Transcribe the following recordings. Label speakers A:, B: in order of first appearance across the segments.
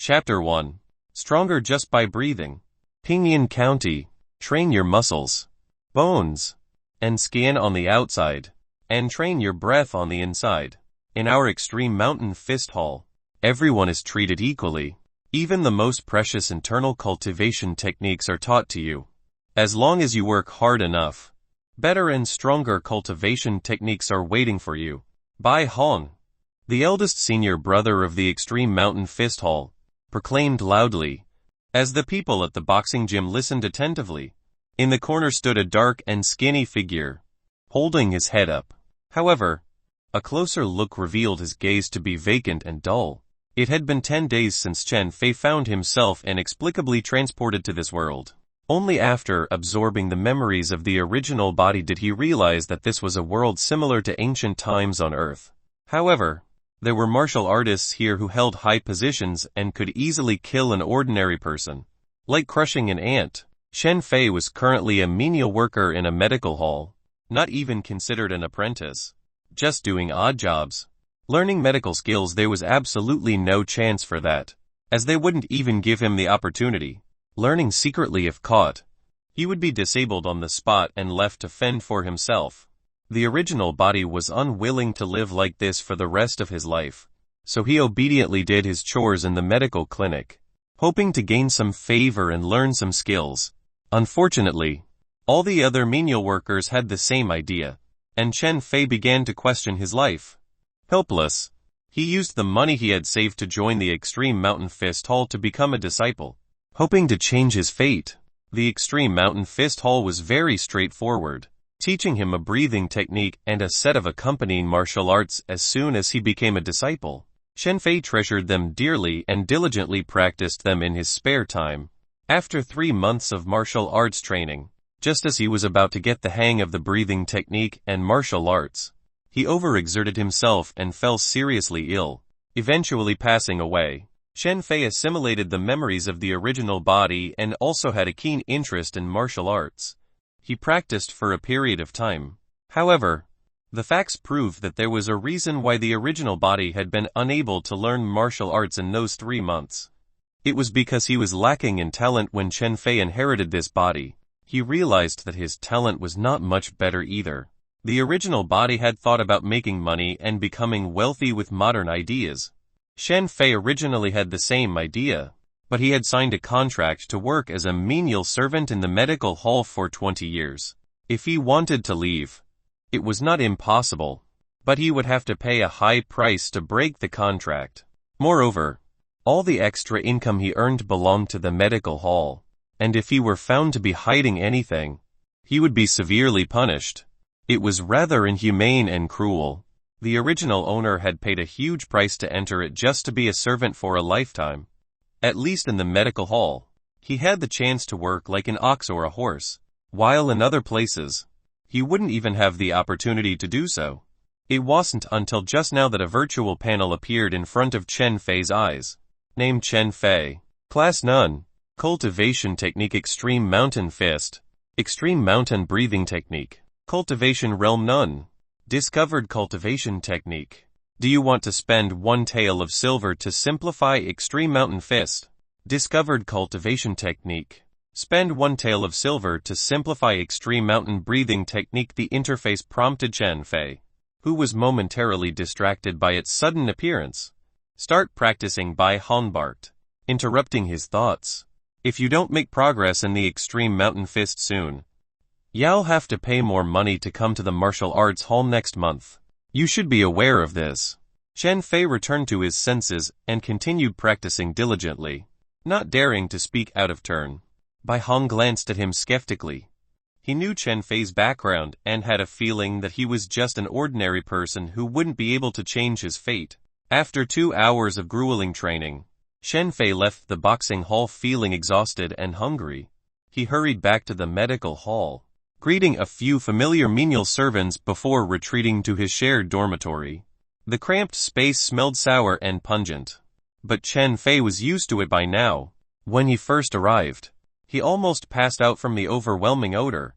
A: Chapter 1. Stronger just by breathing. Pinyin County. Train your muscles, bones, and skin on the outside, and train your breath on the inside. In our extreme mountain fist hall, everyone is treated equally. Even the most precious internal cultivation techniques are taught to you. As long as you work hard enough, better and stronger cultivation techniques are waiting for you. Bai Hong, the eldest senior brother of the extreme mountain fist hall, proclaimed loudly, as the people at the boxing gym listened attentively. In the corner stood a dark and skinny figure, holding his head up. However, a closer look revealed his gaze to be vacant and dull. It had been 10 days since Chen Fei found himself inexplicably transported to this world. Only after absorbing the memories of the original body did he realize that this was a world similar to ancient times on Earth. However, there were martial artists here who held high positions and could easily kill an ordinary person. Like crushing an ant, Chen Fei was currently a menial worker in a medical hall, not even considered an apprentice, just doing odd jobs. Learning medical skills, there was absolutely no chance for that, as they wouldn't even give him the opportunity. Learning secretly, if caught, he would be disabled on the spot and left to fend for himself. The original body was unwilling to live like this for the rest of his life, so he obediently did his chores in the medical clinic, hoping to gain some favor and learn some skills. Unfortunately, all the other menial workers had the same idea, and Chen Fei began to question his life. Helpless, he used the money he had saved to join the Extreme Mountain Fist Hall to become a disciple, hoping to change his fate. The Extreme Mountain Fist Hall was very straightforward, teaching him a breathing technique and a set of accompanying martial arts as soon as he became a disciple. Chen Fei treasured them dearly and diligently practiced them in his spare time. After 3 months of martial arts training, just as he was about to get the hang of the breathing technique and martial arts, he overexerted himself and fell seriously ill, eventually passing away. Chen Fei assimilated the memories of the original body and also had a keen interest in martial arts. He practiced for a period of time. However, the facts proved that there was a reason why the original body had been unable to learn martial arts in those 3 months. It was because he was lacking in talent. When Chen Fei inherited this body, he realized that his talent was not much better either. The original body had thought about making money and becoming wealthy with modern ideas. Chen Fei originally had the same idea, but he had signed a contract to work as a menial servant in the medical hall for 20 years. If he wanted to leave, it was not impossible, but he would have to pay a high price to break the contract. Moreover, all the extra income he earned belonged to the medical hall, and if he were found to be hiding anything, he would be severely punished. It was rather inhumane and cruel. The original owner had paid a huge price to enter it just to be a servant for a lifetime. At least in the medical hall, he had the chance to work like an ox or a horse, while in other places, he wouldn't even have the opportunity to do so. It wasn't until just now that a virtual panel appeared in front of Chen Fei's eyes. Name: Chen Fei. Class: None. Cultivation technique: Extreme Mountain Fist. Extreme Mountain Breathing Technique. Cultivation realm: None. Discovered cultivation technique. Do you want to spend 1 tael of silver to simplify Extreme Mountain Fist? Discovered cultivation technique. Spend 1 tael of silver to simplify Extreme Mountain Breathing Technique. The interface prompted Chen Fei, who was momentarily distracted by its sudden appearance. Start practicing. Bai Hong barked, interrupting his thoughts. If you don't make progress in the Extreme Mountain Fist soon, you'll have to pay more money to come to the martial arts hall next month. You should be aware of this. Chen Fei returned to his senses and continued practicing diligently, not daring to speak out of turn. Bai Hong glanced at him skeptically. He knew Chen Fei's background and had a feeling that he was just an ordinary person who wouldn't be able to change his fate. After 2 hours of grueling training, Chen Fei left the boxing hall feeling exhausted and hungry. He hurried back to the medical hall, greeting a few familiar menial servants before retreating to his shared dormitory. The cramped space smelled sour and pungent, but Chen Fei was used to it by now. When he first arrived, he almost passed out from the overwhelming odor.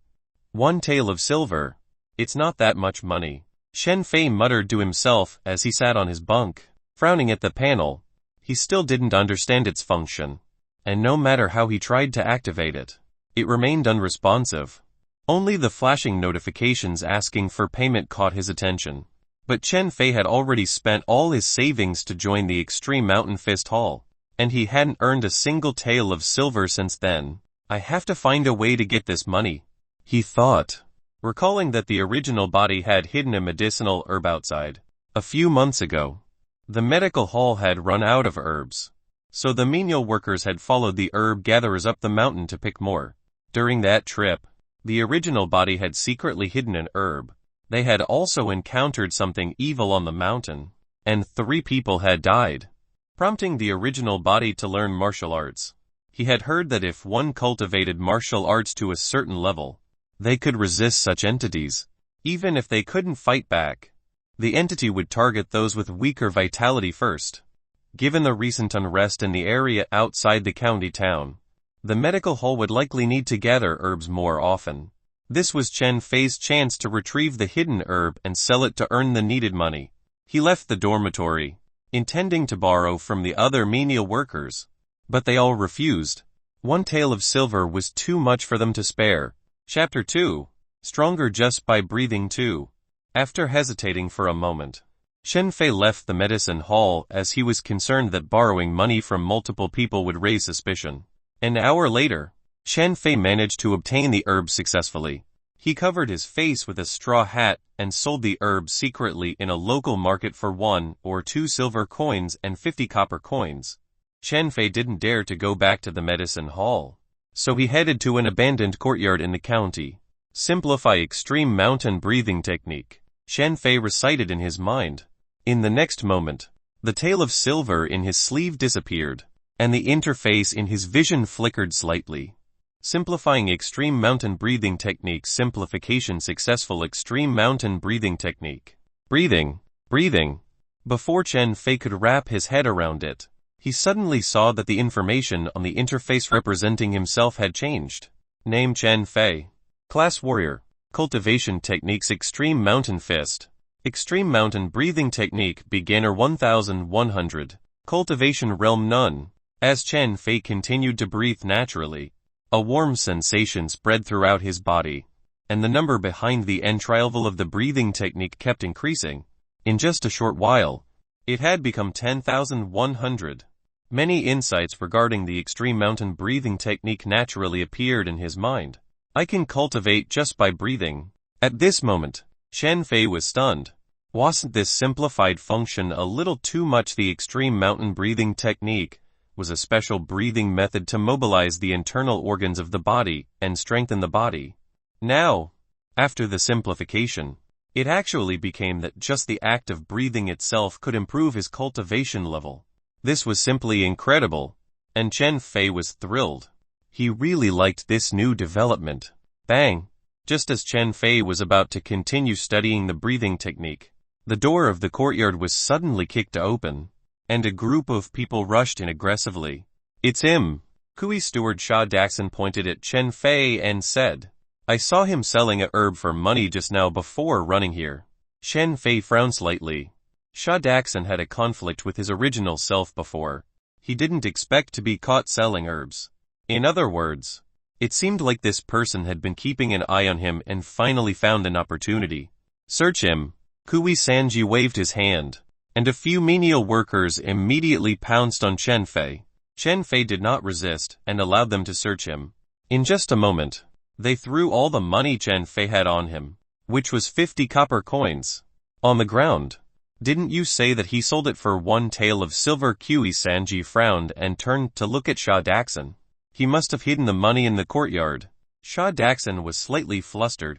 A: 1 tael of silver. It's not that much money, Chen Fei muttered to himself as he sat on his bunk, frowning at the panel. He still didn't understand its function, and no matter how he tried to activate it, it remained unresponsive. Only the flashing notifications asking for payment caught his attention. But Chen Fei had already spent all his savings to join the Extreme Mountain Fist Hall, and he hadn't earned a single tael of silver since then. I have to find a way to get this money, he thought, recalling that the original body had hidden a medicinal herb outside. A few months ago, the medical hall had run out of herbs, so the menial workers had followed the herb gatherers up the mountain to pick more. During that trip, the original body had secretly hidden an herb. They had also encountered something evil on the mountain, and 3 people had died, prompting the original body to learn martial arts. He had heard that if one cultivated martial arts to a certain level, they could resist such entities. Even if they couldn't fight back, the entity would target those with weaker vitality first. Given the recent unrest in the area outside the county town, the medical hall would likely need to gather herbs more often. This was Chen Fei's chance to retrieve the hidden herb and sell it to earn the needed money. He left the dormitory, intending to borrow from the other menial workers, but they all refused. 1 tael of silver was too much for them to spare. Chapter 2. Stronger just by breathing 2. After hesitating for a moment, Chen Fei left the medicine hall as he was concerned that borrowing money from multiple people would raise suspicion. An hour later, Chen Fei managed to obtain the herb successfully. He covered his face with a straw hat and sold the herb secretly in a local market for 1 or 2 silver coins and 50 copper coins. Chen Fei didn't dare to go back to the medicine hall, so he headed to an abandoned courtyard in the county. Simplify extreme mountain breathing technique, Chen Fei recited in his mind. In the next moment, the tael of silver in his sleeve disappeared, and the interface in his vision flickered slightly. Simplifying extreme mountain breathing technique. Simplification successful. Extreme mountain breathing technique. Breathing. Before Chen Fei could wrap his head around it, he suddenly saw that the information on the interface representing himself had changed. Name Chen Fei. Class Warrior. Cultivation techniques. Extreme Mountain Fist. Extreme Mountain Breathing Technique. Beginner 1100. Cultivation Realm None. As Chen Fei continued to breathe naturally, a warm sensation spread throughout his body, and the number behind the entrival of the breathing technique kept increasing. In just a short while, it had become 10,100. Many insights regarding the extreme mountain breathing technique naturally appeared in his mind. I can cultivate just by breathing. At this moment, Chen Fei was stunned. Wasn't this simplified function a little too much? The extreme mountain breathing technique was a special breathing method to mobilize the internal organs of the body and strengthen the body. Now, after the simplification, it actually became that just the act of breathing itself could improve his cultivation level. This was simply incredible, and Chen Fei was thrilled. He really liked this new development. Bang! Just as Chen Fei was about to continue studying the breathing technique, the door of the courtyard was suddenly kicked open, and a group of people rushed in aggressively. It's him! Kui steward Sha Daxin pointed at Chen Fei and said, I saw him selling a herb for money just now before running here. Chen Fei frowned slightly. Sha Daxin had a conflict with his original self before. He didn't expect to be caught selling herbs. In other words, it seemed like this person had been keeping an eye on him and finally found an opportunity. Search him! Kui Sanji waved his hand, and a few menial workers immediately pounced on Chen Fei. Chen Fei did not resist and allowed them to search him. In just a moment, they threw all the money Chen Fei had on him, which was 50 copper coins, on the ground. Didn't you say that he sold it for 1 tael of silver? Kui Sanji frowned and turned to look at Sha Daxin. He must have hidden the money in the courtyard. Sha Daxin was slightly flustered,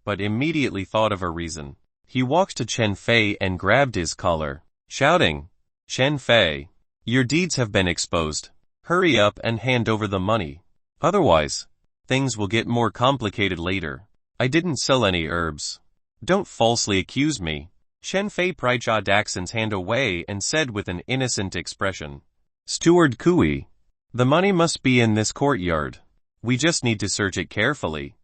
A: but immediately thought of a reason. He walked to Chen Fei and grabbed his collar, shouting, Chen Fei, your deeds have been exposed. Hurry up and hand over the money. Otherwise, things will get more complicated later. I didn't sell any herbs. Don't falsely accuse me. Chen Fei pried Sha Daxin's hand away and said with an innocent expression, Steward Kui, the money must be in this courtyard. We just need to search it carefully,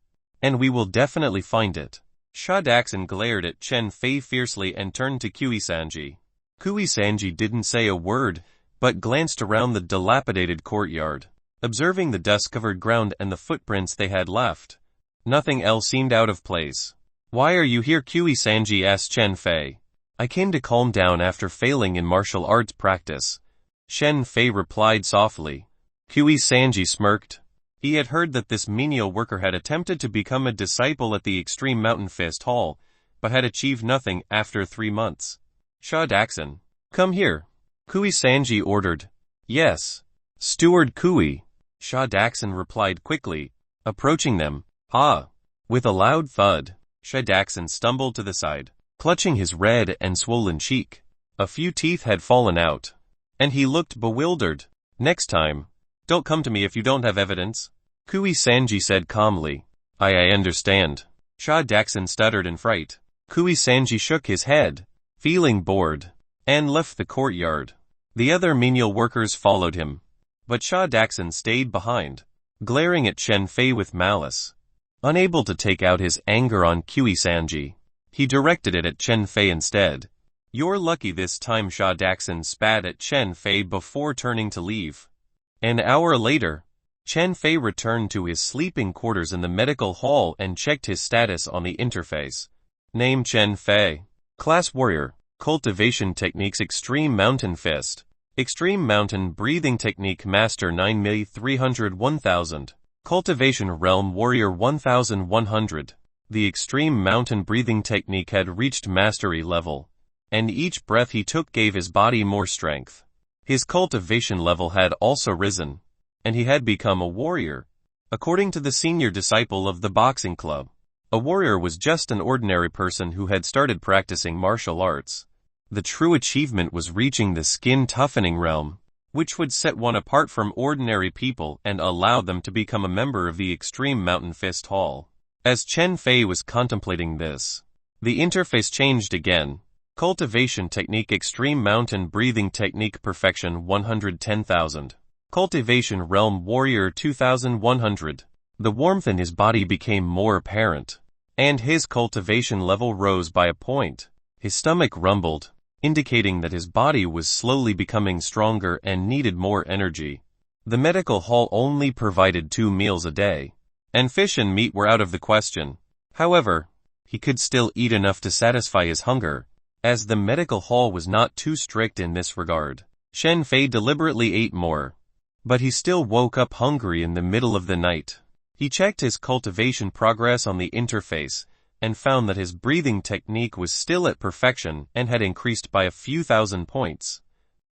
A: and we will definitely find it. Sha Daxin glared at Chen Fei fiercely and turned to Kui Sanji. Kui Sanji didn't say a word, but glanced around the dilapidated courtyard, observing the dust-covered ground and the footprints they had left. Nothing else seemed out of place. "Why are you here?" Kui-sanji asked Chen Fei. "I came to calm down after failing in martial arts practice," Chen Fei replied softly. Kui-sanji smirked. He had heard that this menial worker had attempted to become a disciple at the Extreme Mountain Fist Hall, but had achieved nothing after 3 months. "Sha Daxon, come here," Kui-sanji ordered. "Yes, Steward Kui," Sha Daxon replied quickly, approaching them. "Ah!" With a loud thud, Sha Daxon stumbled to the side, clutching his red and swollen cheek. A few teeth had fallen out, and he looked bewildered. "Next time, don't come to me if you don't have evidence," Kui-sanji said calmly. I understand," Sha Daxon stuttered in fright. Kui-sanji shook his head, feeling bored, and left the courtyard. The other menial workers followed him, but Sha Daxon stayed behind, glaring at Chen Fei with malice. Unable to take out his anger on Kui-sanji, he directed it at Chen Fei instead. "You're lucky this time," Sha Daxon spat at Chen Fei before turning to leave. An hour later, Chen Fei returned to his sleeping quarters in the medical hall and checked his status on the interface. Name: Chen Fei. Class: Warrior. Cultivation Techniques: Extreme Mountain Fist. Extreme Mountain Breathing Technique Master 9,301,000. Cultivation Realm Warrior 1,100. The Extreme Mountain Breathing Technique had reached mastery level, and each breath he took gave his body more strength. His cultivation level had also risen, and he had become a warrior. According to the senior disciple of the boxing club, a warrior was just an ordinary person who had started practicing martial arts. The true achievement was reaching the skin-toughening realm, which would set one apart from ordinary people and allow them to become a member of the Extreme Mountain Fist Hall. As Chen Fei was contemplating this, the interface changed again. Cultivation Technique: Extreme Mountain Breathing Technique Perfection 110,000. Cultivation Realm Warrior 2,100. The warmth in his body became more apparent, and his cultivation level rose by a point. His stomach rumbled, indicating that his body was slowly becoming stronger and needed more energy. The medical hall only provided 2 meals a day, and fish and meat were out of the question. However, he could still eat enough to satisfy his hunger, as the medical hall was not too strict in this regard. Chen Fei deliberately ate more, but he still woke up hungry in the middle of the night. He checked his cultivation progress on the interface, and found that his breathing technique was still at perfection and had increased by a few thousand points.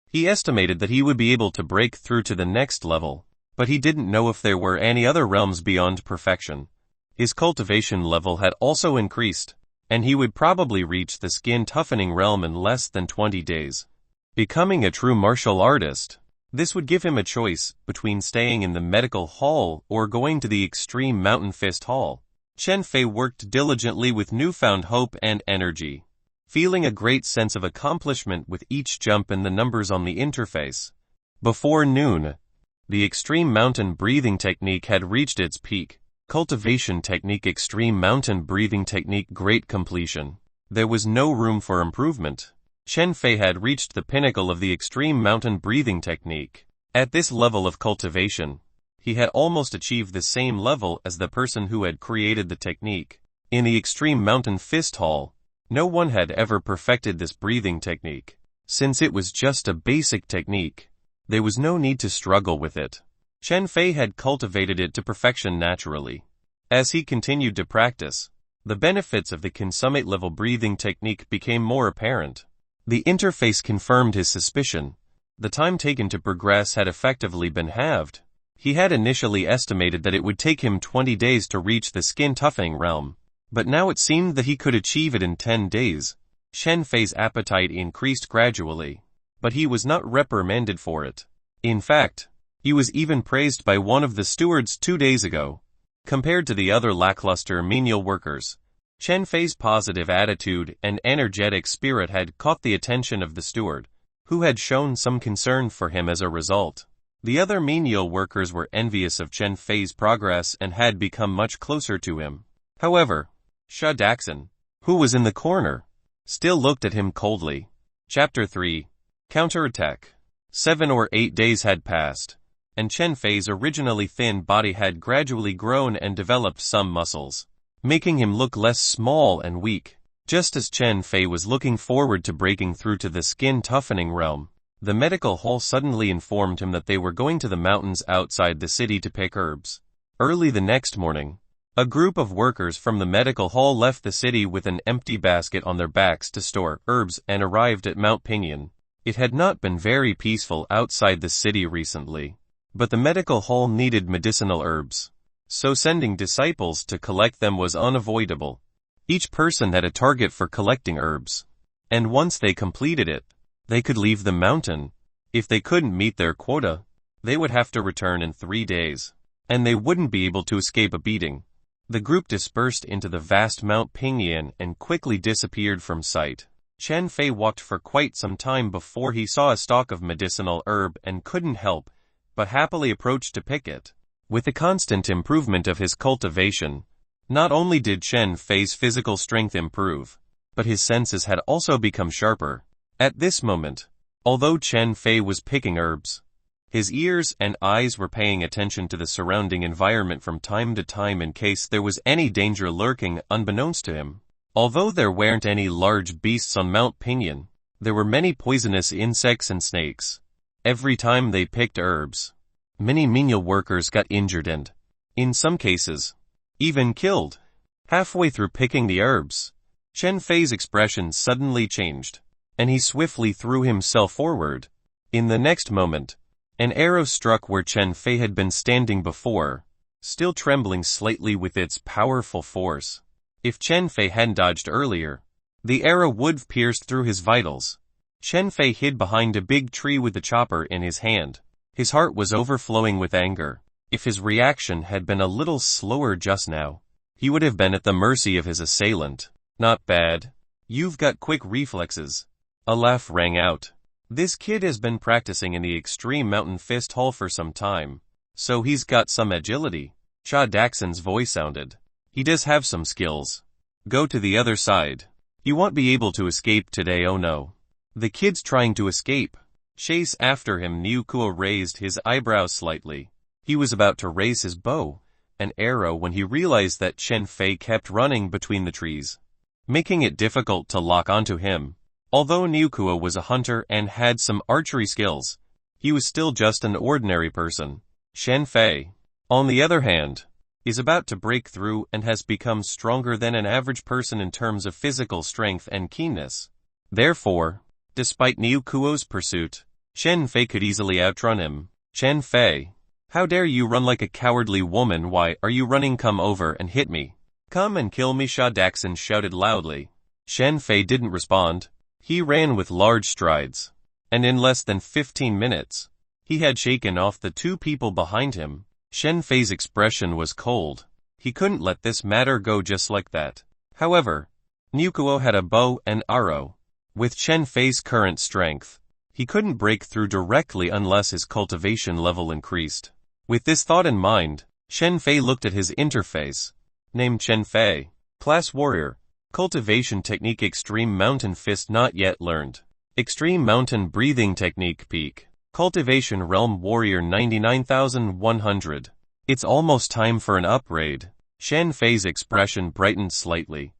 A: He estimated that he would be able to break through to the next level, but he didn't know if there were any other realms beyond perfection. His cultivation level had also increased, and he would probably reach the skin-toughening realm in less than 20 days. Becoming a true martial artist, this would give him a choice between staying in the medical hall or going to the Extreme Mountain Fist Hall. Chen Fei worked diligently with newfound hope and energy, feeling a great sense of accomplishment with each jump in the numbers on the interface. Before noon, the Extreme Mountain Breathing Technique had reached its peak. Cultivation Technique: Extreme Mountain Breathing Technique Great Completion. There was no room for improvement. Chen Fei had reached the pinnacle of the Extreme Mountain Breathing Technique. At this level of cultivation, he had almost achieved the same level as the person who had created the technique. In the Extreme Mountain Fist Hall, no one had ever perfected this breathing technique. Since it was just a basic technique, there was no need to struggle with it. Chen Fei had cultivated it to perfection naturally. As he continued to practice, the benefits of the consummate level breathing technique became more apparent. The interface confirmed his suspicion. The time taken to progress had effectively been halved. He had initially estimated that it would take him 20 days to reach the skin-toughening realm, but now it seemed that he could achieve it in 10 days. Chen Fei's appetite increased gradually, but he was not reprimanded for it. In fact, he was even praised by one of the stewards 2 days ago. Compared to the other lackluster menial workers, Chen Fei's positive attitude and energetic spirit had caught the attention of the steward, who had shown some concern for him as a result. The other menial workers were envious of Chen Fei's progress and had become much closer to him. However, Sha Daxon, who was in the corner, still looked at him coldly. Chapter 3. Counterattack. 7 or 8 days had passed, and Chen Fei's originally thin body had gradually grown and developed some muscles, making him look less small and weak. Just as Chen Fei was looking forward to breaking through to the skin toughening realm, the medical hall suddenly informed him that they were going to the mountains outside the city to pick herbs. Early the next morning, a group of workers from the medical hall left the city with an empty basket on their backs to store herbs and arrived at Mount Pinyin. It had not been very peaceful outside the city recently, but the medical hall needed medicinal herbs, so sending disciples to collect them was unavoidable. Each person had a target for collecting herbs, and once they completed it, they could leave the mountain. If they couldn't meet their quota, they would have to return in 3 days, and they wouldn't be able to escape a beating. The group dispersed into the vast Mount Pinyin and quickly disappeared from sight. Chen Fei walked for quite some time before he saw a stalk of medicinal herb and couldn't help but happily approach to pick it. With the constant improvement of his cultivation, not only did Chen Fei's physical strength improve, but his senses had also become sharper. At this moment, although Chen Fei was picking herbs, his ears and eyes were paying attention to the surrounding environment from time to time in case there was any danger lurking unbeknownst to him. Although there weren't any large beasts on Mount Pinyin, there were many poisonous insects and snakes. Every time they picked herbs, many menial workers got injured and, in some cases, even killed. Halfway through picking the herbs, Chen Fei's expression suddenly changed, and he swiftly threw himself forward. In the next moment, an arrow struck where Chen Fei had been standing before, still trembling slightly with its powerful force. If Chen Fei hadn't dodged earlier, the arrow would have pierced through his vitals. Chen Fei hid behind a big tree with the chopper in his hand. His heart was overflowing with anger. If his reaction had been a little slower just now, he would have been at the mercy of his assailant. Not bad. You've got quick reflexes. A laugh rang out. This kid has been practicing in the extreme mountain fist hall for some time, so he's got some agility. Sha Daxon's voice sounded. He does have some skills. Go to the other side. You won't be able to escape today, oh no. The kid's trying to escape. Chase after him. Niu Kuo raised his eyebrows slightly. He was about to raise his bow and arrow when he realized that Chen Fei kept running between the trees, making it difficult to lock onto him. Although Niu Kuo was a hunter and had some archery skills, he was still just an ordinary person. Chen Fei, on the other hand, is about to break through and has become stronger than an average person in terms of physical strength and keenness. Therefore, despite Niu Kuo's pursuit, Chen Fei could easily outrun him. Chen Fei, how dare you run like a cowardly woman? Why are you running? Come over and hit me. Come and kill me, Sha Daxon shouted loudly. Chen Fei didn't respond. He ran with large strides, and in less than 15 minutes, he had shaken off the 2 people behind him. Chen Fei's expression was cold. He couldn't let this matter go just like that. However, Niu Kuo had a bow and arrow. With Chen Fei's current strength, he couldn't break through directly unless his cultivation level increased. With this thought in mind, Chen Fei looked at his interface. Name Chen Fei. Class Warrior. Cultivation Technique Extreme Mountain Fist not yet learned. Extreme Mountain Breathing Technique Peak. Cultivation Realm Warrior 99,100. It's almost time for an upgrade. Chen Fei's expression brightened slightly.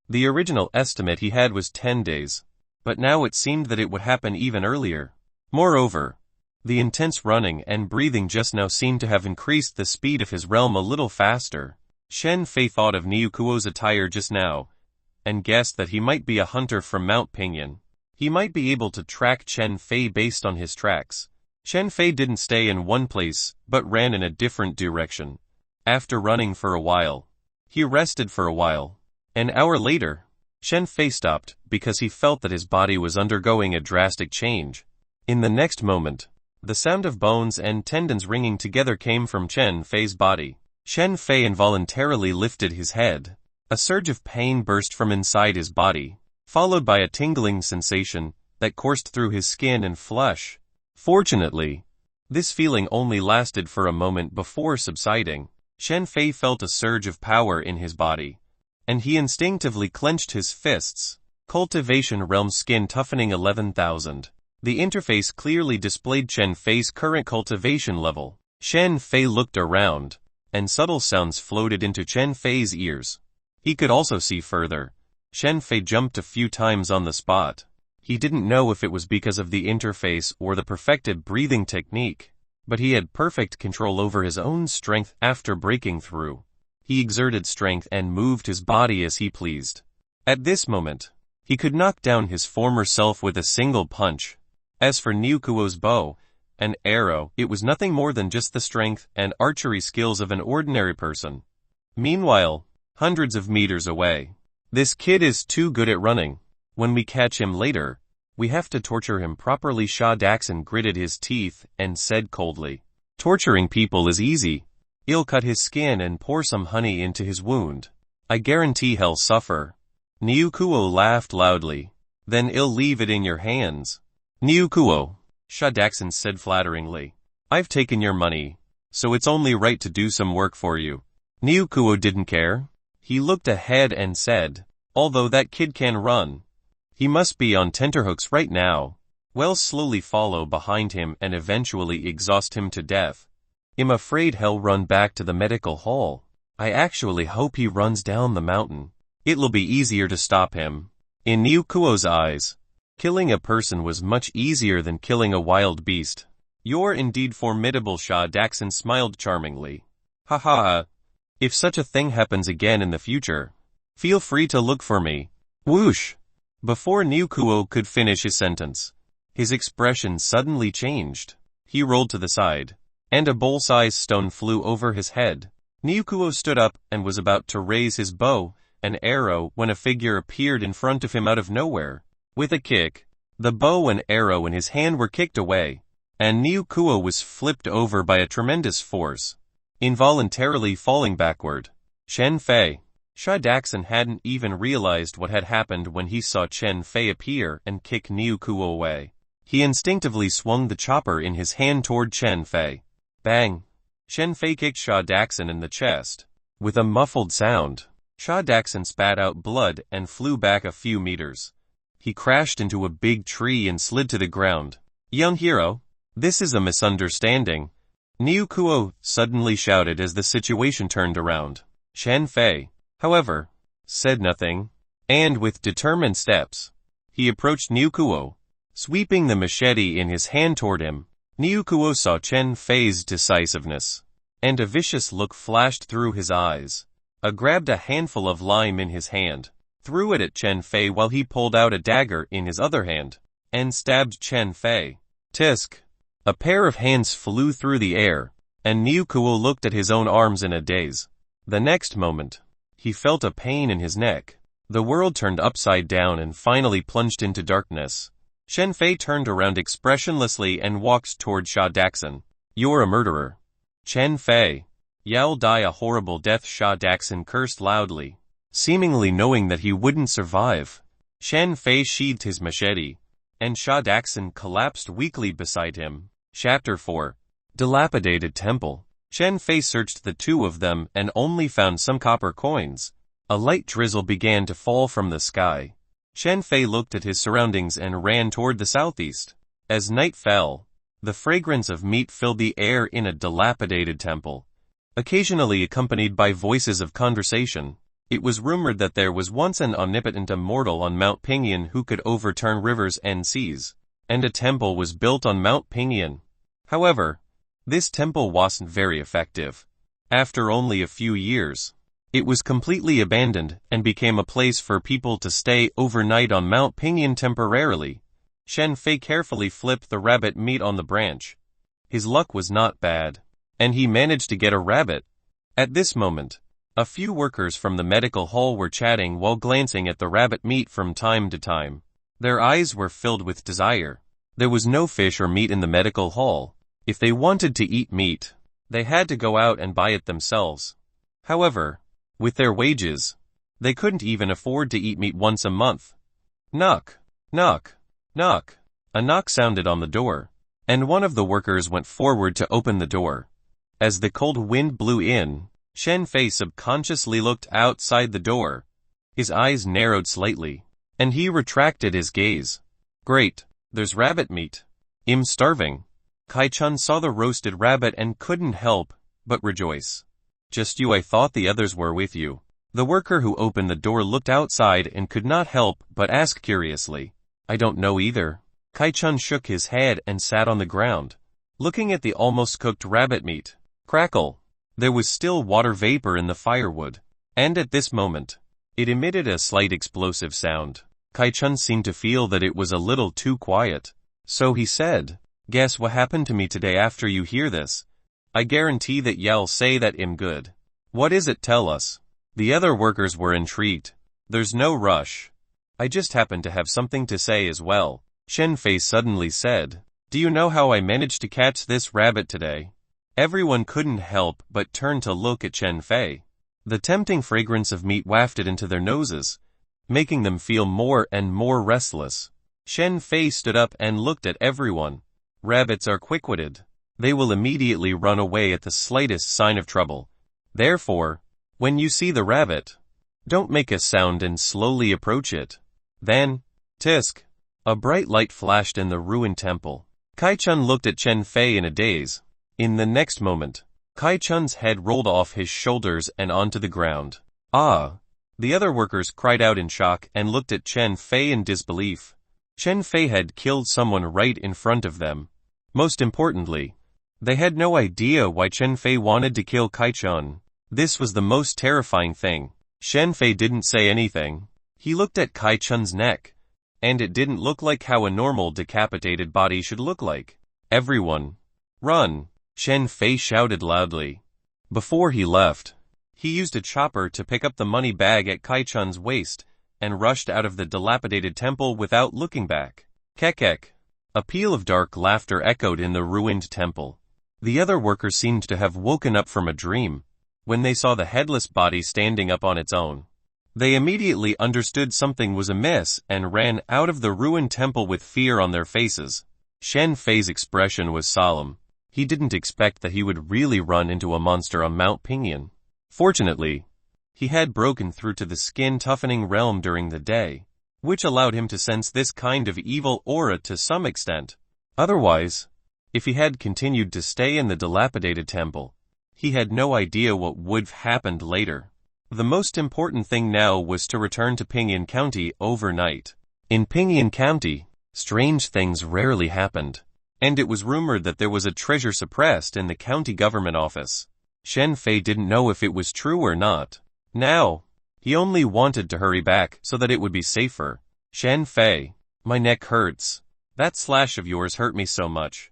A: The original estimate he had was 10 days, but now it seemed that it would happen even earlier. Moreover, the intense running and breathing just now seemed to have increased the speed of his realm a little faster. Chen Fei thought of Niu Kuo's attire just now, and guessed that he might be a hunter from Mount Pinyin. He might be able to track Chen Fei based on his tracks. Chen Fei didn't stay in one place, but ran in a different direction. After running for a while, he rested for a while. An hour later, Chen Fei stopped because he felt that his body was undergoing a drastic change. In the next moment, the sound of bones and tendons ringing together came from Chen Fei's body. Chen Fei involuntarily lifted his head. A surge of pain burst from inside his body, followed by a tingling sensation that coursed through his skin and flesh. Fortunately, this feeling only lasted for a moment before subsiding. Chen Fei felt a surge of power in his body, and he instinctively clenched his fists. Cultivation Realm Skin Toughening 11,000. The interface clearly displayed Chen Fei's current cultivation level. Chen Fei looked around, and subtle sounds floated into Chen Fei's ears. He could also see further. Chen Fei jumped a few times on the spot. He didn't know if it was because of the interface or the perfected breathing technique, but he had perfect control over his own strength after breaking through. He exerted strength and moved his body as he pleased. At this moment, he could knock down his former self with a single punch. As for Niu Kuo's bow and arrow, it was nothing more than just the strength and archery skills of an ordinary person. Meanwhile, hundreds of meters away, this kid is too good at running. When we catch him later, we have to torture him properly. Sha Daxon gritted his teeth and said coldly. Torturing people is easy. I'll cut his skin and pour some honey into his wound. I guarantee he'll suffer. Niu Kuo laughed loudly. Then I'll leave it in your hands. Niu Kuo, Sha Daxon said flatteringly. I've taken your money, so it's only right to do some work for you. Niu Kuo didn't care. He looked ahead and said, although that kid can run, he must be on tenterhooks right now. We'll slowly follow behind him and eventually exhaust him to death. I'm afraid he'll run back to the medical hall. I actually hope he runs down the mountain. It'll be easier to stop him. In Niu Kuo's eyes, killing a person was much easier than killing a wild beast. You're indeed formidable. Sha Daxon smiled charmingly. Ha ha ha. If such a thing happens again in the future, feel free to look for me. Whoosh! Before Niu Kuo could finish his sentence, his expression suddenly changed. He rolled to the side, and a bowl-sized stone flew over his head. Niu Kuo stood up and was about to raise his bow and arrow when a figure appeared in front of him out of nowhere. With a kick, the bow and arrow in his hand were kicked away, and Niu Kuo was flipped over by a tremendous force, involuntarily falling backward. Chen Fei. Sha Daxon hadn't even realized what had happened when he saw Chen Fei appear and kick Niu Kuo away. He instinctively swung the chopper in his hand toward Chen Fei. Bang! Chen Fei kicked Sha Daxon in the chest. With a muffled sound, Sha Daxon spat out blood and flew back a few meters. He crashed into a big tree and slid to the ground. Young hero, this is a misunderstanding, Niu Kuo suddenly shouted as the situation turned around. Chen Fei, however, said nothing, and with determined steps, he approached Niu Kuo, sweeping the machete in his hand toward him. Niu Kuo saw Chen Fei's decisiveness, and a vicious look flashed through his eyes. Grabbed a handful of lime in his hand, threw it at Chen Fei while he pulled out a dagger in his other hand, and stabbed Chen Fei. Tisk! A pair of hands flew through the air, and Niu Kuo looked at his own arms in a daze. The next moment, he felt a pain in his neck. The world turned upside down and finally plunged into darkness. Chen Fei turned around expressionlessly and walked toward Sha Daxon. You're a murderer. Chen Fei. You'll die a horrible death. Sha Daxon cursed loudly, seemingly knowing that he wouldn't survive. Chen Fei sheathed his machete, and Sha Daxon collapsed weakly beside him. Chapter 4. Dilapidated Temple. Chen Fei searched the two of them and only found some copper coins. A light drizzle began to fall from the sky. Chen Fei looked at his surroundings and ran toward the southeast. As night fell, the fragrance of meat filled the air in a dilapidated temple, occasionally accompanied by voices of conversation. It was rumored that there was once an omnipotent immortal on Mount Pingyuan who could overturn rivers and seas, and a temple was built on Mount Pingyuan. However, this temple wasn't very effective. After only a few years, it was completely abandoned and became a place for people to stay overnight on Mount Pingyuan temporarily. Chen Fei carefully flipped the rabbit meat on the branch. His luck was not bad, and he managed to get a rabbit. At this moment, a few workers from the medical hall were chatting while glancing at the rabbit meat from time to time. Their eyes were filled with desire. There was no fish or meat in the medical hall. If they wanted to eat meat, they had to go out and buy it themselves. However, with their wages, they couldn't even afford to eat meat once a month. Knock, knock, knock. A knock sounded on the door, and one of the workers went forward to open the door. As the cold wind blew in, Chen Fei subconsciously looked outside the door. His eyes narrowed slightly, and he retracted his gaze. Great. There's rabbit meat. I'm starving. Kai-chun saw the roasted rabbit and couldn't help but rejoice. Just you, I thought the others were with you. The worker who opened the door looked outside and could not help but ask curiously. I don't know either. Kai-chun shook his head and sat on the ground, looking at the almost cooked rabbit meat. Crackle. There was still water vapor in the firewood, and at this moment, it emitted a slight explosive sound. Kai-chun seemed to feel that it was a little too quiet, so he said, Guess what happened to me today after you hear this? I guarantee that you'll say that I'm good. What is it, tell us? The other workers were intrigued. There's no rush. I just happen to have something to say as well. Chen Fei suddenly said, Do you know how I managed to catch this rabbit today? Everyone couldn't help but turn to look at Chen Fei. The tempting fragrance of meat wafted into their noses, making them feel more and more restless. Chen Fei stood up and looked at everyone. Rabbits are quick-witted. They will immediately run away at the slightest sign of trouble. Therefore, when you see the rabbit, don't make a sound and slowly approach it. Then, tisk! A bright light flashed in the ruined temple. Kai-chun looked at Chen Fei in a daze. In the next moment, Kai-chun's head rolled off his shoulders and onto the ground. Ah! The other workers cried out in shock and looked at Chen Fei in disbelief. Chen Fei had killed someone right in front of them. Most importantly, they had no idea why Chen Fei wanted to kill Kai-chun. This was the most terrifying thing. Chen Fei didn't say anything. He looked at Kai-chun's neck, and it didn't look like how a normal decapitated body should look like. Everyone, run! Chen Fei shouted loudly. Before he left, he used a chopper to pick up the money bag at Kai-chun's waist and rushed out of the dilapidated temple without looking back. Kek. A peal of dark laughter echoed in the ruined temple. The other workers seemed to have woken up from a dream when they saw the headless body standing up on its own. They immediately understood something was amiss and ran out of the ruined temple with fear on their faces. Chen Fei's expression was solemn. He didn't expect that he would really run into a monster on Mount Pingyang. Fortunately, he had broken through to the skin-toughening realm during the day, which allowed him to sense this kind of evil aura to some extent. Otherwise, if he had continued to stay in the dilapidated temple, he had no idea what would have happened later. The most important thing now was to return to Pingyang County overnight. In Pingyang County, strange things rarely happened, and it was rumored that there was a treasure suppressed in the county government office. Chen Fei didn't know if it was true or not. Now, he only wanted to hurry back so that it would be safer. Chen Fei, my neck hurts. That slash of yours hurt me so much.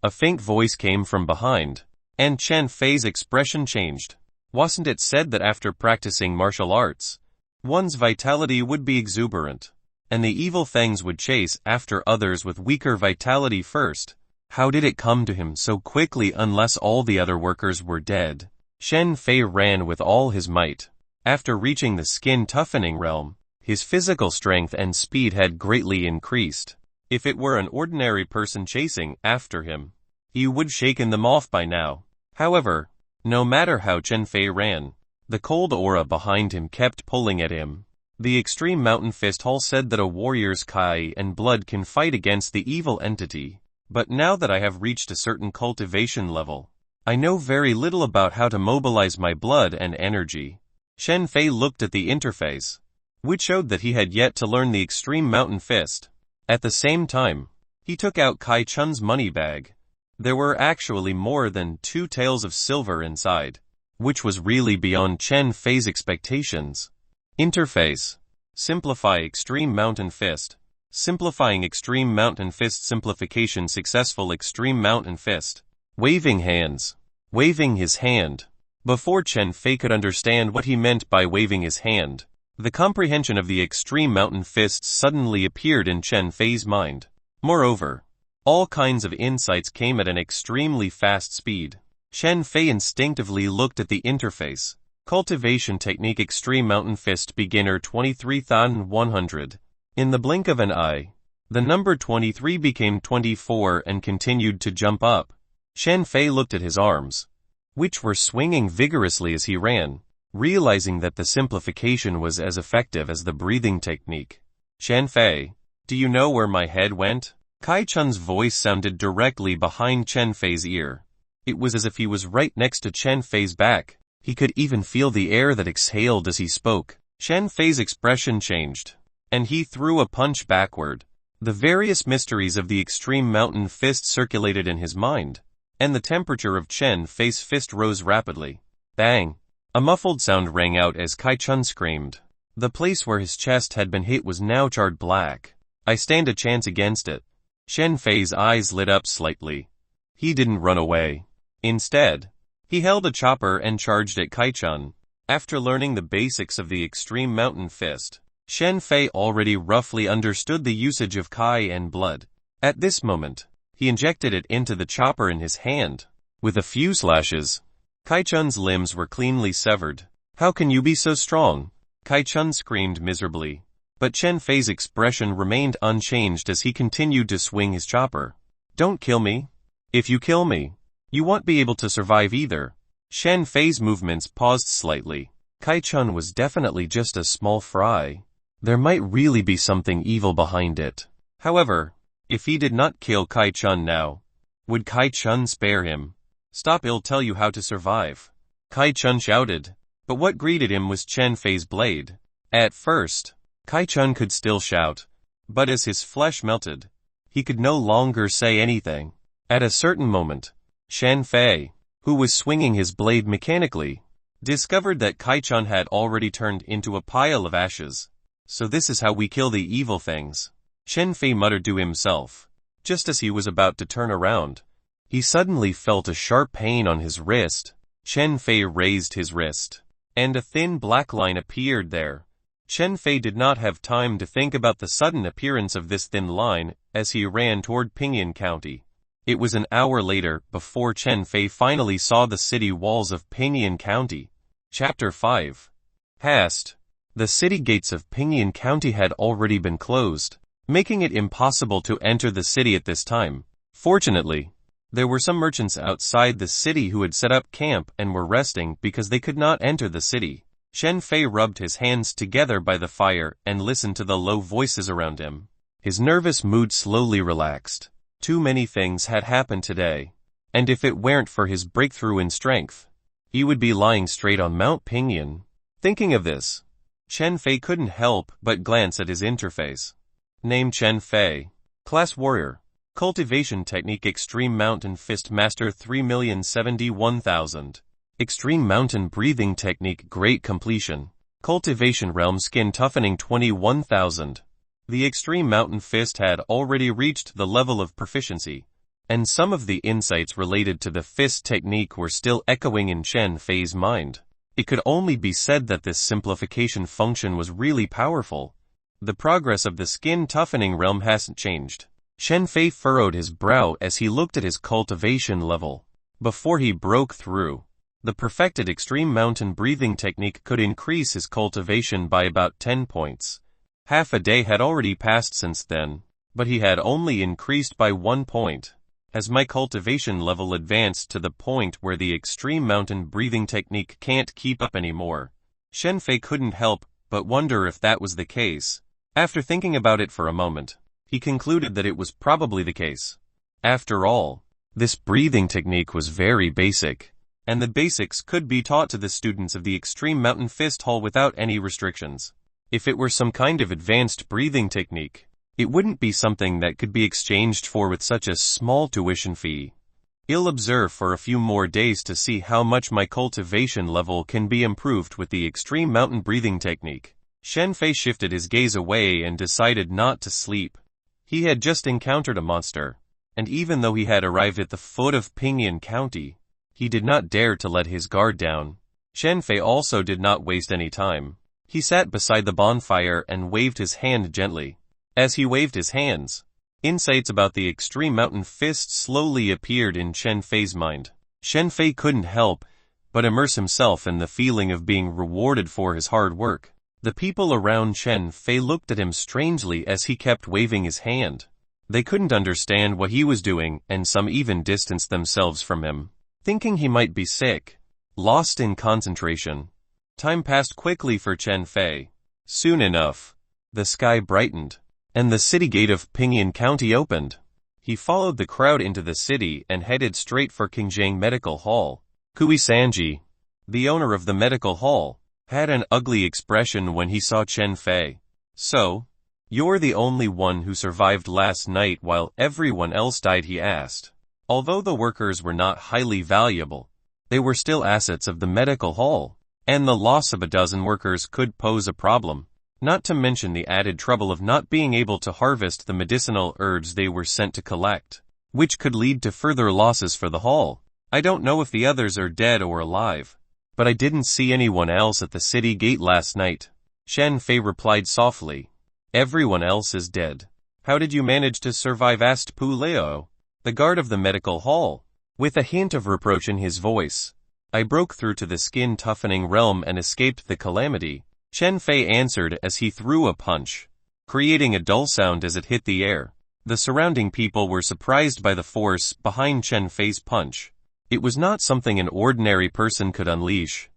A: A faint voice came from behind, and Chen Fei's expression changed. Wasn't it said that after practicing martial arts, one's vitality would be exuberant, and the evil things would chase after others with weaker vitality first? How did it come to him so quickly unless all the other workers were dead? Chen Fei ran with all his might. After reaching the skin-toughening realm, his physical strength and speed had greatly increased. If it were an ordinary person chasing after him, he would have shaken them off by now. However, no matter how Chen Fei ran, the cold aura behind him kept pulling at him. The extreme mountain fist hall said that a warrior's kai and blood can fight against the evil entity, but now that I have reached a certain cultivation level, I know very little about how to mobilize my blood and energy. Chen Fei looked at the interface, which showed that he had yet to learn the extreme mountain fist. At the same time, he took out Kai-chun's money bag. There were actually more than 2 taels of silver inside, which was really beyond Chen Fei's expectations. Interface. Simplify extreme mountain fist. Simplifying extreme mountain fist simplification successful extreme mountain fist. Waving hands. Waving his hand. Before Chen Fei could understand what he meant by waving his hand, the comprehension of the extreme mountain fists suddenly appeared in Chen Fei's mind. Moreover, all kinds of insights came at an extremely fast speed. Chen Fei instinctively looked at the interface. Cultivation technique extreme mountain fist beginner 23,100. In the blink of an eye, the number 23 became 24 and continued to jump up. Chen Fei looked at his arms, which were swinging vigorously as he ran, realizing that the simplification was as effective as the breathing technique. Chen Fei, do you know where my head went? Kai Chun's voice sounded directly behind Chen Fei's ear. It was as if he was right next to Chen Fei's back. He could even feel the air that exhaled as he spoke. Chen Fei's expression changed, and he threw a punch backward. The various mysteries of the extreme mountain fist circulated in his mind, and the temperature of Chen Fei's fist rose rapidly. Bang! A muffled sound rang out as Kai Chun screamed. The place where his chest had been hit was now charred black. I stand a chance against it. Chen Fei's eyes lit up slightly. He didn't run away. Instead, he held a chopper and charged at Kai Chun. After learning the basics of the extreme mountain fist, Chen Fei already roughly understood the usage of Kai and blood. At this moment, he injected it into the chopper in his hand. With a few slashes, Kai Chun's limbs were cleanly severed. How can you be so strong? Kai Chun screamed miserably. But Chen Fei's expression remained unchanged as he continued to swing his chopper. Don't kill me. If you kill me, you won't be able to survive either. Chen Fei's movements paused slightly. Kai Chun was definitely just a small fry. There might really be something evil behind it. However, if he did not kill Kai Chun now, would Kai Chun spare him? Stop, I'll tell you how to survive. Kai Chun shouted. But what greeted him was Chen Fei's blade. At first, Kai Chun could still shout, but as his flesh melted, he could no longer say anything. At a certain moment, Chen Fei, who was swinging his blade mechanically, discovered that Kai Chun had already turned into a pile of ashes. So this is how we kill the evil things, Chen Fei muttered to himself. Just as he was about to turn around, he suddenly felt a sharp pain on his wrist. Chen Fei raised his wrist, and a thin black line appeared there. Chen Fei did not have time to think about the sudden appearance of this thin line as he ran toward Pinyin County. It was an hour later before Chen Fei finally saw the city walls of Pinyin County. Chapter 5. Past. The city gates of Pinyin County had already been closed, making it impossible to enter the city at this time. Fortunately, there were some merchants outside the city who had set up camp and were resting because they could not enter the city. Chen Fei rubbed his hands together by the fire and listened to the low voices around him. His nervous mood slowly relaxed. Too many things had happened today, and if it weren't for his breakthrough in strength, he would be lying straight on Mount Pinyin. Thinking of this, Chen Fei couldn't help but glance at his interface. Name Chen Fei. Class Warrior. Cultivation Technique Extreme Mountain Fist Master 3,071,000. Extreme Mountain Breathing Technique Great Completion. Cultivation Realm Skin Toughening 21,000. The Extreme Mountain Fist had already reached the level of proficiency, and some of the insights related to the fist technique were still echoing in Chen Fei's mind. It could only be said that this simplification function was really powerful. The progress of the skin toughening realm hasn't changed. Chen Fei furrowed his brow as he looked at his cultivation level. Before he broke through, the perfected extreme mountain breathing technique could increase his cultivation by about 10 points. Half a day had already passed since then, but he had only increased by 1 point. As my cultivation level advanced to the point where the extreme mountain breathing technique can't keep up anymore, Chen Fei couldn't help but wonder if that was the case. After thinking about it for a moment, he concluded that it was probably the case. After all, this breathing technique was very basic, and the basics could be taught to the students of the Extreme Mountain Fist Hall without any restrictions. If it were some kind of advanced breathing technique, it wouldn't be something that could be exchanged for with such a small tuition fee. I'll observe for a few more days to see how much my cultivation level can be improved with the Extreme Mountain Breathing Technique. Chen Fei shifted his gaze away and decided not to sleep. He had just encountered a monster, and even though he had arrived at the foot of Pinyin County, he did not dare to let his guard down. Chen Fei also did not waste any time. He sat beside the bonfire and waved his hand gently. As he waved his hands, insights about the Extreme Mountain Fist slowly appeared in Chen Fei's mind. Chen Fei couldn't help but immerse himself in the feeling of being rewarded for his hard work. The people around Chen Fei looked at him strangely as he kept waving his hand. They couldn't understand what he was doing, and some even distanced themselves from him, thinking he might be sick. Lost in concentration. Time passed quickly for Chen Fei. Soon enough, the sky brightened, and the city gate of Pinyin County opened. He followed the crowd into the city and headed straight for Qingjing Medical Hall. Kui Sanji, the owner of the medical hall, had an ugly expression when he saw Chen Fei. "So, you're the only one who survived last night while everyone else died?" he asked. Although the workers were not highly valuable, they were still assets of the medical hall, and the loss of a dozen workers could pose a problem, not to mention the added trouble of not being able to harvest the medicinal herbs they were sent to collect, which could lead to further losses for the hall. "I don't know if the others are dead or alive, but I didn't see anyone else at the city gate last night," Chen Fei replied softly. "Everyone else is dead. How did you manage to survive?" asked Pu Leo, the guard of the medical hall, with a hint of reproach in his voice. "I broke through to the skin-toughening realm and escaped the calamity," Chen Fei answered as he threw a punch, creating a dull sound as it hit the air. The surrounding people were surprised by the force behind Chen Fei's punch. It was not something an ordinary person could unleash.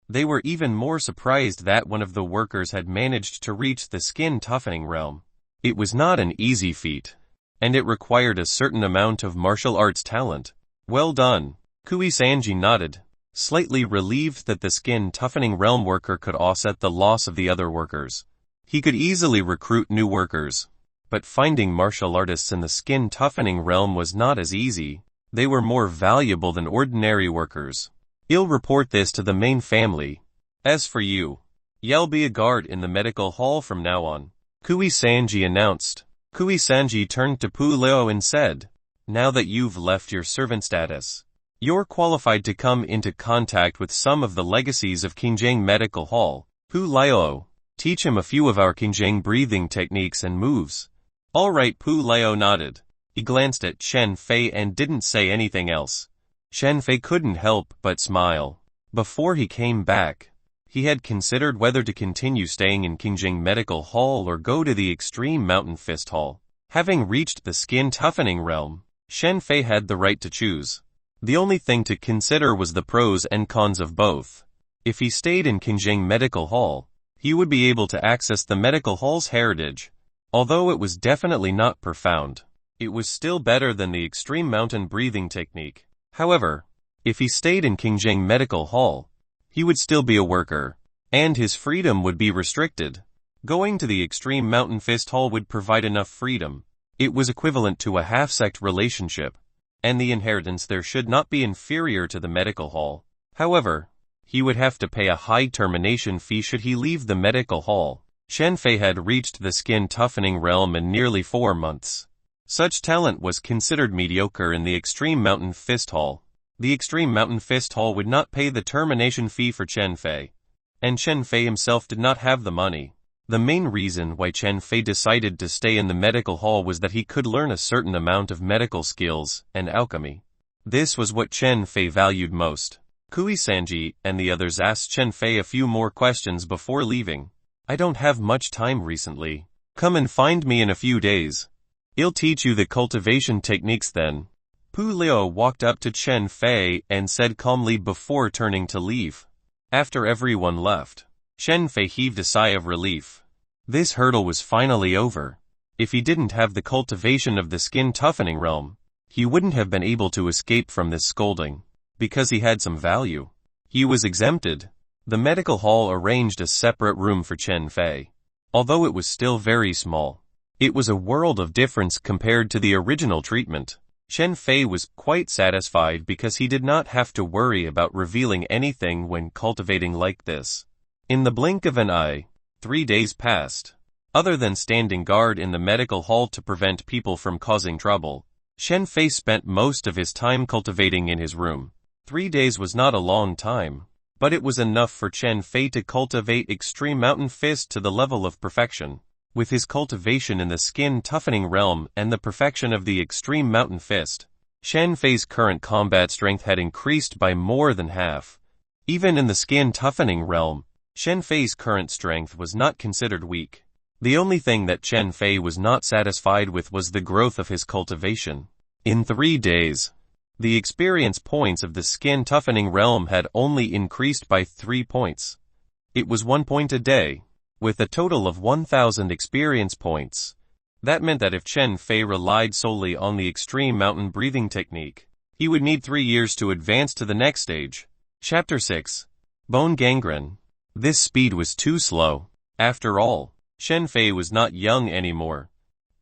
A: They were even more surprised that one of the workers had managed to reach the skin-toughening realm. It was not an easy feat, and it required a certain amount of martial arts talent. "Well done." Kui Sanji nodded, slightly relieved that the skin-toughening realm worker could offset the loss of the other workers. He could easily recruit new workers, but finding martial artists in the skin-toughening realm was not as easy. They were more valuable than ordinary workers. "I'll report this to the main family. As for you, you'll be a guard in the medical hall from now on," Kui Sanji announced. Kui Sanji turned to Pu Leo and said, "Now that you've left your servant status, you're qualified to come into contact with some of the legacies of Qingjing Medical Hall. Pu Leo, teach him a few of our Qingjing breathing techniques and moves." "All right," Pu Leo nodded. He glanced at Chen Fei and didn't say anything else. Chen Fei couldn't help but smile. Before he came back, he had considered whether to continue staying in Qingjing Medical Hall or go to the Extreme Mountain Fist Hall. Having reached the skin-toughening realm, Chen Fei had the right to choose. The only thing to consider was the pros and cons of both. If he stayed in Qingjing Medical Hall, he would be able to access the medical hall's heritage. Although it was definitely not profound, it was still better than the extreme mountain breathing technique. However, if he stayed in Qingjing Medical Hall, he would still be a worker, and his freedom would be restricted. Going to the Extreme Mountain Fist Hall would provide enough freedom. It was equivalent to a half-sect relationship, and the inheritance there should not be inferior to the medical hall. However, he would have to pay a high termination fee should he leave the medical hall. Chen Fei had reached the skin-toughening realm in nearly 4 months. Such talent was considered mediocre in the Extreme Mountain Fist Hall. The Extreme Mountain Fist Hall would not pay the termination fee for Chen Fei, and Chen Fei himself did not have the money. The main reason why Chen Fei decided to stay in the medical hall was that he could learn a certain amount of medical skills and alchemy. This was what Chen Fei valued most. Kui Sanji and the others asked Chen Fei a few more questions before leaving. "I don't have much time recently. Come and find me in a few days. I'll teach you the cultivation techniques then." Pu Leo walked up to Chen Fei and said calmly before turning to leave. After everyone left, Chen Fei heaved a sigh of relief. This hurdle was finally over. If he didn't have the cultivation of the skin-toughening realm, he wouldn't have been able to escape from this scolding. Because he had some value, he was exempted. The medical hall arranged a separate room for Chen Fei. Although it was still very small, it was a world of difference compared to the original treatment. Chen Fei was quite satisfied because he did not have to worry about revealing anything when cultivating like this. In the blink of an eye, 3 days passed. Other than standing guard in the medical hall to prevent people from causing trouble, Chen Fei spent most of his time cultivating in his room. 3 days was not a long time, but it was enough for Chen Fei to cultivate Extreme Mountain Fist to the level of perfection. With his cultivation in the skin-toughening realm and the perfection of the Extreme Mountain Fist, Chen Fei's current combat strength had increased by more than half. Even in the skin-toughening realm, Chen Fei's current strength was not considered weak. The only thing that Chen Fei was not satisfied with was the growth of his cultivation. In 3 days, the experience points of the skin-toughening realm had only increased by 3 points. It was 1 point a day, with a total of 1,000 experience points. That meant that if Chen Fei relied solely on the extreme mountain breathing technique, he would need 3 years to advance to the next stage. Chapter 6. Bone Gangrene. This speed was too slow. After all, Chen Fei was not young anymore.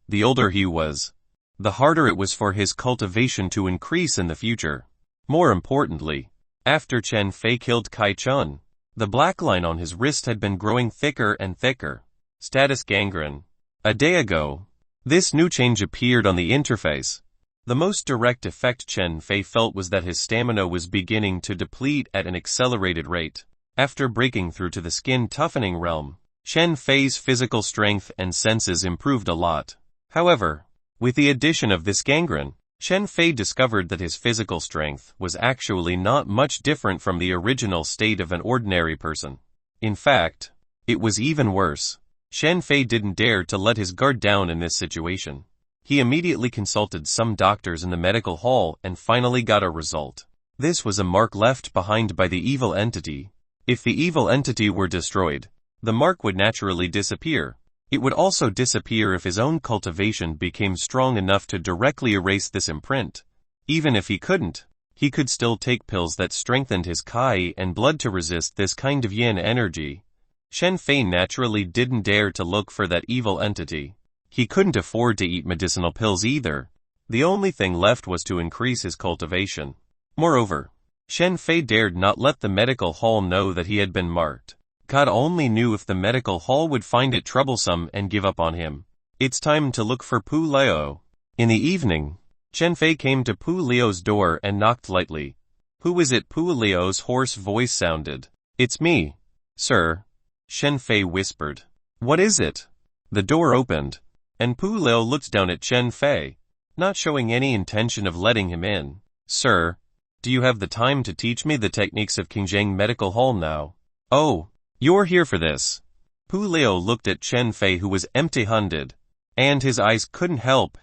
A: The older he was, the harder it was for his cultivation to increase in the future. More importantly, after Chen Fei killed Kai Chun, the black line on his wrist had been growing thicker and thicker. Status gangrene. A day ago, this new change appeared on the interface. The most direct effect Chen Fei felt was that his stamina was beginning to deplete at an accelerated rate. After breaking through to the skin toughening realm, Chen Fei's physical strength and senses improved a lot. However, with the addition of this gangrene, Chen Fei discovered that his physical strength was actually not much different from the original state of an ordinary person. In fact, it was even worse. Chen Fei didn't dare to let his guard down in this situation. He immediately consulted some doctors in the medical hall and finally got a result. This was a mark left behind by the evil entity. If the evil entity were destroyed, the mark would naturally disappear. It would also disappear if his own cultivation became strong enough to directly erase this imprint. Even if he couldn't, he could still take pills that strengthened his Kai and blood to resist this kind of yin energy. Chen Fei naturally didn't dare to look for that evil entity. He couldn't afford to eat medicinal pills either. The only thing left was to increase his cultivation. Moreover, Chen Fei dared not let the medical hall know that he had been marked. God only knew if the medical hall would find it troublesome and give up on him. It's time to look for Pu Leo. In the evening, Chen Fei came to Pu Leo's door and knocked lightly. Who is it? Pu Leo's hoarse voice sounded. It's me, sir, Chen Fei whispered. What is it? The door opened, and Pu Leo looked down at Chen Fei, not showing any intention of letting him in. Sir, do you have the time to teach me the techniques of Qingzheng Medical Hall now? Oh, you're here for this. Pu Leo looked at Chen Fei, who was empty-handed, and his eyes couldn't help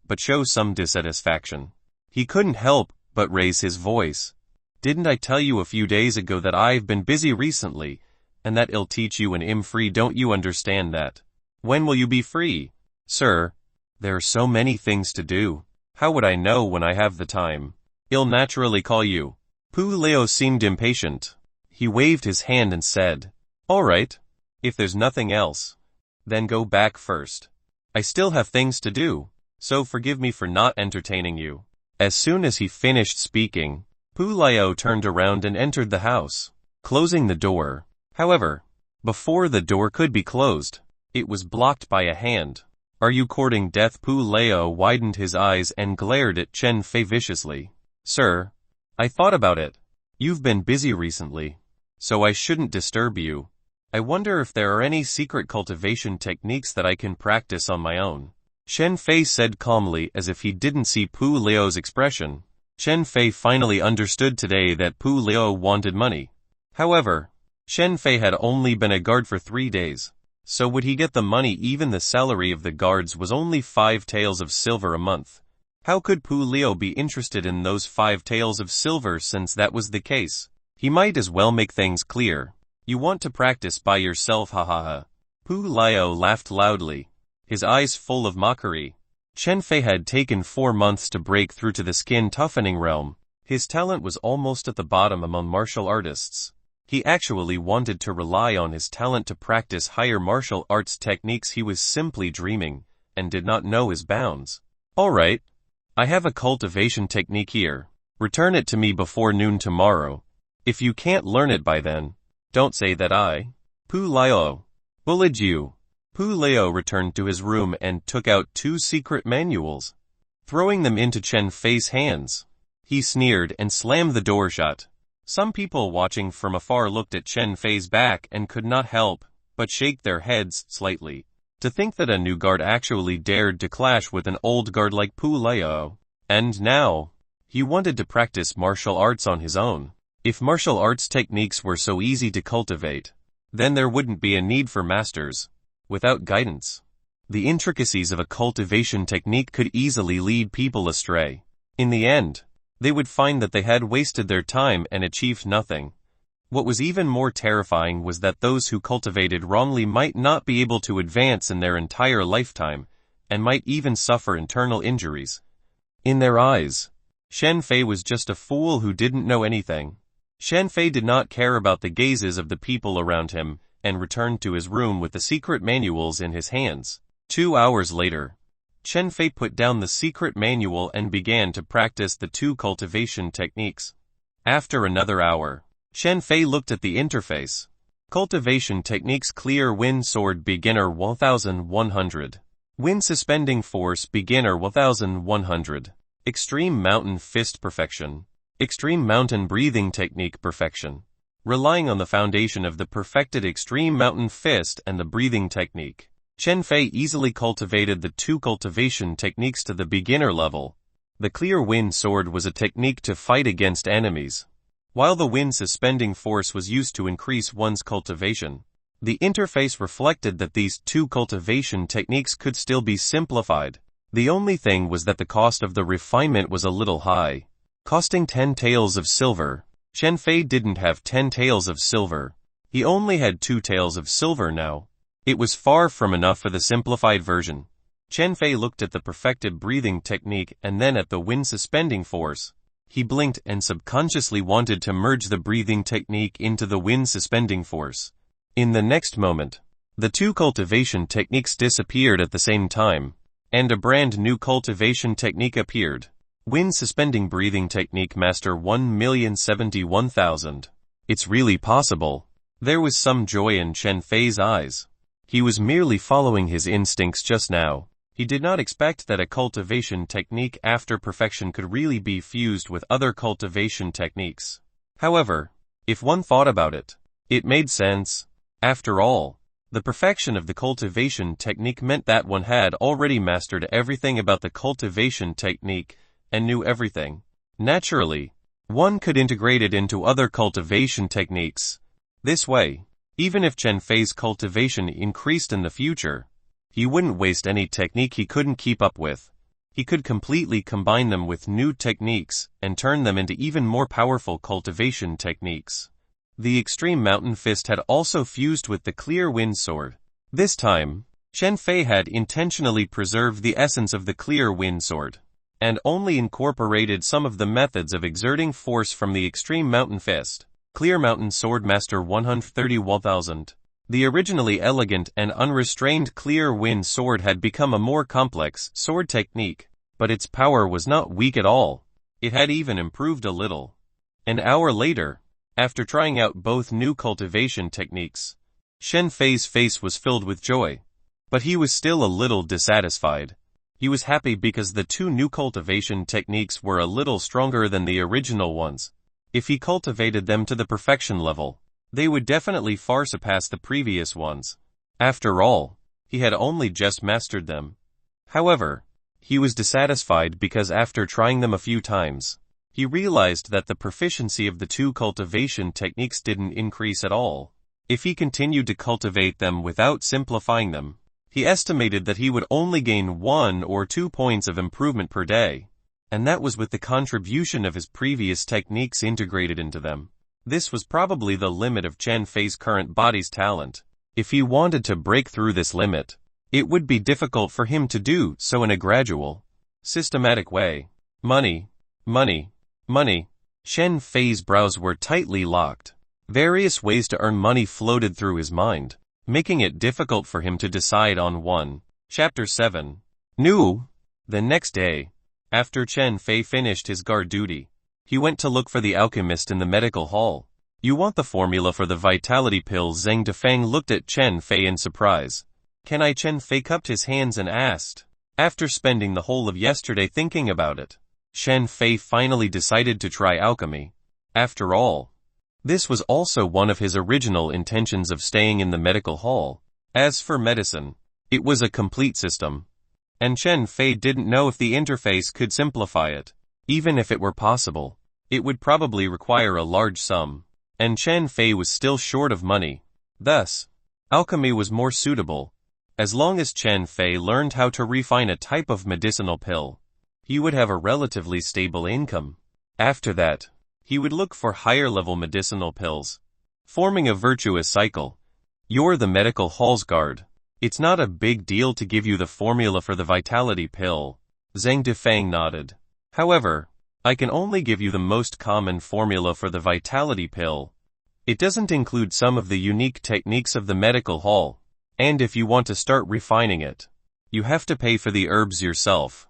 A: but show some dissatisfaction. He couldn't help but raise his voice. Didn't I tell you a few days ago that I've been busy recently, and that it'll teach you when I'm free? Don't you understand that? When will you be free? Sir, there are so many things to do. How would I know when I have the time? I'll naturally call you. Pu Leo seemed impatient. He waved his hand and said, all right, if there's nothing else, then go back first. I still have things to do, so forgive me for not entertaining you. As soon as he finished speaking, Pu Leo turned around and entered the house, closing the door. However, before the door could be closed, it was blocked by a hand. Are you courting death? Pu Leo widened his eyes and glared at Chen Fei viciously. Sir, I thought about it. You've been busy recently, so I shouldn't disturb you. I wonder if there are any secret cultivation techniques that I can practice on my own. Chen Fei said calmly, as if he didn't see Pu Leo's expression. Chen Fei finally understood today that Pu Leo wanted money. However, Chen Fei had only been a guard for 3 days. So would he get the money? Even the salary of the guards was only 5 taels of silver a month. How could Pu Leo be interested in those 5 taels of silver? Since that was the case, he might as well make things clear. You want to practice by yourself, ha ha ha. Pu Leo laughed loudly, his eyes full of mockery. Chen Fei had taken 4 months to break through to the skin toughening realm. His talent was almost at the bottom among martial artists. He actually wanted to rely on his talent to practice higher martial arts techniques. He was simply dreaming, and did not know his bounds. All right, I have a cultivation technique here. Return it to me before noon tomorrow. If you can't learn it by then, don't say that I, Pu Leo, bullied you. Pu Leo returned to his room and took out 2 secret manuals, throwing them into Chen Fei's hands. He sneered and slammed the door shut. Some people watching from afar looked at Chen Fei's back and could not help but shake their heads slightly. To think that a new guard actually dared to clash with an old guard like Pu Leo. And now, he wanted to practice martial arts on his own. If martial arts techniques were so easy to cultivate, then there wouldn't be a need for masters. Without guidance, the intricacies of a cultivation technique could easily lead people astray. In the end, they would find that they had wasted their time and achieved nothing. What was even more terrifying was that those who cultivated wrongly might not be able to advance in their entire lifetime, and might even suffer internal injuries. In their eyes, Shen Fei was just a fool who didn't know anything. Shen Fei did not care about the gazes of the people around him, and returned to his room with the secret manuals in his hands. 2 hours later, Shen Fei put down the secret manual and began to practice the 2 cultivation techniques. After another hour, Shen Fei looked at the interface. Cultivation techniques: Clear Wind Sword Beginner 1100. Wind Suspending Force Beginner 1100. Extreme Mountain Fist Perfection. Extreme Mountain Breathing Technique Perfection. Relying on the foundation of the perfected Extreme Mountain Fist and the breathing technique, Shen Fei easily cultivated the 2 cultivation techniques to the beginner level. The Clear Wind Sword was a technique to fight against enemies, while the Wind Suspending Force was used to increase one's cultivation. The interface reflected that these 2 cultivation techniques could still be simplified. The only thing was that the cost of the refinement was a little high, costing 10 taels of silver. Shen Fei didn't have 10 taels of silver. He only had 2 taels of silver now. It was far from enough for the simplified version. Shen Fei looked at the perfected breathing technique and then at the wind suspending force. He blinked and subconsciously wanted to merge the breathing technique into the wind suspending force. In the next moment, the 2 cultivation techniques disappeared at the same time, and a brand new cultivation technique appeared. Wind Suspending Breathing Technique Master 1,071,000. It's really possible. There was some joy in Shen Fei's eyes. He was merely following his instincts just now. He did not expect that a cultivation technique after perfection could really be fused with other cultivation techniques. However, if one thought about it, it made sense. After all, the perfection of the cultivation technique meant that one had already mastered everything about the cultivation technique and knew everything. Naturally, one could integrate it into other cultivation techniques. This way, even if Shen Fei's cultivation increased in the future, he wouldn't waste any technique he couldn't keep up with. He could completely combine them with new techniques and turn them into even more powerful cultivation techniques. The Extreme Mountain Fist had also fused with the Clear Wind Sword. This time, Shen Fei had intentionally preserved the essence of the Clear Wind Sword, and only incorporated some of the methods of exerting force from the Extreme Mountain Fist. Clear Mountain Sword Master 131,000. The originally elegant and unrestrained Clear Wind Sword had become a more complex sword technique, but its power was not weak at all. It had even improved a little. An hour later, after trying out both new cultivation techniques, Shen Fei's face was filled with joy. But he was still a little dissatisfied. He was happy because the 2 new cultivation techniques were a little stronger than the original ones. If he cultivated them to the perfection level, they would definitely far surpass the previous ones. After all, he had only just mastered them. However, he was dissatisfied because after trying them a few times, he realized that the proficiency of the 2 cultivation techniques didn't increase at all. If he continued to cultivate them without simplifying them, he estimated that he would only gain 1 or 2 points of improvement per day. And that was with the contribution of his previous techniques integrated into them. This was probably the limit of Shen Fei's current body's talent. If he wanted to break through this limit, it would be difficult for him to do so in a gradual, systematic way. Money, money, money. Shen Fei's brows were tightly locked. Various ways to earn money floated through his mind, making it difficult for him to decide on one. Chapter 7. New. The next day, after Shen Fei finished his guard duty, he went to look for the alchemist in the medical hall. You want the formula for the vitality pills? Zheng Dafeng looked at Shen Fei in surprise. Can I? Shen Fei cupped his hands and asked. After spending the whole of yesterday thinking about it, Shen Fei finally decided to try alchemy. After all, this was also one of his original intentions of staying in the medical hall. As for medicine, it was a complete system, and Shen Fei didn't know if the interface could simplify it. Even if it were possible, it would probably require a large sum, and Shen Fei was still short of money. Thus, alchemy was more suitable. As long as Shen Fei learned how to refine a type of medicinal pill, he would have a relatively stable income. After that, he would look for higher-level medicinal pills, forming a virtuous cycle. You're the medical hall's guard. It's not a big deal to give you the formula for the vitality pill. Zhang Difeng nodded. However, I can only give you the most common formula for the vitality pill. It doesn't include some of the unique techniques of the medical hall. And if you want to start refining it, you have to pay for the herbs yourself.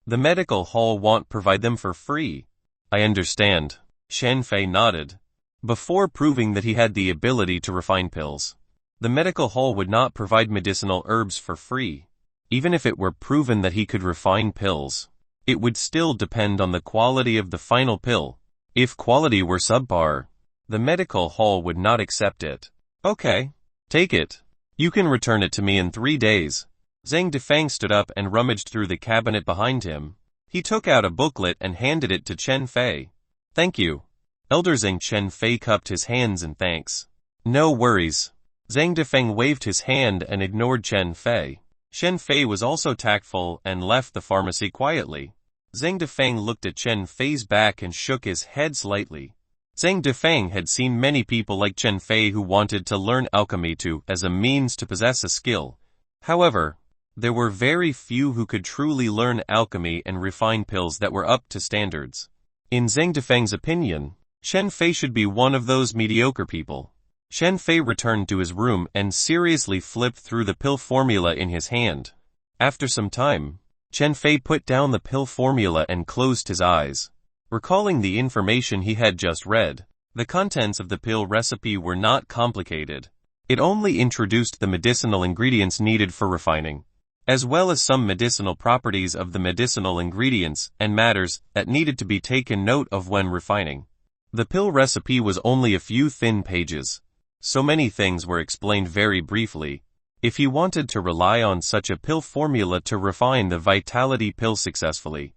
A: The medical hall won't provide them for free. I understand. Shen Fei nodded. Before proving that he had the ability to refine pills, the medical hall would not provide medicinal herbs for free. Even if it were proven that he could refine pills, it would still depend on the quality of the final pill. If quality were subpar, the medical hall would not accept it. Okay, take it. You can return it to me in 3 days. Zhang Difeng stood up and rummaged through the cabinet behind him. He took out a booklet and handed it to Chen Fei. Thank you. Elder Zhang. Chen Fei cupped his hands in thanks. No worries. Zhang Difeng waved his hand and ignored Chen Fei. Chen Fei was also tactful and left the pharmacy quietly. Zhang Difeng looked at Chen Fei's back and shook his head slightly. Zhang Difeng had seen many people like Chen Fei who wanted to learn alchemy as a means to possess a skill. However, there were very few who could truly learn alchemy and refine pills that were up to standards. In Zhang Difeng's opinion, Chen Fei should be one of those mediocre people. Chen Fei returned to his room and seriously flipped through the pill formula in his hand. After some time, Chen Fei put down the pill formula and closed his eyes. Recalling the information he had just read, the contents of the pill recipe were not complicated. It only introduced the medicinal ingredients needed for refining, as well as some medicinal properties of the medicinal ingredients and matters that needed to be taken note of when refining. The pill recipe was only a few thin pages. So many things were explained very briefly. If he wanted to rely on such a pill formula to refine the vitality pill successfully,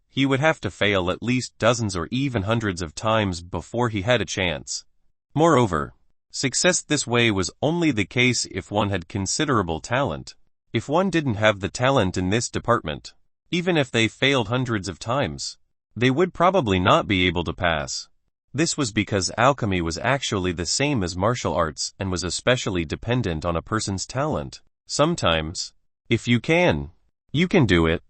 A: he would have to fail at least dozens or even hundreds of times before he had a chance. Moreover, success this way was only the case if one had considerable talent. If one didn't have the talent in this department, even if they failed hundreds of times, they would probably not be able to pass. This was because alchemy was actually the same as martial arts and was especially dependent on a person's talent. Sometimes, if you can, you can do it.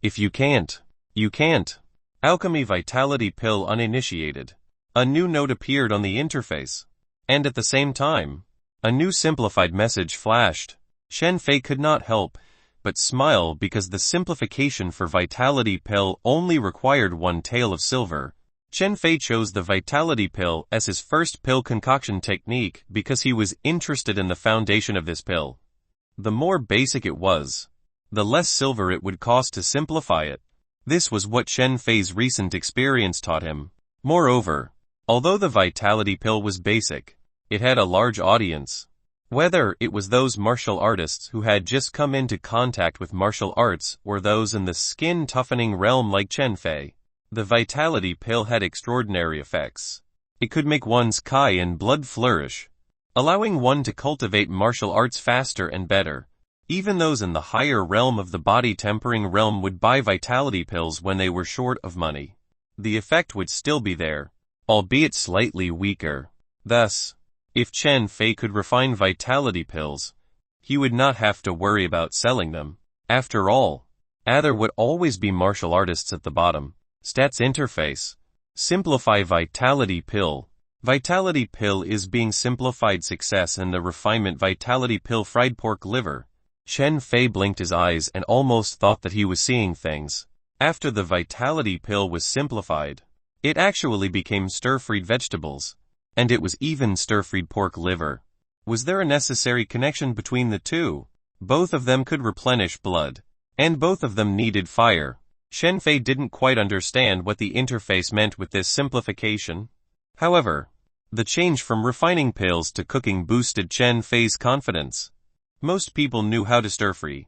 A: If you can't, you can't. Alchemy Vitality Pill Uninitiated. A new note appeared on the interface. And at the same time, a new simplified message flashed. Chen Fei could not help but smile because the simplification for Vitality Pill only required 1 tael of silver. Chen Fei chose the Vitality Pill as his first pill concoction technique because he was interested in the foundation of this pill. The more basic it was, the less silver it would cost to simplify it. This was what Chen Fei's recent experience taught him. Moreover, although the Vitality Pill was basic, it had a large audience. Whether it was those martial artists who had just come into contact with martial arts or those in the skin-toughening realm like Chen Fei, the Vitality Pill had extraordinary effects. It could make one's Qi and blood flourish, allowing one to cultivate martial arts faster and better. Even those in the higher realm of the body-tempering realm would buy Vitality Pills when they were short of money. The effect would still be there, albeit slightly weaker. Thus, if Chen Fei could refine Vitality Pills, he would not have to worry about selling them. After all, there would always be martial artists at the bottom. Stats interface. Simplify Vitality Pill. Vitality Pill is being simplified. Success in the refinement. Vitality Pill fried pork liver. Chen Fei blinked his eyes and almost thought that he was seeing things. After the Vitality Pill was simplified, it actually became stir-fried vegetables. And it was even stir-fried pork liver. Was there a necessary connection between the two? Both of them could replenish blood, and both of them needed fire. Chen Fei didn't quite understand what the interface meant with this simplification. However, the change from refining pills to cooking boosted Chen Fei's confidence. Most people knew how to stir-fry.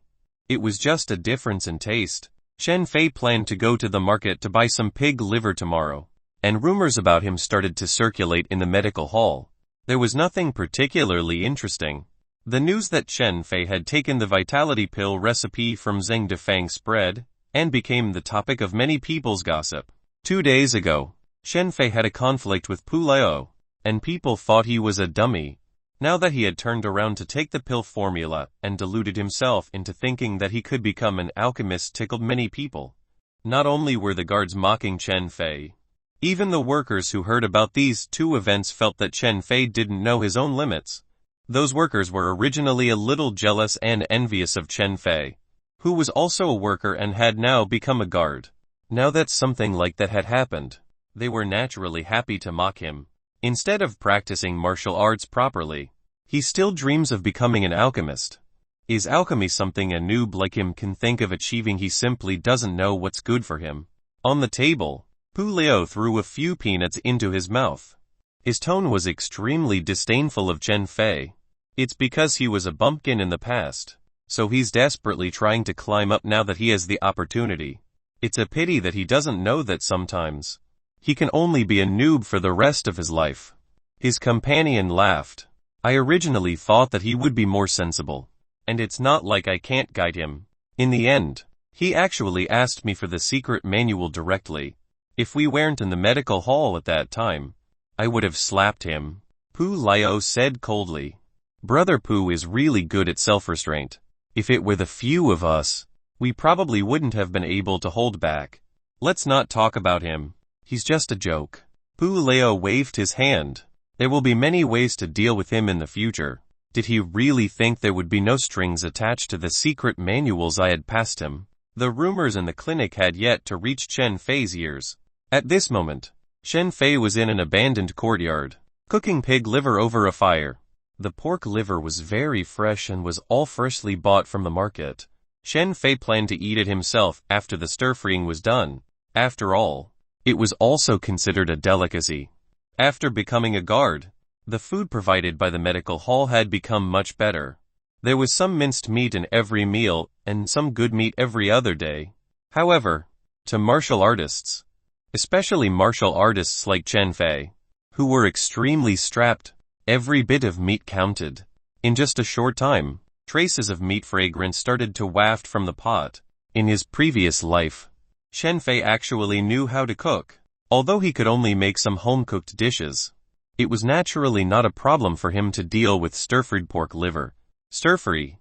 A: It was just a difference in taste. Chen Fei planned to go to the market to buy some pig liver tomorrow, and rumors about him started to circulate in the medical hall. There was nothing particularly interesting. The news that Chen Fei had taken the Vitality Pill recipe from Zhang Difeng spread, and became the topic of many people's gossip. 2 days ago, Chen Fei had a conflict with Pu Leo, and people thought he was a dummy. Now that he had turned around to take the pill formula and deluded himself into thinking that he could become an alchemist tickled many people. Not only were the guards mocking Chen Fei, even the workers who heard about these two events felt that Chen Fei didn't know his own limits. Those workers were originally a little jealous and envious of Chen Fei, who was also a worker and had now become a guard. Now that something like that had happened, they were naturally happy to mock him. Instead of practicing martial arts properly, he still dreams of becoming an alchemist. Is alchemy something a noob like him can think of achieving? He simply doesn't know what's good for him. On the table, Pu Liu threw a few peanuts into his mouth. His tone was extremely disdainful of Chen Fei. It's because he was a bumpkin in the past, so he's desperately trying to climb up now that he has the opportunity. It's a pity that he doesn't know that sometimes he can only be a noob for the rest of his life. His companion laughed. I originally thought that he would be more sensible, and it's not like I can't guide him. In the end, he actually asked me for the secret manual directly. If we weren't in the medical hall at that time, I would have slapped him, Pu Liu said coldly. Brother Pu is really good at self-restraint. If it were the few of us, we probably wouldn't have been able to hold back. Let's not talk about him. He's just a joke. Pu Liu waved his hand. There will be many ways to deal with him in the future. Did he really think there would be no strings attached to the secret manuals I had passed him? The rumors in the clinic had yet to reach Chen Fei's ears. At this moment, Chen Fei was in an abandoned courtyard, cooking pig liver over a fire. The pork liver was very fresh and was all freshly bought from the market. Chen Fei planned to eat it himself after the stir-frying was done. After all, it was also considered a delicacy. After becoming a guard, the food provided by the medical hall had become much better. There was some minced meat in every meal, and some good meat every other day. However, to martial artists, especially martial artists like Chen Fei, who were extremely strapped, every bit of meat counted. In just a short time, traces of meat fragrance started to waft from the pot. In his previous life, Chen Fei actually knew how to cook. Although he could only make some home-cooked dishes, it was naturally not a problem for him to deal with stir-fried pork liver. Stir-fry.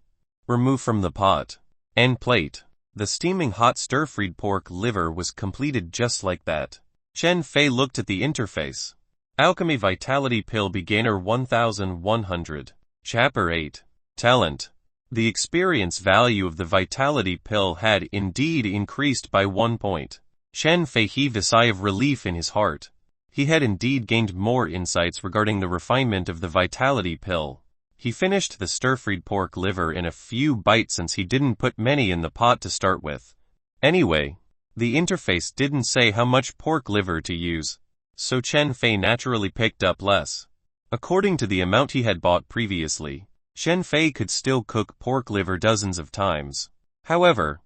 A: Remove from the pot and plate. The steaming hot stir-fried pork liver was completed just like that. Chen Fei looked at the interface. Alchemy Vitality Pill Beginner 1100. Chapter 8. Talent. The experience value of the Vitality Pill had indeed increased by 1 point. Chen Fei heaved a sigh of relief in his heart. He had indeed gained more insights regarding the refinement of the Vitality Pill. He finished the stir-fried pork liver in a few bites since he didn't put many in the pot to start with. Anyway, the interface didn't say how much pork liver to use, so Chen Fei naturally picked up less. According to the amount he had bought previously, Chen Fei could still cook pork liver dozens of times. However,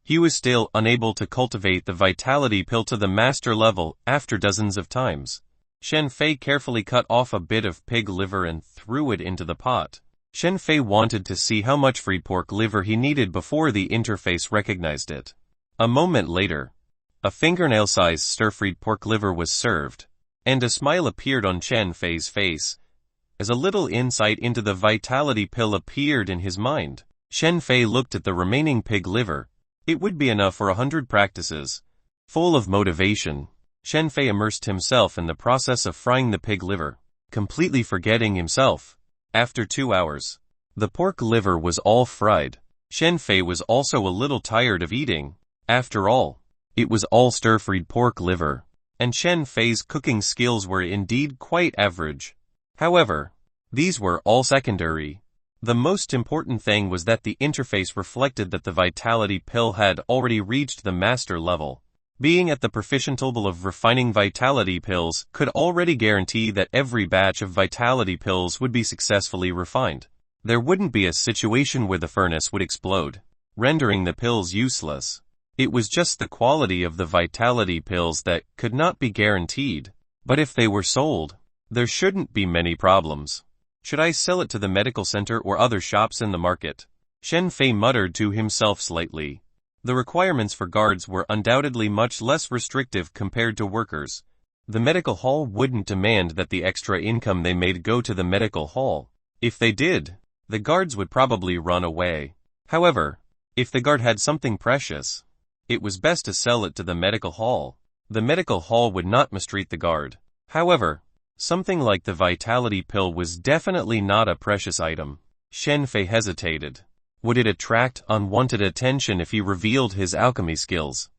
A: he was still unable to cultivate the Vitality Pill to the master level after dozens of times. Chen Fei carefully cut off a bit of pig liver and threw it into the pot. Chen Fei wanted to see how much free pork liver he needed before the interface recognized it. A moment later, a fingernail-sized stir-fried pork liver was served, and a smile appeared on Chen Fei's face, as a little insight into the Vitality Pill appeared in his mind. Chen Fei looked at the remaining pig liver. It would be enough for 100 practices. Full of motivation, Chen Fei immersed himself in the process of frying the pig liver, completely forgetting himself. After 2 hours, the pork liver was all fried. Chen Fei was also a little tired of eating. After all, it was all stir-fried pork liver, and Chen Fei's cooking skills were indeed quite average. However, these were all secondary. The most important thing was that the interface reflected that the Vitality Pill had already reached the master level. Being at the proficient level of refining Vitality Pills could already guarantee that every batch of Vitality Pills would be successfully refined. There wouldn't be a situation where the furnace would explode, rendering the pills useless. It was just the quality of the Vitality Pills that could not be guaranteed. But if they were sold, there shouldn't be many problems. Should I sell it to the medical center or other shops in the market? Chen Fei muttered to himself slightly. The requirements for guards were undoubtedly much less restrictive compared to workers. The medical hall wouldn't demand that the extra income they made go to the medical hall. If they did, the guards would probably run away. However, if the guard had something precious, it was best to sell it to the medical hall. The medical hall would not mistreat the guard. However, something like the vitality pill was definitely not a precious item. Shen Fei hesitated. Would it attract unwanted attention if he revealed his alchemy skills?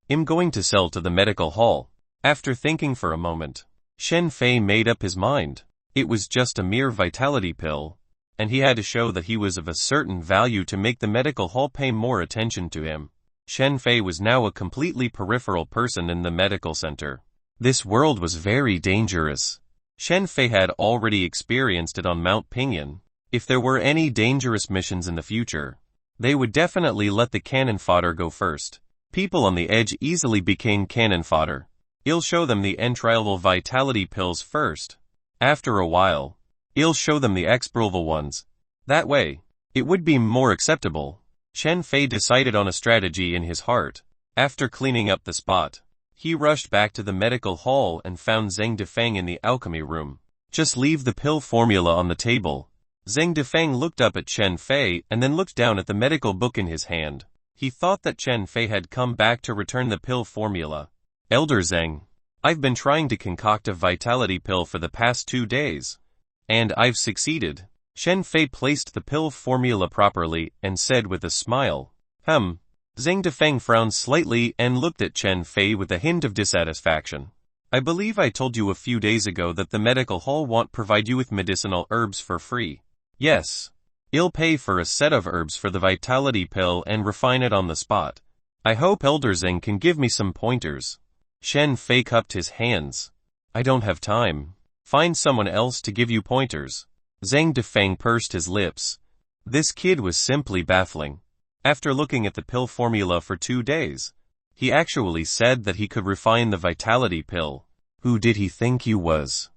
A: I'm going to sell to the medical hall. After thinking for a moment, Shen Fei made up his mind. It was just a mere vitality pill, and he had to show that he was of a certain value to make the medical hall pay more attention to him. Shen Fei was now a completely peripheral person in the medical center. This world was very dangerous. Shen Fei had already experienced it on Mount Pinyin. If there were any dangerous missions in the future, they would definitely let the cannon fodder go first. People on the edge easily became cannon fodder. I'll show them the entry-level vitality pills first. After a while, I'll show them the expert-level ones. That way, it would be more acceptable. Shen Fei decided on a strategy in his heart. After cleaning up the spot, he rushed back to the medical hall and found Zheng Defeng in the alchemy room. Just leave the pill formula on the table. Zheng Defeng looked up at Shen Fei and then looked down at the medical book in his hand. He thought that Shen Fei had come back to return the pill formula. Elder Zheng, I've been trying to concoct a vitality pill for the past 2 days. And I've succeeded. Shen Fei placed the pill formula properly and said with a smile, Zheng Defeng frowned slightly and looked at Shen Fei with a hint of dissatisfaction. I believe I told you a few days ago that the medical hall won't provide you with medicinal herbs for free. Yes. I'll pay for a set of herbs for the vitality pill and refine it on the spot. I hope Elder Zheng can give me some pointers. Shen Fei cupped his hands. I don't have time. Find someone else to give you pointers. Zheng Defeng pursed his lips. This kid was simply baffling. After looking at the pill formula for 2 days, he actually said that he could refine the vitality pill. Who did he think he was?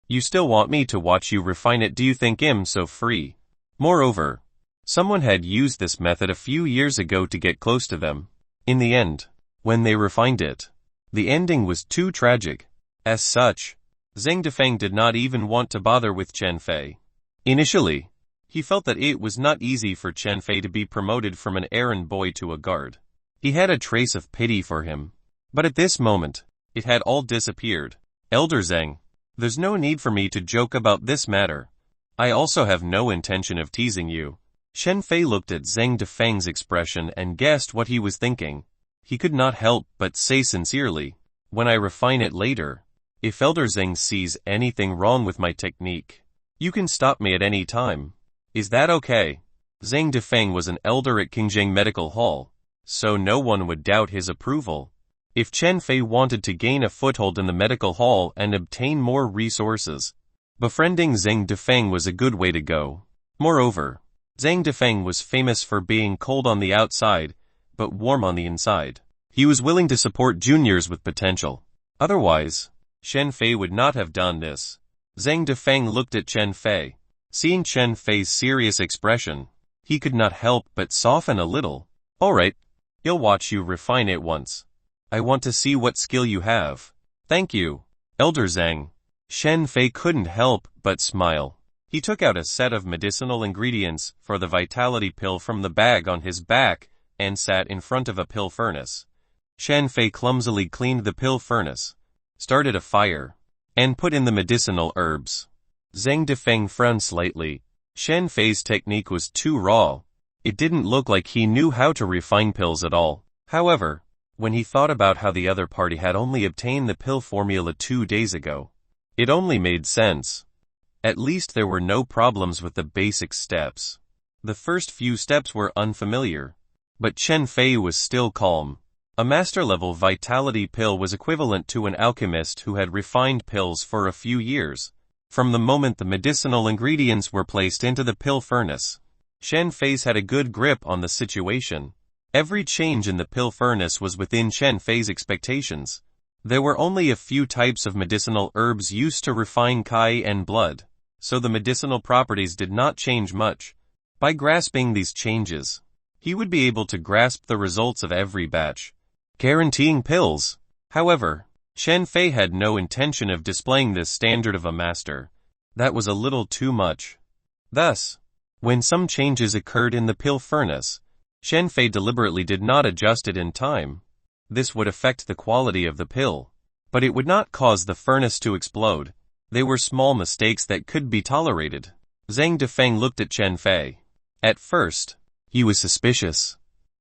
A: You still want me to watch you refine it? Do you think I'm so free? Moreover, someone had used this method a few years ago to get close to them. In the end, when they refined it, the ending was too tragic. As such, Zheng Defeng did not even want to bother with Shen Fei. Initially, he felt that it was not easy for Shen Fei to be promoted from an errand boy to a guard. He had a trace of pity for him. But at this moment, it had all disappeared. Elder Zheng, there's no need for me to joke about this matter. I also have no intention of teasing you. Shen Fei looked at Zheng Defeng's expression and guessed what he was thinking. He could not help but say sincerely, when I refine it later, if Elder Zheng sees anything wrong with my technique, you can stop me at any time. Is that okay? Zheng Defeng was an elder at Qingjing Medical Hall, so no one would doubt his approval. If Shen Fei wanted to gain a foothold in the medical hall and obtain more resources, befriending Zheng Defeng was a good way to go. Moreover, Zheng Defeng was famous for being cold on the outside, but warm on the inside. He was willing to support juniors with potential. Otherwise, Shen Fei would not have done this. Zheng Defeng looked at Shen Fei. Seeing Shen Fei's serious expression, he could not help but soften a little. Alright, I'll watch you refine it once. I want to see what skill you have. Thank you, Elder Zheng. Shen Fei couldn't help but smile. He took out a set of medicinal ingredients for the vitality pill from the bag on his back and sat in front of a pill furnace. Shen Fei clumsily cleaned the pill furnace, started a fire, and put in the medicinal herbs. Zheng Defeng frowned slightly. Shen Fei's technique was too raw. It didn't look like he knew how to refine pills at all. However, when he thought about how the other party had only obtained the pill formula 2 days ago, it only made sense. At least there were no problems with the basic steps. The first few steps were unfamiliar, but Shen Fei was still calm. A master-level vitality pill was equivalent to an alchemist who had refined pills for a few years. From the moment the medicinal ingredients were placed into the pill furnace, Shen Fei had a good grip on the situation. Every change in the pill furnace was within Shen Fei's expectations. There were only a few types of medicinal herbs used to refine Qi and blood, so the medicinal properties did not change much. By grasping these changes, he would be able to grasp the results of every batch, guaranteeing pills. However, Shen Fei had no intention of displaying this standard of a master. That was a little too much. Thus, when some changes occurred in the pill furnace, Chen Fei deliberately did not adjust it in time. This would affect the quality of the pill, but it would not cause the furnace to explode. They were small mistakes that could be tolerated. Zhang Difeng looked at Chen Fei. At first, he was suspicious.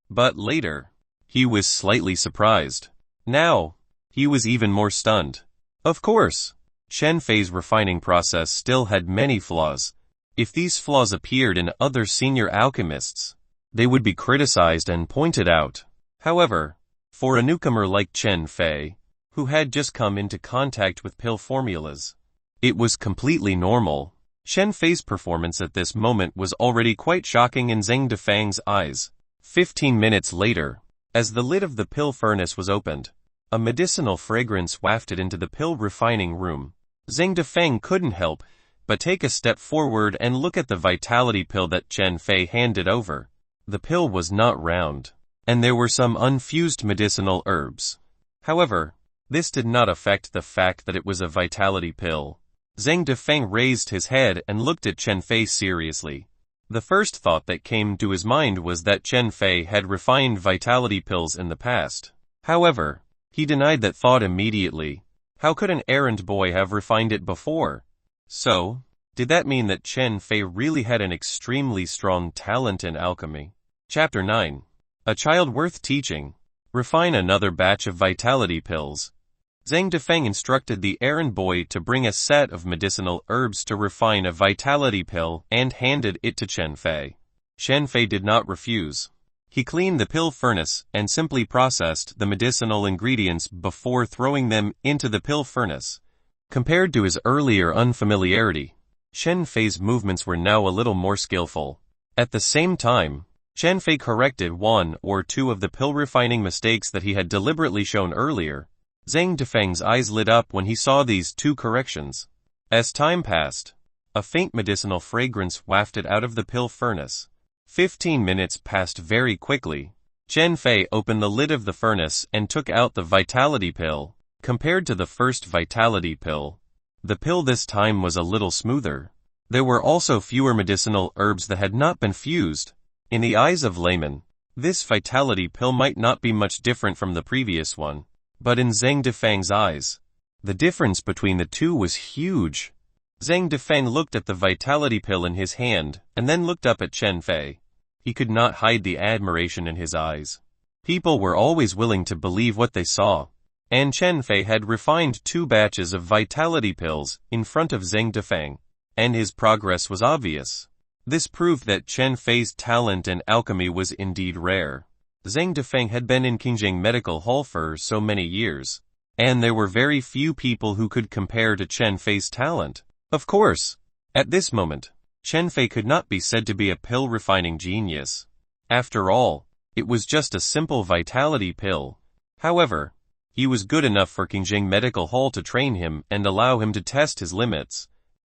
A: But later, he was slightly surprised. Now, he was even more stunned. Of course, Chen Fei's refining process still had many flaws. If these flaws appeared in other senior alchemists, they would be criticized and pointed out. However, for a newcomer like Chen Fei, who had just come into contact with pill formulas, it was completely normal. Chen Fei's performance at this moment was already quite shocking in Zhang Difeng's eyes. 15 minutes later, as the lid of the pill furnace was opened, a medicinal fragrance wafted into the pill refining room. Zhang Difeng couldn't help but take a step forward and look at the vitality pill that Chen Fei handed over. The pill was not round, and there were some unfused medicinal herbs. However, this did not affect the fact that it was a vitality pill. Zhang Difeng raised his head and looked at Chen Fei seriously. The first thought that came to his mind was that Chen Fei had refined vitality pills in the past. However, he denied that thought immediately. How could an errand boy have refined it before? So, did that mean that Chen Fei really had an extremely strong talent in alchemy? Chapter 9. A child worth teaching. Refine another batch of vitality pills. Zhang Difeng instructed the errand boy to bring a set of medicinal herbs to refine a vitality pill and handed it to Chen Fei. Chen Fei did not refuse. He cleaned the pill furnace and simply processed the medicinal ingredients before throwing them into the pill furnace. Compared to his earlier unfamiliarity, Chen Fei's movements were now a little more skillful. At the same time, Chen Fei corrected one or two of the pill refining mistakes that he had deliberately shown earlier. Zhang Difeng's eyes lit up when he saw these two corrections. As time passed, a faint medicinal fragrance wafted out of the pill furnace. 15 minutes passed very quickly. Chen Fei opened the lid of the furnace and took out the vitality pill. Compared to the first vitality pill, the pill this time was a little smoother. There were also fewer medicinal herbs that had not been fused. In the eyes of laymen, this vitality pill might not be much different from the previous one. But in Zhang Difeng's eyes, the difference between the two was huge. Zhang Difeng looked at the vitality pill in his hand, and then looked up at Chen Fei. He could not hide the admiration in his eyes. People were always willing to believe what they saw, and Chen Fei had refined 2 batches of vitality pills in front of Zhang Difeng, and his progress was obvious. This proved that Chen Fei's talent in alchemy was indeed rare. Zhang Difeng had been in Qingjing Medical Hall for so many years, and there were very few people who could compare to Chen Fei's talent. Of course, at this moment, Chen Fei could not be said to be a pill refining genius. After all, it was just a simple vitality pill. However, he was good enough for Qingjing Medical Hall to train him and allow him to test his limits.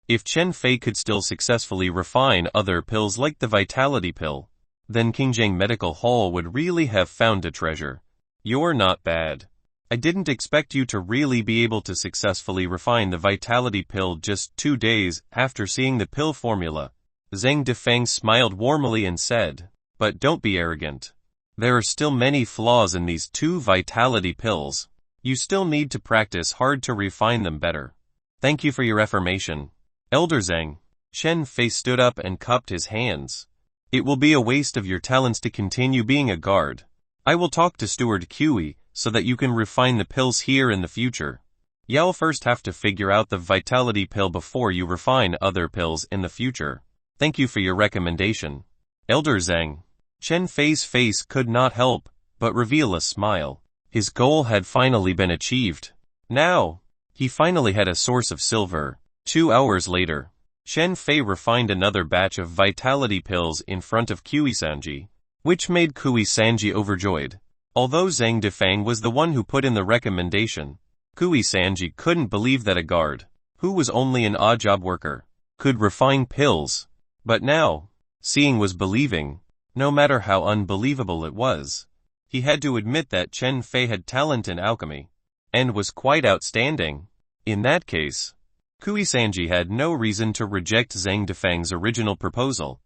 A: If Chen Fei could still successfully refine other pills like the vitality pill, then Qingjing Medical Hall would really have found a treasure. You're not bad. I didn't expect you to really be able to successfully refine the vitality pill just 2 days after seeing the pill formula. Zhang Difeng smiled warmly and said, but don't be arrogant. There are still many flaws in these 2 vitality pills. You still need to practice hard to refine them better. Thank you for your affirmation, Elder Zhang. Chen Fei stood up and cupped his hands. It will be a waste of your talents to continue being a guard. I will talk to Steward Kui so that you can refine the pills here in the future. You'll first have to figure out the vitality pill before you refine other pills in the future. Thank you for your recommendation, Elder Zhang. Chen Fei's face could not help but reveal a smile. His goal had finally been achieved. Now, he finally had a source of silver. 2 hours later, Chen Fei refined another batch of vitality pills in front of Kui Sanji, which made Kui Sanji overjoyed. Although Zhang Difeng was the one who put in the recommendation, Kui Sanji couldn't believe that a guard, who was only an odd job worker, could refine pills. But now, seeing was believing, no matter how unbelievable it was. He had to admit that Chen Fei had talent in alchemy, and was quite outstanding. In that case, Sanji had no reason to reject Zhang Defeng's original proposal.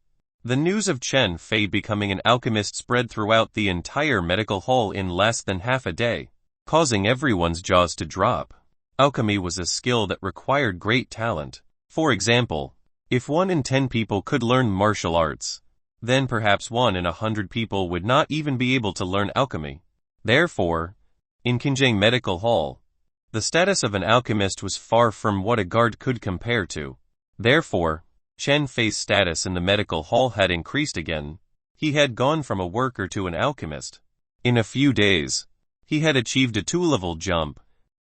A: The news of Chen Fei becoming an alchemist spread throughout the entire medical hall in less than half a day, causing everyone's jaws to drop. Alchemy was a skill that required great talent. For example, if 1 in 10 people could learn martial arts, then perhaps 1 in 100 people would not even be able to learn alchemy. Therefore, in Qinjiang Medical Hall, the status of an alchemist was far from what a guard could compare to. Therefore, Chen Fei's status in the medical hall had increased again. He had gone from a worker to an alchemist. In a few days, he had achieved a 2-level jump,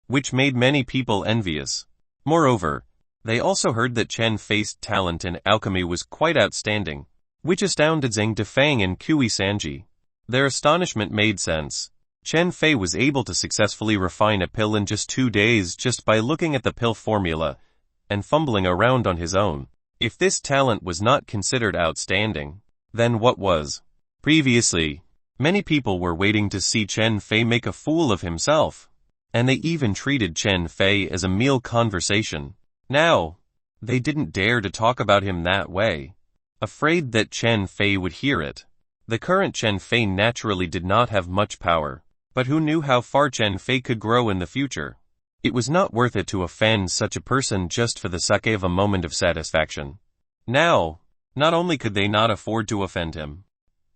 A: which made many people envious. Moreover, they also heard that Chen Fei's talent in alchemy was quite outstanding, which astounded Zhang Defeng and Sanji. Their astonishment made sense. Chen Fei was able to successfully refine a pill in just 2 days just by looking at the pill formula and fumbling around on his own. If this talent was not considered outstanding, then what was? Previously, many people were waiting to see Chen Fei make a fool of himself, and they even treated Chen Fei as a meal conversation. Now, they didn't dare to talk about him that way, afraid that Chen Fei would hear it. The current Chen Fei naturally did not have much power, but who knew how far Chen Fei could grow in the future? It was not worth it to offend such a person just for the sake of a moment of satisfaction. Now, not only could they not afford to offend him,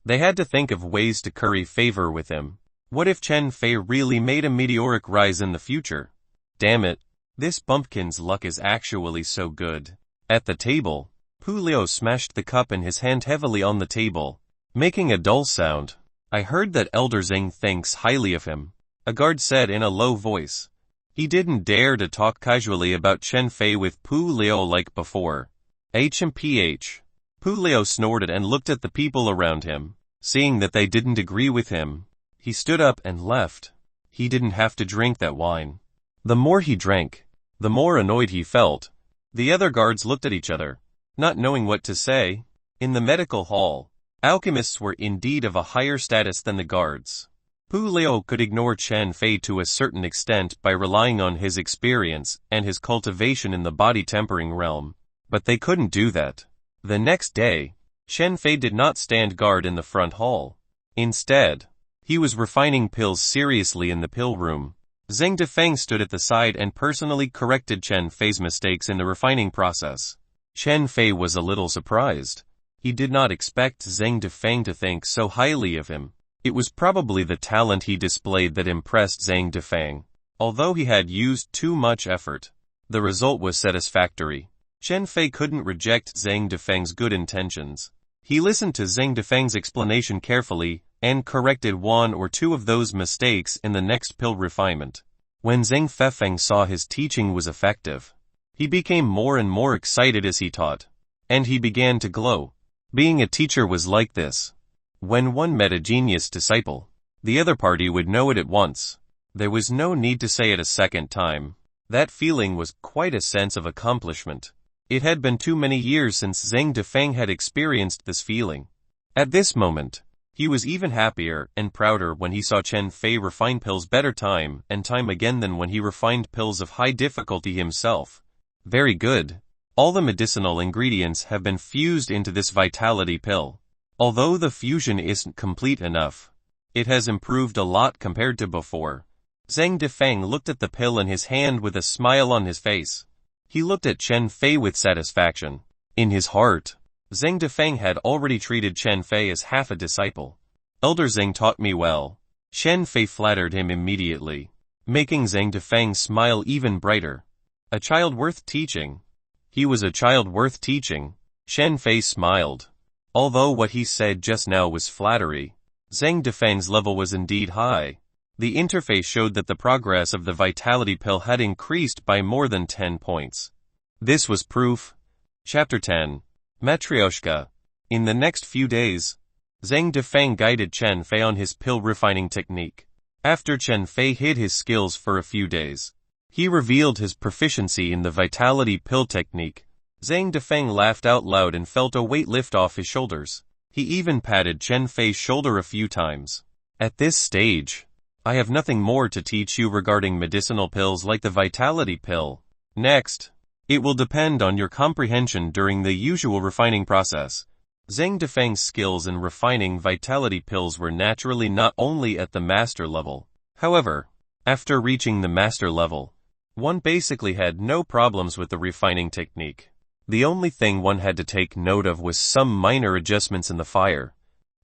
A: they had to think of ways to curry favor with him. What if Chen Fei really made a meteoric rise in the future? Damn it, this bumpkin's luck is actually so good. At the table, Pu Liu smashed the cup in his hand heavily on the table, making a dull sound. I heard that Elder Zhang thinks highly of him, a guard said in a low voice. He didn't dare to talk casually about Chen Fei with Pu Liu like before. HMPH. Pu Liu snorted and looked at the people around him. Seeing that they didn't agree with him, he stood up and left. He didn't have to drink that wine. The more he drank, the more annoyed he felt. The other guards looked at each other, not knowing what to say. In the medical hall, alchemists were indeed of a higher status than the guards. Pu Liu could ignore Chen Fei to a certain extent by relying on his experience and his cultivation in the body-tempering realm, but they couldn't do that. The next day, Chen Fei did not stand guard in the front hall. Instead, he was refining pills seriously in the pill room. Zhang Defeng stood at the side and personally corrected Chen Fei's mistakes in the refining process. Chen Fei was a little surprised. He did not expect Zhang Defeng to think so highly of him. It was probably the talent he displayed that impressed Zhang Defeng. Although he had used too much effort, the result was satisfactory. Chen Fei couldn't reject Zhang Defeng's good intentions. He listened to Zhang Defeng's explanation carefully and corrected 1 or 2 of those mistakes in the next pill refinement. When Zhang Fefeng saw his teaching was effective, he became more and more excited as he taught, and he began to glow. Being a teacher was like this. When one met a genius disciple, the other party would know it at once. There was no need to say it a second time. That feeling was quite a sense of accomplishment. It had been too many years since Zhang Defeng had experienced this feeling. At this moment, he was even happier and prouder when he saw Chen Fei refine pills better time and time again than when he refined pills of high difficulty himself. Very good. All the medicinal ingredients have been fused into this vitality pill. Although the fusion isn't complete enough, it has improved a lot compared to before. Zhang Defeng looked at the pill in his hand with a smile on his face. He looked at Chen Fei with satisfaction. In his heart, Zhang Defeng had already treated Chen Fei as half a disciple. Elder Zhang taught me well. Chen Fei flattered him immediately, making Zhang Defeng smile even brighter. A child worth teaching. He was a child worth teaching. Chen Fei smiled. Although what he said just now was flattery, Zhang Defeng's level was indeed high. The interface showed that the progress of the vitality pill had increased by more than 10 points. This was proof. Chapter 10. Matryoshka. In the next few days, Zhang Defeng guided Chen Fei on his pill refining technique. After Chen Fei hid his skills for a few days, he revealed his proficiency in the vitality pill technique. Zhang Defeng laughed out loud and felt a weight lift off his shoulders. He even patted Chen Fei's shoulder a few times. At this stage, I have nothing more to teach you regarding medicinal pills like the vitality pill. Next, It will depend on your comprehension during the usual refining process. Zhang Difeng's skills in refining vitality pills were naturally not only at the master level. However, after reaching the master level, one basically had no problems with the refining technique. The only thing one had to take note of was some minor adjustments in the fire.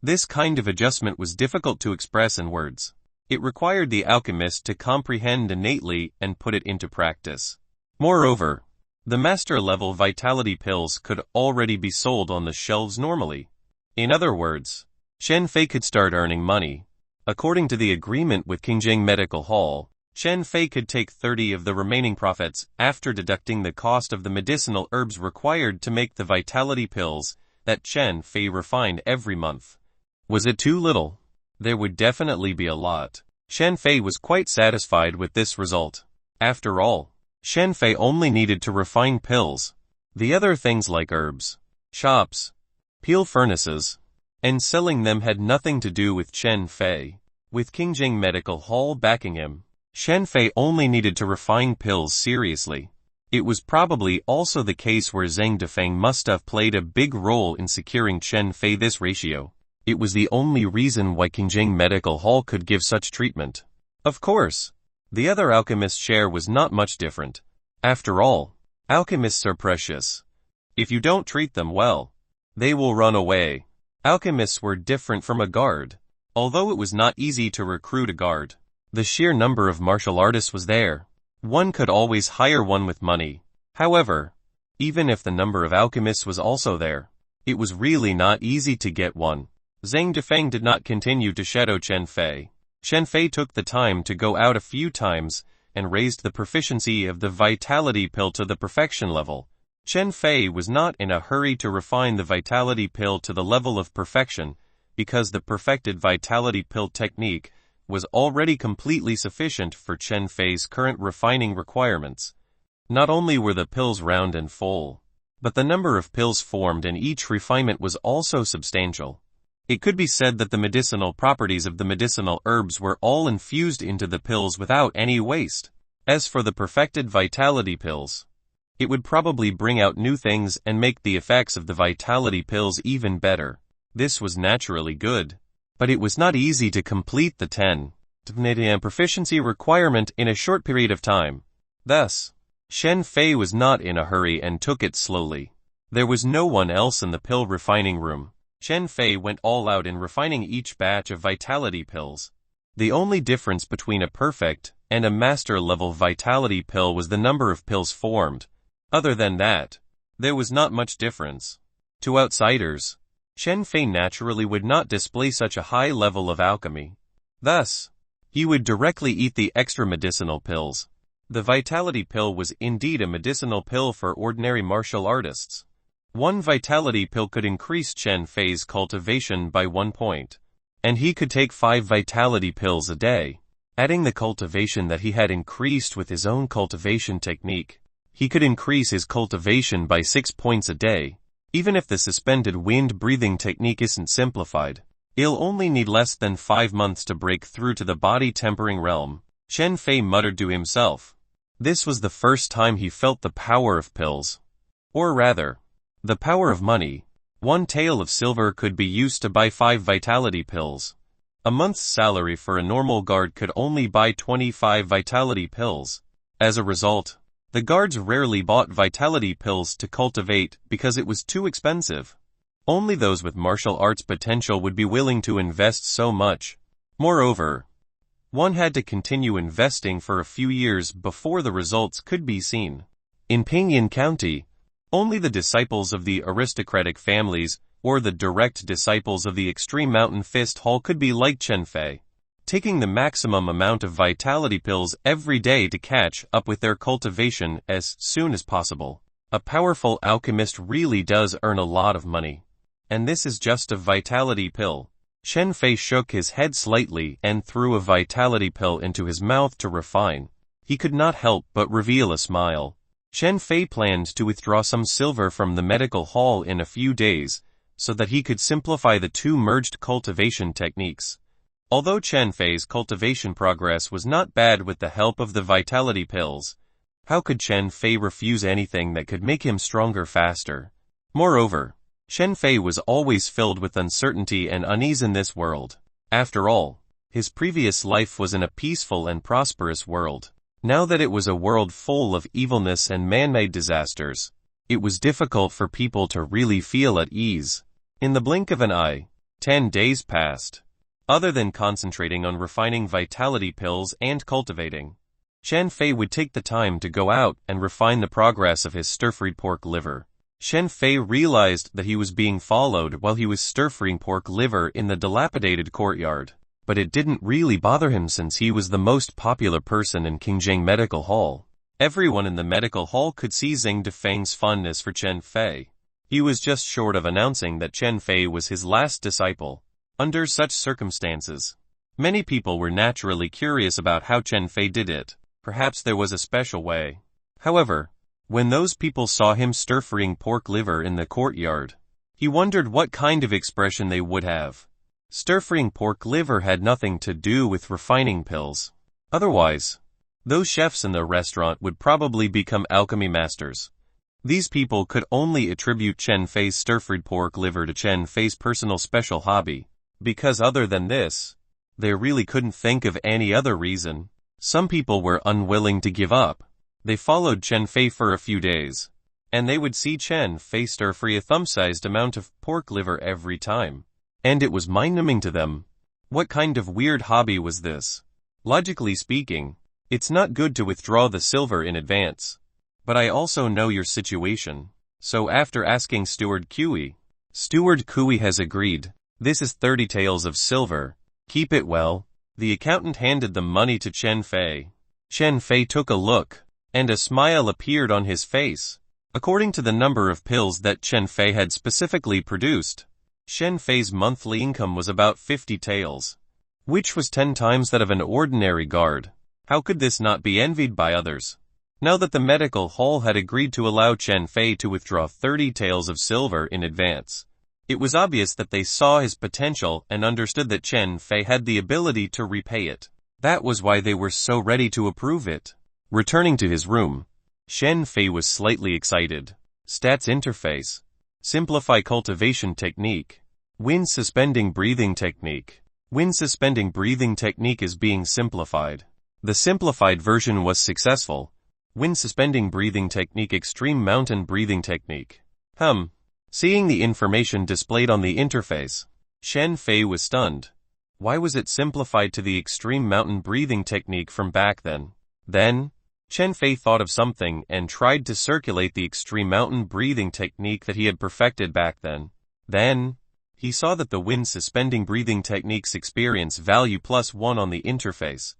A: This kind of adjustment was difficult to express in words. It required the alchemist to comprehend innately and put it into practice. Moreover, the master-level vitality pills could already be sold on the shelves normally. In other words, Chen Fei could start earning money. According to the agreement with Qingjing Medical Hall, Chen Fei could take 30 of the remaining profits after deducting the cost of the medicinal herbs required to make the vitality pills that Chen Fei refined every month. Was it too little? There would definitely be a lot. Chen Fei was quite satisfied with this result. After all, Chen Fei only needed to refine pills. The other things like herbs, shops, peel furnaces, and selling them had nothing to do with Chen Fei. With Qingjing Medical Hall backing him, Chen Fei only needed to refine pills seriously. It was probably also the case where Zhang Difeng must have played a big role in securing Chen Fei this ratio. It was the only reason why Qingjing Medical Hall could give such treatment. Of course, the other alchemist's share was not much different. After all, alchemists are precious. If you don't treat them well, they will run away. Alchemists were different from a guard. Although it was not easy to recruit a guard, the sheer number of martial artists was there. One could always hire one with money. However, even if the number of alchemists was also there, it was really not easy to get one. Zhang Difeng did not continue to shadow Chen Fei. Chen Fei took the time to go out a few times and raised the proficiency of the vitality pill to the perfection level. Chen Fei was not in a hurry to refine the vitality pill to the level of perfection because the perfected vitality pill technique was already completely sufficient for Chen Fei's current refining requirements. Not only were the pills round and full, but the number of pills formed in each refinement was also substantial. It could be said that the medicinal properties of the medicinal herbs were all infused into the pills without any waste. As for the perfected vitality pills, it would probably bring out new things and make the effects of the vitality pills even better. This was naturally good, but it was not easy to complete the 10 proficiency requirement in a short period of time. Thus, Chen Fei was not in a hurry and took it slowly. There was no one else in the pill refining room. Chen Fei went all out in refining each batch of vitality pills. The only difference between a perfect and a master-level vitality pill was the number of pills formed. Other than that, there was not much difference. To outsiders, Chen Fei naturally would not display such a high level of alchemy. Thus, he would directly eat the extra medicinal pills. The vitality pill was indeed a medicinal pill for ordinary martial artists. One vitality pill could increase Chen Fei's cultivation by 1 point, and he could take 5 vitality pills a day. Adding the cultivation that he had increased with his own cultivation technique, he could increase his cultivation by 6 points a day. Even if the suspended wind breathing technique isn't simplified, he'll only need less than 5 months to break through to the body tempering realm. Chen Fei muttered to himself. This was the first time he felt the power of pills. Or rather, the power of money. 1 tael of silver could be used to buy 5 vitality pills. A month's salary for a normal guard could only buy 25 vitality pills. As a result, the guards rarely bought vitality pills to cultivate because it was too expensive. Only those with martial arts potential would be willing to invest so much. Moreover, one had to continue investing for a few years before the results could be seen. In Pinyin County, only the disciples of the aristocratic families or the direct disciples of the extreme mountain fist hall could be like Chen Fei, taking the maximum amount of vitality pills every day to catch up with their cultivation as soon as possible. A powerful alchemist really does earn a lot of money. And this is just a vitality pill. Chen Fei shook his head slightly and threw a vitality pill into his mouth to refine. He could not help but reveal a smile. Chen Fei planned to withdraw some silver from the medical hall in a few days, so that he could simplify the 2 merged cultivation techniques. Although Chen Fei's cultivation progress was not bad with the help of the vitality pills, How could Chen Fei refuse anything that could make him stronger faster? Moreover, Chen Fei was always filled with uncertainty and unease in this world. After all, his previous life was in a peaceful and prosperous world. Now that it was a world full of evilness and man-made disasters, it was difficult for people to really feel at ease. In the blink of an eye, 10 days passed. Other than concentrating on refining vitality pills and cultivating, Chen Fei would take the time to go out and refine the progress of his stir-fried pork liver. Chen Fei realized that he was being followed while he was stir-frying pork liver in the dilapidated courtyard. But it didn't really bother him since he was the most popular person in Qingjing Medical Hall. Everyone in the medical hall could see Zheng Defang's fondness for Chen Fei. He was just short of announcing that Chen Fei was his last disciple. Under such circumstances, many people were naturally curious about how Chen Fei did it. Perhaps there was a special way. However, when those people saw him stir-frying pork liver in the courtyard, he wondered what kind of expression they would have. Stir-frying pork liver had nothing to do with refining pills. Otherwise, those chefs in the restaurant would probably become alchemy masters. These people could only attribute Chen Fei's stir-fried pork liver to Chen Fei's personal special hobby, because other than this, they really couldn't think of any other reason. Some people were unwilling to give up. They followed Chen Fei for a few days, and they would see Chen Fei stir-fry a thumb-sized amount of pork liver every time. And it was mind-numbing to them. What kind of weird hobby was this? Logically speaking, it's not good to withdraw the silver in advance. But I also know your situation. So after asking Steward Kui has agreed. This is 30 taels of silver. Keep it well. The accountant handed the money to Chen Fei. Chen Fei took a look, and a smile appeared on his face. According to the number of pills that Chen Fei had specifically produced, Chen Fei's monthly income was about 50 taels, which was 10 times that of an ordinary guard. How could this not be envied by others? Now that the medical hall had agreed to allow Chen Fei to withdraw 30 taels of silver in advance, it was obvious that they saw his potential and understood that Chen Fei had the ability to repay it. That was why they were so ready to approve it. Returning to his room, Chen Fei was slightly excited. Stats interface. Simplify cultivation technique. Wind suspending breathing technique. Wind suspending breathing technique is being simplified. The simplified version was successful. Wind suspending breathing technique, extreme mountain breathing technique. Seeing the information displayed on the interface, Chen Fei was stunned. Why was it simplified to the extreme mountain breathing technique from back then? Then, Chen Fei thought of something and tried to circulate the extreme mountain breathing technique that he had perfected back then. Then, he saw that the wind suspending breathing technique's experience value +1 on the interface.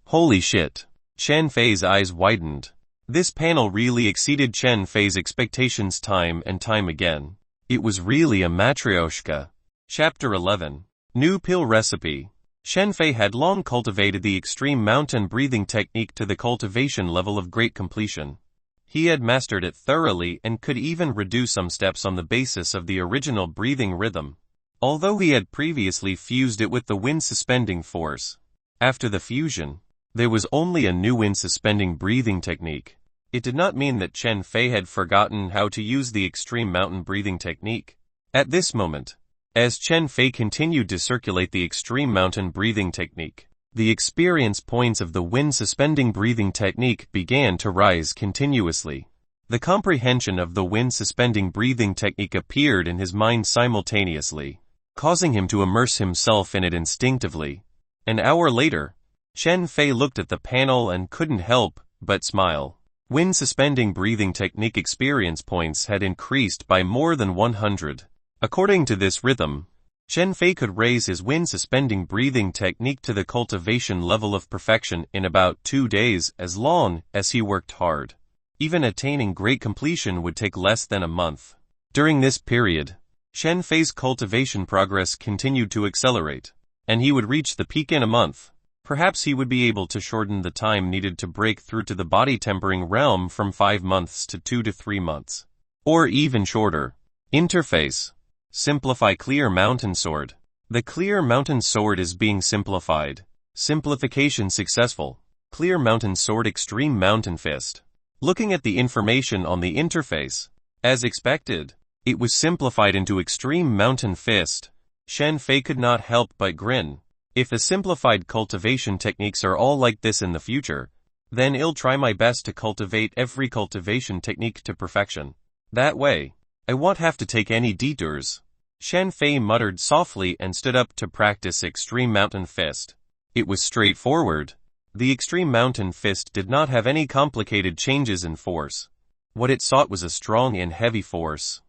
A: Holy shit! Chen Fei's eyes widened. This panel really exceeded Chen Fei's expectations time and time again. It was really a matryoshka. Chapter 11. New Pill Recipe. Chen Fei had long cultivated the extreme mountain breathing technique to the cultivation level of great completion. He had mastered it thoroughly and could even reduce some steps on the basis of the original breathing rhythm, although he had previously fused it with the wind suspending force. After the fusion, there was only a new wind suspending breathing technique. It did not mean that Chen Fei had forgotten how to use the extreme mountain breathing technique. At this moment, as Chen Fei continued to circulate the extreme mountain breathing technique, the experience points of the wind suspending breathing technique began to rise continuously. The comprehension of the wind suspending breathing technique appeared in his mind simultaneously, causing him to immerse himself in it instinctively. An hour later, Chen Fei looked at the panel and couldn't help but smile. Wind suspending breathing technique experience points had increased by more than 100. According to this rhythm, Chen Fei could raise his wind suspending breathing technique to the cultivation level of perfection in about 2 days as long as he worked hard. Even attaining great completion would take less than a month. During this period, Chen Fei's cultivation progress continued to accelerate, and he would reach the peak in a month. Perhaps he would be able to shorten the time needed to break through to the body tempering realm from 5 months to 2 to 3 months. Or even shorter. Interface. Simplify Clear Mountain Sword. The Clear Mountain Sword is being simplified. Simplification successful. Clear Mountain Sword Extreme Mountain Fist. Looking at the information on the interface, as expected, it was simplified into extreme mountain fist. Chen Fei could not help but grin. If the simplified cultivation techniques are all like this in the future, then I'll try my best to cultivate every cultivation technique to perfection. That way, I won't have to take any detours. Chen Fei muttered softly and stood up to practice extreme mountain fist. It was straightforward. The extreme mountain fist did not have any complicated changes in force. What it sought was a strong and heavy force.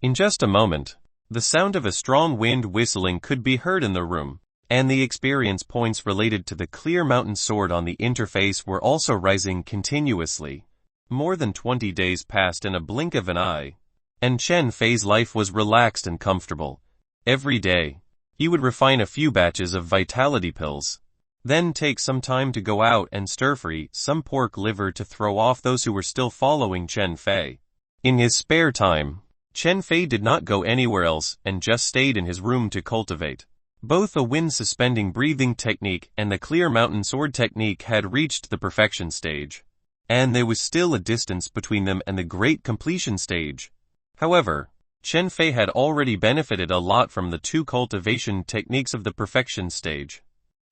A: In just a moment, the sound of a strong wind whistling could be heard in the room, and the experience points related to the clear mountain sword on the interface were also rising continuously. More than 20 days passed in a blink of an eye, and Chen Fei's life was relaxed and comfortable. Every day, he would refine a few batches of vitality pills, then take some time to go out and stir-fry some pork liver to throw off those who were still following Chen Fei. In his spare time, Chen Fei did not go anywhere else and just stayed in his room to cultivate. Both the wind-suspending breathing technique and the clear mountain sword technique had reached the perfection stage, and there was still a distance between them and the great completion stage. However, Chen Fei had already benefited a lot from the two cultivation techniques of the perfection stage.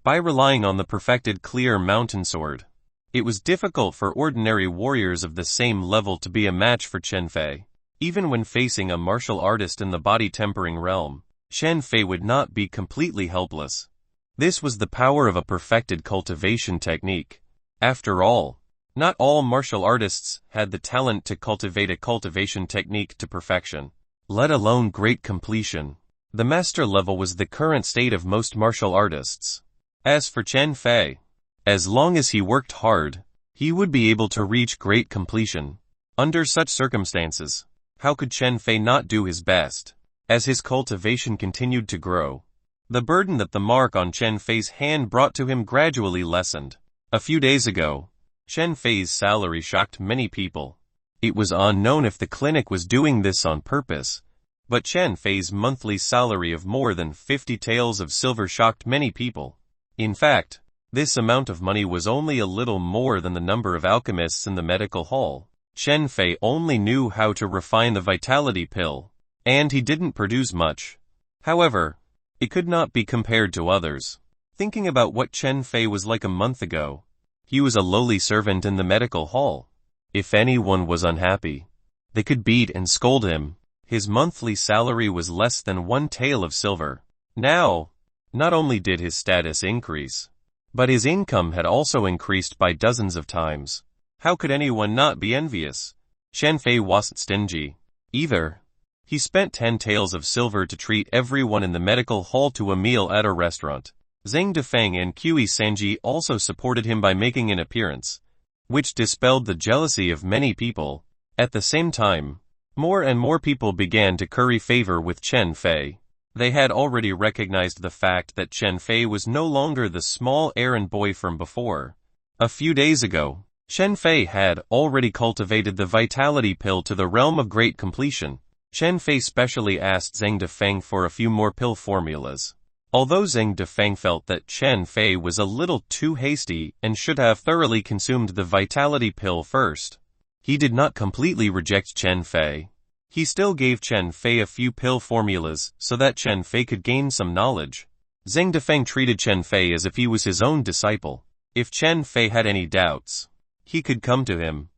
A: By relying on the perfected clear mountain sword, it was difficult for ordinary warriors of the same level to be a match for Chen Fei. Even when facing a martial artist in the body-tempering realm, Chen Fei would not be completely helpless. This was the power of a perfected cultivation technique. After all, not all martial artists had the talent to cultivate a cultivation technique to perfection, let alone great completion. The master level was the current state of most martial artists. As for Chen Fei, as long as he worked hard, he would be able to reach great completion. Under such circumstances, how could Chen Fei not do his best? As his cultivation continued to grow, the burden that the mark on Chen Fei's hand brought to him gradually lessened. A few days ago, Chen Fei's salary shocked many people. It was unknown if the clinic was doing this on purpose, but Chen Fei's monthly salary of more than 50 taels of silver shocked many people. In fact, this amount of money was only a little more than the number of alchemists in the medical hall. Chen Fei only knew how to refine the vitality pill, and he didn't produce much. However, it could not be compared to others. Thinking about what Chen Fei was like a month ago, he was a lowly servant in the medical hall. If anyone was unhappy, they could beat and scold him. His monthly salary was less than 1 tael of silver. Now, not only did his status increase, but his income had also increased by dozens of times. How could anyone not be envious? Chen Fei wasn't stingy, either. He spent 10 taels of silver to treat everyone in the medical hall to a meal at a restaurant. Zhang Defeng and Qi Sanji also supported him by making an appearance, which dispelled the jealousy of many people. At the same time, more and more people began to curry favor with Chen Fei. They had already recognized the fact that Chen Fei was no longer the small errand boy from before. A few days ago, Chen Fei had already cultivated the vitality pill to the realm of great completion. Chen Fei specially asked Zhang Defeng for a few more pill formulas. Although Zhang Defeng felt that Chen Fei was a little too hasty and should have thoroughly consumed the vitality pill first, he did not completely reject Chen Fei. He still gave Chen Fei a few pill formulas so that Chen Fei could gain some knowledge. Zhang Defeng treated Chen Fei as if he was his own disciple. If Chen Fei had any doubts, he could come to him.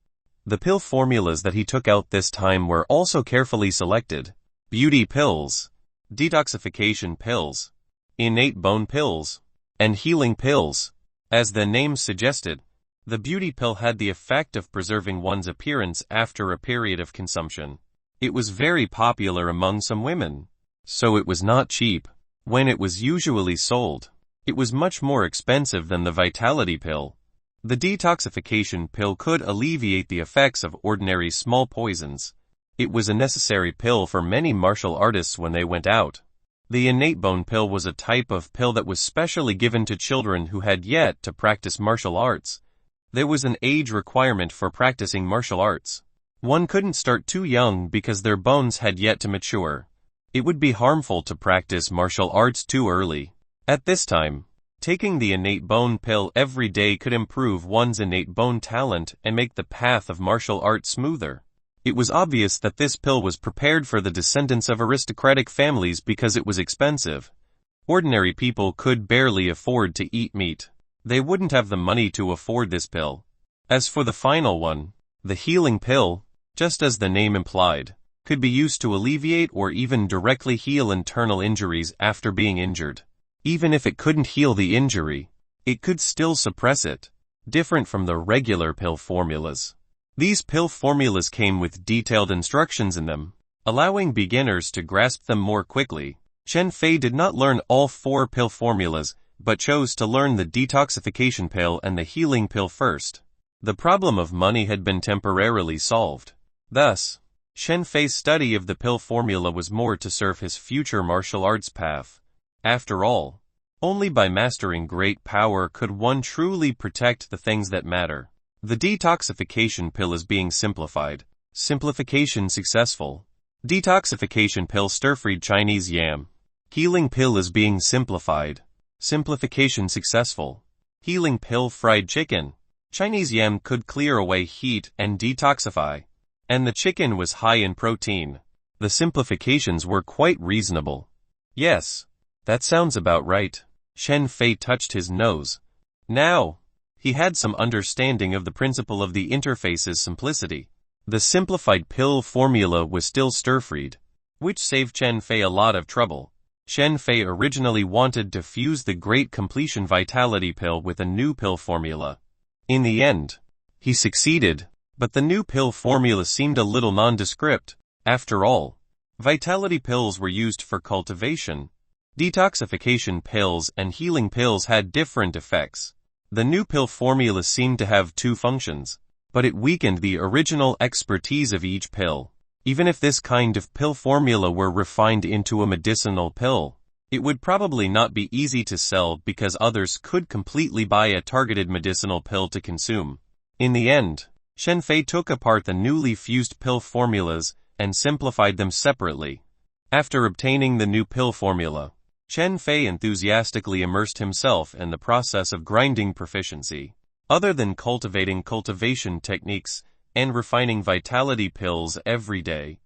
A: The pill formulas that he took out this time were also carefully selected. Beauty pills, detoxification pills, innate bone pills, and healing pills. As the name suggested, the beauty pill had the effect of preserving one's appearance after a period of consumption. It was very popular among some women, so it was not cheap. When it was usually sold, it was much more expensive than the vitality pill. The detoxification pill could alleviate the effects of ordinary small poisons. It was a necessary pill for many martial artists when they went out. The innate bone pill was a type of pill that was specially given to children who had yet to practice martial arts. There was an age requirement for practicing martial arts. One couldn't start too young because their bones had yet to mature. It would be harmful to practice martial arts too early. At this time, Taking the innate bone pill every day could improve one's innate bone talent and make the path of martial arts smoother. It was obvious that this pill was prepared for the descendants of aristocratic families because it was expensive. Ordinary people could barely afford to eat meat. They wouldn't have the money to afford this pill. As for the final one, the healing pill, just as the name implied, could be used to alleviate or even directly heal internal injuries after being injured. Even if it couldn't heal the injury, it could still suppress it, different from the regular pill formulas. These pill formulas came with detailed instructions in them, allowing beginners to grasp them more quickly. Chen Fei did not learn all 4 pill formulas, but chose to learn the detoxification pill and the healing pill first. The problem of money had been temporarily solved. Thus, Chen Fei's study of the pill formula was more to serve his future martial arts path. After all, only by mastering great power could one truly protect the things that matter. The detoxification pill is being simplified. Simplification successful. Detoxification pill stir-fried Chinese yam. Healing pill is being simplified. Simplification successful. Healing pill fried chicken. Chinese yam could clear away heat and detoxify. And the chicken was high in protein. The simplifications were quite reasonable. Yes, that sounds about right. Chen Fei touched his nose. Now, he had some understanding of the principle of the interface's simplicity. The simplified pill formula was still stir-fried, which saved Chen Fei a lot of trouble. Chen Fei originally wanted to fuse the Great Completion Vitality pill with a new pill formula. In the end, he succeeded, but the new pill formula seemed a little nondescript. After all, vitality pills were used for cultivation. Detoxification pills and healing pills had different effects. The new pill formula seemed to have 2 functions, but it weakened the original expertise of each pill. Even if this kind of pill formula were refined into a medicinal pill, it would probably not be easy to sell because others could completely buy a targeted medicinal pill to consume. In the end, Chen Fei took apart the newly fused pill formulas and simplified them separately. After obtaining the new pill formula, Chen Fei enthusiastically immersed himself in the process of grinding proficiency. Other than cultivating cultivation techniques and refining vitality pills every day,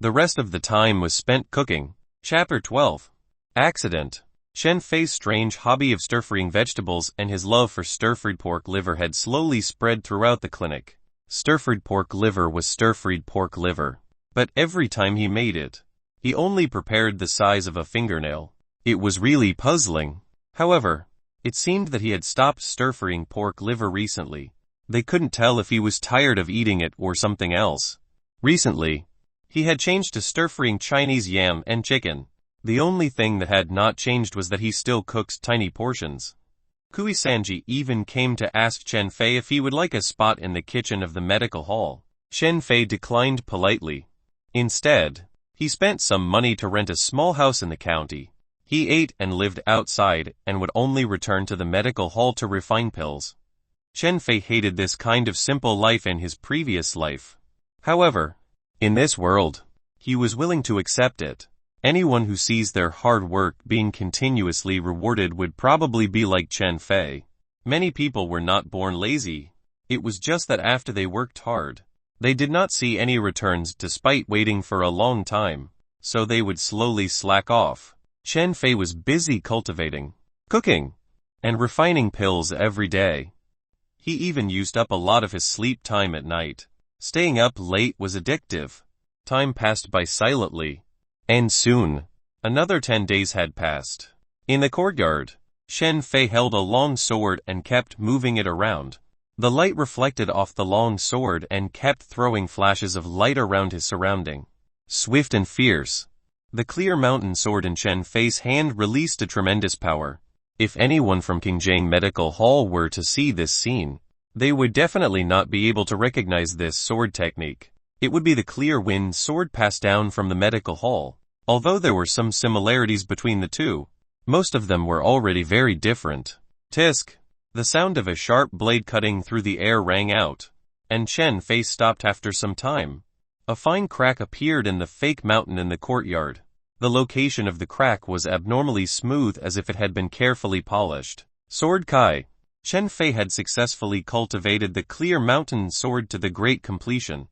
A: the rest of the time was spent cooking. Chapter 12. Accident. Chen Fei's strange hobby of stir-frying vegetables and his love for stir-fried pork liver had slowly spread throughout the clinic. Stir-fried pork liver was stir-fried pork liver, but every time he made it, he only prepared the size of a fingernail. It was really puzzling. However, it seemed that he had stopped stir-frying pork liver recently. They couldn't tell if he was tired of eating it or something else. Recently, he had changed to stir-frying Chinese yam and chicken. The only thing that had not changed was that he still cooks tiny portions. Kui Sanji even came to ask Chen Fei if he would like a spot in the kitchen of the medical hall. Chen Fei declined politely. Instead, he spent some money to rent a small house in the county. He ate and lived outside and would only return to the medical hall to refine pills. Chen Fei hated this kind of simple life in his previous life. However, in this world, he was willing to accept it. Anyone who sees their hard work being continuously rewarded would probably be like Chen Fei. Many people were not born lazy. It was just that after they worked hard, they did not see any returns despite waiting for a long time, so they would slowly slack off. Chen Fei was busy cultivating, cooking, and refining pills every day. He even used up a lot of his sleep time at night. Staying up late was addictive. Time passed by silently. And soon, another 10 days had passed. In the courtyard, Chen Fei held a long sword and kept moving it around. The light reflected off the long sword and kept throwing flashes of light around his surrounding. Swift and fierce, the clear mountain sword in Chen Fei's hand released a tremendous power. If anyone from Qingjang Medical Hall were to see this scene, they would definitely not be able to recognize this sword technique. It would be the clear wind sword passed down from the medical hall. Although there were some similarities between the two, most of them were already very different. Tisk! The sound of a sharp blade cutting through the air rang out, and Chen Fei stopped after some time. A fine crack appeared in the fake mountain in the courtyard. The location of the crack was abnormally smooth as if it had been carefully polished. Sword Kai. Chen Fei had successfully cultivated the Clear Mountain Sword to the great completion.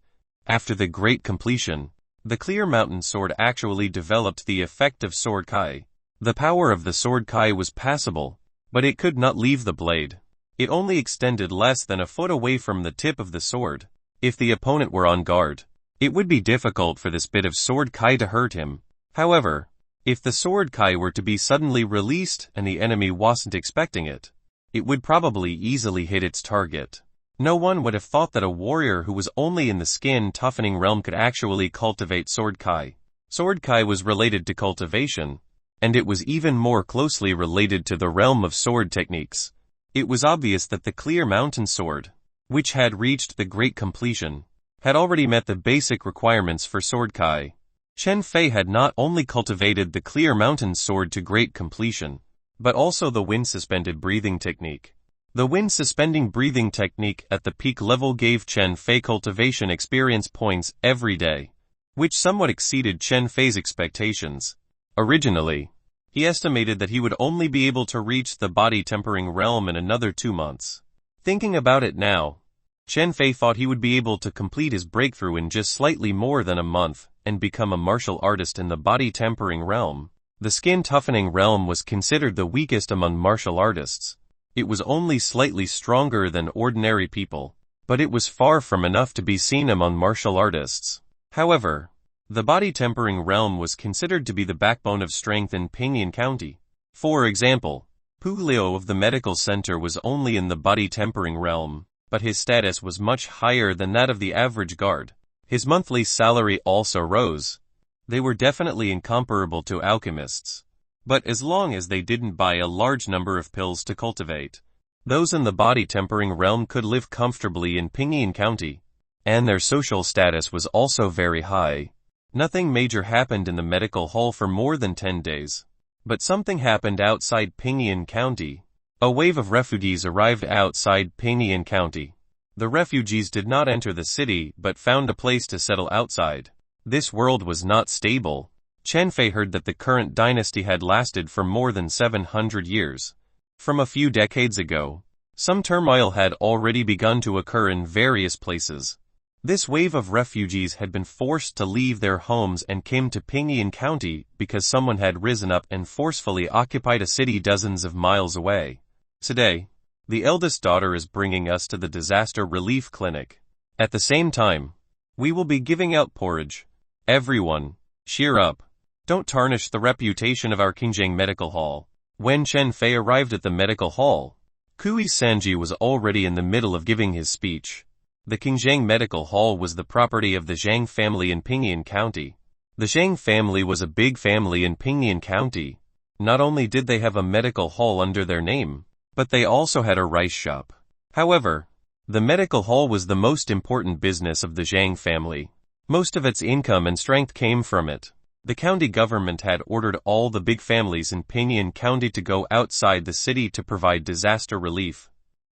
A: After the great completion, the Clear Mountain Sword actually developed the effect of Sword Kai. The power of the Sword Kai was passable, but it could not leave the blade. It only extended less than a foot away from the tip of the sword. If the opponent were on guard, it would be difficult for this bit of Sword Kai to hurt him. However, if the Sword Kai were to be suddenly released and the enemy wasn't expecting it, it would probably easily hit its target. No one would have thought that a warrior who was only in the skin toughening realm could actually cultivate Sword Kai. Sword Kai was related to cultivation, and it was even more closely related to the realm of sword techniques. It was obvious that the Clear Mountain Sword, which had reached the great completion, had already met the basic requirements for Sword Kai. Chen Fei had not only cultivated the Clear Mountain Sword to great completion, but also the wind-suspended breathing technique. The wind-suspending breathing technique at the peak level gave Chen Fei cultivation experience points every day, which somewhat exceeded Chen Fei's expectations. Originally, he estimated that he would only be able to reach the body-tempering realm in another 2 months. Thinking about it now, Chen Fei thought he would be able to complete his breakthrough in just slightly more than a month and become a martial artist in the body-tempering realm. The skin-toughening realm was considered the weakest among martial artists. It was only slightly stronger than ordinary people, but it was far from enough to be seen among martial artists. However, the body-tempering realm was considered to be the backbone of strength in Pinyin County. For example, Pu Liu of the medical center was only in the body-tempering realm, but his status was much higher than that of the average guard. His monthly salary also rose. They were definitely incomparable to alchemists. But as long as they didn't buy a large number of pills to cultivate, those in the body-tempering realm could live comfortably in Pinyin County, and their social status was also very high. Nothing major happened in the medical hall for more than 10 days. But something happened outside Pinyin County. A wave of refugees arrived outside Pinyin County. The refugees did not enter the city but found a place to settle outside. This world was not stable. Chen Fei heard that the current dynasty had lasted for more than 700 years. From a few decades ago, some turmoil had already begun to occur in various places. This wave of refugees had been forced to leave their homes and came to Pinyin County because someone had risen up and forcefully occupied a city dozens of miles away. Today, the eldest daughter is bringing us to the disaster relief clinic. At the same time, we will be giving out porridge. Everyone, cheer up. Don't tarnish the reputation of our Qingzheng Medical Hall. When Chen Fei arrived at the medical hall, Kui Sanji was already in the middle of giving his speech. The Qingzheng Medical Hall was the property of the Zhang family in Pinyin County. The Zhang family was a big family in Pinyin County. Not only did they have a medical hall under their name, but they also had a rice shop. However, the medical hall was the most important business of the Zhang family. Most of its income and strength came from it. The county government had ordered all the big families in Pinyin County to go outside the city to provide disaster relief,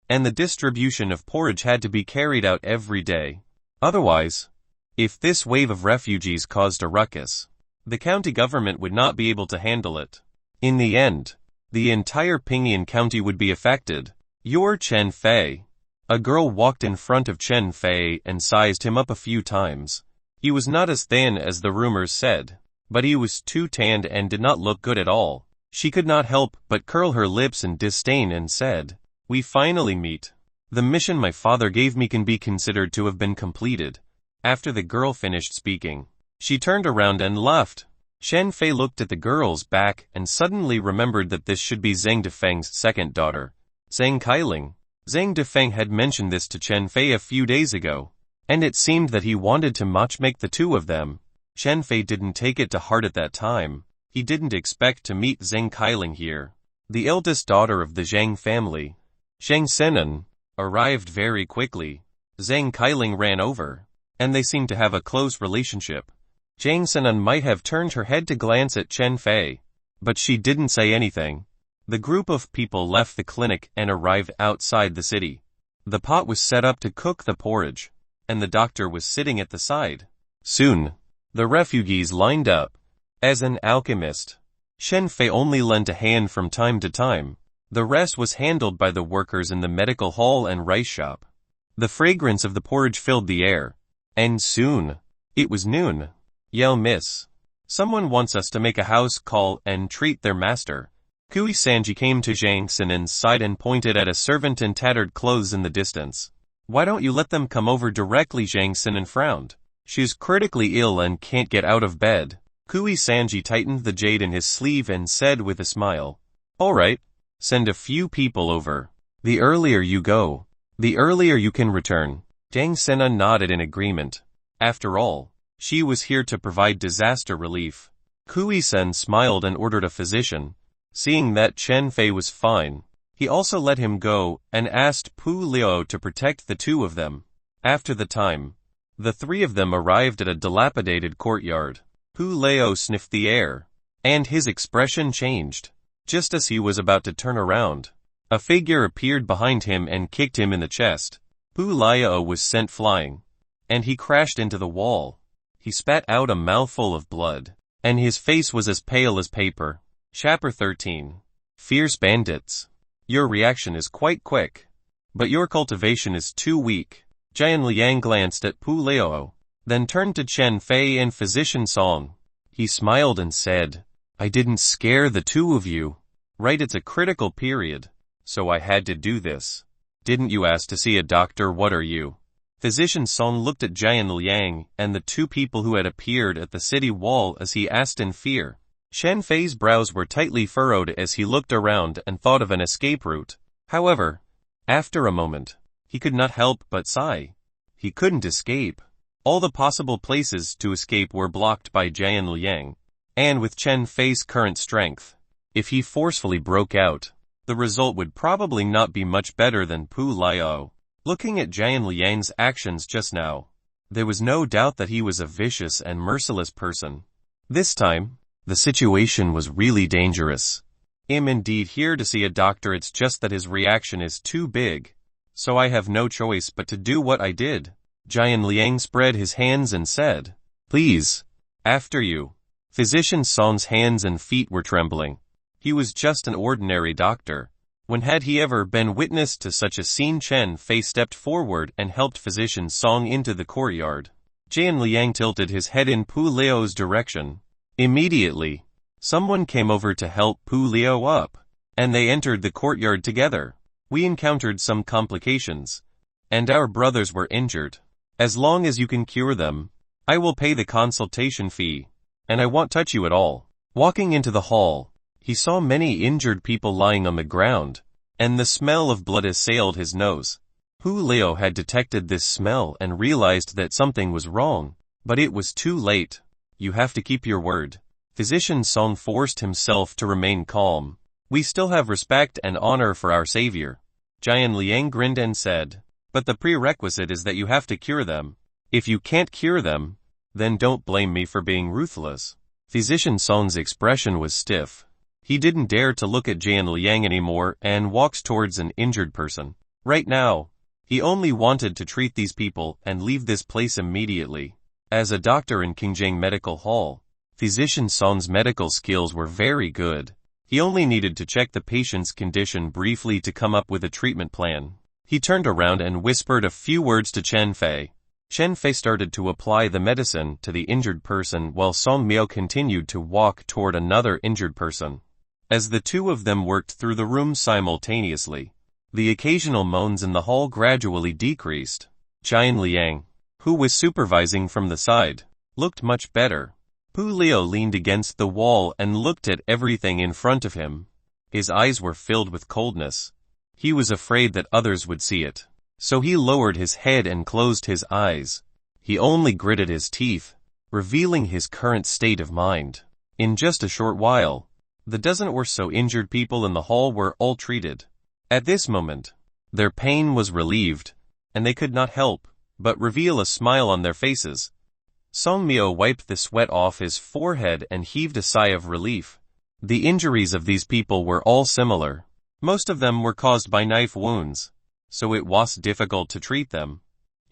A: and the distribution of porridge had to be carried out every day. Otherwise, if this wave of refugees caused a ruckus, the county government would not be able to handle it. In the end, the entire Pinyin County would be affected. "You're Chen Fei." A girl walked in front of Chen Fei and sized him up a few times. He was not as thin as the rumors said, but he was too tanned and did not look good at all. She could not help but curl her lips in disdain and said, "We finally meet. The mission my father gave me can be considered to have been completed." After the girl finished speaking, she turned around and left. Chen Fei looked at the girl's back and suddenly remembered that this should be Zhang Defeng's second daughter, Zhang Kailing. Zhang Defeng had mentioned this to Chen Fei a few days ago, and it seemed that he wanted to matchmake the two of them. Chen Fei didn't take it to heart at that time. He didn't expect to meet Zhang Kailing here. The eldest daughter of the Zhang family, Zhang Senan, arrived very quickly. Zhang Kailing ran over, and they seemed to have a close relationship. Zhang Senan might have turned her head to glance at Chen Fei, but she didn't say anything. The group of people left the clinic and arrived outside the city. The pot was set up to cook the porridge, and the doctor was sitting at the side. Soon, the refugees lined up. As an alchemist, Chen Fei only lent a hand from time to time. The rest was handled by the workers in the medical hall and rice shop. The fragrance of the porridge filled the air. And soon, it was noon. Yo, miss. Someone wants us to make a house call and treat their master. Kui Sanji came to Zhang Sinan's side and pointed at a servant in tattered clothes in the distance. Why don't you let them come over directly? Zhang Sinan frowned. She's critically ill and can't get out of bed. Kui Sanji tightened the jade in his sleeve and said with a smile. All right. Send a few people over. The earlier you go, the earlier you can return. Zhang Sinan nodded in agreement. After all, she was here to provide disaster relief. Kui Sen smiled and ordered a physician. Seeing that Chen Fei was fine, he also let him go and asked Pu Liao to protect the two of them. After the time, the three of them arrived at a dilapidated courtyard. Pu Liao sniffed the air, and his expression changed. Just as he was about to turn around, a figure appeared behind him and kicked him in the chest. Pu Liao was sent flying, and he crashed into the wall. He spat out a mouthful of blood, and his face was as pale as paper. Chapter 13. Fierce Bandits. Your reaction is quite quick, but your cultivation is too weak. Jian Liang glanced at Pu Liao, then turned to Chen Fei and Physician Song. He smiled and said, I didn't scare the two of you. Right, it's a critical period, so I had to do this. Didn't you ask to see a doctor? What are you? Physician Song looked at Jian Liang and the two people who had appeared at the city wall as he asked in fear. Chen Fei's brows were tightly furrowed as he looked around and thought of an escape route. However, after a moment, he could not help but sigh. He couldn't escape. All the possible places to escape were blocked by Jian Liang, and with Chen Fei's current strength, if he forcefully broke out, the result would probably not be much better than Pu Liao. Looking at Jian Liang's actions just now, there was no doubt that he was a vicious and merciless person. This time, the situation was really dangerous. I'm indeed here to see a doctor, it's just that his reaction is too big. So I have no choice but to do what I did. Jian Liang spread his hands and said, Please, after you. Physician Song's hands and feet were trembling. He was just an ordinary doctor. When had he ever been witness to such a scene? Chen Fei stepped forward and helped Physician Song into the courtyard. Jian Liang tilted his head in Pu Liao's direction. Immediately, someone came over to help Pu Liao up, and they entered the courtyard together. We encountered some complications, and our brothers were injured. As long as you can cure them, I will pay the consultation fee, and I won't touch you at all. Walking into the hall, he saw many injured people lying on the ground, and the smell of blood assailed his nose. Pu Liao had detected this smell and realized that something was wrong, but it was too late. You have to keep your word. Physician Song forced himself to remain calm. We still have respect and honor for our savior. Jian Liang grinned and said, but the prerequisite is that you have to cure them. If you can't cure them, then don't blame me for being ruthless. Physician Song's expression was stiff. He didn't dare to look at Jian Liang anymore and walked towards an injured person. Right now, he only wanted to treat these people and leave this place immediately. As a doctor in Qingjing Medical Hall, Physician Song's medical skills were very good. He only needed to check the patient's condition briefly to come up with a treatment plan. He turned around and whispered a few words to Chen Fei. Chen Fei started to apply the medicine to the injured person while Song Miao continued to walk toward another injured person. As the two of them worked through the room simultaneously, the occasional moans in the hall gradually decreased. Jian Liang, who was supervising from the side, looked much better. Pu Liao leaned against the wall and looked at everything in front of him. His eyes were filled with coldness. He was afraid that others would see it, so he lowered his head and closed his eyes. He only gritted his teeth, revealing his current state of mind. In just a short while, the dozen or so injured people in the hall were all treated. At this moment, their pain was relieved, and they could not help but reveal a smile on their faces. Song Miao wiped the sweat off his forehead and heaved a sigh of relief. The injuries of these people were all similar. Most of them were caused by knife wounds, so it was difficult to treat them.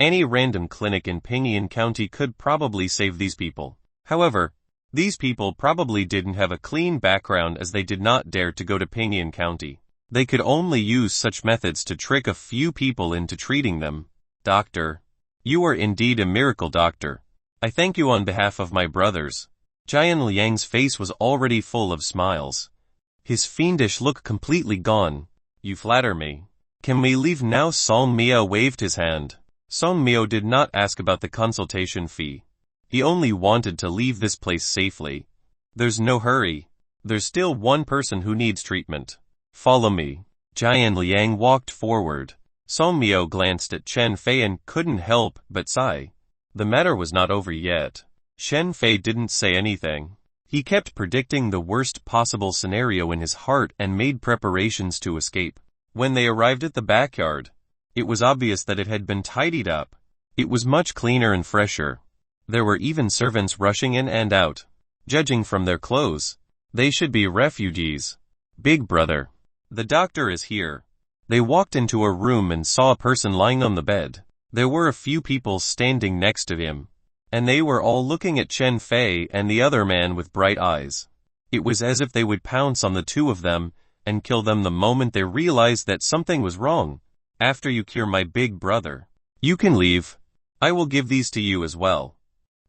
A: Any random clinic in Pinyin County could probably save these people. However, these people probably didn't have a clean background as they did not dare to go to Pinyin County. They could only use such methods to trick a few people into treating them. Doctor, you are indeed a miracle doctor. I thank you on behalf of my brothers. Jian Liang's face was already full of smiles. His fiendish look completely gone. You flatter me. Can we leave now? Song Miao waved his hand. Song Miao did not ask about the consultation fee. He only wanted to leave this place safely. There's no hurry. There's still one person who needs treatment. Follow me. Jian Liang walked forward. Song Miao glanced at Chen Fei and couldn't help but sigh. The matter was not over yet. Chen Fei didn't say anything. He kept predicting the worst possible scenario in his heart and made preparations to escape. When they arrived at the backyard, it was obvious that it had been tidied up. It was much cleaner and fresher. There were even servants rushing in and out. Judging from their clothes, they should be refugees. Big brother, the doctor is here. They walked into a room and saw a person lying on the bed. There were a few people standing next to him, and they were all looking at Chen Fei and the other man with bright eyes. It was as if they would pounce on the two of them and kill them the moment they realized that something was wrong. After you cure my big brother, you can leave. I will give these to you as well.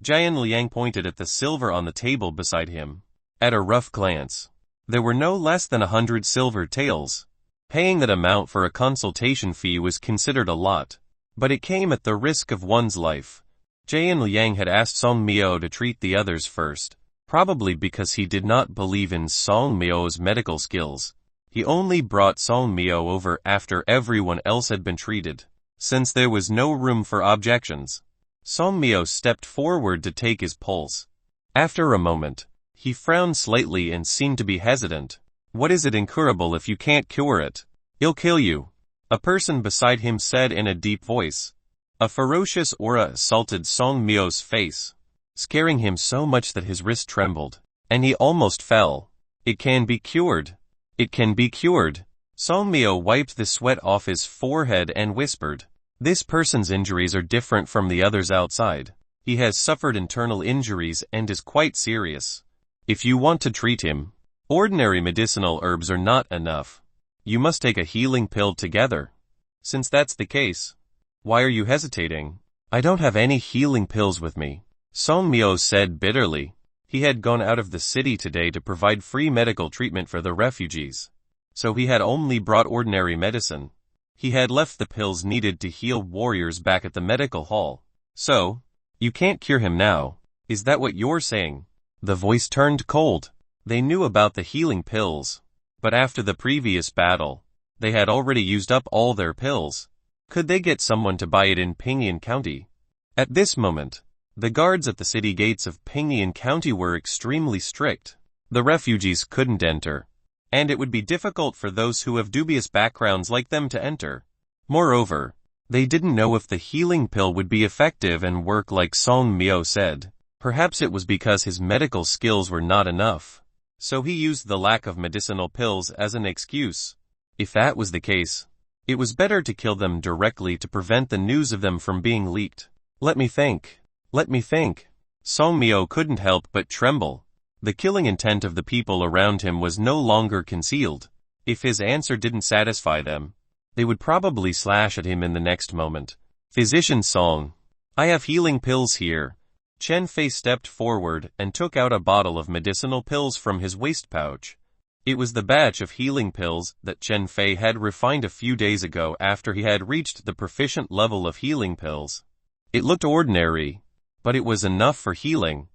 A: Jian Liang pointed at the silver on the table beside him. At a rough glance, there were no less than 100 silver taels. Paying that amount for a consultation fee was considered a lot, but it came at the risk of one's life. Jian Liang had asked Song Miao to treat the others first, probably because he did not believe in Song Miao's medical skills. He only brought Song Miao over after everyone else had been treated. Since there was no room for objections, Song Miao stepped forward to take his pulse. After a moment, he frowned slightly and seemed to be hesitant. What is it incurable if you can't cure it? It'll kill you, a person beside him said in a deep voice. A ferocious aura assaulted Song Miao's face, scaring him so much that his wrist trembled, and he almost fell. It can be cured. It can be cured. Song Miao wiped the sweat off his forehead and whispered, this person's injuries are different from the others outside. He has suffered internal injuries and is quite serious. If you want to treat him, ordinary medicinal herbs are not enough. You must take a healing pill together. Since that's the case, why are you hesitating? I don't have any healing pills with me, Song Miao said bitterly. He had gone out of the city today to provide free medical treatment for the refugees, so he had only brought ordinary medicine. He had left the pills needed to heal warriors back at the medical hall. So, you can't cure him now, is that what you're saying? The voice turned cold. They knew about the healing pills, but after the previous battle, they had already used up all their pills. Could they get someone to buy it in Pingyuan County? At this moment, the guards at the city gates of Pingyuan County were extremely strict. The refugees couldn't enter, and it would be difficult for those who have dubious backgrounds like them to enter. Moreover, they didn't know if the healing pill would be effective and work like Song Miao said. Perhaps it was because his medical skills were not enough, so he used the lack of medicinal pills as an excuse. If that was the case, it was better to kill them directly to prevent the news of them from being leaked. Let me think. Song Miao couldn't help but tremble. The killing intent of the people around him was no longer concealed. If his answer didn't satisfy them, they would probably slash at him in the next moment. Physician Song, I have healing pills here. Chen Fei stepped forward and took out a bottle of medicinal pills from his waist pouch. It was the batch of healing pills that Chen Fei had refined a few days ago after he had reached the proficient level of healing pills. It looked ordinary, but it was enough for healing.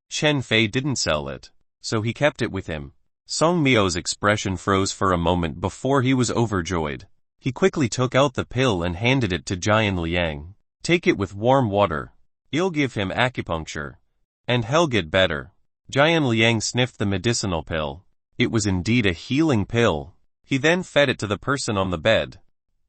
A: Chen Fei didn't sell it, so he kept it with him. Song Miao's expression froze for a moment before he was overjoyed. He quickly took out the pill and handed it to Jian Liang. Take it with warm water. It'll give him acupuncture, and he'll get better. Jian Liang sniffed the medicinal pill. It was indeed a healing pill. He then fed it to the person on the bed.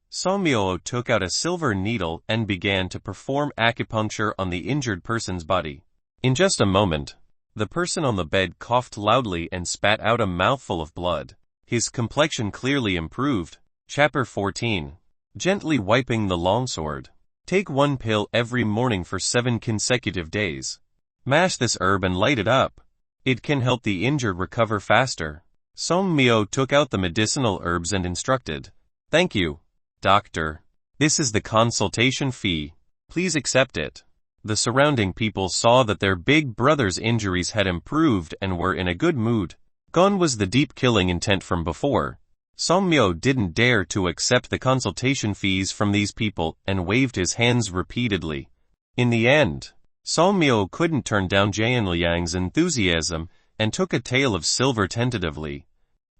A: Song Miao took out a silver needle and began to perform acupuncture on the injured person's body. In just a moment, the person on the bed coughed loudly and spat out a mouthful of blood. His complexion clearly improved. Chapter 14. Gently wiping the longsword. Take one pill every morning for 7 consecutive days. Mash this herb and light it up. It can help the injured recover faster. Song Mio took out the medicinal herbs and instructed, "Thank you, doctor. This is the consultation fee. Please accept it." The surrounding people saw that their big brother's injuries had improved and were in a good mood. Gone was the deep killing intent from before. Song Mio didn't dare to accept the consultation fees from these people and waved his hands repeatedly. In the end, Song Mio couldn't turn down Jian Liang's enthusiasm and took a tael of silver tentatively.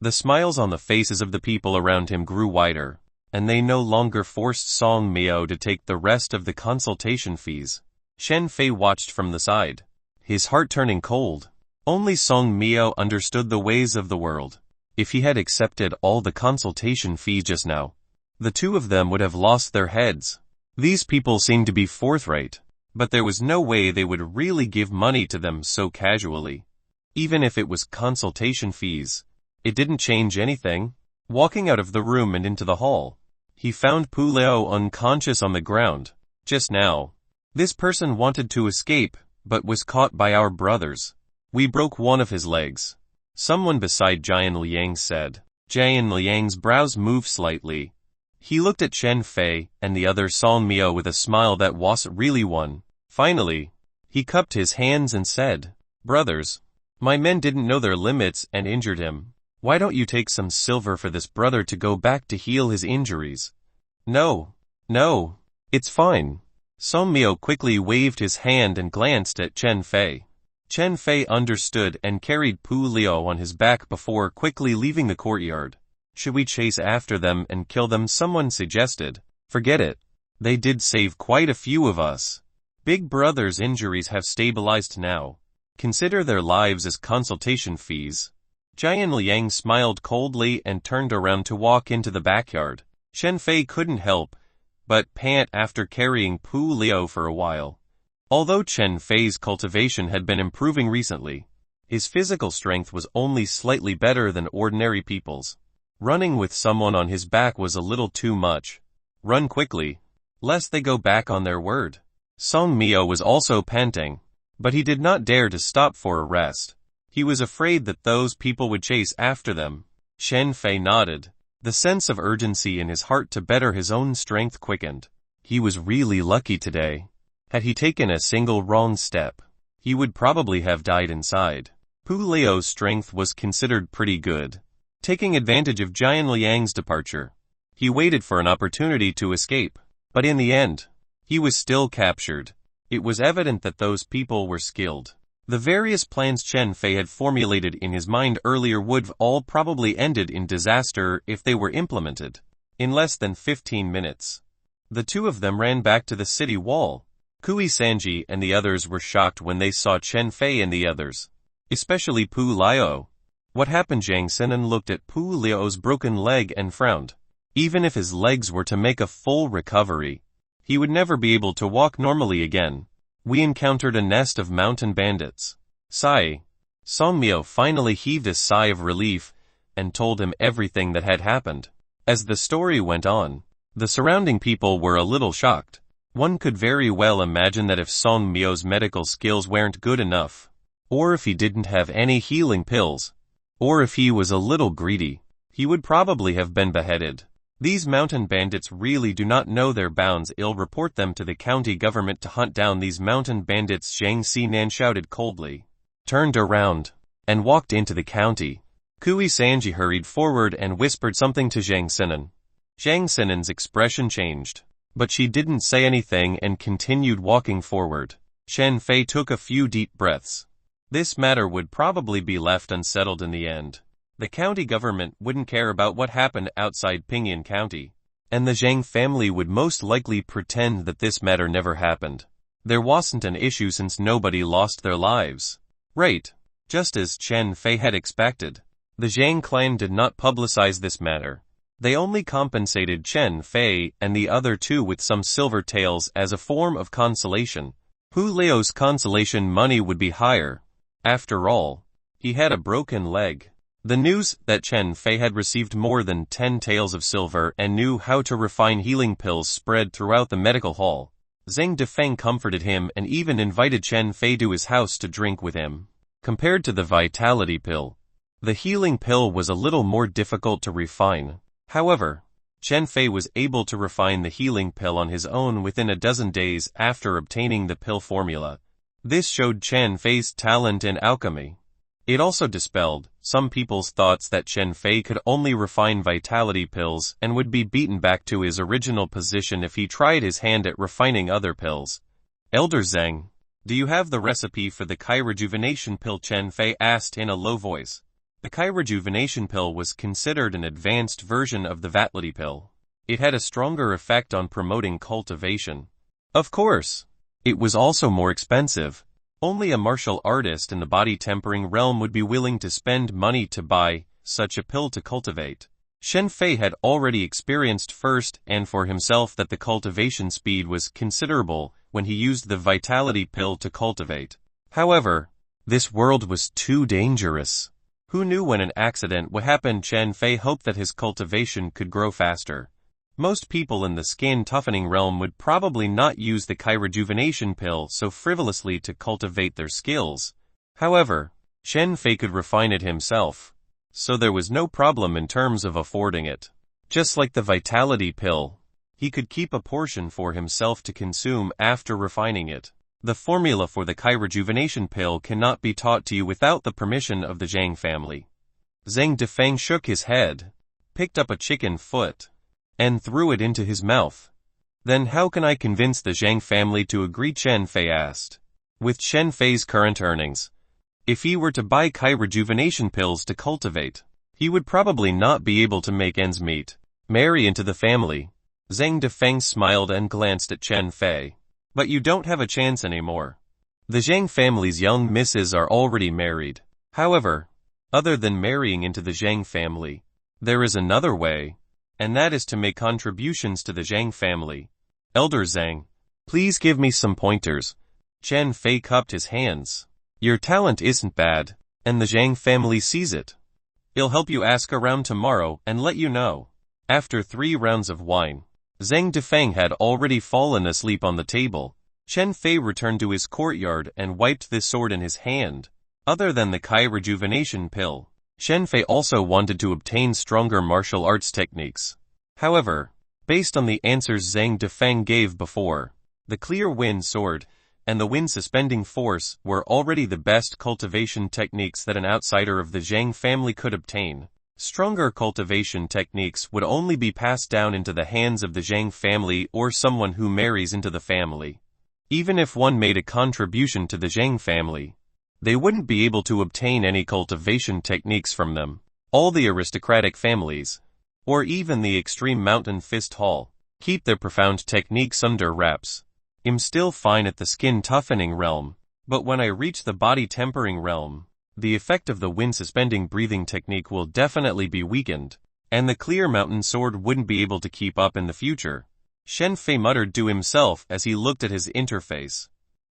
A: The smiles on the faces of the people around him grew wider, and they no longer forced Song Mio to take the rest of the consultation fees. Shen Fei watched from the side, his heart turning cold. Only Song Mio understood the ways of the world. If he had accepted all the consultation fees just now, the two of them would have lost their heads. These people seemed to be forthright, but there was no way they would really give money to them so casually. Even if it was consultation fees, it didn't change anything. Walking out of the room and into the hall, he found Pu Liao unconscious on the ground. Just now, this person wanted to escape, but was caught by our brothers. We broke one of his legs. Someone beside Jian Liang said. Jian Liang's brows moved slightly. He looked at Shen Fei and the other Song Mio with a smile that wasn't really one. Finally, he cupped his hands and said, "Brothers, my men didn't know their limits and injured him. Why don't you take some silver for this brother to go back to heal his injuries?" No, it's fine." Song Mio quickly waved his hand and glanced at Chen Fei. Chen Fei understood and carried Pu Liao on his back before quickly leaving the courtyard. "Should we chase after them and kill them?" someone suggested. "Forget it. They did save quite a few of us. Big Brother's injuries have stabilized now. Consider their lives as consultation fees." Jian Liang smiled coldly and turned around to walk into the backyard. Shen Fei couldn't help but pant after carrying Pu Liao for a while. Although Chen Fei's cultivation had been improving recently, his physical strength was only slightly better than ordinary people's. Running with someone on his back was a little too much. Run quickly, lest they go back on their word. Song Mio was also panting, but he did not dare to stop for a rest. He was afraid that those people would chase after them. Shen Fei nodded. The sense of urgency in his heart to better his own strength quickened. He was really lucky today. Had he taken a single wrong step, he would probably have died inside. Pu Liao's strength was considered pretty good. Taking advantage of Jian Liang's departure, he waited for an opportunity to escape. But in the end, he was still captured. It was evident that those people were skilled. The various plans Chen Fei had formulated in his mind earlier would have all probably ended in disaster if they were implemented. In less than 15 minutes, the two of them ran back to the city wall. Kui Sanji and the others were shocked when they saw Chen Fei and the others, especially Pu Liao. "What happened?" Zhang Xinan looked at Pu Liao's broken leg and frowned. Even if his legs were to make a full recovery, he would never be able to walk normally again. "We encountered a nest of mountain bandits." Sigh. Song Mio finally heaved a sigh of relief and told him everything that had happened. As the story went on, the surrounding people were a little shocked. One could very well imagine that if Song Mio's medical skills weren't good enough, or if he didn't have any healing pills, or if he was a little greedy, he would probably have been beheaded. These mountain bandits really do not know their bounds. "I'll report them to the county government to hunt down these mountain bandits," Zhang Xinan shouted coldly, turned around, and walked into the county. Kui Sanji hurried forward and whispered something to Zhang Xinan. Zhang Xinan's expression changed, but she didn't say anything and continued walking forward. Chen Fei took a few deep breaths. This matter would probably be left unsettled in the end. The county government wouldn't care about what happened outside Pingyang County, and the Zhang family would most likely pretend that this matter never happened. There wasn't an issue since nobody lost their lives. Right, just as Chen Fei had expected. The Zhang clan did not publicize this matter. They only compensated Chen Fei and the other two with some silver taels as a form of consolation. Pu Liao's consolation money would be higher. After all, he had a broken leg. The news that Chen Fei had received more than 10 taels of silver and knew how to refine healing pills spread throughout the medical hall. Zhang Defeng comforted him and even invited Chen Fei to his house to drink with him. Compared to the vitality pill, The healing pill was a little more difficult to refine. However, Chen Fei was able to refine the healing pill on his own within a dozen days after obtaining the pill formula. This showed Chen Fei's talent in alchemy. It also dispelled some people's thoughts that Chen Fei could only refine vitality pills and would be beaten back to his original position if he tried his hand at refining other pills. Elder Zhang, do you have the recipe for the Kai rejuvenation pill? Chen Fei asked in a low voice. The Kai rejuvenation pill was considered an advanced version of the vitality pill. It had a stronger effect on promoting cultivation. Of course, it was also more expensive. Only a martial artist in the body-tempering realm would be willing to spend money to buy such a pill to cultivate. Chen Fei had already experienced first and for himself that the cultivation speed was considerable when he used the vitality pill to cultivate. However, this world was too dangerous. Who knew when an accident would happen? Chen Fei hoped that his cultivation could grow faster. Most people in the skin toughening realm would probably not use the Kai rejuvenation pill so frivolously to cultivate their skills. However, Chen Fei could refine it himself, so there was no problem in terms of affording it. Just like the vitality pill, he could keep a portion for himself to consume after refining it. The formula for the Kai rejuvenation pill cannot be taught to you without the permission of the Zhang family. Zhang Defeng shook his head, picked up a chicken foot, and threw it into his mouth. Then how can I convince the Zhang family to agree? Chen Fei asked. With Chen Fei's current earnings, if he were to buy Kai rejuvenation pills to cultivate, he would probably not be able to make ends meet. Marry into the family. Zhang Defeng smiled and glanced at Chen Fei. But you don't have a chance anymore. The Zhang family's young misses are already married. However, other than marrying into the Zhang family, there is another way, and that is to make contributions to the Zhang family. Elder Zhang, please give me some pointers. Chen Fei cupped his hands. Your talent isn't bad, and the Zhang family sees it. He'll help you ask around tomorrow and let you know. After 3 rounds of wine, Zhang Defeng had already fallen asleep on the table. Chen Fei returned to his courtyard and wiped the sword in his hand. Other than the Kai rejuvenation pill, Chen Fei also wanted to obtain stronger martial arts techniques. However, based on the answers Zhang Defeng gave before, the clear wind sword and the wind suspending force were already the best cultivation techniques that an outsider of the Zhang family could obtain. Stronger cultivation techniques would only be passed down into the hands of the Zhang family or someone who marries into the family. Even if one made a contribution to the Zhang family, they wouldn't be able to obtain any cultivation techniques from them. All the aristocratic families, or even the extreme mountain fist hall, keep their profound techniques under wraps. I'm still fine at the skin toughening realm, but when I reach the body tempering realm, the effect of the wind suspending breathing technique will definitely be weakened, and the clear mountain sword wouldn't be able to keep up in the future. Chen Fei muttered to himself as he looked at his interface.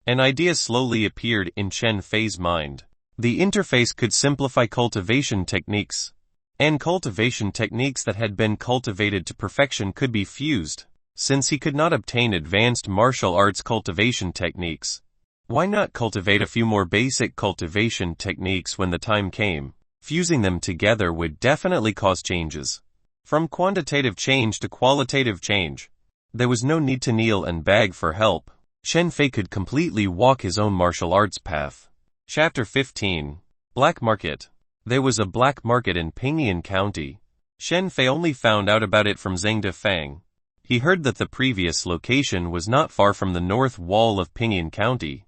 A: An idea slowly appeared in Chen Fei's mind. The interface could simplify cultivation techniques, and cultivation techniques that had been cultivated to perfection could be fused. Since he could not obtain advanced martial arts cultivation techniques, why not cultivate a few more basic cultivation techniques when the time came? Fusing them together would definitely cause changes. From quantitative change to qualitative change. There was no need to kneel and beg for help. Chen Fei could completely walk his own martial arts path. Chapter 15. Black Market. There was a black market in Pingyan County. Chen Fei only found out about it from Zhang Defeng. He heard that the previous location was not far from the north wall of Pingyan County.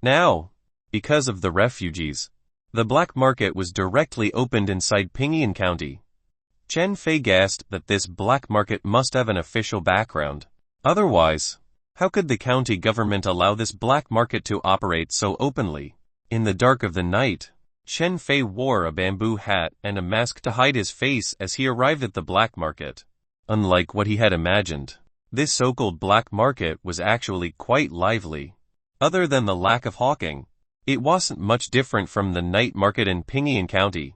A: Now, because of the refugees, the black market was directly opened inside Pingyan County. Chen Fei guessed that this black market must have an official background. Otherwise, how could the county government allow this black market to operate so openly? In the dark of the night, Chen Fei wore a bamboo hat and a mask to hide his face as he arrived at the black market. Unlike what he had imagined, this so-called black market was actually quite lively. Other than the lack of hawking, it wasn't much different from the night market in Pingyan County.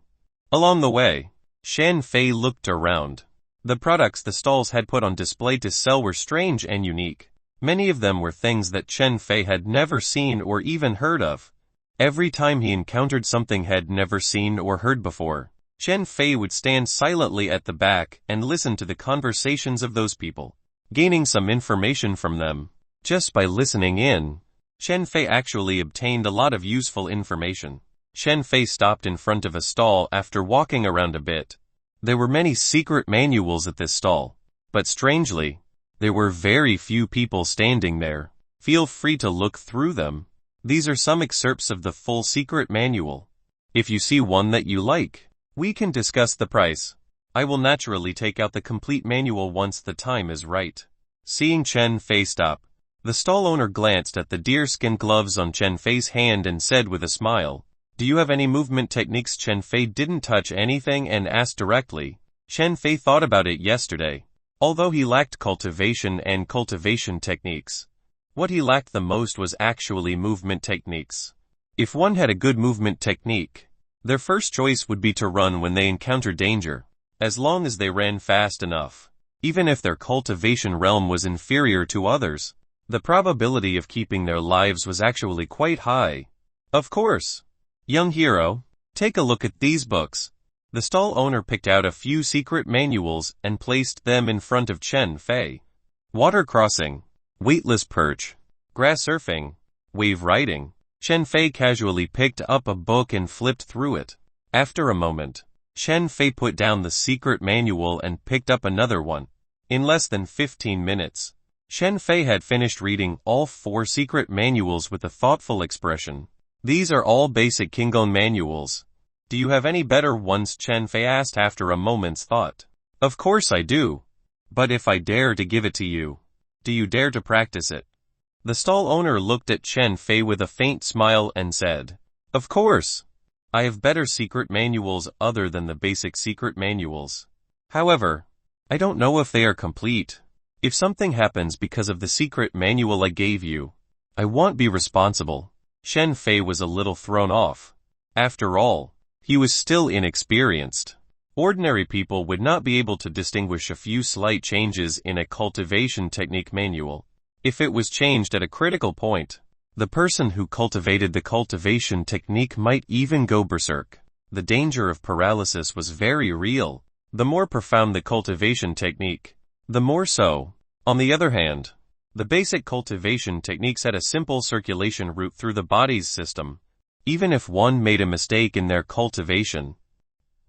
A: Along the way, Chen Fei looked around. The products the stalls had put on display to sell were strange and unique. Many of them were things that Chen Fei had never seen or even heard of. Every time he encountered something he'd never seen or heard before, Chen Fei would stand silently at the back and listen to the conversations of those people, gaining some information from them. Just by listening in, Chen Fei actually obtained a lot of useful information. Chen Fei stopped in front of a stall after walking around a bit. There were many secret manuals at this stall, but strangely, there were very few people standing there. Feel free to look through them. These are some excerpts of the full secret manual. If you see one that you like, we can discuss the price. I will naturally take out the complete manual once the time is right. Seeing Chen Fei stop, the stall owner glanced at the deerskin gloves on Chen Fei's hand and said with a smile, "Do you have any movement techniques?" Chen Fei didn't touch anything and asked directly. Chen Fei thought about it yesterday. Although he lacked cultivation and cultivation techniques, what he lacked the most was actually movement techniques. If one had a good movement technique, their first choice would be to run when they encounter danger, as long as they ran fast enough. Even if their cultivation realm was inferior to others, the probability of keeping their lives was actually quite high. Of course. Young hero, take a look at these books. The stall owner picked out a few secret manuals and placed them in front of Chen Fei. Water crossing, weightless perch, grass surfing, wave riding. Chen Fei casually picked up a book and flipped through it. After a moment, Chen Fei put down the secret manual and picked up another one. In less than 15 minutes, Chen Fei had finished reading all 4 secret manuals with a thoughtful expression. These are all basic Klingon manuals. Do you have any better ones? Chen Fei asked after a moment's thought. Of course I do. But if I dare to give it to you, do you dare to practice it? The stall owner looked at Chen Fei with a faint smile and said, "Of course. I have better secret manuals other than the basic secret manuals. However, I don't know if they are complete. If something happens because of the secret manual I gave you, I won't be responsible." Chen Fei was a little thrown off. After all, he was still inexperienced. Ordinary people would not be able to distinguish a few slight changes in a cultivation technique manual. If it was changed at a critical point, the person who cultivated the cultivation technique might even go berserk. The danger of paralysis was very real. The more profound the cultivation technique, the more so. On the other hand, the basic cultivation techniques had a simple circulation route through the body's system. Even if one made a mistake in their cultivation,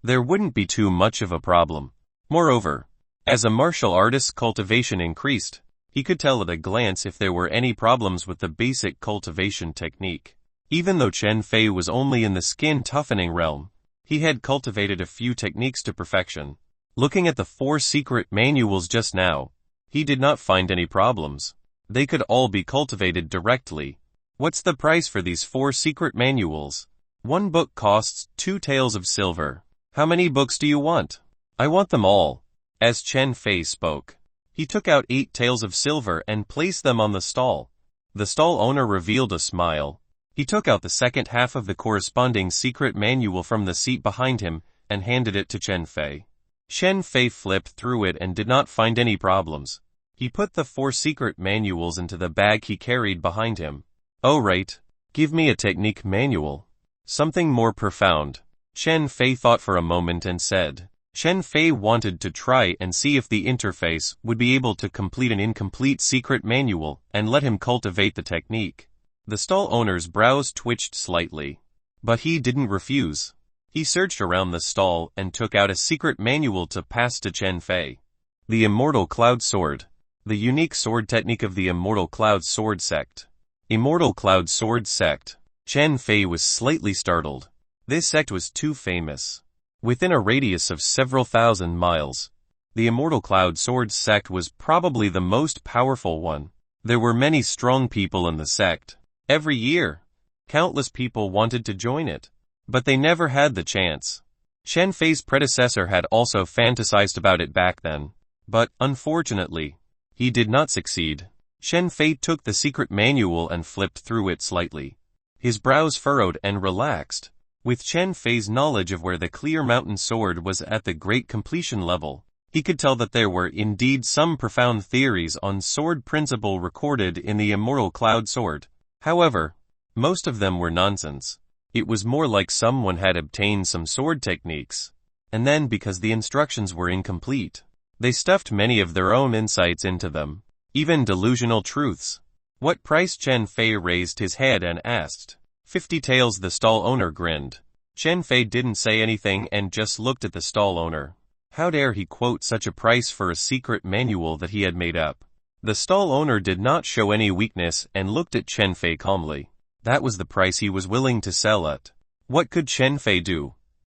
A: there wouldn't be too much of a problem. Moreover, as a martial artist's cultivation increased, he could tell at a glance if there were any problems with the basic cultivation technique. Even though Chen Fei was only in the skin toughening realm, he had cultivated a few techniques to perfection. Looking at the 4 secret manuals just now, he did not find any problems. They could all be cultivated directly. What's the price for these 4 secret manuals? One book costs 2 taels of silver. How many books do you want? I want them all. As Chen Fei spoke, he took out 8 taels of silver and placed them on the stall. The stall owner revealed a smile. He took out the second half of the corresponding secret manual from the seat behind him and handed it to Chen Fei. Chen Fei flipped through it and did not find any problems. He put the 4 secret manuals into the bag he carried behind him. Oh right, give me a technique manual. Something more profound. Chen Fei thought for a moment and said. Chen Fei wanted to try and see if the interface would be able to complete an incomplete secret manual and let him cultivate the technique. The stall owner's brows twitched slightly, but he didn't refuse. He searched around the stall and took out a secret manual to pass to Chen Fei. The Immortal Cloud Sword. The unique sword technique of the Immortal Cloud Sword sect. Immortal Cloud Sword sect. Chen Fei was slightly startled. This sect was too famous. Within a radius of several thousand miles, the Immortal Cloud Sword sect was probably the most powerful one. There were many strong people in the sect. Every year, countless people wanted to join it, but they never had the chance. Chen Fei's predecessor had also fantasized about it back then, but, unfortunately, he did not succeed. Chen Fei took the secret manual and flipped through it slightly. His brows furrowed and relaxed. With Chen Fei's knowledge of where the Clear Mountain Sword was at the great completion level, he could tell that there were indeed some profound theories on sword principle recorded in the Immortal Cloud Sword. However, Most of them were nonsense. It was more like someone had obtained some sword techniques, and then because the instructions were incomplete, they stuffed many of their own insights into them, even delusional truths. What price? Chen Fei raised his head and asked. 50 taels. The stall owner grinned. Chen Fei didn't say anything and just looked at the stall owner. How dare he quote such a price for a secret manual that he had made up? The stall owner did not show any weakness and looked at Chen Fei calmly. That was the price he was willing to sell at. What could Chen Fei do?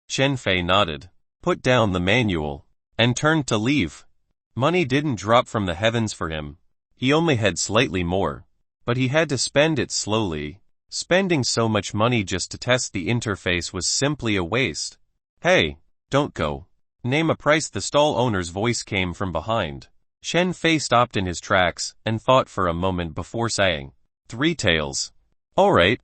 A: Chen Fei nodded, put down the manual, and turned to leave. Money didn't drop from the heavens for him. He only had slightly more, but he had to spend it slowly. Spending so much money just to test the interface was simply a waste. Hey, don't go. Name a price. The stall owner's voice came from behind. Chen Fei stopped in his tracks and thought for a moment before saying, 3 taels. All right.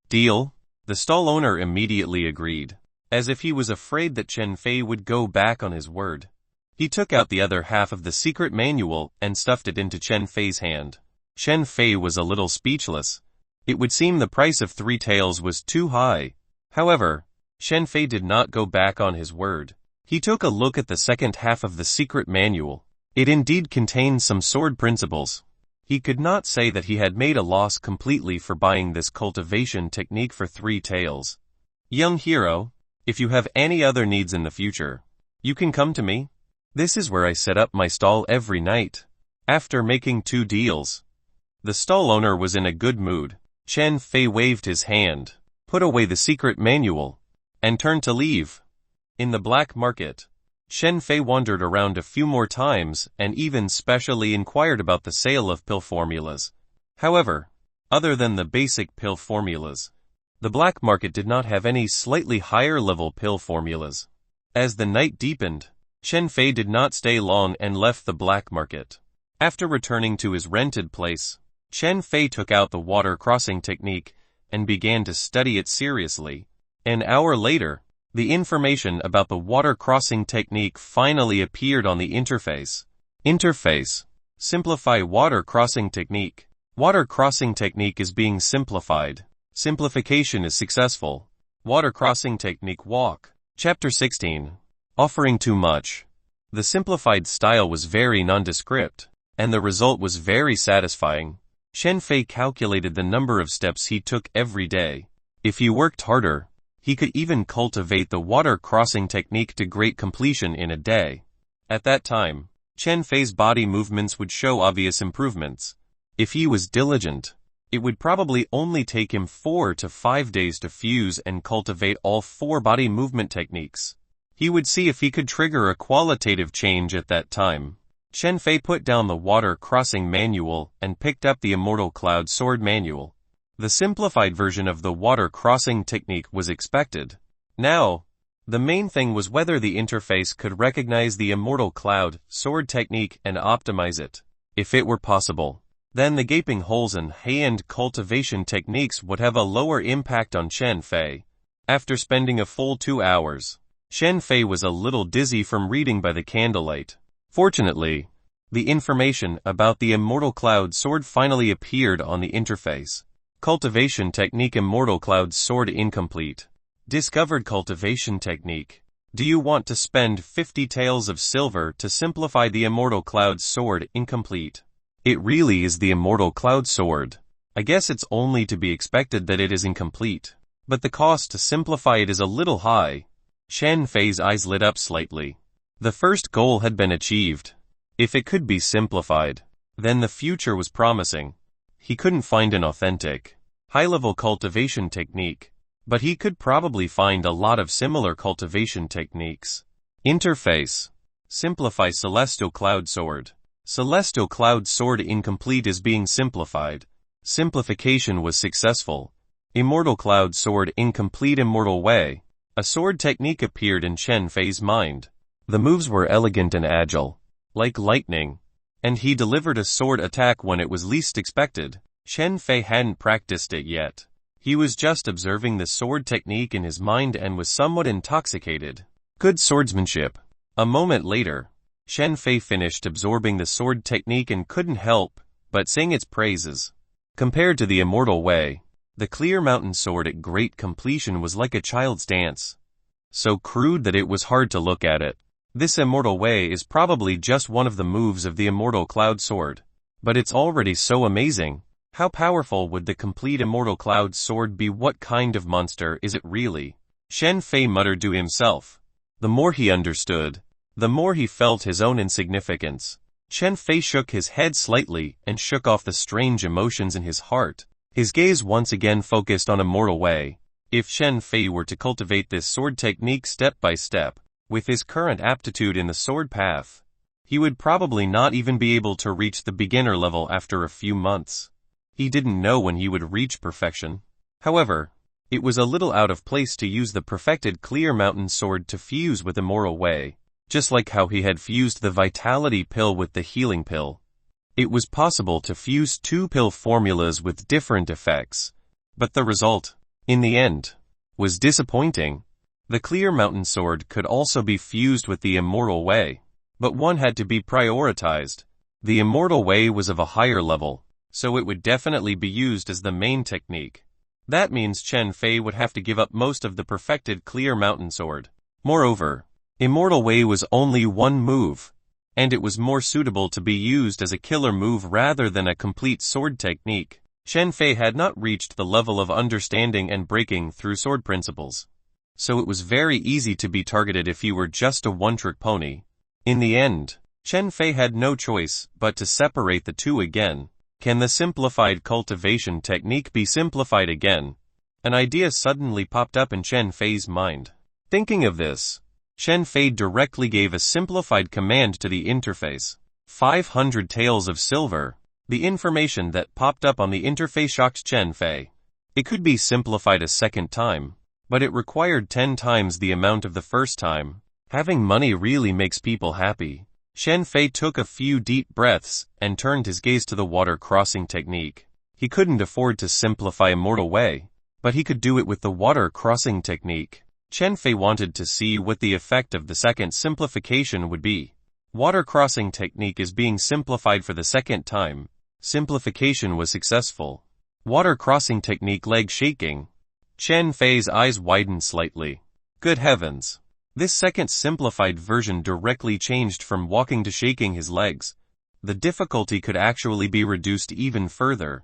A: Deal. The stall owner immediately agreed, as if he was afraid that Chen Fei would go back on his word. He took out the other half of the secret manual and stuffed it into Chen Fei's hand. Chen Fei was a little speechless. It would seem the price of 3 taels was too high. However, Chen Fei did not go back on his word. He took a look at the second half of the secret manual. It indeed contained some sword principles. He could not say that he had made a loss completely for buying this cultivation technique for 3 taels. Young hero, if you have any other needs in the future, you can come to me. This is where I set up my stall every night. After making 2 deals, the stall owner was in a good mood. Chen Fei waved his hand, put away the secret manual, and turned to leave. In the black market, Chen Fei wandered around a few more times and even specially inquired about the sale of pill formulas. However, other than the basic pill formulas, the black market did not have any slightly higher level pill formulas. As the night deepened, Chen Fei did not stay long and left the black market. After returning to his rented place, Chen Fei took out the water crossing technique and began to study it seriously. An hour later, the information about the water crossing technique finally appeared on the interface. Interface. Simplify water crossing technique. Water crossing technique is being simplified. Simplification is successful. Water crossing technique walk. Chapter 16. Offering too much. The simplified style was very nondescript, and the result was very satisfying. Chen Fei calculated the number of steps he took every day. If he worked harder, he could even cultivate the water crossing technique to great completion in a day. At that time, Chen Fei's body movements would show obvious improvements. If he was diligent, it would probably only take him 4 to 5 days to fuse and cultivate all 4 body movement techniques. He would see if he could trigger a qualitative change at that time. Chen Fei put down the water crossing manual and picked up the Immortal Cloud Sword manual. The simplified version of the water crossing technique was expected. Now, the main thing was whether the interface could recognize the Immortal Cloud Sword technique and optimize it. If it were possible, then the gaping holes and high-end cultivation techniques would have a lower impact on Chen Fei. After spending a full 2 hours, Chen Fei was a little dizzy from reading by the candlelight. Fortunately, the information about the Immortal Cloud Sword finally appeared on the interface. Cultivation technique. Immortal Cloud Sword incomplete. Discovered cultivation technique. Do you want to spend 50 taels of silver to simplify the Immortal Cloud Sword? Incomplete. It really is the Immortal Cloud Sword. I guess it's only to be expected that it is incomplete, but the cost to simplify it is a little high. Chen Fei's eyes lit up slightly. The first goal had been achieved. If it could be simplified, then the future was promising. He couldn't find an authentic, high-level cultivation technique, but he could probably find a lot of similar cultivation techniques. Interface. Simplify Celestial Cloud Sword. Celestial Cloud Sword incomplete is being simplified. Simplification was successful. Immortal Cloud Sword incomplete. Immortal Way. A sword technique appeared in Chen Fei's mind. The moves were elegant and agile, like lightning, and he delivered a sword attack when it was least expected. Chen Fei hadn't practiced it yet. He was just observing the sword technique in his mind and was somewhat intoxicated. Good swordsmanship. A moment later, Chen Fei finished absorbing the sword technique and couldn't help but sing its praises. Compared to the Immortal Way, The clear mountain sword at great completion was like a child's dance. So crude that it was hard to look at it. This immortal way is probably just one of the moves of the immortal cloud sword. But it's already so amazing. How powerful would the complete immortal cloud sword be? What kind of monster is it really? Shen Fei muttered to himself. The more he understood, the more he felt his own insignificance. Shen Fei shook his head slightly and shook off the strange emotions in his heart. His gaze once again focused on immortal way. If Shen Fei were to cultivate this sword technique step by step, with his current aptitude in the sword path, he would probably not even be able to reach the beginner level after a few months. He didn't know when he would reach perfection. However, it was a little out of place to use the perfected clear mountain sword to fuse with immortal way, just like how he had fused the vitality pill with the healing pill. It was possible to fuse two pill formulas with different effects, but the result, in the end, was disappointing. The clear mountain sword could also be fused with the immortal way, but one had to be prioritized. The immortal way was of a higher level, so it would definitely be used as the main technique. That means Shen Fei would have to give up most of the perfected clear mountain sword. Moreover, immortal way was only one move, and it was more suitable to be used as a killer move rather than a complete sword technique. Shen Fei had not reached the level of understanding and breaking through sword principles, so it was very easy to be targeted if he were just a one-trick pony. In the end, Shen Fei had no choice but to separate the two again. Can the simplified cultivation technique be simplified again? An idea suddenly popped up in Shen Fei's mind. Thinking of this, Shen Fei directly gave a simplified command to the interface. 500 taels of silver. The information that popped up on the interface shocked Shen Fei. It could be simplified a second time, but it required 10 times the amount of the first time. Having money really makes people happy. Shen Fei took a few deep breaths and turned his gaze to the water crossing technique. He couldn't afford to simplify immortal way, but he could do it with the water crossing technique. Shen Fei wanted to see what the effect of the second simplification would be. Water crossing technique is being simplified for the second time. Simplification was successful. Water crossing technique leg shaking. Shen Fei's eyes widened slightly. Good heavens. This second simplified version directly changed from walking to shaking his legs. The difficulty could actually be reduced even further.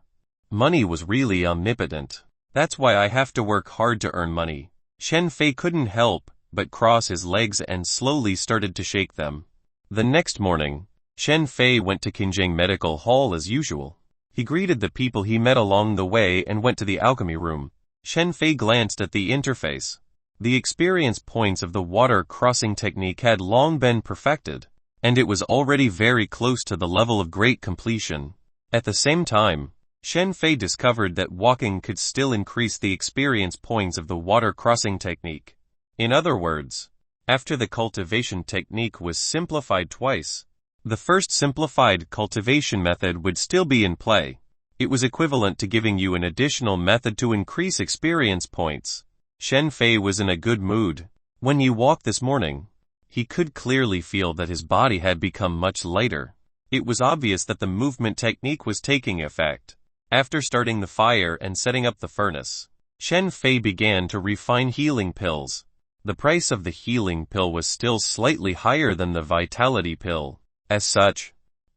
A: Money was really omnipotent. That's why I have to work hard to earn money. Shen Fei couldn't help but cross his legs and slowly started to shake them. The next morning, Shen Fei went to Qinjiang Medical Hall as usual. He greeted the people he met along the way and went to the alchemy room. Shen Fei glanced at the interface. The experience points of the water crossing technique had long been perfected, and it was already very close to the level of great completion. At the same time, Shen Fei discovered that walking could still increase the experience points of the water crossing technique. In other words, after the cultivation technique was simplified twice, the first simplified cultivation method would still be in play. It was equivalent to giving you an additional method to increase experience points. Shen Fei was in a good mood. When he walked this morning, he could clearly feel that his body had become much lighter. It was obvious that the movement technique was taking effect. After starting the fire and setting up the furnace, Shen Fei began to refine healing pills. The price of the healing pill was still slightly higher than the vitality pill. As such,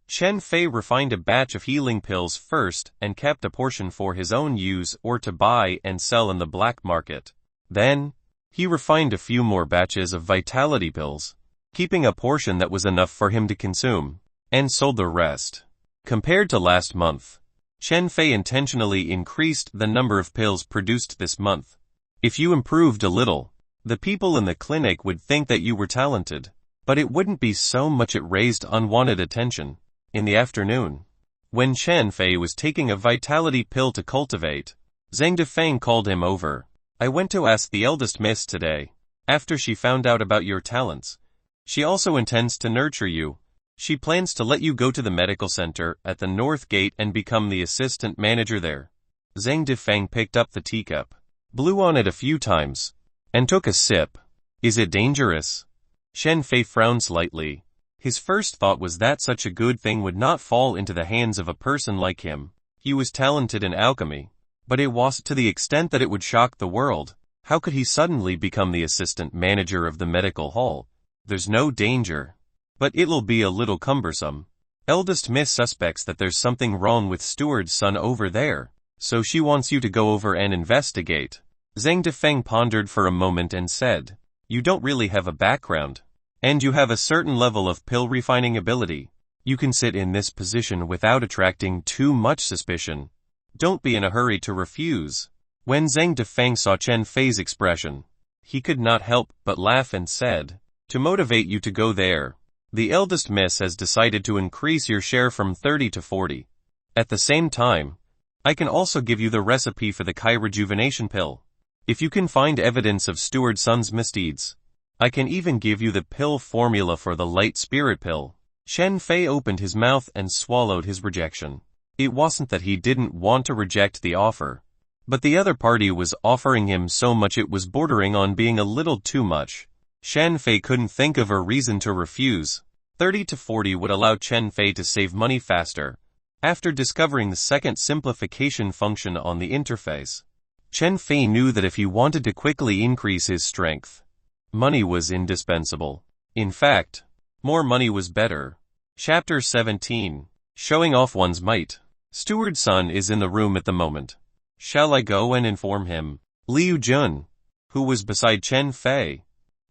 A: Shen Fei refined a batch of healing pills first and kept a portion for his own use or to buy and sell in the black market. Then, he refined a few more batches of vitality pills, keeping a portion that was enough for him to consume, and sold the rest. Compared to last month, Shen Fei intentionally increased the number of pills produced this month. If you improved a little, the people in the clinic would think that you were talented, but it wouldn't be so much it raised unwanted attention. In the afternoon, when Shen Fei was taking a vitality pill to cultivate, Zhang Defang called him over. I went to ask the eldest miss today, after she found out about your talents. She also intends to nurture you. She plans to let you go to the medical center at the North Gate and become the assistant manager there. Zhang Defang picked up the teacup, blew on it a few times, and took a sip. Is it dangerous? Shen Fei frowned slightly. His first thought was that such a good thing would not fall into the hands of a person like him. He was talented in alchemy, But it wasn't to the extent that it would shock the world. How could he suddenly become the assistant manager of the medical hall? There's no danger. But it'll be a little cumbersome. Eldest Miss suspects that there's something wrong with Steward's son over there, so she wants you to go over and investigate. Zhang Difeng pondered for a moment and said, "You don't really have a background. And you have a certain level of pill refining ability. You can sit in this position without attracting too much suspicion. Don't be in a hurry to refuse." When Zhang Difeng saw Chen Fei's expression, he could not help but laugh and said, "To motivate you to go there, the eldest miss has decided to increase your share from 30 to 40. At the same time, I can also give you the recipe for the Kai rejuvenation pill. If you can find evidence of Steward's son's misdeeds, I can even give you the pill formula for the light spirit pill." Chen Fei opened his mouth and swallowed his rejection. It wasn't that he didn't want to reject the offer, but the other party was offering him so much it was bordering on being a little too much. Chen Fei couldn't think of a reason to refuse. 30 to 40 would allow Chen Fei to save money faster. After discovering the second simplification function on the interface, Chen Fei knew that if he wanted to quickly increase his strength, money was indispensable. In fact, more money was better. Chapter 17. Showing off one's might. Steward's son is in the room at the moment. Shall I go and inform him? Liu Jun, who was beside Chen Fei,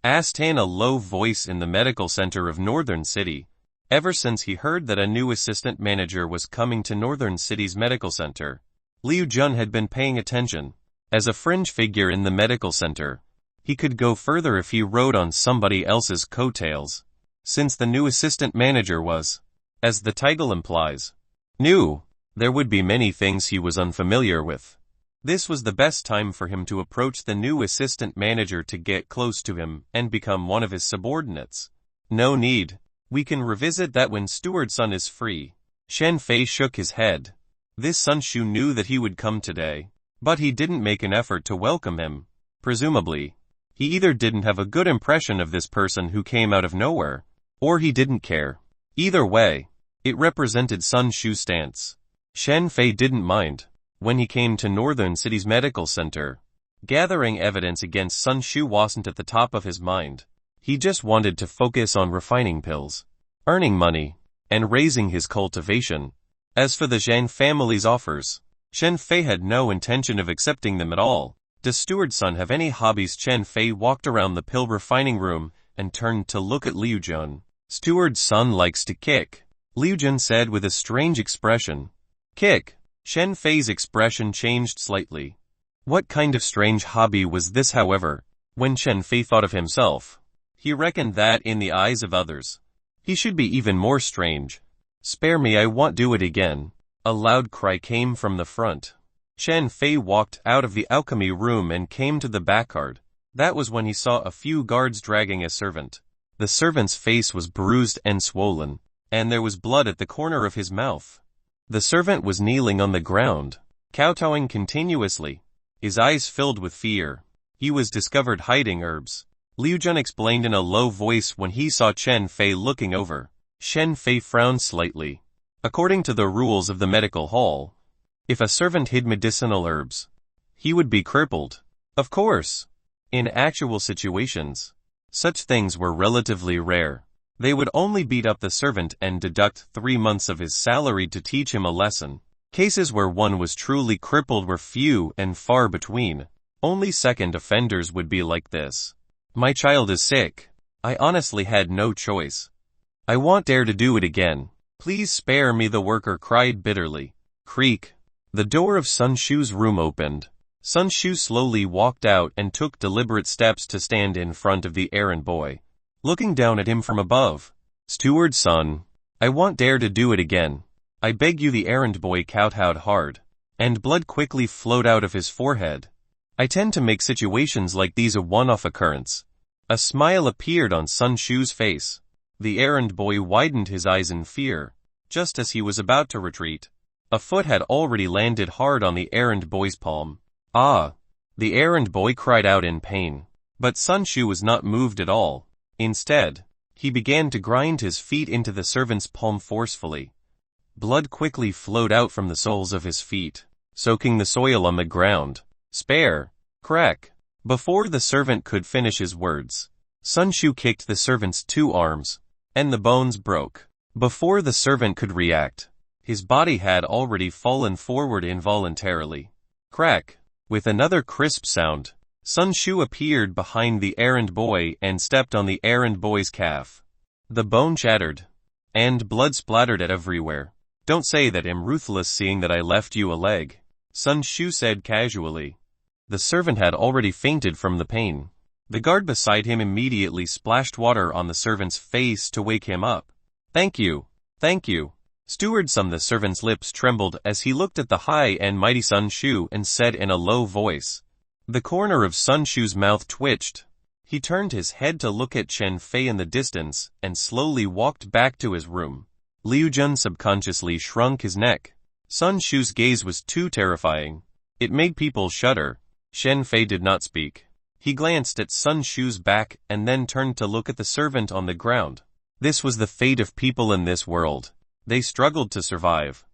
A: asked in a low voice in the medical center of Northern City. Ever since he heard that a new assistant manager was coming to Northern City's medical center, Liu Jun had been paying attention. As a fringe figure in the medical center, he could go further if he rode on somebody else's coattails. Since the new assistant manager was, as the title implies, new, there would be many things he was unfamiliar with. This was the best time for him to approach the new assistant manager to get close to him and become one of his subordinates. No need. We can revisit that when Steward's son is free. Chen Fei shook his head. This Sun Shu knew that he would come today, but he didn't make an effort to welcome him. Presumably, he either didn't have a good impression of this person who came out of nowhere, or he didn't care. Either way, it represented Sun Shu's stance. Chen Fei didn't mind. When he came to Northern City's medical center, gathering evidence against Sun Shu wasn't at the top of his mind. He just wanted to focus on refining pills, earning money, and raising his cultivation. As for the Zhang family's offers, Chen Fei had no intention of accepting them at all. Does Steward's son have any hobbies? Chen Fei walked around the pill refining room and turned to look at Liu Jun. Steward's son likes to kick, Liu Jun said with a strange expression. Kick? Chen Fei's expression changed slightly. What kind of strange hobby was this, however? When Chen Fei thought of himself, he reckoned that in the eyes of others, he should be even more strange. Spare me, I won't do it again. A loud cry came from the front. Chen Fei walked out of the alchemy room and came to the backyard. That was when he saw a few guards dragging a servant. The servant's face was bruised and swollen, and there was blood at the corner of his mouth. The servant was kneeling on the ground, kowtowing continuously, his eyes filled with fear. He was discovered hiding herbs. Liu Jun explained in a low voice when he saw Chen Fei looking over. Chen Fei frowned slightly. According to the rules of the medical hall, if a servant hid medicinal herbs, he would be crippled. Of course, in actual situations, such things were relatively rare. They would only beat up the servant and deduct 3 months of his salary to teach him a lesson. Cases where one was truly crippled were few and far between. Only second offenders would be like this. My child is sick. I honestly had no choice. I won't dare to do it again. Please spare me, the worker cried bitterly. Creak. The door of Sun Shu's room opened. Sun Shu slowly walked out and took deliberate steps to stand in front of the errand boy, looking down at him from above. Steward's son, I won't dare to do it again. I beg you. The errand boy kowtowed hard, and blood quickly flowed out of his forehead. I tend to make situations like these a one-off occurrence. A smile appeared on Sun Shu's face. The errand boy widened his eyes in fear. Just as he was about to retreat, a foot had already landed hard on the errand boy's palm. Ah! The errand boy cried out in pain. But Sun Shu was not moved at all. Instead, he began to grind his feet into the servant's palm forcefully. Blood quickly flowed out from the soles of his feet. soaking the soil on the ground. Spare. Crack. Before the servant could finish his words, Sun Shu kicked the servant's 2 arms, and the bones broke. Before the servant could react, his body had already fallen forward involuntarily. Crack. With another crisp sound, Sun Shu appeared behind the errand boy and stepped on the errand boy's calf. The bone shattered, and blood splattered everywhere. Don't say that I'm ruthless seeing that I left you a leg, Sun Shu said casually. The servant had already fainted from the pain. The guard beside him immediately splashed water on the servant's face to wake him up. Thank you. Thank you. Steward Sun. The servant's lips trembled as he looked at the high and mighty Sun Shu and said in a low voice. The corner of Sun Shu's mouth twitched. He turned his head to look at Chen Fei in the distance and slowly walked back to his room. Liu Jun subconsciously shrunk his neck. Sun Shu's gaze was too terrifying. It made people shudder. Chen Fei did not speak. He glanced at Sun Shu's back and then turned to look at the servant on the ground. This was the fate of people in this world. They struggled to survive.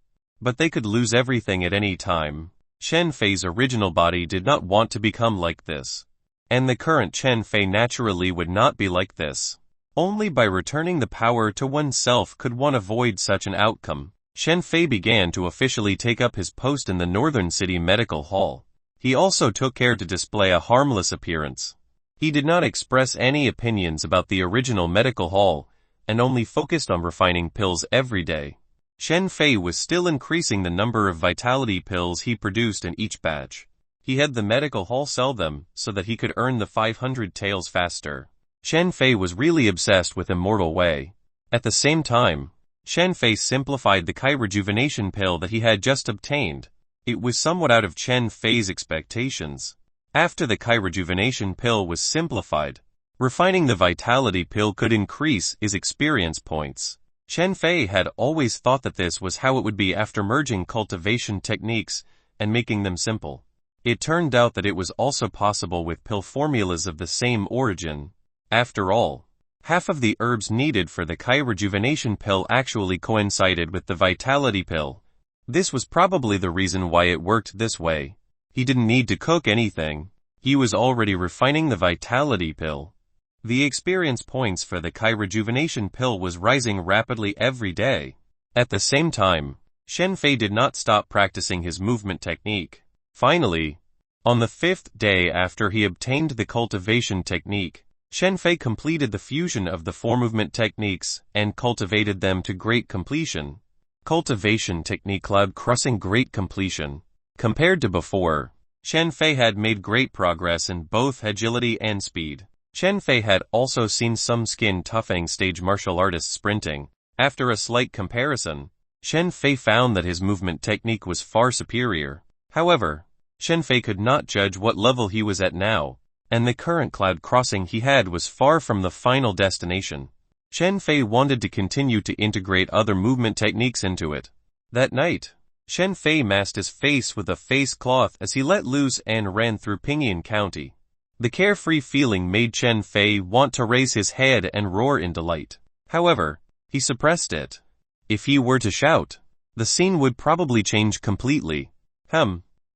A: But they could lose everything at any time. Chen Fei's original body did not want to become like this. And the current Chen Fei naturally would not be like this. Only by returning the power to oneself could one avoid such an outcome. Chen Fei began to officially take up his post in the Northern City Medical Hall. He also took care to display a harmless appearance. He did not express any opinions about the original medical hall, and only focused on refining pills every day. Chen Fei was still increasing the number of vitality pills he produced in each batch. He had the medical hall sell them so that he could earn the 500 taels faster. Chen Fei was really obsessed with Immortal Way. At the same time, Chen Fei simplified the Kai rejuvenation pill that he had just obtained. It was somewhat out of Chen Fei's expectations. After the Kai rejuvenation pill was simplified, refining the vitality pill could increase his experience points. Chen Fei had always thought that this was how it would be after merging cultivation techniques and making them simple. It turned out that it was also possible with pill formulas of the same origin. After all, half of the herbs needed for the Kai rejuvenation pill actually coincided with the vitality pill. This was probably the reason why it worked this way. He didn't need to cook anything. He was already refining the vitality pill. The experience points for the Kai rejuvenation pill was rising rapidly every day. At the same time, Chen Fei did not stop practicing his movement technique. Finally, on the 5th day after he obtained the cultivation technique, Chen Fei completed the fusion of the 4 movement techniques and cultivated them to great completion. Cultivation technique cloud crossing great completion. Compared to before, Chen Fei had made great progress in both agility and speed. Chen Fei had also seen some skin toughing stage martial artists sprinting. After a slight comparison, Chen Fei found that his movement technique was far superior. However, Chen Fei could not judge what level he was at now, and the current cloud crossing he had was far from the final destination. Chen Fei wanted to continue to integrate other movement techniques into it. That night, Chen Fei masked his face with a face cloth as he let loose and ran through Pingyang County. The carefree feeling made Chen Fei want to raise his head and roar in delight. However, he suppressed it. If he were to shout, the scene would probably change completely.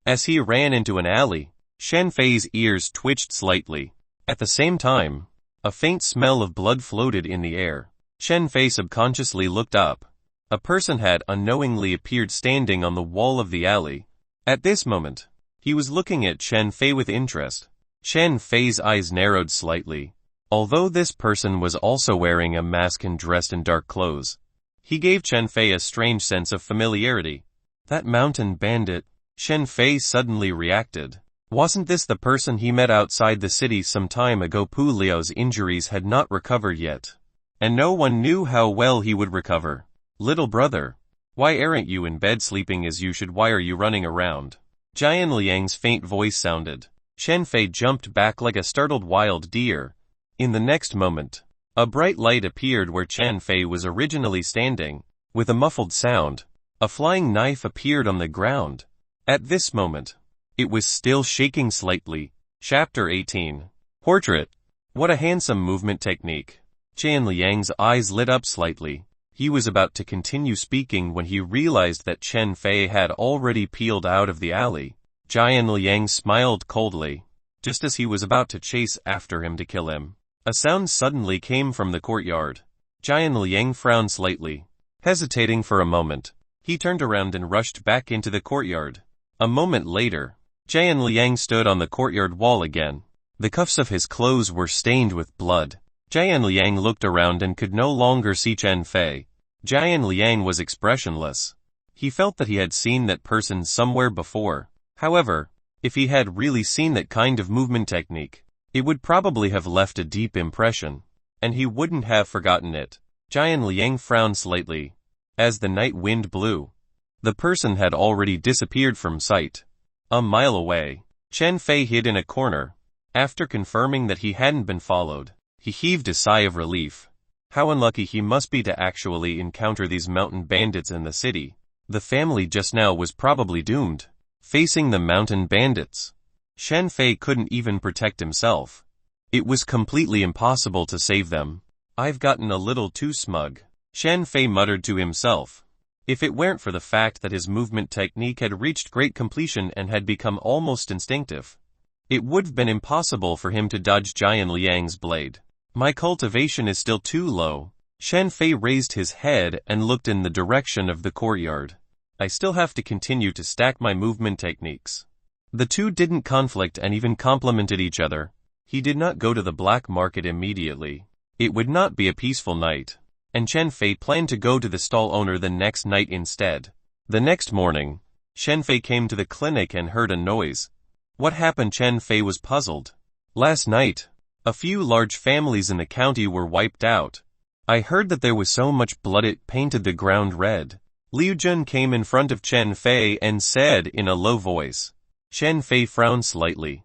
A: As he ran into an alley, Chen Fei's ears twitched slightly. At the same time, a faint smell of blood floated in the air. Chen Fei subconsciously looked up. A person had unknowingly appeared standing on the wall of the alley. At this moment, he was looking at Chen Fei with interest. Chen Fei's eyes narrowed slightly. Although this person was also wearing a mask and dressed in dark clothes, he gave Chen Fei a strange sense of familiarity. That mountain bandit, Chen Fei suddenly reacted. Wasn't this the person he met outside the city some time ago? Pu Liao's injuries had not recovered yet, and no one knew how well he would recover. Little brother, why aren't you in bed sleeping as you should? Why are you running around? Jian Liang's faint voice sounded. Chen Fei jumped back like a startled wild deer. In the next moment, a bright light appeared where Chen Fei was originally standing. With a muffled sound, a flying knife appeared on the ground. At this moment, it was still shaking slightly. Chapter 18. Portrait. What a handsome movement technique. Jian Liang's eyes lit up slightly. He was about to continue speaking when he realized that Chen Fei had already peeled out of the alley. Jian Liang smiled coldly. Just as he was about to chase after him to kill him, a sound suddenly came from the courtyard. Jian Liang frowned slightly. Hesitating for a moment, he turned around and rushed back into the courtyard. A moment later, Jian Liang stood on the courtyard wall again. The cuffs of his clothes were stained with blood. Jian Liang looked around and could no longer see Chen Fei. Jian Liang was expressionless. He felt that he had seen that person somewhere before. However, if he had really seen that kind of movement technique, it would probably have left a deep impression, and he wouldn't have forgotten it. Jian Liang frowned slightly. As the night wind blew, the person had already disappeared from sight. A mile away, Chen Fei hid in a corner. After confirming that he hadn't been followed, he heaved a sigh of relief. How unlucky he must be to actually encounter these mountain bandits in the city. The family just now was probably doomed. Facing the mountain bandits, Chen Fei couldn't even protect himself. It was completely impossible to save them. I've gotten a little too smug, Chen Fei muttered to himself. If it weren't for the fact that his movement technique had reached great completion and had become almost instinctive, it would have been impossible for him to dodge Jian Liang's blade. My cultivation is still too low. Chen Fei raised his head and looked in the direction of the courtyard. I still have to continue to stack my movement techniques. The two didn't conflict and even complemented each other. He did not go to the black market immediately. It would not be a peaceful night, and Chen Fei planned to go to the stall owner the next night instead. The next morning, Chen Fei came to the clinic and heard a noise. What happened? Chen Fei was puzzled. Last night, a few large families in the county were wiped out. I heard that there was so much blood it painted the ground red. Liu Jun came in front of Chen Fei and said in a low voice. Chen Fei frowned slightly.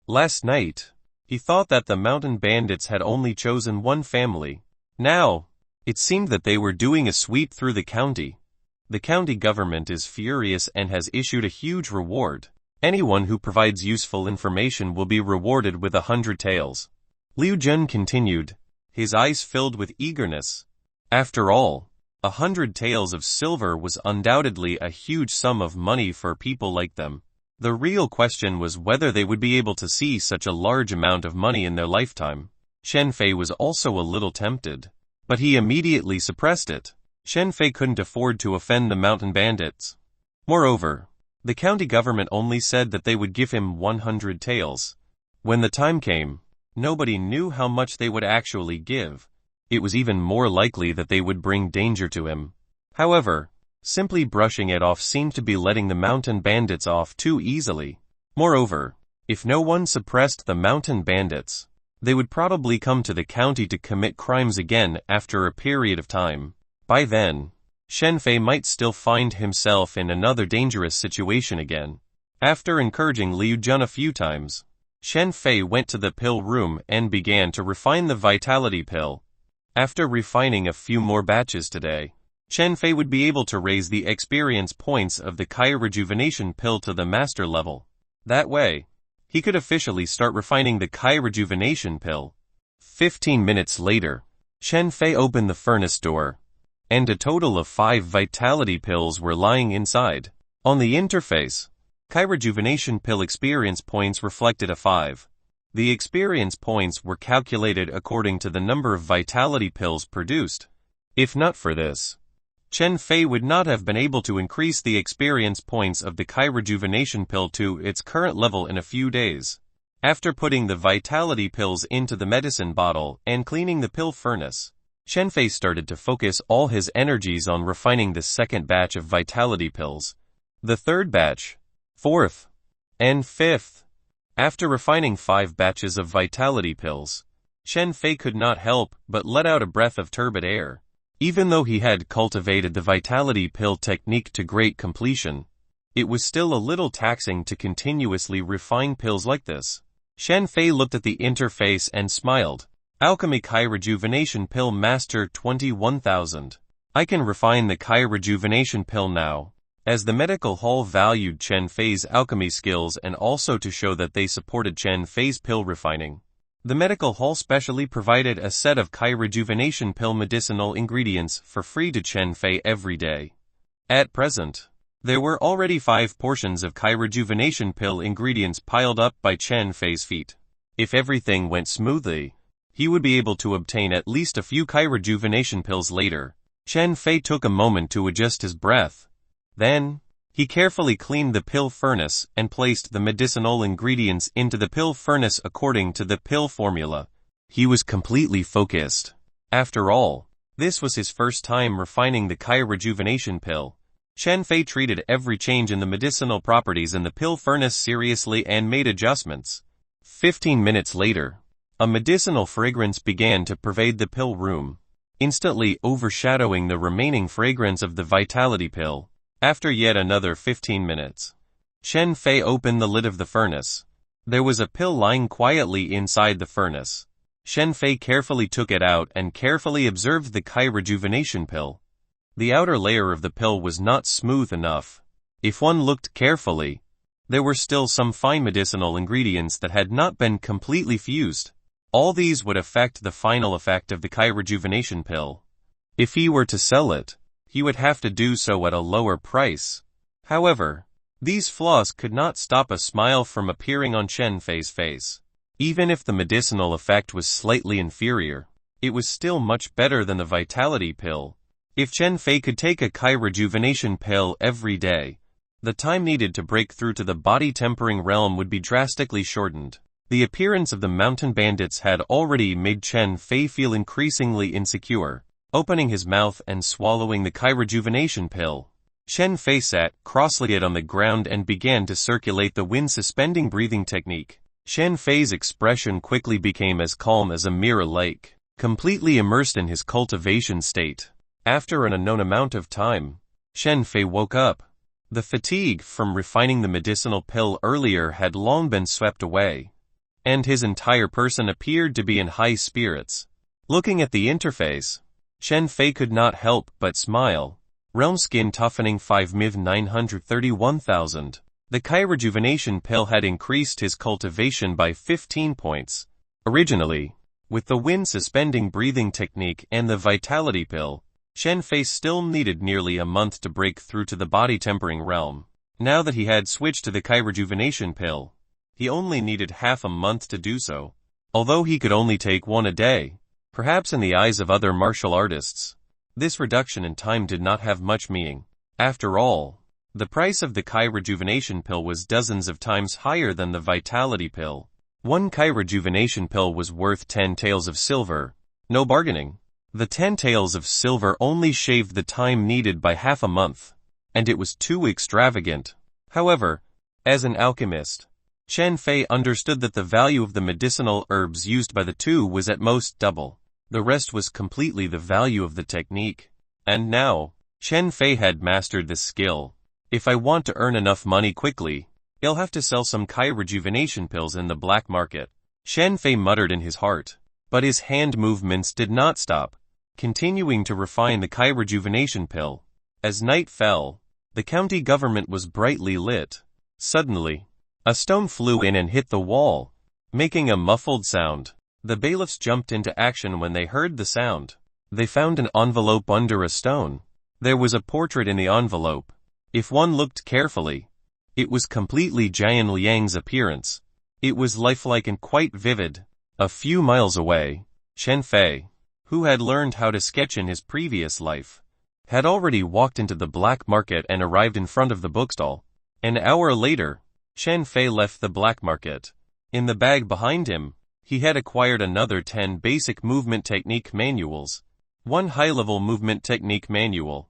A: Last night, he thought that the mountain bandits had only chosen one family. Now, it seemed that they were doing a sweep through the county. The county government is furious and has issued a huge reward. Anyone who provides useful information will be rewarded with 100 taels. Liu Jun continued, his eyes filled with eagerness. After all, 100 taels of silver was undoubtedly a huge sum of money for people like them. The real question was whether they would be able to see such a large amount of money in their lifetime. Chen Fei was also a little tempted, but he immediately suppressed it. Chen Fei couldn't afford to offend the mountain bandits. Moreover, the county government only said that they would give him 100 taels. When the time came, nobody knew how much they would actually give. It was even more likely that they would bring danger to him. However, simply brushing it off seemed to be letting the mountain bandits off too easily. Moreover, if no one suppressed the mountain bandits, they would probably come to the county to commit crimes again after a period of time. By then, Chen Fei might still find himself in another dangerous situation again. After encouraging Liu Jun a few times, Chen Fei went to the pill room and began to refine the vitality pill. After refining a few more batches today, Chen Fei would be able to raise the experience points of the Kai Rejuvenation pill to the master level. That way, he could officially start refining the Kai Rejuvenation pill. 15 minutes later, Chen Fei opened the furnace door, and a total of 5 vitality pills were lying inside. On the interface, Kai Rejuvenation pill experience points reflected a 5. The experience points were calculated according to the number of vitality pills produced. If not for this, Chen Fei would not have been able to increase the experience points of the Kai Rejuvenation pill to its current level in a few days. After putting the vitality pills into the medicine bottle and cleaning the pill furnace, Chen Fei started to focus all his energies on refining the second batch of vitality pills, the third batch, fourth, and fifth. After refining 5 batches of vitality pills, Chen Fei could not help but let out a breath of turbid air. Even though he had cultivated the vitality pill technique to great completion, it was still a little taxing to continuously refine pills like this. Chen Fei looked at the interface and smiled. Alchemy Kai Rejuvenation Pill Master 21,000. I can refine the Kai Rejuvenation Pill now. As the medical hall valued Chen Fei's alchemy skills and also to show that they supported Chen Fei's pill refining, The medical hall specially provided a set of Kai rejuvenation pill medicinal ingredients for free to Chen Fei every day. At present, there were already 5 portions of Kai rejuvenation pill ingredients piled up by Chen Fei's feet. If everything went smoothly, he would be able to obtain at least a few Kai rejuvenation pills later. Chen Fei took a moment to adjust his breath. Then, he carefully cleaned the pill furnace and placed the medicinal ingredients into the pill furnace according to the pill formula. He was completely focused. After all, this was his first time refining the Kai rejuvenation pill. Chen Fei treated every change in the medicinal properties in the pill furnace seriously and made adjustments. 15 minutes later, a medicinal fragrance began to pervade the pill room, instantly overshadowing the remaining fragrance of the vitality pill. After yet another 15 minutes, Chen Fei opened the lid of the furnace. There was a pill lying quietly inside the furnace. Chen Fei carefully took it out and carefully observed the Kai rejuvenation pill. The outer layer of the pill was not smooth enough. If one looked carefully, there were still some fine medicinal ingredients that had not been completely fused. All these would affect the final effect of the Kai rejuvenation pill. If he were to sell it, he would have to do so at a lower price. However, these flaws could not stop a smile from appearing on Chen Fei's face. Even if the medicinal effect was slightly inferior, it was still much better than the vitality pill. If Chen Fei could take a Kai rejuvenation pill every day, the time needed to break through to the body-tempering realm would be drastically shortened. The appearance of the mountain bandits had already made Chen Fei feel increasingly insecure. Opening his mouth and swallowing the Kai rejuvenation pill, Chen Fei sat cross-legged on the ground and began to circulate the wind-suspending breathing technique. Chen Fei's expression quickly became as calm as a mirror lake, completely immersed in his cultivation state. After an unknown amount of time, Chen Fei woke up. The fatigue from refining the medicinal pill earlier had long been swept away, and his entire person appeared to be in high spirits. Looking at the interface, Chen Fei could not help but smile. Realm skin toughening 5,931,000. The Kai rejuvenation pill had increased his cultivation by 15 points. Originally, with the wind suspending breathing technique and the vitality pill, Chen Fei still needed nearly a month to break through to the body tempering realm. Now that he had switched to the Kai rejuvenation pill, he only needed half a month to do so. Although he could only take one a day, perhaps in the eyes of other martial artists, this reduction in time did not have much meaning. After all, the price of the Kai rejuvenation pill was dozens of times higher than the vitality pill. One Kai rejuvenation pill was worth 10 taels of silver. No bargaining. The 10 taels of silver only shaved the time needed by half a month, and it was too extravagant. However, as an alchemist, Chen Fei understood that the value of the medicinal herbs used by the two was at most double. The rest was completely the value of the technique. And now, Chen Fei had mastered this skill. If I want to earn enough money quickly, I'll have to sell some Kai rejuvenation pills in the black market. Chen Fei muttered in his heart, but his hand movements did not stop, continuing to refine the Kai rejuvenation pill. As night fell, the county government was brightly lit. Suddenly, a stone flew in and hit the wall, making a muffled sound. The bailiffs jumped into action when they heard the sound. They found an envelope under a stone. There was a portrait in the envelope. If one looked carefully, it was completely Jian Liang's appearance. It was lifelike and quite vivid. A few miles away, Chen Fei, who had learned how to sketch in his previous life, had already walked into the black market and arrived in front of the bookstall. An hour later, Chen Fei left the black market. In the bag behind him, he had acquired another 10 basic movement technique manuals, 1 high-level movement technique manual,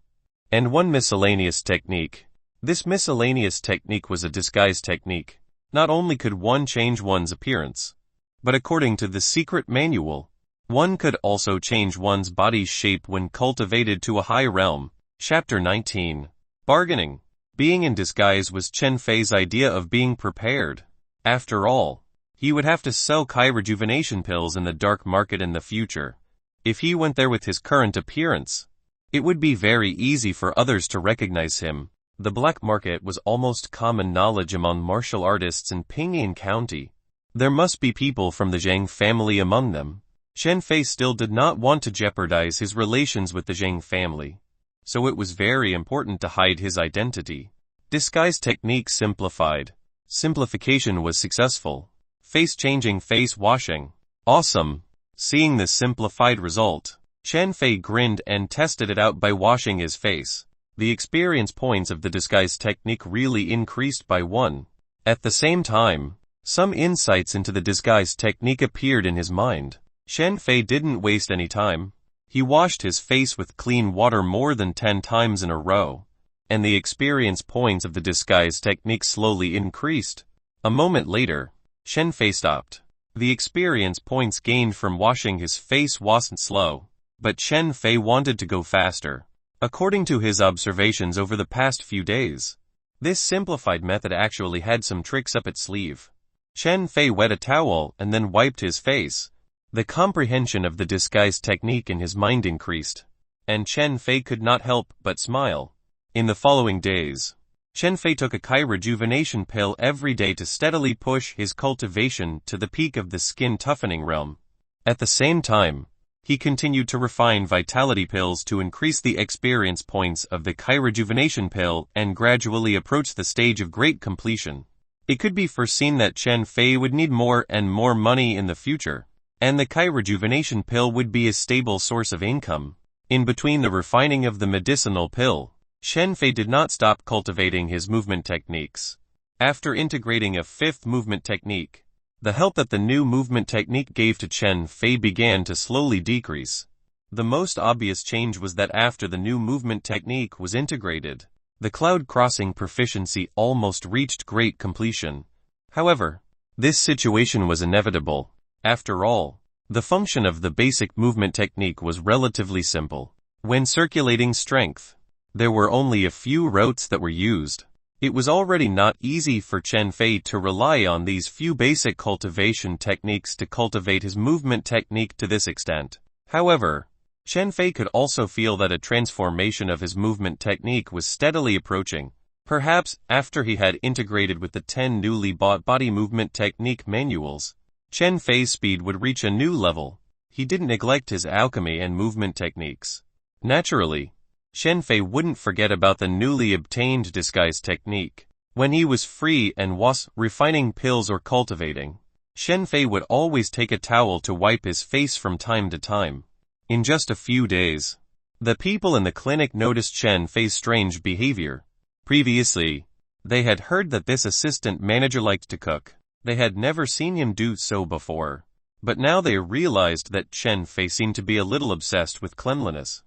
A: and 1 miscellaneous technique. This miscellaneous technique was a disguise technique. Not only could one change one's appearance, but according to the secret manual, one could also change one's body's shape when cultivated to a high realm. Chapter 19. Bargaining. Being in disguise was Chen Fei's idea of being prepared. After all, he would have to sell Kai rejuvenation pills in the dark market in the future. If he went there with his current appearance, it would be very easy for others to recognize him. The black market was almost common knowledge among martial artists in Pinyin County. There must be people from the Zhang family among them. Chen Fei still did not want to jeopardize his relations with the Zhang family, so it was very important to hide his identity. Disguise technique simplified. Simplification was successful. Face changing, face washing. Awesome. Seeing this simplified result, Chen Fei grinned and tested it out by washing his face. The experience points of the disguise technique really increased by 1. At the same time, some insights into the disguise technique appeared in his mind. Chen Fei didn't waste any time. He washed his face with clean water more than 10 times in a row, and the experience points of the disguise technique slowly increased. A moment later, Chen Fei stopped. The experience points gained from washing his face wasn't slow, but Chen Fei wanted to go faster. According to his observations over the past few days, this simplified method actually had some tricks up its sleeve. Chen Fei wet a towel and then wiped his face. The comprehension of the disguise technique in his mind increased, and Chen Fei could not help but smile. In the following days, Chen Fei took a Kai rejuvenation pill every day to steadily push his cultivation to the peak of the skin toughening realm. At the same time, he continued to refine vitality pills to increase the experience points of the Kai rejuvenation pill and gradually approach the stage of great completion. It could be foreseen that Chen Fei would need more and more money in the future, and the Kai rejuvenation pill would be a stable source of income. In between the refining of the medicinal pill, Chen Fei did not stop cultivating his movement techniques. After integrating a 5th movement technique, the help that the new movement technique gave to Chen Fei began to slowly decrease. The most obvious change was that after the new movement technique was integrated, the cloud crossing proficiency almost reached great completion. However, this situation was inevitable. After all, the function of the basic movement technique was relatively simple. When circulating strength, there were only a few routes that were used. It was already not easy for Chen Fei to rely on these few basic cultivation techniques to cultivate his movement technique to this extent. However, Chen Fei could also feel that a transformation of his movement technique was steadily approaching. Perhaps after he had integrated with the 10 newly bought body movement technique manuals, Chen Fei's speed would reach a new level. He didn't neglect his alchemy and movement techniques. Naturally, Chen Fei wouldn't forget about the newly obtained disguise technique. When he was free and was refining pills or cultivating, Chen Fei would always take a towel to wipe his face from time to time. In just a few days, the people in the clinic noticed Chen Fei's strange behavior. Previously, they had heard that this assistant manager liked to cook. They had never seen him do so before, but now they realized that Chen Fei seemed to be a little obsessed with cleanliness.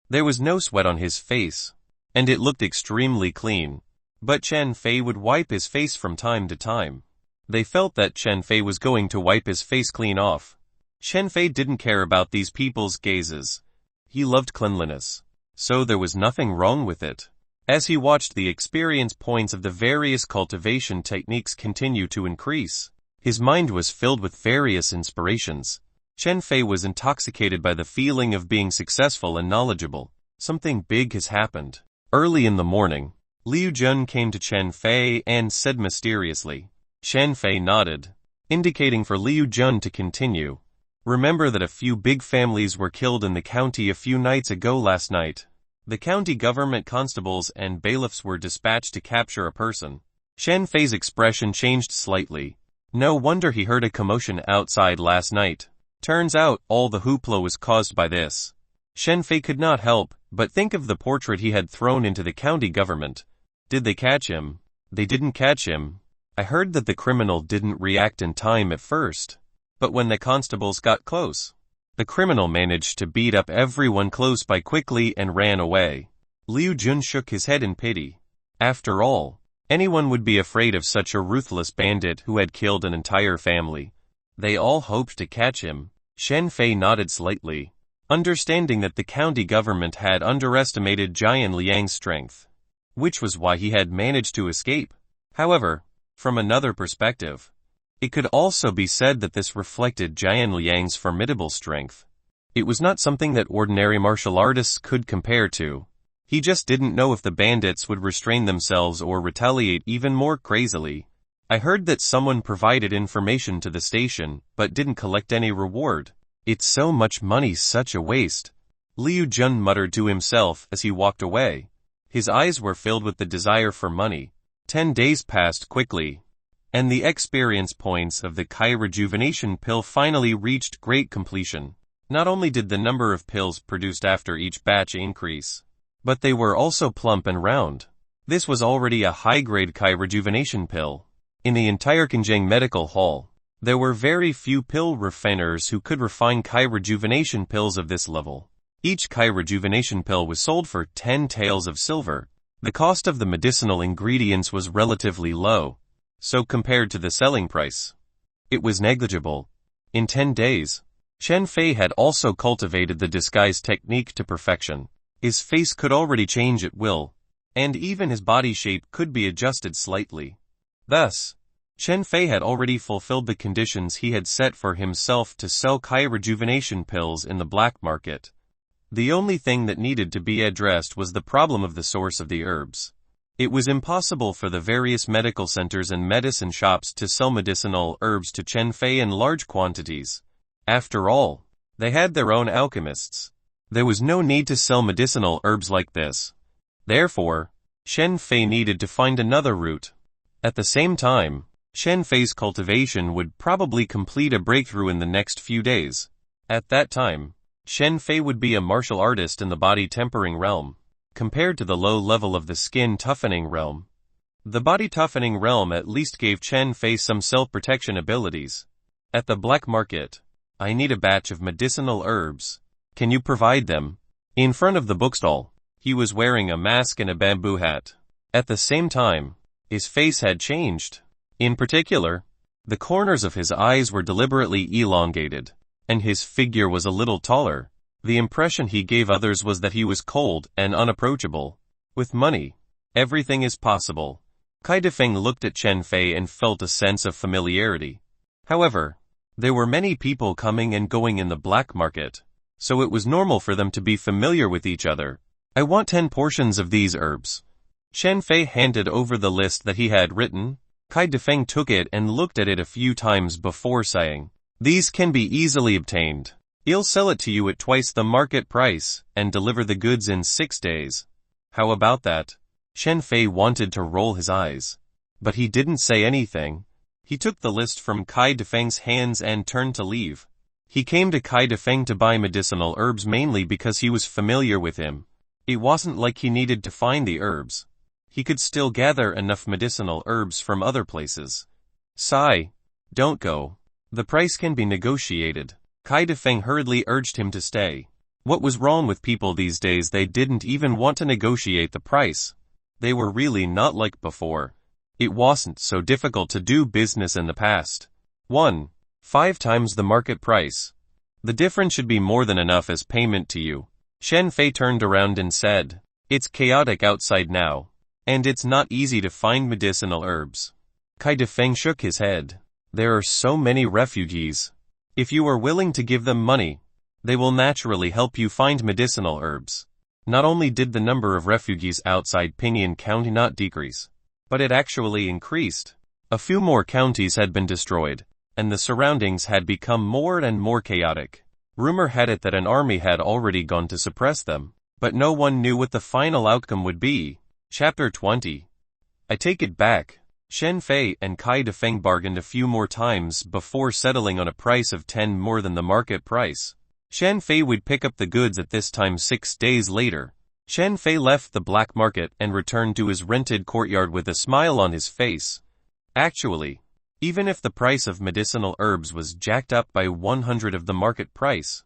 A: There was no sweat on his face, and it looked extremely clean, but Chen Fei would wipe his face from time to time. They felt that Chen Fei was going to wipe his face clean off. Chen Fei didn't care about these people's gazes. He loved cleanliness, so there was nothing wrong with it. As he watched the experience points of the various cultivation techniques continue to increase, his mind was filled with various inspirations. Chen Fei was intoxicated by the feeling of being successful and knowledgeable. Something big has happened. Early in the morning, Liu Jun came to Chen Fei and said mysteriously. Chen Fei nodded, indicating for Liu Jun to continue. Remember that a few big families were killed in the county a few nights ago last night. The county government constables and bailiffs were dispatched to capture a person. Chen Fei's expression changed slightly. No wonder he heard a commotion outside last night. Turns out, all the hoopla was caused by this. Chen Fei could not help but think of the portrait he had thrown into the county government. Did they catch him? They didn't catch him. I heard that the criminal didn't react in time at first, but when the constables got close, the criminal managed to beat up everyone close by quickly and ran away. Liu Jun shook his head in pity. After all, anyone would be afraid of such a ruthless bandit who had killed an entire family. They all hoped to catch him. Chen Fei nodded slightly, understanding that the county government had underestimated Jian Liang's strength, which was why he had managed to escape. However, from another perspective, it could also be said that this reflected Jian Liang's formidable strength. It was not something that ordinary martial artists could compare to. He just didn't know if the bandits would restrain themselves or retaliate even more crazily. I heard that someone provided information to the station, but didn't collect any reward. It's so much money, such a waste. Liu Jun muttered to himself as he walked away. His eyes were filled with the desire for money. 10 days passed quickly, and the experience points of the Kai rejuvenation pill finally reached great completion. Not only did the number of pills produced after each batch increase, but they were also plump and round. This was already a high-grade Kai rejuvenation pill. In the entire Qinjiang medical hall, there were very few pill refiners who could refine Kai rejuvenation pills of this level. Each Kai rejuvenation pill was sold for 10 taels of silver. The cost of the medicinal ingredients was relatively low, so compared to the selling price, it was negligible. In 10 days, Chen Fei had also cultivated the disguise technique to perfection. His face could already change at will, and even his body shape could be adjusted slightly. Thus, Chen Fei had already fulfilled the conditions he had set for himself to sell Kai rejuvenation pills in the black market. The only thing that needed to be addressed was the problem of the source of the herbs. It was impossible for the various medical centers and medicine shops to sell medicinal herbs to Chen Fei in large quantities. After all, they had their own alchemists. There was no need to sell medicinal herbs like this. Therefore, Chen Fei needed to find another route. At the same time, Chen Fei's cultivation would probably complete a breakthrough in the next few days. At that time, Chen Fei would be a martial artist in the body tempering realm. Compared to the low level of the skin toughening realm, the body toughening realm at least gave Chen Fei some self-protection abilities. At the black market, I need a batch of medicinal herbs. Can you provide them? In front of the bookstall, he was wearing a mask and a bamboo hat. At the same time, his face had changed. In particular, the corners of his eyes were deliberately elongated, and his figure was a little taller. The impression he gave others was that he was cold and unapproachable. With money, everything is possible. Kai Defeng looked at Chen Fei and felt a sense of familiarity. However, there were many people coming and going in the black market, so it was normal for them to be familiar with each other. I want 10 portions of these herbs. Chen Fei handed over the list that he had written. Kai Defeng took it and looked at it a few times before saying, "These can be easily obtained. He'll sell it to you at twice the market price, and deliver the goods in 6 days. How about that?" Chen Fei wanted to roll his eyes, but he didn't say anything. He took the list from Kai Defeng's hands and turned to leave. He came to Kai Defeng to buy medicinal herbs mainly because he was familiar with him. It wasn't like he needed to find the herbs. He could still gather enough medicinal herbs from other places. "Sai, don't go. The price can be negotiated." Kai Defeng hurriedly urged him to stay. What was wrong with people these days? They didn't even want to negotiate the price. They were really not like before. It wasn't so difficult to do business in the past. 5 times the market price. The difference should be more than enough as payment to you. Chen Fei turned around and said, "It's chaotic outside now, and it's not easy to find medicinal herbs." Kai Defeng shook his head. "There are so many refugees. If you are willing to give them money, they will naturally help you find medicinal herbs." Not only did the number of refugees outside Pinyin County not decrease, but it actually increased. A few more counties had been destroyed, and the surroundings had become more and more chaotic. Rumor had it that an army had already gone to suppress them, but no one knew what the final outcome would be. Chapter 20. I take it back. Chen Fei and Kai Defeng bargained a few more times before settling on a price of 10 more than the market price. Chen Fei would pick up the goods at this time 6 days later. Chen Fei left the black market and returned to his rented courtyard with a smile on his face. Actually, even if the price of medicinal herbs was jacked up by 100 of the market price,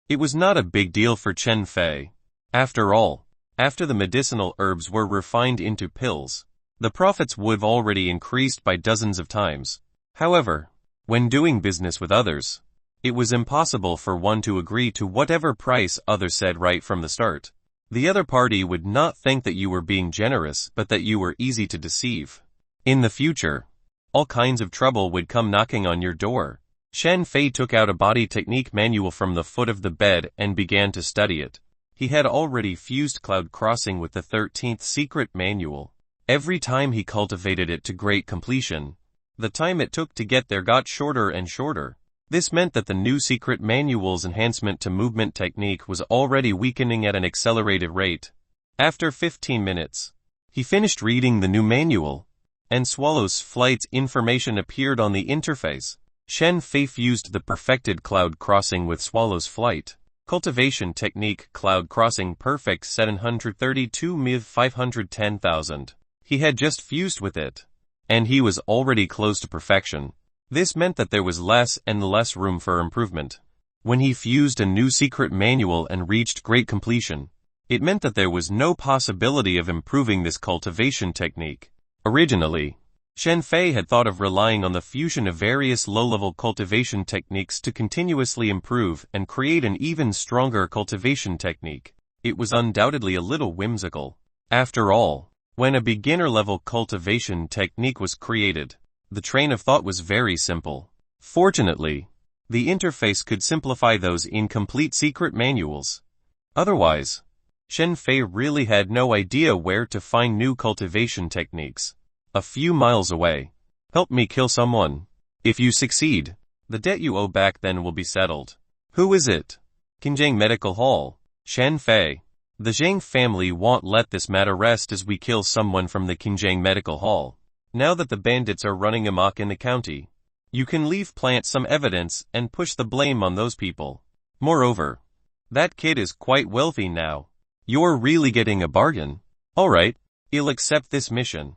A: it was not a big deal for Chen Fei. After all, after the medicinal herbs were refined into pills, the profits would have already increased by dozens of times. However, when doing business with others, it was impossible for one to agree to whatever price others said right from the start. The other party would not think that you were being generous, but that you were easy to deceive. In the future, all kinds of trouble would come knocking on your door. Chen Fei took out a body technique manual from the foot of the bed and began to study it. He had already fused cloud crossing with the 13th secret manual. Every time he cultivated it to great completion, The time it took to get there got shorter and shorter. This meant that the new secret manual's enhancement to movement technique was already weakening at an accelerated rate. After 15 minutes, he finished reading the new manual, and Swallow's flight's information appeared on the interface. Shen Fei fused the perfected cloud crossing with Swallow's flight. Cultivation technique cloud crossing perfect 732 510,000. He had just fused with it, and he was already close to perfection. This meant that there was less and less room for improvement. When he fused a new secret manual and reached great completion, it meant that there was no possibility of improving this cultivation technique. Originally, Shen Fei had thought of relying on the fusion of various low-level cultivation techniques to continuously improve and create an even stronger cultivation technique. It was undoubtedly a little whimsical. After all, when a beginner-level cultivation technique was created, the train of thought was very simple. Fortunately, the interface could simplify those incomplete secret manuals. Otherwise, Shen Fei really had no idea where to find new cultivation techniques. A few miles away. Help me kill someone. If you succeed, the debt you owe back then will be settled. Who is it? Qinjiang Medical Hall. Shen Fei. The Zhang family won't let this matter rest as we kill someone from the Qinjiang Medical Hall. Now that the bandits are running amok in the county, you can plant some evidence and push the blame on those people. Moreover, that kid is quite wealthy now. You're really getting a bargain. Alright, I'll accept this mission.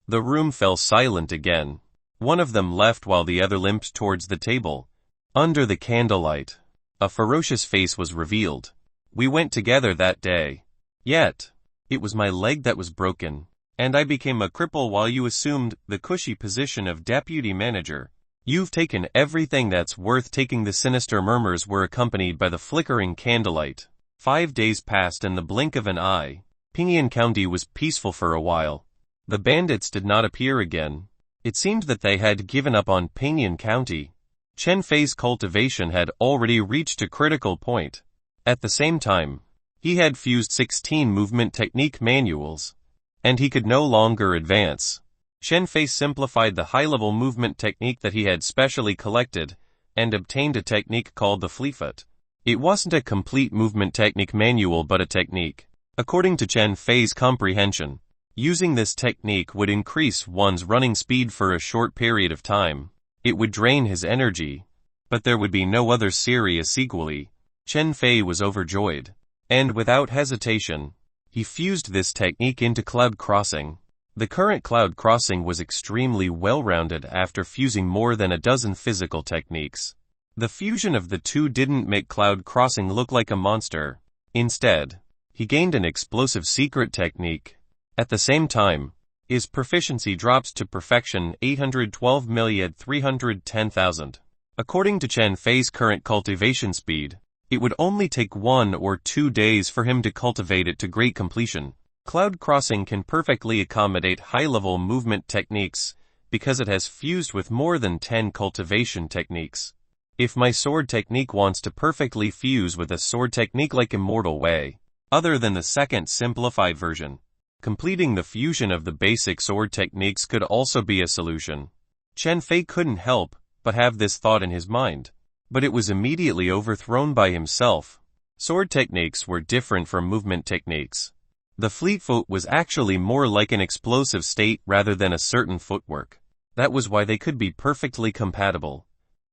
A: The room fell silent again. One of them left while the other limped towards the table. Under the candlelight, a ferocious face was revealed. We went together that day. Yet, it was my leg that was broken, and I became a cripple while you assumed the cushy position of deputy manager. You've taken everything that's worth taking. The sinister murmurs were accompanied by the flickering candlelight. 5 days passed in the blink of an eye. Pingyang County was peaceful for a while. The bandits did not appear again. It seemed that they had given up on Pingyang County. Shen Fei's cultivation had already reached a critical point. At the same time, he had fused 16 movement technique manuals, and he could no longer advance. Shen Fei simplified the high-level movement technique that he had specially collected, and obtained a technique called the Fleetfoot. It wasn't a complete movement technique manual but a technique. According to Shen Fei's comprehension, using this technique would increase one's running speed for a short period of time. It would drain his energy, but there would be no other serious sequelae. Shen Fei was overjoyed, and without hesitation, he fused this technique into cloud crossing. The current cloud crossing was extremely well-rounded after fusing more than a dozen physical techniques. The fusion of the two didn't make cloud crossing look like a monster. Instead, he gained an explosive secret technique. At the same time, his proficiency dropped to perfection 812,310,000. According to Shen Fei's current cultivation speed, it would only take 1 or 2 days for him to cultivate it to great completion. Cloud crossing can perfectly accommodate high-level movement techniques because it has fused with more than 10 cultivation techniques. If my sword technique wants to perfectly fuse with a sword technique like Immortal Way, other than the second simplified version, completing the fusion of the basic sword techniques could also be a solution. Shen Fei couldn't help but have this thought in his mind, but it was immediately overthrown by himself. Sword techniques were different from movement techniques. The Fleetfoot was actually more like an explosive state rather than a certain footwork. That was why they could be perfectly compatible.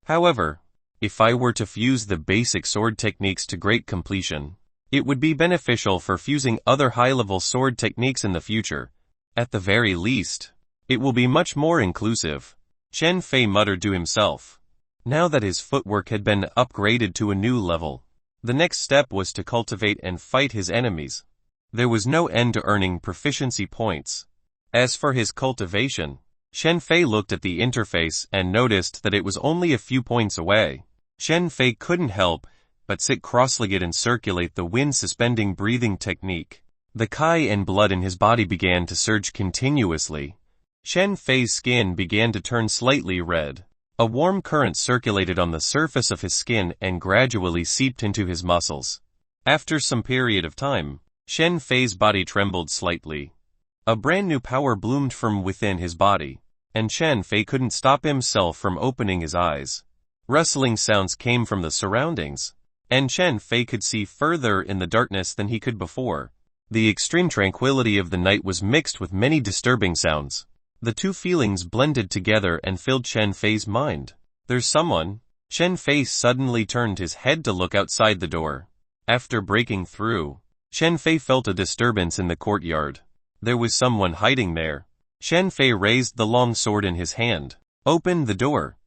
A: However, if I were to fuse the basic sword techniques to great completion, it would be beneficial for fusing other high-level sword techniques in the future. At the very least, it will be much more inclusive. Shen Fei muttered to himself. Now that his footwork had been upgraded to a new level, the next step was to cultivate and fight his enemies. There was no end to earning proficiency points. As for his cultivation, Shen Fei looked at the interface and noticed that it was only a few points away. Shen Fei couldn't help but sit cross-legged and circulate the wind-suspending breathing technique. The qi and blood in his body began to surge continuously. Shen Fei's skin began to turn slightly red. A warm current circulated on the surface of his skin and gradually seeped into his muscles. After some period of time, Shen Fei's body trembled slightly. A brand new power bloomed from within his body. and Chen Fei couldn't stop himself from opening his eyes. Rustling sounds came from the surroundings, and Chen Fei could see further in the darkness than he could before. The extreme tranquility of the night was mixed with many disturbing sounds. The two feelings blended together and filled Chen Fei's mind. "There's someone." Chen Fei suddenly turned his head to look outside the door. After breaking through, Chen Fei felt a disturbance in the courtyard. There was someone hiding there. Chen Fei raised the long sword in his hand, opened the door,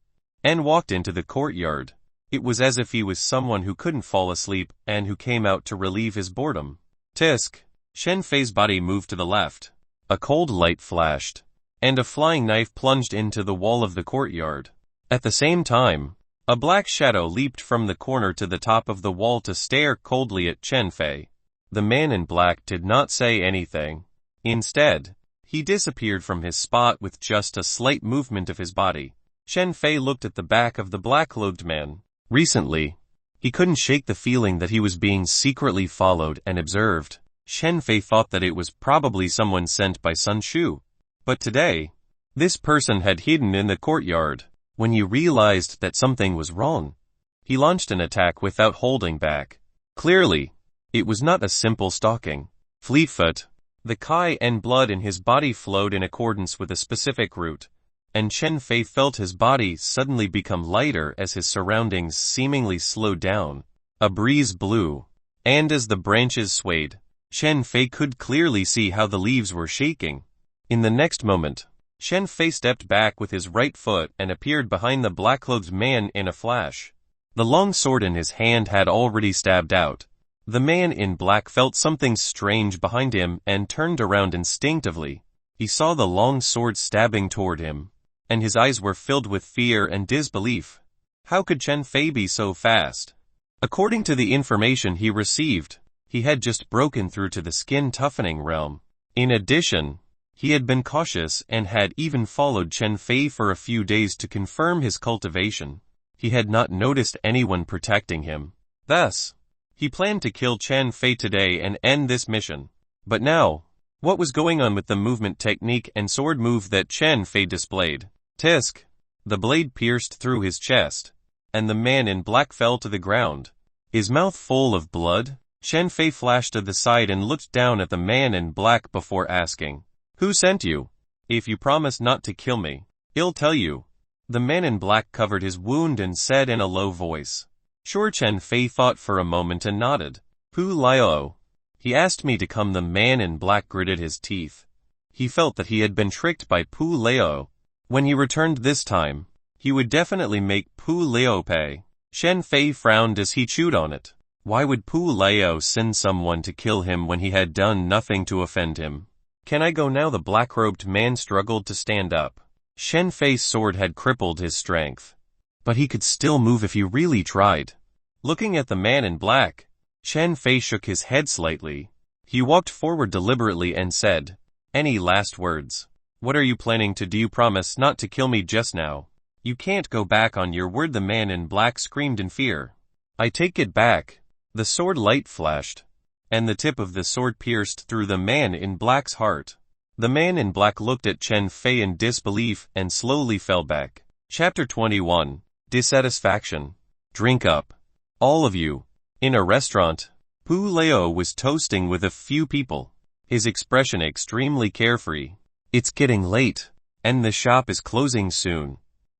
A: and walked into the courtyard. It was as if he was someone who couldn't fall asleep and who came out to relieve his boredom. Tisk! Chen Fei's body moved to the left. A cold light flashed, and a flying knife plunged into the wall of the courtyard. At the same time, a black shadow leaped from the corner to the top of the wall to stare coldly at Chen Fei. The man in black did not say anything. Instead, he disappeared from his spot with just a slight movement of his body. Chen Fei looked at the back of the black-clothed man. Recently, he couldn't shake the feeling that he was being secretly followed and observed. Chen Fei thought that it was probably someone sent by Sun Shu. But today, this person had hidden in the courtyard. When he realized that something was wrong, he launched an attack without holding back. Clearly, it was not a simple stalking. Fleetfoot. The Kai and blood in his body flowed in accordance with a specific route, and Chen Fei felt his body suddenly become lighter as his surroundings seemingly slowed down. A breeze blew, and as the branches swayed, Chen Fei could clearly see how the leaves were shaking. In the next moment, Chen Fei stepped back with his right foot and appeared behind the black-clothed man in a flash. The long sword in his hand had already stabbed out. The man in black felt something strange behind him and turned around instinctively. He saw the long sword stabbing toward him, and his eyes were filled with fear and disbelief. How could Chen Fei be so fast? According to the information he received, he had just broken through to the skin-toughening realm. In addition, he had been cautious and had even followed Chen Fei for a few days to confirm his cultivation. He had not noticed anyone protecting him. Thus, he planned to kill Chen Fei today and end this mission. But now, what was going on with the movement technique and sword move that Chen Fei displayed? Tisk! The blade pierced through his chest, and the man in black fell to the ground, his mouth full of blood. Chen Fei flashed to the side and looked down at the man in black before asking, "Who sent you? If you promise not to kill me, I'll tell you." The man in black covered his wound and said in a low voice. Sure. Chen Fei thought for a moment and nodded. "Pu Liao. He asked me to come." The man in black gritted his teeth. He felt that he had been tricked by Pu Liao. When he returned this time, he would definitely make Pu Liao pay. Chen Fei frowned as he chewed on it. Why would Pu Liao send someone to kill him when he had done nothing to offend him? "Can I go now?" The black-robed man struggled to stand up. Chen Fei's sword had crippled his strength, but he could still move if he really tried. Looking at the man in black, Chen Fei shook his head slightly. He walked forward deliberately and said, "Any last words? What are you planning to do? You promise not to kill me just now. You can't go back on your word." The man in black screamed in fear. "I take it back." The sword light flashed, and the tip of the sword pierced through the man in black's heart. The man in black looked at Chen Fei in disbelief and slowly fell back. Chapter 21. Dissatisfaction. Drink up, all of you. In a restaurant, Pu Liao was toasting with a few people, his expression extremely carefree. "It's getting late, and the shop is closing soon.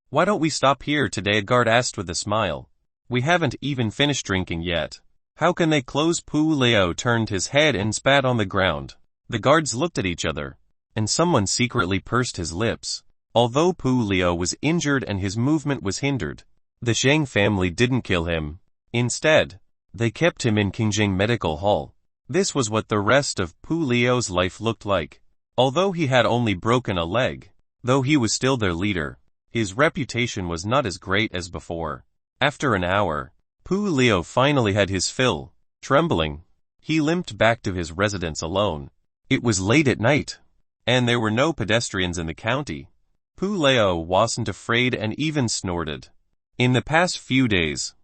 A: Why don't we stop here today?" a guard asked with a smile. "We haven't even finished drinking yet. How can they close?" Pu Liao turned his head and spat on the ground. The guards looked at each other, and someone secretly pursed his lips. Although Pu Liao was injured and his movement was hindered, the Zhang family didn't kill him. Instead, they kept him in Qingjing Medical Hall. This was what the rest of Pu Liao's life looked like. Although he had only broken a leg, though he was still their leader, his reputation was not as great as before. After an hour, Pu Liao finally had his fill. Trembling, he limped back to his residence alone. It was late at night, and there were no pedestrians in the county. Pu Liao wasn't afraid and even snorted. In the past few days,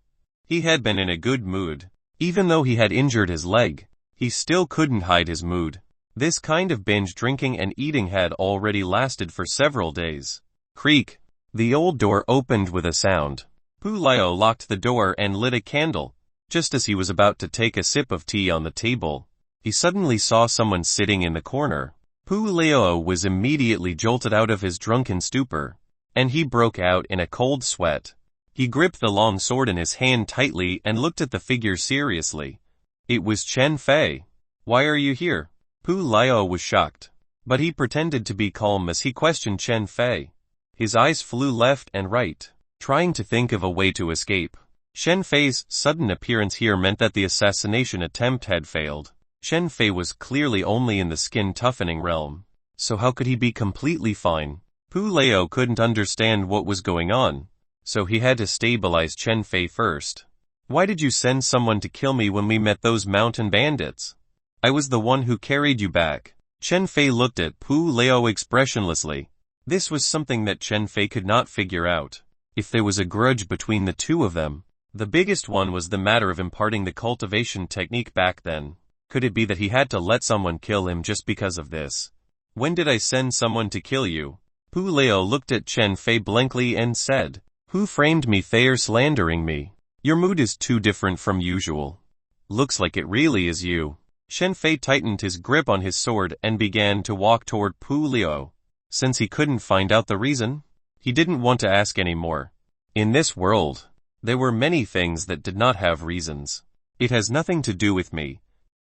A: he had been in a good mood. Even though he had injured his leg, he still couldn't hide his mood. This kind of binge drinking and eating had already lasted for several days. Creak. The old door opened with a sound. Pu Liao locked the door and lit a candle. Just as he was about to take a sip of tea on the table, he suddenly saw someone sitting in the corner. Pu Liao was immediately jolted out of his drunken stupor, and he broke out in a cold sweat. He gripped the long sword in his hand tightly and looked at the figure seriously. It was Chen Fei. "Why are you here?" Pu Liao was shocked, but he pretended to be calm as he questioned Chen Fei. His eyes flew left and right, trying to think of a way to escape. Chen Fei's sudden appearance here meant that the assassination attempt had failed. Chen Fei was clearly only in the skin-toughening realm, so how could he be completely fine? Pu Liao couldn't understand what was going on, so he had to stabilize Chen Fei first. "Why did you send someone to kill me when we met those mountain bandits?" "I was the one who carried you back." Chen Fei looked at Pu Liao expressionlessly. This was something that Chen Fei could not figure out. If there was a grudge between the two of them, the biggest one was the matter of imparting the cultivation technique back then. Could it be that he had to let someone kill him just because of this? "When did I send someone to kill you?" Pu Liao looked at Chen Fei blankly and said, "Who framed me? They're slandering me. Your mood is too different from usual. Looks like it really is you." Chen Fei tightened his grip on his sword and began to walk toward Pu Liao. Since he couldn't find out the reason, he didn't want to ask anymore. In this world, there were many things that did not have reasons. "It has nothing to do with me.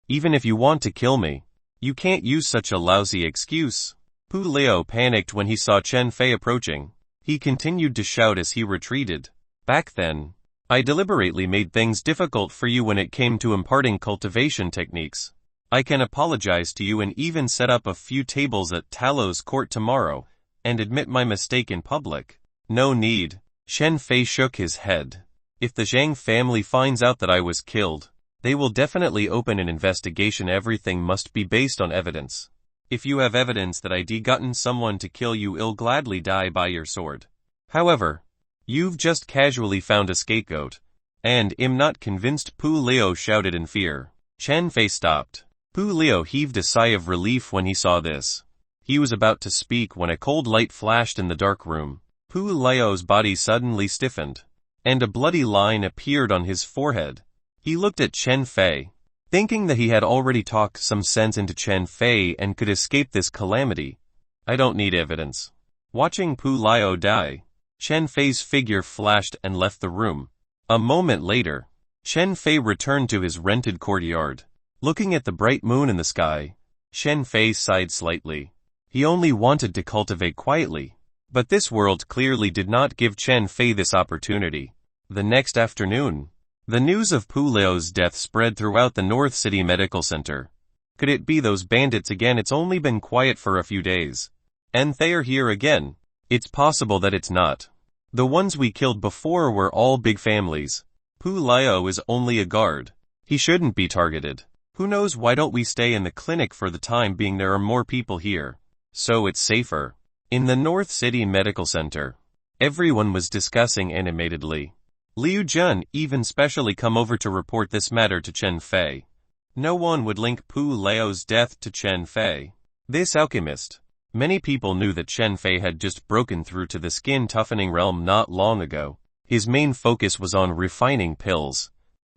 A: Even if you want to kill me, you can't use such a lousy excuse." Pu Liao panicked when he saw Chen Fei approaching. He continued to shout as he retreated. "Back then, I deliberately made things difficult for you when it came to imparting cultivation techniques. I can apologize to you and even set up a few tables at Talo's court tomorrow, and admit my mistake in public." "No need." Chen Fei shook his head. "If the Zhang family finds out that I was killed, they will definitely open an investigation. Everything must be based on evidence. If you have evidence that I gotten someone to kill you, I'll gladly die by your sword. However, you've just casually found a scapegoat, and am not convinced." Pu Liao shouted in fear. Chen Fei stopped. Pu Liao heaved a sigh of relief when he saw this. He was about to speak when a cold light flashed in the dark room. Pu Liao's body suddenly stiffened, and a bloody line appeared on his forehead. He looked at Chen Fei, thinking that he had already talked some sense into Chen Fei and could escape this calamity. "I don't need evidence." Watching Pu Liao die, Chen Fei's figure flashed and left the room. A moment later, Chen Fei returned to his rented courtyard. Looking at the bright moon in the sky, Chen Fei sighed slightly. He only wanted to cultivate quietly, but this world clearly did not give Chen Fei this opportunity. The next afternoon, the news of Pu Liao's death spread throughout the North City Medical Center. Could it be those bandits again? It's only been quiet for a few days, and they're here again. It's possible that it's not. The ones we killed before were all big families. Pu Liao is only a guard. He shouldn't be targeted. Who knows? Why don't we stay in the clinic for the time being? There are more people here, so it's safer. In the North City Medical Center, everyone was discussing animatedly. Liu Jun even specially come over to report this matter to Chen Fei. No one would link Pu Liao's death to Chen Fei, this alchemist. Many people knew that Chen Fei had just broken through to the skin-toughening realm not long ago. His main focus was on refining pills,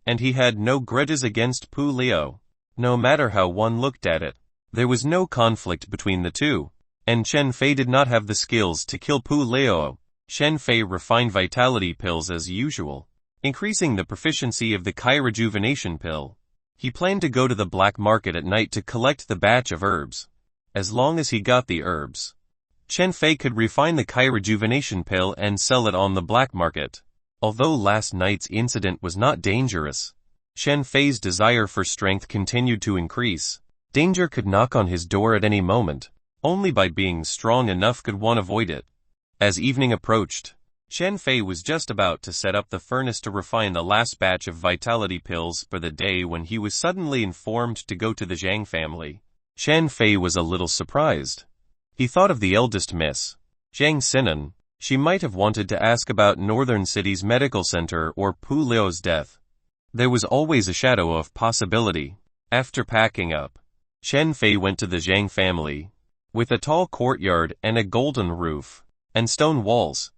A: and he had no grudges against Pu Liao. No matter how one looked at it, there was no conflict between the two, and Chen Fei did not have the skills to kill Pu Liao. Chen Fei refined vitality pills as usual, increasing the proficiency of the Kai rejuvenation pill. He planned to go to the black market at night to collect the batch of herbs. As long as he got the herbs, Chen Fei could refine the Kai rejuvenation pill and sell it on the black market. Although last night's incident was not dangerous, Chen Fei's desire for strength continued to increase. Danger could knock on his door at any moment. Only by being strong enough could one avoid it. As evening approached, Chen Fei was just about to set up the furnace to refine the last batch of vitality pills for the day when he was suddenly informed to go to the Zhang family. Chen Fei was a little surprised. He thought of the eldest miss, Zhang Sinan. She might have wanted to ask about Northern City's medical center or Pu Liao's death. There was always a shadow of possibility. After packing up, Chen Fei went to the Zhang family. With a tall courtyard and a golden roof, and stone walls.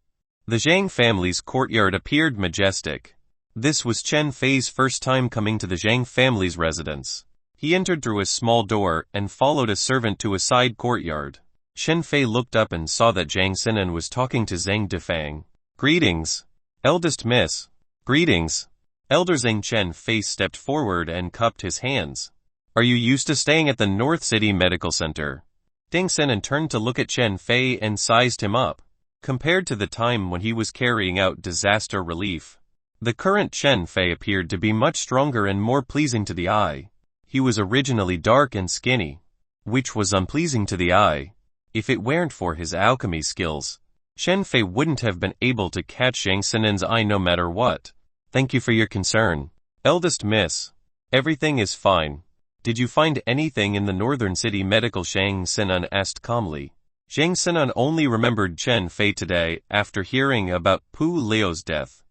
A: The Zhang family's courtyard appeared majestic. This was Chen Fei's first time coming to the Zhang family's residence. He entered through a small door and followed a servant to a side courtyard. Chen Fei looked up and saw that Zhang Xinan was talking to Zhang Defang. "Greetings, eldest miss." "Greetings." Elder Zhang. Chen Fei stepped forward and cupped his hands. "Are you used to staying at the North City Medical Center?" Zhang Xinan turned to look at Chen Fei and sized him up. Compared to the time when he was carrying out disaster relief, the current Chen Fei appeared to be much stronger and more pleasing to the eye. He was originally dark and skinny, which was unpleasing to the eye. If it weren't for his alchemy skills, Chen Fei wouldn't have been able to catch Zhang Xinan's eye no matter what. "Thank you for your concern, eldest miss. Everything is fine. Did you find anything in the Northern City Medical?" Zhang Xinan asked calmly. Zhang Xinan only remembered Chen Fei today after hearing about Pu Liu's death,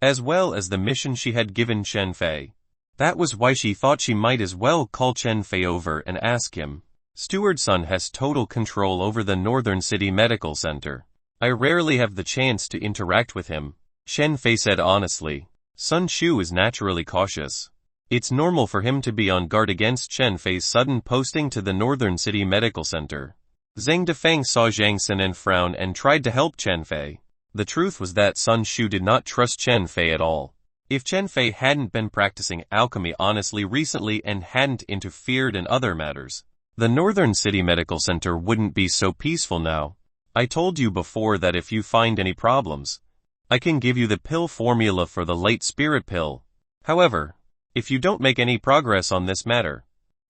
A: as well as the mission she had given Chen Fei. That was why she thought she might as well call Chen Fei over and ask him. Steward Sun has total control over the Northern City Medical Center. I rarely have the chance to interact with him, Chen Fei said honestly. Sun Shu is naturally cautious. It's normal for him to be on guard against Chen Fei's sudden posting to the Northern City Medical Center. Zhang Defang saw Zhang Xinan frown and tried to help Chen Fei. The truth was that Sun Shu did not trust Chen Fei at all. If Chen Fei hadn't been practicing alchemy honestly recently and hadn't interfered in other matters, the Northern City Medical Center wouldn't be so peaceful now. I told you before that if you find any problems, I can give you the pill formula for the light spirit pill. However, if you don't make any progress on this matter,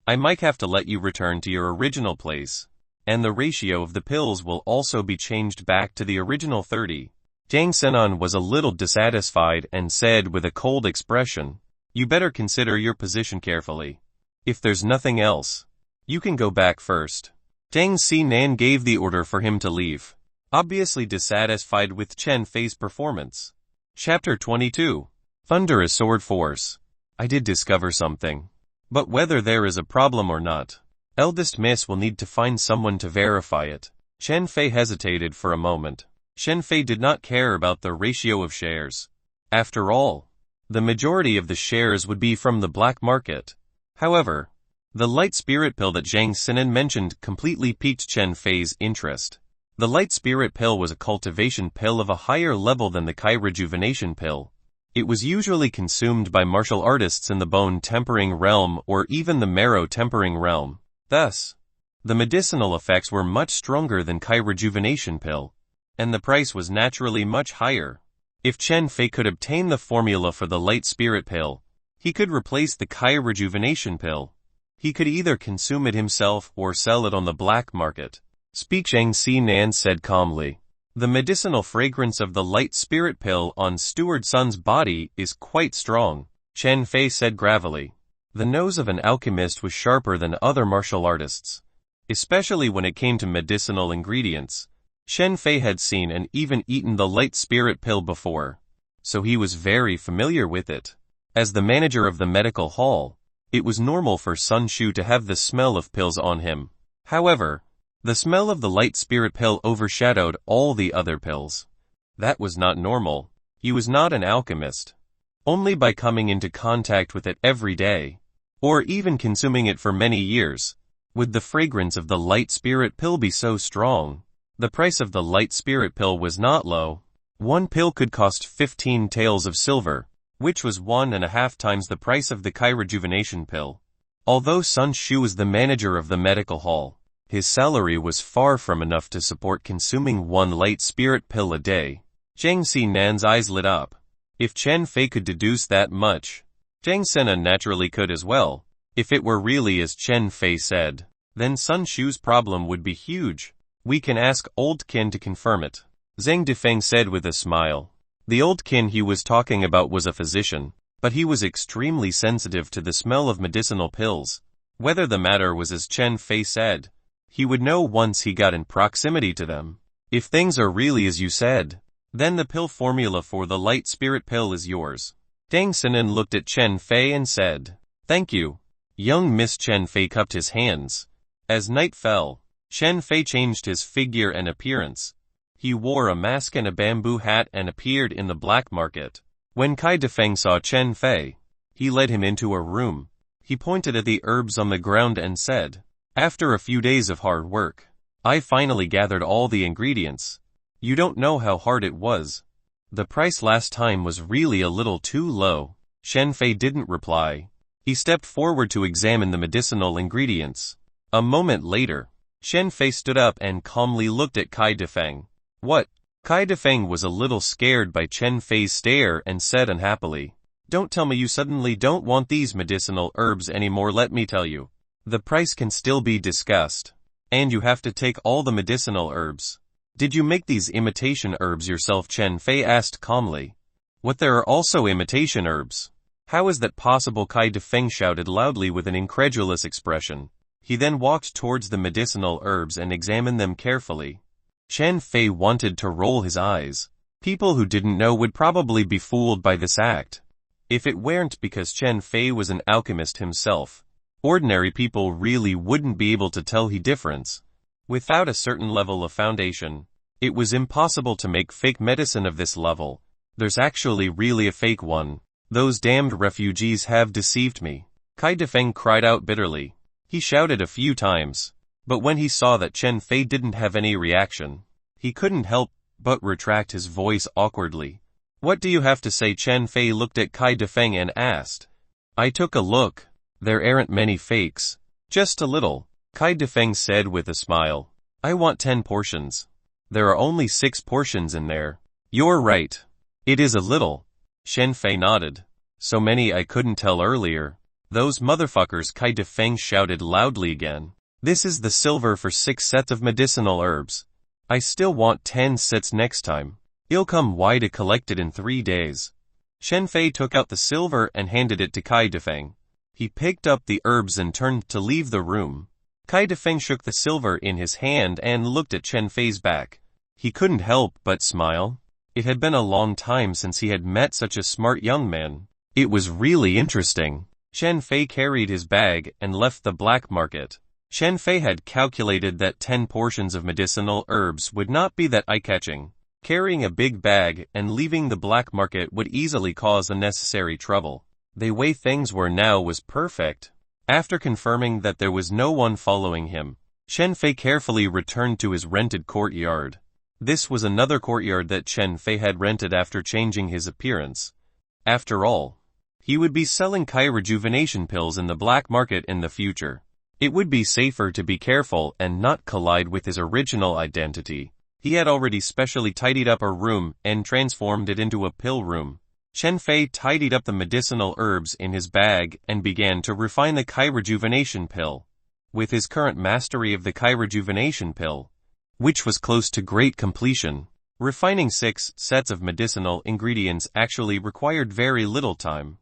A: I might have to let you return to your original place, and the ratio of the pills will also be changed back to the original 30. Zhang Xinan was a little dissatisfied and said with a cold expression, "You better consider your position carefully. If there's nothing else, you can go back first." Zhang Xinan gave the order for him to leave, obviously dissatisfied with Chen Fei's performance. Chapter 22. Thunderous Sword Force. I did discover something. But whether there is a problem or not, eldest miss will need to find someone to verify it. Chen Fei hesitated for a moment. Chen Fei did not care about the ratio of shares. After all, the majority of the shares would be from the black market. However, the light spirit pill that Zhang Xinan mentioned completely piqued Chen Fei's interest. The light spirit pill was a cultivation pill of a higher level than the Kai rejuvenation pill. It was usually consumed by martial artists in the bone tempering realm or even the marrow tempering realm. Thus, the medicinal effects were much stronger than Kai rejuvenation pill, and the price was naturally much higher. If Chen Fei could obtain the formula for the light spirit pill, he could replace the Kai rejuvenation pill. He could either consume it himself or sell it on the black market. "Speak," Zhang Xinan said calmly. "The medicinal fragrance of the light spirit pill on Steward Sun's body is quite strong," Chen Fei said gravely. The nose of an alchemist was sharper than other martial artists, especially when it came to medicinal ingredients. Chen Fei had seen and even eaten the light spirit pill before, so he was very familiar with it. As the manager of the medical hall, it was normal for Sun Shu to have the smell of pills on him. However, the smell of the light spirit pill overshadowed all the other pills. That was not normal. He was not an alchemist. Only by coming into contact with it every day, or even consuming it for many years, would the fragrance of the light spirit pill be so strong. The price of the light spirit pill was not low. One pill could cost 15 taels of silver, which was 1.5 times the price of the Kai rejuvenation pill. Although Sun Shu was the manager of the medical hall, his salary was far from enough to support consuming one light spirit pill a day. Zhang Xinan's eyes lit up. If Chen Fei could deduce that much, Zhang Xinan naturally could as well. If it were really as Chen Fei said, then Sun Shu's problem would be huge. "We can ask Old Kin to confirm it," Zhang Defeng said with a smile. The Old Kin he was talking about was a physician, but he was extremely sensitive to the smell of medicinal pills. Whether the matter was as Chen Fei said, he would know once he got in proximity to them. "If things are really as you said, then the pill formula for the light spirit pill is yours." Zhang Xinan looked at Chen Fei and said, "Thank you." Young Miss Chen Fei cupped his hands. As night fell, Chen Fei changed his figure and appearance. He wore a mask and a bamboo hat and appeared in the black market. When Kai Defeng saw Chen Fei, he led him into a room. He pointed at the herbs on the ground and said, "After a few days of hard work, I finally gathered all the ingredients. You don't know how hard it was. The price last time was really a little too low." Chen Fei didn't reply. He stepped forward to examine the medicinal ingredients. A moment later, Chen Fei stood up and calmly looked at Kai Defeng. "What?" Kai Defeng was a little scared by Chen Fei's stare and said unhappily, "Don't tell me you suddenly don't want these medicinal herbs anymore. Let me tell you, the price can still be discussed. And you have to take all the medicinal herbs." "Did you make these imitation herbs yourself?" Chen Fei asked calmly. "What, there are also imitation herbs? How is that possible?" Kai Defeng shouted loudly with an incredulous expression. He then walked towards the medicinal herbs and examined them carefully. Chen Fei wanted to roll his eyes. People who didn't know would probably be fooled by this act. If it weren't because Chen Fei was an alchemist himself, ordinary people really wouldn't be able to tell the difference. Without a certain level of foundation, it was impossible to make fake medicine of this level. There's actually really a fake one. Those damned refugees have deceived me. Kai Defeng cried out bitterly. He shouted a few times, but when he saw that Chen Fei didn't have any reaction, he couldn't help but retract his voice awkwardly. "What do you have to say?" Chen Fei looked at Kai Defeng and asked. "I took a look. There aren't many fakes. Just a little," Kai Defeng said with a smile. "I want 10 portions. There are only 6 portions in there." "You're right. It is a little." Chen Fei nodded. "So many I couldn't tell earlier." "Those motherfuckers!" Kai Defeng shouted loudly again. "This is the silver for 6 sets of medicinal herbs. I still want 10 sets next time. It'll come wide to collect it in 3 days. Chen Fei took out the silver and handed it to Kai Defeng. He picked up the herbs and turned to leave the room. Kai Defeng shook the silver in his hand and looked at Chen Fei's back. He couldn't help but smile. It had been a long time since he had met such a smart young man. It was really interesting. Chen Fei carried his bag and left the black market. Chen Fei had calculated that 10 portions of medicinal herbs would not be that eye-catching. Carrying a big bag and leaving the black market would easily cause unnecessary trouble. The way things were now was perfect. After confirming that there was no one following him, Chen Fei carefully returned to his rented courtyard. This was another courtyard that Chen Fei had rented after changing his appearance. After all, he would be selling Kai rejuvenation pills in the black market in the future. It would be safer to be careful and not collide with his original identity. He had already specially tidied up a room and transformed it into a pill room. Chen Fei tidied up the medicinal herbs in his bag and began to refine the Kai rejuvenation pill. With his current mastery of the Kai rejuvenation pill, which was close to great completion, refining 6 sets of medicinal ingredients actually required very little time.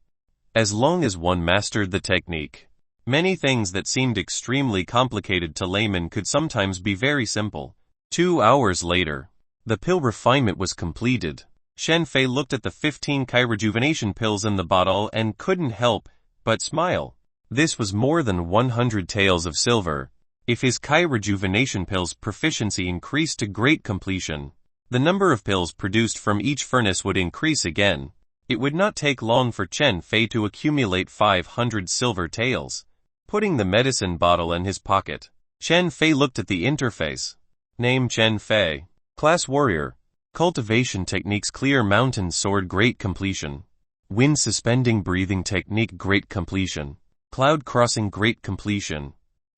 A: As long as one mastered the technique, many things that seemed extremely complicated to laymen could sometimes be very simple. 2 hours later, the pill refinement was completed. Chen Fei looked at the 15 Kai rejuvenation pills in the bottle and couldn't help but smile. This was more than 100 taels of silver. If his Kai rejuvenation pills proficiency increased to great completion, the number of pills produced from each furnace would increase again. It would not take long for Chen Fei to accumulate 500 silver taels. Putting the medicine bottle in his pocket, Chen Fei looked at the interface. Name Chen Fei. Class Warrior. Cultivation Techniques Clear Mountain Sword Great Completion. Wind Suspending Breathing Technique Great Completion. Cloud Crossing Great Completion.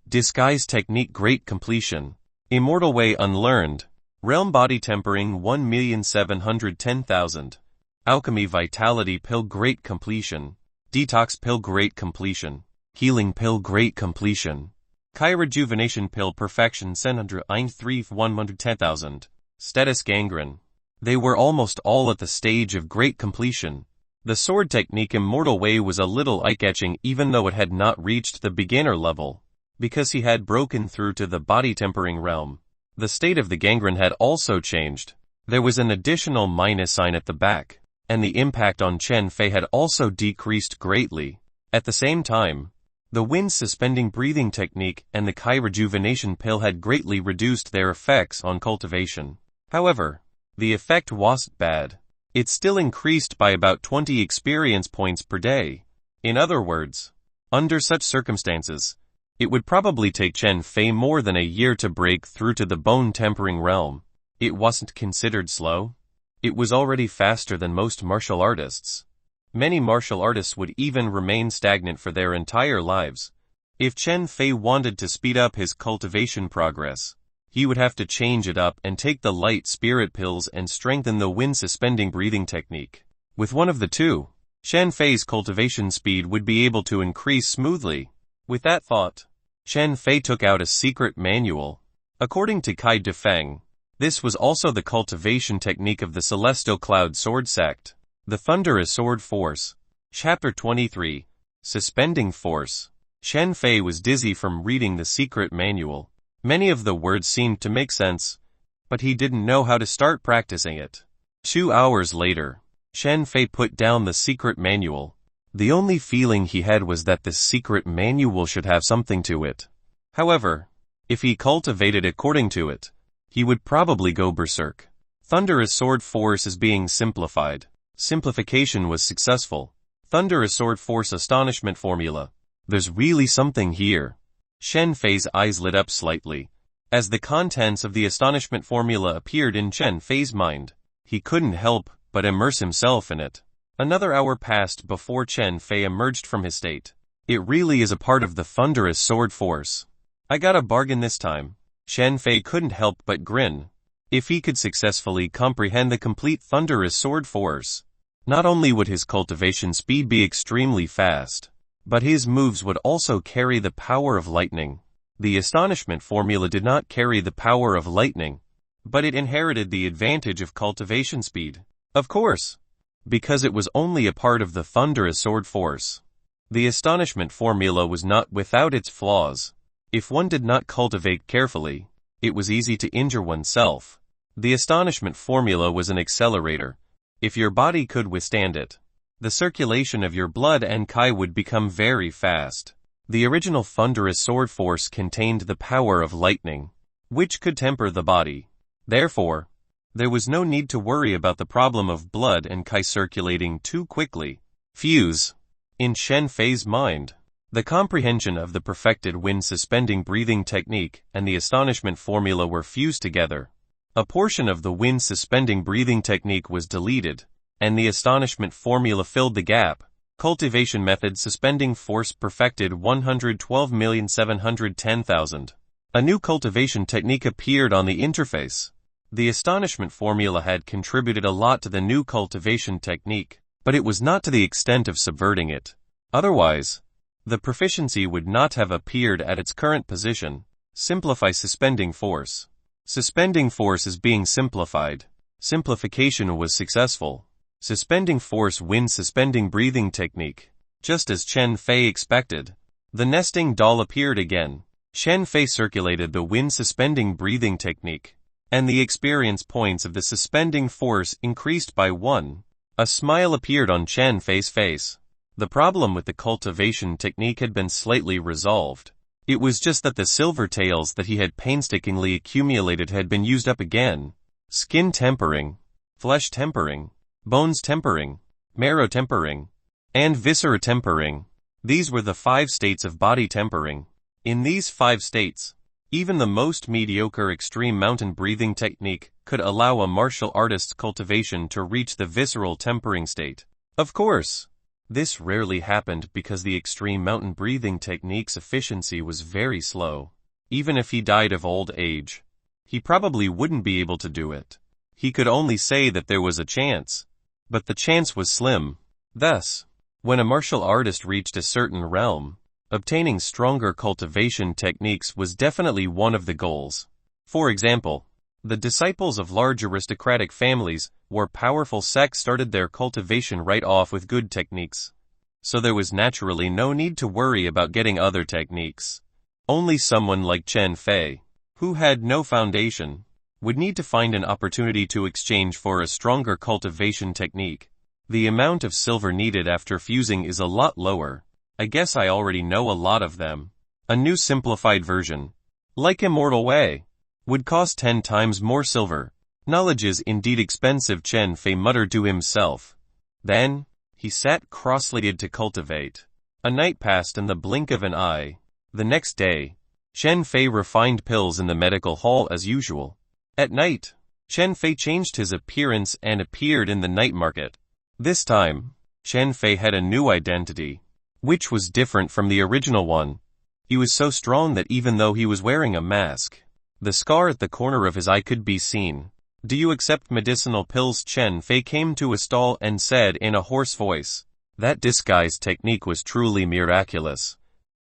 A: Disguise Technique Great Completion. Immortal Way Unlearned. Realm Body Tempering 1,710,000. Alchemy Vitality Pill Great Completion. Detox Pill Great Completion. Healing Pill Great Completion. Kai Rejuvenation Pill Perfection 110,000. Status Gangrene. They were almost all at the stage of great completion. The sword technique Immortal Way was a little eye-catching even though it had not reached the beginner level. Because he had broken through to the body tempering realm, the state of the gangrene had also changed. There was an additional minus sign at the back, and the impact on Chen Fei had also decreased greatly. At the same time, the wind suspending breathing technique and the Kai rejuvenation pill had greatly reduced their effects on cultivation. However, the effect wasn't bad. It still increased by about 20 experience points per day. In other words, under such circumstances, it would probably take Chen Fei more than a year to break through to the bone-tempering realm. It wasn't considered slow. It was already faster than most martial artists. Many martial artists would even remain stagnant for their entire lives. If Chen Fei wanted to speed up his cultivation progress, he would have to change it up and take the light spirit pills and strengthen the wind-suspending breathing technique. With one of the two, Chen Fei's cultivation speed would be able to increase smoothly. With that thought, Chen Fei took out a secret manual. According to Kai Defeng, this was also the cultivation technique of the Celestial Cloud Sword sect. The Thunderous Sword Force. Chapter 23. Suspending Force. Chen Fei was dizzy from reading the secret manual. Many of the words seemed to make sense, but he didn't know how to start practicing it. 2 hours later, Chen Fei put down the secret manual. The only feeling he had was that this secret manual should have something to it. However, if he cultivated according to it, he would probably go berserk. Thunderous Sword Force is being simplified. Simplification was successful. Thunderous Sword Force Astonishment Formula. There's really something here. Chen Fei's eyes lit up slightly. As the contents of the Astonishment Formula appeared in Chen Fei's mind, he couldn't help but immerse himself in it. Another hour passed before Chen Fei emerged from his state. It really is a part of the Thunderous Sword Force. I got a bargain this time. Chen Fei couldn't help but grin. If he could successfully comprehend the complete Thunderous Sword Force, not only would his cultivation speed be extremely fast, but his moves would also carry the power of lightning. The Astonishment Formula did not carry the power of lightning, but it inherited the advantage of cultivation speed. Of course, because it was only a part of the Thunderous Sword Force. The Astonishment Formula was not without its flaws. If one did not cultivate carefully, it was easy to injure oneself. The Astonishment Formula was an accelerator. If your body could withstand it, the circulation of your blood and Kai would become very fast. The original Thunderous Sword Force contained the power of lightning, which could temper the body. Therefore, there was no need to worry about the problem of blood and Kai circulating too quickly. Fuse. In Chen Fei's mind, the comprehension of the perfected wind-suspending breathing technique and the Astonishment Formula were fused together. A portion of the wind-suspending breathing technique was deleted, and the Astonishment Formula filled the gap. Cultivation method suspending force perfected 112,710,000. A new cultivation technique appeared on the interface. The Astonishment Formula had contributed a lot to the new cultivation technique, but it was not to the extent of subverting it. Otherwise, the proficiency would not have appeared at its current position. Simplify suspending force. Suspending force is being simplified. Simplification was successful. Suspending force wind-suspending breathing technique. Just as Chen Fei expected, the nesting doll appeared again. Chen Fei circulated the wind-suspending breathing technique, and the experience points of the suspending force increased by 1. A smile appeared on Chen Fei's face. The problem with the cultivation technique had been slightly resolved. It was just that the silver tails that he had painstakingly accumulated had been used up again. Skin tempering, flesh tempering, bones tempering, marrow tempering, and viscera tempering. These were the 5 states of body tempering. In these 5 states, even the most mediocre extreme mountain breathing technique could allow a martial artist's cultivation to reach the visceral tempering state. Of course, this rarely happened because the extreme mountain breathing technique's efficiency was very slow. Even if he died of old age, he probably wouldn't be able to do it. He could only say that there was a chance, but the chance was slim. Thus, when a martial artist reached a certain realm, obtaining stronger cultivation techniques was definitely one of the goals. For example, the disciples of large aristocratic families or powerful sects started their cultivation right off with good techniques. So there was naturally no need to worry about getting other techniques. Only someone like Chen Fei, who had no foundation, would need to find an opportunity to exchange for a stronger cultivation technique. The amount of silver needed after fusing is a lot lower. I guess I already know a lot of them. A new simplified version, like Immortal Way, would cost 10 times more silver. Knowledge is indeed expensive, Chen Fei muttered to himself. Then, he sat cross-legged to cultivate. A night passed in the blink of an eye. The next day, Chen Fei refined pills in the medical hall as usual. At night, Chen Fei changed his appearance and appeared in the night market. This time, Chen Fei had a new identity, which was different from the original one. He was so strong that even though he was wearing a mask, the scar at the corner of his eye could be seen. Do you accept medicinal pills? Chen Fei came to a stall and said in a hoarse voice. That disguise technique was truly miraculous.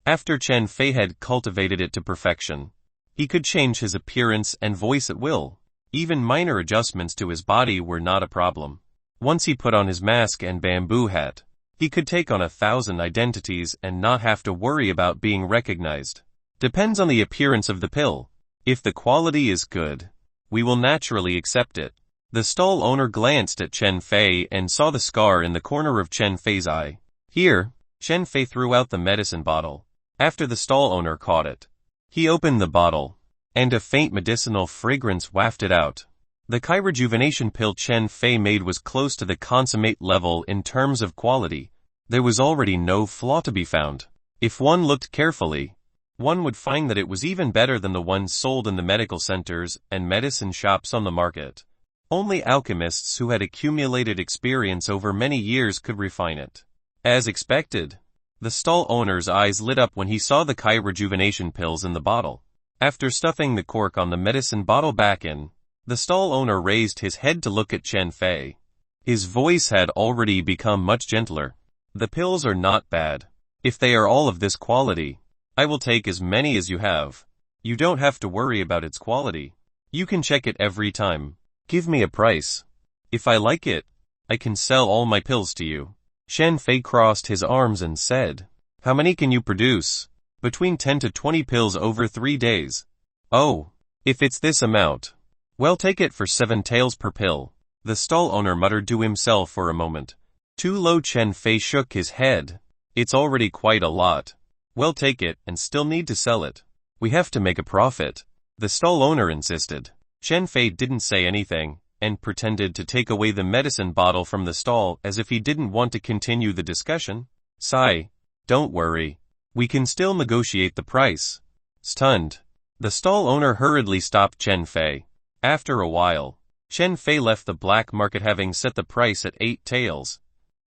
A: After Chen Fei had cultivated it to perfection, he could change his appearance and voice at will. Even minor adjustments to his body were not a problem. Once he put on his mask and bamboo hat, he could take on 1,000 identities and not have to worry about being recognized. Depends on the appearance of the pill. If the quality is good, we will naturally accept it. The stall owner glanced at Chen Fei and saw the scar in the corner of Chen Fei's eye. Here, Chen Fei threw out the medicine bottle. After the stall owner caught it, he opened the bottle, and a faint medicinal fragrance wafted out. The rejuvenation pill Chen Fei made was close to the consummate level in terms of quality. There was already no flaw to be found. If one looked carefully, one would find that it was even better than the ones sold in the medical centers and medicine shops on the market. Only alchemists who had accumulated experience over many years could refine it. As expected, the stall owner's eyes lit up when he saw the rejuvenation pills in the bottle. After stuffing the cork on the medicine bottle back in, the stall owner raised his head to look at Chen Fei. His voice had already become much gentler. The pills are not bad. If they are all of this quality, I will take as many as you have. You don't have to worry about its quality. You can check it every time. Give me a price. If I like it, I can sell all my pills to you. Chen Fei crossed his arms and said, How many can you produce? Between 10 to 20 pills over 3 days. Oh, if it's this amount, well, take it for 7 taels per pill. The stall owner muttered to himself for a moment. Too low. Chen Fei shook his head. It's already quite a lot. Well, take it and still need to sell it. We have to make a profit. The stall owner insisted. Chen Fei didn't say anything, and pretended to take away the medicine bottle from the stall as if he didn't want to continue the discussion. Sigh. Don't worry. We can still negotiate the price. Stunned, the stall owner hurriedly stopped Chen Fei. After a while, Chen Fei left the black market having set the price at 8 taels.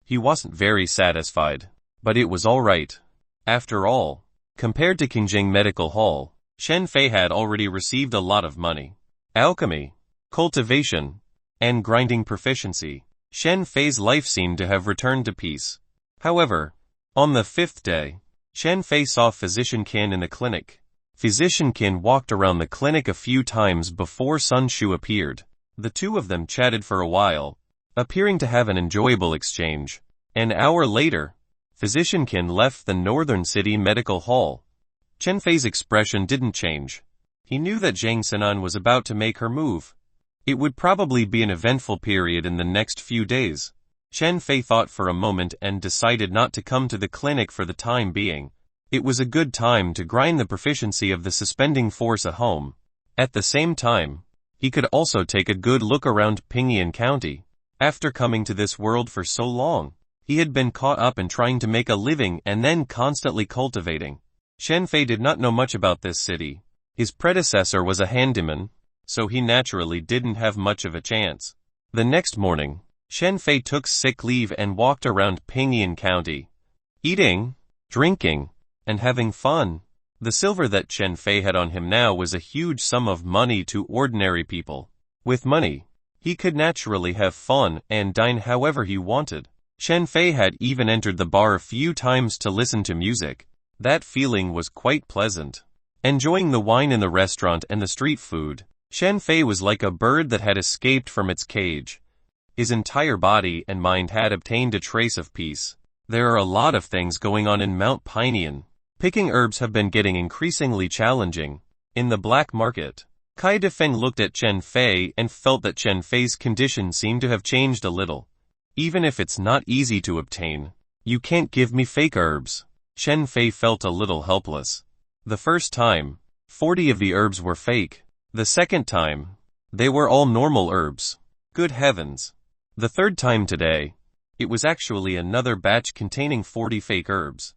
A: He wasn't very satisfied, but it was all right. After all, compared to Qingjing Medical Hall, Chen Fei had already received a lot of money. Alchemy, cultivation, and grinding proficiency. Chen Fei's life seemed to have returned to peace. However, on the 5th day, Chen Fei saw Physician Qin in the clinic. Physician Qin walked around the clinic a few times before Sun Shu appeared. The two of them chatted for a while, appearing to have an enjoyable exchange. An hour later, Physician Qin left the Northern City Medical Hall. Chen Fei's expression didn't change. He knew that Zhang Sinan was about to make her move. It would probably be an eventful period in the next few days. Chen Fei thought for a moment and decided not to come to the clinic for the time being. It was a good time to grind the proficiency of the suspending force at home. At the same time, he could also take a good look around Pingyuan County. After coming to this world for so long, he had been caught up in trying to make a living and then constantly cultivating. Chen Fei did not know much about this city. His predecessor was a handyman, so he naturally didn't have much of a chance. The next morning, Chen Fei took sick leave and walked around Pingyuan County, eating, drinking, and having fun. The silver that Chen Fei had on him now was a huge sum of money to ordinary people. With money, he could naturally have fun and dine however he wanted. Chen Fei had even entered the bar a few times to listen to music. That feeling was quite pleasant. Enjoying the wine in the restaurant and the street food, Chen Fei was like a bird that had escaped from its cage. His entire body and mind had obtained a trace of peace. There are a lot of things going on in Mount Pinyin. Picking herbs have been getting increasingly challenging. In the black market, Kai Defeng looked at Chen Fei and felt that Chen Fei's condition seemed to have changed a little. Even if it's not easy to obtain, you can't give me fake herbs. Chen Fei felt a little helpless. The first time, 40 of the herbs were fake. The second time, They were all normal herbs. Good heavens. The third time today. It was actually another batch containing 40 fake herbs.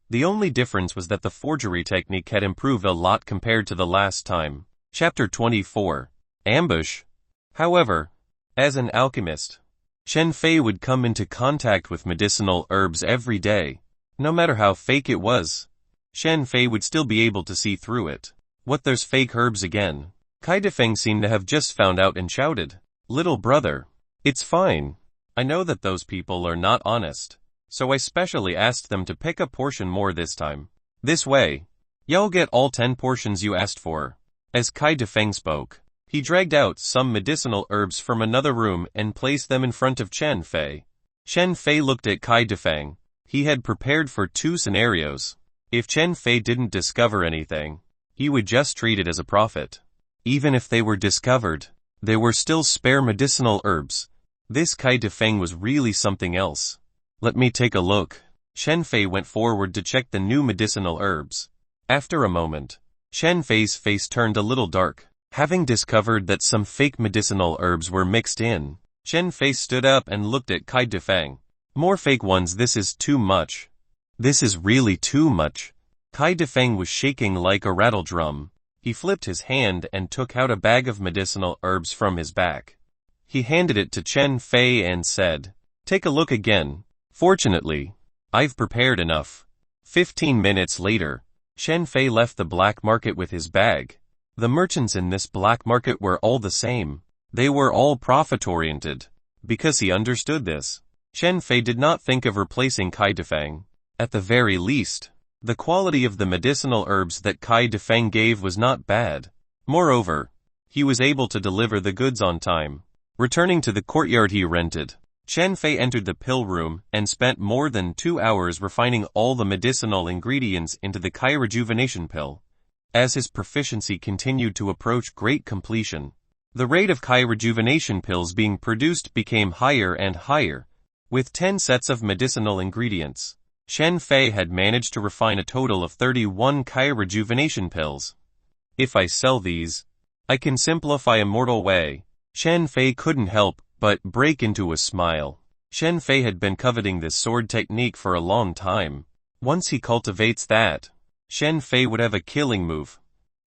A: The only difference was that the forgery technique had improved a lot compared to the last time. Chapter 24. Ambush. However, as an alchemist, Shen Fei would come into contact with medicinal herbs every day. No matter how fake it was, Shen Fei would still be able to see through it. What, there's fake herbs again? Kai Defeng seemed to have just found out and shouted, "Little brother, it's fine. I know that those people are not honest, so I specially asked them to pick a portion more this time. This way, you'll get all 10 portions you asked for." As Kai Defeng spoke, he dragged out some medicinal herbs from another room and placed them in front of Chen Fei. Chen Fei looked at Kai Defeng. He had prepared for 2 scenarios. If Chen Fei didn't discover anything, he would just treat it as a profit. Even if they were discovered, there were still spare medicinal herbs. This Kai Defeng was really something else. Let me take a look. Chen Fei went forward to check the new medicinal herbs. After a moment, Chen Fei's face turned a little dark. Having discovered that some fake medicinal herbs were mixed in, Chen Fei stood up and looked at Kai Defeng. More fake ones, this is too much. This is really too much. Kai Defeng was shaking like a rattle drum. He flipped his hand and took out a bag of medicinal herbs from his back. He handed it to Chen Fei and said, "Take a look again. Fortunately, I've prepared enough." 15 minutes later, Chen Fei left the black market with his bag. The merchants in this black market were all the same. They were all profit-oriented. Because he understood this, Chen Fei did not think of replacing Kai Defeng. At the very least, the quality of the medicinal herbs that Kai Defeng gave was not bad. Moreover, he was able to deliver the goods on time. Returning to the courtyard he rented, Chen Fei entered the pill room and spent more than 2 hours refining all the medicinal ingredients into the Kai rejuvenation pill. As his proficiency continued to approach great completion, the rate of Kai rejuvenation pills being produced became higher and higher. With 10 sets of medicinal ingredients, Chen Fei had managed to refine a total of 31 Kai rejuvenation pills. If I sell these, I can simplify a mortal way. Chen Fei couldn't help but break into a smile. Chen Fei had been coveting this sword technique for a long time. Once he cultivates that, Chen Fei would have a killing move.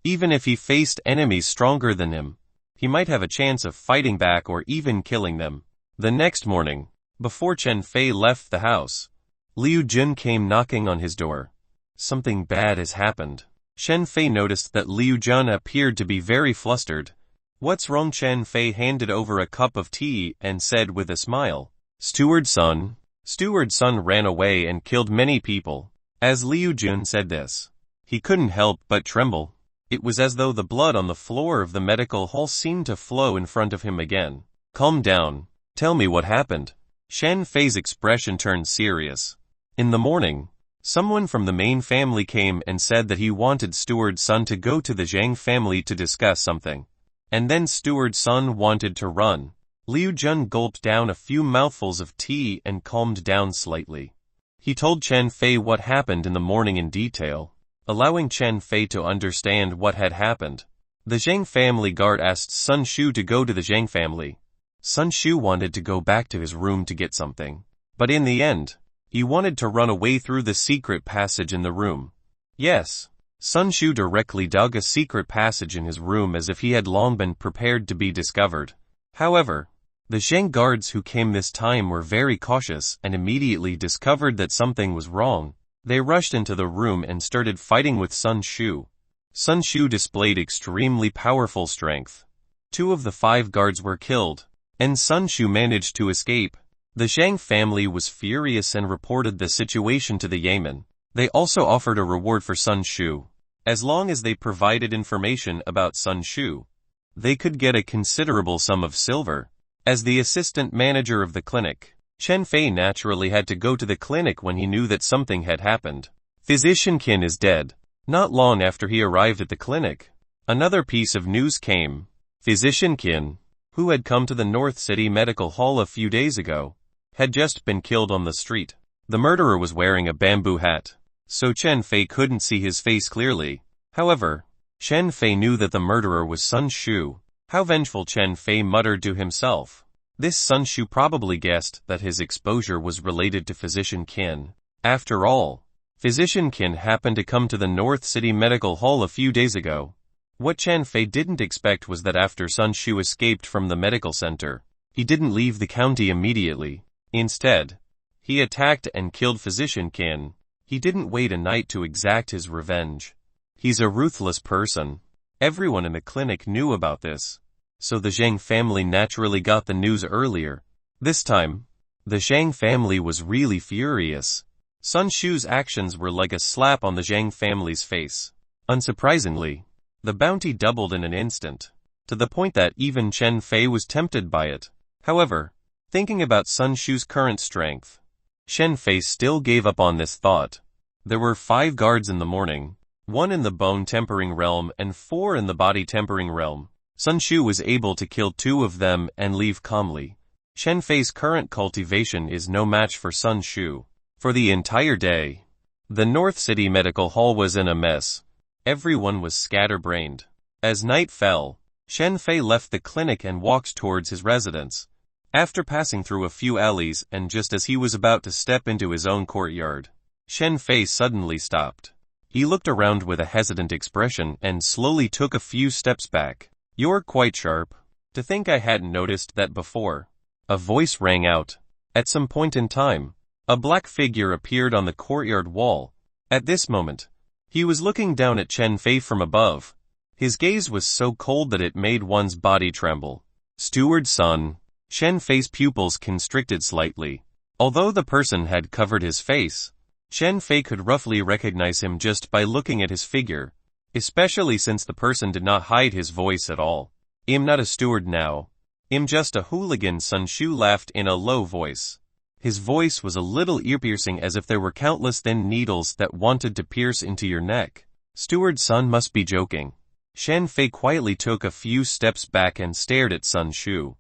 A: Even if he faced enemies stronger than him, he might have a chance of fighting back or even killing them. The next morning, before Chen Fei left the house, Liu Jun came knocking on his door. Something bad has happened. Chen Fei noticed that Liu Jun appeared to be very flustered. "What's wrong?" Chen Fei handed over a cup of tea and said with a smile, "Steward Sun." Steward Sun ran away and killed many people. As Liu Jun said this, he couldn't help but tremble. It was as though the blood on the floor of the medical hall seemed to flow in front of him again. "Calm down. Tell me what happened." Chen Fei's expression turned serious. In the morning, someone from the main family came and said that he wanted Steward Sun to go to the Zhang family to discuss something. And then Steward Sun wanted to run. Liu Jun gulped down a few mouthfuls of tea and calmed down slightly. He told Chen Fei what happened in the morning in detail, allowing Chen Fei to understand what had happened. The Zhang family guard asked Sun Shu to go to the Zhang family. Sun Shu wanted to go back to his room to get something, but in the end, he wanted to run away through the secret passage in the room. Yes, Sun Shu directly dug a secret passage in his room as if he had long been prepared to be discovered. However, the Zhang guards who came this time were very cautious and immediately discovered that something was wrong. They rushed into the room and started fighting with Sun Shu. Sun Shu displayed extremely powerful strength. 2 of the 5 guards were killed, and Sun Shu managed to escape. The Zhang family was furious and reported the situation to the Yamen. They also offered a reward for Sun Shu. As long as they provided information about Sun Shu, they could get a considerable sum of silver. As the assistant manager of the clinic, Chen Fei naturally had to go to the clinic when he knew that something had happened. Physician Qin is dead. Not long after he arrived at the clinic, another piece of news came. Physician Qin, who had come to the North City Medical Hall a few days ago, had just been killed on the street. The murderer was wearing a bamboo hat, so Chen Fei couldn't see his face clearly. However, Chen Fei knew that the murderer was Sun Shu. How vengeful, Chen Fei muttered to himself. This Sun Shu probably guessed that his exposure was related to Physician Qin. After all, Physician Qin happened to come to the North City Medical Hall a few days ago. What Chen Fei didn't expect was that after Sun Shu escaped from the medical center, he didn't leave the county immediately. Instead, he attacked and killed Physician Qin. He didn't wait a night to exact his revenge. He's a ruthless person. Everyone in the clinic knew about this, so the Zhang family naturally got the news earlier. This time, the Zhang family was really furious. Sun Shu's actions were like a slap on the Zhang family's face. Unsurprisingly, the bounty doubled in an instant, to the point that even Chen Fei was tempted by it. However, thinking about Sun Shu's current strength, Chen Fei still gave up on this thought. There were 5 guards in the morning, 1 in the bone-tempering realm and 4 in the body-tempering realm. Sun Shu was able to kill 2 of them and leave calmly. Chen Fei's current cultivation is no match for Sun Shu. For the entire day, the North City Medical Hall was in a mess. Everyone was scatterbrained. As night fell, Chen Fei left the clinic and walked towards his residence. After passing through a few alleys and just as he was about to step into his own courtyard, Chen Fei suddenly stopped. He looked around with a hesitant expression and slowly took a few steps back. "You're quite sharp. To think I hadn't noticed that before." A voice rang out. At some point in time, a black figure appeared on the courtyard wall. At this moment, he was looking down at Chen Fei from above. His gaze was so cold that it made one's body tremble. "Steward Sun." Chen Fei's pupils constricted slightly. Although the person had covered his face, Chen Fei could roughly recognize him just by looking at his figure, especially since the person did not hide his voice at all. "I'm not a steward now. I'm just a hooligan," Sun Shu laughed in a low voice. His voice was a little ear-piercing, as if there were countless thin needles that wanted to pierce into your neck. "Steward Sun must be joking." Chen Fei quietly took a few steps back and stared at Sun Shu.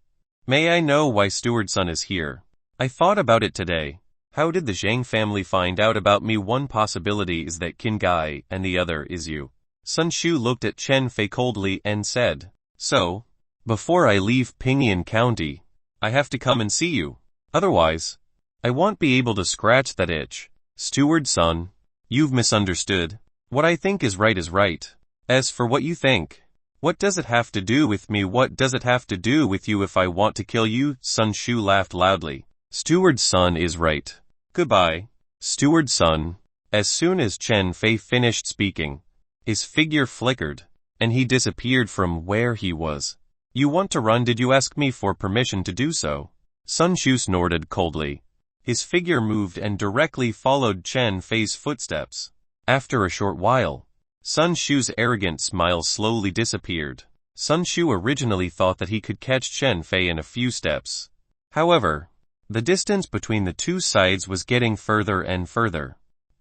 A: "May I know why Steward Sun is here?" "I thought about it today. How did the Zhang family find out about me? One possibility is that Qin Gai, and the other is you." Sun Shu looked at Chen Fei coldly and said, "So, before I leave Pingyuan County, I have to come and see you. Otherwise, I won't be able to scratch that itch." "Steward Sun, you've misunderstood. What I think is right. As for what you think, what does it have to do with me? What does it have to do with you if I want to kill you?" Sun Shu laughed loudly. "Steward Sun is right. Goodbye, Steward Sun." As soon as Chen Fei finished speaking, his figure flickered, and he disappeared from where he was. "You want to run? Did you ask me for permission to do so?" Sun Shu snorted coldly. His figure moved and directly followed Chen Fei's footsteps. After a short while, Sun Shu's arrogant smile slowly disappeared. Sun Shu originally thought that he could catch Chen Fei in a few steps. However, the distance between the two sides was getting further and further.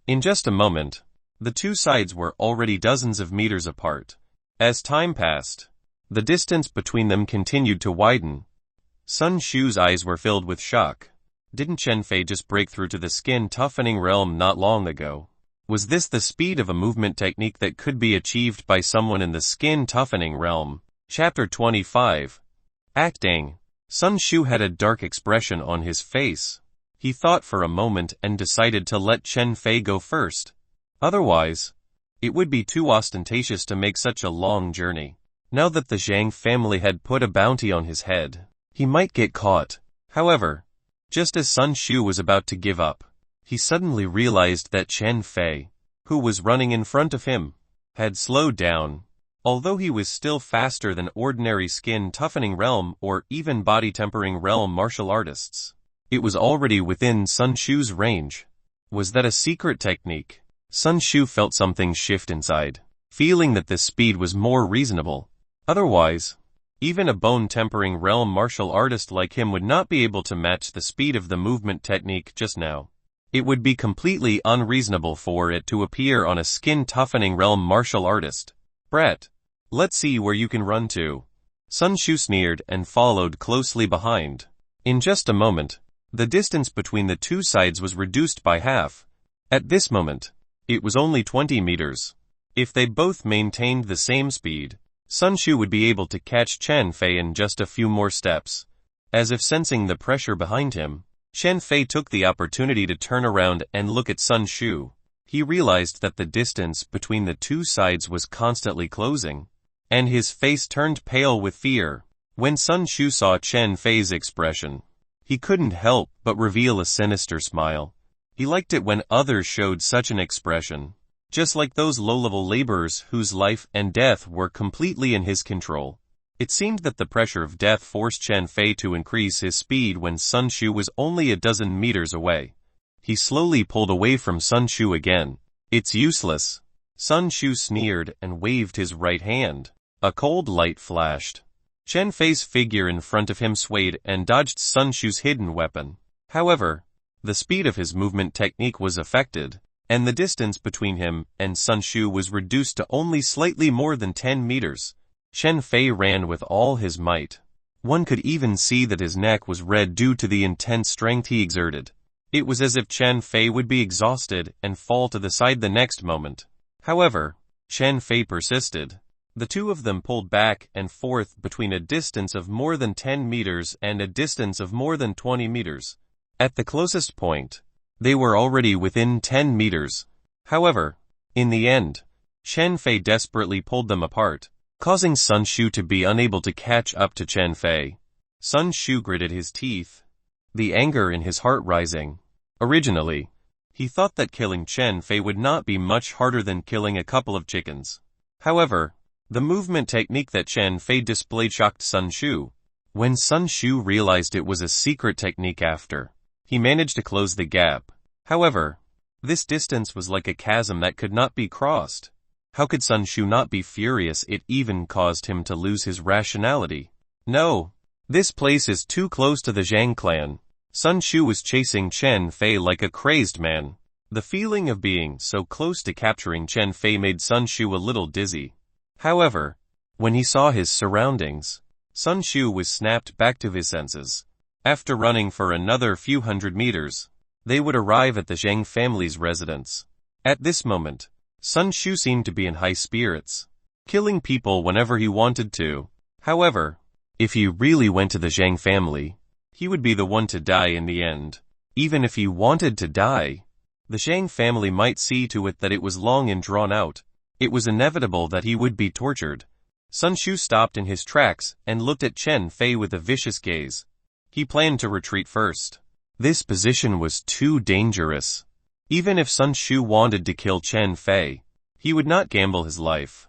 A: In just a moment, the two sides were already dozens of meters apart. As time passed, the distance between them continued to widen. Sun Shu's eyes were filled with shock. Didn't Chen Fei just break through to the skin-toughening realm not long ago? Was this the speed of a movement technique that could be achieved by someone in the skin-toughening realm? Chapter 25. Acting. Sun Shu had a dark expression on his face. He thought for a moment and decided to let Chen Fei go first. Otherwise, it would be too ostentatious to make such a long journey. Now that the Zhang family had put a bounty on his head, he might get caught. However, just as Sun Shu was about to give up, he suddenly realized that Chen Fei, who was running in front of him, had slowed down. Although he was still faster than ordinary skin-toughening realm or even body-tempering realm martial artists, it was already within Sun Shu's range. Was that a secret technique? Sun Shu felt something shift inside, feeling that this speed was more reasonable. Otherwise, even a bone-tempering realm martial artist like him would not be able to match the speed of the movement technique just now. It would be completely unreasonable for it to appear on a skin-toughening realm martial artist. "Brat, let's see where you can run to." Sun Shu sneered and followed closely behind. In just a moment, the distance between the two sides was reduced by half. At this moment, it was only 20 meters. If they both maintained the same speed, Sun Shu would be able to catch Chen Fei in just a few more steps. As if sensing the pressure behind him, Chen Fei took the opportunity to turn around and look at Sun Shu. He realized that the distance between the two sides was constantly closing, and his face turned pale with fear. When Sun Shu saw Chen Fei's expression, he couldn't help but reveal a sinister smile. He liked it when others showed such an expression, just like those low-level laborers whose life and death were completely in his control. It seemed that the pressure of death forced Chen Fei to increase his speed when Sun Shu was only a dozen meters away. He slowly pulled away from Sun Shu again. "It's useless." Sun Shu sneered and waved his right hand. A cold light flashed. Chen Fei's figure in front of him swayed and dodged Sun Shu's hidden weapon. However, the speed of his movement technique was affected, and the distance between him and Sun Shu was reduced to only slightly more than 10 meters. Chen Fei ran with all his might. One could even see that his neck was red due to the intense strength he exerted. It was as if Chen Fei would be exhausted and fall to the side the next moment. However, Chen Fei persisted. The two of them pulled back and forth between a distance of more than 10 meters and a distance of more than 20 meters. At the closest point, they were already within 10 meters. However, in the end, Chen Fei desperately pulled them apart, causing Sun Shu to be unable to catch up to Chen Fei. Sun Shu gritted his teeth, the anger in his heart rising. Originally, he thought that killing Chen Fei would not be much harder than killing a couple of chickens. However, the movement technique that Chen Fei displayed shocked Sun Shu. When Sun Shu realized it was a secret technique after, he managed to close the gap. However, this distance was like a chasm that could not be crossed. How could Sun Shu not be furious? It even caused him to lose his rationality. No, this place is too close to the Zhang clan. Sun Shu was chasing Chen Fei like a crazed man. The feeling of being so close to capturing Chen Fei made Sun Shu a little dizzy. However, when he saw his surroundings, Sun Shu was snapped back to his senses. After running for another few hundred meters, they would arrive at the Zhang family's residence. At this moment, Sun Shu seemed to be in high spirits, killing people whenever he wanted to. However, if he really went to the Zhang family, he would be the one to die in the end. Even if he wanted to die, the Zhang family might see to it that it was long and drawn out. It was inevitable that he would be tortured. Sun Shu stopped in his tracks and looked at Chen Fei with a vicious gaze. He planned to retreat first. This position was too dangerous. Even if Sun Shu wanted to kill Chen Fei, he would not gamble his life.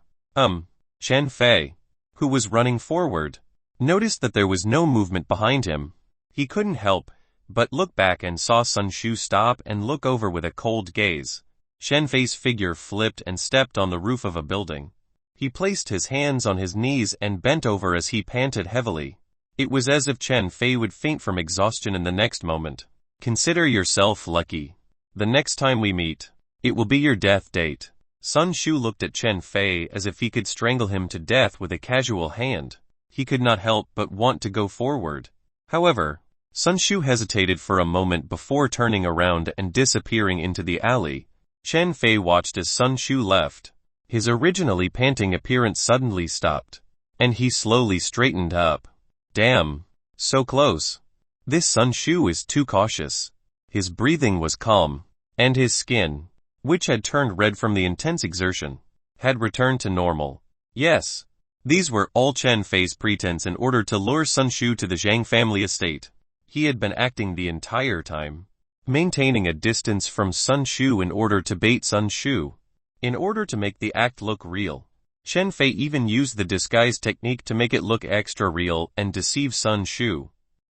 A: Chen Fei, who was running forward, noticed that there was no movement behind him. He couldn't help but look back and saw Sun Shu stop and look over with a cold gaze. Chen Fei's figure flipped and stepped on the roof of a building. He placed his hands on his knees and bent over as he panted heavily. It was as if Chen Fei would faint from exhaustion in the next moment. "Consider yourself lucky. The next time we meet, it will be your death date." Sun Shu looked at Chen Fei as if he could strangle him to death with a casual hand. He could not help but want to go forward. However, Sun Shu hesitated for a moment before turning around and disappearing into the alley. Chen Fei watched as Sun Shu left. His originally panting appearance suddenly stopped, and he slowly straightened up. Damn, so close. This Sun Shu is too cautious. His breathing was calm, and his skin, which had turned red from the intense exertion, had returned to normal. Yes, these were all Chen Fei's pretense in order to lure Sun Shu to the Zhang family estate. He had been acting the entire time, maintaining a distance from Sun Shu in order to bait Sun Shu. In order to make the act look real, Chen Fei even used the disguise technique to make it look extra real and deceive Sun Shu.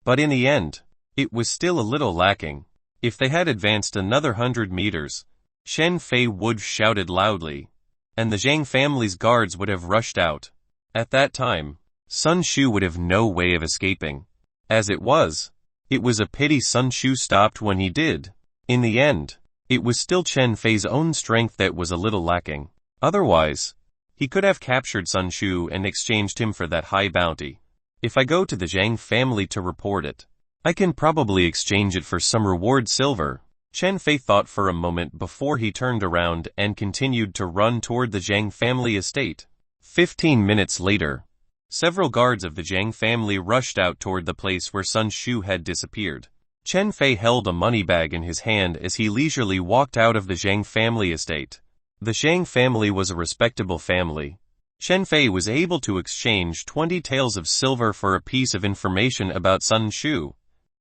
A: But in the end, it was still a little lacking. If they had advanced another 100 meters, Chen Fei would have shouted loudly, and the Zhang family's guards would have rushed out. At that time, Sun Shu would have no way of escaping. As it was a pity Sun Shu stopped when he did. In the end, it was still Chen Fei's own strength that was a little lacking. Otherwise, he could have captured Sun Shu and exchanged him for that high bounty. If I go to the Zhang family to report it, I can probably exchange it for some reward silver. Chen Fei thought for a moment before he turned around and continued to run toward the Zhang family estate. 15 minutes later, several guards of the Zhang family rushed out toward the place where Sun Shu had disappeared. Chen Fei held a money bag in his hand as he leisurely walked out of the Zhang family estate. The Zhang family was a respectable family. Chen Fei was able to exchange 20 taels of silver for a piece of information about Sun Shu.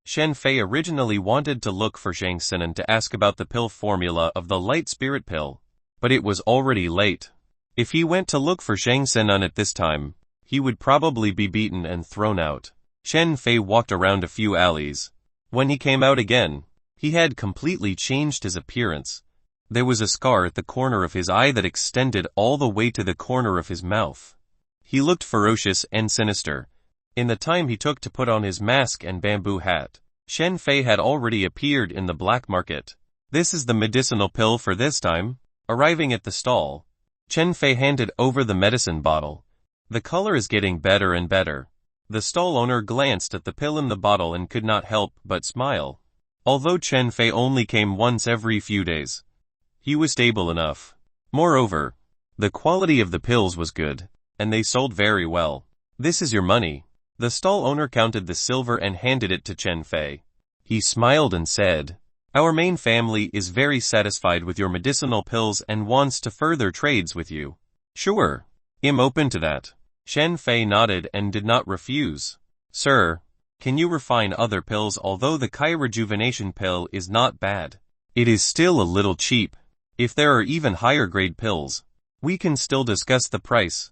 A: Chen Fei originally wanted to look for Zhang Sinan to ask about the pill formula of the light spirit pill, but it was already late. If he went to look for Zhang Sinan at this time, he would probably be beaten and thrown out. Chen Fei walked around a few alleys. When he came out again, he had completely changed his appearance. There was a scar at the corner of his eye that extended all the way to the corner of his mouth. He looked ferocious and sinister. In the time he took to put on his mask and bamboo hat, Chen Fei had already appeared in the black market. This is the medicinal pill for this time. Arriving at the stall, Chen Fei handed over the medicine bottle. The color is getting better and better. The stall owner glanced at the pill in the bottle and could not help but smile. Although Chen Fei only came once every few days, he was stable enough. Moreover, the quality of the pills was good, and they sold very well. This is your money. The stall owner counted the silver and handed it to Chen Fei. He smiled and said, "Our main family is very satisfied with your medicinal pills and wants to further trades with you." "Sure. I'm open to that." Chen Fei nodded and did not refuse. "Sir, can you refine other pills? Although the Kai rejuvenation pill is not bad, it is still a little cheap. If there are even higher grade pills, we can still discuss the price."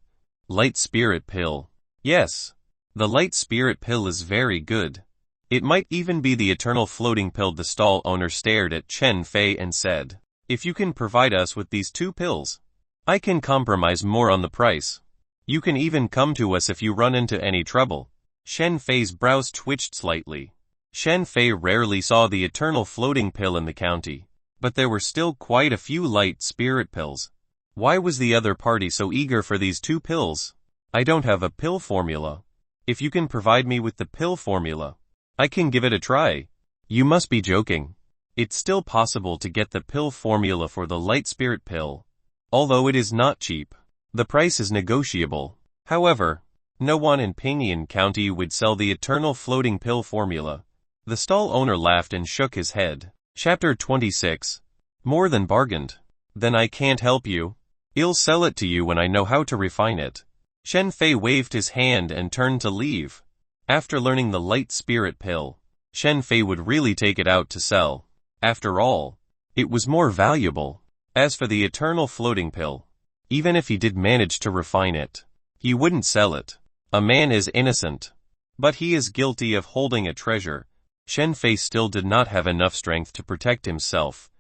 A: Light spirit pill. Yes, the light spirit pill is very good. It might even be the eternal floating pill. The stall owner stared at Chen Fei and said, "If you can provide us with these 2 pills, I can compromise more on the price. You can even come to us if you run into any trouble." Chen Fei's brows twitched slightly. Chen Fei rarely saw the eternal floating pill in the county, but there were still quite a few light spirit pills. Why was the other party so eager for these 2 pills? "I don't have a pill formula. If you can provide me with the pill formula, I can give it a try." "You must be joking. It's still possible to get the pill formula for the light spirit pill, although it is not cheap. The price is negotiable. However, no one in Pinyin County would sell the eternal floating pill formula." The stall owner laughed and shook his head. Chapter 26. More than bargained. "Then I can't help you. I'll sell it to you when I know how to refine it." Chen Fei waved his hand and turned to leave. After learning the light spirit pill, Chen Fei would really take it out to sell. After all, it was more valuable. As for the eternal floating pill, even if he did manage to refine it, he wouldn't sell it. A man is innocent, but he is guilty of holding a treasure. Chen Fei still did not have enough strength to protect himself.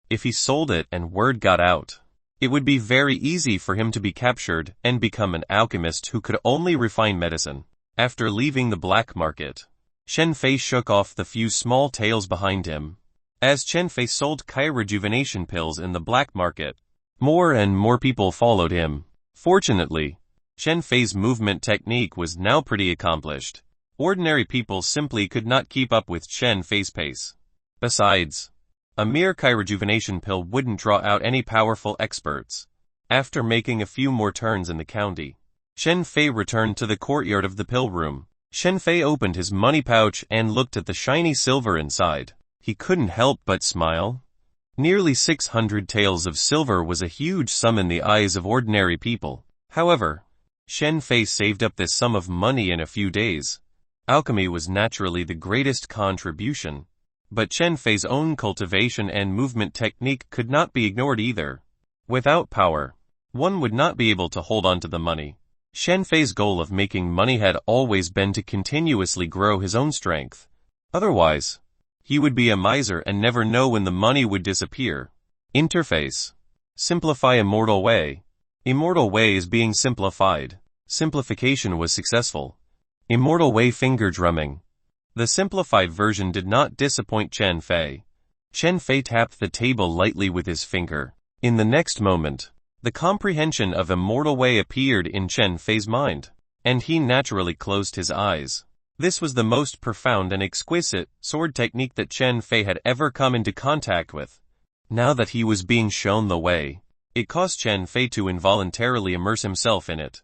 A: If he sold it and word got out, it would be very easy for him to be captured and become an alchemist who could only refine medicine. After leaving the black market, Chen Fei shook off the few small tails behind him. As Chen Fei sold Kai rejuvenation pills in the black market, more and more people followed him. Fortunately, Chen Fei's movement technique was now pretty accomplished. Ordinary people simply could not keep up with Chen Fei's pace. Besides, a mere Kai rejuvenation pill wouldn't draw out any powerful experts. After making a few more turns in the county, Chen Fei returned to the courtyard of the pill room. Chen Fei opened his money pouch and looked at the shiny silver inside. He couldn't help but smile. Nearly 600 taels of silver was a huge sum in the eyes of ordinary people. However, Chen Fei saved up this sum of money in a few days. Alchemy was naturally the greatest contribution, but Chen Fei's own cultivation and movement technique could not be ignored either. Without power, one would not be able to hold on to the money. Chen Fei's goal of making money had always been to continuously grow his own strength. Otherwise, he would be a miser and never know when the money would disappear. Interface. Simplify Immortal Way. Immortal Way is being simplified. Simplification was successful. Immortal Way finger drumming. The simplified version did not disappoint Chen Fei. Chen Fei tapped the table lightly with his finger. In the next moment, the comprehension of Immortal Way appeared in Chen Fei's mind, and he naturally closed his eyes. This was the most profound and exquisite sword technique that Chen Fei had ever come into contact with. Now that he was being shown the way, it caused Chen Fei to involuntarily immerse himself in it.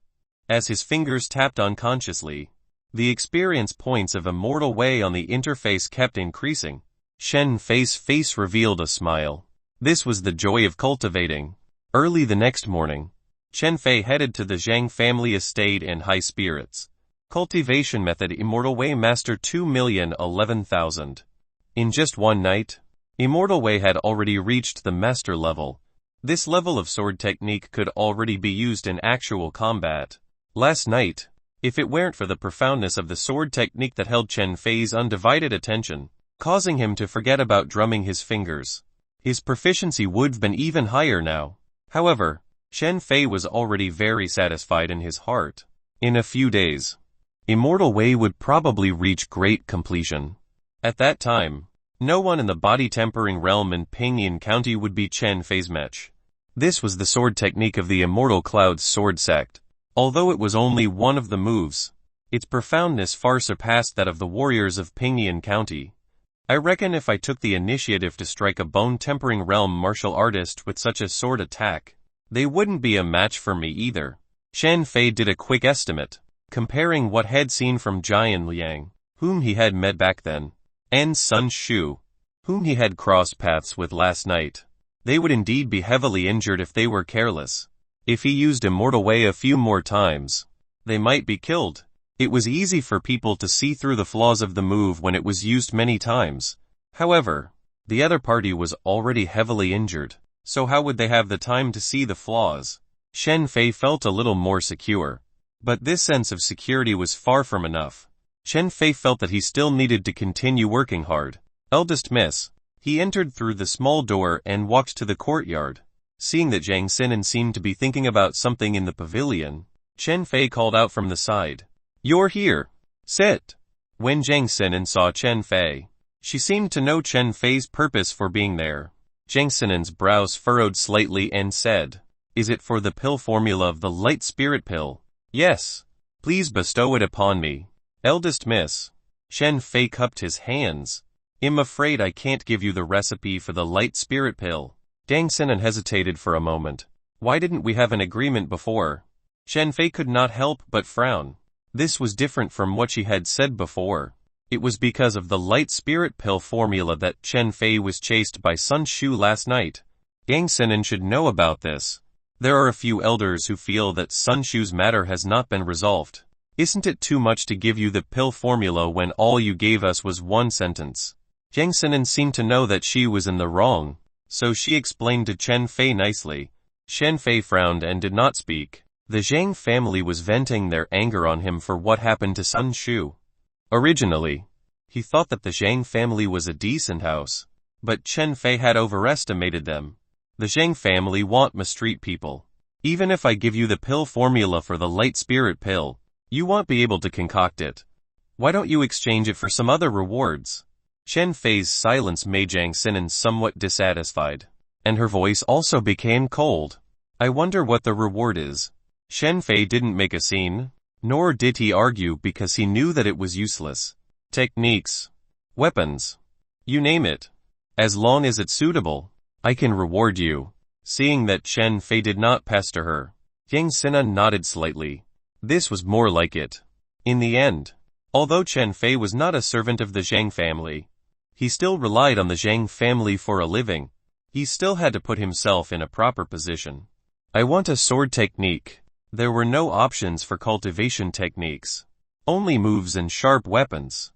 A: as his fingers tapped unconsciously. The experience points of Immortal Way on the interface kept increasing. Chen Fei's face revealed a smile. This was the joy of cultivating. Early the next morning, Chen Fei headed to the Zhang family estate in high spirits. Cultivation method Immortal Way Master 2,011,000. In just one night, Immortal Way had already reached the master level. This level of sword technique could already be used in actual combat. Last night, if it weren't for the profoundness of the sword technique that held Chen Fei's undivided attention, causing him to forget about drumming his fingers, his proficiency would have been even higher now. However, Chen Fei was already very satisfied in his heart. In a few days, Immortal Way would probably reach great completion. At that time, no one in the body-tempering realm in Pinyin County would be Chen Fei's match. This was the sword technique of the Immortal Cloud's sword sect. Although it was only one of the moves, its profoundness far surpassed that of the warriors of Pinyin County. I reckon if I took the initiative to strike a bone-tempering realm martial artist with such a sword attack, they wouldn't be a match for me either. Chen Fei did a quick estimate, comparing what he'd seen from Jian Liang, whom he had met back then, and Sun Shu, whom he had crossed paths with last night. They would indeed be heavily injured if they were careless. If he used Immortal Way a few more times, they might be killed. It was easy for people to see through the flaws of the move when it was used many times. However, the other party was already heavily injured, so how would they have the time to see the flaws? Chen Fei felt a little more secure. But this sense of security was far from enough. Chen Fei felt that he still needed to continue working hard. Eldest Miss. He entered through the small door and walked to the courtyard. Seeing that Zhang Xinan seemed to be thinking about something in the pavilion, Chen Fei called out from the side. You're here. Sit. When Zhang Xinan saw Chen Fei, she seemed to know Chen Fei's purpose for being there. Zhang Xinan's brows furrowed slightly and said, Is it for the pill formula of the light spirit pill? Yes. Please bestow it upon me. Eldest Miss. Chen Fei cupped his hands. I'm afraid I can't give you the recipe for the light spirit pill. Zhang Xinan hesitated for a moment. Why didn't we have an agreement before? Chen Fei could not help but frown. This was different from what she had said before. It was because of the light spirit pill formula that Chen Fei was chased by Sun Shu last night. Zhang Xinan should know about this. There are a few elders who feel that Sun Shu's matter has not been resolved. Isn't it too much to give you the pill formula when all you gave us was one sentence? Zhang Xinan seemed to know that she was in the wrong, so she explained to Chen Fei nicely. Chen Fei frowned and did not speak. The Zhang family was venting their anger on him for what happened to Sun Shu. Originally, he thought that the Zhang family was a decent house, but Chen Fei had overestimated them. The Zhang family want mistreat people. Even if I give you the pill formula for the light spirit pill, you won't be able to concoct it. Why don't you exchange it for some other rewards? Chen Fei's silence made Zhang Xinan somewhat dissatisfied, and her voice also became cold. I wonder what the reward is. Chen Fei didn't make a scene, nor did he argue because he knew that it was useless. Techniques, weapons, you name it. As long as it's suitable, I can reward you. Seeing that Chen Fei did not pester her, Zhang Xinan nodded slightly. This was more like it. In the end, although Chen Fei was not a servant of the Zhang family, he still relied on the Zhang family for a living. He still had to put himself in a proper position. I want a sword technique. There were no options for cultivation techniques. Only moves and sharp weapons.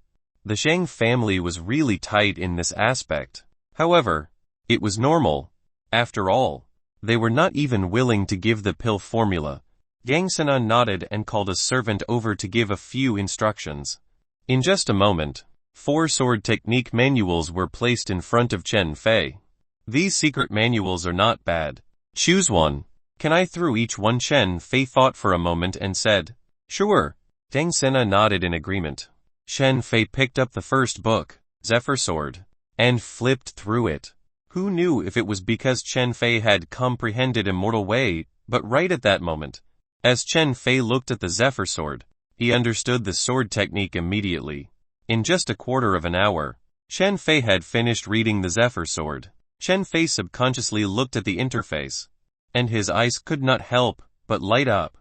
A: The Zhang family was really tight in this aspect. However, it was normal. After all, they were not even willing to give the pill formula. Zhang Xinan nodded and called a servant over to give a few instructions. In just a moment, 4 sword technique manuals were placed in front of Chen Fei. These secret manuals are not bad. Choose one. Can I through each one? Chen Fei thought for a moment and said, Sure. Zhang Xinan nodded in agreement. Chen Fei picked up the first book, Zephyr Sword, and flipped through it. Who knew if it was because Chen Fei had comprehended Immortal Way, but right at that moment, as Chen Fei looked at the Zephyr Sword, he understood the sword technique immediately. In just a quarter of an hour, Chen Fei had finished reading the Zephyr Sword. Chen Fei subconsciously looked at the interface, and his eyes could not help but light up.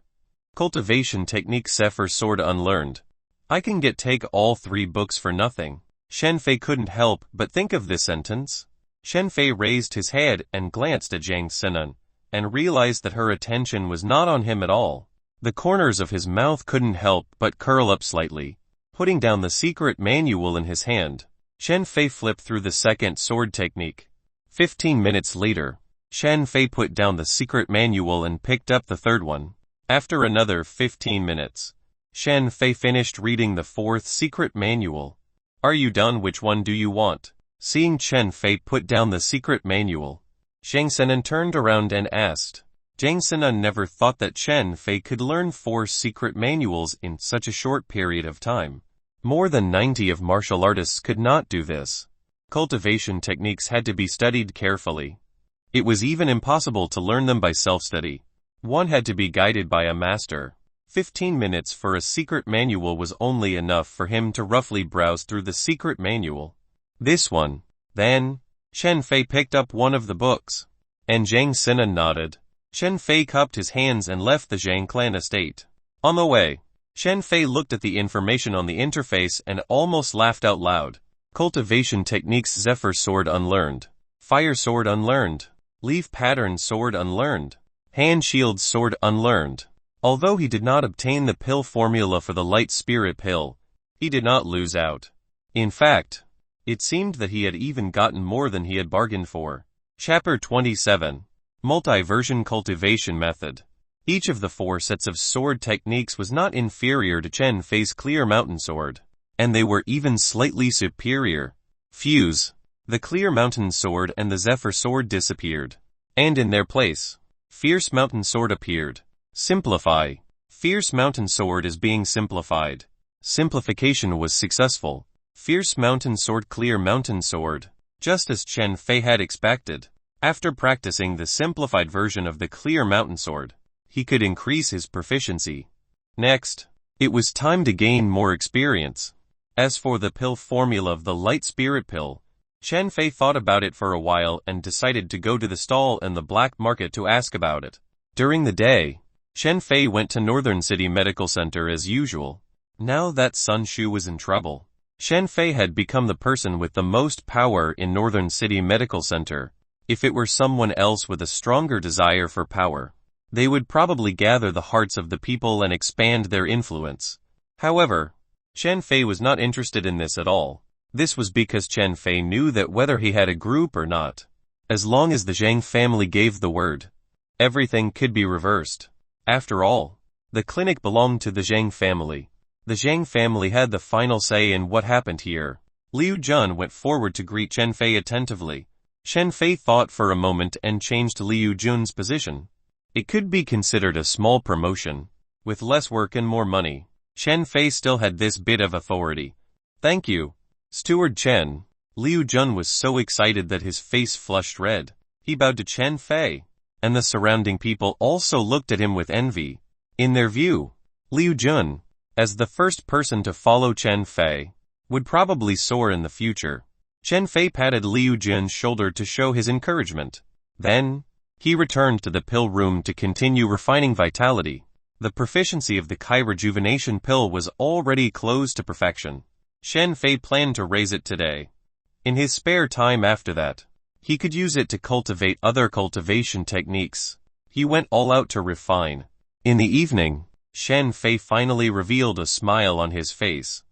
A: Cultivation techniques Zephyr Sword unlearned. I can take all 3 books for nothing. Shen Fei couldn't help but think of this sentence. Shen Fei raised his head and glanced at Zhang Xinan, and realized that her attention was not on him at all. The corners of his mouth couldn't help but curl up slightly. Putting down the secret manual in his hand, Shen Fei flipped through the second sword technique. 15 minutes later, Shen Fei put down the secret manual and picked up the third one. After another 15 minutes, Shen Fei finished reading the 4th secret manual. Are you done? Which one do you want? Seeing Shen Fei put down the secret manual, Zhang Xinan turned around and asked. Zhang Xinan never thought that Shen Fei could learn 4 secret manuals in such a short period of time. More than 90 of martial artists could not do this. Cultivation techniques had to be studied carefully. It was even impossible to learn them by self-study. One had to be guided by a master. 15 minutes for a secret manual was only enough for him to roughly browse through the secret manual. This one. Then, Shen Fei picked up one of the books. And Zhang Xinan nodded. Shen Fei cupped his hands and left the Zhang clan estate. On the way, Shen Fei looked at the information on the interface and almost laughed out loud. Cultivation techniques Zephyr Sword unlearned. Fire Sword unlearned. Leaf Pattern Sword unlearned. Hand Shield Sword unlearned. Although he did not obtain the pill formula for the Light Spirit pill, he did not lose out. In fact, it seemed that he had even gotten more than he had bargained for. Chapter 27. Multi-version Cultivation Method. Each of the 4 sets of sword techniques was not inferior to Chen Fei's Clear Mountain Sword, and they were even slightly superior. Fuse. The Clear Mountain Sword and the Zephyr Sword disappeared, and in their place, Fierce Mountain Sword appeared. Simplify. Fierce Mountain Sword is being simplified. Simplification was successful. Fierce Mountain Sword Clear Mountain Sword. Just as Chen Fei had expected. After practicing the simplified version of the Clear Mountain Sword, he could increase his proficiency. Next, it was time to gain more experience. As for the pill formula of the Light Spirit pill, Chen Fei thought about it for a while and decided to go to the stall in the black market to ask about it. During the day, Chen Fei went to Northern City Medical Center as usual. Now that Sun Shu was in trouble, Chen Fei had become the person with the most power in Northern City Medical Center. If it were someone else with a stronger desire for power, they would probably gather the hearts of the people and expand their influence. However, Chen Fei was not interested in this at all. This was because Chen Fei knew that whether he had a group or not, as long as the Zhang family gave the word, everything could be reversed. After all, the clinic belonged to the Zhang family. The Zhang family had the final say in what happened here. Liu Jun went forward to greet Chen Fei attentively. Chen Fei thought for a moment and changed Liu Jun's position. It could be considered a small promotion. With less work and more money, Chen Fei still had this bit of authority. Thank you, Steward Chen. Liu Jun was so excited that his face flushed red. He bowed to Chen Fei, and the surrounding people also looked at him with envy. In their view, Liu Jun, as the first person to follow Chen Fei, would probably soar in the future. Chen Fei patted Liu Jun's shoulder to show his encouragement. Then, he returned to the pill room to continue refining vitality. The proficiency of the Kai rejuvenation pill was already close to perfection. Chen Fei planned to raise it today. In his spare time after that, he could use it to cultivate other cultivation techniques. He went all out to refine. In the evening, Chen Fei finally revealed a smile on his face.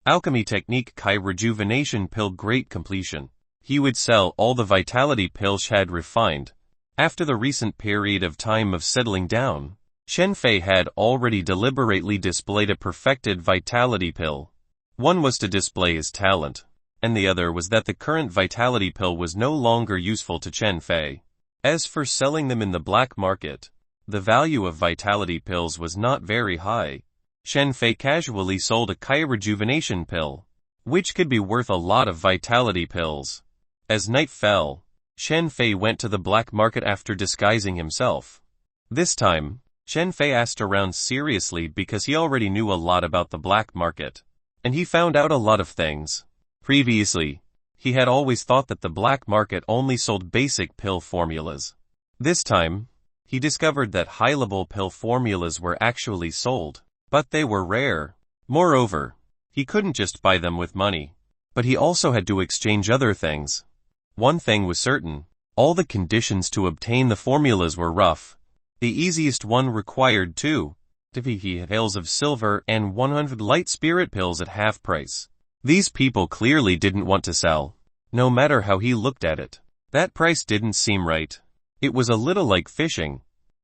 A: Alchemy technique Kai rejuvenation pill great completion. He would sell all the vitality pills she had refined. After the recent period of time of settling down, Chen Fei had already deliberately displayed a perfected vitality pill. One was to display his talent, and the other was that the current vitality pill was no longer useful to Chen Fei. As for selling them in the black market, the value of vitality pills was not very high. Chen Fei casually sold a Kai rejuvenation pill, which could be worth a lot of vitality pills. As night fell, Chen Fei went to the black market after disguising himself. This time, Chen Fei asked around seriously because he already knew a lot about the black market, and he found out a lot of things. Previously, he had always thought that the black market only sold basic pill formulas. This time, he discovered that high-level pill formulas were actually sold, but they were rare. Moreover, he couldn't just buy them with money, but he also had to exchange other things. One thing was certain: all the conditions to obtain the formulas were rough. The easiest one required 2 vials of silver and 100 light spirit pills at half price. These people clearly didn't want to sell, no matter how he looked at it. That price didn't seem right. It was a little like fishing.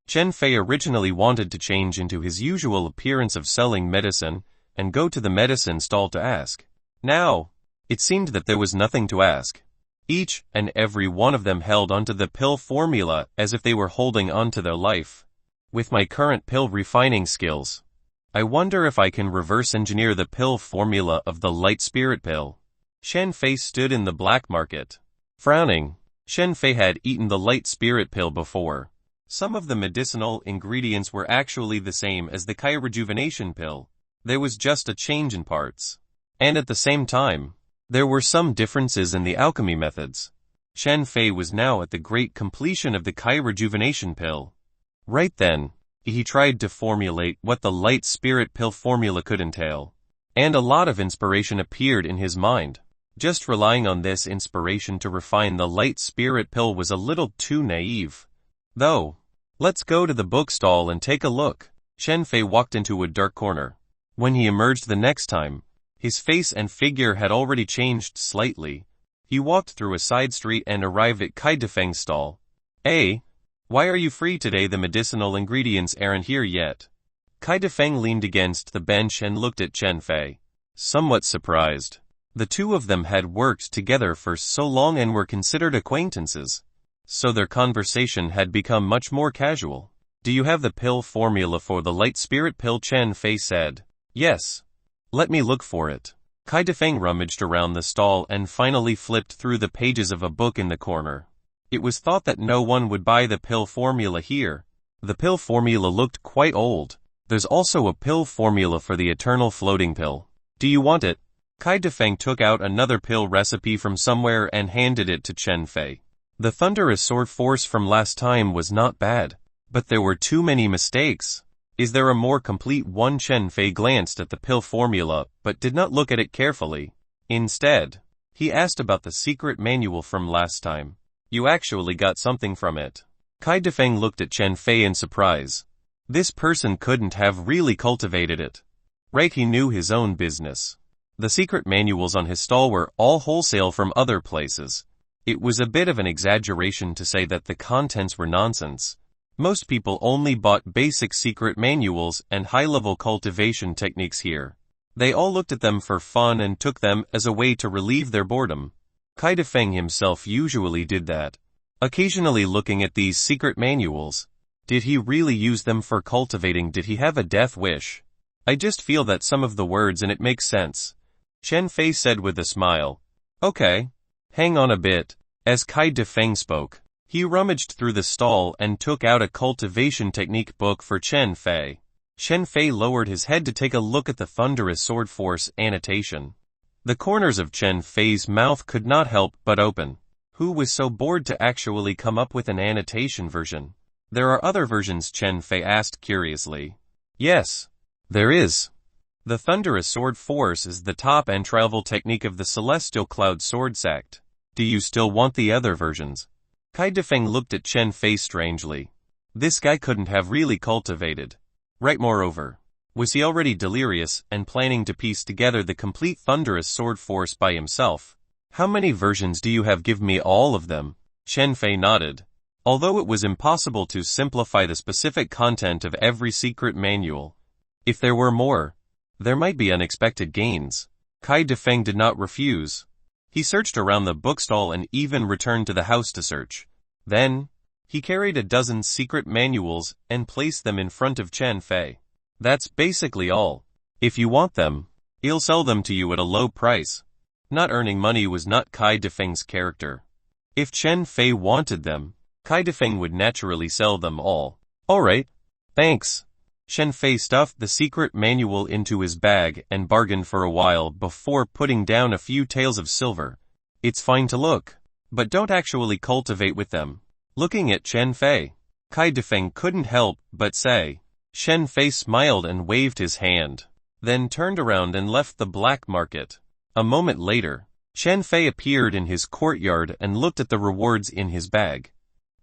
A: Chen Fei originally wanted to change into his usual appearance of selling medicine and go to the medicine stall to ask. Now, it seemed that there was nothing to ask. Each and every one of them held onto the pill formula as if they were holding onto their life. With my current pill refining skills, I wonder if I can reverse engineer the pill formula of the light spirit pill. Chen Fei stood in the black market, frowning. Chen Fei had eaten the light spirit pill before. Some of the medicinal ingredients were actually the same as the Kai rejuvenation pill. There was just a change in parts. And at the same time, there were some differences in the alchemy methods. Chen Fei was now at the great completion of the Kai rejuvenation pill. Right then, he tried to formulate what the light spirit pill formula could entail. And a lot of inspiration appeared in his mind. Just relying on this inspiration to refine the light spirit pill was a little too naive. Though, let's go to the bookstall and take a look. Chen Fei walked into a dark corner. When he emerged the next time, his face and figure had already changed slightly. He walked through a side street and arrived at Kai Defeng's stall. "Hey, why are you free today? The medicinal ingredients aren't here yet." Kai Defeng leaned against the bench and looked at Chen Fei, somewhat surprised. The two of them had worked together for so long and were considered acquaintances, so their conversation had become much more casual. "Do you have the pill formula for the light spirit pill?" Chen Fei said. "Yes. Let me look for it." Kai Defeng rummaged around the stall and finally flipped through the pages of a book in the corner. It was thought that no one would buy the pill formula here. The pill formula looked quite old. "There's also a pill formula for the eternal floating pill. Do you want it?" Kai Defeng took out another pill recipe from somewhere and handed it to Chen Fei. The thunderous sword force from last time was not bad, but there were too many mistakes. "Is there a more complete one?" Chen Fei glanced at the pill formula, but did not look at it carefully. Instead, he asked about the secret manual from last time. "You actually got something from it?" Kai Defeng looked at Chen Fei in surprise. This person couldn't have really cultivated it. Right, he knew his own business. The secret manuals on his stall were all wholesale from other places. It was a bit of an exaggeration to say that the contents were nonsense. Most people only bought basic secret manuals and high-level cultivation techniques here. They all looked at them for fun and took them as a way to relieve their boredom. Kai Defeng himself usually did that, occasionally looking at these secret manuals. Did he really use them for cultivating? Did he have a death wish? "I just feel that some of the words and it makes sense," Chen Fei said with a smile. "Okay. Hang on a bit." As Kai Defeng spoke, he rummaged through the stall and took out a cultivation technique book for Chen Fei. Chen Fei lowered his head to take a look at the thunderous sword force annotation. The corners of Chen Fei's mouth could not help but open. Who was so bored to actually come up with an annotation version? "There are other versions?" Chen Fei asked curiously. "Yes, there is. The thunderous sword force is the top-end travel technique of the celestial cloud sword sect. Do you still want the other versions?" Kai Defeng looked at Chen Fei strangely. This guy couldn't have really cultivated. Right, moreover, was he already delirious and planning to piece together the complete thunderous sword force by himself? "How many versions do you have? Give me all of them." Chen Fei nodded. Although it was impossible to simplify the specific content of every secret manual, if there were more, there might be unexpected gains. Kai Defeng did not refuse. He searched around the bookstall and even returned to the house to search. Then, he carried a dozen secret manuals and placed them in front of Chen Fei. "That's basically all. If you want them, he'll sell them to you at a low price." Not earning money was not Kai Defeng's character. If Chen Fei wanted them, Kai Defeng would naturally sell them all. "Alright, thanks." Chen Fei stuffed the secret manual into his bag and bargained for a while before putting down a few taels of silver. "It's fine to look, but don't actually cultivate with them." Looking at Chen Fei, Kai Defeng couldn't help but say. Shen Fei smiled and waved his hand, then turned around and left the black market. A moment later, Shen Fei appeared in his courtyard and looked at the rewards in his bag.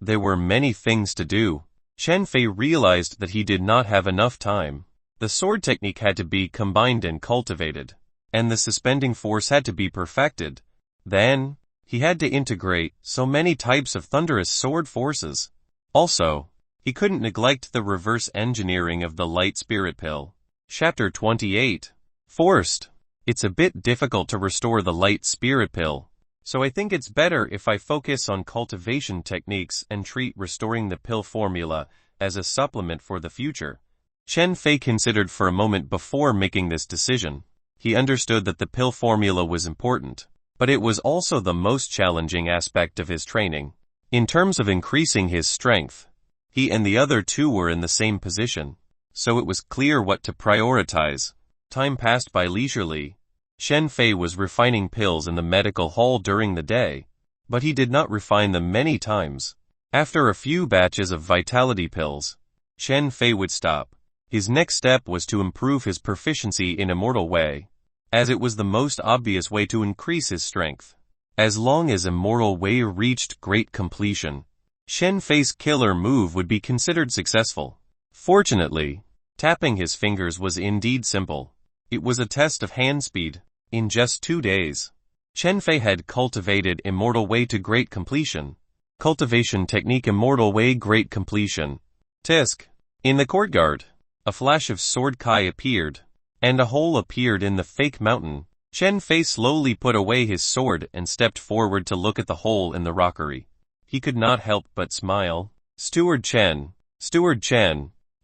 A: There were many things to do. Shen Fei realized that he did not have enough time. The sword technique had to be combined and cultivated, and the suspending force had to be perfected. Then, he had to integrate so many types of thunderous sword forces. Also, he couldn't neglect the reverse engineering of the light spirit pill. Chapter 28. Forced. It's a bit difficult to restore the light spirit pill, so I think it's better if I focus on cultivation techniques and treat restoring the pill formula as a supplement for the future. Shen Fei considered for a moment before making this decision. He understood that the pill formula was important, but it was also the most challenging aspect of his training. In terms of increasing his strength, he and the other two were in the same position, so it was clear what to prioritize. Time passed by leisurely. Shen Fei was refining pills in the medical hall during the day, but he did not refine them many times. After a few batches of vitality pills, Shen Fei would stop. His next step was to improve his proficiency in Immortal Way, as it was the most obvious way to increase his strength. As long as Immortal Way reached great completion, Shen Fei's killer move would be considered successful. Fortunately, tapping his fingers was indeed simple. It was a test of hand speed. In just 2 days, Shen Fei had cultivated Immortal Way to great completion. Cultivation technique Immortal Way great completion. Tisk. In the courtyard, a flash of sword Kai appeared, and a hole appeared in the fake mountain. Shen Fei slowly put away his sword and stepped forward to look at the hole in the rockery. He could not help but smile. Steward Chen,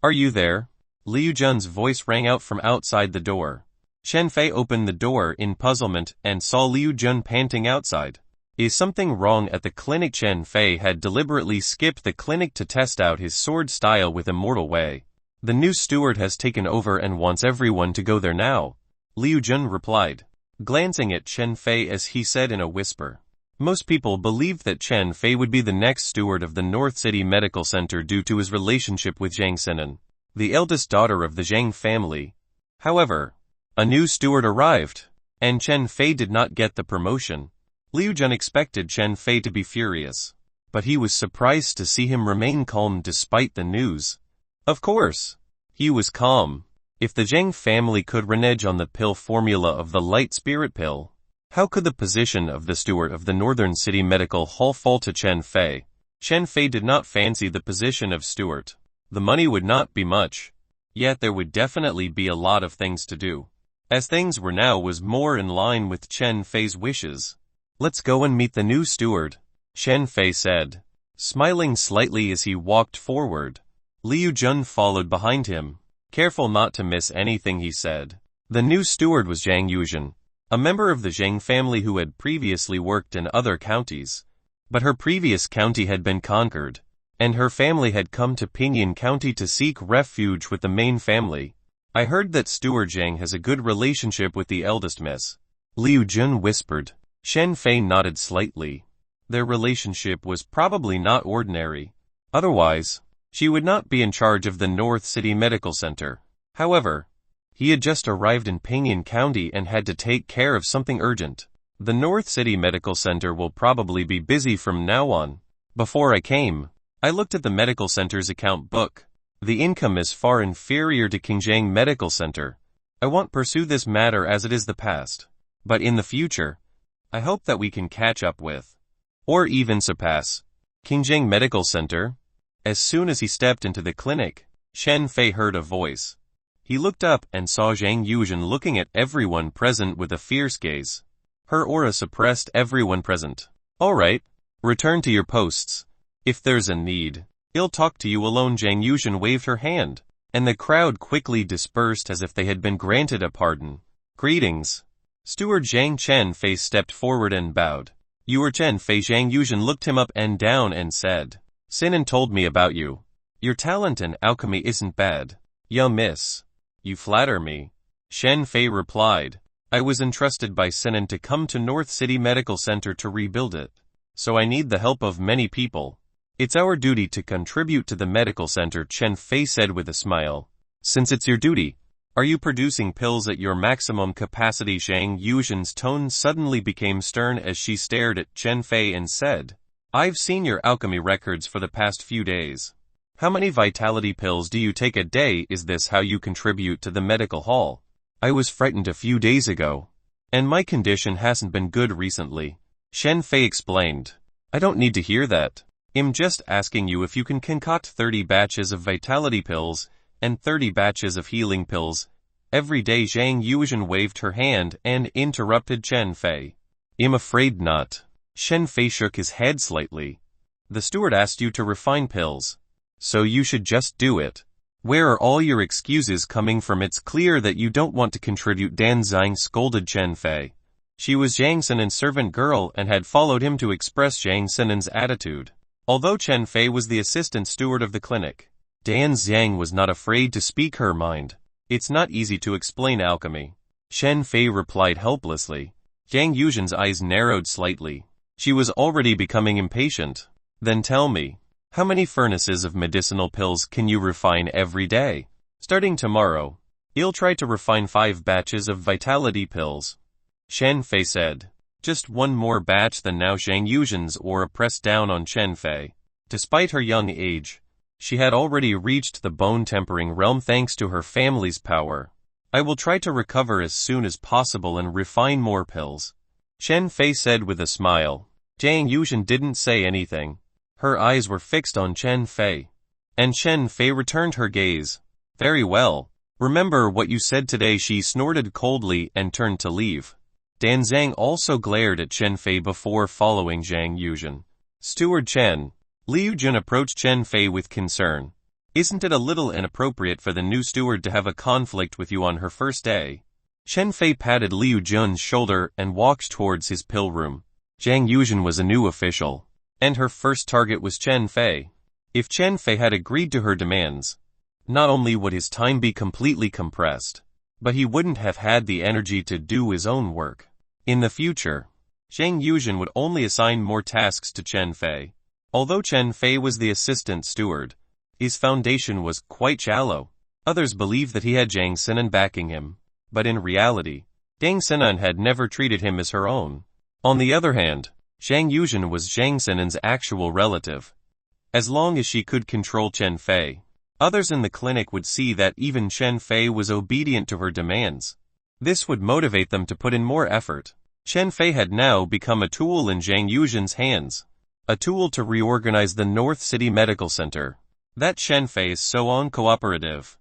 A: are you there? Liu Jun's voice rang out from outside the door. Shen Fei opened the door in puzzlement and saw Liu Jun panting outside. Is something wrong at the clinic? Shen Fei had deliberately skipped the clinic to test out his sword style with Immortal Way. The new steward has taken over and wants everyone to go there now, Liu Jun replied, glancing at Shen Fei as he said in a whisper. Most people believed that Shen Fei would be the next steward of the North City Medical Center due to his relationship with Zhang Xinan, the eldest daughter of the Zhang family. However, a new steward arrived, and Shen Fei did not get the promotion. Liu Jun expected Shen Fei to be furious, but he was surprised to see him remain calm despite the news. Of course, he was calm. If the Zhang family could renege on the pill formula of the light spirit pill, how could the position of the steward of the Northern City Medical Hall fall to Shen Fei? Shen Fei did not fancy the position of steward. The money would not be much, yet there would definitely be a lot of things to do. As things were now was more in line with Shen Fei's wishes. Let's go and meet the new steward, Shen Fei said, smiling slightly as he walked forward. Liu Jun followed behind him, careful not to miss anything he said. The new steward was Zhang Yuzhen, a member of the Zhang family who had previously worked in other counties. But her previous county had been conquered, and her family had come to Pinyin County to seek refuge with the main family. I heard that Steward Zhang has a good relationship with the eldest miss, Liu Jun whispered. Shen Fei nodded slightly. Their relationship was probably not ordinary. Otherwise, she would not be in charge of the North City Medical Center. However, he had just arrived in Pinyin County and had to take care of something urgent. The North City Medical Center will probably be busy from now on. Before I came, I looked at the medical center's account book. The income is far inferior to Qingjiang Medical Center. I won't pursue this matter as it is the past. But in the future, I hope that we can catch up with, or even surpass, Qingjiang Medical Center. As soon as he stepped into the clinic, Shen Fei heard a voice. He looked up and saw Zhang Yuzhen looking at everyone present with a fierce gaze. Her aura suppressed everyone present. All right, return to your posts. If there's a need, I'll talk to you alone. Zhang Yuzhen waved her hand, and the crowd quickly dispersed as if they had been granted a pardon. Greetings. Steward Zhang. Shen Fei stepped forward and bowed. You are Shen Fei. Zhang Yuzhen looked him up and down and said, Sinan told me about you. Your talent in alchemy isn't bad. Ya miss. You flatter me. Shen Fei replied. I was entrusted by Sinan to come to North City Medical Center to rebuild it, so I need the help of many people. It's our duty to contribute to the medical center, Chen Fei said with a smile. Since it's your duty, are you producing pills at your maximum capacity? Zhang Yuzhen's tone suddenly became stern as she stared at Chen Fei and said, I've seen your alchemy records for the past few days. How many vitality pills do you take a day? Is this how you contribute to the medical hall? I was frightened a few days ago, and my condition hasn't been good recently, Chen Fei explained. I don't need to hear that. I'm just asking you if you can concoct 30 batches of vitality pills and 30 batches of healing pills every day. Zhang Yuzhen waved her hand and interrupted Chen Fei. I'm afraid not. Chen Fei shook his head slightly. The steward asked you to refine pills, so you should just do it. Where are all your excuses coming from? It's clear that you don't want to contribute. Dan Zhang scolded Chen Fei. She was Zhang Sinan's servant girl and had followed him to express Zhang Sinan's attitude. Although Chen Fei was the assistant steward of the clinic, Dan Zhang was not afraid to speak her mind. It's not easy to explain alchemy, Chen Fei replied helplessly. Zhang Yuzhen's eyes narrowed slightly. She was already becoming impatient. Then tell me, how many furnaces of medicinal pills can you refine every day? Starting tomorrow, you'll try to refine 5 batches of vitality pills, Chen Fei said. Just one more batch than now. Zhang Yuzhen's aura pressed down on Chen Fei. Despite her young age, she had already reached the bone-tempering realm thanks to her family's power. I will try to recover as soon as possible and refine more pills, Chen Fei said with a smile. Zhang Yuzhen didn't say anything. Her eyes were fixed on Chen Fei, and Chen Fei returned her gaze. Very well. Remember what you said today. She snorted coldly and turned to leave. Dan Zhang also glared at Chen Fei before following Zhang Yuzhen. Steward Chen. Liu Jun approached Chen Fei with concern. Isn't it a little inappropriate for the new steward to have a conflict with you on her first day? Chen Fei patted Liu Jun's shoulder and walked towards his pill room. Zhang Yuzhen was a new official, and her first target was Chen Fei. If Chen Fei had agreed to her demands, not only would his time be completely compressed, but he wouldn't have had the energy to do his own work. In the future, Zhang Yuzhen would only assign more tasks to Chen Fei. Although Chen Fei was the assistant steward, his foundation was quite shallow. Others believed that he had Zhang Sinan backing him, but in reality, Zhang Sinan had never treated him as her own. On the other hand, Zhang Yuzhen was Zhang Sinan's actual relative. As long as she could control Chen Fei, others in the clinic would see that even Chen Fei was obedient to her demands. This would motivate them to put in more effort. Chen Fei had now become a tool in Zhang Yuzhen's hands. A tool to reorganize the North City Medical Center. That Chen Fei is so uncooperative.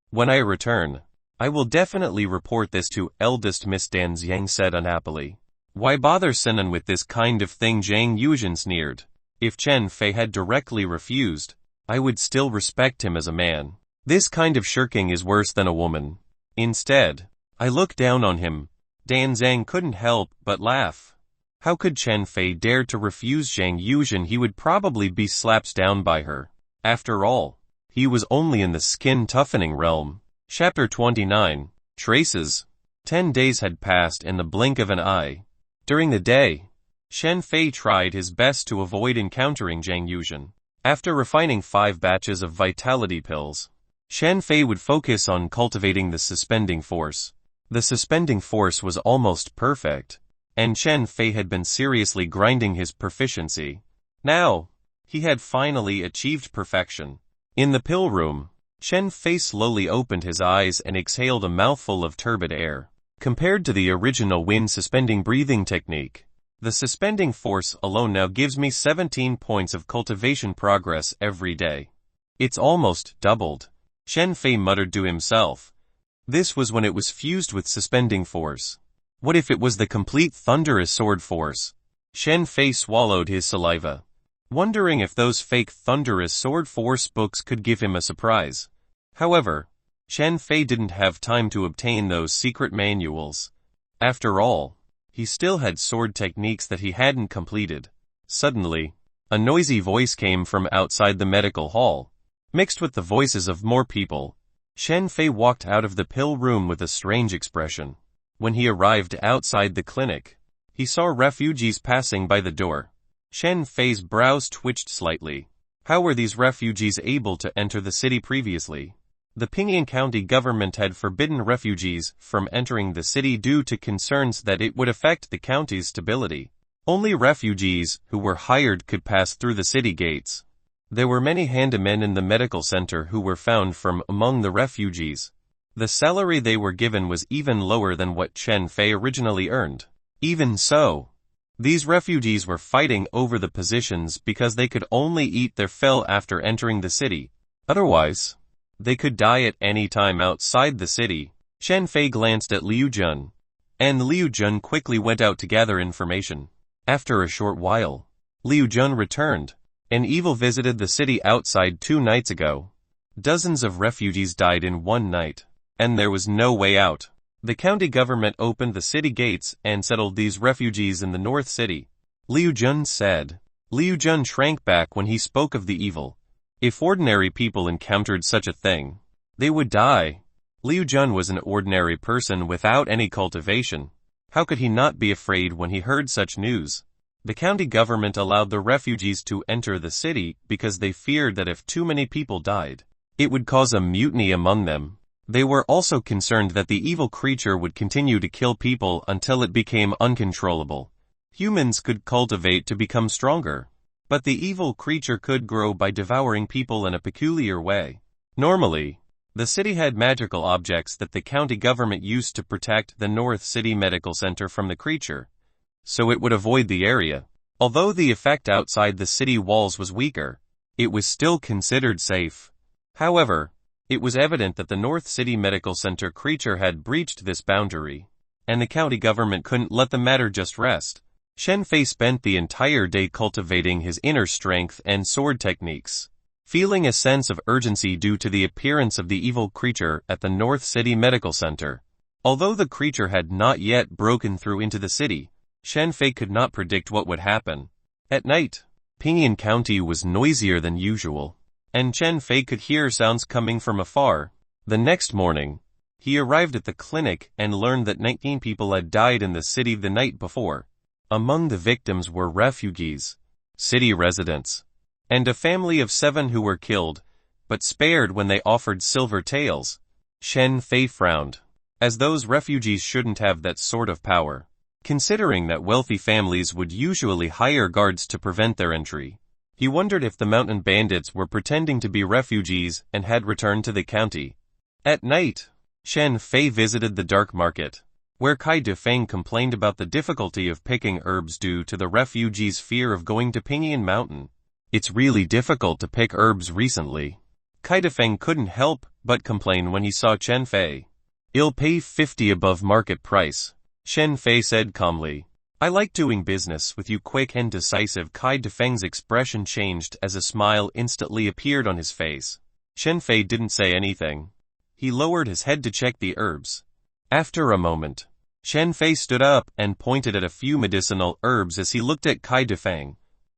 A: When I return, I will definitely report this to eldest Miss Dan Zhang said unhappily. Why bother Sinan with this kind of thing? Zhang Yuzhen sneered. If Chen Fei had directly refused, I would still respect him as a man. This kind of shirking is worse than a woman. Instead, I look down on him. Dan Zhang couldn't help but laugh. How could Chen Fei dare to refuse Zhang Yuzhen? He would probably be slapped down by her. After all, he was only in the skin-toughening realm. Chapter 29. Traces. 10 days had passed in the blink of an eye. During the day, Chen Fei tried his best to avoid encountering Zhang Yuzhen. After refining 5 batches of vitality pills, Chen Fei would focus on cultivating the suspending force. The suspending force was almost perfect, and Chen Fei had been seriously grinding his proficiency. Now, he had finally achieved perfection. In the pill room, Chen Fei slowly opened his eyes and exhaled a mouthful of turbid air. Compared to the original wind-suspending breathing technique, the suspending force alone now gives me 17 points of cultivation progress every day. It's almost doubled, Chen Fei muttered to himself. This was when it was fused with suspending force. What if it was the complete thunderous sword force? Chen Fei swallowed his saliva, wondering if those fake thunderous sword force books could give him a surprise. However, Chen Fei didn't have time to obtain those secret manuals. After all, he still had sword techniques that he hadn't completed. Suddenly, a noisy voice came from outside the medical hall. Mixed with the voices of more people, Chen Fei walked out of the pill room with a strange expression. When he arrived outside the clinic, he saw refugees passing by the door. Chen Fei's brows twitched slightly. How were these refugees able to enter the city previously? The Pinyin County government had forbidden refugees from entering the city due to concerns that it would affect the county's stability. Only refugees who were hired could pass through the city gates. There were many handymen in the medical center who were found from among the refugees. The salary they were given was even lower than what Chen Fei originally earned. Even so, these refugees were fighting over the positions because they could only eat their fill after entering the city. Otherwise, they could die at any time outside the city. Chen Fei glanced at Liu Jun, and Liu Jun quickly went out to gather information. After a short while, Liu Jun returned. An evil visited the city outside 2 nights ago. Dozens of refugees died in one night, and there was no way out. The county government opened the city gates and settled these refugees in the North City, Liu Jun said. Liu Jun shrank back when he spoke of the evil. If ordinary people encountered such a thing, they would die. Liu Jun was an ordinary person without any cultivation. How could he not be afraid when he heard such news? The county government allowed the refugees to enter the city because they feared that if too many people died, it would cause a mutiny among them. They were also concerned that the evil creature would continue to kill people until it became uncontrollable. Humans could cultivate to become stronger, but the evil creature could grow by devouring people in a peculiar way. Normally, the city had magical objects that the county government used to protect the North City Medical Center from the creature, so it would avoid the area. Although the effect outside the city walls was weaker, it was still considered safe. However, it was evident that the North City Medical Center creature had breached this boundary, and the county government couldn't let the matter just rest. Chen Fei spent the entire day cultivating his inner strength and sword techniques, feeling a sense of urgency due to the appearance of the evil creature at the North City Medical Center. Although the creature had not yet broken through into the city, Chen Fei could not predict what would happen. At night, Pinyin County was noisier than usual, and Chen Fei could hear sounds coming from afar. The next morning, he arrived at the clinic and learned that 19 people had died in the city the night before. Among the victims were refugees, city residents, and a family of 7 who were killed, but spared when they offered silver taels. Chen Fei frowned, as those refugees shouldn't have that sort of power, considering that wealthy families would usually hire guards to prevent their entry. He wondered if the mountain bandits were pretending to be refugees and had returned to the county. At night, Chen Fei visited the dark market, where Kai Defeng complained about the difficulty of picking herbs due to the refugees' fear of going to Pinyin Mountain. It's really difficult to pick herbs recently. Kai Defeng couldn't help but complain when he saw Chen Fei. I'll pay 50 above market price, Chen Fei said calmly. I like doing business with you. Quick and decisive. Kai Defeng's expression changed as a smile instantly appeared on his face. Chen Fei didn't say anything. He lowered his head to check the herbs. After a moment, Chen Fei stood up and pointed at a few medicinal herbs as he looked at Kai Defeng.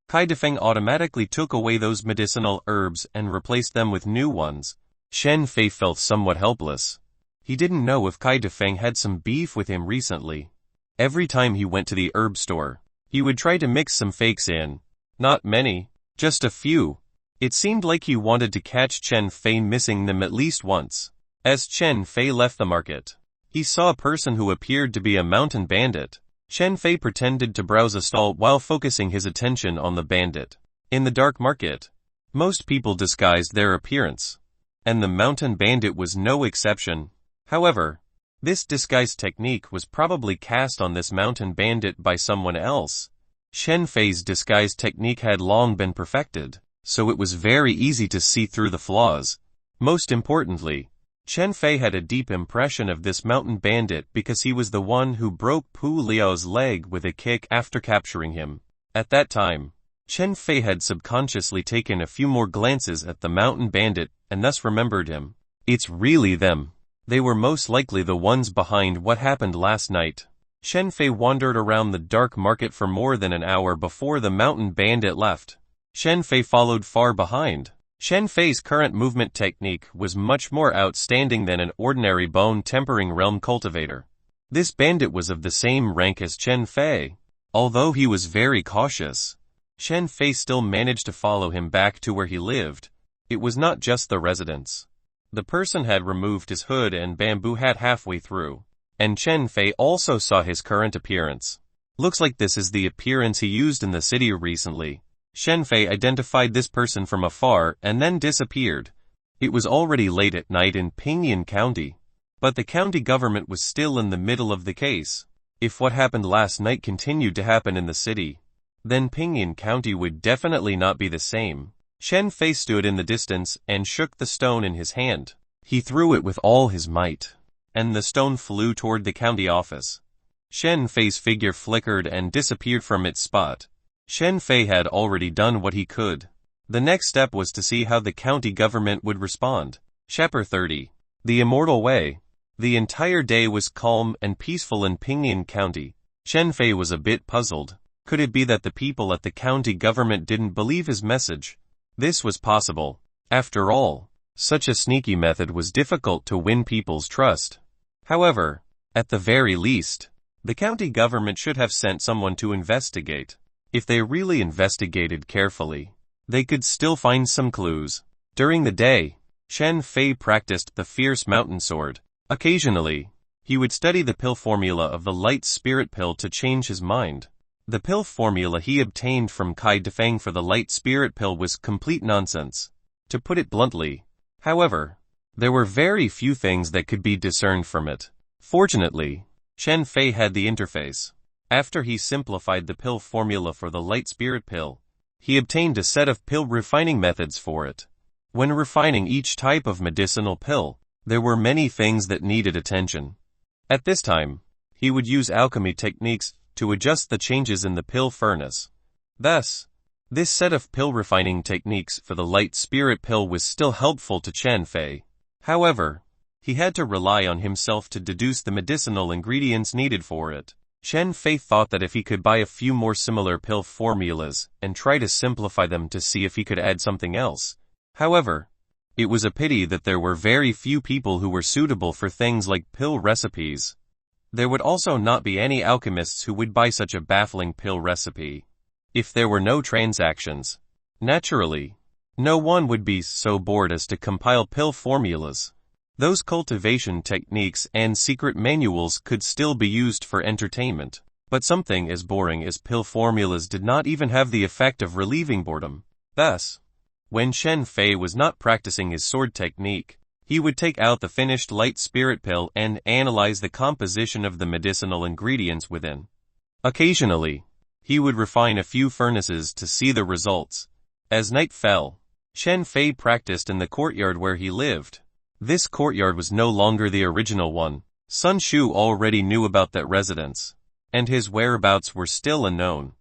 A: Kai Defeng automatically took away those medicinal herbs and replaced them with new ones. Chen Fei felt somewhat helpless. He didn't know if Kai Defeng had some beef with him recently. Every time he went to the herb store, he would try to mix some fakes in. Not many, just a few. It seemed like he wanted to catch Chen Fei missing them at least once. As Chen Fei left the market, he saw a person who appeared to be a mountain bandit. Chen Fei pretended to browse a stall while focusing his attention on the bandit. In the dark market, most people disguised their appearance, and the mountain bandit was no exception. However, this disguise technique was probably cast on this mountain bandit by someone else. Chen Fei's disguise technique had long been perfected, so it was very easy to see through the flaws. Most importantly, Chen Fei had a deep impression of this mountain bandit because he was the one who broke Pu Liao's leg with a kick after capturing him. At that time, Chen Fei had subconsciously taken a few more glances at the mountain bandit and thus remembered him. It's really them. They were most likely the ones behind what happened last night. Chen Fei wandered around the dark market for more than an hour before the mountain bandit left. Chen Fei followed far behind. Chen Fei's current movement technique was much more outstanding than an ordinary bone-tempering realm cultivator. This bandit was of the same rank as Chen Fei. Although he was very cautious, Chen Fei still managed to follow him back to where he lived. It was not just the residence. The person had removed his hood and bamboo hat halfway through, and Chen Fei also saw his current appearance. Looks like this is the appearance he used in the city recently. Chen Fei identified this person from afar and then disappeared. It was already late at night in Pinyin County, but the county government was still in the middle of the case. If what happened last night continued to happen in the city, then Pinyin County would definitely not be the same. Chen Fei stood in the distance and shook the stone in his hand. He threw it with all his might, and the stone flew toward the county office. Chen Fei's figure flickered and disappeared from its spot. Chen Fei had already done what he could. The next step was to see how the county government would respond. Chapter 30. The Immortal Way. The entire day was calm and peaceful in Pinyin County. Chen Fei was a bit puzzled. Could it be that the people at the county government didn't believe his message? This was possible. After all, such a sneaky method was difficult to win people's trust. However, at the very least, the county government should have sent someone to investigate. If they really investigated carefully, they could still find some clues. During the day, Chen Fei practiced the fierce mountain sword. Occasionally, he would study the pill formula of the light spirit pill to change his mind. The pill formula he obtained from Kai Defang for the light spirit pill was complete nonsense, to put it bluntly. However, there were very few things that could be discerned from it. Fortunately, Chen Fei had the interface. After he simplified the pill formula for the light spirit pill, he obtained a set of pill refining methods for it. When refining each type of medicinal pill, there were many things that needed attention. At this time, he would use alchemy techniques to adjust the changes in the pill furnace. Thus, this set of pill refining techniques for the light spirit pill was still helpful to Chen Fei. However, he had to rely on himself to deduce the medicinal ingredients needed for it. Chen Fei thought that if he could buy a few more similar pill formulas and try to simplify them to see if he could add something else. However, it was a pity that there were very few people who were suitable for things like pill recipes. There would also not be any alchemists who would buy such a baffling pill recipe. If there were no transactions, naturally, no one would be so bored as to compile pill formulas. Those cultivation techniques and secret manuals could still be used for entertainment, but something as boring as pill formulas did not even have the effect of relieving boredom. Thus, when Chen Fei was not practicing his sword technique, he would take out the finished light spirit pill and analyze the composition of the medicinal ingredients within. Occasionally, he would refine a few furnaces to see the results. As night fell, Chen Fei practiced in the courtyard where he lived. This courtyard was no longer the original one. Sun Shu already knew about that residence, and his whereabouts were still unknown.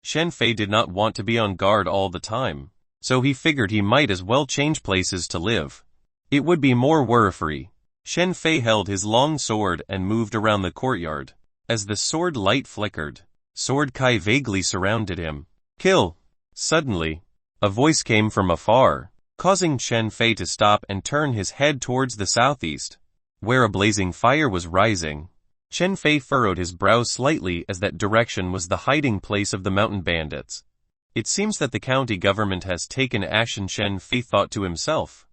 A: Chen Fei did not want to be on guard all the time, so he figured he might as well change places to live. It would be more worry-free. Chen Fei held his long sword and moved around the courtyard. As the sword light flickered, Sword Kai vaguely surrounded him. Kill! Suddenly, a voice came from afar, causing Chen Fei to stop and turn his head towards the southeast, where a blazing fire was rising. Chen Fei furrowed his brow slightly as that direction was the hiding place of the mountain bandits. It seems that the county government has taken action, Chen Fei thought to himself.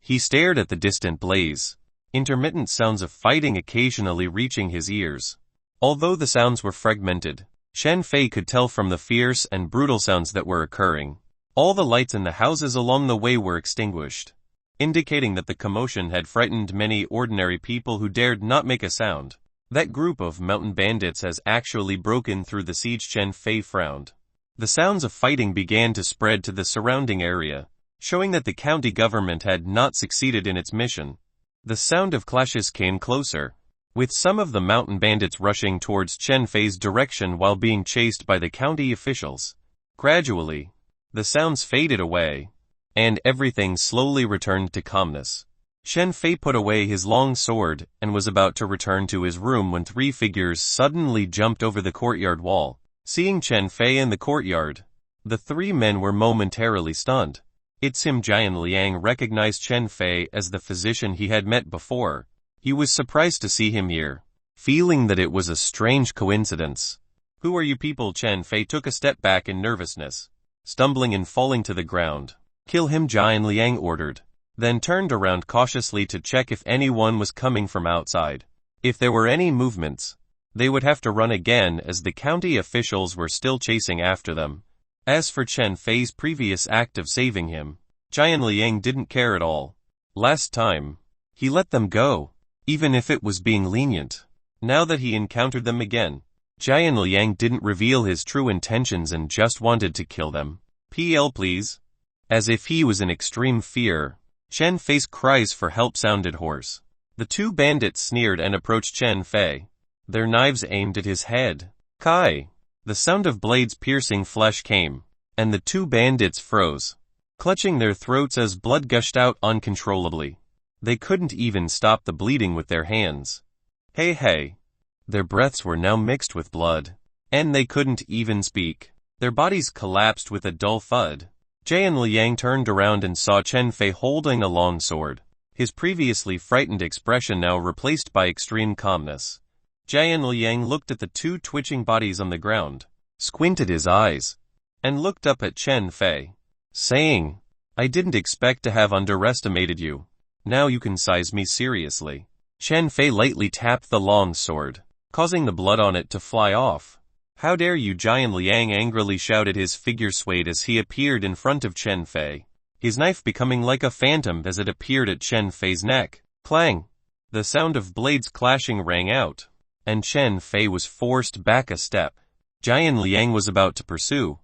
A: He stared at the distant blaze, intermittent sounds of fighting occasionally reaching his ears. Although the sounds were fragmented, Chen Fei could tell from the fierce and brutal sounds that were occurring. All the lights in the houses along the way were extinguished, indicating that the commotion had frightened many ordinary people who dared not make a sound. That group of mountain bandits has actually broken through the siege. Chen Fei frowned. The sounds of fighting began to spread to the surrounding area, showing that the county government had not succeeded in its mission. The sound of clashes came closer, with some of the mountain bandits rushing towards Chen Fei's direction while being chased by the county officials. Gradually, the sounds faded away, and everything slowly returned to calmness. Chen Fei put away his long sword and was about to return to his room when three figures suddenly jumped over the courtyard wall. Seeing Chen Fei in the courtyard, the three men were momentarily stunned. Sim Jian Liang recognized Chen Fei as the physician he had met before. He was surprised to see him here, feeling that it was a strange coincidence. Who are you people? Chen Fei took a step back in nervousness, stumbling and falling to the ground. Kill him, Jian Liang ordered, then turned around cautiously to check if anyone was coming from outside. If there were any movements, they would have to run again as the county officials were still chasing after them. As for Chen Fei's previous act of saving him, Jian Liang didn't care at all. Last time, he let them go, even if it was being lenient. Now that he encountered them again, Jian Liang didn't reveal his true intentions and just wanted to kill them. PL please. As if he was in extreme fear, Chen Fei's cries for help sounded hoarse. The two bandits sneered and approached Chen Fei, their knives aimed at his head. Kai! The sound of blades piercing flesh came, and the two bandits froze, clutching their throats as blood gushed out uncontrollably. They couldn't even stop the bleeding with their hands. Hey! Their breaths were now mixed with blood, and they couldn't even speak. Their bodies collapsed with a dull thud. Jian Liang turned around and saw Chen Fei holding a long sword, his previously frightened expression now replaced by extreme calmness. Jian Liang looked at the two twitching bodies on the ground, squinted his eyes, and looked up at Chen Fei, saying, I didn't expect to have underestimated you. Now you can size me seriously. Chen Fei lightly tapped the long sword, causing the blood on it to fly off. How dare you? Jian Liang angrily shouted. His figure swayed as he appeared in front of Chen Fei, his knife becoming like a phantom as it appeared at Chen Fei's neck. Clang! The sound of blades clashing rang out, and Chen Fei was forced back a step. Jian Liang was about to pursue,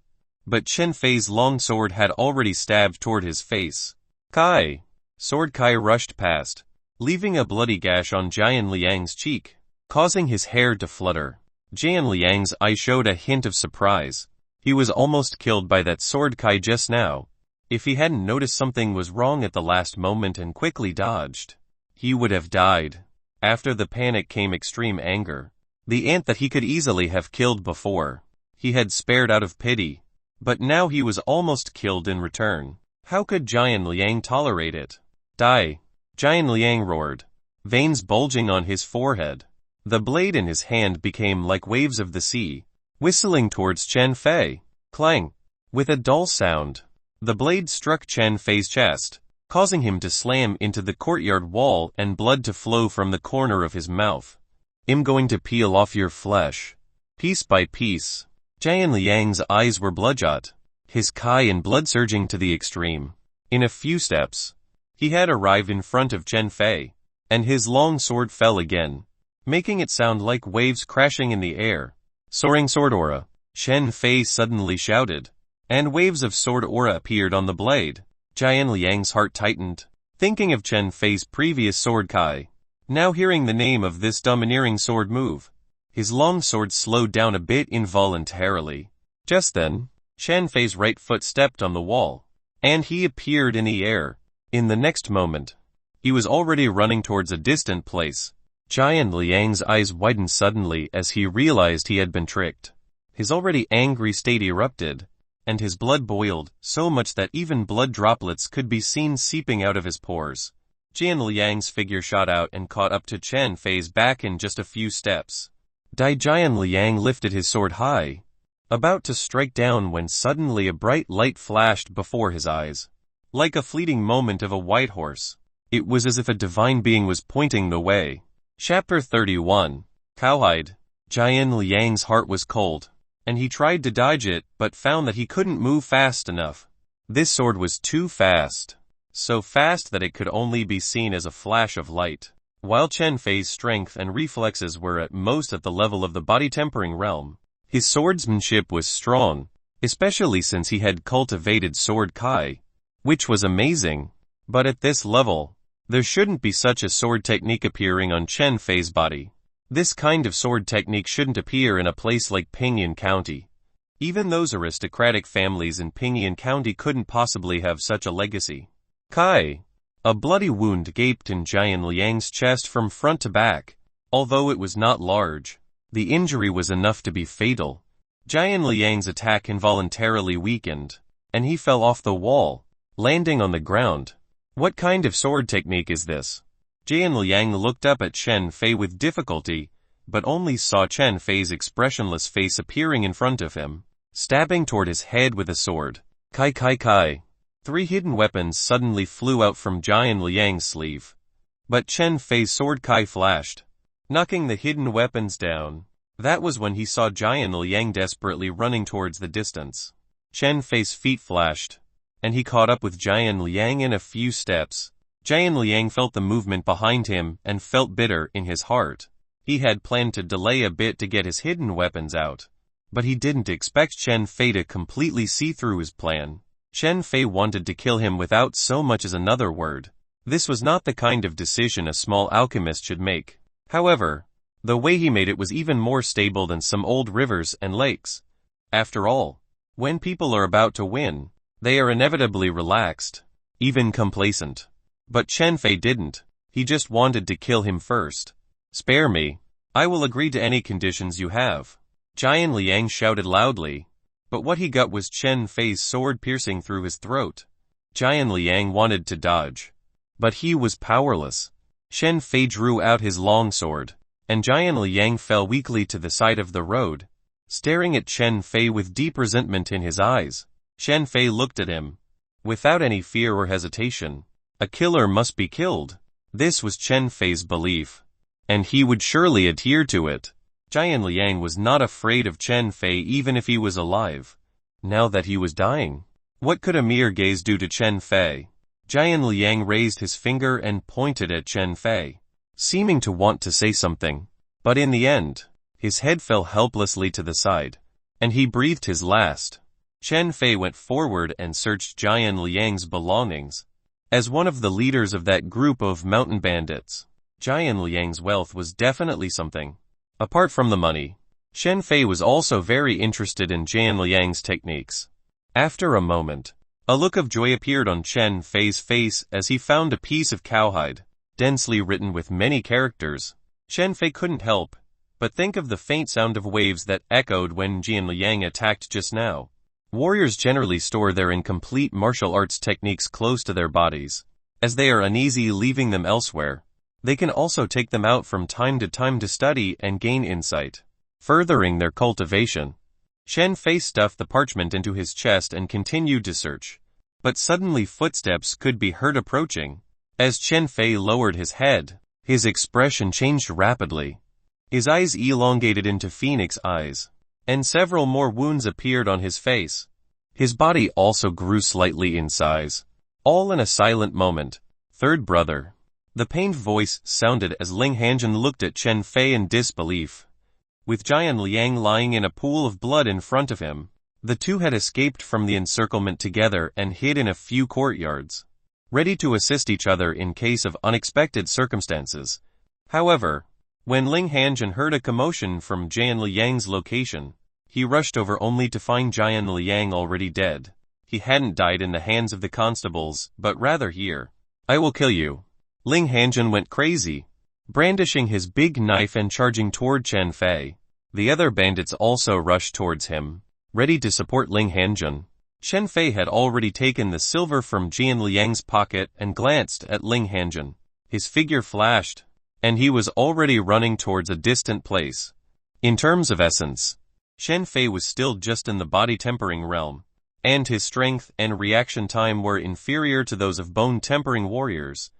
A: but Chen Fei's long sword had already stabbed toward his face. Kai! Sword Kai rushed past, leaving a bloody gash on Jian Liang's cheek, causing his hair to flutter. Jian Liang's eye showed a hint of surprise. He was almost killed by that sword Kai just now. If he hadn't noticed something was wrong at the last moment and quickly dodged, he would have died. After the panic came extreme anger. The ant that he could easily have killed before, he had spared out of pity, but now he was almost killed in return. How could Jian Liang tolerate it? Die! Jian Liang roared, veins bulging on his forehead. The blade in his hand became like waves of the sea, whistling towards Chen Fei. Clang! With a dull sound, the blade struck Chen Fei's chest, causing him to slam into the courtyard wall and blood to flow from the corner of his mouth. I'm going to peel off your flesh, piece by piece. Jian Liang's eyes were bloodshot, his Kai and blood surging to the extreme. In a few steps, he had arrived in front of Chen Fei, and his long sword fell again, making it sound like waves crashing in the air. Soaring sword aura, Chen Fei suddenly shouted, and waves of sword aura appeared on the blade. Jian Liang's heart tightened, thinking of Chen Fei's previous sword Kai. Now hearing the name of this domineering sword move, his long sword slowed down a bit involuntarily. Just then, Chen Fei's right foot stepped on the wall, and he appeared in the air. In the next moment, he was already running towards a distant place. Jian Liang's eyes widened suddenly as he realized he had been tricked. His already angry state erupted, and his blood boiled, so much that even blood droplets could be seen seeping out of his pores. Jian Liang's figure shot out and caught up to Chen Fei's back in just a few steps. Jian Liang lifted his sword high, about to strike down when suddenly a bright light flashed before his eyes. Like a fleeting moment of a white horse, it was as if a divine being was pointing the way. Chapter 31. Cowhide. Jian Liang's heart was cold, and he tried to dodge it but found that he couldn't move fast enough. This sword was too fast, so fast that it could only be seen as a flash of light. While Chen Fei's strength and reflexes were at most at the level of the body-tempering realm, his swordsmanship was strong, especially since he had cultivated sword Kai, which was amazing. But at this level, there shouldn't be such a sword technique appearing on Chen Fei's body. This kind of sword technique shouldn't appear in a place like Pingyuan County. Even those aristocratic families in Pingyuan County couldn't possibly have such a legacy. Kai! A bloody wound gaped in Jian Liang's chest from front to back. Although it was not large, the injury was enough to be fatal. Jian Liang's attack involuntarily weakened, and he fell off the wall, landing on the ground. What kind of sword technique is this? Jian Liang looked up at Chen Fei with difficulty, but only saw Chen Fei's expressionless face appearing in front of him, stabbing toward his head with a sword. Kai kai kai. 3 hidden weapons suddenly flew out from Jian Liang's sleeve. But Chen Fei's sword Kai flashed, knocking the hidden weapons down. That was when he saw Jian Liang desperately running towards the distance. Chen Fei's feet flashed, and he caught up with Jian Liang in a few steps. Jian Liang felt the movement behind him and felt bitter in his heart. He had planned to delay a bit to get his hidden weapons out, but he didn't expect Chen Fei to completely see through his plan. Chen Fei wanted to kill him without so much as another word. This was not the kind of decision a small alchemist should make. However, the way he made it was even more stable than some old rivers and lakes. After all, when people are about to win, they are inevitably relaxed, even complacent. But Chen Fei didn't. He just wanted to kill him first. Spare me. I will agree to any conditions you have. Jian Liang shouted loudly, but what he got was Chen Fei's sword piercing through his throat. Jian Liang wanted to dodge, but he was powerless. Chen Fei drew out his long sword, and Jian Liang fell weakly to the side of the road, staring at Chen Fei with deep resentment in his eyes. Chen Fei looked at him, without any fear or hesitation. A killer must be killed. This was Chen Fei's belief, and he would surely adhere to it. Jian Liang was not afraid of Chen Fei even if he was alive. Now that he was dying, what could a mere gaze do to Chen Fei? Jian Liang raised his finger and pointed at Chen Fei, seeming to want to say something. But in the end, his head fell helplessly to the side, and he breathed his last. Chen Fei went forward and searched Jian Liang's belongings. As one of the leaders of that group of mountain bandits, Jian Liang's wealth was definitely something. Apart from the money, Chen Fei was also very interested in Jian Liang's techniques. After a moment, a look of joy appeared on Chen Fei's face as he found a piece of cowhide, densely written with many characters. Chen Fei couldn't help but think of the faint sound of waves that echoed when Jian Liang attacked just now. Warriors generally store their incomplete martial arts techniques close to their bodies, as they are uneasy leaving them elsewhere. They can also take them out from time to study and gain insight, furthering their cultivation. Chen Fei stuffed the parchment into his chest and continued to search. But suddenly footsteps could be heard approaching. As Chen Fei lowered his head, his expression changed rapidly. His eyes elongated into phoenix eyes, and several more wounds appeared on his face. His body also grew slightly in size. All in a silent moment. Third brother. The pained voice sounded as Ling Hanjun looked at Chen Fei in disbelief. With Jian Liang lying in a pool of blood in front of him, the two had escaped from the encirclement together and hid in a few courtyards, ready to assist each other in case of unexpected circumstances. However, when Ling Hanjun heard a commotion from Jian Liang's location, he rushed over only to find Jian Liang already dead. He hadn't died in the hands of the constables, but rather here. I will kill you. Ling Hanjun went crazy, brandishing his big knife and charging toward Chen Fei. The other bandits also rushed towards him, ready to support Ling Hanjun. Chen Fei had already taken the silver from Jian Liang's pocket and glanced at Ling Hanjun. His figure flashed, and he was already running towards a distant place. In terms of essence, Chen Fei was still just in the body tempering realm, and his strength and reaction time were inferior to those of bone tempering warriors.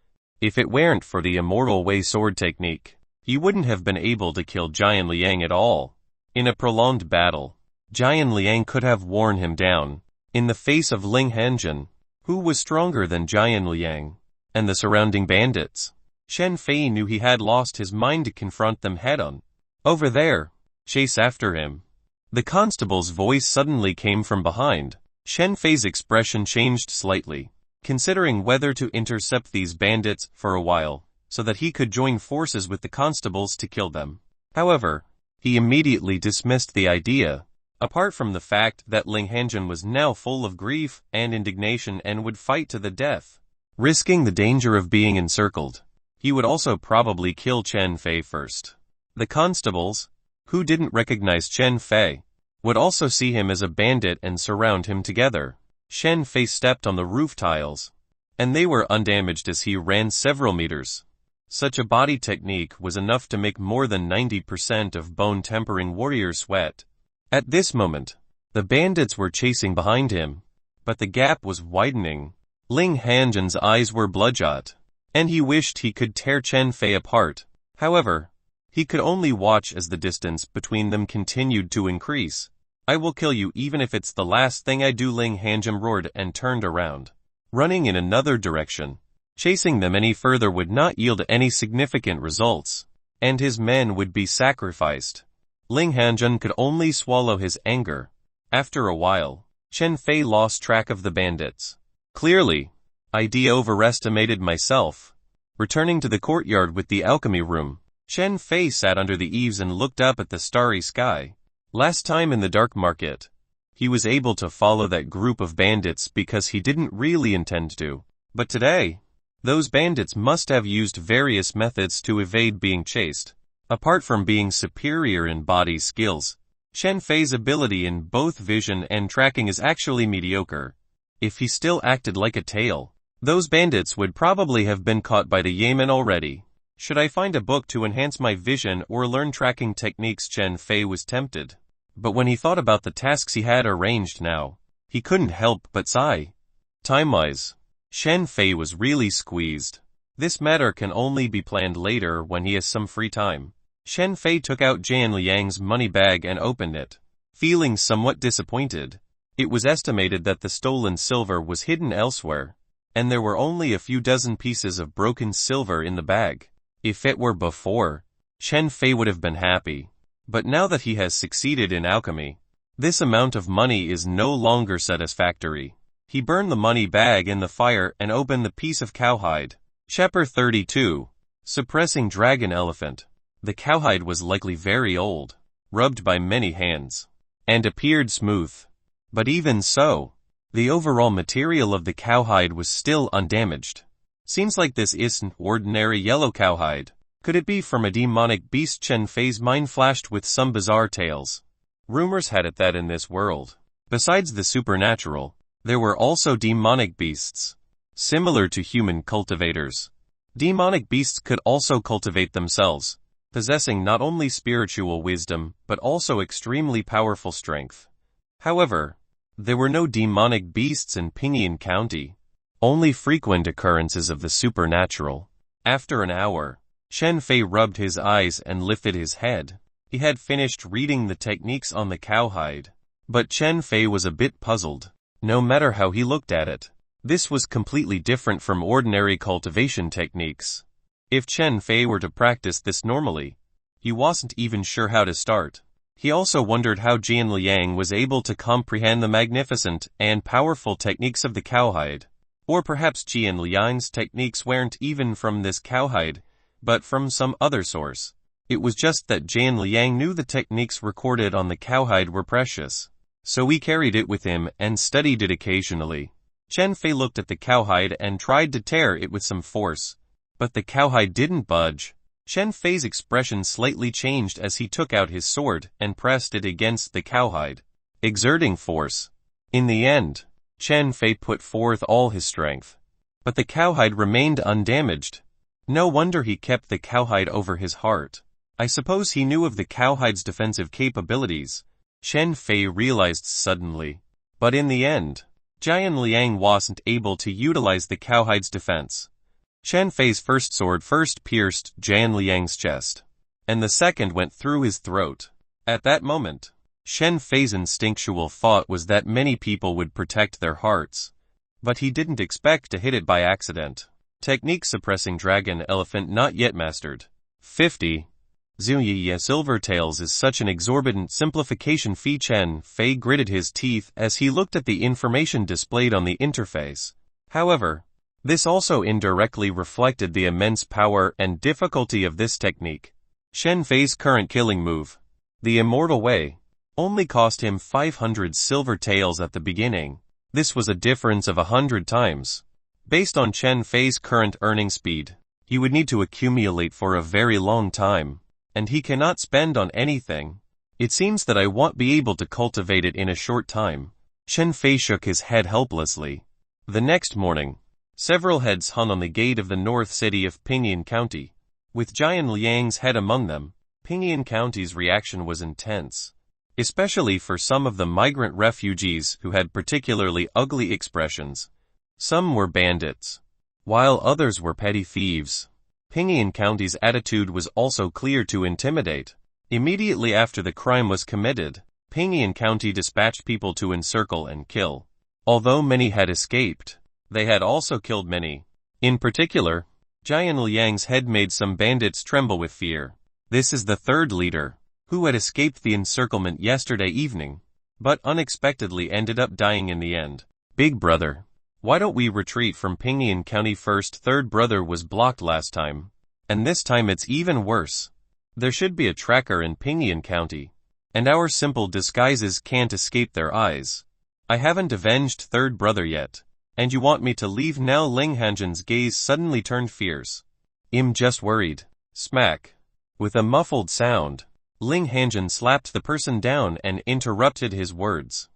A: If it weren't for the immortal Wei sword technique, he wouldn't have been able to kill Jian Liang at all. In a prolonged battle, Jian Liang could have worn him down. In the face of Ling Hanjun, who was stronger than Jian Liang, and the surrounding bandits, Chen Fei knew he had lost his mind to confront them head-on. Over there, chase after him. The constable's voice suddenly came from behind. Chen Fei's expression changed slightly, considering whether to intercept these bandits for a while, so that he could join forces with the constables to kill them. However, he immediately dismissed the idea. Apart from the fact that Ling Hanjun was now full of grief and indignation and would fight to the death, risking the danger of being encircled, he would also probably kill Chen Fei first. The constables, who didn't recognize Chen Fei, would also see him as a bandit and surround him together. Chen Fei stepped on the roof tiles, and they were undamaged as he ran several meters. Such a body technique was enough to make more than 90% of bone-tempering warriors sweat. At this moment, the bandits were chasing behind him, but the gap was widening. Ling Hanjun's eyes were bloodshot, and he wished he could tear Chen Fei apart. However, he could only watch as the distance between them continued to increase. "I will kill you even if it's the last thing I do," Ling Hanjun roared and turned around, running in another direction. Chasing them any further would not yield any significant results, and his men would be sacrificed. Ling Hanjun could only swallow his anger. After a while, Chen Fei lost track of the bandits. "Clearly, I overestimated myself." Returning to the courtyard with the alchemy room, Chen Fei sat under the eaves and looked up at the starry sky. Last time in the dark market, he was able to follow that group of bandits because he didn't really intend to. But today, those bandits must have used various methods to evade being chased. Apart from being superior in body skills, Chen Fei's ability in both vision and tracking is actually mediocre. If he still acted like a tail, those bandits would probably have been caught by the Yamen already. Should I find a book to enhance my vision or learn tracking techniques? Chen Fei was tempted. But when he thought about the tasks he had arranged now, he couldn't help but sigh. Time-wise, Chen Fei was really squeezed. This matter can only be planned later when he has some free time. Chen Fei took out Jian Liang's money bag and opened it, feeling somewhat disappointed. It was estimated that the stolen silver was hidden elsewhere, and there were only a few dozen pieces of broken silver in the bag. If it were before, Chen Fei would have been happy. But now that he has succeeded in alchemy, this amount of money is no longer satisfactory. He burned the money bag in the fire and opened the piece of cowhide. Chapter 32. Suppressing Dragon Elephant. The cowhide was likely very old, rubbed by many hands, and appeared smooth. But even so, the overall material of the cowhide was still undamaged. Seems like this isn't ordinary yellow cowhide. Could it be from a demonic beast? Chen Fei's mind flashed with some bizarre tales. Rumors had it that in this world, besides the supernatural, there were also demonic beasts. Similar to human cultivators, demonic beasts could also cultivate themselves, possessing not only spiritual wisdom but also extremely powerful strength. However, there were no demonic beasts in Pinyin County, only frequent occurrences of the supernatural. After an hour, Chen Fei rubbed his eyes and lifted his head. He had finished reading the techniques on the cowhide, but Chen Fei was a bit puzzled. No matter how he looked at it, this was completely different from ordinary cultivation techniques. If Chen Fei were to practice this normally, he wasn't even sure how to start. He also wondered how Jian Liang was able to comprehend the magnificent and powerful techniques of the cowhide. Or perhaps Jian Liang's techniques weren't even from this cowhide, but from some other source. It was just that Jian Liang knew the techniques recorded on the cowhide were precious, so he carried it with him and studied it occasionally. Chen Fei looked at the cowhide and tried to tear it with some force, but the cowhide didn't budge. Chen Fei's expression slightly changed as he took out his sword and pressed it against the cowhide, exerting force. In the end, Chen Fei put forth all his strength, but the cowhide remained undamaged. No wonder he kept the cowhide over his heart. I suppose he knew of the cowhide's defensive capabilities, Chen Fei realized suddenly. But in the end, Jian Liang wasn't able to utilize the cowhide's defense. Chen Fei's first sword pierced Jian Liang's chest, and the second went through his throat. At that moment, Chen Fei's instinctual thought was that many people would protect their hearts, but he didn't expect to hit it by accident. Technique suppressing dragon elephant not yet mastered. 50. Zhuyi Silvertails is such an exorbitant simplification fee. Chen Fei gritted his teeth as he looked at the information displayed on the interface. However, this also indirectly reflected the immense power and difficulty of this technique. Chen Fei's current killing move, the Immortal Way, only cost him 500 silver taels at the beginning. This was a difference of 100 times. Based on Chen Fei's current earning speed, he would need to accumulate for a very long time, and he cannot spend on anything. It seems that I won't be able to cultivate it in a short time. Chen Fei shook his head helplessly. The next morning, several heads hung on the gate of the north city of Pinyin County. With Jian Liang's head among them, Pinyin County's reaction was intense, especially for some of the migrant refugees who had particularly ugly expressions. Some were bandits, while others were petty thieves. Pinyin County's attitude was also clear to intimidate. Immediately after the crime was committed, Pinyin County dispatched people to encircle and kill. Although many had escaped, they had also killed many. In particular, Jian Liang's head made some bandits tremble with fear. This is the third leader, who had escaped the encirclement yesterday evening, but unexpectedly ended up dying in the end. Big brother, why don't we retreat from Pinyin County first? Third brother was blocked last time, and this time it's even worse. There should be a tracker in Pinyin County, and our simple disguises can't escape their eyes. I haven't avenged third brother yet, and you want me to leave now? Ling Hanjin's gaze suddenly turned fierce. I'm just worried. Smack. With a muffled sound, Ling Hanjin slapped the person down and interrupted his words.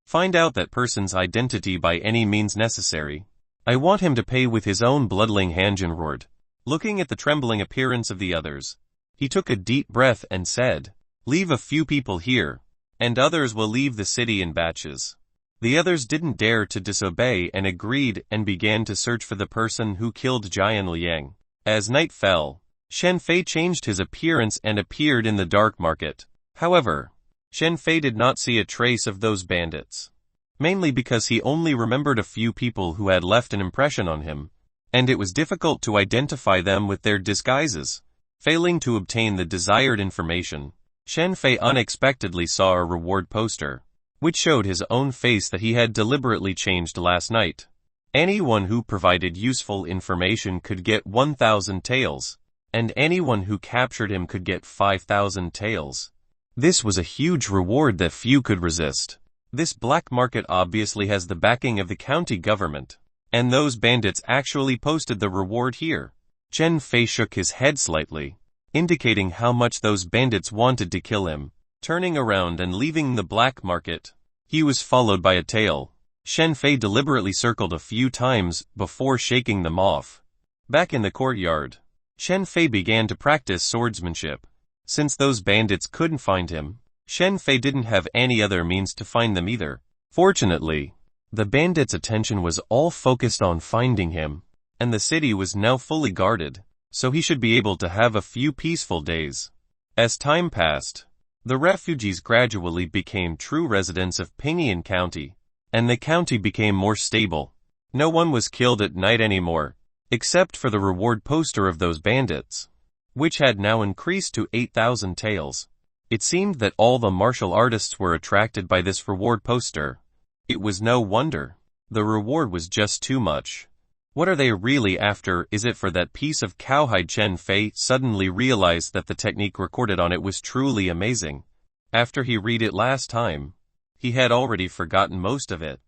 A: Find out that person's identity by any means necessary. I want him to pay with his own blood. Ling Hanjin roared. Looking at the trembling appearance of the others, he took a deep breath and said, leave a few people here, and others will leave the city in batches. The others didn't dare to disobey and agreed and began to search for the person who killed Jian Liang. As night fell, Shen Fei changed his appearance and appeared in the dark market. However, Shen Fei did not see a trace of those bandits, mainly because he only remembered a few people who had left an impression on him, and it was difficult to identify them with their disguises. Failing to obtain the desired information, Shen Fei unexpectedly saw a reward poster, which showed his own face that he had deliberately changed last night. Anyone who provided useful information could get 1,000 taels, and anyone who captured him could get 5,000 taels. This was a huge reward that few could resist. This black market obviously has the backing of the county government, and those bandits actually posted the reward here. Shen Fei shook his head slightly, indicating how much those bandits wanted to kill him. Turning around and leaving the black market, he was followed by a tail. Shen Fei deliberately circled a few times before shaking them off. Back in the courtyard, Shen Fei began to practice swordsmanship. Since those bandits couldn't find him, Shen Fei didn't have any other means to find them either. Fortunately, the bandits' attention was all focused on finding him, and the city was now fully guarded, so he should be able to have a few peaceful days. As time passed, the refugees gradually became true residents of Pinyin County, and the county became more stable. No one was killed at night anymore, except for the reward poster of those bandits, which had now increased to 8,000 taels. It seemed that all the martial artists were attracted by this reward poster. It was no wonder. The reward was just too much. What are they really after? Is it for that piece of cowhide? Shen Fei suddenly realized that the technique recorded on it was truly amazing. After he read it last time, he had already forgotten most of it,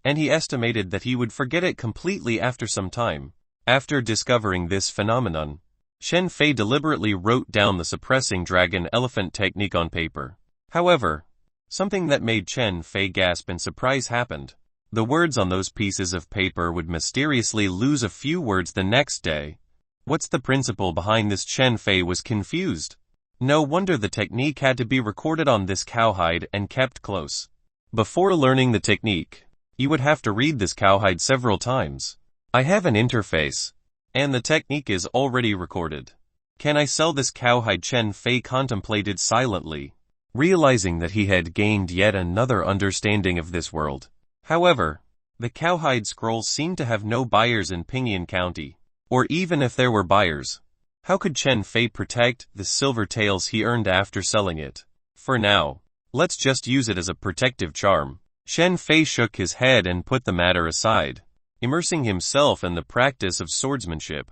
A: and he estimated that he would forget it completely after some time. After discovering this phenomenon, Shen Fei deliberately wrote down the suppressing dragon elephant technique on paper. However, something that made Shen Fei gasp in surprise happened. The words on those pieces of paper would mysteriously lose a few words the next day. What's the principle behind this? Shen Fei was confused. No wonder the technique had to be recorded on this cowhide and kept close. Before learning the technique, you would have to read this cowhide several times. I have an interface, and the technique is already recorded. Can I sell this cowhide? Shen Fei contemplated silently, realizing that he had gained yet another understanding of this world. However, the cowhide scrolls seemed to have no buyers in Pinyin County, or even if there were buyers, how could Shen Fei protect the silver taels he earned after selling it? For now, let's just use it as a protective charm. Shen Fei shook his head and put the matter aside, immersing himself in the practice of swordsmanship.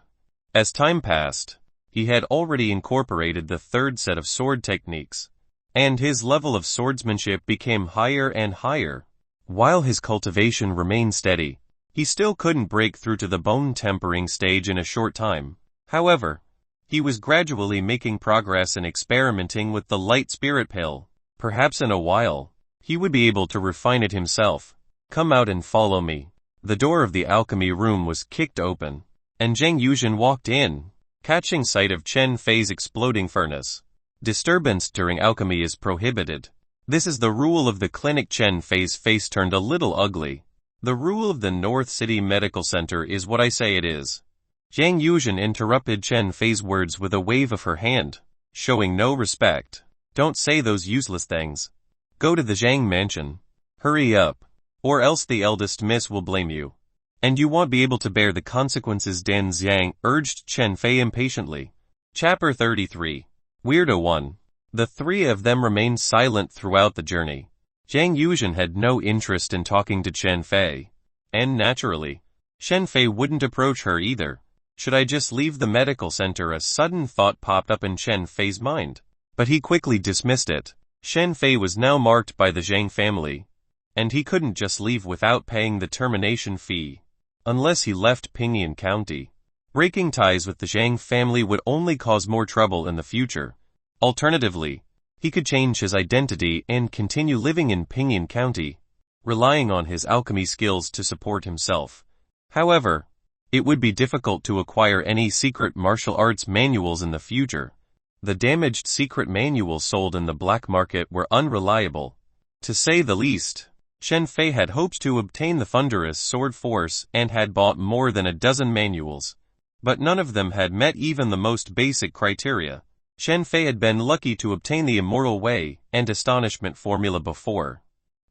A: As time passed, he had already incorporated the third set of sword techniques, and his level of swordsmanship became higher and higher. While his cultivation remained steady, he still couldn't break through to the bone tempering stage in a short time. However, he was gradually making progress and experimenting with the light spirit pill. Perhaps in a while, he would be able to refine it himself. Come out and follow me. The door of the alchemy room was kicked open, and Zheng Yuzhen walked in. Catching sight of Chen Fei's exploding furnace. Disturbance during alchemy is prohibited. This is the rule of the clinic. Chen Fei's face turned a little ugly. The rule of the North City Medical Center is what I say it is. Zhang Yuzhen interrupted Chen Fei's words with a wave of her hand, showing no respect. Don't say those useless things. Go to the Zhang mansion. Hurry up, or else the eldest miss will blame you. And you won't be able to bear the consequences. Dan Xiang urged Chen Fei impatiently. Chapter 33. Weirdo 1. The three of them remained silent throughout the journey. Zhang Yuzhen had no interest in talking to Chen Fei. And naturally, Chen Fei wouldn't approach her either. Should I just leave the medical center? A sudden thought popped up in Chen Fei's mind. But he quickly dismissed it. Chen Fei was now marked by the Zhang family, and he couldn't just leave without paying the termination fee. Unless he left Pingyuan County. Breaking ties with the Zhang family would only cause more trouble in the future. Alternatively, he could change his identity and continue living in Pingyuan County, relying on his alchemy skills to support himself. However, it would be difficult to acquire any secret martial arts manuals in the future. The damaged secret manuals sold in the black market were unreliable, to say the least. Chen Fei had hoped to obtain the Thunderous Sword Force and had bought more than a dozen manuals, but none of them had met even the most basic criteria. Chen Fei had been lucky to obtain the Immortal Way and Astonishment formula before,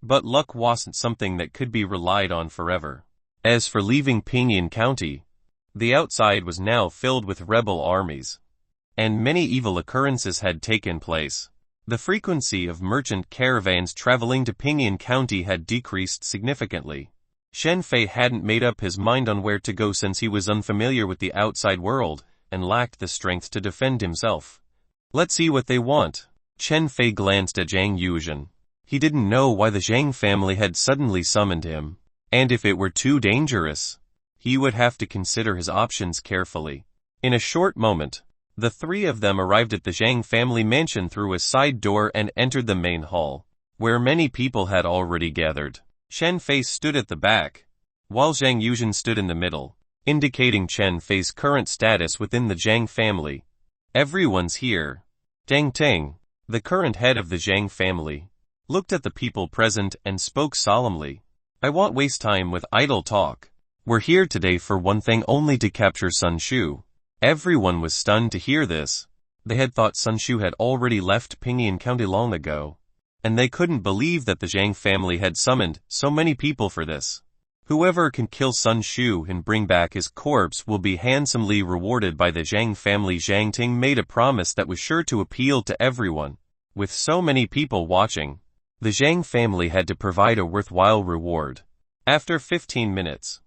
A: but luck wasn't something that could be relied on forever. As for leaving Pingyuan County, the outside was now filled with rebel armies, and many evil occurrences had taken place. The frequency of merchant caravans traveling to Pingyuan County had decreased significantly. Chen Fei hadn't made up his mind on where to go since he was unfamiliar with the outside world and lacked the strength to defend himself. Let's see what they want. Chen Fei glanced at Zhang Yuzhen. He didn't know why the Zhang family had suddenly summoned him, and if it were too dangerous, he would have to consider his options carefully. In a short moment, the three of them arrived at the Zhang family mansion through a side door and entered the main hall, where many people had already gathered. Chen Fei stood at the back, while Zhang Yuzhen stood in the middle, indicating Chen Fei's current status within the Zhang family. Everyone's here. Deng Teng, the current head of the Zhang family, looked at the people present and spoke solemnly. I won't waste time with idle talk. We're here today for one thing only, to capture Sun Shu. Everyone was stunned to hear this. They had thought Sun Shu had already left Pingyuan County long ago, and they couldn't believe that the Zhang family had summoned so many people for this. Whoever can kill Sun Shu and bring back his corpse will be handsomely rewarded by the Zhang family. Zhang Ting made a promise that was sure to appeal to everyone. With so many people watching, the Zhang family had to provide a worthwhile reward. After 15 minutes,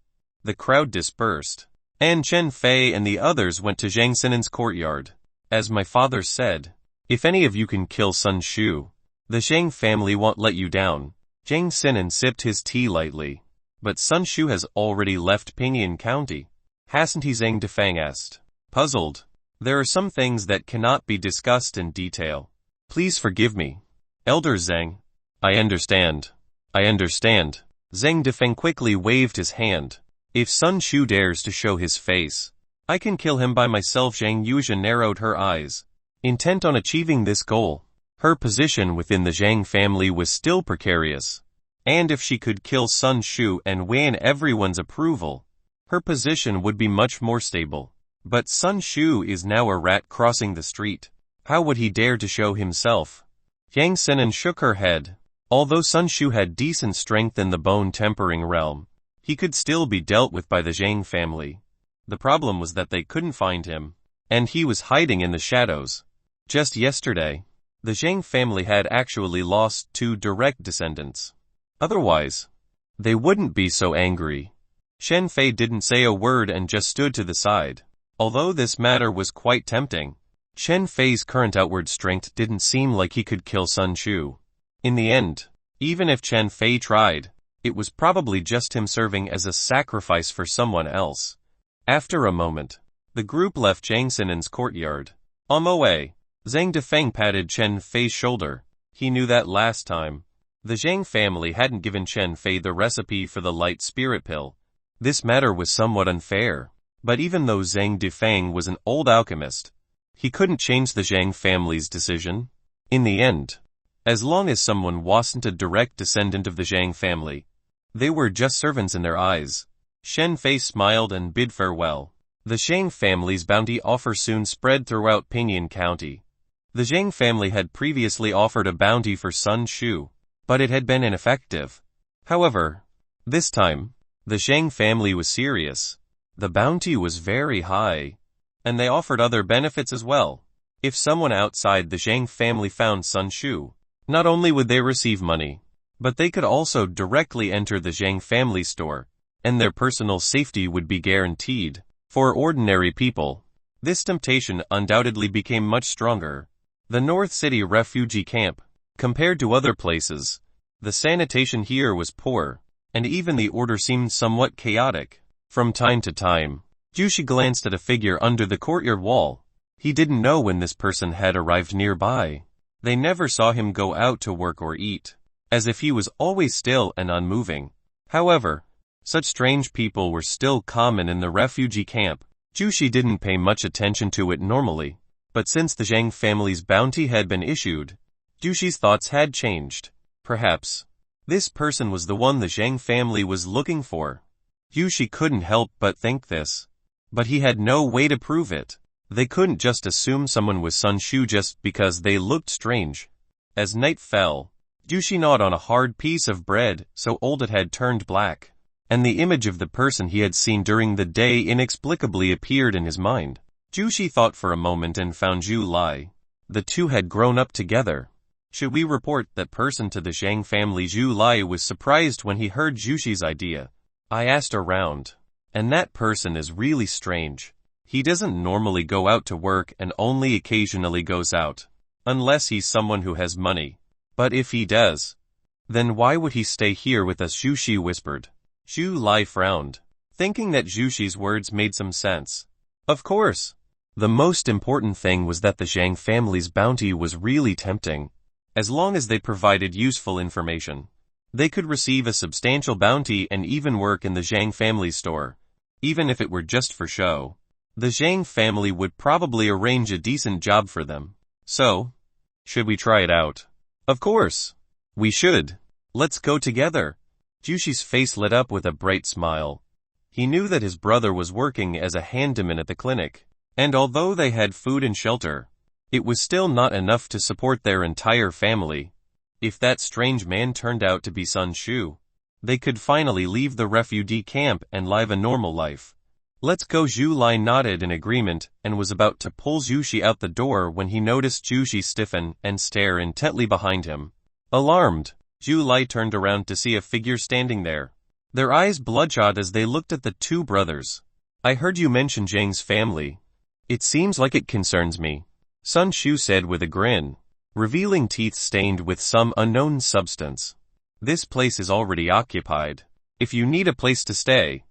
A: the crowd dispersed, and Chen Fei and the others went to Zhang Sinan's courtyard. As my father said, if any of you can kill Sun Shu, the Zhang family won't let you down. Zhang Sinan sipped his tea lightly. But Sun Shu has already left Pingyuan County, hasn't he? Zhang Defang asked, puzzled. There are some things that cannot be discussed in detail. Please forgive me, Elder Zhang. I understand. Zhang Defang quickly waved his hand. If Sun Shu dares to show his face, I can kill him by myself. Zhang Yuzhen narrowed her eyes, intent on achieving this goal. Her position within the Zhang family was still precarious, and if she could kill Sun Shu and win everyone's approval, her position would be much more stable. But Sun Shu is now a rat crossing the street. How would he dare to show himself? Yang Sinan shook her head. Although Sun Shu had decent strength in the bone-tempering realm, he could still be dealt with by the Zhang family. The problem was that they couldn't find him, and he was hiding in the shadows. Just yesterday, the Zhang family had actually lost 2 direct descendants. Otherwise, they wouldn't be so angry. Chen Fei didn't say a word and just stood to the side. Although this matter was quite tempting, Chen Fei's current outward strength didn't seem like he could kill Sun Shu. In the end, even if Chen Fei tried, it was probably just him serving as a sacrifice for someone else. After a moment, the group left Zhang Sinan's courtyard. On the way, Zhang Defeng patted Chen Fei's shoulder. He knew that last time, the Zhang family hadn't given Chen Fei the recipe for the light spirit pill. This matter was somewhat unfair. But even though Zhang Difang was an old alchemist, he couldn't change the Zhang family's decision. In the end, as long as someone wasn't a direct descendant of the Zhang family, they were just servants in their eyes. Shen Fei smiled and bid farewell. The Zhang family's bounty offer soon spread throughout Pinyin County. The Zhang family had previously offered a bounty for Sun Shu, but it had been ineffective. However, this time, the Zhang family was serious. The bounty was very high, and they offered other benefits as well. If someone outside the Zhang family found Sun Shu, not only would they receive money, but they could also directly enter the Zhang family store, and their personal safety would be guaranteed. For ordinary people, this temptation undoubtedly became much stronger. The North City refugee camp, compared to other places, the sanitation here was poor, and even the order seemed somewhat chaotic. From time to time, Jushi glanced at a figure under the courtyard wall. He didn't know when this person had arrived nearby. They never saw him go out to work or eat, as if he was always still and unmoving. However, such strange people were still common in the refugee camp. Jushi didn't pay much attention to it normally, but since the Zhang family's bounty had been issued, Jushi's thoughts had changed. Perhaps this person was the one the Zhang family was looking for. Jushi couldn't help but think this, but he had no way to prove it. They couldn't just assume someone was Sun Shu just because they looked strange. As night fell, Jushi gnawed on a hard piece of bread so old it had turned black, and the image of the person he had seen during the day inexplicably appeared in his mind. Jushi thought for a moment and found Zhu Lai. The two had grown up together. Should we report that person to the Zhang family? Zhu Lai was surprised when he heard Jushi's idea. I asked around, and that person is really strange. He doesn't normally go out to work and only occasionally goes out, unless he's someone who has money. But if he does, then why would he stay here with us? Jushi whispered. Zhu Lai frowned, thinking that Jushi's words made some sense. Of course, the most important thing was that the Zhang family's bounty was really tempting. As long as they provided useful information, they could receive a substantial bounty and even work in the Zhang family store, even if it were just for show. The Zhang family would probably arrange a decent job for them. So, should we try it out? Of course. We should. Let's go together. Jushi's face lit up with a bright smile. He knew that his brother was working as a handyman at the clinic, and although they had food and shelter, it was still not enough to support their entire family. If that strange man turned out to be Sun Shu, they could finally leave the refugee camp and live a normal life. Let's go. Zhu Lai nodded in agreement and was about to pull Jushi out the door when he noticed Jushi stiffen and stare intently behind him. Alarmed, Zhu Lai turned around to see a figure standing there. Their eyes bloodshot as they looked at the two brothers. I heard you mention Zhang's family. It seems like it concerns me, Sun Shu said with a grin, revealing teeth stained with some unknown substance. This place is already occupied. If you need a place to stay,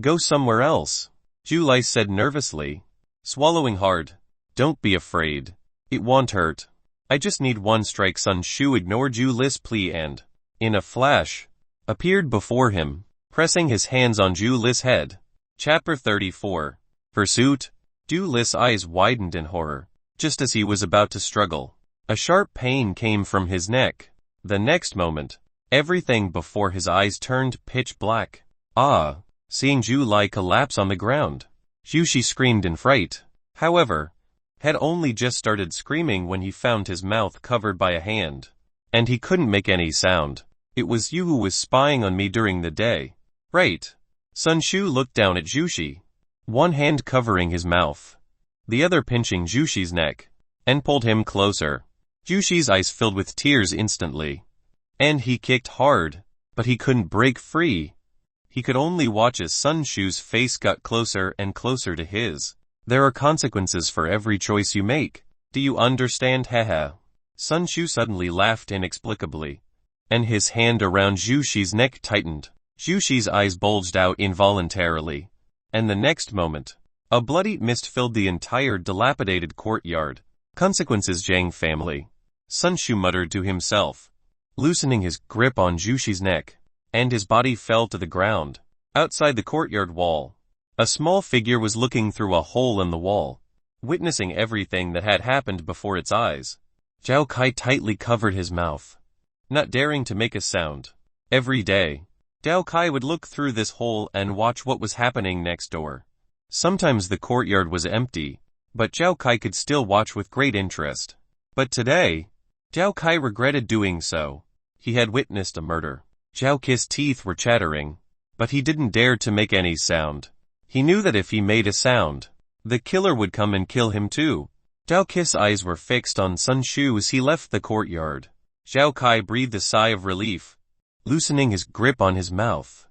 A: go somewhere else, Zhu Lai said nervously, swallowing hard. Don't be afraid. It won't hurt. I just need one strike. Sun Shu ignored Zhu Lai's plea and, in a flash, appeared before him, pressing his hands on Zhu Lai's head. Chapter 34. Pursuit. Zhu Lai's eyes widened in horror. Just as he was about to struggle, a sharp pain came from his neck. The next moment, everything before his eyes turned pitch black. Ah! Seeing Zhu Lai collapse on the ground, Jushi screamed in fright. However, had only just started screaming when he found his mouth covered by a hand, and he couldn't make any sound. It was you who was spying on me during the day, right? Sun Shu looked down at Jushi, one hand covering his mouth, the other pinching Jushi's neck, and pulled him closer. Jushi's eyes filled with tears instantly, and he kicked hard, but he couldn't break free. He could only watch as Sun Shu's face got closer and closer to his. There are consequences for every choice you make. Do you understand? Haha. Sun Shu suddenly laughed inexplicably, and his hand around Jushi's neck tightened. Jushi's eyes bulged out involuntarily, and the next moment, a bloody mist filled the entire dilapidated courtyard. Consequences. Zhang family, Sun Shu muttered to himself, loosening his grip on Jushi's neck, and his body fell to the ground. Outside the courtyard wall, A small figure was looking through a hole in the wall, witnessing everything that had happened before its eyes. Zhao Kai tightly covered his mouth, not daring to make a sound. Every day, Zhao Kai would look through this hole and watch what was happening next door. Sometimes the courtyard was empty, but Zhao Kai could still watch with great interest. But today, Zhao Kai regretted doing so. He had witnessed a murder. Zhao Kai's teeth were chattering, but he didn't dare to make any sound. He knew that if he made a sound, the killer would come and kill him too. Zhao Kai's eyes were fixed on Sun Shu as he left the courtyard. Zhao Kai breathed a sigh of relief, loosening his grip on his mouth.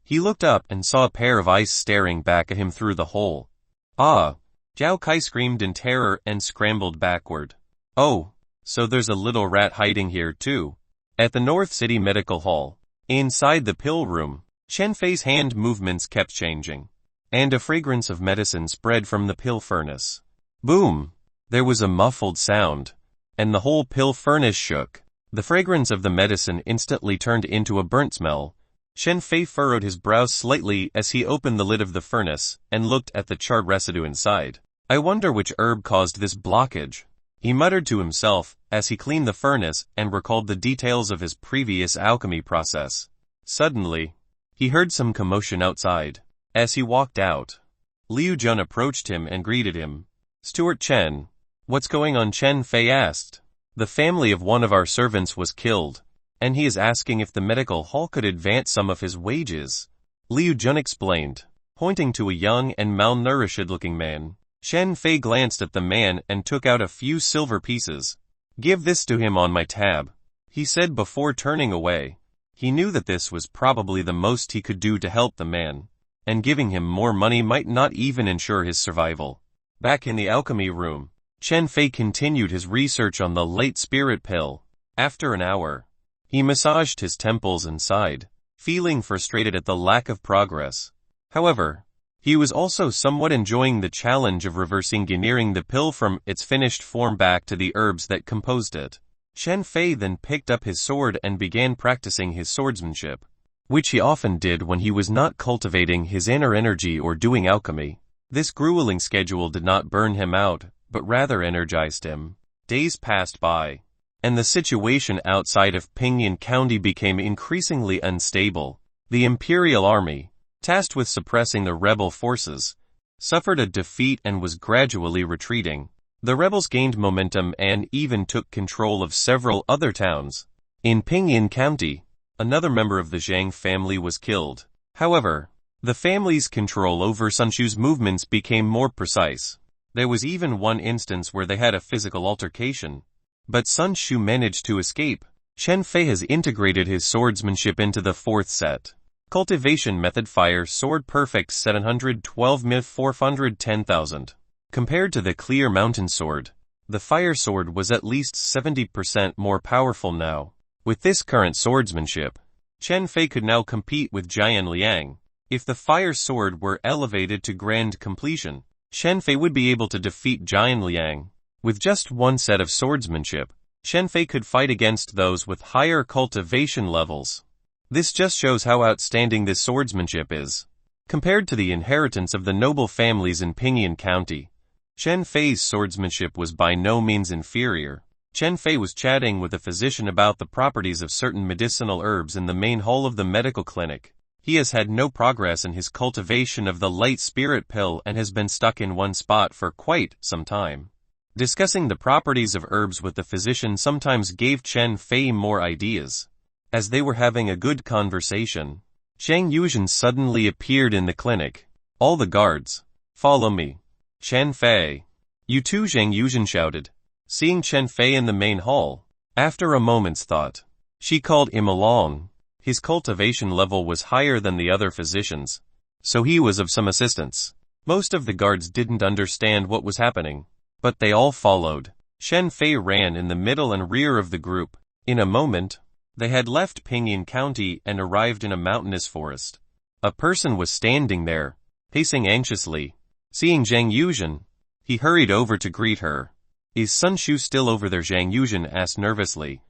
A: He looked up and saw a pair of eyes staring back at him through the hole. Ah! Zhao Kai screamed in terror and scrambled backward. Oh, so there's a little rat hiding here too. At the North City Medical Hall, inside the pill room, Chen Fei's hand movements kept changing, and a fragrance of medicine spread from the pill furnace. Boom! There was a muffled sound, and the whole pill furnace shook. The fragrance of the medicine instantly turned into a burnt smell. Chen Fei furrowed his brows slightly as he opened the lid of the furnace and looked at the charred residue inside. I wonder which herb caused this blockage, he muttered to himself as he cleaned the furnace and recalled the details of his previous alchemy process. Suddenly, he heard some commotion outside. As he walked out, Liu Jun approached him and greeted him. Stuart Chen, what's going on? Chen Fei asked. The family of one of our servants was killed, and he is asking if the medical hall could advance some of his wages. Liu Jun explained, pointing to a young and malnourished-looking man. Chen Fei glanced at the man and took out a few silver pieces. Give this to him on my tab, he said before turning away. He knew that this was probably the most he could do to help the man, and giving him more money might not even ensure his survival. Back in the alchemy room, Chen Fei continued his research on the light spirit pill. After an hour, he massaged his temples and sighed, feeling frustrated at the lack of progress. However, he was also somewhat enjoying the challenge of reverse engineering the pill from its finished form back to the herbs that composed it. Chen Fei then picked up his sword and began practicing his swordsmanship, which he often did when he was not cultivating his inner energy or doing alchemy. This grueling schedule did not burn him out, but rather energized him. Days passed by, and the situation outside of Pingyuan County became increasingly unstable. The Imperial Army, tasked with suppressing the rebel forces, suffered a defeat and was gradually retreating. The rebels gained momentum and even took control of several other towns. In Pingyuan County, another member of the Zhang family was killed. However, the family's control over Sun Shu's movements became more precise. There was even one instance where they had a physical altercation, but Sun Shu managed to escape. Chen Fei has integrated his swordsmanship into the fourth set. Cultivation method Fire Sword Perfect 712 MIF 410,000. Compared to the Clear Mountain Sword, the Fire Sword was at least 70% more powerful now. With this current swordsmanship, Chen Fei could now compete with Jian Liang. If the Fire Sword were elevated to grand completion, Chen Fei would be able to defeat Jian Liang. With just one set of swordsmanship, Chen Fei could fight against those with higher cultivation levels. This just shows how outstanding this swordsmanship is. Compared to the inheritance of the noble families in Pingyuan County, Chen Fei's swordsmanship was by no means inferior. Chen Fei was chatting with a physician about the properties of certain medicinal herbs in the main hall of the medical clinic. He has had no progress in his cultivation of the light spirit pill and has been stuck in one spot for quite some time. Discussing the properties of herbs with the physician sometimes gave Chen Fei more ideas. As they were having a good conversation, Zhang Yuzhen suddenly appeared in the clinic. All the guards, follow me. Chen Fei. You too, Zhang Yuzhen shouted, seeing Chen Fei in the main hall. After a moment's thought, she called him along. His cultivation level was higher than the other physicians, so he was of some assistance. Most of the guards didn't understand what was happening, but they all followed. Chen Fei ran in the middle and rear of the group. In a moment, they had left Pingyuan County and arrived in a mountainous forest. A person was standing there, pacing anxiously. Seeing Zhang Yuzhen, he hurried over to greet her. Is Sun Shu still over there? Zhang Yuzhen asked nervously.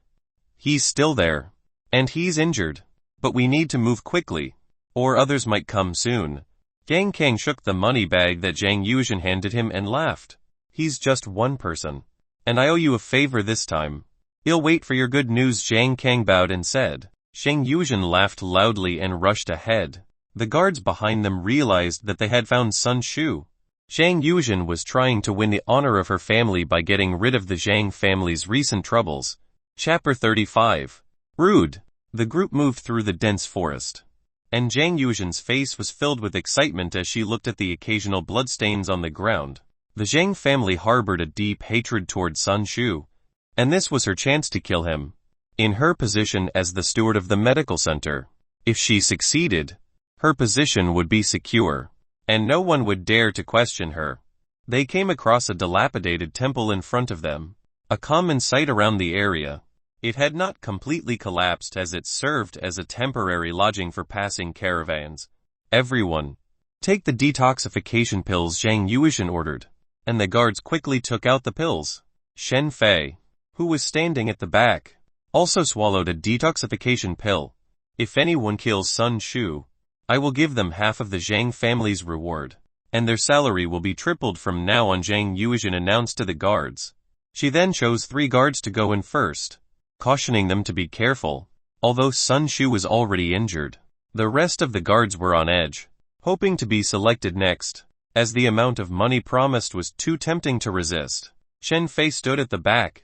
A: He's still there, and he's injured, but we need to move quickly, or others might come soon. Gang Kang shook the money bag that Zhang Yuzhen handed him and laughed. He's just one person. And I owe you a favor this time. I'll wait for your good news. Zhang Kang bowed and said. Zhang Yuzhen laughed loudly and rushed ahead. The guards behind them realized that they had found Sun Shu. Zhang Yuzhen was trying to win the honor of her family by getting rid of the Zhang family's recent troubles. Chapter 35. Rude. The group moved through the dense forest. And Zhang Yuzhen's face was filled with excitement as she looked at the occasional bloodstains on the ground. The Zhang family harbored a deep hatred toward Sun Shu, and this was her chance to kill him. In her position as the steward of the medical center, if she succeeded, her position would be secure, and no one would dare to question her. They came across a dilapidated temple in front of them, a common sight around the area. It had not completely collapsed as it served as a temporary lodging for passing caravans. Everyone, take the detoxification pills, Zhang Yuzhen ordered, and the guards quickly took out the pills. Shen Fei, who was standing at the back, also swallowed a detoxification pill. If anyone kills Sun Shu, I will give them half of the Zhang family's reward, and their salary will be tripled from now on, Zhang Yuzhen announced to the guards. She then chose 3 guards to go in first, cautioning them to be careful. Although Sun Shu was already injured, the rest of the guards were on edge, hoping to be selected next, as the amount of money promised was too tempting to resist. Shen Fei stood at the back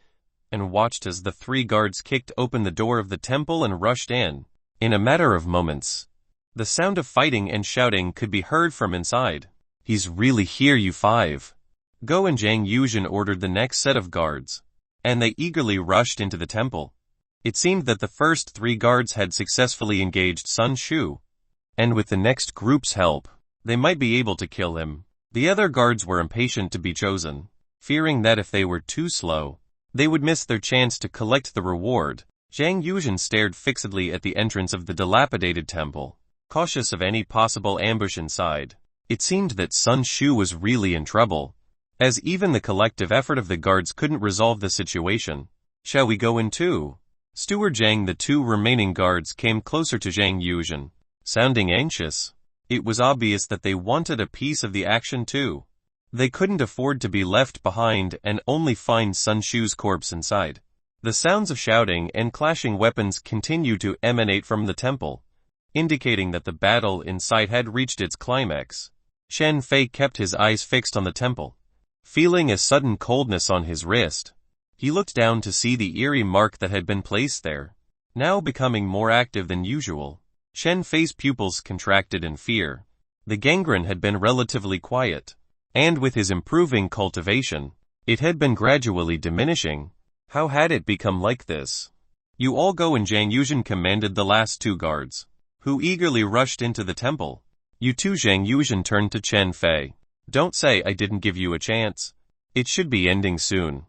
A: and watched as the 3 guards kicked open the door of the temple and rushed in. In a matter of moments, the sound of fighting and shouting could be heard from inside. He's really here, you 5. Go, and Zhang Yuzhen ordered the next set of guards, and they eagerly rushed into the temple. It seemed that the first 3 guards had successfully engaged Sun Shu, and with the next group's help, they might be able to kill him. The other guards were impatient to be chosen, fearing that if they were too slow, they would miss their chance to collect the reward. Zhang Yuzhen stared fixedly at the entrance of the dilapidated temple, cautious of any possible ambush inside. It seemed that Sun Shu was really in trouble, as even the collective effort of the guards couldn't resolve the situation. Shall we go in too? Steward Zhang. The 2 remaining guards came closer to Zhang Yuzhen, sounding anxious. It was obvious that they wanted a piece of the action too. They couldn't afford to be left behind and only find Sun Shu's corpse inside. The sounds of shouting and clashing weapons continued to emanate from the temple, indicating that the battle inside had reached its climax. Shen Fei kept his eyes fixed on the temple, feeling a sudden coldness on his wrist. He looked down to see the eerie mark that had been placed there, now becoming more active than usual. Shen Fei's pupils contracted in fear. The gangrene had been relatively quiet, and with his improving cultivation, it had been gradually diminishing. How had it become like this? You all go, and Zhang Yuzhen commanded the last 2 guards, who eagerly rushed into the temple. You too, Zhang Yuzhen turned to Shen Fei. Don't say I didn't give you a chance. It should be ending soon.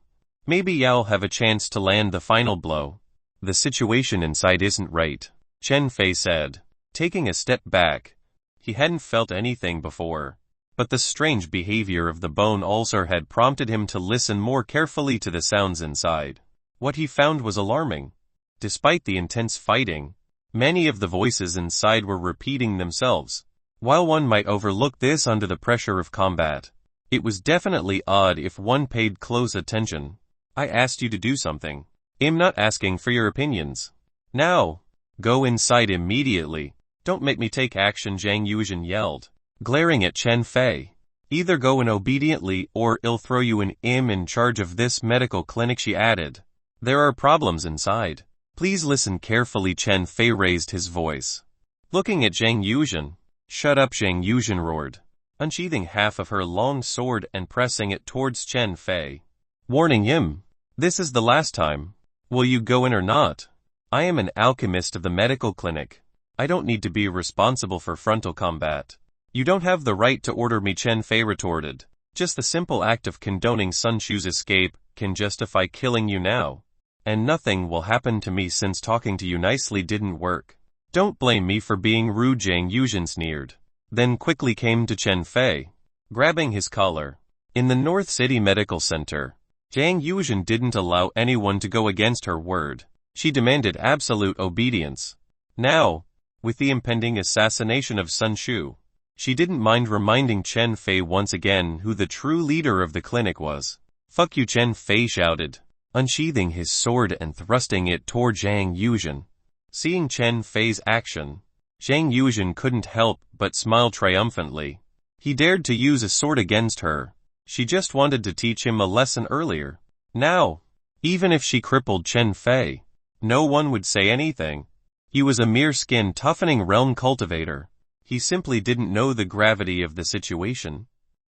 A: Maybe I'll have a chance to land the final blow. The situation inside isn't right, Shen Fei said, taking a step back. He hadn't felt anything before, but the strange behavior of the bone ulcer had prompted him to listen more carefully to the sounds inside. What he found was alarming. Despite the intense fighting, many of the voices inside were repeating themselves. While one might overlook this under the pressure of combat, it was definitely odd if one paid close attention. I asked you to do something. I'm not asking for your opinions. Now, go inside immediately. Don't make me take action, Zhang Yuzhen yelled, glaring at Shen Fei. Either go in obediently or I'll throw you in. I'm in charge of this medical clinic, she added. There are problems inside. Please listen carefully. Shen Fei raised his voice, looking at Zhang Yuzhen. Shut up, Zhang Yuzhen roared, unsheathing half of her long sword and pressing it towards Shen Fei, warning him. This is the last time. Will you go in or not? I am an alchemist of the medical clinic. I don't need to be responsible for frontal combat. You don't have the right to order me, Shen Fei retorted. Just the simple act of condoning Sun Shu's escape can justify killing you now. And nothing will happen to me since talking to you nicely didn't work. Don't blame me for being rude, Zhang Yuzhen sneered, then quickly came to Shen Fei, grabbing his collar. In the North City Medical Center, Zhang Yuzhen didn't allow anyone to go against her word. She demanded absolute obedience. Now, with the impending assassination of Sun Shu, She didn't mind reminding Chen Fei once again who the true leader of the clinic was. "Fuck you," Chen Fei shouted, unsheathing his sword and thrusting it toward Zhang Yuzhen. Seeing Chen Fei's action, Zhang Yuzhen couldn't help but smile triumphantly. He dared to use a sword against her. She just wanted to teach him a lesson earlier. Now, even if she crippled Chen Fei, no one would say anything. He was a mere skin-toughening realm cultivator. He simply didn't know the gravity of the situation.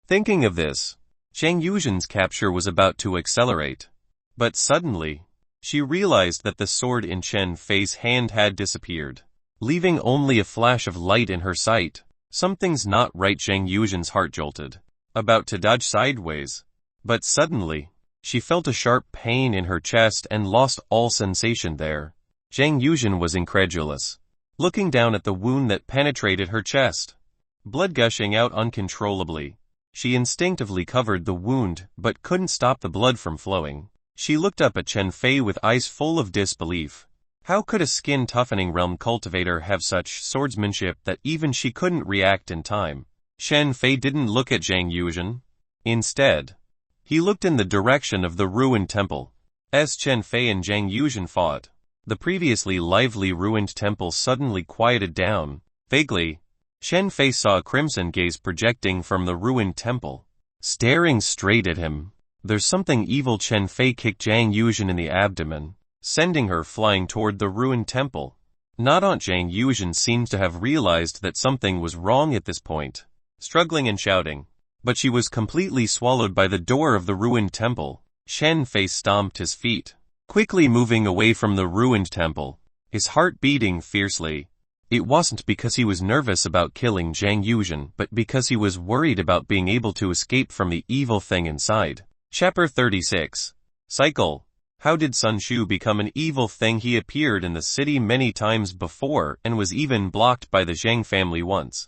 A: Thinking of this, Zhang Yuzhen's capture was about to accelerate. But suddenly, she realized that the sword in Chen Fei's hand had disappeared, leaving only a flash of light in her sight. "Something's not right," Zhang Yuzhen's heart jolted, about to dodge sideways. But suddenly, she felt a sharp pain in her chest and lost all sensation there. Zhang Yuzhen was incredulous, looking down at the wound that penetrated her chest. Blood gushing out uncontrollably. She instinctively covered the wound but couldn't stop the blood from flowing. She looked up at Chen Fei with eyes full of disbelief. How could a skin-toughening realm cultivator have such swordsmanship that even she couldn't react in time? Chen Fei didn't look at Zhang Yuzhen. Instead, he looked in the direction of the ruined temple. As Chen Fei and Zhang Yuzhen fought, the previously lively ruined temple suddenly quieted down. Vaguely, Chen Fei saw a crimson gaze projecting from the ruined temple, staring straight at him. "There's something evil." Chen Fei kicked Zhang Yuzhen in the abdomen, sending her flying toward the ruined temple. Not Aunt Zhang Yuzhen seemed to have realized that something was wrong at this point, struggling and shouting. But she was completely swallowed by the door of the ruined temple. Chen Fei stomped his feet, quickly moving away from the ruined temple, his heart beating fiercely. It wasn't because he was nervous about killing Zhang Yuzhen, but because he was worried about being able to escape from the evil thing inside. Chapter 36. Cycle. How did Sun Shu become an evil thing? He appeared in the city many times before and was even blocked by the Zhang family once.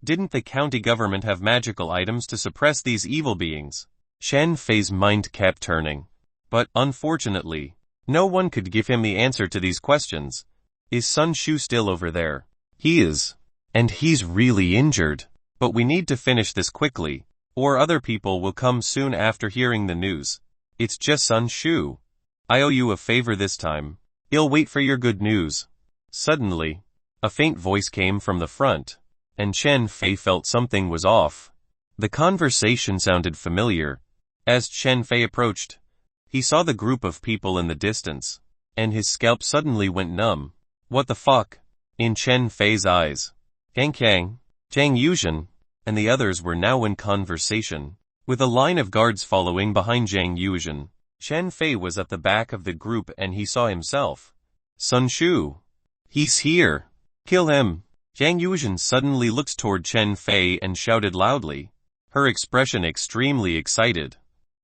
A: Didn't the county government have magical items to suppress these evil beings? Chen Fei's mind kept turning. But, unfortunately, no one could give him the answer to these questions. Is Sun Shu still over there? He is. And he's really injured. But we need to finish this quickly, or other people will come soon after hearing the news. It's just Sun Shu. I owe you a favor this time. I'll wait for your good news. Suddenly, a faint voice came from the front, and Chen Fei felt something was off. The conversation sounded familiar. As Chen Fei approached, he saw the group of people in the distance, and his scalp suddenly went numb. What the fuck? In Chen Fei's eyes, Kang, Zhang Yuzhen, and the others were now in conversation, with a line of guards following behind Zhang Yuzhen. Chen Fei was at the back of the group and he saw himself. Sun Shu. He's here. Kill him. Zhang Yuzhen suddenly looked toward Chen Fei and shouted loudly, her expression extremely excited.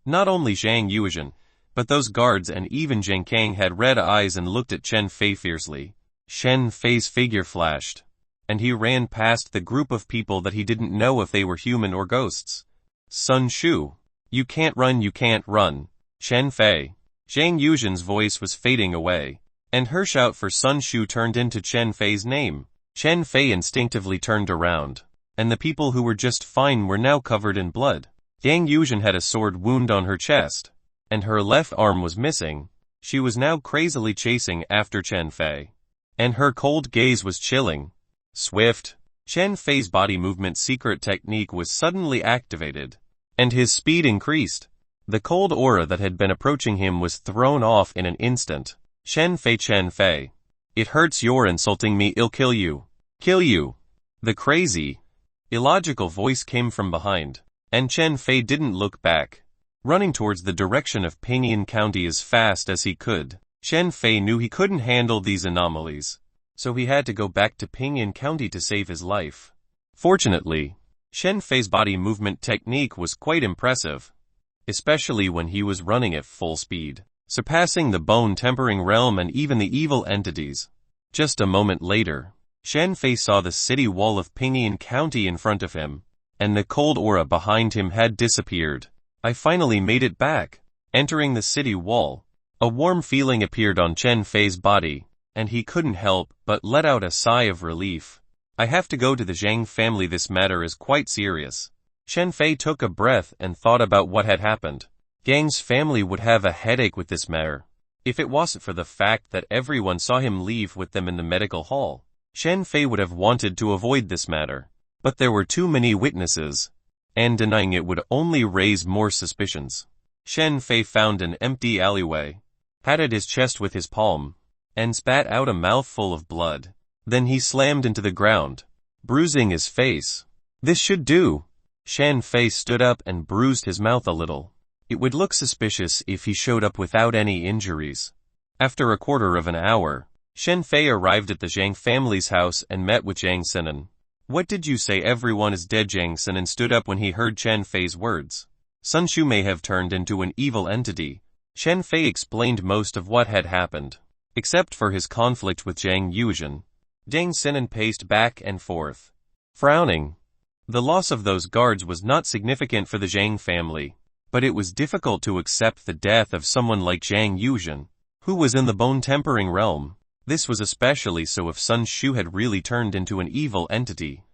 A: Not only Zhang Yuzhen, but those guards and even Zhang Kang had red eyes and looked at Chen Fei fiercely. Chen Fei's figure flashed, and he ran past the group of people that he didn't know if they were human or ghosts. Sun Shu. You can't run. Chen Fei. Zhang Yuzhen's voice was fading away, and her shout for Sun Shu turned into Chen Fei's name. Chen Fei instinctively turned around, and the people who were just fine were now covered in blood. Zhang Yuzhen had a sword wound on her chest, and her left arm was missing. She was now crazily chasing after Chen Fei, and her cold gaze was chilling. Swift. Chen Fei's body movement secret technique was suddenly activated, and his speed increased. The cold aura that had been approaching him was thrown off in an instant. Chen Fei. It hurts, you're insulting me, I'll kill you. Kill you. The crazy, illogical voice came from behind, and Chen Fei didn't look back, running towards the direction of Pinyin County as fast as he could. Chen Fei knew he couldn't handle these anomalies, so he had to go back to Pinyin County to save his life. Fortunately, Chen Fei's body movement technique was quite impressive, especially when he was running at full speed, surpassing the bone-tempering realm and even the evil entities. Just a moment later, Chen Fei saw the city wall of Pinyin County in front of him, and the cold aura behind him had disappeared. I finally made it back. Entering the city wall, a warm feeling appeared on Chen Fei's body, and he couldn't help but let out a sigh of relief. I have to go to the Zhang family. This matter is quite serious. Chen Fei took a breath and thought about what had happened. Gang's family would have a headache with this matter. If it wasn't for the fact that everyone saw him leave with them in the medical hall, Chen Fei would have wanted to avoid this matter. But there were too many witnesses, and denying it would only raise more suspicions. Chen Fei found an empty alleyway, patted his chest with his palm, and spat out a mouthful of blood. Then he slammed into the ground, bruising his face. This should do. Chen Fei stood up and bruised his mouth a little. It would look suspicious if he showed up without any injuries. After a quarter of an hour, Chen Fei arrived at the Zhang family's house and met with Zhang Sinan. What did you say? Everyone is dead. Zhang Sinan stood up when he heard Chen Fei's words. Sun Shu may have turned into an evil entity. Chen Fei explained most of what had happened, except for his conflict with Zhang Yuzhen. Zhang Sinan paced back and forth, frowning. The loss of those guards was not significant for the Zhang family, but it was difficult to accept the death of someone like Zhang Yuzhen, who was in the bone-tempering realm. This was especially so if Sun Shu had really turned into an evil entity.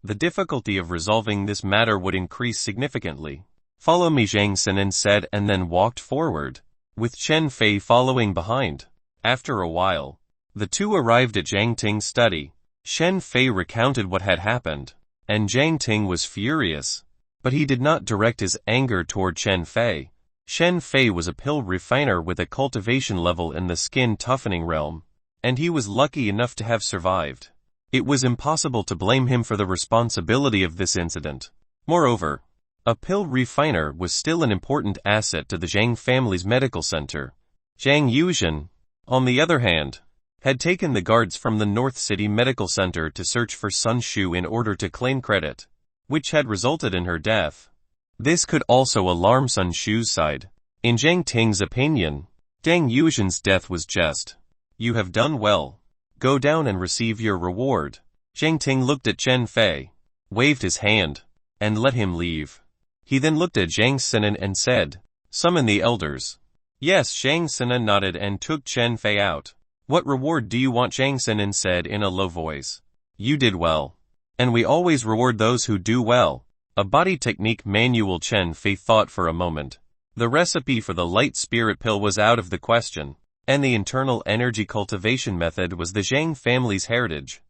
A: The difficulty of resolving this matter would increase significantly. Follow me, Zhang Sinan said, and then walked forward, with Chen Fei following behind. After a while, the two arrived at Zhang Ting's study. Chen Fei recounted what had happened, and Zhang Ting was furious, but he did not direct his anger toward Chen Fei. Chen Fei was a pill refiner with a cultivation level in the skin toughening realm, and he was lucky enough to have survived. It was impossible to blame him for the responsibility of this incident. Moreover, a pill refiner was still an important asset to the Zhang family's medical center. Zhang Yuzhen, on the other hand, had taken the guards from the North City Medical Center to search for Sun Shu in order to claim credit, which had resulted in her death. This could also alarm Sun Shu's side. In Zhang Ting's opinion, Zhang Yuzhen's death was just. You have done well. Go down and receive your reward. Zhang Ting looked at Chen Fei, waved his hand, and let him leave. He then looked at Zhang Sinan and said, summon the elders. Yes, Zhang Sinan nodded and took Chen Fei out. What reward do you want? Zhang Sinan said in a low voice. You did well. And we always reward those who do well. A body technique manual. Chen Fei thought for a moment. The recipe for the light spirit pill was out of the question, and the internal energy cultivation method was the Zhang family's heritage,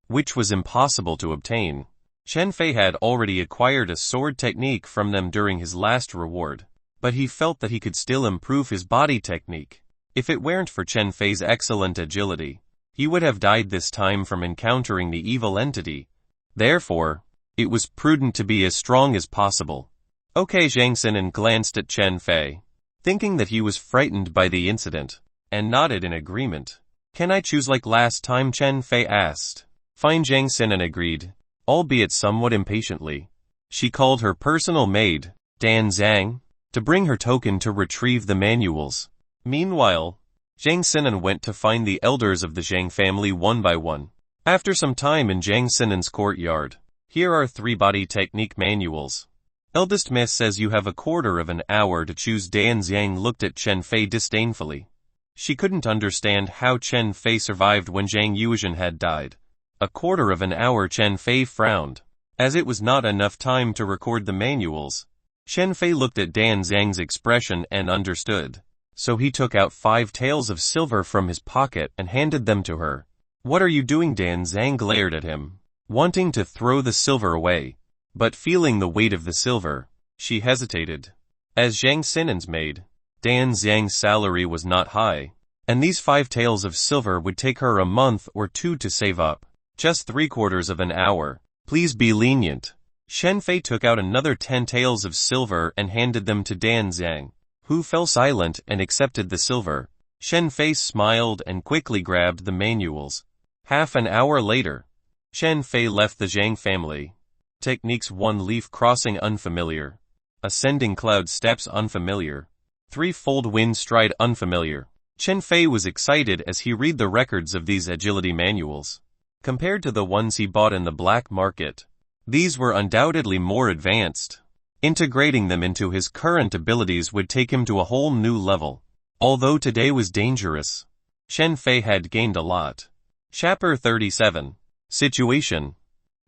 A: which was impossible to obtain. Chen Fei had already acquired a sword technique from them during his last reward, but he felt that he could still improve his body technique. If it weren't for Chen Fei's excellent agility, he would have died this time from encountering the evil entity. Therefore, it was prudent to be as strong as possible. Okay, Zhang Sinan glanced at Chen Fei, thinking that he was frightened by the incident, and nodded in agreement. Can I choose like last time? Chen Fei asked. Fine, Zhang Sinan agreed, albeit somewhat impatiently. She called her personal maid, Dan Zhang, to bring her token to retrieve the manuals. Meanwhile, Zhang Sinan went to find the elders of the Zhang family one by one. After some time in Zhang Sinan's courtyard, here are 3 body technique manuals. Eldest Miss says you have a quarter of an hour to choose. Dan Zhang looked at Chen Fei disdainfully. She couldn't understand how Chen Fei survived when Zhang Yuzhen had died. A quarter of an hour. Chen Fei frowned, as it was not enough time to record the manuals. Chen Fei looked at Dan Zhang's expression and understood, so he took out 5 taels of silver from his pocket and handed them to her. What are you doing? Dan Zhang glared at him, wanting to throw the silver away, but feeling the weight of the silver, she hesitated. As Zhang Sinan's maid, Dan Zhang's salary was not high, and these 5 taels of silver would take her a month or 2 to save up. Just 3/4 of an hour. Please be lenient. Chen Fei took out another 10 taels of silver and handed them to Dan Zhang, who fell silent and accepted the silver. Chen Fei smiled and quickly grabbed the manuals. Half an hour later, Chen Fei left the Zhang family. Techniques 1 leaf crossing unfamiliar. Ascending cloud steps unfamiliar. 3-fold wind stride unfamiliar. Chen Fei was excited as he read the records of these agility manuals. Compared to the ones he bought in the black market, these were undoubtedly more advanced. Integrating them into his current abilities would take him to a whole new level. Although today was dangerous, Chen Fei had gained a lot. Chapter 37. Situation.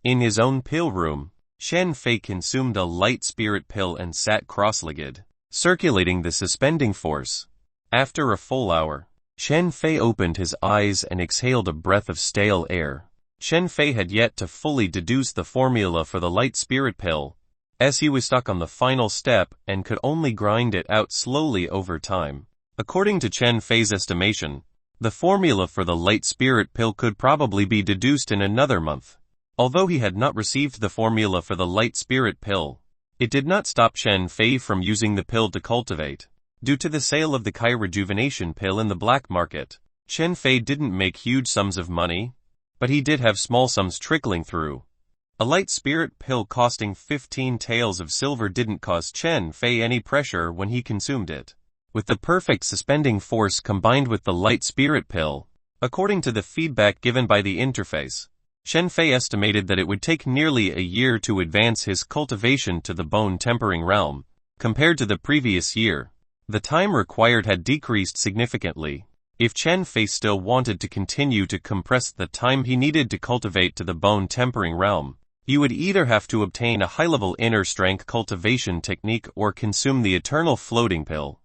A: In his own pill room, Shen Fei consumed a light spirit pill and sat cross-legged, circulating the suspending force. After a full hour, Shen Fei opened his eyes and exhaled a breath of stale air. Shen Fei had yet to fully deduce the formula for the light spirit pill, as he was stuck on the final step and could only grind it out slowly over time. According to Shen Fei's estimation, the formula for the light spirit pill could probably be deduced in another month. Although he had not received the formula for the light spirit pill, it did not stop Shen Fei from using the pill to cultivate. Due to the sale of the Kai rejuvenation pill in the black market, Shen Fei didn't make huge sums of money, but he did have small sums trickling through. A light spirit pill costing 15 taels of silver didn't cause Shen Fei any pressure when he consumed it. With the perfect suspending force combined with the light spirit pill, according to the feedback given by the interface, Shen Fei estimated that it would take nearly a year to advance his cultivation to the bone-tempering realm, compared to the previous year. The time required had decreased significantly. If Shen Fei still wanted to continue to compress the time he needed to cultivate to the bone-tempering realm, he would either have to obtain a high-level inner-strength cultivation technique or consume the eternal floating pill.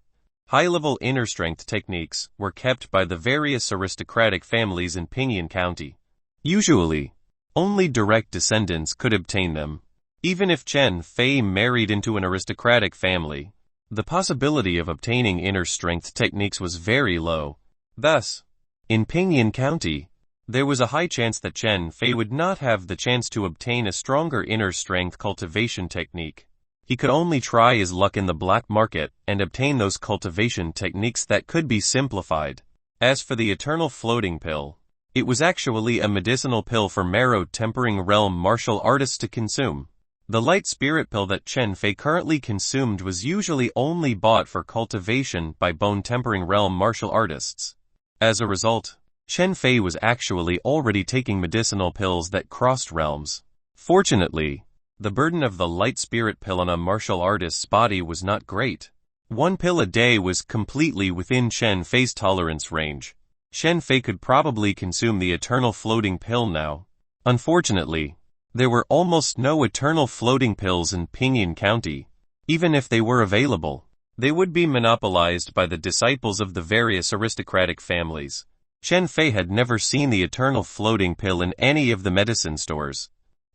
A: High-level inner-strength techniques were kept by the various aristocratic families in Pinyin County. Usually, only direct descendants could obtain them. Even if Shen Fei married into an aristocratic family, the possibility of obtaining inner-strength techniques was very low. Thus, in Pinyin County, there was a high chance that Shen Fei would not have the chance to obtain a stronger inner-strength cultivation technique. He could only try his luck in the black market and obtain those cultivation techniques that could be simplified. As for the eternal floating pill, it was actually a medicinal pill for marrow-tempering realm martial artists to consume. The light spirit pill that Shen Fei currently consumed was usually only bought for cultivation by bone-tempering realm martial artists. As a result, Shen Fei was actually already taking medicinal pills that crossed realms. Fortunately, the burden of the light spirit pill on a martial artist's body was not great. 1 pill a day was completely within Shen Fei's tolerance range. Shen Fei could probably consume the eternal floating pill now. Unfortunately, there were almost no eternal floating pills in Pinyin County. Even if they were available, they would be monopolized by the disciples of the various aristocratic families. Shen Fei had never seen the eternal floating pill in any of the medicine stores.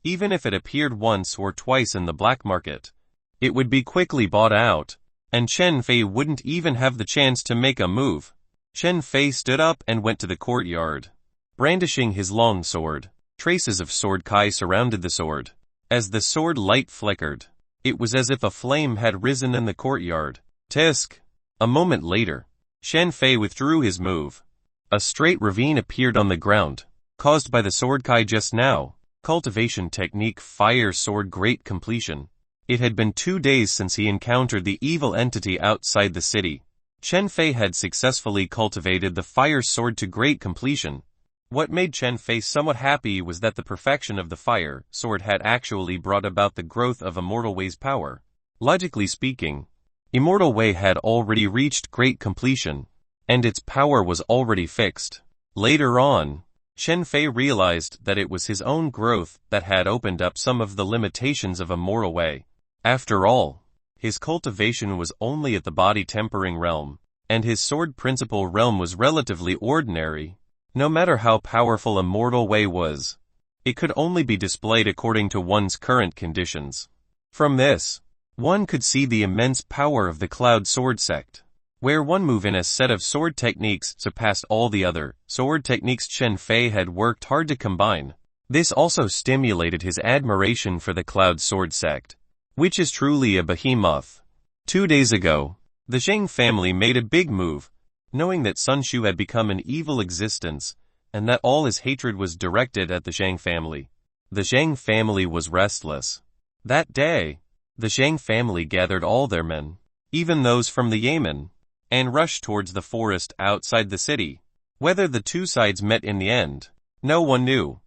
A: Even if it appeared once or twice in the black market, it would be quickly bought out, and Shen Fei wouldn't even have the chance to make a move. Shen Fei stood up and went to the courtyard, brandishing his long sword. Traces of sword kai surrounded the sword. As the sword light flickered, it was as if a flame had risen in the courtyard. Tisk! A moment later, Shen Fei withdrew his move. A straight ravine appeared on the ground, caused by the sword kai just now. Cultivation technique fire sword great completion. It had been 2 days since he encountered the evil entity outside the city. Shen Fei had successfully cultivated the fire sword to great completion. What made Shen Fei somewhat happy was that the perfection of the fire sword had actually brought about the growth of Immortal Wei's power. Logically speaking, Immortal Wei had already reached great completion, and its power was already fixed. Later on, Shen Fei realized that it was his own growth that had opened up some of the limitations of Immortal Wei. After all, his cultivation was only at the body-tempering realm, and his sword principle realm was relatively ordinary. No matter how powerful Immortal Wei was, it could only be displayed according to one's current conditions. From this, one could see the immense power of the Cloud Sword sect, where one move in a set of sword techniques surpassed all the other sword techniques Shen Fei had worked hard to combine. This also stimulated his admiration for the Cloud Sword sect, which is truly a behemoth. 2 days ago, the Zhang family made a big move, knowing that Sun Shu had become an evil existence, and that all his hatred was directed at the Zhang family. The Zhang family was restless. That day, the Zhang family gathered all their men, even those from the Yamen, and rushed towards the forest outside the city. Whether the two sides met in the end, no one knew,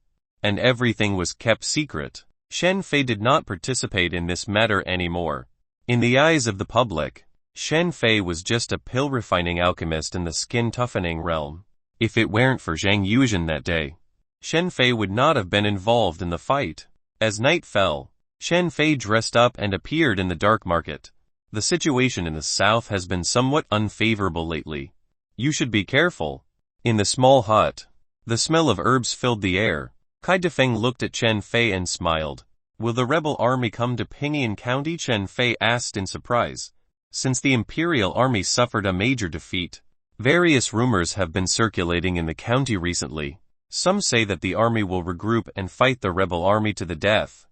A: and everything was kept secret. Shen Fei did not participate in this matter anymore. In the eyes of the public, Shen Fei was just a pill-refining alchemist in the skin-toughening realm. If it weren't for Zhang Yuzhen that day, Shen Fei would not have been involved in the fight. As night fell, Chen Fei dressed up and appeared in the dark market. The situation in the south has been somewhat unfavorable lately. You should be careful. In the small hut, the smell of herbs filled the air. Kai Defeng looked at Chen Fei and smiled. Will the rebel army come to Pinyin County? Chen Fei asked in surprise. Since the imperial army suffered a major defeat, various rumors have been circulating in the county recently. Some say that the army will regroup and fight the rebel army to the death.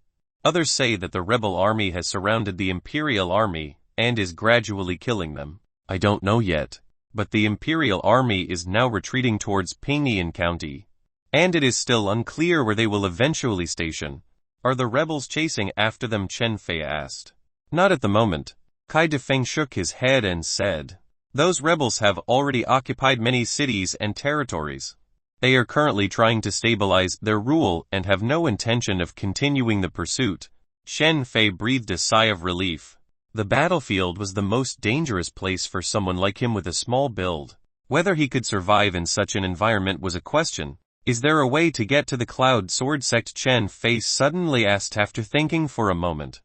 A: Others say that the rebel army has surrounded the imperial army and is gradually killing them. I don't know yet, but the imperial army is now retreating towards Pinyin County, and it is still unclear where they will eventually station. Are the rebels chasing after them? Chen Fei asked. Not at the moment. Kai Defeng shook his head and said, those rebels have already occupied many cities and territories. They are currently trying to stabilize their rule and have no intention of continuing the pursuit. Chen Fei breathed a sigh of relief. The battlefield was the most dangerous place for someone like him with a small build. Whether he could survive in such an environment was a question. Is there a way to get to the Cloud Sword sect? Chen Fei suddenly asked after thinking for a moment.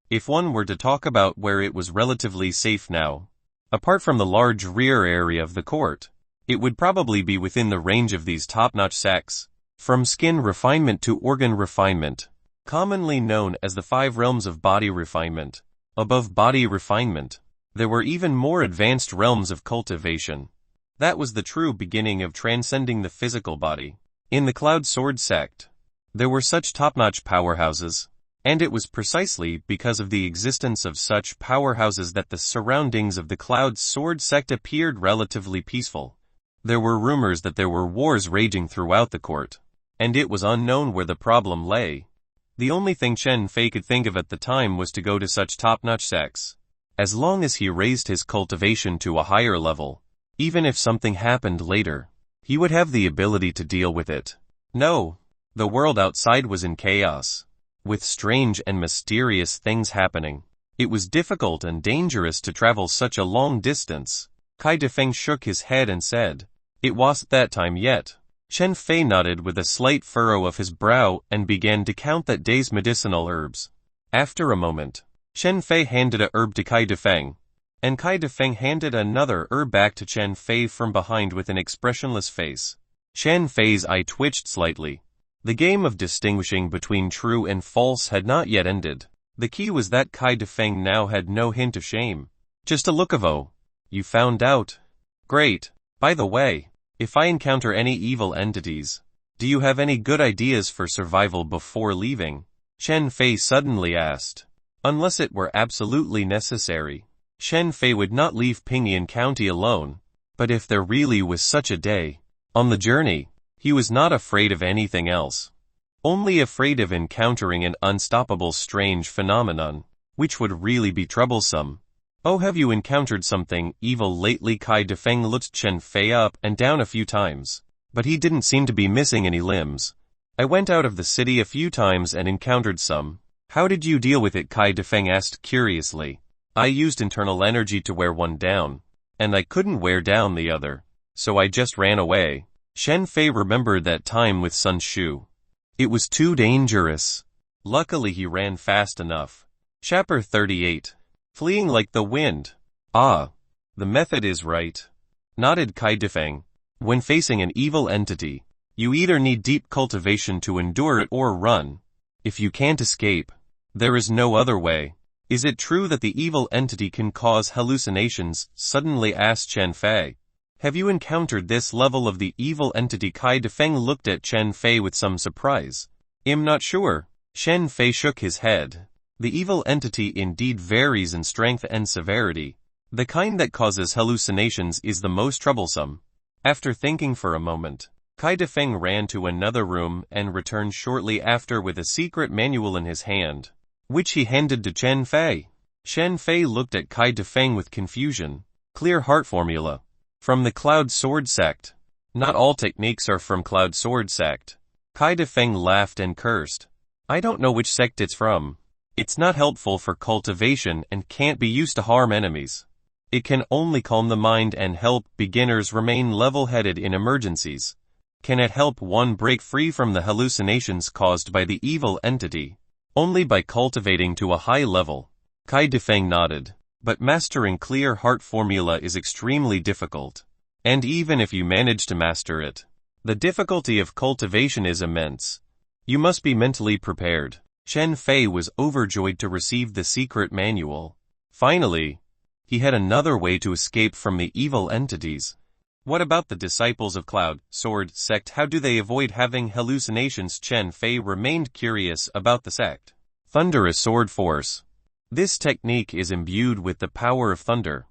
A: If one were to talk about where it was relatively safe now, apart from the large rear area of the court, it would probably be within the range of these top-notch sects. From skin refinement to organ refinement, commonly known as the 5 realms of body refinement. Above body refinement, there were even more advanced realms of cultivation. That was the true beginning of transcending the physical body. In the Cloud Sword sect, there were such top-notch powerhouses, and it was precisely because of the existence of such powerhouses that the surroundings of the Cloud Sword sect appeared relatively peaceful. There were rumors that there were wars raging throughout the court, and it was unknown where the problem lay. The only thing Chen Fei could think of at the time was to go to such top-notch sects. As long as he raised his cultivation to a higher level, even if something happened later, he would have the ability to deal with it. No, the world outside was in chaos, with strange and mysterious things happening. It was difficult and dangerous to travel such a long distance. Kai Defeng shook his head and said, it wasn't that time yet. Chen Fei nodded with a slight furrow of his brow and began to count that day's medicinal herbs. After a moment, Chen Fei handed a herb to Kai Defeng, and Kai Defeng handed another herb back to Chen Fei from behind with an expressionless face. Chen Fei's eye twitched slightly. The game of distinguishing between true and false had not yet ended. The key was that Kai Defeng now had no hint of shame. Just a look of "Oh, you found out? Great. By the way, if I encounter any evil entities, do you have any good ideas for survival before leaving?" Chen Fei suddenly asked. Unless it were absolutely necessary, Chen Fei would not leave Pinyin County alone. But if there really was such a day, on the journey, he was not afraid of anything else. Only afraid of encountering an unstoppable strange phenomenon, which would really be troublesome. Oh, have you encountered something evil lately? Kai Defeng looked Chen Fei up and down a few times, but he didn't seem to be missing any limbs. I went out of the city a few times and encountered some. How did you deal with it? Kai Defeng asked curiously. I used internal energy to wear one down, and I couldn't wear down the other, so I just ran away. Chen Fei remembered that time with Sun Shu. It was too dangerous. Luckily he ran fast enough. Chapter 38. Fleeing like the wind. Ah, the method is right, nodded Kai Defeng. When facing an evil entity, you either need deep cultivation to endure it or run. If you can't escape, there is no other way. Is it true that the evil entity can cause hallucinations? Suddenly asked Chen Fei. Have you encountered this level of the evil entity? Kai Defeng looked at Chen Fei with some surprise. I'm not sure. Chen Fei shook his head. The evil entity indeed varies in strength and severity. The kind that causes hallucinations is the most troublesome. After thinking for a moment, Kai Defeng ran to another room and returned shortly after with a secret manual in his hand, which he handed to Chen Fei. Chen Fei looked at Kai Defeng with confusion. Clear Heart Formula. From the Cloud Sword sect. Not all techniques are from Cloud Sword sect. Kai Defeng laughed and cursed. I don't know which sect it's from. It's not helpful for cultivation and can't be used to harm enemies. It can only calm the mind and help beginners remain level-headed in emergencies. Can it help one break free from the hallucinations caused by the evil entity? Only by cultivating to a high level. Kai Defeng nodded. But mastering clear heart formula is extremely difficult. And even if you manage to master it, the difficulty of cultivation is immense. You must be mentally prepared. Chen Fei was overjoyed to receive the secret manual. Finally, he had another way to escape from the evil entities. What about the disciples of Cloud, Sword, sect? How do they avoid having hallucinations? Chen Fei remained curious about the sect. Thunderous sword force. This technique is imbued with the power of thunder,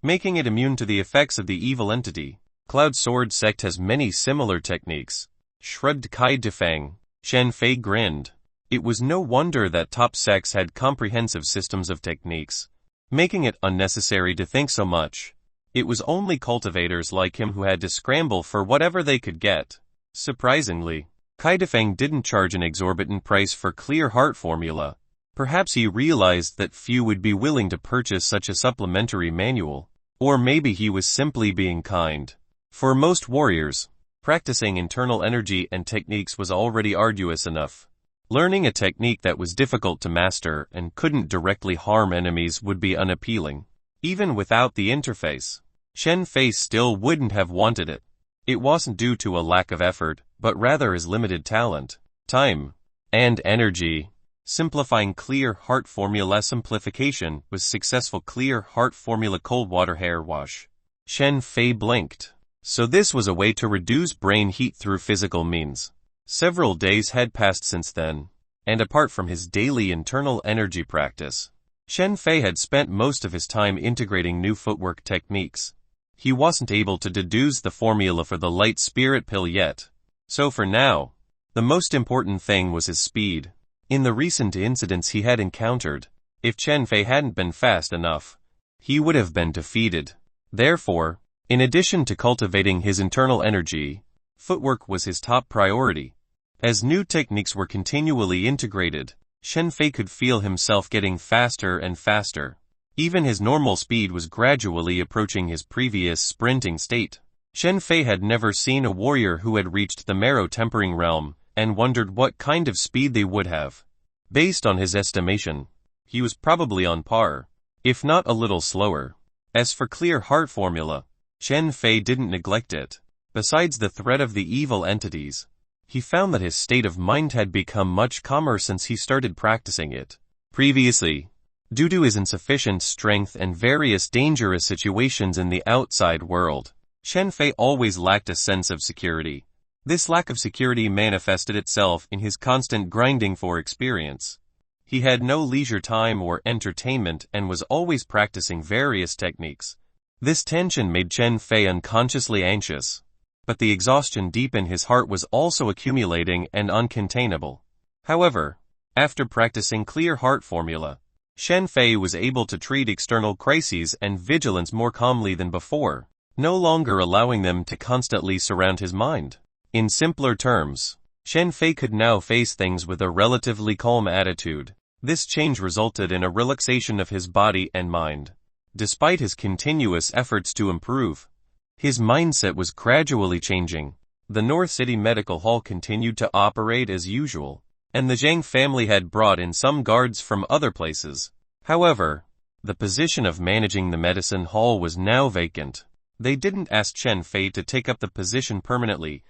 A: making it immune to the effects of the evil entity. Cloud Sword sect has many similar techniques, shrugged Kai Defeng. Chen Fei grinned. It was no wonder that top sects had comprehensive systems of techniques, making it unnecessary to think so much. It was only cultivators like him who had to scramble for whatever they could get. Surprisingly, Kai Defeng didn't charge an exorbitant price for clear heart formula. Perhaps he realized that few would be willing to purchase such a supplementary manual. Or maybe he was simply being kind. For most warriors, practicing internal energy and techniques was already arduous enough. Learning a technique that was difficult to master and couldn't directly harm enemies would be unappealing. Even without the interface, Chen Fei still wouldn't have wanted it. It wasn't due to a lack of effort, but rather his limited talent, time, and energy. Simplifying clear heart formula. Simplification was successful. Clear heart formula cold water hair wash. Chen Fei blinked. So this was a way to reduce brain heat through physical means. Several days had passed since then, and apart from his daily internal energy practice, Chen Fei had spent most of his time integrating new footwork techniques. He wasn't able to deduce the formula for the light spirit pill yet. So for now, the most important thing was his speed. In the recent incidents he had encountered, if Chen Fei hadn't been fast enough, he would have been defeated. Therefore, in addition to cultivating his internal energy, footwork was his top priority. As new techniques were continually integrated, Chen Fei could feel himself getting faster and faster. Even his normal speed was gradually approaching his previous sprinting state. Chen Fei had never seen a warrior who had reached the marrow tempering realm, and wondered what kind of speed they would have. Based on his estimation, he was probably on par, if not a little slower. As for clear heart formula, Chen Fei didn't neglect it. Besides the threat of the evil entities, he found that his state of mind had become much calmer since he started practicing it. Previously, due to his insufficient strength and various dangerous situations in the outside world, Chen Fei always lacked a sense of security. This lack of security manifested itself in his constant grinding for experience. He had no leisure time or entertainment and was always practicing various techniques. This tension made Chen Fei unconsciously anxious. But the exhaustion deep in his heart was also accumulating and uncontainable. However, after practicing clear heart formula, Chen Fei was able to treat external crises and vigilance more calmly than before, no longer allowing them to constantly surround his mind. In simpler terms, Chen Fei could now face things with a relatively calm attitude. This change resulted in a relaxation of his body and mind. Despite his continuous efforts to improve, his mindset was gradually changing. The North City Medical Hall continued to operate as usual, and the Zhang family had brought in some guards from other places. However, the position of managing the medicine hall was now vacant. They didn't ask Chen Fei to take up the position permanently,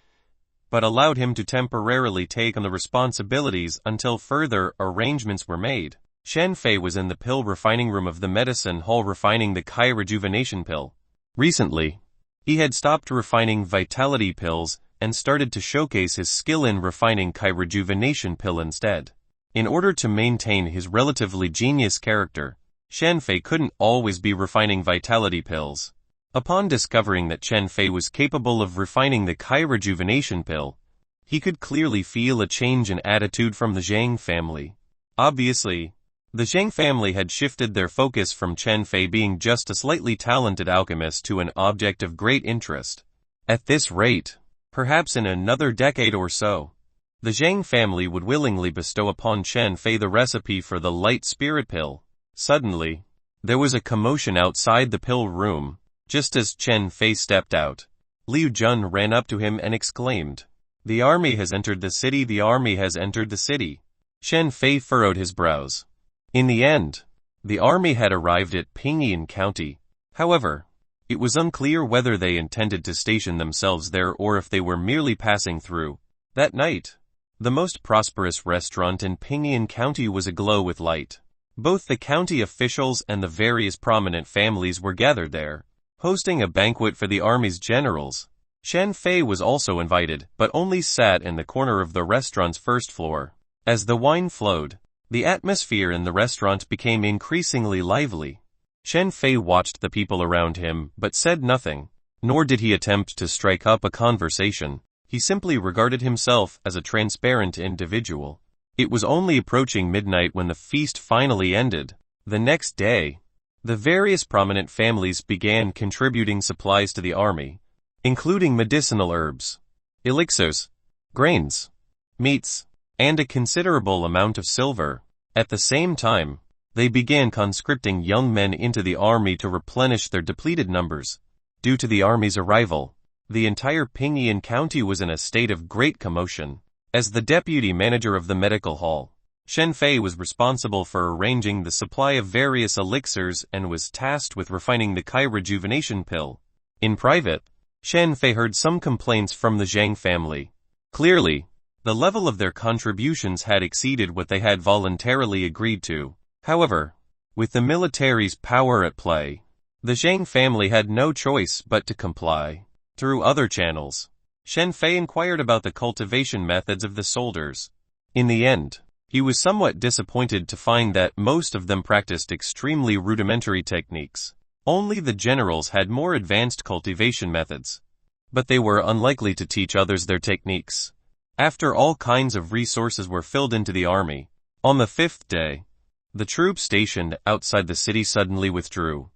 A: but allowed him to temporarily take on the responsibilities until further arrangements were made. Chen Fei was in the pill refining room of the medicine hall refining the Kai rejuvenation pill. Recently, he had stopped refining vitality pills and started to showcase his skill in refining Kai rejuvenation pill instead. In order to maintain his relatively genius character, Chen Fei couldn't always be refining vitality pills. Upon discovering that Chen Fei was capable of refining the Kai rejuvenation pill, he could clearly feel a change in attitude from the Zhang family. Obviously, the Zhang family had shifted their focus from Chen Fei being just a slightly talented alchemist to an object of great interest. At this rate, perhaps in another decade or so, the Zhang family would willingly bestow upon Chen Fei the recipe for the light spirit pill. Suddenly, there was a commotion outside the pill room. Just as Chen Fei stepped out, Liu Jun ran up to him and exclaimed, "The army has entered the city! The army has entered the city!" Shen Fei furrowed his brows. In the end, the army had arrived at Pinyin County. However, it was unclear whether they intended to station themselves there or if they were merely passing through. That night, the most prosperous restaurant in Pinyin County was aglow with light. Both the county officials and the various prominent families were gathered there, hosting a banquet for the army's generals. Shen Fei was also invited, but only sat in the corner of the restaurant's first floor. As the wine flowed, the atmosphere in the restaurant became increasingly lively. Shen Fei watched the people around him, but said nothing, nor did he attempt to strike up a conversation. He simply regarded himself as a transparent individual. It was only approaching midnight when the feast finally ended. The next day, the various prominent families began contributing supplies to the army, including medicinal herbs, elixirs, grains, meats, and a considerable amount of silver. At the same time, they began conscripting young men into the army to replenish their depleted numbers. Due to the army's arrival, the entire Pinyin County was in a state of great commotion. As the deputy manager of the medical hall, Shen Fei was responsible for arranging the supply of various elixirs and was tasked with refining the Kai rejuvenation pill. In private, Shen Fei heard some complaints from the Zhang family. Clearly, the level of their contributions had exceeded what they had voluntarily agreed to. However, with the military's power at play, the Zhang family had no choice but to comply. Through other channels, Shen Fei inquired about the cultivation methods of the soldiers. In the end, he was somewhat disappointed to find that most of them practiced extremely rudimentary techniques. Only the generals had more advanced cultivation methods, but they were unlikely to teach others their techniques. After all kinds of resources were filled into the army, on the fifth day, the troops stationed outside the city suddenly withdrew.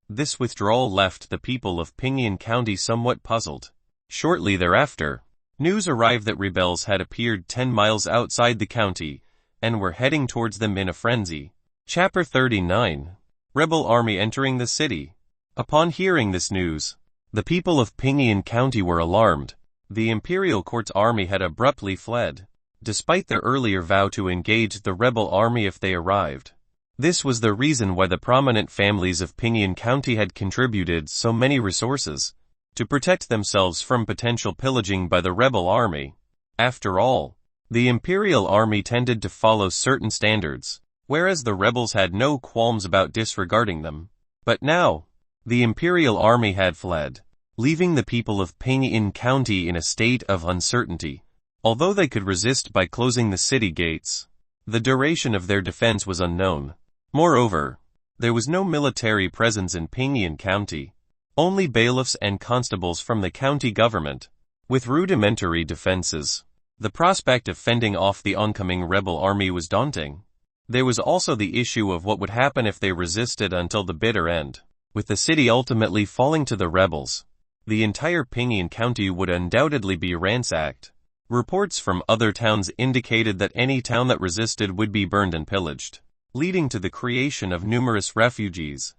A: This withdrawal left the people of Pinyin County somewhat puzzled. Shortly thereafter, news arrived that rebels had appeared 10 miles outside the county and were heading towards them in a frenzy. Chapter 39. Rebel Army Entering the City. Upon hearing this news, the people of Pinyin County were alarmed. The imperial court's army had abruptly fled, despite their earlier vow to engage the rebel army if they arrived. This was the reason why the prominent families of Pinyin County had contributed so many resources to protect themselves from potential pillaging by the rebel army. After all, the imperial army tended to follow certain standards, whereas the rebels had no qualms about disregarding them. But now, the imperial army had fled, leaving the people of Pinyin County in a state of uncertainty. Although they could resist by closing the city gates, the duration of their defense was unknown. Moreover, there was no military presence in Pinyin County, only bailiffs and constables from the county government. With rudimentary defenses, the prospect of fending off the oncoming rebel army was daunting. There was also the issue of what would happen if they resisted until the bitter end. With the city ultimately falling to the rebels, the entire Pinyin County would undoubtedly be ransacked. Reports from other towns indicated that any town that resisted would be burned and pillaged, leading to the creation of numerous refugees.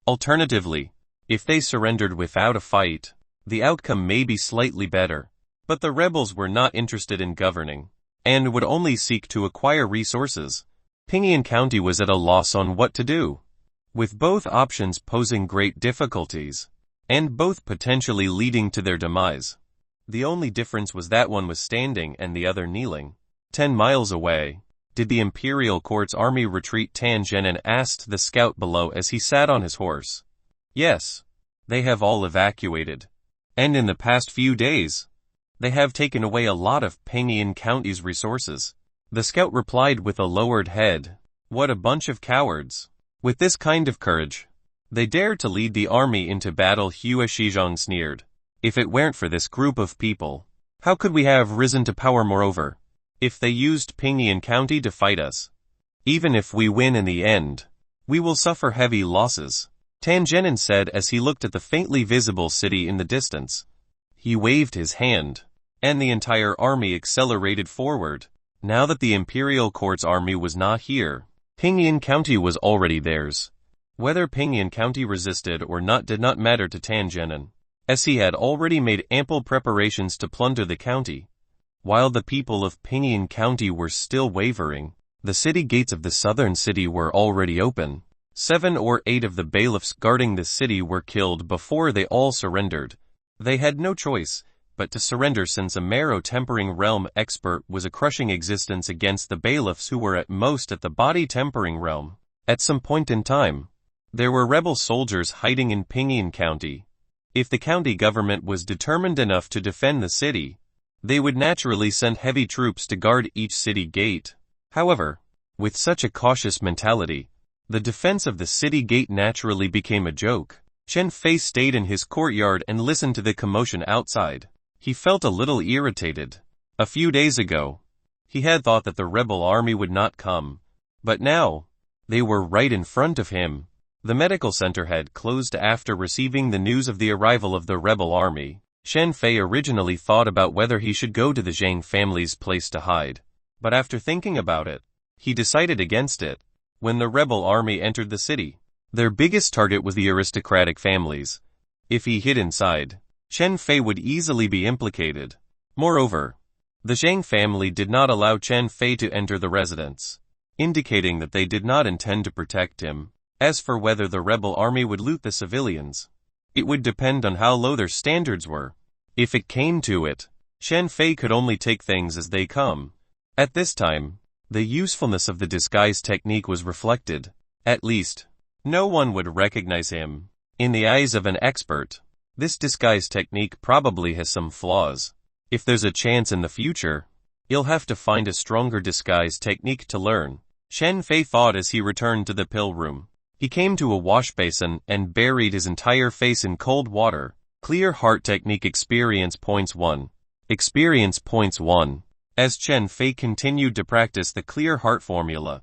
A: Alternatively, if they surrendered without a fight, the outcome may be slightly better. But the rebels were not interested in governing, and would only seek to acquire resources. Pinyin County was at a loss on what to do, with both options posing great difficulties, and both potentially leading to their demise. The only difference was that one was standing and the other kneeling. 10 miles away, did the imperial court's army retreat? Tan Zhenan asked the scout below as he sat on his horse. Yes, they have all evacuated, and in the past few days, they have taken away a lot of Pinyin County's resources. The scout replied with a lowered head. What a bunch of cowards. With this kind of courage, they dared to lead the army into battle. Hua Shizhong sneered. If it weren't for this group of people, how could we have risen to power? Moreover, if they used Pinyin County to fight us, even if we win in the end, we will suffer heavy losses, Tan Zhenan said as he looked at the faintly visible city in the distance. He waved his hand, and the entire army accelerated forward. Now that the imperial court's army was not here, Pinyin County was already theirs. Whether Pinyin County resisted or not did not matter to Tan Zhenan, as he had already made ample preparations to plunder the county. While the people of Pinyin County were still wavering, The city gates of the southern city were already open. 7 or 8 of the bailiffs guarding the city were killed before they all surrendered. They had no choice but to surrender, since a marrow tempering realm expert was a crushing existence against the bailiffs, who were at most at the body tempering realm. At some point in time, there were rebel soldiers hiding in Pinyin County. If the county government was determined enough to defend the city, they would naturally send heavy troops to guard each city gate. However, with such a cautious mentality, the defense of the city gate naturally became a joke. Chen Fei stayed in his courtyard and listened to the commotion outside. He felt a little irritated. A few days ago, he had thought that the rebel army would not come, but now, they were right in front of him. The medical center had closed after receiving the news of the arrival of the rebel army. Chen Fei originally thought about whether he should go to the Zhang family's place to hide, but after thinking about it, he decided against it. When the rebel army entered the city, their biggest target was the aristocratic families. If he hid inside, Chen Fei would easily be implicated. Moreover, the Zhang family did not allow Chen Fei to enter the residence, indicating that they did not intend to protect him. As for whether the rebel army would loot the civilians, it would depend on how low their standards were. If it came to it, Chen Fei could only take things as they come. At this time, the usefulness of the disguise technique was reflected. At least, no one would recognize him. In the eyes of an expert, this disguise technique probably has some flaws. If there's a chance in the future, you'll have to find a stronger disguise technique to learn, Chen Fei thought as he returned to the pill room. He came to a wash basin and buried his entire face in cold water. Clear heart technique experience points 1. Experience points 1. As Chen Fei continued to practice the clear heart formula,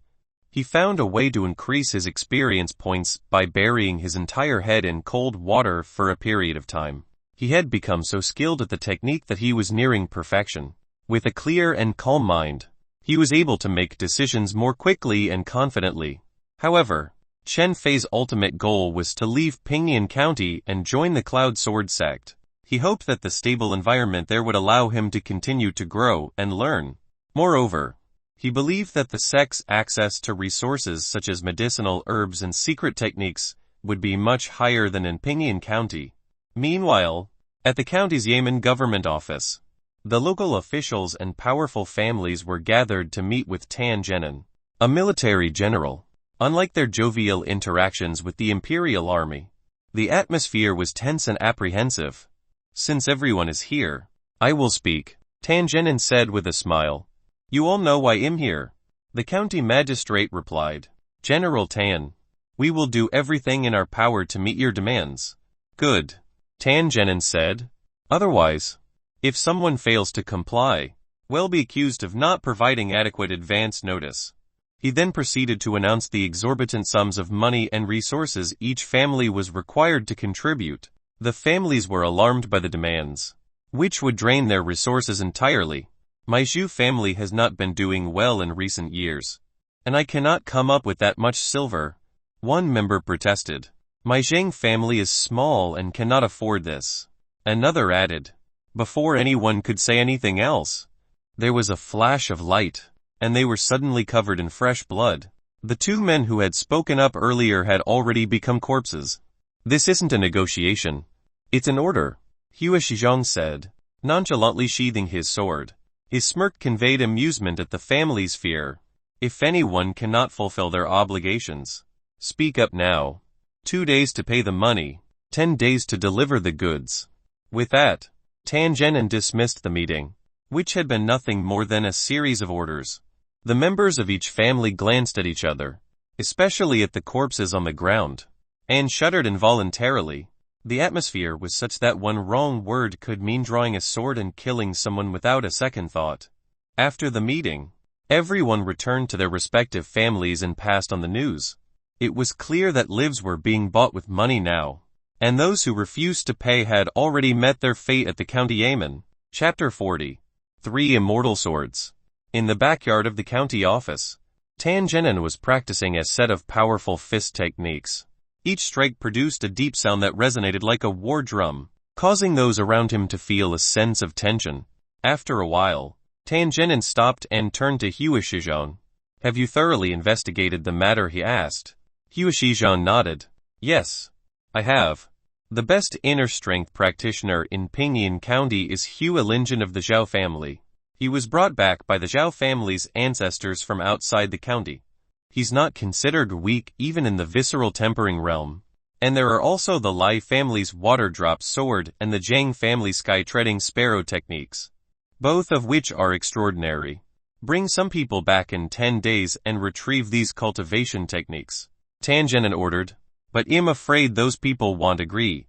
A: he found a way to increase his experience points by burying his entire head in cold water for a period of time. He had become so skilled at the technique that he was nearing perfection. With a clear and calm mind, he was able to make decisions more quickly and confidently. However, Chen Fei's ultimate goal was to leave Pinyin County and join the Cloud Sword sect. He hoped that the stable environment there would allow him to continue to grow and learn. Moreover, he believed that the sect's access to resources such as medicinal herbs and secret techniques would be much higher than in Pinyin County. Meanwhile, at the county's Yamen government office, the local officials and powerful families were gathered to meet with Tan Zhenan, a military general. Unlike their jovial interactions with the Imperial Army, the atmosphere was tense and apprehensive. Since everyone is here, I will speak, Tan Zhenan said with a smile. You all know why I'm here. The county magistrate replied. General Tan, we will do everything in our power to meet your demands. Good, Tan Zhenan said. Otherwise, if someone fails to comply, we'll be accused of not providing adequate advance notice. He then proceeded to announce the exorbitant sums of money and resources each family was required to contribute. The families were alarmed by the demands, which would drain their resources entirely. My Zhu family has not been doing well in recent years, and I cannot come up with that much silver, one member protested. My Zhang family is small and cannot afford this, another added. Before anyone could say anything else, there was a flash of light, and they were suddenly covered in fresh blood. The 2 men who had spoken up earlier had already become corpses. This isn't a negotiation. It's an order, Hua Shizhong said, nonchalantly sheathing his sword. His smirk conveyed amusement at the family's fear. If anyone cannot fulfill their obligations, speak up now. 2 days to pay the money, 10 days to deliver the goods. With that, Tan Zhenan dismissed the meeting, which had been nothing more than a series of orders. The members of each family glanced at each other, especially at the corpses on the ground, and shuddered involuntarily. The atmosphere was such that one wrong word could mean drawing a sword and killing someone without a second thought. After the meeting, everyone returned to their respective families and passed on the news. It was clear that lives were being bought with money now, and those who refused to pay had already met their fate at the county Yamen. Chapter 40. 3 Immortal Swords. In the backyard of the county office, Tan Zhenan was practicing a set of powerful fist techniques. Each strike produced a deep sound that resonated like a war drum, causing those around him to feel a sense of tension. After a while, Tan Zhenan stopped and turned to Hua Shizhong. Have you thoroughly investigated the matter? He asked. Hua Shizhan nodded. Yes, I have. The best inner strength practitioner in Pinyin County is Hua Linjin of the Zhao family. He was brought back by the Zhao family's ancestors from outside the county. He's not considered weak even in the visceral tempering realm. And there are also the Lai family's water drop sword and the Zhang family's sky-treading sparrow techniques, both of which are extraordinary. Bring some people back in 10 days and retrieve these cultivation techniques, Tangenan ordered. But I'm afraid those people won't agree,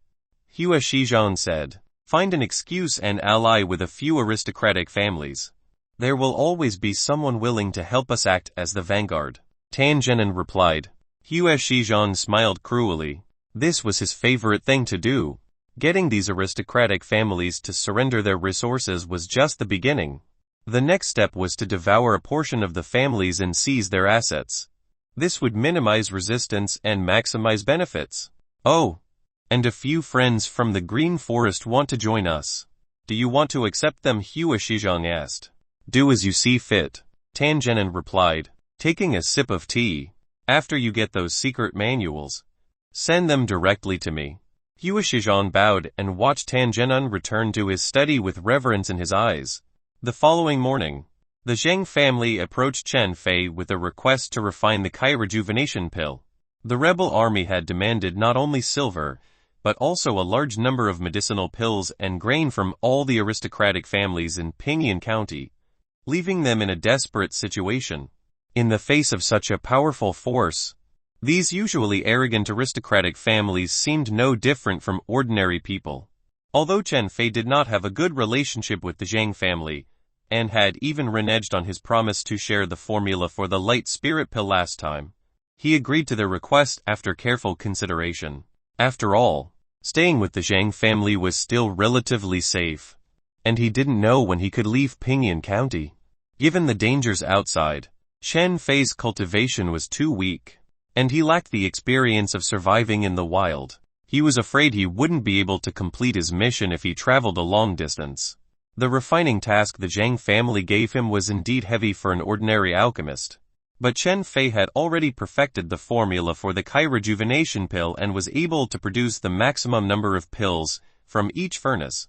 A: Hua Shizhan said. Find an excuse and ally with a few aristocratic families. There will always be someone willing to help us act as the vanguard, Tangenan replied. Hua Shizhan smiled cruelly. This was his favorite thing to do. Getting these aristocratic families to surrender their resources was just the beginning. The next step was to devour a portion of the families and seize their assets. This would minimize resistance and maximize benefits. Oh, and a few friends from the Green Forest want to join us. Do you want to accept them? Hua Shizhan asked. Do as you see fit, Tangenan replied, taking a sip of tea. After you get those secret manuals, send them directly to me. Hua Shizhan bowed and watched Tangenan return to his study with reverence in his eyes. The following morning, the Zhang family approached Chen Fei with a request to refine the Kai rejuvenation pill. The rebel army had demanded not only silver, but also a large number of medicinal pills and grain from all the aristocratic families in Pinyin County, leaving them in a desperate situation. In the face of such a powerful force, these usually arrogant aristocratic families seemed no different from ordinary people. Although Chen Fei did not have a good relationship with the Zhang family, and had even reneged on his promise to share the formula for the light spirit pill last time, he agreed to their request after careful consideration. After all, staying with the Zhang family was still relatively safe, and he didn't know when he could leave Pinyin County. Given the dangers outside, Chen Fei's cultivation was too weak, and he lacked the experience of surviving in the wild. He was afraid he wouldn't be able to complete his mission if he traveled a long distance. The refining task the Zhang family gave him was indeed heavy for an ordinary alchemist. But Chen Fei had already perfected the formula for the Kai rejuvenation pill and was able to produce the maximum number of pills from each furnace,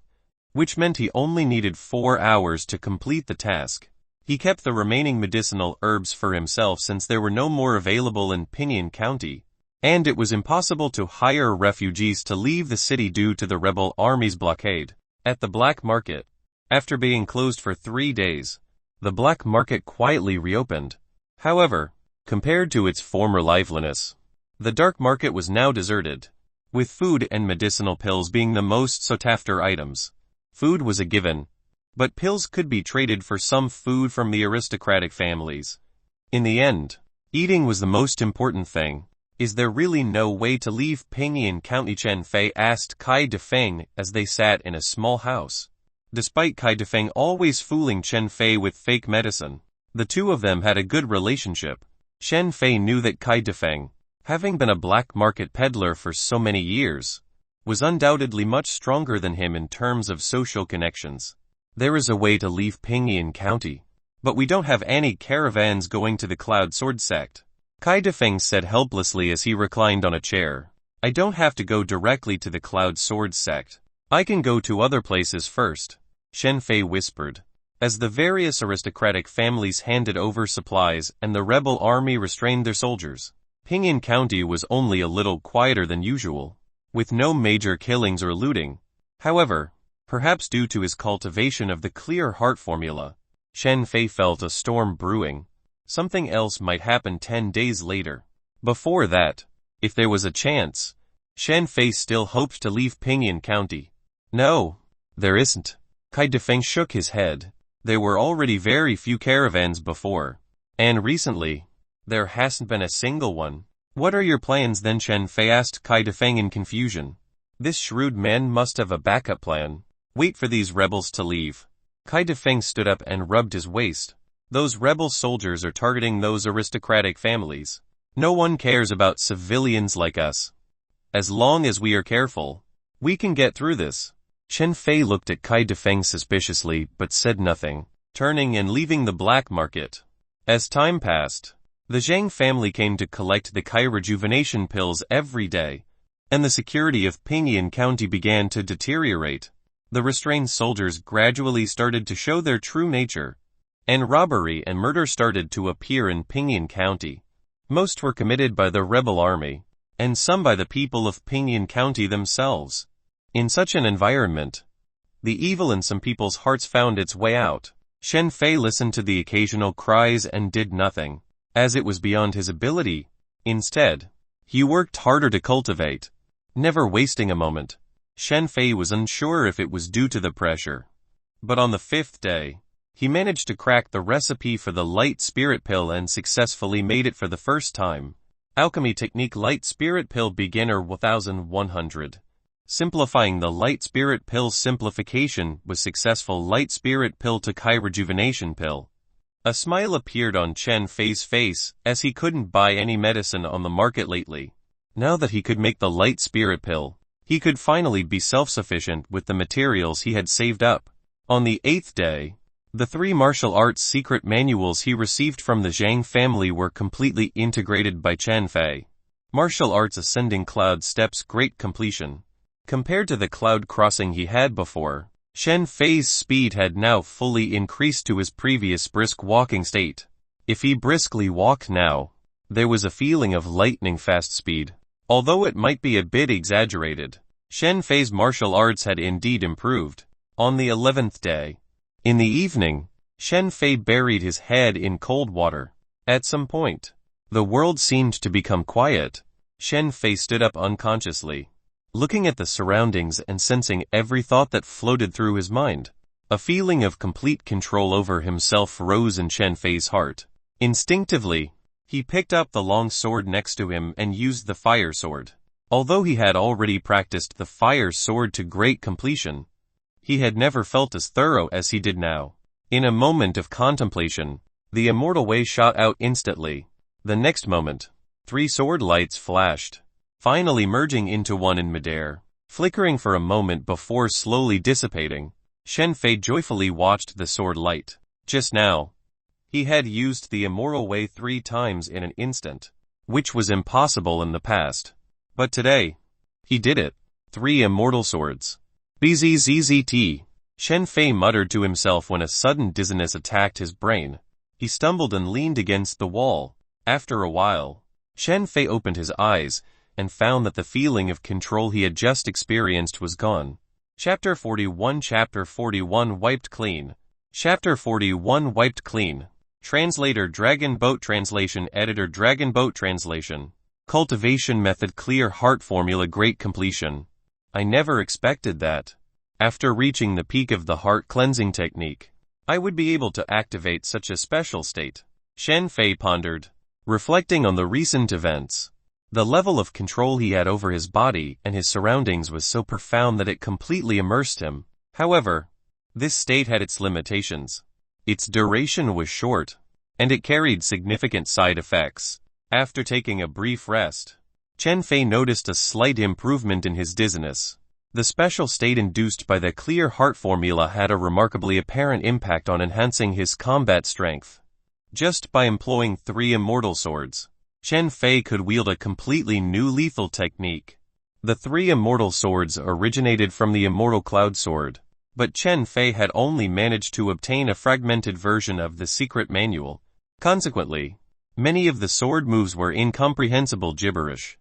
A: which meant he only needed 4 hours to complete the task. He kept the remaining medicinal herbs for himself since there were no more available in Pinyin County, and it was impossible to hire refugees to leave the city due to the rebel army's blockade. At the black market, after being closed for 3 days, the black market quietly reopened. However, compared to its former liveliness, the dark market was now deserted, with food and medicinal pills being the most sought-after items. Food was a given, but pills could be traded for some food from the aristocratic families. In the end, eating was the most important thing. Is there really no way to leave Pinyin County? Chen Fei asked Kai Defeng as they sat in a small house. Despite Kai Defeng always fooling Chen Fei with fake medicine, the two of them had a good relationship. Chen Fei knew that Kai Defeng, having been a black market peddler for so many years, was undoubtedly much stronger than him in terms of social connections. There is a way to leave Pinyin County, but we don't have any caravans going to the Cloud Sword sect, Kai Defeng said helplessly as he reclined on a chair. I don't have to go directly to the Cloud Sword sect. I can go to other places first, Chen Fei whispered, as the various aristocratic families handed over supplies and the rebel army restrained their soldiers. Pinyin County was only a little quieter than usual, with no major killings or looting. However, perhaps due to his cultivation of the clear heart formula, Chen Fei felt a storm brewing. Something else might happen 10 days later. Before that, if there was a chance, Chen Fei still hoped to leave Pinyin County. No, there isn't. Kai Defeng shook his head. There were already very few caravans before, and recently, there hasn't been a single one. What are your plans then? Chen Fei asked Kai Defeng in confusion. This shrewd man must have a backup plan. Wait for these rebels to leave. Kai Defeng stood up and rubbed his waist. Those rebel soldiers are targeting those aristocratic families. No one cares about civilians like us. As long as we are careful, we can get through this. Chen Fei looked at Kai Defeng suspiciously but said nothing. Turning and leaving the black market, As time passed, the Zhang family came to collect the Kai rejuvenation pills every day, and the security of Pingyan County began to deteriorate. The restrained soldiers gradually started to show their true nature, and robbery and murder started to appear in Pingyan County. Most were committed by the rebel army, and some by the people of Pingyan County themselves. In such an environment, the evil in some people's hearts found its way out. Shen Fei listened to the occasional cries and did nothing, as it was beyond his ability. Instead, he worked harder to cultivate, never wasting a moment. Shen Fei was unsure if it was due to the pressure. But on the 5th day, he managed to crack the recipe for the light spirit pill and successfully made it for the first time. Alchemy Technique Light Spirit Pill Beginner 1100. Simplifying the light spirit pill simplification was successful. Light spirit pill to Kai rejuvenation pill. A smile appeared on Chen Fei's face, as he couldn't buy any medicine on the market lately. Now that he could make the light spirit pill, he could finally be self-sufficient with the materials he had saved up. On the 8th day, the 3 martial arts secret manuals he received from the Zhang family were completely integrated by Chen Fei. Martial arts ascending cloud steps great completion. Compared to the cloud crossing he had before, Shen Fei's speed had now fully increased to his previous brisk walking state. If he briskly walked now, there was a feeling of lightning fast speed. Although it might be a bit exaggerated, Shen Fei's martial arts had indeed improved. On the 11th day, in the evening, Shen Fei buried his head in cold water. At some point, the world seemed to become quiet. Shen Fei stood up unconsciously, looking at the surroundings and sensing every thought that floated through his mind. A feeling of complete control over himself rose in Shen Fei's heart. Instinctively, he picked up the long sword next to him and used the fire sword. Although he had already practiced the fire sword to great completion, he had never felt as thorough as he did now. In a moment of contemplation, the immortal way shot out instantly. The next moment, 3 sword lights flashed, finally merging into one in midair, flickering for a moment before slowly dissipating. Shen Fei joyfully watched the sword light. Just now, he had used the immoral way 3 times in an instant, which was impossible in the past. But today, he did it. 3 immortal swords. BZZZT. Shen Fei muttered to himself when a sudden dizziness attacked his brain. He stumbled and leaned against the wall. After a while, Shen Fei opened his eyes and found that the feeling of control he had just experienced was gone. Chapter 41 Wiped Clean. Chapter 41 Wiped Clean. Translator Dragon Boat Translation Editor Dragon Boat Translation. Cultivation Method Clear Heart Formula Great Completion. I never expected that. After reaching the peak of the heart cleansing technique, I would be able to activate such a special state. Shen Fei pondered, reflecting on the recent events. The level of control he had over his body and his surroundings was so profound that it completely immersed him. However, this state had its limitations. Its duration was short, and it carried significant side effects. After taking a brief rest, Chen Fei noticed a slight improvement in his dizziness. The special state induced by the clear heart formula had a remarkably apparent impact on enhancing his combat strength. Just by employing 3 immortal swords, Chen Fei could wield a completely new lethal technique. The 3 immortal swords originated from the immortal cloud sword, but Chen Fei had only managed to obtain a fragmented version of the secret manual. Consequently, many of the sword moves were incomprehensible gibberish.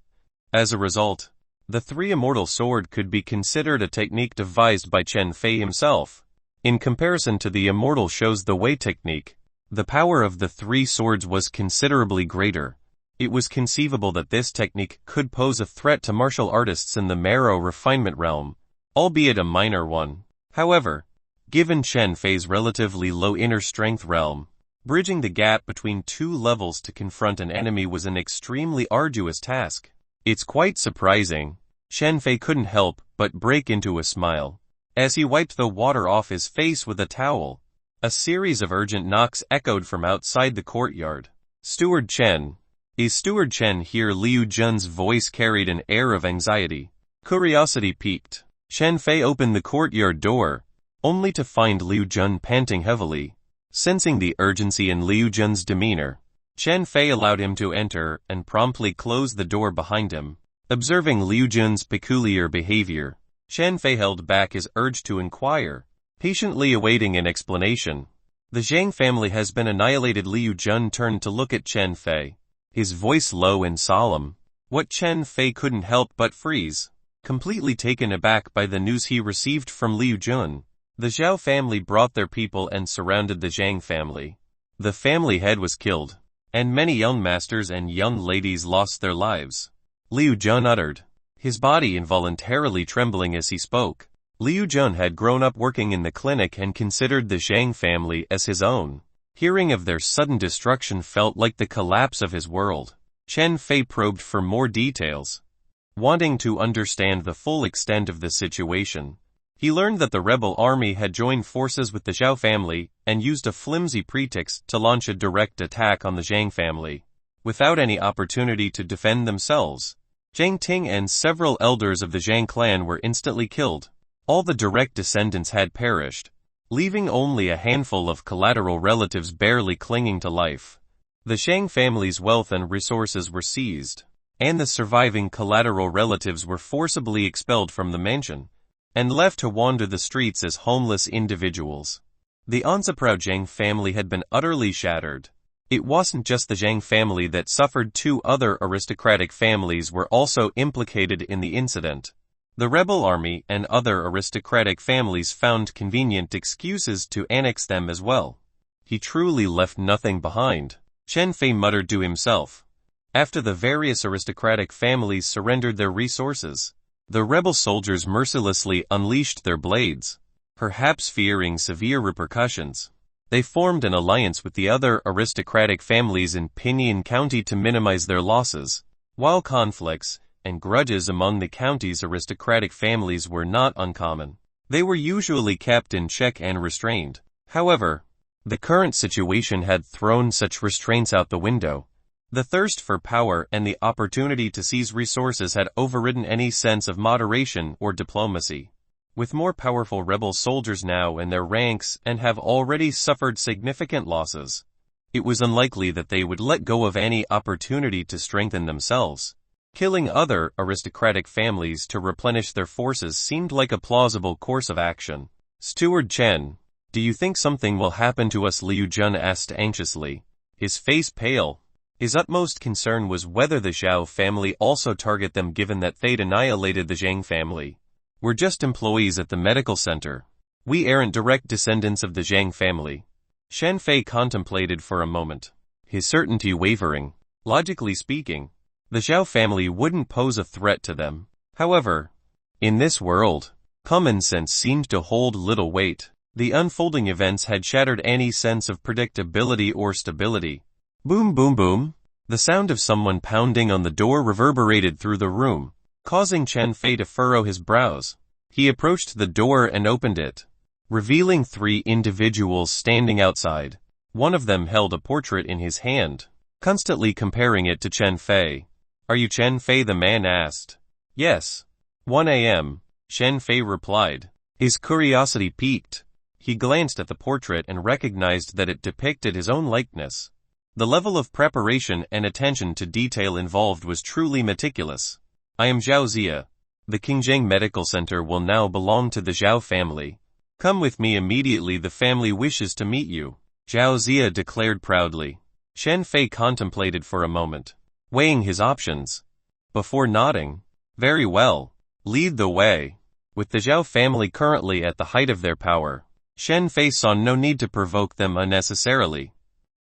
A: As a result, the 3 immortal sword could be considered a technique devised by Chen Fei himself. In comparison to the immortal shows the way technique, the power of the 3 swords was considerably greater. It was conceivable that this technique could pose a threat to martial artists in the marrow refinement realm, albeit a minor one. However, given Chen Fei's relatively low inner strength realm, bridging the gap between 2 levels to confront an enemy was an extremely arduous task. It's quite surprising. Chen Fei couldn't help but break into a smile. As he wiped the water off his face with a towel, a series of urgent knocks echoed from outside the courtyard. Steward Chen. Is Steward Chen here? Liu Jun's voice carried an air of anxiety. Curiosity piqued, Chen Fei opened the courtyard door, only to find Liu Jun panting heavily. Sensing the urgency in Liu Jun's demeanor, Chen Fei allowed him to enter and promptly closed the door behind him. Observing Liu Jun's peculiar behavior, Chen Fei held back his urge to inquire, patiently awaiting an explanation. The Zhang family has been annihilated. Liu Jun turned to look at Chen Fei, his voice low and solemn. What Chen Fei couldn't help but freeze, completely taken aback by the news he received from Liu Jun. The Zhao family brought their people and surrounded the Zhang family. The family head was killed, and many young masters and young ladies lost their lives. Liu Jun uttered, his body involuntarily trembling as he spoke. Liu Jun had grown up working in the clinic and considered the Zhang family as his own. Hearing of their sudden destruction felt like the collapse of his world. Chen Fei probed for more details, wanting to understand the full extent of the situation. He learned that the rebel army had joined forces with the Zhao family and used a flimsy pretext to launch a direct attack on the Zhang family, without any opportunity to defend themselves. Zhang Ting and several elders of the Zhang clan were instantly killed. All the direct descendants had perished, leaving only a handful of collateral relatives barely clinging to life. The Zhang family's wealth and resources were seized, and the surviving collateral relatives were forcibly expelled from the mansion and left to wander the streets as homeless individuals. The Onzaprao Zhang family had been utterly shattered. It wasn't just the Zhang family that suffered. 2 other aristocratic families were also implicated in the incident. The rebel army and other aristocratic families found convenient excuses to annex them as well. He truly left nothing behind, Chen Fei muttered to himself. After the various aristocratic families surrendered their resources, the rebel soldiers mercilessly unleashed their blades. Perhaps fearing severe repercussions, they formed an alliance with the other aristocratic families in Pinyin County to minimize their losses. While conflicts and grudges among the county's aristocratic families were not uncommon, they were usually kept in check and restrained. However, the current situation had thrown such restraints out the window. The thirst for power and the opportunity to seize resources had overridden any sense of moderation or diplomacy. With more powerful rebel soldiers now in their ranks and have already suffered significant losses, it was unlikely that they would let go of any opportunity to strengthen themselves. Killing other aristocratic families to replenish their forces seemed like a plausible course of action. Steward Chen, do you think something will happen to us? Liu Jun asked anxiously, his face pale. His utmost concern was whether the Zhao family also target them, given that they'd annihilated the Zhang family. We're just employees at the medical center. We aren't direct descendants of the Zhang family. Chen Fei contemplated for a moment, his certainty wavering. Logically speaking, the Zhao family wouldn't pose a threat to them. However, in this world, common sense seemed to hold little weight. The unfolding events had shattered any sense of predictability or stability. Boom boom boom. The sound of someone pounding on the door reverberated through the room, causing Chen Fei to furrow his brows. He approached the door and opened it, revealing 3 individuals standing outside. One of them held a portrait in his hand, constantly comparing it to Chen Fei. Are you Chen Fei? The man asked. Yes. 1 a.m., Chen Fei replied. His curiosity piqued. He glanced at the portrait and recognized that it depicted his own likeness. The level of preparation and attention to detail involved was truly meticulous. I am Zhao Zia. The Qingjing Medical Center will now belong to the Zhao family. Come with me immediately. The family wishes to meet you, Zhao Zia declared proudly. Chen Fei contemplated for a moment, weighing his options, before nodding. Very well. Lead the way. With the Zhao family currently at the height of their power, Chen Fei saw no need to provoke them unnecessarily.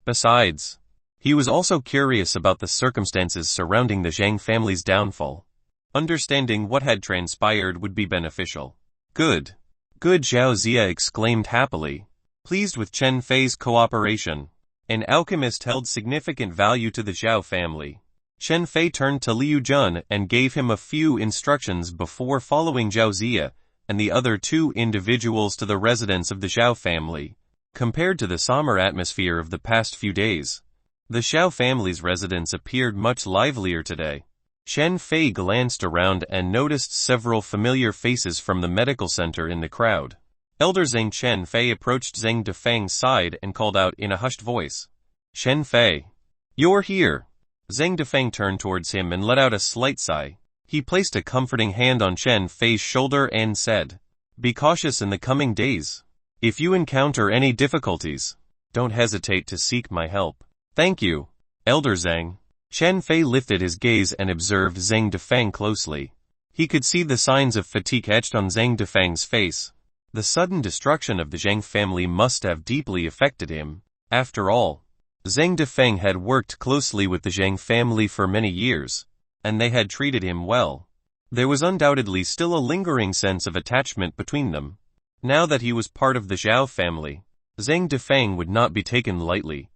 A: Besides, he was also curious about the circumstances surrounding the Zhang family's downfall. Understanding what had transpired would be beneficial. Good. Good, Zhao Zia exclaimed happily, pleased with Chen Fei's cooperation. An alchemist held significant value to the Zhao family. Chen Fei turned to Liu Jun and gave him a few instructions before following Zhao Zia and the other 2 individuals to the residence of the Zhao family. Compared to the somber atmosphere of the past few days, the Zhao family's residence appeared much livelier today. Chen Fei glanced around and noticed several familiar faces from the medical center in the crowd. Elder Zhang Chen-fei approached Zhang Defeng's side and called out in a hushed voice. Chen-fei. You're here. Zhang Defeng turned towards him and let out a slight sigh. He placed a comforting hand on Chen-fei's shoulder and said, Be cautious in the coming days. If you encounter any difficulties, don't hesitate to seek my help. Thank you, Elder Zhang. Chen-fei lifted his gaze and observed Zhang Defeng closely. He could see the signs of fatigue etched on Zhang Defeng's face. The sudden destruction of the Zhang family must have deeply affected him. After all, Zhang Defeng had worked closely with the Zhang family for many years, and they had treated him well. There was undoubtedly still a lingering sense of attachment between them. Now that he was part of the Zhao family, Zhang Defeng would not be taken lightly.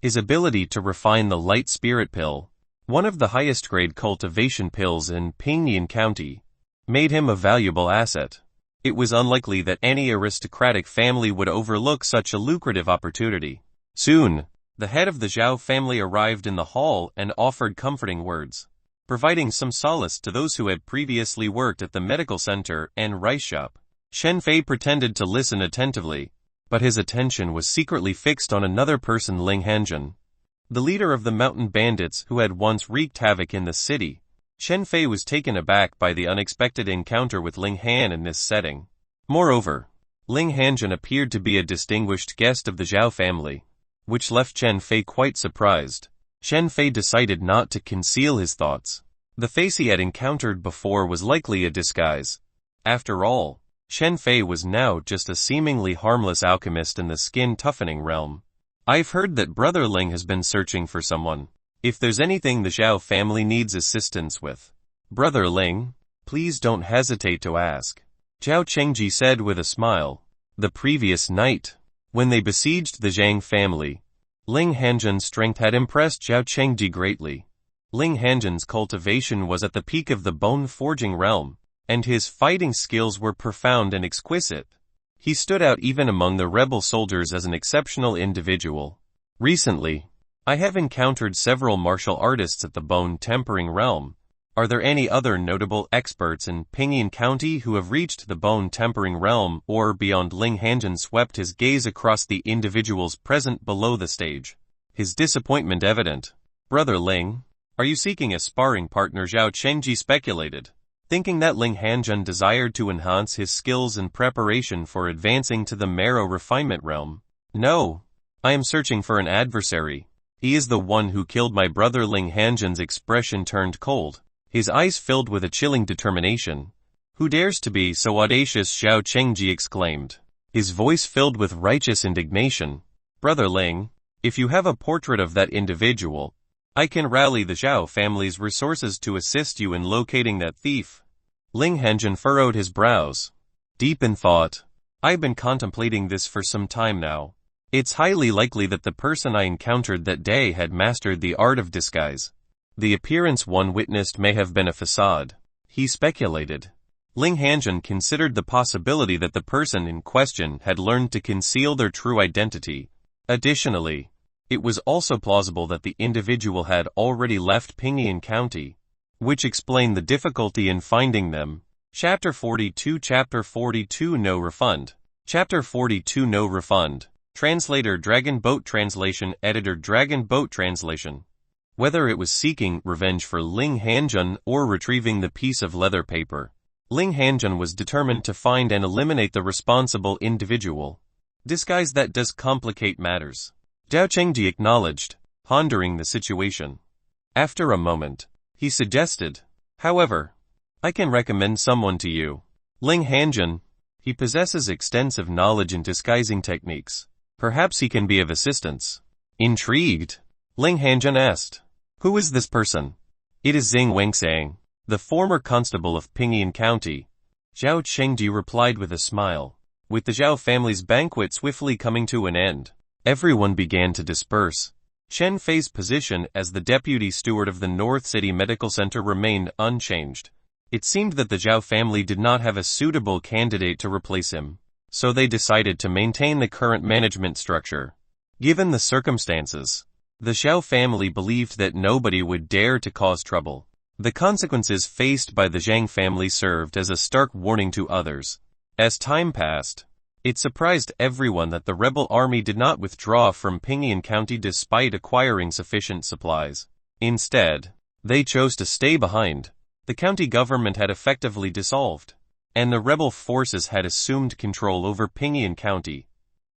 A: His ability to refine the light spirit pill, one of the highest grade cultivation pills in Pinyin County, made him a valuable asset. It was unlikely that any aristocratic family would overlook such a lucrative opportunity. Soon, the head of the Zhao family arrived in the hall and offered comforting words, providing some solace to those who had previously worked at the medical center and rice shop. Chen-fei pretended to listen attentively, but his attention was secretly fixed on another person, Ling Hanjun, the leader of the mountain bandits who had once wreaked havoc in the city. Chen-fei was taken aback by the unexpected encounter with Ling Han in this setting. Moreover, Ling Hanjun appeared to be a distinguished guest of the Zhao family, which left Chen-fei quite surprised. Chen-fei decided not to conceal his thoughts. The face he had encountered before was likely a disguise. After all, Chen-fei was now just a seemingly harmless alchemist in the skin-toughening realm. I've heard that Brother Ling has been searching for someone. If there's anything the Zhao family needs assistance with, Brother Ling, please don't hesitate to ask. Zhao Chengji said with a smile. The previous night, when they besieged the Zhang family, Ling Hanjun's strength had impressed Zhao Chengji greatly. Ling Hanjun's cultivation was at the peak of the bone-forging realm, and his fighting skills were profound and exquisite. He stood out even among the rebel soldiers as an exceptional individual. Recently, I have encountered several martial artists at the bone-tempering realm. Are there any other notable experts in Pinyin County who have reached the bone-tempering realm or beyond? Ling Hanjun swept his gaze across the individuals present below the stage, his disappointment evident. Brother Ling, are you seeking a sparring partner? Zhao Chengji speculated, thinking that Ling Hanjun desired to enhance his skills in preparation for advancing to the marrow refinement realm. No, I am searching for an adversary. He is the one who killed my brother. Ling Hanjun's expression turned cold, his eyes filled with a chilling determination. Who dares to be so audacious? Zhao Chengji exclaimed, his voice filled with righteous indignation. Brother Ling, if you have a portrait of that individual, I can rally the Zhao family's resources to assist you in locating that thief. Ling Hanjun furrowed his brows, deep in thought. I've been contemplating this for some time now. It's highly likely that the person I encountered that day had mastered the art of disguise. The appearance one witnessed may have been a facade, he speculated. Ling Hanjun considered the possibility that the person in question had learned to conceal their true identity. Additionally, it was also plausible that the individual had already left Pinyin County, which explained the difficulty in finding them. Chapter 42 No Refund. Chapter 42 No Refund. Translator Dragon Boat Translation. Editor Dragon Boat Translation. Whether it was seeking revenge for Ling Hanjun or retrieving the piece of leather paper, Ling Hanjun was determined to find and eliminate the responsible individual. Disguise that does complicate matters, Zhao Chengji acknowledged, pondering the situation. After a moment, he suggested, however, I can recommend someone to you. Ling Hanjun, he possesses extensive knowledge in disguising techniques. Perhaps he can be of assistance. Intrigued, Ling Hanjun asked, who is this person? It is Xing Wengsang, the former constable of Pinyin County. Zhao Chengji replied with a smile. With the Zhao family's banquet swiftly coming to an end, everyone began to disperse. Chen-fei's position as the deputy steward of the North City Medical Center remained unchanged. It seemed that the Zhao family did not have a suitable candidate to replace him, so they decided to maintain the current management structure. Given the circumstances, the Zhao family believed that nobody would dare to cause trouble. The consequences faced by the Zhang family served as a stark warning to others. As time passed, It surprised everyone that the rebel army did not withdraw from Pinyin County despite acquiring sufficient supplies. Instead, they chose to stay behind. The county government had effectively dissolved, and the rebel forces had assumed control over Pinyin County.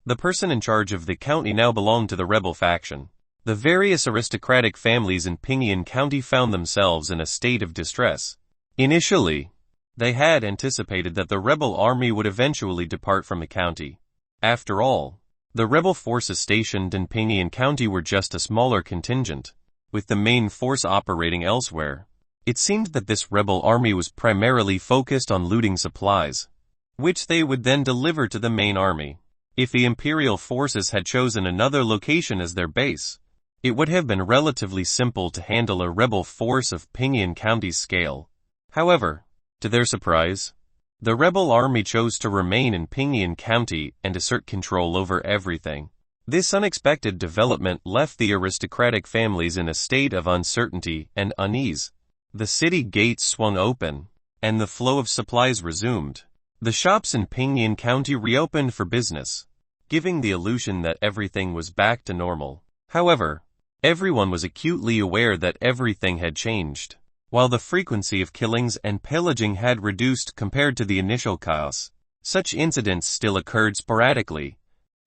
A: The person in charge of the county now belonged to the rebel faction. The various aristocratic families in Pinyin County found themselves in a state of distress. Initially, they had anticipated that the rebel army would eventually depart from the county. After all, the rebel forces stationed in Pinyin County were just a smaller contingent, with the main force operating elsewhere. It seemed that this rebel army was primarily focused on looting supplies, which they would then deliver to the main army. If the imperial forces had chosen another location as their base, it would have been relatively simple to handle a rebel force of Pinyin County's scale. However, to their surprise, the rebel army chose to remain in Pinyin County and assert control over everything. This unexpected development left the aristocratic families in a state of uncertainty and unease. The city gates swung open, and the flow of supplies resumed. The shops in Pinyin County reopened for business, giving the illusion that everything was back to normal. However, everyone was acutely aware that everything had changed. While the frequency of killings and pillaging had reduced compared to the initial chaos, such incidents still occurred sporadically.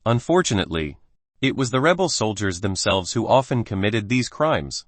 A: Unfortunately, it was the rebel soldiers themselves who often committed these crimes.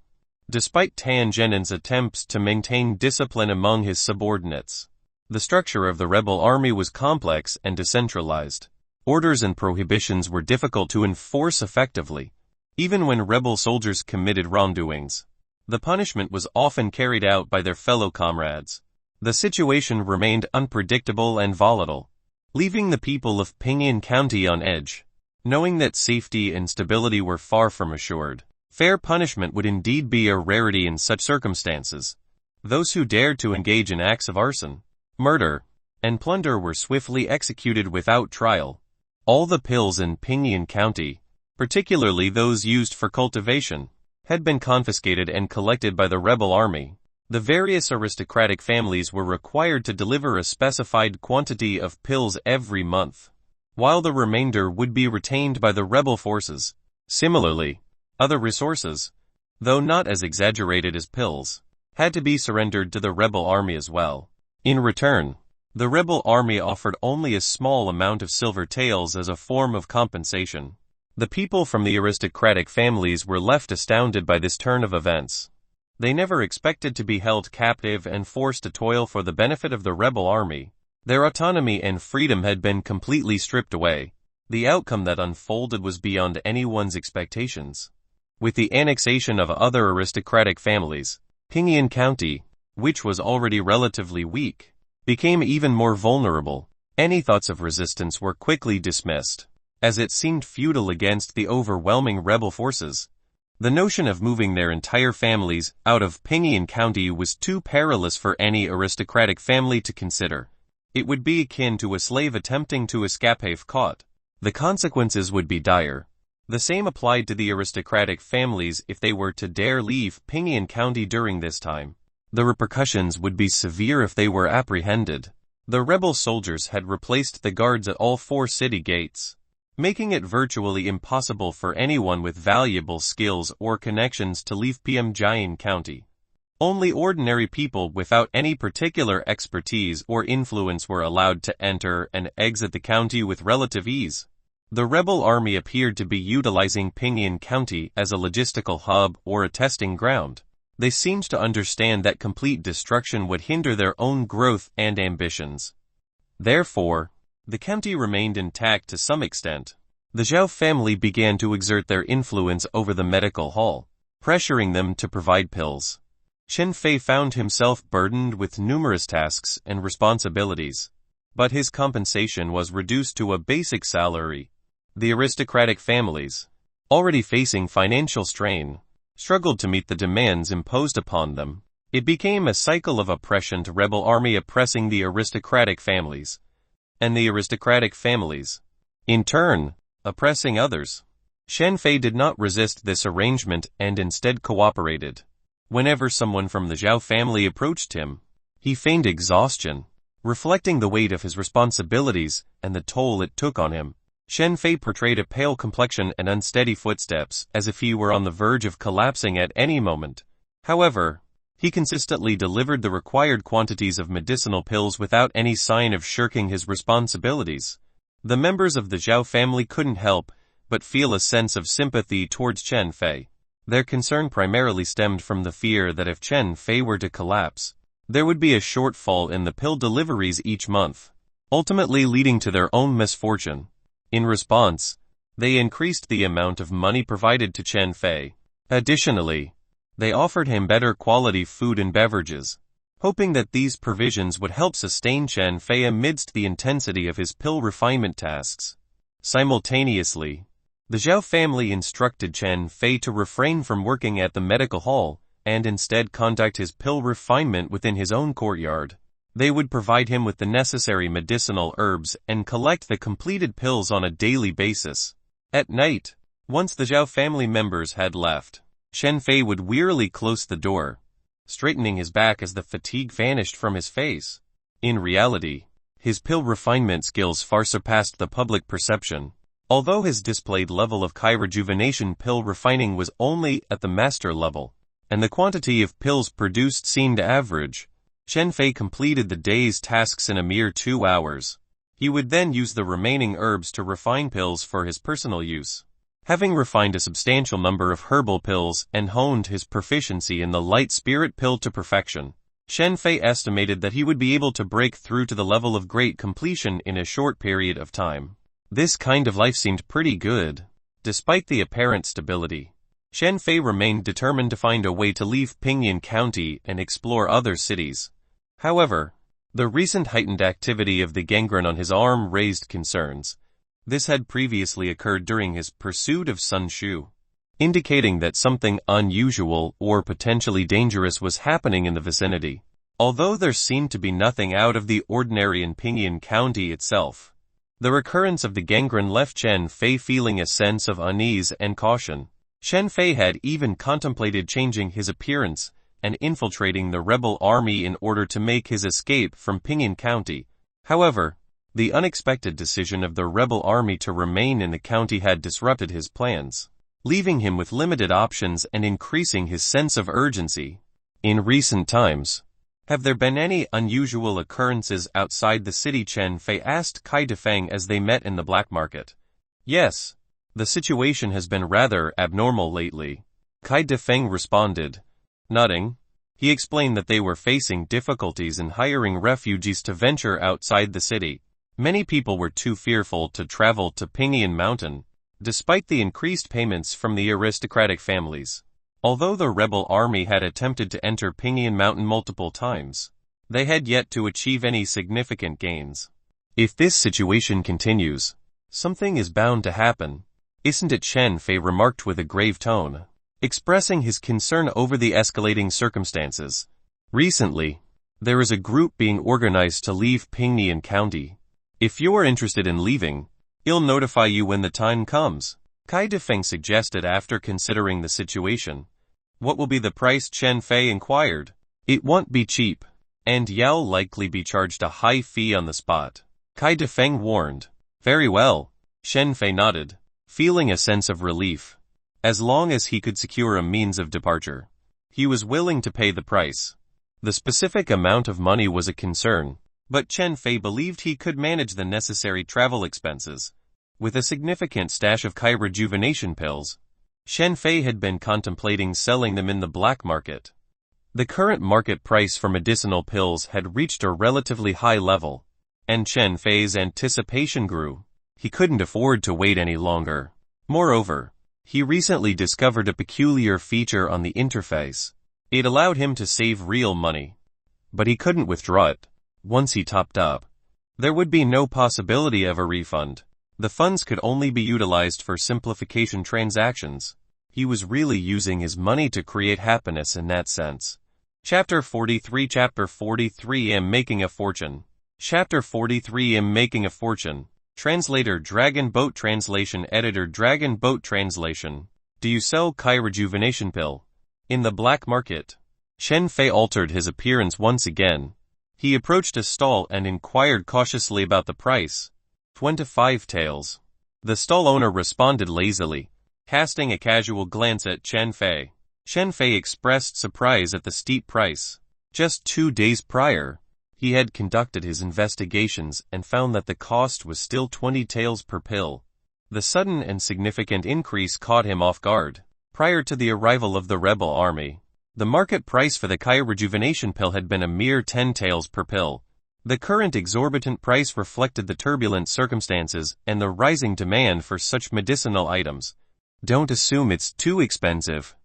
A: Despite Tan Genin's attempts to maintain discipline among his subordinates, the structure of the rebel army was complex and decentralized. Orders and prohibitions were difficult to enforce effectively. Even when rebel soldiers committed wrongdoings, the punishment was often carried out by their fellow comrades. The situation remained unpredictable and volatile, leaving the people of Pinyin County on edge. Knowing that safety and stability were far from assured, fair punishment would indeed be a rarity in such circumstances. Those who dared to engage in acts of arson, murder, and plunder were swiftly executed without trial. All the pills in Pinyin County, particularly those used for cultivation, had been confiscated and collected by the rebel army. The various aristocratic families were required to deliver a specified quantity of pills every month, while the remainder would be retained by the rebel forces. Similarly, other resources, though not as exaggerated as pills, had to be surrendered to the rebel army as well. In return, the rebel army offered only a small amount of silver taels as a form of compensation. The people from the aristocratic families were left astounded by this turn of events. They never expected to be held captive and forced to toil for the benefit of the rebel army. Their autonomy and freedom had been completely stripped away. The outcome that unfolded was beyond anyone's expectations. With the annexation of other aristocratic families, Pinyin County, which was already relatively weak, became even more vulnerable. Any thoughts of resistance were quickly dismissed, as it seemed futile against the overwhelming rebel forces. The notion of moving their entire families out of Pinyin County was too perilous for any aristocratic family to consider. It would be akin to a slave attempting to escape if caught. The consequences would be dire. The same applied to the aristocratic families if they were to dare leave Pinyin County during this time. The repercussions would be severe if they were apprehended. The rebel soldiers had replaced the guards at all 4 city gates, making it virtually impossible for anyone with valuable skills or connections to leave Pinyin County. Only ordinary people without any particular expertise or influence were allowed to enter and exit the county with relative ease. The rebel army appeared to be utilizing Pinyin County as a logistical hub or a testing ground. They seemed to understand that complete destruction would hinder their own growth and ambitions. Therefore, the county remained intact to some extent. The Zhao family began to exert their influence over the medical hall, pressuring them to provide pills. Chen Fei found himself burdened with numerous tasks and responsibilities, but his compensation was reduced to a basic salary. The aristocratic families, already facing financial strain, struggled to meet the demands imposed upon them. It became a cycle of oppression, to rebel army oppressing the aristocratic families, and the aristocratic families, in turn, oppressing others. Chen Fei did not resist this arrangement and instead cooperated. Whenever someone from the Zhao family approached him, he feigned exhaustion, reflecting the weight of his responsibilities and the toll it took on him. Shen Fei portrayed a pale complexion and unsteady footsteps, as if he were on the verge of collapsing at any moment. However, he consistently delivered the required quantities of medicinal pills without any sign of shirking his responsibilities. The members of the Zhao family couldn't help but feel a sense of sympathy towards Chen Fei. Their concern primarily stemmed from the fear that if Chen Fei were to collapse, there would be a shortfall in the pill deliveries each month, ultimately leading to their own misfortune. In response, they increased the amount of money provided to Chen Fei. Additionally, they offered him better quality food and beverages, hoping that these provisions would help sustain Chen Fei amidst the intensity of his pill refinement tasks. Simultaneously, the Zhao family instructed Chen Fei to refrain from working at the medical hall and instead conduct his pill refinement within his own courtyard. They would provide him with the necessary medicinal herbs and collect the completed pills on a daily basis. At night, once the Zhao family members had left, Chen Fei would wearily close the door, straightening his back as the fatigue vanished from his face. In reality, his pill refinement skills far surpassed the public perception. Although his displayed level of rejuvenation pill refining was only at the master level, and the quantity of pills produced seemed average, Chen Fei completed the day's tasks in a mere 2 hours. He would then use the remaining herbs to refine pills for his personal use. Having refined a substantial number of herbal pills and honed his proficiency in the light spirit pill to perfection, Chen Fei estimated that he would be able to break through to the level of great completion in a short period of time. This kind of life seemed pretty good. Despite the apparent stability, Chen Fei remained determined to find a way to leave Pingyuan County and explore other cities. However, the recent heightened activity of the gangrene on his arm raised concerns. This had previously occurred during his pursuit of Sun Shu, indicating that something unusual or potentially dangerous was happening in the vicinity. Although there seemed to be nothing out of the ordinary in Pingyuan County itself, the recurrence of the gangrene left Chen Fei feeling a sense of unease and caution. Chen Fei had even contemplated changing his appearance and infiltrating the rebel army in order to make his escape from Pingyuan County. However, the unexpected decision of the rebel army to remain in the county had disrupted his plans, leaving him with limited options and increasing his sense of urgency. In recent times, have there been any unusual occurrences outside the city? Chen Fei asked Kai Defeng as they met in the black market. Yes, the situation has been rather abnormal lately, Kai Defeng responded. Nodding, he explained that they were facing difficulties in hiring refugees to venture outside the city. Many people were too fearful to travel to Pingyuan Mountain, despite the increased payments from the aristocratic families. Although the rebel army had attempted to enter Pingyuan Mountain multiple times, they had yet to achieve any significant gains. If this situation continues, something is bound to happen, isn't it? Chen Fei remarked with a grave tone, expressing his concern over the escalating circumstances. Recently, there is a group being organized to leave Pingyuan County. If you are interested in leaving, I'll notify you when the time comes, Kai Defeng suggested after considering the situation. What will be the price? Chen Fei inquired. It won't be cheap, and you'll likely be charged a high fee on the spot, Kai Defeng warned. Very well, Chen Fei nodded, feeling a sense of relief. As long as he could secure a means of departure, he was willing to pay the price. The specific amount of money was a concern, but Chen Fei believed he could manage the necessary travel expenses. With a significant stash of rejuvenation pills, Chen Fei had been contemplating selling them in the black market. The current market price for medicinal pills had reached a relatively high level, and Chen Fei's anticipation grew. He couldn't afford to wait any longer. Moreover, he recently discovered a peculiar feature on the interface. It allowed him to save real money, but he couldn't withdraw it. Once he topped up, there would be no possibility of a refund. The funds could only be utilized for simplification transactions. He was really using his money to create happiness in that sense. Chapter 43 Chapter 43 I'm Making a Fortune. Chapter 43 I'm Making a Fortune. Translator Dragon Boat Translation Editor Dragon Boat Translation. Do you sell rejuvenation pill? In the black market? Chen Fei altered his appearance once again, He approached a stall and inquired cautiously about the price. 25 taels. The stall owner responded lazily, casting a casual glance at Chen Fei. Chen Fei expressed surprise at the steep price. Just 2 days prior, he had conducted his investigations and found that the cost was still 20 taels per pill. The sudden and significant increase caught him off guard. Prior to the arrival of the rebel army, the market price for the Kai rejuvenation pill had been a mere 10 taels per pill. The current exorbitant price reflected the turbulent circumstances and the rising demand for such medicinal items. Don't assume it's too expensive.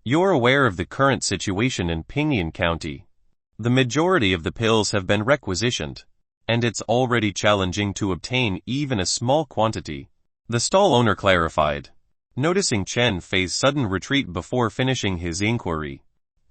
A: You're aware of the current situation in Pinyin County. The majority of the pills have been requisitioned, and it's already challenging to obtain even a small quantity. The stall owner clarified, noticing Chen Fei's sudden retreat before finishing his inquiry.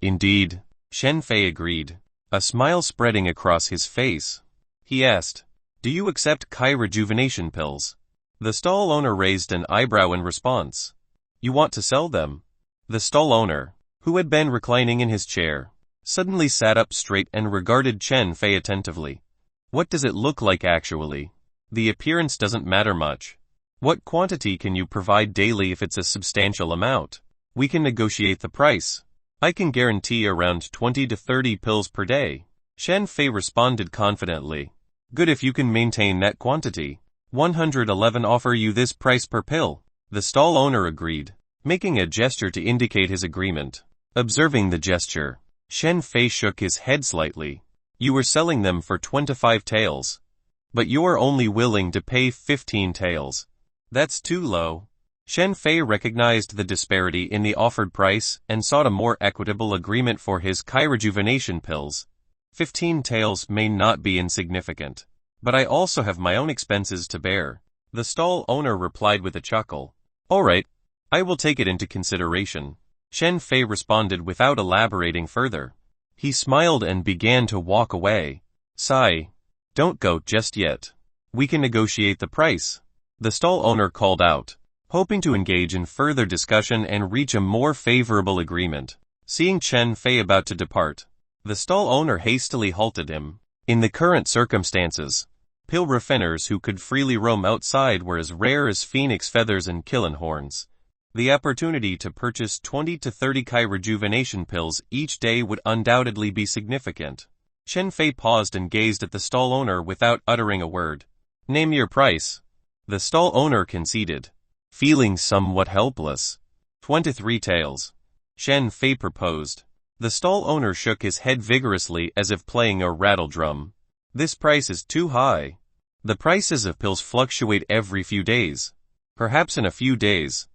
A: Indeed, Chen Fei agreed, a smile spreading across his face. He asked, "Do you accept Kai rejuvenation pills?" The stall owner raised an eyebrow in response. "You want to sell them?" The stall owner, who had been reclining in his chair, suddenly sat up straight and regarded Chen Fei attentively. "What does it look like actually? The appearance doesn't matter much. What quantity can you provide daily if it's a substantial amount? We can negotiate the price. I can guarantee around 20 to 30 pills per day." Chen Fei responded confidently. "Good if you can maintain that quantity. 111 offer you this price per pill." The stall owner agreed, making a gesture to indicate his agreement. Observing the gesture, Chen Fei shook his head slightly. "You were selling them for 25 taels. But you're only willing to pay 15 taels. That's too low." Chen Fei recognized the disparity in the offered price and sought a more equitable agreement for his Kai rejuvenation pills. 15 taels may not be insignificant, but I also have my own expenses to bear. The stall owner replied with a chuckle. "All right, I will take it into consideration." Chen Fei responded without elaborating further. He smiled and began to walk away. "Sai, don't go just yet. We can negotiate the price," the stall owner called out, hoping to engage in further discussion and reach a more favorable agreement. Seeing Chen Fei about to depart, the stall owner hastily halted him. In the current circumstances, pill refiners who could freely roam outside were as rare as phoenix feathers and killing horns. The opportunity to purchase 20 to 30 Kai rejuvenation pills each day would undoubtedly be significant. Chen Fei paused and gazed at the stall owner without uttering a word. "Name your price." The stall owner conceded, feeling somewhat helpless. 23 taels. Chen Fei proposed. The stall owner shook his head vigorously as if playing a rattle drum. "This price is too high. The prices of pills fluctuate every few days. Perhaps in a few days,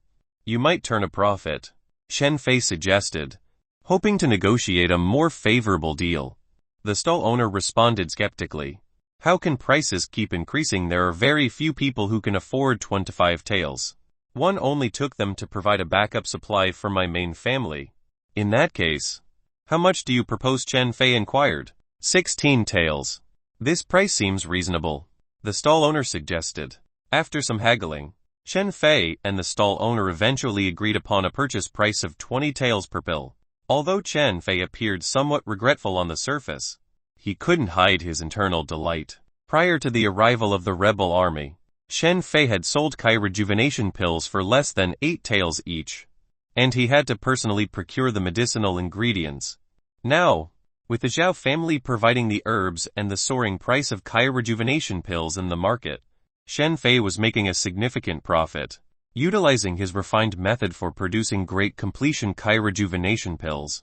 A: you might turn a profit," Chen Fei suggested, hoping to negotiate a more favorable deal. The stall owner responded skeptically. "How can prices keep increasing? There are very few people who can afford 25 taels. One only took them to provide a backup supply for my main family." "In that case, how much do you propose?" Chen Fei inquired. 16 taels. "This price seems reasonable," the stall owner suggested. After some haggling, Chen Fei and the stall owner eventually agreed upon a purchase price of 20 taels per pill. Although Chen Fei appeared somewhat regretful on the surface, he couldn't hide his internal delight. Prior to the arrival of the rebel army, Chen Fei had sold Kai rejuvenation pills for less than 8 taels each, and he had to personally procure the medicinal ingredients. Now, with the Zhao family providing the herbs and the soaring price of Kai rejuvenation pills in the market, Chen Fei was making a significant profit. Utilizing his refined method for producing great completion Kai rejuvenation pills,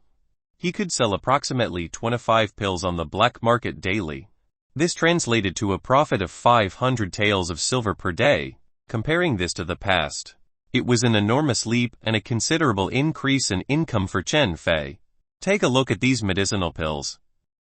A: he could sell approximately 25 pills on the black market daily. This translated to a profit of 500 taels of silver per day. Comparing this to the past, it was an enormous leap and a considerable increase in income for Chen Fei. "Take a look at these medicinal pills.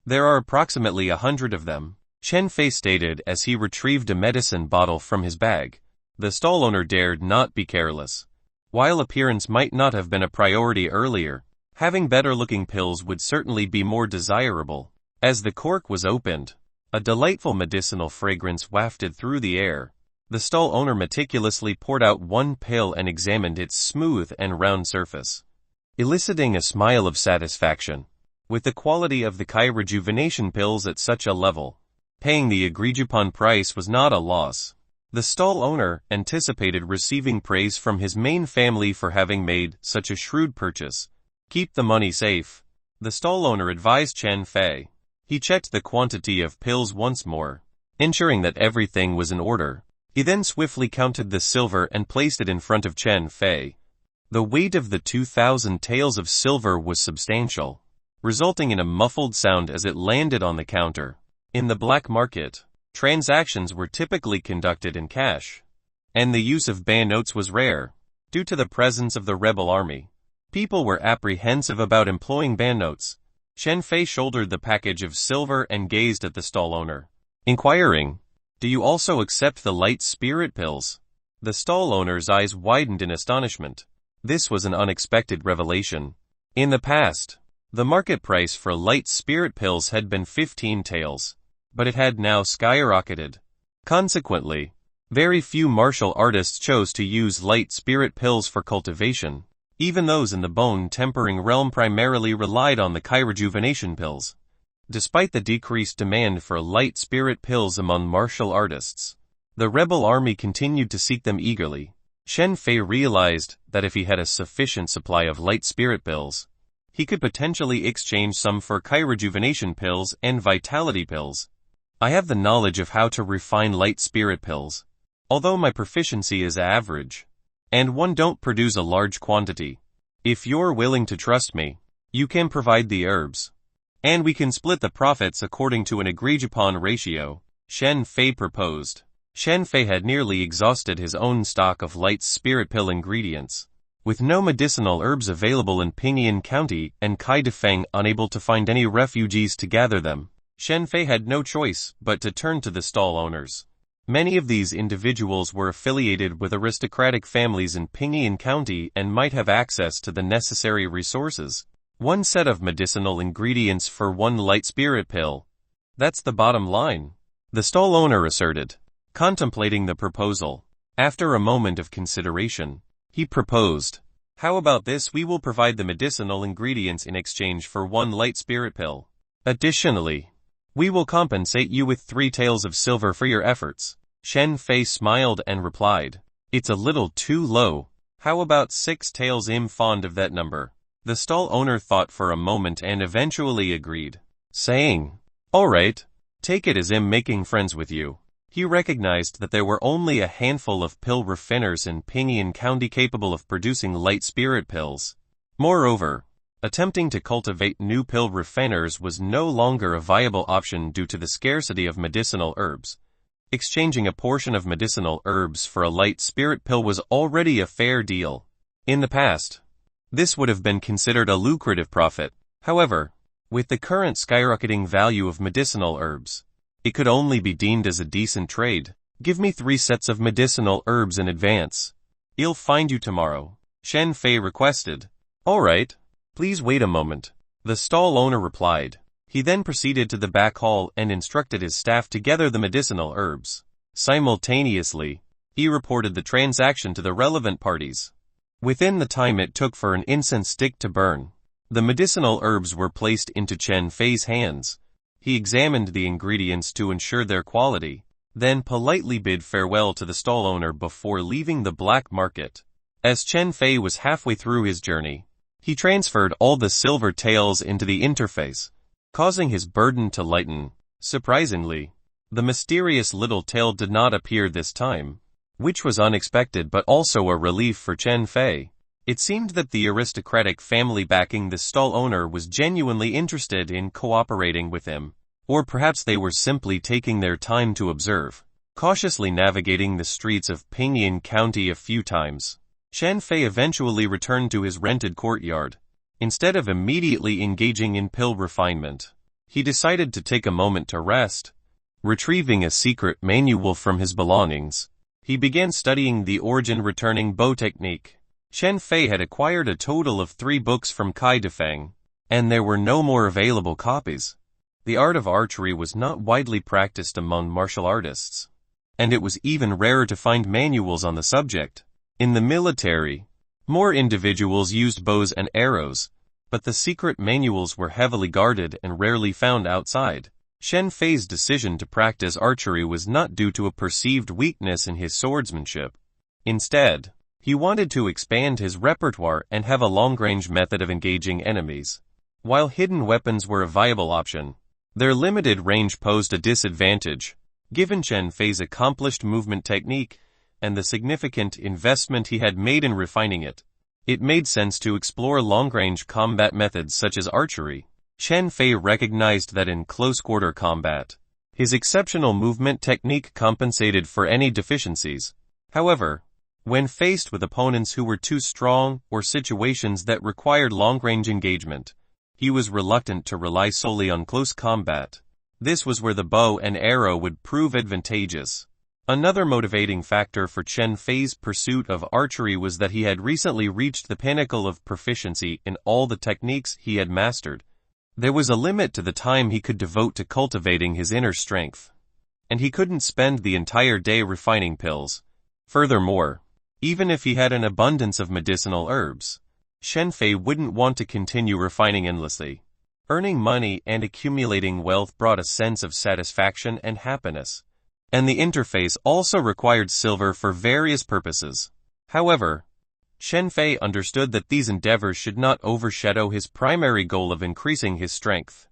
A: There are approximately 100 of them," Chen Fei stated as he retrieved a medicine bottle from his bag. The stall owner dared not be careless. While appearance might not have been a priority earlier, having better-looking pills would certainly be more desirable. As the cork was opened, a delightful medicinal fragrance wafted through the air. The stall owner meticulously poured out one pill and examined its smooth and round surface, eliciting a smile of satisfaction. with the quality of the Kai rejuvenation pills at such a level. Paying the agreed-upon price was not a loss. The stall owner anticipated receiving praise from his main family for having made such a shrewd purchase. Keep the money safe, the stall owner advised Chen Fei. He checked the quantity of pills once more, ensuring that everything was in order. He then swiftly counted the silver and placed it in front of Chen Fei. The weight of the 2,000 taels of silver was substantial, resulting in a muffled sound as it landed on the counter. In the black market, transactions were typically conducted in cash, and the use of banknotes was rare. Due to the presence of the rebel army, people were apprehensive about employing banknotes. Chen Fei shouldered the package of silver and gazed at the stall owner, inquiring, "Do you also accept the light spirit pills?" The stall owner's eyes widened in astonishment. This was an unexpected revelation. In the past, the market price for light spirit pills had been 15 taels, but it had now skyrocketed. Consequently, very few martial artists chose to use light spirit pills for cultivation. Even those in the bone-tempering realm primarily relied on the Kai rejuvenation pills. Despite the decreased demand for light spirit pills among martial artists, the rebel army continued to seek them eagerly. Chen Fei realized that if he had a sufficient supply of light spirit pills, he could potentially exchange some for Kai rejuvenation pills and vitality pills. I have the knowledge of how to refine light spirit pills, although my proficiency is average, and one don't produce a large quantity. If you're willing to trust me, you can provide the herbs, and we can split the profits according to an agreed-upon ratio, Chen Fei proposed. Chen Fei had nearly exhausted his own stock of light spirit pill ingredients. With no medicinal herbs available in Pinyin County and Kai Defeng unable to find any refugees to gather them, Chen Fei had no choice but to turn to the stall owners. Many of these individuals were affiliated with aristocratic families in Pinyin County and might have access to the necessary resources. One set of medicinal ingredients for one light spirit pill. That's the bottom line, the stall owner asserted, contemplating the proposal. After a moment of consideration, he proposed, "How about this? We will provide the medicinal ingredients in exchange for one light spirit pill. Additionally, we will compensate you with 3 taels of silver for your efforts." Chen Fei smiled and replied, "It's a little too low. How about 6 taels? I'm fond of that number." The stall owner thought for a moment and eventually agreed, saying, "All right, take it as I'm making friends with you." He recognized that there were only a handful of pill refiners in Pinyin County capable of producing light spirit pills. Moreover, attempting to cultivate new pill refiners was no longer a viable option due to the scarcity of medicinal herbs. Exchanging a portion of medicinal herbs for a light spirit pill was already a fair deal. In the past, this would have been considered a lucrative profit. However, with the current skyrocketing value of medicinal herbs, it could only be deemed as a decent trade. "Give me 3 sets of medicinal herbs in advance. I'll find you tomorrow," Chen Fei requested. "All right. Please wait a moment," the stall owner replied. He then proceeded to the back hall and instructed his staff to gather the medicinal herbs. Simultaneously, he reported the transaction to the relevant parties. Within the time it took for an incense stick to burn, the medicinal herbs were placed into Chen Fei's hands. He examined the ingredients to ensure their quality, then politely bid farewell to the stall owner before leaving the black market. As Chen Fei was halfway through his journey, he transferred all the silver taels into the interface, causing his burden to lighten. Surprisingly, the mysterious little tael did not appear this time, which was unexpected but also a relief for Chen Fei. It seemed that the aristocratic family backing the stall owner was genuinely interested in cooperating with him, or perhaps they were simply taking their time to observe. Cautiously navigating the streets of Pinyin County a few times, Chen Fei eventually returned to his rented courtyard. Instead of immediately engaging in pill refinement, he decided to take a moment to rest. Retrieving a secret manual from his belongings, he began studying the origin-returning bow technique. Chen Fei had acquired a total of 3 books from Kai Defeng, and there were no more available copies. The art of archery was not widely practiced among martial artists, and it was even rarer to find manuals on the subject. In the military, more individuals used bows and arrows, but the secret manuals were heavily guarded and rarely found outside. Chen Fei's decision to practice archery was not due to a perceived weakness in his swordsmanship. Instead, he wanted to expand his repertoire and have a long-range method of engaging enemies. While hidden weapons were a viable option, their limited range posed a disadvantage. Given Chen Fei's accomplished movement technique and the significant investment he had made in refining it, it made sense to explore long-range combat methods such as archery. Chen Fei recognized that in close-quarter combat, his exceptional movement technique compensated for any deficiencies. However, when faced with opponents who were too strong or situations that required long-range engagement, he was reluctant to rely solely on close combat. This was where the bow and arrow would prove advantageous. Another motivating factor for Chen Fei's pursuit of archery was that he had recently reached the pinnacle of proficiency in all the techniques he had mastered. There was a limit to the time he could devote to cultivating his inner strength, and he couldn't spend the entire day refining pills. Furthermore, even if he had an abundance of medicinal herbs, Chen Fei wouldn't want to continue refining endlessly. Earning money and accumulating wealth brought a sense of satisfaction and happiness, and the interface also required silver for various purposes. However, Chen Fei understood that these endeavors should not overshadow his primary goal of increasing his strength.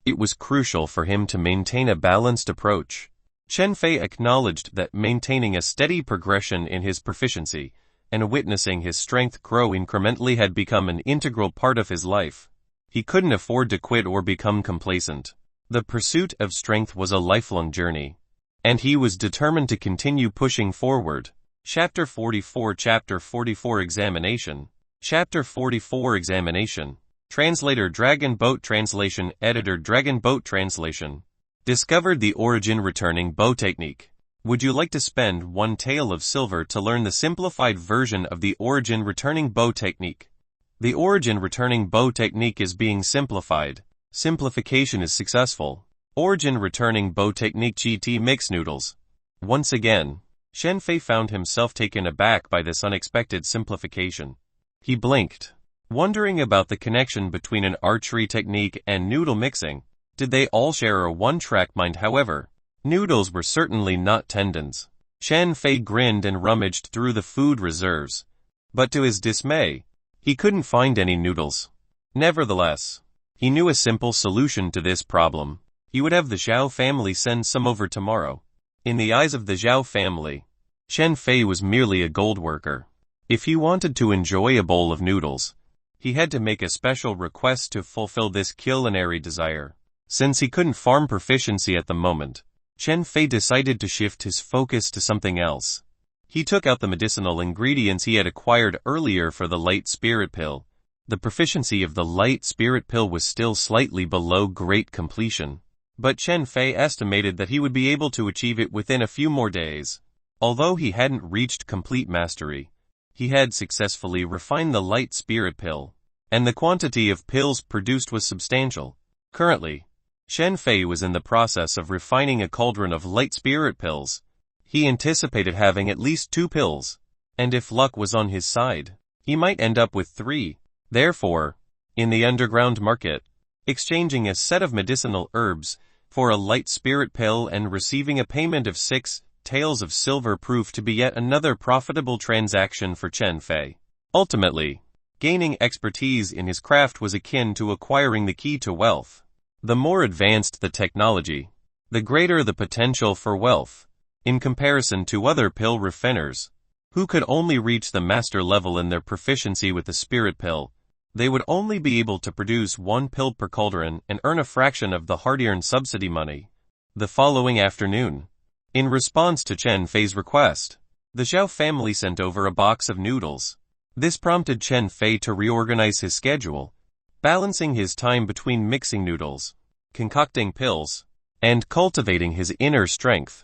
A: It was crucial for him to maintain a balanced approach. Chen Fei acknowledged that maintaining a steady progression in his proficiency and witnessing his strength grow incrementally had become an integral part of his life. He couldn't afford to quit or become complacent. The pursuit of strength was a lifelong journey, and he was determined to continue pushing forward. Chapter 44 Examination. Chapter 44 Examination. Translator Dragon Boat Translation. Editor Dragon Boat Translation. Discovered the origin returning bow technique. Would you like to spend one tael of silver to learn the simplified version of the origin returning bow technique? The origin returning bow technique is being simplified. Simplification is successful. Origin returning bow technique GT mix noodles. Once again, Chen Fei found himself taken aback by this unexpected simplification. He blinked, wondering about the connection between an archery technique and noodle mixing. Did they all share a one-track mind? However, noodles were certainly not tendons. Chen Fei grinned and rummaged through the food reserves, but to his dismay, he couldn't find any noodles. Nevertheless, he knew a simple solution to this problem. He would have the Zhao family send some over tomorrow. In the eyes of the Zhao family, Chen Fei was merely a gold worker. If he wanted to enjoy a bowl of noodles, he had to make a special request to fulfill this culinary desire. Since he couldn't farm proficiency at the moment, Chen Fei decided to shift his focus to something else. He took out the medicinal ingredients he had acquired earlier for the light spirit pill. The proficiency of the light spirit pill was still slightly below great completion, but Chen Fei estimated that he would be able to achieve it within a few more days. Although he hadn't reached complete mastery, he had successfully refined the light spirit pill, and the quantity of pills produced was substantial. Currently, Chen Fei was in the process of refining a cauldron of light spirit pills. He anticipated having at least 2 pills, and if luck was on his side, he might end up with 3. Therefore, in the underground market, exchanging a set of medicinal herbs for a light spirit pill and receiving a payment of 6 taels of silver proved to be yet another profitable transaction for Chen Fei. Ultimately, gaining expertise in his craft was akin to acquiring the key to wealth. The more advanced the technology, the greater the potential for wealth. In comparison to other pill refiners, who could only reach the master level in their proficiency with the spirit pill, they would only be able to produce 1 pill per cauldron and earn a fraction of the hard-earned subsidy money. The following afternoon, in response to Chen Fei's request, the Zhao family sent over a box of noodles. This prompted Chen Fei to reorganize his schedule, balancing his time between mixing noodles, concocting pills, and cultivating his inner strength.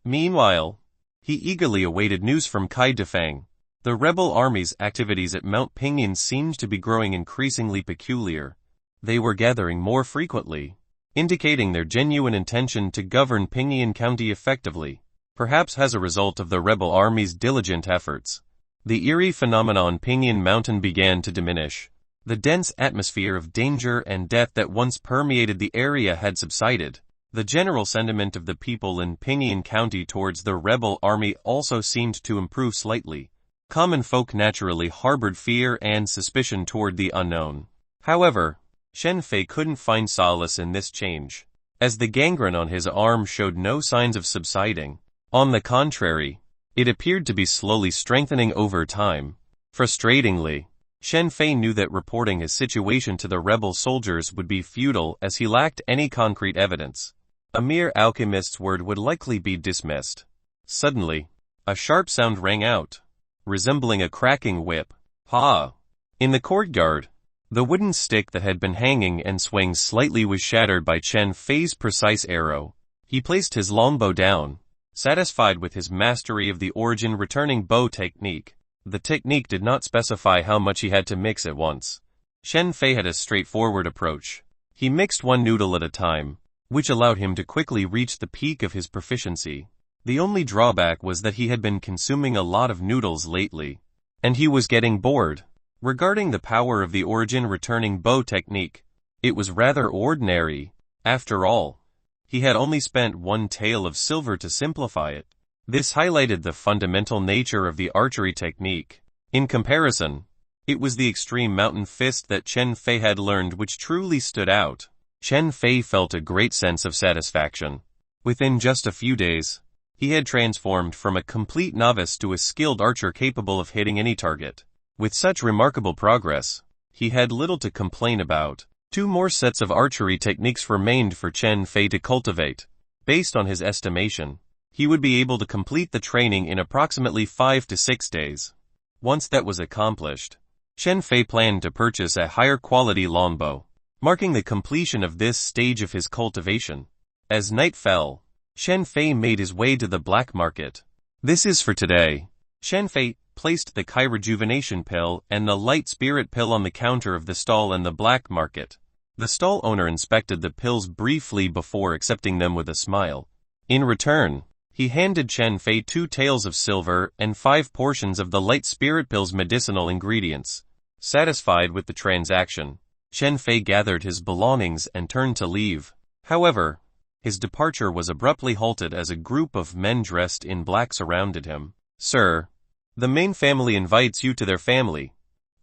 A: Meanwhile, he eagerly awaited news from Kai Defang. The rebel army's activities at Mount Pinyin seemed to be growing increasingly peculiar. They were gathering more frequently, indicating their genuine intention to govern Pinyin County effectively, perhaps as a result of the rebel army's diligent efforts. The eerie phenomenon Pinyin Mountain began to diminish. The dense atmosphere of danger and death that once permeated the area had subsided. The general sentiment of the people in Pinyin County towards the rebel army also seemed to improve slightly. Common folk naturally harbored fear and suspicion toward the unknown. However, Shen Fei couldn't find solace in this change, as the gangrene on his arm showed no signs of subsiding. On the contrary, it appeared to be slowly strengthening over time. Frustratingly, Shen Fei knew that reporting his situation to the rebel soldiers would be futile as he lacked any concrete evidence. A mere alchemist's word would likely be dismissed. Suddenly, a sharp sound rang out, resembling a cracking whip. Ha! In the courtyard, the wooden stick that had been hanging and swaying slightly was shattered by Chen Fei's precise arrow. He placed his longbow down, satisfied with his mastery of the origin returning bow technique. The technique did not specify how much he had to mix at once. Shen Fei had a straightforward approach. He mixed one noodle at a time, which allowed him to quickly reach the peak of his proficiency. The only drawback was that he had been consuming a lot of noodles lately, and he was getting bored. Regarding the power of the origin returning bow technique, it was rather ordinary. After all, he had only spent 1 tael of silver to simplify it. This highlighted the fundamental nature of the archery technique. In comparison, it was the extreme mountain fist that Chen Fei had learned which truly stood out. Chen Fei felt a great sense of satisfaction. Within just a few days, he had transformed from a complete novice to a skilled archer capable of hitting any target. With such remarkable progress, he had little to complain about. 2 more sets of archery techniques remained for Chen Fei to cultivate. Based on his estimation, he would be able to complete the training in approximately 5 to 6 days. Once that was accomplished, Chen Fei planned to purchase a higher quality longbow, marking the completion of this stage of his cultivation. As night fell, Shen Fei made his way to the black market. This is for today. Shen Fei placed the Kai rejuvenation pill and the light spirit pill on the counter of the stall in the black market. The stall owner inspected the pills briefly before accepting them with a smile. In return, he handed Chen Fei 2 taels of silver and 5 portions of the light spirit pill's medicinal ingredients. Satisfied with the transaction, Chen Fei gathered his belongings and turned to leave. However, his departure was abruptly halted as a group of men dressed in black surrounded him. "Sir, the main family invites you to their family.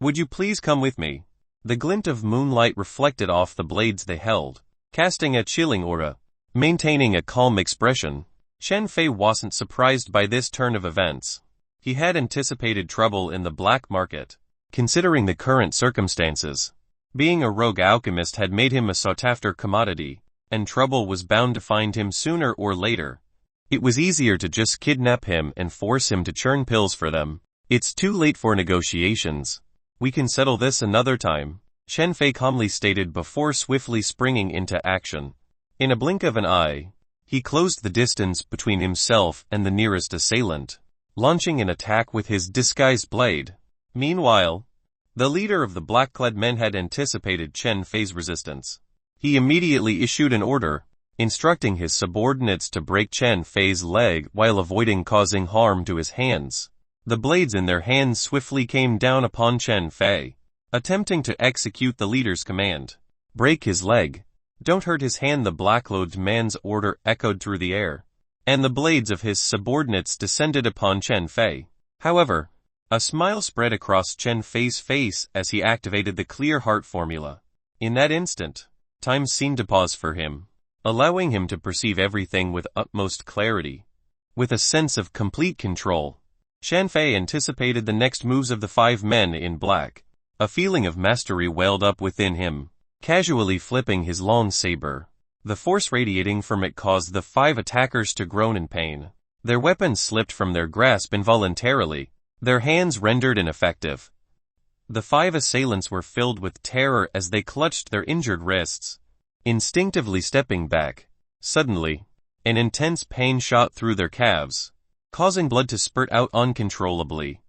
A: Would you please come with me?" The glint of moonlight reflected off the blades they held, casting a chilling aura. Maintaining a calm expression, Chen Fei wasn't surprised by this turn of events. He had anticipated trouble in the black market, considering the current circumstances. Being a rogue alchemist had made him a sought-after commodity, and trouble was bound to find him sooner or later. It was easier to just kidnap him and force him to churn pills for them. "It's too late for negotiations. We can settle this another time," Chen Fei calmly stated before swiftly springing into action. In a blink of an eye, he closed the distance between himself and the nearest assailant, launching an attack with his disguised blade. Meanwhile, the leader of the black-clad men had anticipated Chen Fei's resistance. He immediately issued an order, instructing his subordinates to break Chen Fei's leg while avoiding causing harm to his hands. The blades in their hands swiftly came down upon Chen Fei, attempting to execute the leader's command. "Break his leg. Don't hurt his hand." The black-clothed man's order echoed through the air, and the blades of his subordinates descended upon Chen Fei. However, a smile spread across Chen Fei's face as he activated the clear heart formula. In that instant, time seemed to pause for him, allowing him to perceive everything with utmost clarity. With a sense of complete control, Chen Fei anticipated the next moves of the 5 men in black. A feeling of mastery welled up within him, casually flipping his long saber. The force radiating from it caused the 5 attackers to groan in pain. Their weapons slipped from their grasp involuntarily, their hands rendered ineffective. The 5 assailants were filled with terror as they clutched their injured wrists, instinctively stepping back. Suddenly, an intense pain shot through their calves, causing blood to spurt out uncontrollably.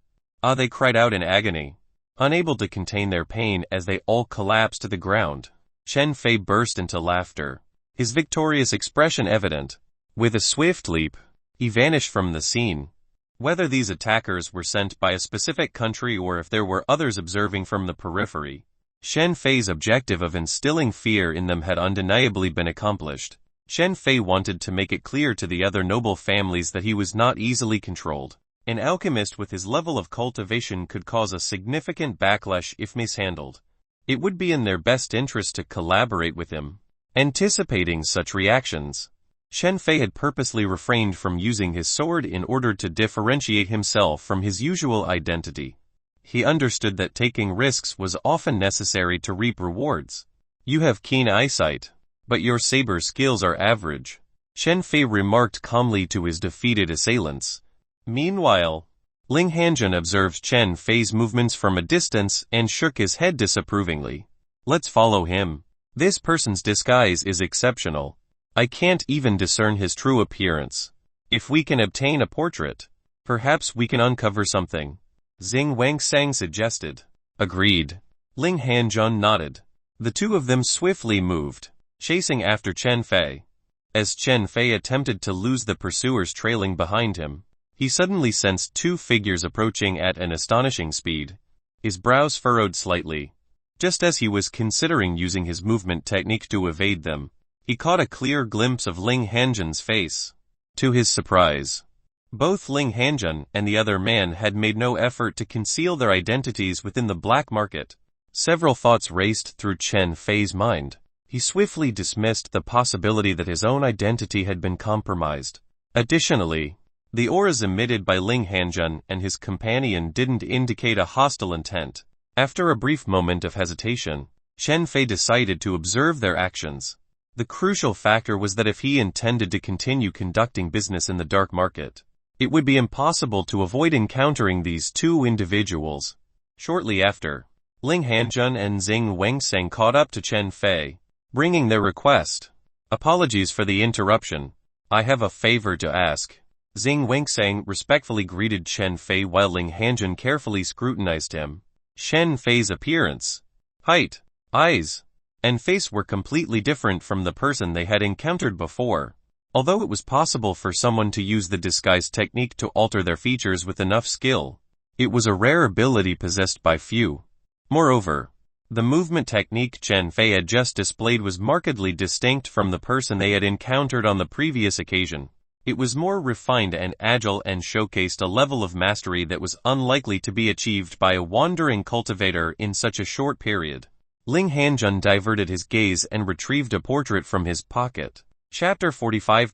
A: They cried out in agony, unable to contain their pain as they all collapsed to the ground. Chen Fei burst into laughter, his victorious expression evident. With a swift leap, he vanished from the scene. Whether these attackers were sent by a specific country or if there were others observing from the periphery, Shen Fei's objective of instilling fear in them had undeniably been accomplished. Shen Fei wanted to make it clear to the other noble families that he was not easily controlled. An alchemist with his level of cultivation could cause a significant backlash if mishandled. It would be in their best interest to collaborate with him. Anticipating such reactions, Shen Fei had purposely refrained from using his sword in order to differentiate himself from his usual identity. He understood that taking risks was often necessary to reap rewards. You have keen eyesight, but your saber skills are average, Shen Fei remarked calmly to his defeated assailants. Meanwhile, Ling Hanjun observed Shen Fei's movements from a distance and shook his head disapprovingly. Let's follow him. This person's disguise is exceptional. I can't even discern his true appearance. If we can obtain a portrait, perhaps we can uncover something, Xing Wengsang suggested. Agreed. Ling Hanjun nodded. The two of them swiftly moved, chasing after Chen Fei. As Chen Fei attempted to lose the pursuers trailing behind him, he suddenly sensed two figures approaching at an astonishing speed. His brows furrowed slightly. Just as he was considering using his movement technique to evade them, he caught a clear glimpse of Ling Hanjun's face. To his surprise, both Ling Hanjun and the other man had made no effort to conceal their identities within the black market. Several thoughts raced through Chen Fei's mind. He swiftly dismissed the possibility that his own identity had been compromised. Additionally, the auras emitted by Ling Hanjun and his companion didn't indicate a hostile intent. After a brief moment of hesitation, Chen Fei decided to observe their actions. The crucial factor was that if he intended to continue conducting business in the dark market, it would be impossible to avoid encountering these two individuals. Shortly after, Ling Hanjun and Xing Wengsang caught up to Chen Fei, bringing their request. Apologies for the interruption. I have a favor to ask. Xing Wengsang respectfully greeted Chen Fei while Ling Hanjun carefully scrutinized him. Chen Fei's appearance, height, eyes, and face were completely different from the person they had encountered before. Although it was possible for someone to use the disguise technique to alter their features with enough skill, it was a rare ability possessed by few. Moreover, the movement technique Chen Fei had just displayed was markedly distinct from the person they had encountered on the previous occasion. It was more refined and agile and showcased a level of mastery that was unlikely to be achieved by a wandering cultivator in such a short period. Ling Hanjun diverted his gaze and retrieved a portrait from his pocket. Chapter 45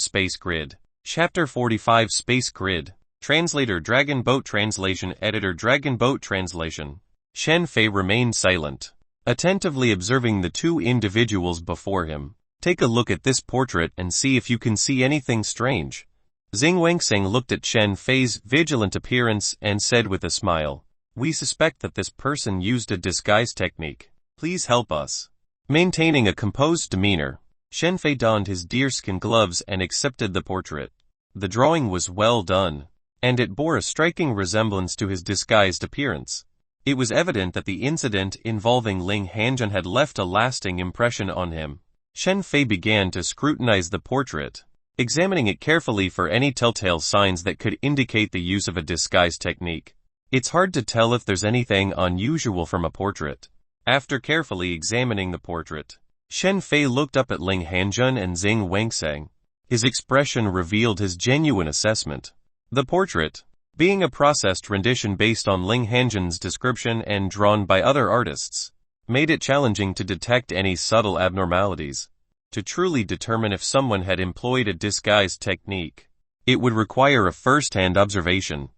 A: Space Grid. Chapter 45 Space Grid. Translator Dragon Boat Translation Editor Dragon Boat Translation. Chen Fei remained silent, attentively observing the two individuals before him. Take a look at this portrait and see if you can see anything strange. Xing Wengsang looked at Chen Fei's vigilant appearance and said with a smile, We suspect that this person used a disguise technique. Please help us. Maintaining a composed demeanor, Chen Fei donned his deerskin gloves and accepted the portrait. The drawing was well done, and it bore a striking resemblance to his disguised appearance. It was evident that the incident involving Ling Hanjun had left a lasting impression on him. Chen Fei began to scrutinize the portrait, examining it carefully for any telltale signs that could indicate the use of a disguise technique. It's hard to tell if there's anything unusual from a portrait. After carefully examining the portrait, Chen Fei looked up at Ling Hanjun and Xing Wengsang. His expression revealed his genuine assessment. The portrait, being a processed rendition based on Ling Hanjun's description and drawn by other artists, made it challenging to detect any subtle abnormalities. To truly determine if someone had employed a disguise technique, it would require a first-hand observation.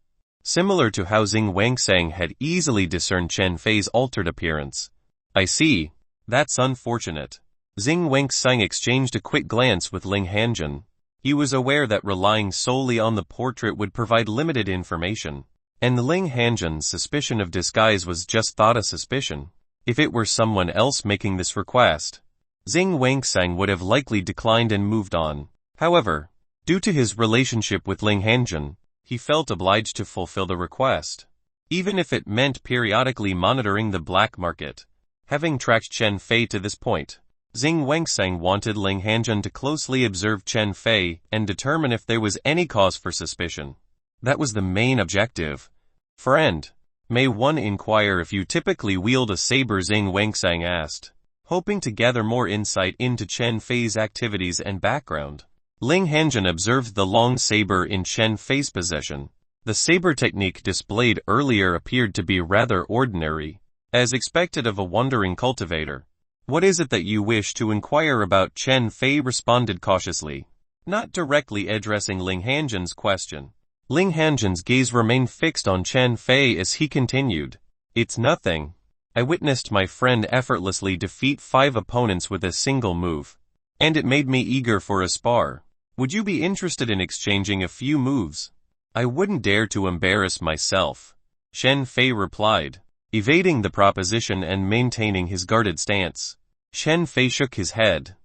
A: Similar to how Xing Wengsang had easily discerned Chen Fei's altered appearance. I see. That's unfortunate. Xing Wengsang exchanged a quick glance with Ling Hanjun. He was aware that relying solely on the portrait would provide limited information, and Ling Hanjun's suspicion of disguise was just thought a suspicion. If it were someone else making this request, Xing Wengsang would have likely declined and moved on. However, due to his relationship with Ling Hanjun, he felt obliged to fulfill the request, even if it meant periodically monitoring the black market. Having tracked Chen Fei to this point, Xing Wengsang wanted Ling Hanjun to closely observe Chen Fei and determine if there was any cause for suspicion. That was the main objective. Friend, May one inquire if you typically wield a saber? Xing Wengsang asked, hoping to gather more insight into Chen Fei's activities and background. Ling Hanjun observed the long saber in Chen Fei's possession. The saber technique displayed earlier appeared to be rather ordinary, as expected of a wandering cultivator. What is it that you wish to inquire about? Chen Fei responded cautiously, not directly addressing Ling Hanjun's question. Ling Hanjun's gaze remained fixed on Chen Fei as he continued. It's nothing. I witnessed my friend effortlessly defeat 5 opponents with a single move, and it made me eager for a spar. Would you be interested in exchanging a few moves? I wouldn't dare to embarrass myself, Chen Fei replied, evading the proposition and maintaining his guarded stance. Chen Fei shook his head,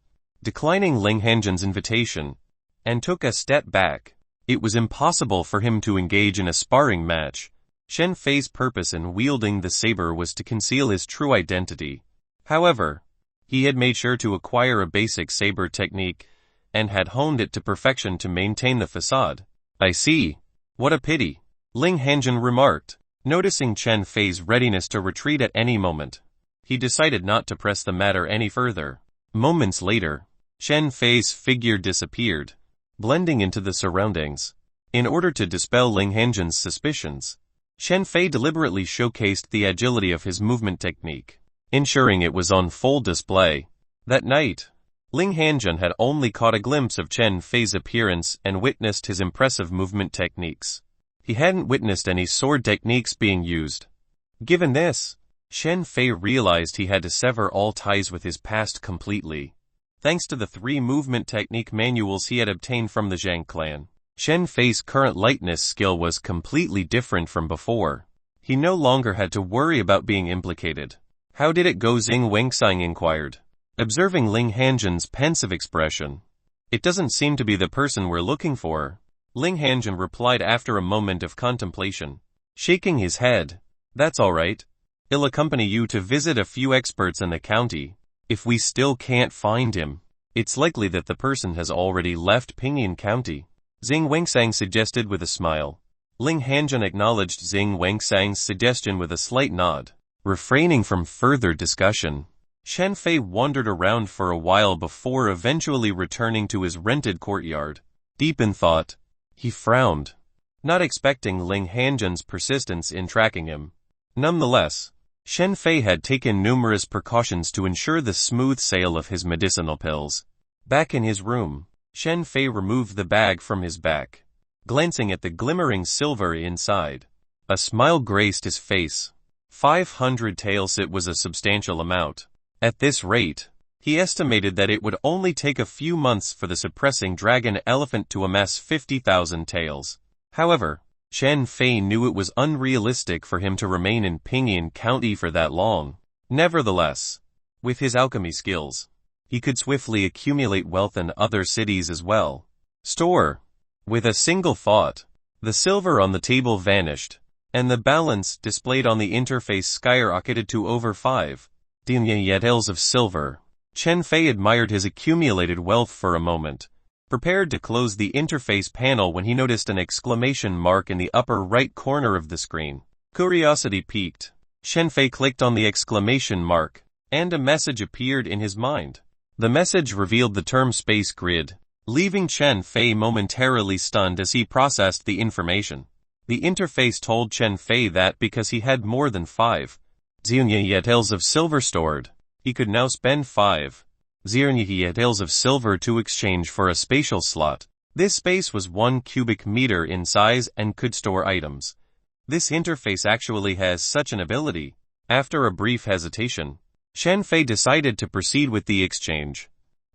A: declining Ling Hanjun's invitation, and took a step back. It was impossible for him to engage in a sparring match. Chen Fei's purpose in wielding the saber was to conceal his true identity. However, he had made sure to acquire a basic saber technique, and had honed it to perfection to maintain the facade. I see. What a pity, Ling Hanjun remarked, noticing Chen Fei's readiness to retreat at any moment. He decided not to press the matter any further. Moments later, Chen Fei's figure disappeared, blending into the surroundings. In order to dispel Ling Hanjun's suspicions, Chen Fei deliberately showcased the agility of his movement technique, ensuring it was on full display. That night, Ling Hanjun had only caught a glimpse of Chen Fei's appearance and witnessed his impressive movement techniques. He hadn't witnessed any sword techniques being used. Given this, Chen Fei realized he had to sever all ties with his past completely. Thanks to the 3 movement technique manuals he had obtained from the Zhang clan, Chen Fei's current lightness skill was completely different from before. He no longer had to worry about being implicated. How did it go? Xing Wengsang inquired, observing Ling Hanjun's pensive expression. It doesn't seem to be the person we're looking for, Ling Hanjun replied after a moment of contemplation, shaking his head. That's all right. I'll accompany you to visit a few experts in the county. If we still can't find him, it's likely that the person has already left Pinyin County, Xing Wengsang suggested with a smile. Ling Hanjun acknowledged Xing Wengsang's suggestion with a slight nod. Refraining from further discussion, Chen Fei wandered around for a while before eventually returning to his rented courtyard. Deep in thought, he frowned, not expecting Ling Hanjun's persistence in tracking him. Nonetheless, Chen Fei had taken numerous precautions to ensure the smooth sale of his medicinal pills. Back in his room, Chen Fei removed the bag from his back, glancing at the glimmering silver inside. A smile graced his face. 500 taels. It was a substantial amount. At this rate, he estimated that it would only take a few months for the suppressing dragon elephant to amass 50,000 taels. However, Chen Fei knew it was unrealistic for him to remain in Pinyin County for that long. Nevertheless, with his alchemy skills, he could swiftly accumulate wealth in other cities as well. Store. With a single thought, the silver on the table vanished, and the balance displayed on the interface skyrocketed to over 5 taels of silver. Chen Fei admired his accumulated wealth for a moment, prepared to close the interface panel when he noticed an exclamation mark in the upper right corner of the screen. Curiosity piqued. Chen Fei clicked on the exclamation mark, and a message appeared in his mind. The message revealed the term space grid, leaving Chen Fei momentarily stunned as he processed the information. The interface told Chen Fei that because he had more than 5 taels of silver stored, he could now spend 5 taels of silver to exchange for a spatial slot. This space was 1 cubic meter in size and could store items. This interface actually has such an ability. After a brief hesitation, Chen Fei decided to proceed with the exchange.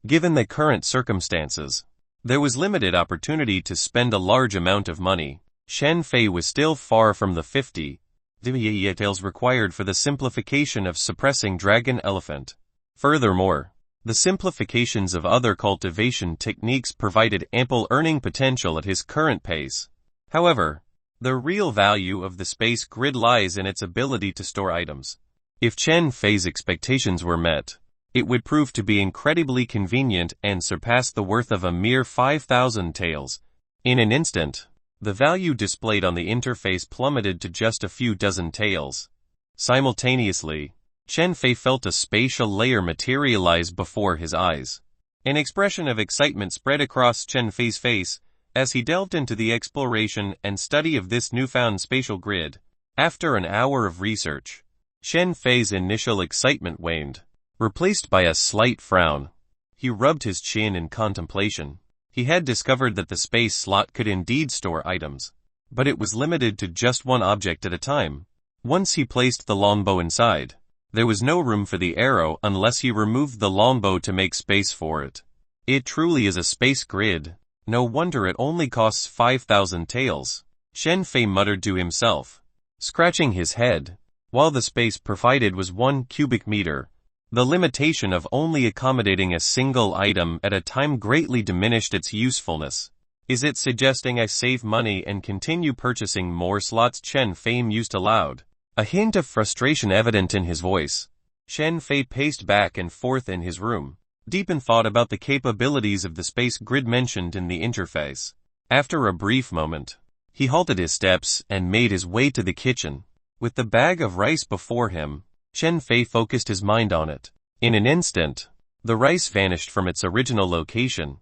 A: Given the current circumstances, there was limited opportunity to spend a large amount of money. Chen Fei was still far from the 50 taels required for the simplification of suppressing dragon elephant. Furthermore, the simplifications of other cultivation techniques provided ample earning potential at his current pace. However, the real value of the space grid lies in its ability to store items. If Chen Fei's expectations were met, it would prove to be incredibly convenient and surpass the worth of a mere 5,000 taels. In an instant, The value displayed on the interface plummeted to just a few dozen taels. Simultaneously, Chen Fei felt a spatial layer materialize before his eyes. An expression of excitement spread across Chen Fei's face as he delved into the exploration and study of this newfound spatial grid. After an hour of research, Chen Fei's initial excitement waned, replaced by a slight frown. He rubbed his chin in contemplation. He had discovered that the space slot could indeed store items, but it was limited to just one object at a time. Once he placed the longbow inside, there was no room for the arrow unless he removed the longbow to make space for it. It truly is a space grid. No wonder it only costs 5,000 taels, Chen Fei muttered to himself, scratching his head. While the space provided was 1 cubic meter, the limitation of only accommodating a single item at a time greatly diminished its usefulness. Is it suggesting I save money and continue purchasing more slots? Chen Fei mused aloud, a hint of frustration evident in his voice. Chen Fei paced back and forth in his room, deep in thought about the capabilities of the space grid mentioned in the interface. After a brief moment, he halted his steps and made his way to the kitchen. With the bag of rice before him, Chen Fei focused his mind on it. In an instant, the rice vanished from its original location,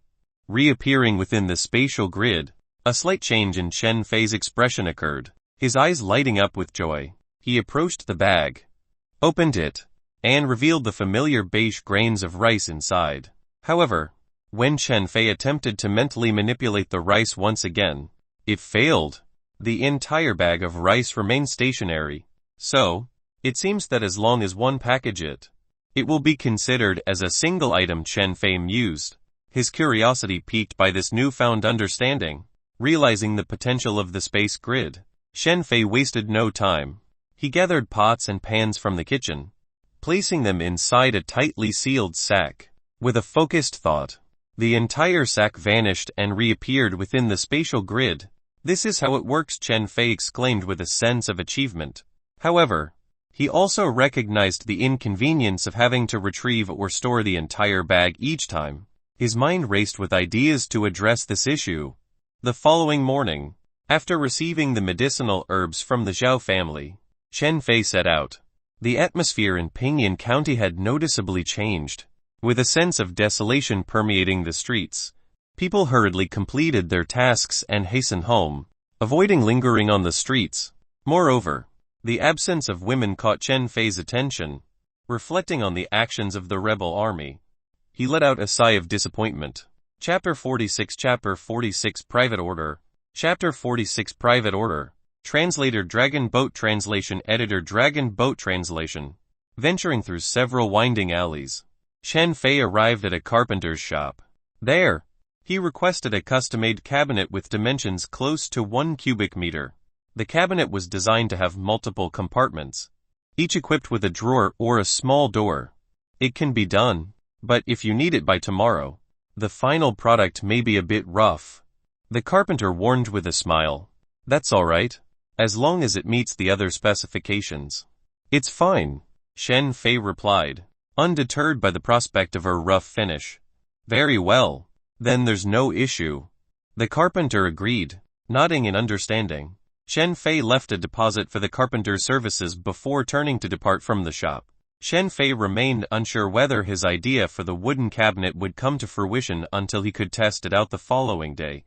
A: reappearing within the spatial grid. A slight change in Chen Fei's expression occurred, his eyes lighting up with joy. He approached the bag, opened it, and revealed the familiar beige grains of rice inside. However, when Chen Fei attempted to mentally manipulate the rice once again, it failed. The entire bag of rice remained stationary. So, it seems that as long as one package it will be considered as a single item, Chen Fei mused, his curiosity piqued by this newfound understanding. Realizing the potential of the space grid, Chen Fei wasted no time. He gathered pots and pans from the kitchen, placing them inside a tightly sealed sack. With a focused thought, the entire sack vanished and reappeared within the spatial grid. This is how it works, Chen Fei exclaimed with a sense of achievement. However, he also recognized the inconvenience of having to retrieve or store the entire bag each time. His mind raced with ideas to address this issue. The following morning, after receiving the medicinal herbs from the Zhao family, Chen Fei set out. The atmosphere in Pinyin County had noticeably changed. With a sense of desolation permeating the streets, people hurriedly completed their tasks and hastened home, avoiding lingering on the streets. Moreover, the absence of women caught Chen Fei's attention. Reflecting on the actions of the rebel army, he let out a sigh of disappointment. Chapter 46 Private Order. Chapter 46 Private Order. Translator Dragon Boat Translation. Editor Dragon Boat Translation. Venturing through several winding alleys, Chen Fei arrived at a carpenter's shop. There, he requested a custom-made cabinet with dimensions close to 1 cubic meter. The cabinet was designed to have multiple compartments, each equipped with a drawer or a small door. It can be done, but if you need it by tomorrow, the final product may be a bit rough. The carpenter warned with a smile. That's all right, as long as it meets the other specifications. It's fine, Chen Fei replied, undeterred by the prospect of a rough finish. Very well, then there's no issue. The carpenter agreed, nodding in understanding. Chen Fei left a deposit for the carpenter's services before turning to depart from the shop. Chen Fei remained unsure whether his idea for the wooden cabinet would come to fruition until he could test it out the following day.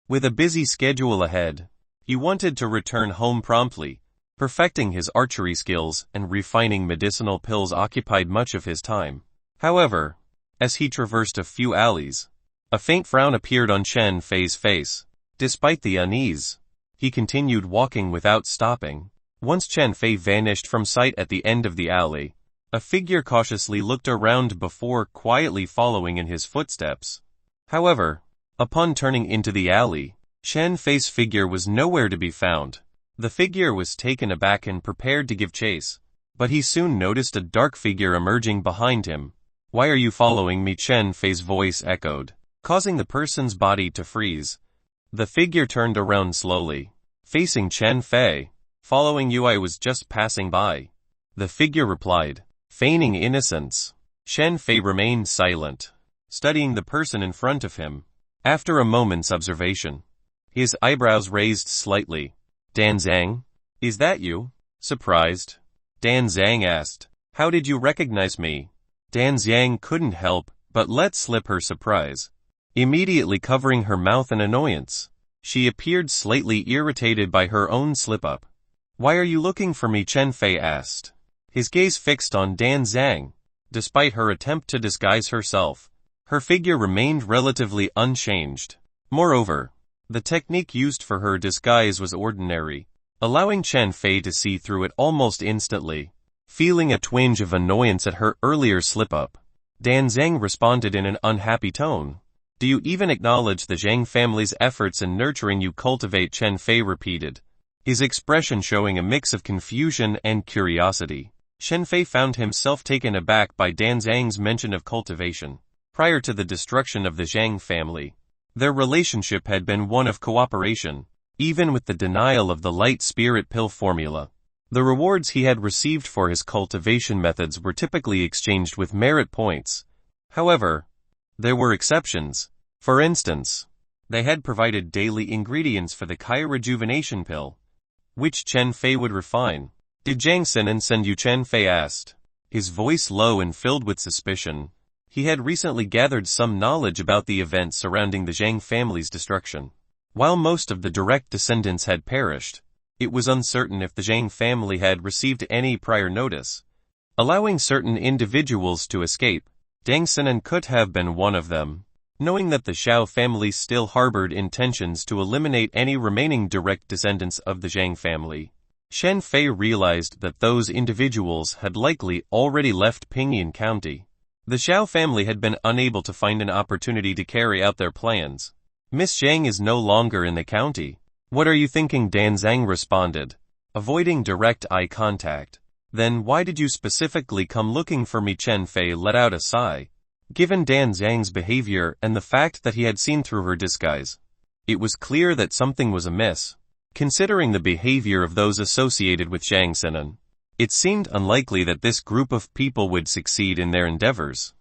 A: With a busy schedule ahead, he wanted to return home promptly. Perfecting his archery skills and refining medicinal pills occupied much of his time. However, as he traversed a few alleys, a faint frown appeared on Chen Fei's face. Despite the unease, he continued walking without stopping. Once Chen Fei vanished from sight at the end of the alley, a figure cautiously looked around before quietly following in his footsteps. However, upon turning into the alley, Chen Fei's figure was nowhere to be found. The figure was taken aback and prepared to give chase, but he soon noticed a dark figure emerging behind him. Why are you following me? Chen Fei's voice echoed, causing the person's body to freeze. The figure turned around slowly, facing Chen Fei. Following you, I was just passing by, the figure replied, feigning innocence. Chen Fei remained silent, studying the person in front of him. After a moment's observation, his eyebrows raised slightly. Dan Zhang? Is that you? Surprised, Dan Zhang asked. How did you recognize me? Dan Zhang couldn't help but let slip her surprise, immediately covering her mouth in annoyance. She appeared slightly irritated by her own slip-up. Why are you looking for me? Chen Fei asked, his gaze fixed on Dan Zhang. Despite her attempt to disguise herself, her figure remained relatively unchanged. Moreover, the technique used for her disguise was ordinary, allowing Chen Fei to see through it almost instantly. Feeling a twinge of annoyance at her earlier slip-up, Dan Zhang responded in an unhappy tone. Do you even acknowledge the Zhang family's efforts in nurturing you? Cultivate, Chen Fei repeated, his expression showing a mix of confusion and curiosity. Chen Fei found himself taken aback by Dan Zhang's mention of cultivation. Prior to the destruction of the Zhang family, their relationship had been one of cooperation, even with the denial of the light spirit pill formula. The rewards he had received for his cultivation methods were typically exchanged with merit points. However, there were exceptions. For instance, they had provided daily ingredients for the Kai rejuvenation pill, which Chen Fei would refine. Did Zhang Xinan send you? Chen Fei asked, his voice low and filled with suspicion. He had recently gathered some knowledge about the events surrounding the Zhang family's destruction. While most of the direct descendants had perished, it was uncertain if the Zhang family had received any prior notice, allowing certain individuals to escape. Deng Xinan could have been one of them. Knowing that the Xiao family still harbored intentions to eliminate any remaining direct descendants of the Zhang family, Chen Fei realized that those individuals had likely already left Pingyan County. The Xiao family had been unable to find an opportunity to carry out their plans. Miss Zhang is no longer in the county. What are you thinking? Dan Zhang responded, avoiding direct eye contact. Then why did you specifically come looking for me? Chen Fei let out a sigh. Given Dan Zhang's behavior and the fact that he had seen through her disguise, it was clear that something was amiss. Considering the behavior of those associated with Zhang Xinan, it seemed unlikely that this group of people would succeed in their endeavors.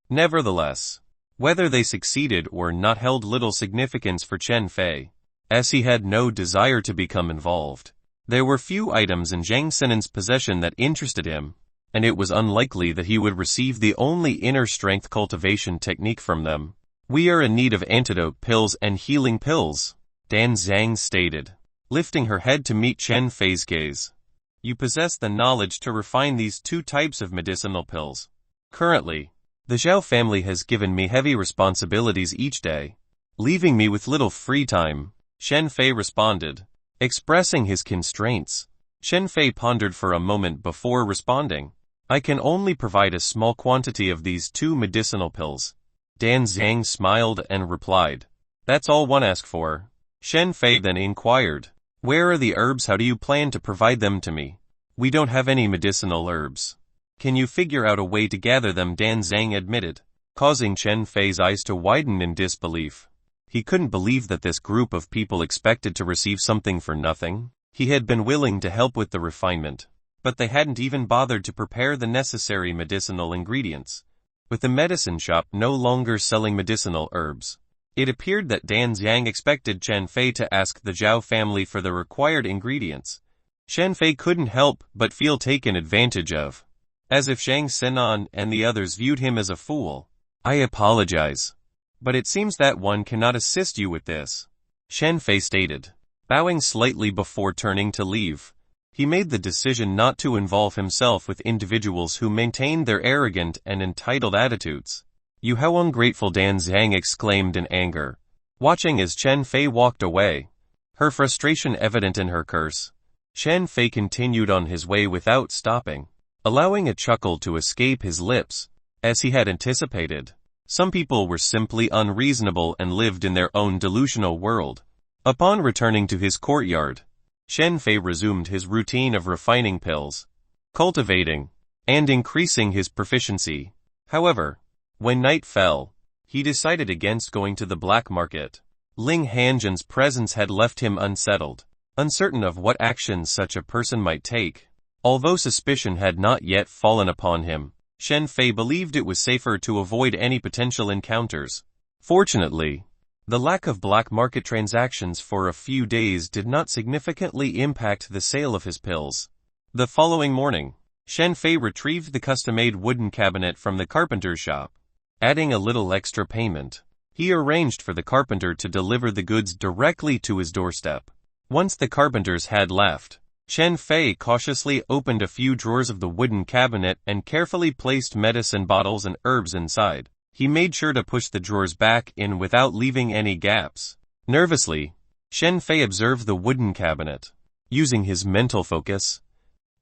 A: Nevertheless, whether they succeeded or not held little significance for Chen Fei, as he had no desire to become involved. There were few items in Zhang Xinan's possession that interested him, and it was unlikely that he would receive the only inner strength cultivation technique from them. We are in need of antidote pills and healing pills, Dan Zhang stated, lifting her head to meet Chen Fei's gaze. You possess the knowledge to refine these two types of medicinal pills. Currently, the Zhao family has given me heavy responsibilities each day, leaving me with little free time, Chen Fei responded, expressing his constraints. Chen Fei pondered for a moment before responding. I can only provide a small quantity of these two medicinal pills. Dan Zhang smiled and replied, that's all one asks for. Chen Fei then inquired, where are the herbs? How do you plan to provide them to me? We don't have any medicinal herbs. Can you figure out a way to gather them? Dan Zhang admitted, causing Chen Fei's eyes to widen in disbelief. He couldn't believe that this group of people expected to receive something for nothing. He had been willing to help with the refinement, but they hadn't even bothered to prepare the necessary medicinal ingredients. With the medicine shop no longer selling medicinal herbs, it appeared that Dan Zhang expected Chen Fei to ask the Zhao family for the required ingredients. Chen Fei couldn't help but feel taken advantage of, as if Zhang Xinan and the others viewed him as a fool. I apologize, but it seems that one cannot assist you with this, Chen Fei stated, bowing slightly before turning to leave. He made the decision not to involve himself with individuals who maintained their arrogant and entitled attitudes. You how ungrateful, Dan Zhang exclaimed in anger, watching as Chen Fei walked away, her frustration evident in her curse. Chen Fei continued on his way without stopping, allowing a chuckle to escape his lips. As he had anticipated, some people were simply unreasonable and lived in their own delusional world. Upon returning to his courtyard, Chen Fei resumed his routine of refining pills, cultivating, and increasing his proficiency. However, when night fell, he decided against going to the black market. Ling Hanjin's presence had left him unsettled, uncertain of what actions such a person might take. Although suspicion had not yet fallen upon him, Chen Fei believed it was safer to avoid any potential encounters. Fortunately, The lack of black market transactions for a few days did not significantly impact the sale of his pills. The following morning, Shen Fei retrieved the custom-made wooden cabinet from the carpenter's shop. Adding a little extra payment, he arranged for the carpenter to deliver the goods directly to his doorstep. Once the carpenters had left, Shen Fei cautiously opened a few drawers of the wooden cabinet and carefully placed medicine bottles and herbs inside. He made sure to push the drawers back in without leaving any gaps. Nervously, Shen Fei observed the wooden cabinet. Using his mental focus,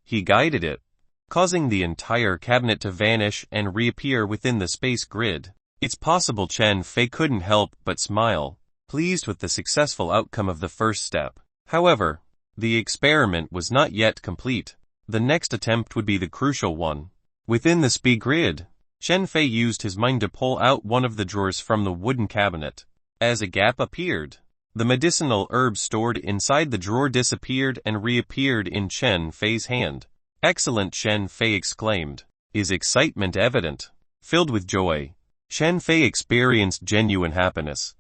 A: he guided it, causing the entire cabinet to vanish and reappear within the space grid. It's possible Shen Fei couldn't help but smile, pleased with the successful outcome of the first step. However, the experiment was not yet complete. The next attempt would be the crucial one. Within the space grid, Shen Fei used his mind to pull out one of the drawers from the wooden cabinet. As a gap appeared, the medicinal herbs stored inside the drawer disappeared and reappeared in Shen Fei's hand. Excellent, Shen Fei exclaimed, his excitement evident. Filled with joy, Shen Fei experienced genuine happiness.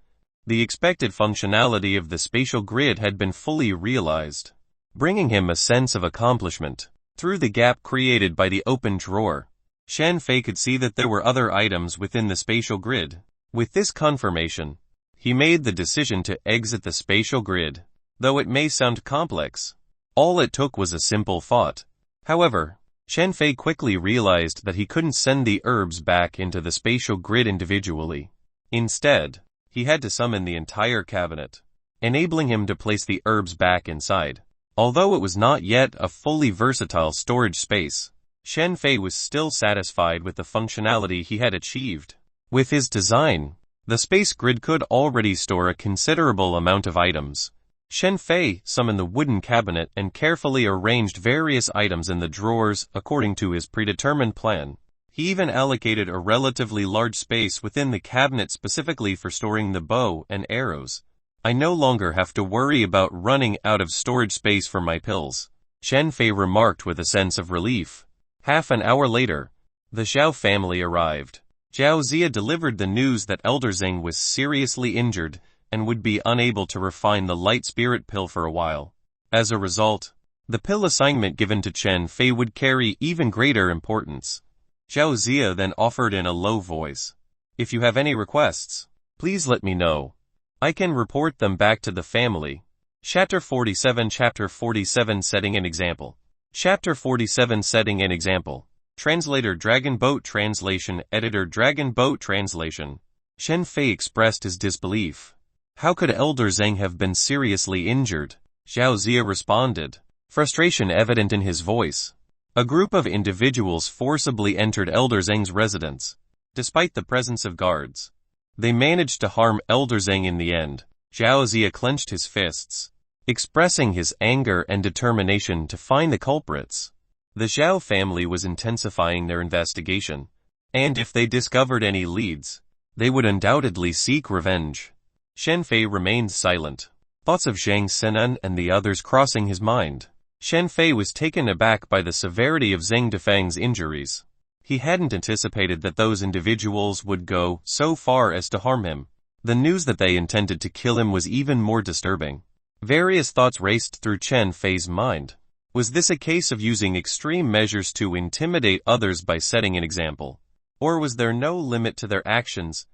A: The expected functionality of the spatial grid had been fully realized, bringing him a sense of accomplishment. Through the gap created by the open drawer, Shen Fei could see that there were other items within the spatial grid. With this confirmation, he made the decision to exit the spatial grid. Though it may sound complex, all it took was a simple thought. However, Shen Fei quickly realized that he couldn't send the herbs back into the spatial grid individually. Instead, he had to summon the entire cabinet, enabling him to place the herbs back inside. Although it was not yet a fully versatile storage space, Shen Fei was still satisfied with the functionality he had achieved. With his design, the space grid could already store a considerable amount of items. Shen Fei summoned the wooden cabinet and carefully arranged various items in the drawers according to his predetermined plan. He even allocated a relatively large space within the cabinet specifically for storing the bow and arrows. I no longer have to worry about running out of storage space for my pills, Shen Fei remarked with a sense of relief. Half an hour later, the Zhao family arrived. Zhao Zia delivered the news that Elder Zeng was seriously injured and would be unable to refine the light spirit pill for a while. As a result, the pill assignment given to Shen Fei would carry even greater importance. Zhao Zia then offered in a low voice, "If you have any requests, please let me know. I can report them back to the family." Chapter 47 Setting an Example. Chapter 47 Setting an Example. Translator Dragon Boat Translation. Editor Dragon Boat Translation. Shen Fei expressed his disbelief. How could Elder Zeng have been seriously injured? Zhao Zia responded, frustration evident in his voice. A group of individuals forcibly entered Elder Zeng's residence. Despite the presence of guards, they managed to harm Elder Zeng in the end. Zhao Zia clenched his fists, expressing his anger and determination to find the culprits. The Zhao family was intensifying their investigation, and if they discovered any leads, they would undoubtedly seek revenge. Shen Fei remained silent, thoughts of Zhang Senan and the others crossing his mind. Shen Fei was taken aback by the severity of Zheng Defang's injuries. He hadn't anticipated that those individuals would go so far as to harm him. The news that they intended to kill him was even more disturbing. Various thoughts raced through Shen Fei's mind. Was this a case of using extreme measures to intimidate others by setting an example? Or was there no limit to their actions?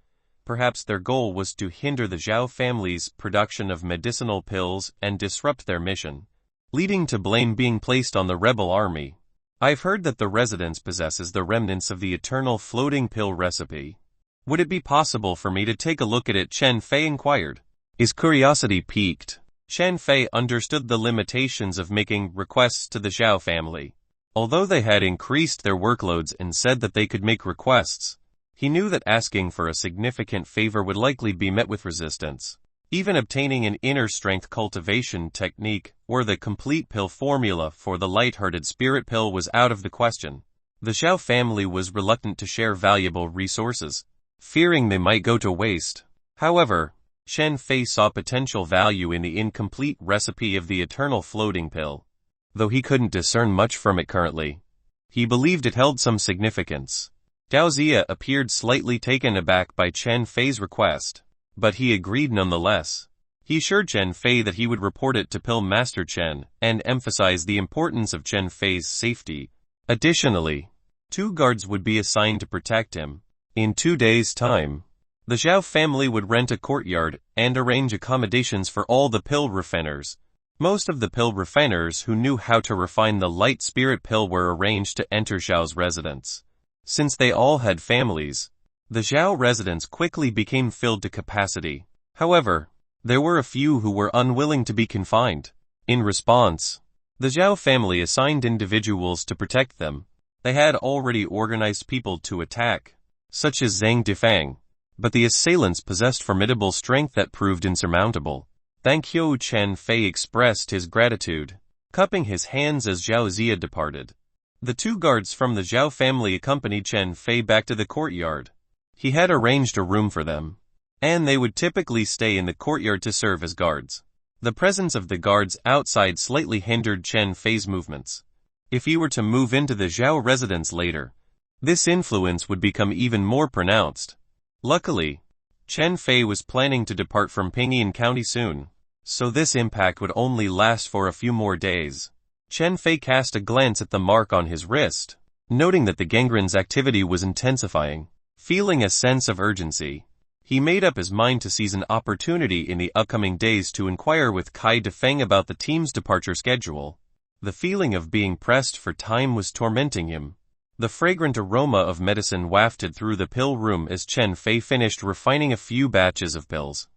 A: Perhaps their goal was to hinder the Zhao family's production of medicinal pills and disrupt their mission, leading to blame being placed on the rebel army. I've heard that the residence possesses the remnants of the eternal floating pill recipe. Would it be possible for me to take a look at it? Shen Fei inquired. His curiosity piqued. Shen Fei understood the limitations of making requests to the Zhao family. Although they had increased their workloads and said that they could make requests, he knew that asking for a significant favor would likely be met with resistance. Even obtaining an inner strength cultivation technique or the complete pill formula for the light-hearted spirit pill was out of the question. The Zhao family was reluctant to share valuable resources, fearing they might go to waste. However, Shen Fei saw potential value in the incomplete recipe of the eternal floating pill. Though he couldn't discern much from it currently, he believed it held some significance. Zhao Zia appeared slightly taken aback by Shen Fei's request. but he agreed nonetheless. He assured Chen Fei that he would report it to Pill Master Chen and emphasized the importance of Chen Fei's safety. Additionally, 2 guards would be assigned to protect him. In 2 days' time, the Zhao family would rent a courtyard and arrange accommodations for all the pill refiners. Most of the pill refiners who knew how to refine the light spirit pill were arranged to enter Zhao's residence. Since they all had families, the Zhao residence quickly became filled to capacity. However, there were a few who were unwilling to be confined. In response, the Zhao family assigned individuals to protect them. They had already organized people to attack, such as Zhang Difang, but the assailants possessed formidable strength that proved insurmountable. Thank you. Chen Fei expressed his gratitude, cupping his hands as Zhao Zia departed. The 2 guards from the Zhao family accompanied Chen Fei back to the courtyard. He had arranged a room for them, and they would typically stay in the courtyard to serve as guards. The presence of the guards outside slightly hindered Chen Fei's movements. If he were to move into the Zhao residence later, this influence would become even more pronounced. Luckily, Chen Fei was planning to depart from Pingyuan County soon, so this impact would only last for a few more days. Chen Fei cast a glance at the mark on his wrist, noting that the gangren's activity was intensifying. Feeling a sense of urgency, he made up his mind to seize an opportunity in the upcoming days to inquire with Kai Defeng about the team's departure schedule. The feeling of being pressed for time was tormenting him. The fragrant aroma of medicine wafted through the pill room as Chen Fei finished refining a few batches of pills.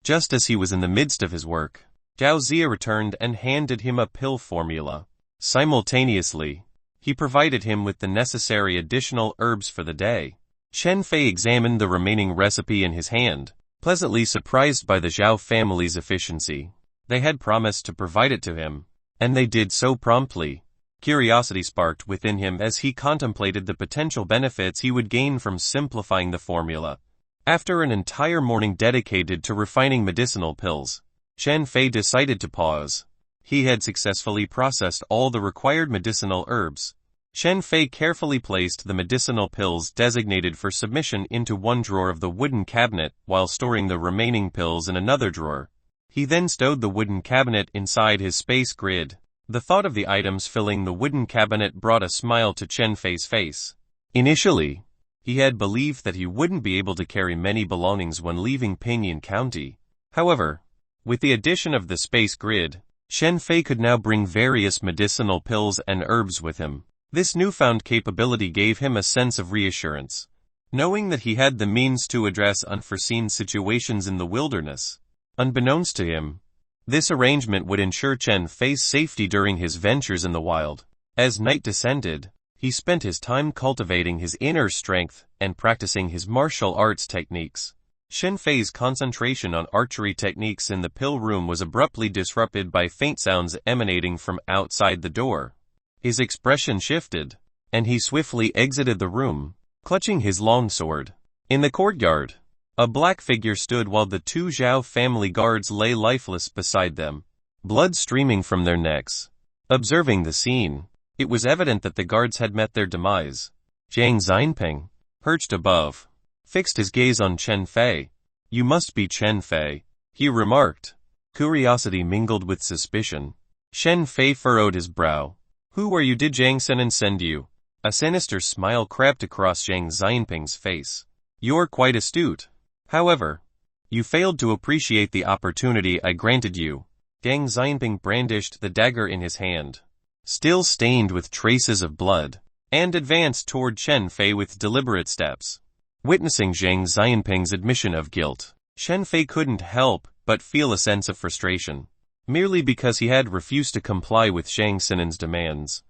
A: Just as he was in the midst of his work, Zhao Zia returned and handed him a pill formula. Simultaneously, he provided him with the necessary additional herbs for the day. Chen Fei examined the remaining recipe in his hand, pleasantly surprised by the Zhao family's efficiency. They had promised to provide it to him, and they did so promptly. Curiosity sparked within him as he contemplated the potential benefits he would gain from simplifying the formula. After an entire morning dedicated to refining medicinal pills, Chen Fei decided to pause. He had successfully processed all the required medicinal herbs. Chen Fei carefully placed the medicinal pills designated for submission into one drawer of the wooden cabinet while storing the remaining pills in another drawer. He then stowed the wooden cabinet inside his space grid. The thought of the items filling the wooden cabinet brought a smile to Chen Fei's face. Initially, he had believed that he wouldn't be able to carry many belongings when leaving Pingyuan County. However, with the addition of the space grid, Chen Fei could now bring various medicinal pills and herbs with him. This newfound capability gave him a sense of reassurance, knowing that he had the means to address unforeseen situations in the wilderness. Unbeknownst to him, this arrangement would ensure Chen Fei's safety during his ventures in the wild. As night descended, he spent his time cultivating his inner strength and practicing his martial arts techniques. Chen Fei's concentration on archery techniques in the pill room was abruptly disrupted by faint sounds emanating from outside the door. His expression shifted, and he swiftly exited the room, clutching his long sword. In the courtyard, a black figure stood while the 2 Zhao family guards lay lifeless beside them, blood streaming from their necks. Observing the scene, it was evident that the guards had met their demise. Zhang Xianping, perched above, fixed his gaze on Chen Fei. "You must be Chen Fei," he remarked. Curiosity mingled with suspicion. Chen Fei furrowed his brow. "Who are you? Did Zhang Senan send you?" A sinister smile crept across Zhang Xianping's face. "You're quite astute. However, you failed to appreciate the opportunity I granted you." Zhang Xianping brandished the dagger in his hand, still stained with traces of blood, and advanced toward Chen Fei with deliberate steps. Witnessing Zhang Xianping's admission of guilt, Chen Fei couldn't help but feel a sense of frustration. Merely because he had refused to comply with Zhang Senan's demands,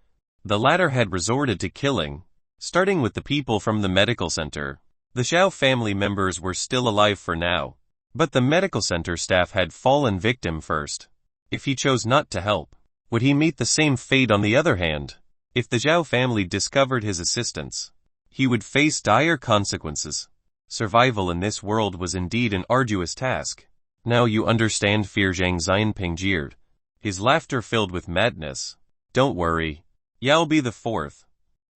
A: the latter had resorted to killing, starting with the people from the medical center. The Zhao family members were still alive for now, but the medical center staff had fallen victim first. If he chose not to help, would he meet the same fate on the other hand? If the Zhao family discovered his assistance, he would face dire consequences. Survival in this world was indeed an arduous task. "Now you understand fear," Zhang Xianping jeered, his laughter filled with madness. "Don't worry. You'll be the 4th.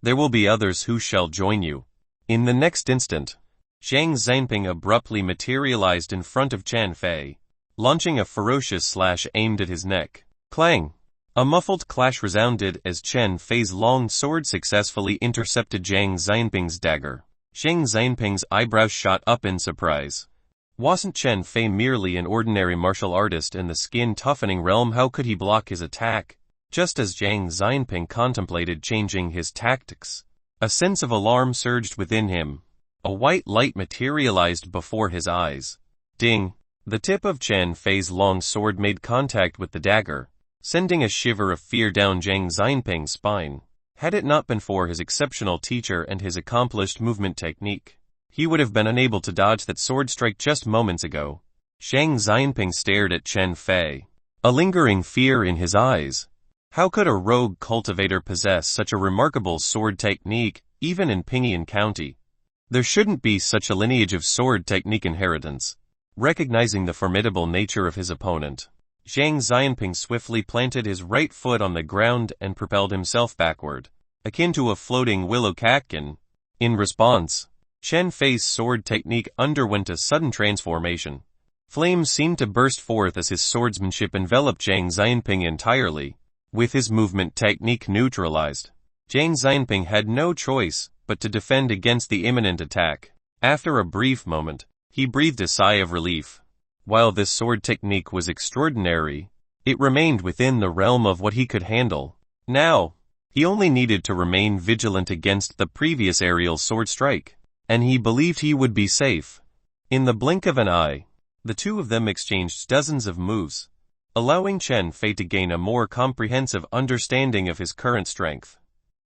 A: There will be others who shall join you." In the next instant, Zhang Xianping abruptly materialized in front of Chen Fei, launching a ferocious slash aimed at his neck. Clang! A muffled clash resounded as Chen Fei's long sword successfully intercepted Zhang Xianping's dagger. Zhang Xianping's eyebrows shot up in surprise. Wasn't Chen Fei merely an ordinary martial artist in the skin-toughening realm? How could he block his attack? Just as Zhang Xianping contemplated changing his tactics, a sense of alarm surged within him. A white light materialized before his eyes. Ding! The tip of Chen Fei's long sword made contact with the dagger, sending a shiver of fear down Zhang Xianping's spine. Had it not been for his exceptional teacher and his accomplished movement technique, he would have been unable to dodge that sword strike just moments ago. Zhang Xianping stared at Chen Fei, a lingering fear in his eyes. How could a rogue cultivator possess such a remarkable sword technique, even in Pinyin County? There shouldn't be such a lineage of sword technique inheritance. Recognizing the formidable nature of his opponent, Zhang Xianping swiftly planted his right foot on the ground and propelled himself backward, akin to a floating willow catkin. In response, Chen Fei's sword technique underwent a sudden transformation. Flames seemed to burst forth as his swordsmanship enveloped Zhang Xianping entirely. With his movement technique neutralized, Zhang Xianping had no choice but to defend against the imminent attack. After a brief moment, he breathed a sigh of relief. While this sword technique was extraordinary, it remained within the realm of what he could handle. Now, he only needed to remain vigilant against the previous aerial sword strike, and he believed he would be safe. In the blink of an eye, the two of them exchanged dozens of moves, allowing Chen Fei to gain a more comprehensive understanding of his current strength.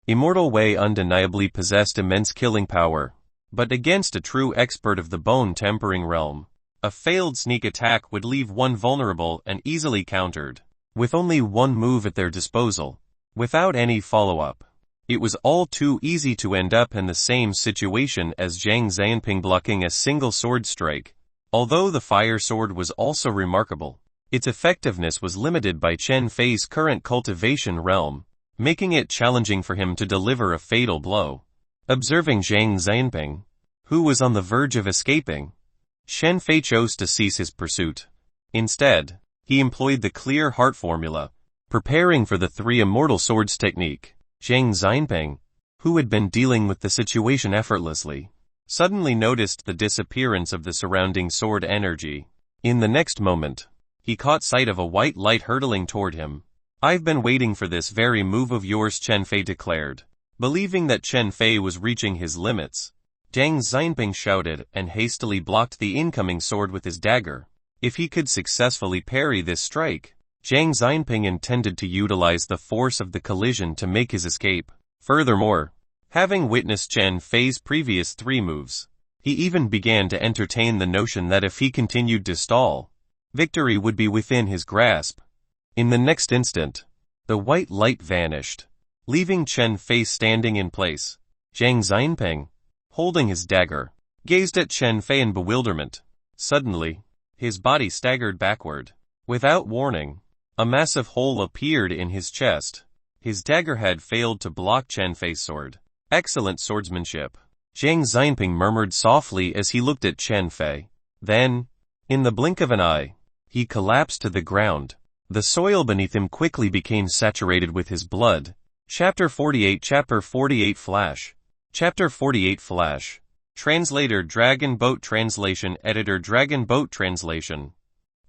A: Immortal Wei undeniably possessed immense killing power, but against a true expert of the bone-tempering realm, a failed sneak attack would leave one vulnerable and easily countered. With only one move at their disposal, without any follow-up, it was all too easy to end up in the same situation as Zhang Xianping blocking a single sword strike. Although the fire sword was also remarkable, its effectiveness was limited by Chen Fei's current cultivation realm, making it challenging for him to deliver a fatal blow. Observing Zhang Xianping, who was on the verge of escaping, Chen Fei chose to cease his pursuit. Instead, he employed the clear heart formula, preparing for the three immortal swords technique. Zhang Xianping, who had been dealing with the situation effortlessly, suddenly noticed the disappearance of the surrounding sword energy. In the next moment, he caught sight of a white light hurtling toward him. "I've been waiting for this very move of yours," Chen Fei declared. Believing that Chen Fei was reaching his limits, Zhang Xianping shouted and hastily blocked the incoming sword with his dagger. If he could successfully parry this strike, Zhang Xianping intended to utilize the force of the collision to make his escape. Furthermore, having witnessed Chen Fei's previous three moves, he even began to entertain the notion that if he continued to stall, victory would be within his grasp. In the next instant, the white light vanished, leaving Chen Fei standing in place. Zhang Xianping, holding his dagger, gazed at Chen Fei in bewilderment. Suddenly, his body staggered backward. Without warning, a massive hole appeared in his chest. His dagger had failed to block Chen Fei's sword. "Excellent swordsmanship," Zhang Xianping murmured softly as he looked at Chen Fei. Then, in the blink of an eye, he collapsed to the ground. The soil beneath him quickly became saturated with his blood. Chapter 48 Flash. Chapter 48 Flash. Translator Dragon Boat Translation. Editor Dragon Boat Translation.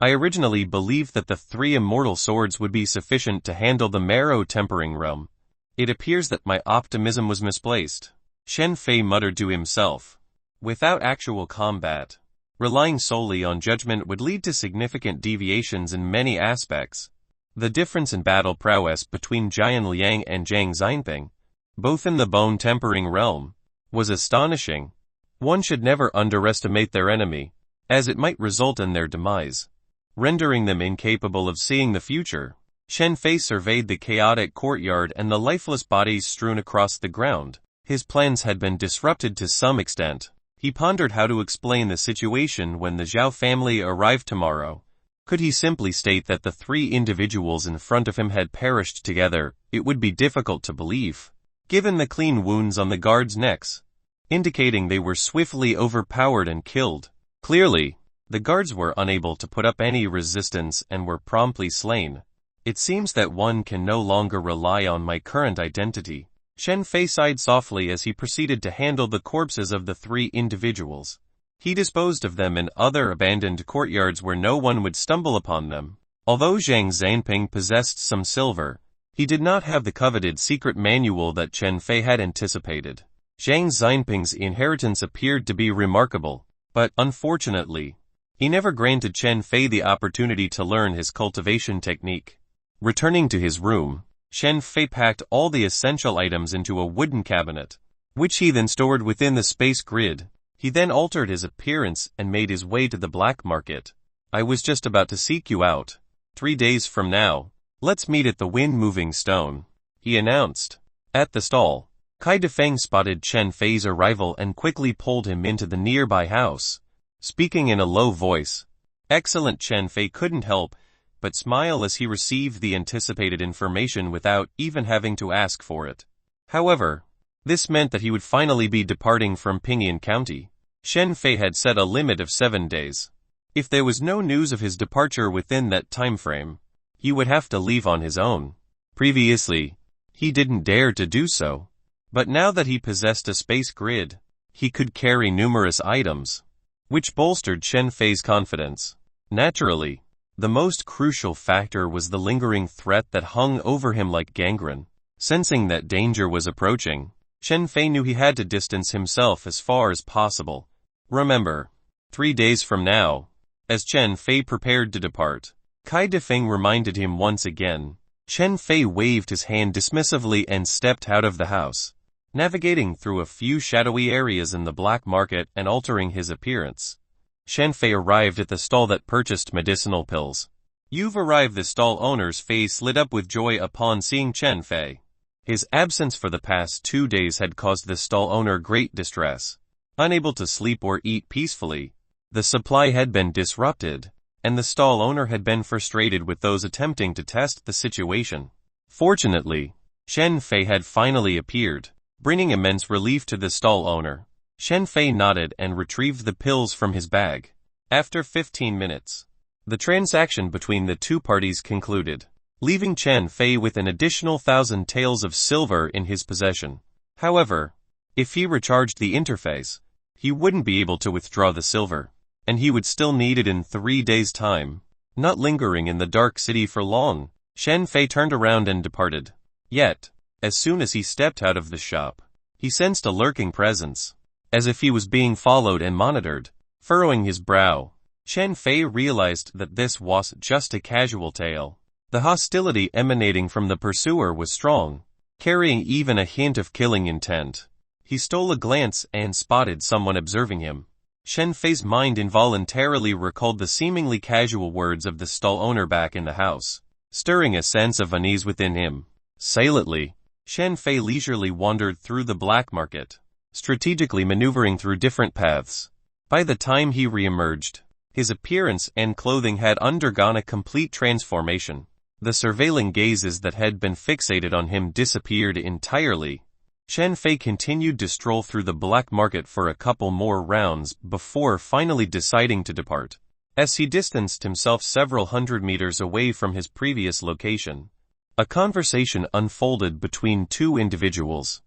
A: I originally believed that the three immortal swords would be sufficient to handle the marrow-tempering realm. It appears that my optimism was misplaced, Chen Fei muttered to himself. Without actual combat, relying solely on judgment would lead to significant deviations in many aspects. The difference in battle prowess between Jian Liang and Zhang Xianping, both in the bone-tempering realm, was astonishing. One should never underestimate their enemy, as it might result in their demise, rendering them incapable of seeing the future. Chen Fei surveyed the chaotic courtyard and the lifeless bodies strewn across the ground. His plans had been disrupted to some extent. He pondered how to explain the situation when the Zhao family arrived tomorrow. Could he simply state that the three individuals in front of him had perished together? It would be difficult to believe, given the clean wounds on the guards' necks. indicating they were swiftly overpowered and killed. Clearly, the guards were unable to put up any resistance and were promptly slain. It seems that one can no longer rely on my current identity. Shen Fei sighed softly as he proceeded to handle the corpses of the 3 individuals. He disposed of them in other abandoned courtyards where no one would stumble upon them. Although Zhang Zanping possessed some silver, he did not have the coveted secret manual that Chen Fei had anticipated. Zhang Zanping's inheritance appeared to be remarkable, but unfortunately, he never granted Chen Fei the opportunity to learn his cultivation technique. Returning to his room, Chen Fei packed all the essential items into a wooden cabinet, which he then stored within the space grid. He then altered his appearance and made his way to the black market. I was just about to seek you out. 3 days from now, let's meet at the wind-moving stone, he announced. At the stall, Kai Defeng spotted Chen Fei's arrival and quickly pulled him into the nearby house. Speaking in a low voice, excellent, Chen Fei couldn't help but smile as he received the anticipated information without even having to ask for it. However, this meant that he would finally be departing from Pingyan County. Chen Fei had set a limit of 7 days. If there was no news of his departure within that time frame, he would have to leave on his own. Previously, he didn't dare to do so. But now that he possessed a space grid, he could carry numerous items, which bolstered Chen Fei's confidence. Naturally, the most crucial factor was the lingering threat that hung over him like gangrene. Sensing that danger was approaching, Chen Fei knew he had to distance himself as far as possible. Remember, 3 days from now, as Chen Fei prepared to depart, Kai Defeng reminded him once again. Chen Fei waved his hand dismissively and stepped out of the house, navigating through a few shadowy areas in the black market and altering his appearance. Chen Fei arrived at the stall that purchased medicinal pills. You've arrived. The stall owner's face lit up with joy upon seeing Chen Fei. His absence for the past 2 days had caused the stall owner great distress. Unable to sleep or eat peacefully, the supply had been disrupted, and the stall owner had been frustrated with those attempting to test the situation. Fortunately, Chen Fei had finally appeared, bringing immense relief to the stall owner. Chen Fei nodded and retrieved the pills from his bag. After 15 minutes, the transaction between the 2 parties concluded, leaving Chen Fei with an additional 1,000 taels of silver in his possession. However, if he recharged the interface, he wouldn't be able to withdraw the silver, and he would still need it in 3 days' time. Not lingering in the dark city for long, Chen Fei turned around and departed. Yet, as soon as he stepped out of the shop, he sensed a lurking presence, as if he was being followed and monitored. Furrowing his brow, Chen Fei realized that this was just a casual tale. The hostility emanating from the pursuer was strong, carrying even a hint of killing intent. He stole a glance and spotted someone observing him. Chen Fei's mind involuntarily recalled the seemingly casual words of the stall owner back in the house, stirring a sense of unease within him. Silently, Chen Fei leisurely wandered through the black market, strategically maneuvering through different paths. By the time he re-emerged, his appearance and clothing had undergone a complete transformation. The surveilling gazes that had been fixated on him disappeared entirely. Chen Fei continued to stroll through the black market for a couple more rounds before finally deciding to depart. As he distanced himself several hundred meters away from his previous location, a conversation unfolded between 2 individuals.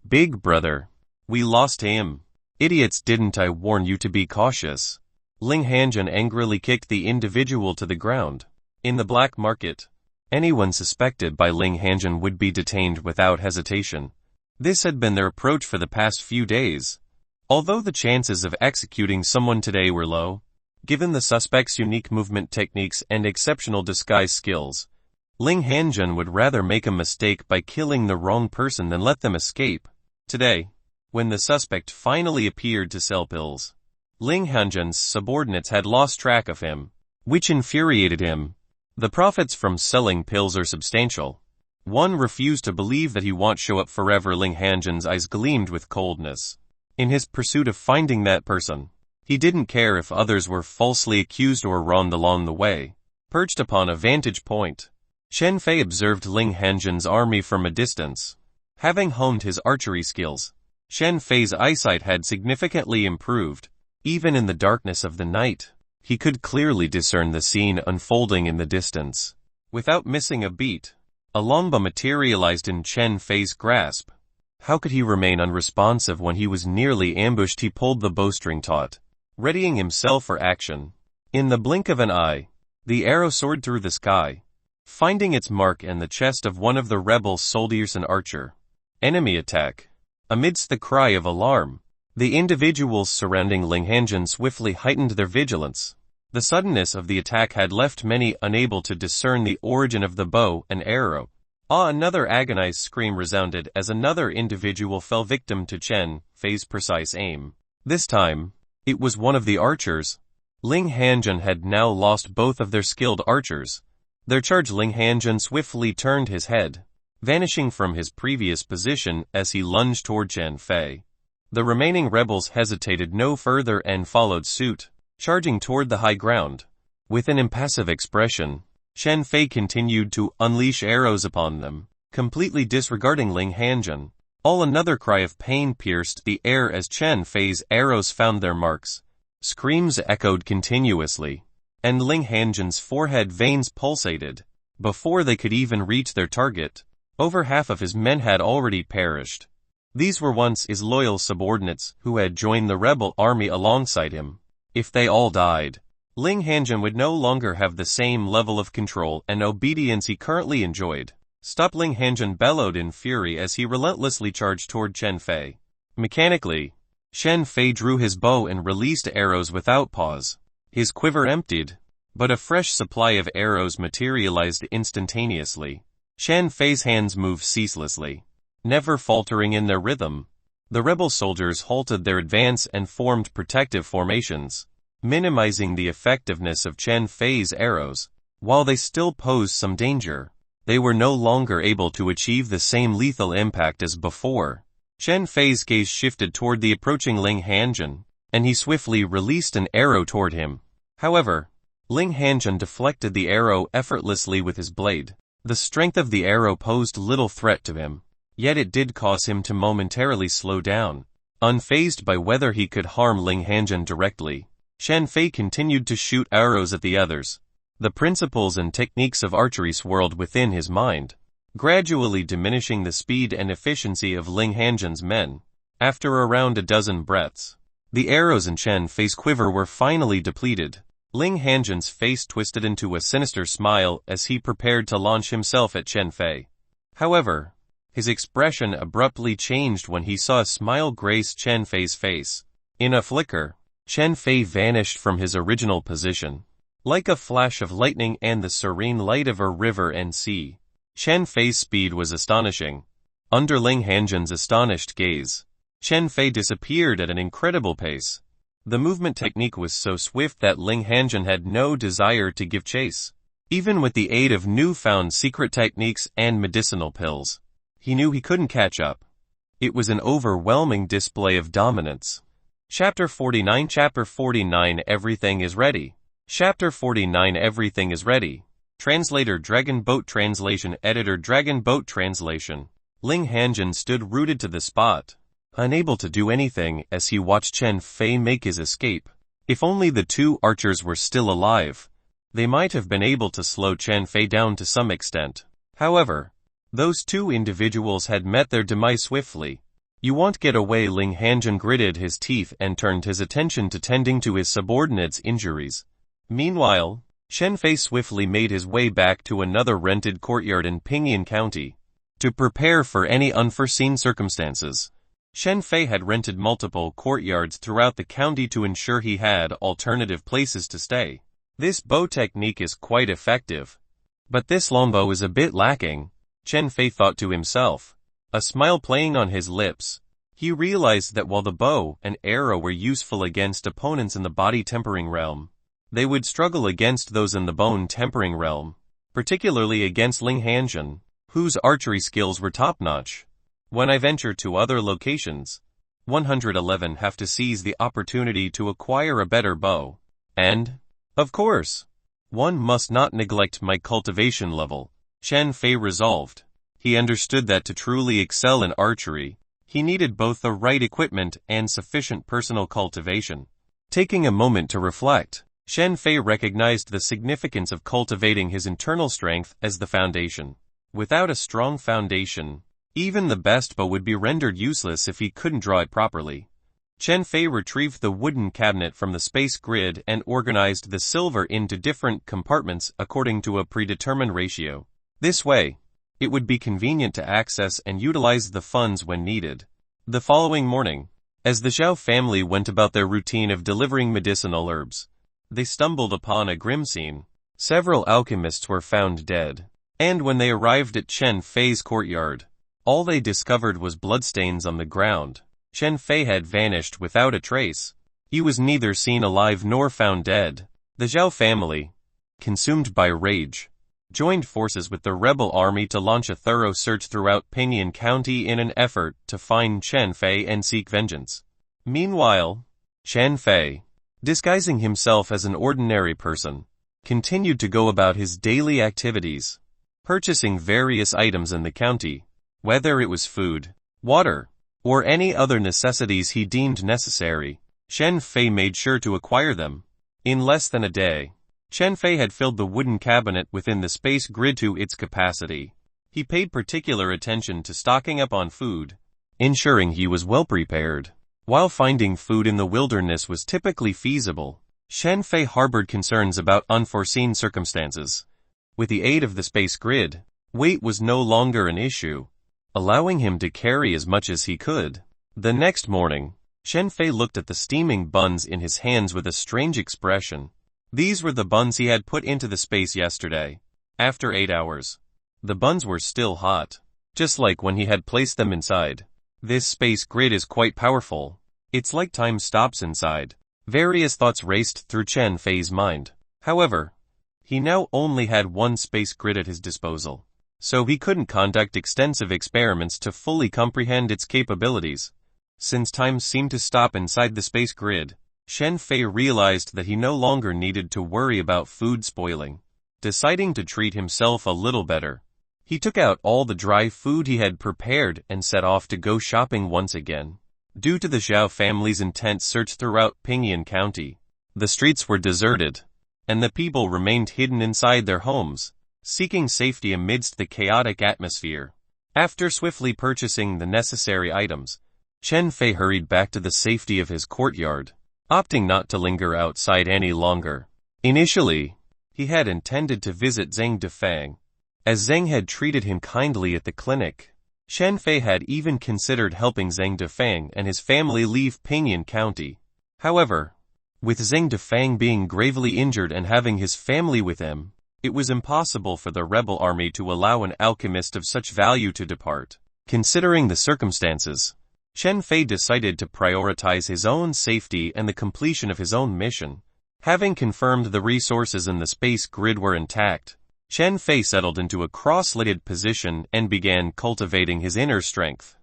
A: Big brother, we lost him. Idiots, didn't I warn you to be cautious? Ling Hanjun angrily kicked the individual to the ground. In the black market, anyone suspected by Ling Hanjun would be detained without hesitation. This had been their approach for the past few days. Although the chances of executing someone today were low, given the suspect's unique movement techniques and exceptional disguise skills, Ling Hanjun would rather make a mistake by killing the wrong person than let them escape. Today, when the suspect finally appeared to sell pills, Ling Hanjun's subordinates had lost track of him, which infuriated him. The profits from selling pills are substantial. One refused to believe that he won't show up forever. Ling Hanjun's eyes gleamed with coldness. In his pursuit of finding that person, he didn't care if others were falsely accused or wronged along the way. Perched upon a vantage point, Chen Fei observed Ling Hanjun's army from a distance. Having honed his archery skills, Chen Fei's eyesight had significantly improved. Even in the darkness of the night, he could clearly discern the scene unfolding in the distance. Without missing a beat, a longbow materialized in Chen Fei's grasp. How could he remain unresponsive when he was nearly ambushed? He pulled the bowstring taut, readying himself for action. In the blink of an eye, the arrow soared through the sky, finding its mark in the chest of one of the rebel soldiers, an archer. Enemy attack. Amidst the cry of alarm, the individuals surrounding Ling Hanjun swiftly heightened their vigilance. The suddenness of the attack had left many unable to discern the origin of the bow and arrow. Another agonized scream resounded as another individual fell victim to Chen Fei's precise aim. This time, it was one of the archers. Ling Hanjun had now lost both of their skilled archers. Their charge. Ling Hanjun swiftly turned his head, vanishing from his previous position as he lunged toward Chen Fei. The remaining rebels hesitated no further and followed suit, charging toward the high ground. With an impassive expression, Chen Fei continued to unleash arrows upon them, completely disregarding Ling Hanjun. Another cry of pain pierced the air as Chen Fei's arrows found their marks. Screams echoed continuously, and Ling Hanjun's forehead veins pulsated. Before they could even reach their target, over half of his men had already perished. These were once his loyal subordinates who had joined the rebel army alongside him. If they all died, Ling Hanjun would no longer have the same level of control and obedience he currently enjoyed. Stop! Ling Hanjun bellowed in fury as he relentlessly charged toward Chen Fei. Mechanically, Chen Fei drew his bow and released arrows without pause. His quiver emptied, but a fresh supply of arrows materialized instantaneously. Chen Fei's hands moved ceaselessly, never faltering in their rhythm. The rebel soldiers halted their advance and formed protective formations, minimizing the effectiveness of Chen Fei's arrows. While they still posed some danger, they were no longer able to achieve the same lethal impact as before. Chen Fei's gaze shifted toward the approaching Ling Hanjun, and he swiftly released an arrow toward him. However, Ling Hanjun deflected the arrow effortlessly with his blade. The strength of the arrow posed little threat to him, yet it did cause him to momentarily slow down. Unfazed by whether he could harm Ling Hanjun directly, Chen Fei continued to shoot arrows at the others. The principles and techniques of archery swirled within his mind, gradually diminishing the speed and efficiency of Ling Hanjun's men. After around a dozen breaths, the arrows in Chen Fei's quiver were finally depleted. Ling Hanjun's face twisted into a sinister smile as he prepared to launch himself at Chen Fei. However, his expression abruptly changed when he saw a smile grace Chen Fei's face. In a flicker, Chen Fei vanished from his original position. Like a flash of lightning and the serene light of a river and sea, Chen Fei's speed was astonishing. Under Ling Hanjun's astonished gaze, Chen Fei disappeared at an incredible pace. The movement technique was so swift that Ling Hanjun had no desire to give chase. Even with the aid of newfound secret techniques and medicinal pills, he knew he couldn't catch up. It was an overwhelming display of dominance. Chapter 49 Everything is ready. Chapter 49 Everything is ready. Translator Dragon Boat Translation Editor Dragon Boat Translation. Ling Hanjun stood rooted to the spot, unable to do anything as he watched Chen Fei make his escape. If only the two archers were still alive, they might have been able to slow Chen Fei down to some extent. However, those two individuals had met their demise swiftly. You won't get away. Ling Hanjun gritted his teeth and turned his attention to tending to his subordinates' injuries. Meanwhile, Chen Fei swiftly made his way back to another rented courtyard in Pingyang County, to prepare for any unforeseen circumstances. Chen Fei had rented multiple courtyards throughout the county to ensure he had alternative places to stay. This bow technique is quite effective, but this longbow is a bit lacking, Chen Fei thought to himself, a smile playing on his lips. He realized that while the bow and arrow were useful against opponents in the body tempering realm, they would struggle against those in the bone tempering realm, particularly against Ling Hanjun, whose archery skills were top-notch. When I venture to other locations, 111 have to seize the opportunity to acquire a better bow. And, of course, one must not neglect my cultivation level, Chen Fei resolved. He understood that to truly excel in archery, He needed both the right equipment and sufficient personal cultivation. Taking a moment to reflect, Shen Fei recognized the significance of cultivating his internal strength as the foundation. Without a strong foundation, even the best bow would be rendered useless if he couldn't draw it properly. Chen Fei retrieved the wooden cabinet from the space grid and organized the silver into different compartments according to a predetermined ratio. This way, it would be convenient to access and utilize the funds when needed. The following morning, as the Zhao family went about their routine of delivering medicinal herbs, they stumbled upon a grim scene. Several alchemists were found dead, and when they arrived at Chen Fei's courtyard, all they discovered was bloodstains on the ground. Chen Fei had vanished without a trace. He was neither seen alive nor found dead. The Zhao family, consumed by rage, joined forces with the rebel army to launch a thorough search throughout Pinyin County in an effort to find Chen Fei and seek vengeance. Meanwhile, Chen Fei, disguising himself as an ordinary person, continued to go about his daily activities, purchasing various items in the county, whether it was food, water, or any other necessities he deemed necessary. Chen Fei made sure to acquire them. In less than a day, Chen Fei had filled the wooden cabinet within the space grid to its capacity. He paid particular attention to stocking up on food, ensuring he was well prepared. While finding food in the wilderness was typically feasible, Chen Fei harbored concerns about unforeseen circumstances. With the aid of the space grid, weight was no longer an issue, allowing him to carry as much as he could. The next morning, Chen Fei looked at the steaming buns in his hands with a strange expression. These were the buns he had put into the space yesterday. After 8 hours, the buns were still hot, just like when he had placed them inside. This space grid is quite powerful. It's like time stops inside. Various thoughts raced through Chen Fei's mind. However, he now only had one space grid at his disposal, so he couldn't conduct extensive experiments to fully comprehend its capabilities. Since time seemed to stop inside the space grid, Chen Fei realized that he no longer needed to worry about food spoiling. Deciding to treat himself a little better, he took out all the dry food he had prepared and set off to go shopping once again. Due to the Zhao family's intense search throughout Pinyin County, the streets were deserted, and the people remained hidden inside their homes, seeking safety amidst the chaotic atmosphere. After swiftly purchasing the necessary items, Chen Fei hurried back to the safety of his courtyard, opting not to linger outside any longer. Initially, he had intended to visit Zhang Defang, as Zhang had treated him kindly at the clinic. Chen Fei had even considered helping Zhang Defang and his family leave Pinyin County. However, with Zhang Defang being gravely injured and having his family with him, it was impossible for the rebel army to allow an alchemist of such value to depart. Considering the circumstances, Chen Fei decided to prioritize his own safety and the completion of his own mission. Having confirmed the resources in the space grid were intact, Chen Fei settled into a cross-legged position and began cultivating his inner strength.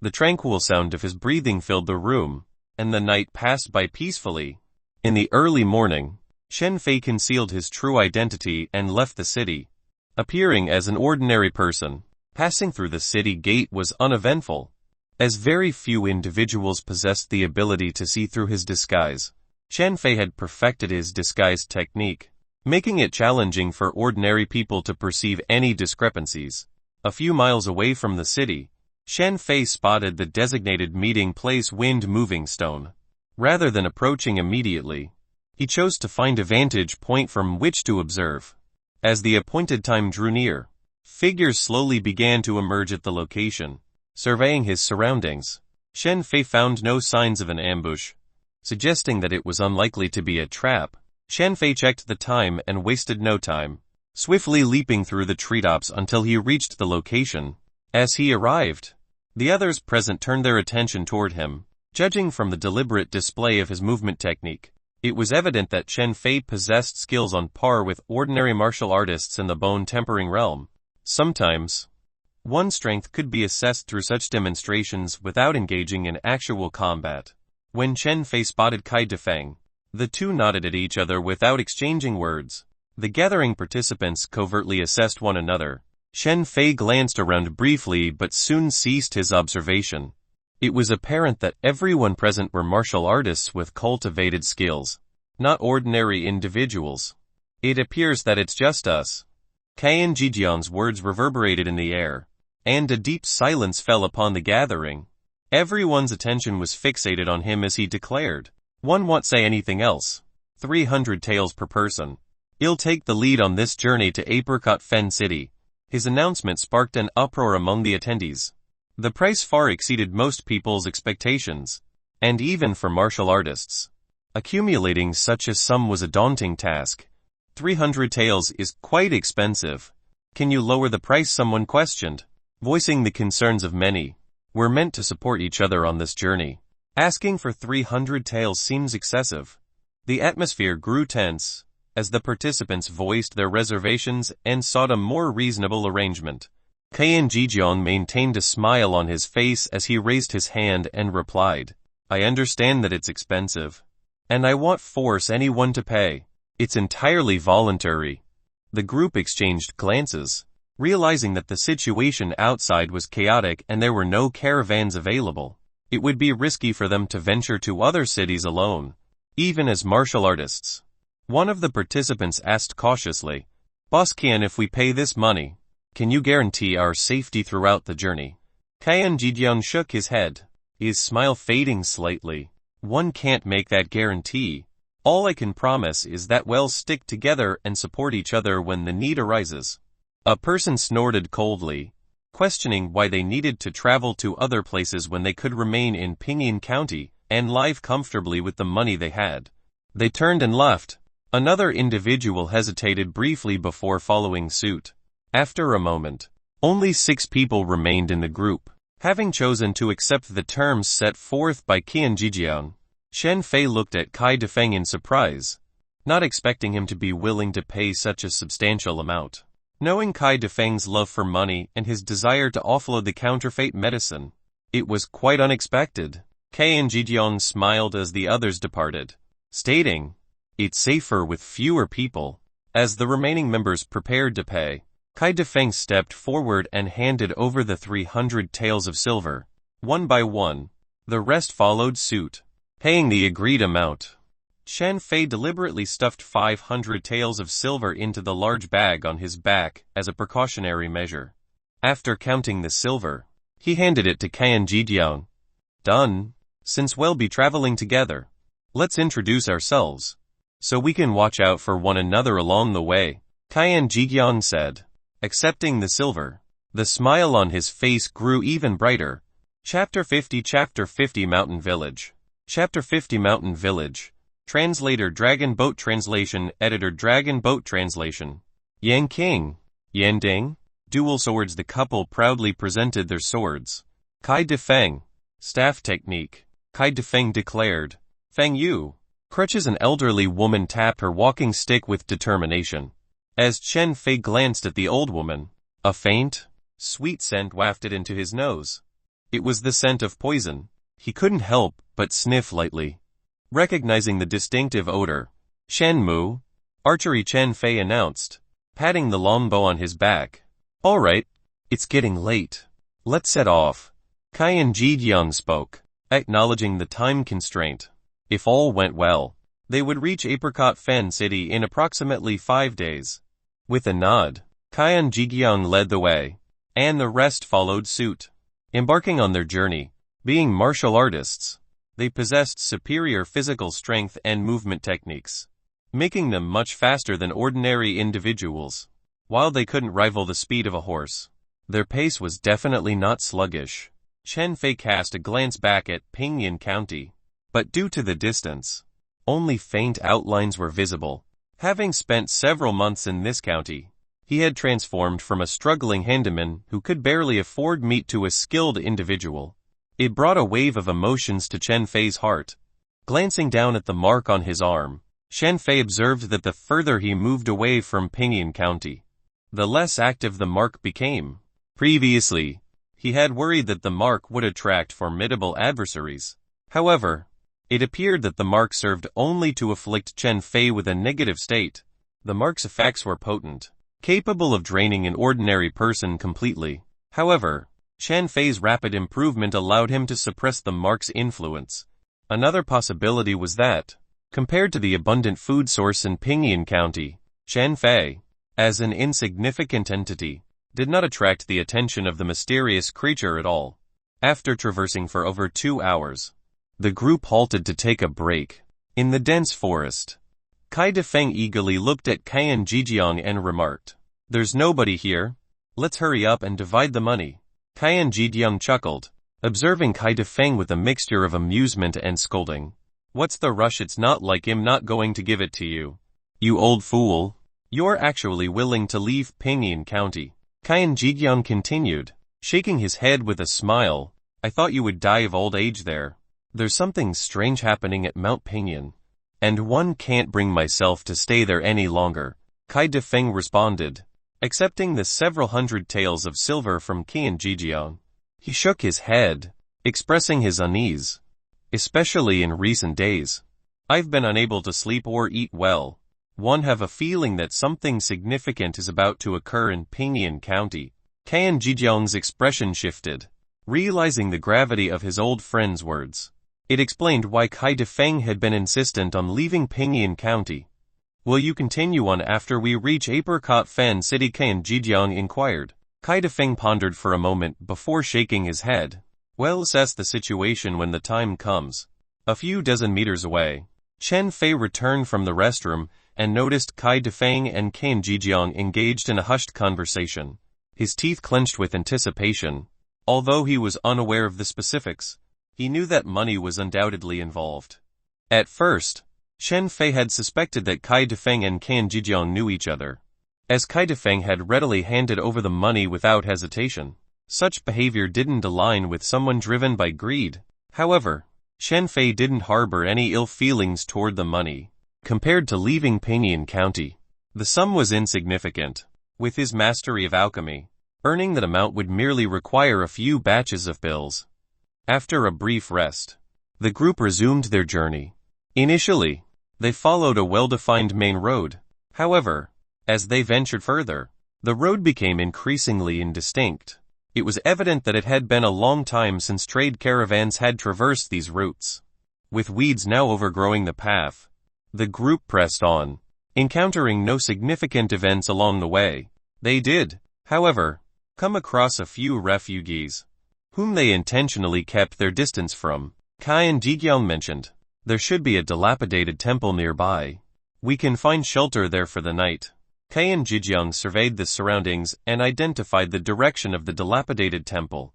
A: The tranquil sound of his breathing filled the room, and the night passed by peacefully. In the early morning, Chen Fei concealed his true identity and left the city, appearing as an ordinary person. Passing through the city gate was uneventful, as very few individuals possessed the ability to see through his disguise. Chen Fei had perfected his disguise technique, making it challenging for ordinary people to perceive any discrepancies. A few miles away from the city, Chen Fei spotted the designated meeting place Wind Moving Stone. Rather than approaching immediately, he chose to find a vantage point from which to observe. As the appointed time drew near, figures slowly began to emerge at the location. Surveying his surroundings, Chen Fei found no signs of an ambush, suggesting that it was unlikely to be a trap. Chen Fei checked the time and wasted no time, swiftly leaping through the treetops until he reached the location. As he arrived, the others present turned their attention toward him. Judging from the deliberate display of his movement technique, it was evident that Chen Fei possessed skills on par with ordinary martial artists in the bone-tempering realm. Sometimes, one's strength could be assessed through such demonstrations without engaging in actual combat. When Chen Fei spotted Kai Defang, the two nodded at each other without exchanging words. The gathering participants covertly assessed one another. Chen Fei glanced around briefly but soon ceased his observation. It was apparent that everyone present were martial artists with cultivated skills, not ordinary individuals. It appears that it's just us. Qian Jijiang's words reverberated in the air, and a deep silence fell upon the gathering. Everyone's attention was fixated on him as he declared, "One won't say anything else. 300 taels per person. He'll take the lead on this journey to Apricot Fen City." His announcement sparked an uproar among the attendees. The price far exceeded most people's expectations, and even for martial artists. Accumulating such a sum was a daunting task. 300 taels is quite expensive. "Can you lower the price?" someone questioned, voicing the concerns of many. "We're meant to support each other on this journey. Asking for 300 taels seems excessive." The atmosphere grew tense as the participants voiced their reservations and sought a more reasonable arrangement. Qian Jijiang maintained a smile on his face as he raised his hand and replied, "I understand that it's expensive, and I won't force anyone to pay. It's entirely voluntary." The group exchanged glances, realizing that the situation outside was chaotic and there were no caravans available. It would be risky for them to venture to other cities alone, even as martial artists. One of the participants asked cautiously, "Boss Qian, if we pay this money, can you guarantee our safety throughout the journey?" Qian Jijiang shook his head, his smile fading slightly. "One can't make that guarantee. All I can promise is that we'll stick together and support each other when the need arises." A person snorted coldly, questioning why they needed to travel to other places when they could remain in Pinyin County and live comfortably with the money they had. They turned and left. Another individual hesitated briefly before following suit. After a moment, only 6 people remained in the group, having chosen to accept the terms set forth by Qian Jijiang. Shen Fei looked at Kai Defeng in surprise, not expecting him to be willing to pay such a substantial amount. Knowing Kai Defeng's love for money and his desire to offload the counterfeit medicine, it was quite unexpected. Qian Jijiang smiled as the others departed, stating, "It's safer with fewer people." As the remaining members prepared to pay, Kai Defeng stepped forward and handed over the 300 taels of silver. One by one, the rest followed suit, paying the agreed amount. Shen Fei deliberately stuffed 500 taels of silver into the large bag on his back as a precautionary measure. After counting the silver, he handed it to Qian Jijiang. "Done. Since we'll be traveling together, let's introduce ourselves, so we can watch out for one another along the way," Qian Jijiang said. Accepting the silver, the smile on his face grew even brighter. Chapter 50 Mountain Village. Chapter 50 Mountain Village. Translator Dragon Boat Translation. Editor Dragon Boat Translation. Yan King, Yan Ding. Dual swords. The couple proudly presented their swords. Kai Defeng. Staff technique. Kai Defeng declared. Feng Yu. Crutches. An elderly woman tapped her walking stick with determination. As Chen Fei glanced at the old woman, a faint, sweet scent wafted into his nose. It was the scent of poison. He couldn't help but sniff lightly, recognizing the distinctive odor. "Shen Mu," archery, Chen Fei announced, patting the longbow on his back. "All right, it's getting late. Let's set off." Qian Jijiang spoke, acknowledging the time constraint. If all went well, they would reach Apricot Fen City in approximately 5 days. With a nod, Qian Jijiang led the way, and the rest followed suit. Embarking on their journey, being martial artists, they possessed superior physical strength and movement techniques, making them much faster than ordinary individuals. While they couldn't rival the speed of a horse, their pace was definitely not sluggish. Chen Fei cast a glance back at Pinyin County, but due to the distance, only faint outlines were visible. Having spent several months in this county, he had transformed from a struggling handyman who could barely afford meat to a skilled individual. It brought a wave of emotions to Chen Fei's heart. Glancing down at the mark on his arm, Chen Fei observed that the further he moved away from Pinyin County, the less active the mark became. Previously, he had worried that the mark would attract formidable adversaries. However, it appeared that the mark served only to afflict Chen Fei with a negative state. The mark's effects were potent, capable of draining an ordinary person completely. However, Shan Fei's rapid improvement allowed him to suppress the mark's influence. Another possibility was that, compared to the abundant food source in Pingyan County, Shan Fei, as an insignificant entity, did not attract the attention of the mysterious creature at all. After traversing for over 2 hours, the group halted to take a break. In the dense forest, Kai Defeng eagerly looked at Qian Jijiang and remarked, "There's nobody here. Let's hurry up and divide the money." Qian Jijiang chuckled, observing Kai Defeng with a mixture of amusement and scolding. "What's the rush? It's not like I'm not going to give it to you. You old fool. You're actually willing to leave Pingyan County." Qian Jijiang continued, shaking his head with a smile. "I thought you would die of old age there. There's something strange happening at Mount Pingyan, and one can't bring myself to stay there any longer." Kai Defeng responded, accepting the several hundred taels of silver from Qian Jijiang. He shook his head, expressing his unease. "Especially in recent days, I've been unable to sleep or eat well. One have a feeling that something significant is about to occur in Pingyan County." Qian Jijiang's expression shifted, realizing the gravity of his old friend's words. It explained why Kai Defeng had been insistent on leaving Pingyan County. "Will you continue on after we reach Apricot Fen City?" Qian Jijiang inquired. Kai Defeng pondered for a moment before shaking his head. "We'll assess the situation when the time comes." A few dozen meters away, Chen Fei returned from the restroom and noticed Kai Defeng and Qian Jijiang engaged in a hushed conversation. His teeth clenched with anticipation. Although he was unaware of the specifics, he knew that money was undoubtedly involved. At first, Chen Fei had suspected that Kai Defeng and Qian Jijiang knew each other, as Kai Defeng had readily handed over the money without hesitation. Such behavior didn't align with someone driven by greed. However, Chen Fei didn't harbor any ill feelings toward the money. Compared to leaving Pingyan County, the sum was insignificant. With his mastery of alchemy, earning that amount would merely require a few batches of pills. After a brief rest, the group resumed their journey. Initially, they followed a well-defined main road. However, as they ventured further, the road became increasingly indistinct. It was evident that it had been a long time since trade caravans had traversed these routes. With weeds now overgrowing the path, the group pressed on, encountering no significant events along the way. They did, however, come across a few refugees, whom they intentionally kept their distance from. Qian Jijiang mentioned, "There should be a dilapidated temple nearby. We can find shelter there for the night." Qian Jijiang surveyed the surroundings and identified the direction of the dilapidated temple.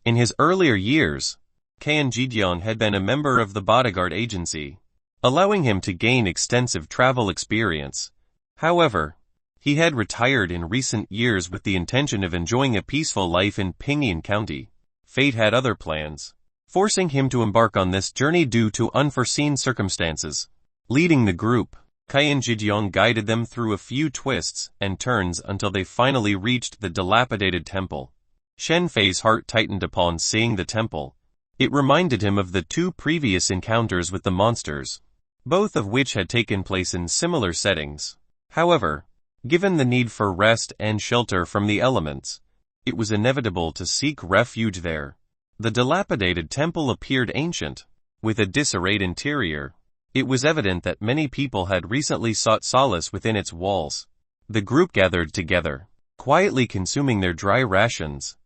A: In his earlier years, Qian Jijiang had been a member of the bodyguard agency, allowing him to gain extensive travel experience. However, he had retired in recent years with the intention of enjoying a peaceful life in Pingyan County. Fate had other plans, forcing him to embark on this journey due to unforeseen circumstances. Leading the group, Qian Jijiang guided them through a few twists and turns until they finally reached the dilapidated temple. Shen Fei's heart tightened upon seeing the temple. It reminded him of the 2 previous encounters with the monsters, both of which had taken place in similar settings. However, given the need for rest and shelter from the elements, it was inevitable to seek refuge there. The dilapidated temple appeared ancient, with a disarrayed interior. It was evident that many people had recently sought solace within its walls. The group gathered together, quietly consuming their dry rations.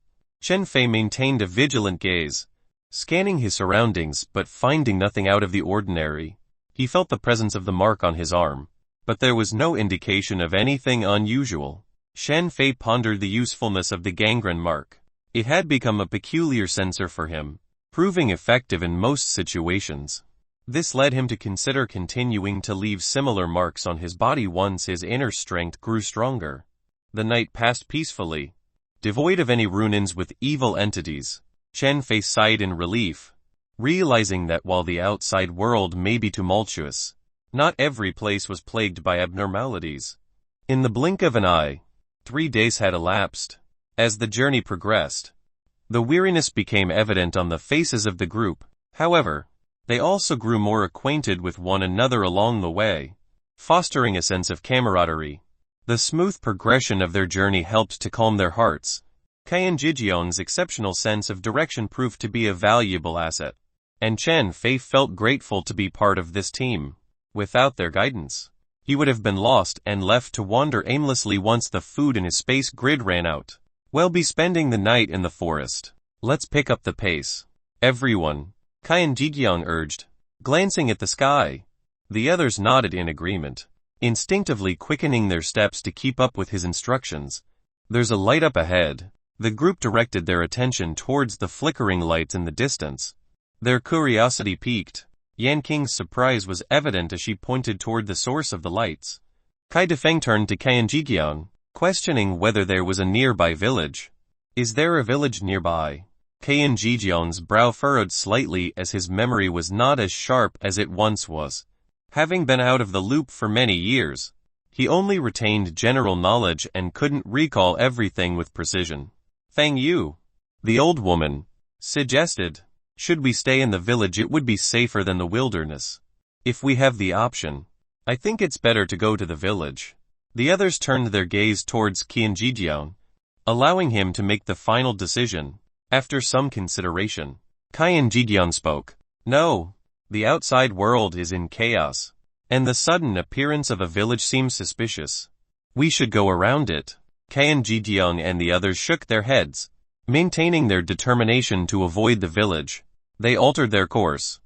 A: Chen Fei maintained a vigilant gaze, scanning his surroundings but finding nothing out of the ordinary. He felt the presence of the mark on his arm, but there was no indication of anything unusual. Chen Fei pondered the usefulness of the gangrene mark. It had become a peculiar sensor for him, proving effective in most situations. This led him to consider continuing to leave similar marks on his body once his inner strength grew stronger. The night passed peacefully, devoid of any run-ins with evil entities. Chen Fei sighed in relief, realizing that while the outside world may be tumultuous, not every place was plagued by abnormalities. In the blink of an eye, 3 days had elapsed. As the journey progressed, the weariness became evident on the faces of the group. However, they also grew more acquainted with one another along the way, fostering a sense of camaraderie. The smooth progression of their journey helped to calm their hearts. Qian Jijiang's exceptional sense of direction proved to be a valuable asset, and Chen Fei felt grateful to be part of this team. Without their guidance, he would have been lost and left to wander aimlessly once the food in his space grid ran out. We'll be spending the night in the forest. Let's pick up the pace. Everyone, Qian Jijiang urged, glancing at the sky. The others nodded in agreement, instinctively quickening their steps to keep up with his instructions. There's a light up ahead. The group directed their attention towards the flickering lights in the distance. Their curiosity piqued. Yan Qing's surprise was evident as she pointed toward the source of the lights. Kai Defeng turned to Qian Jijiang, questioning whether there was a nearby village. Is there a village nearby? Qian Jijiang's brow furrowed slightly as his memory was not as sharp as it once was. Having been out of the loop for many years, he only retained general knowledge and couldn't recall everything with precision. Fang Yu, the old woman, suggested, should we stay in the village it would be safer than the wilderness. If we have the option, I think it's better to go to the village. The others turned their gaze towards Qian Jijiang, allowing him to make the final decision. After some consideration, Qian Jijiang spoke. No, the outside world is in chaos, and the sudden appearance of a village seems suspicious. We should go around it. Qian Jijiang and the others shook their heads, maintaining their determination to avoid the village. They altered their course,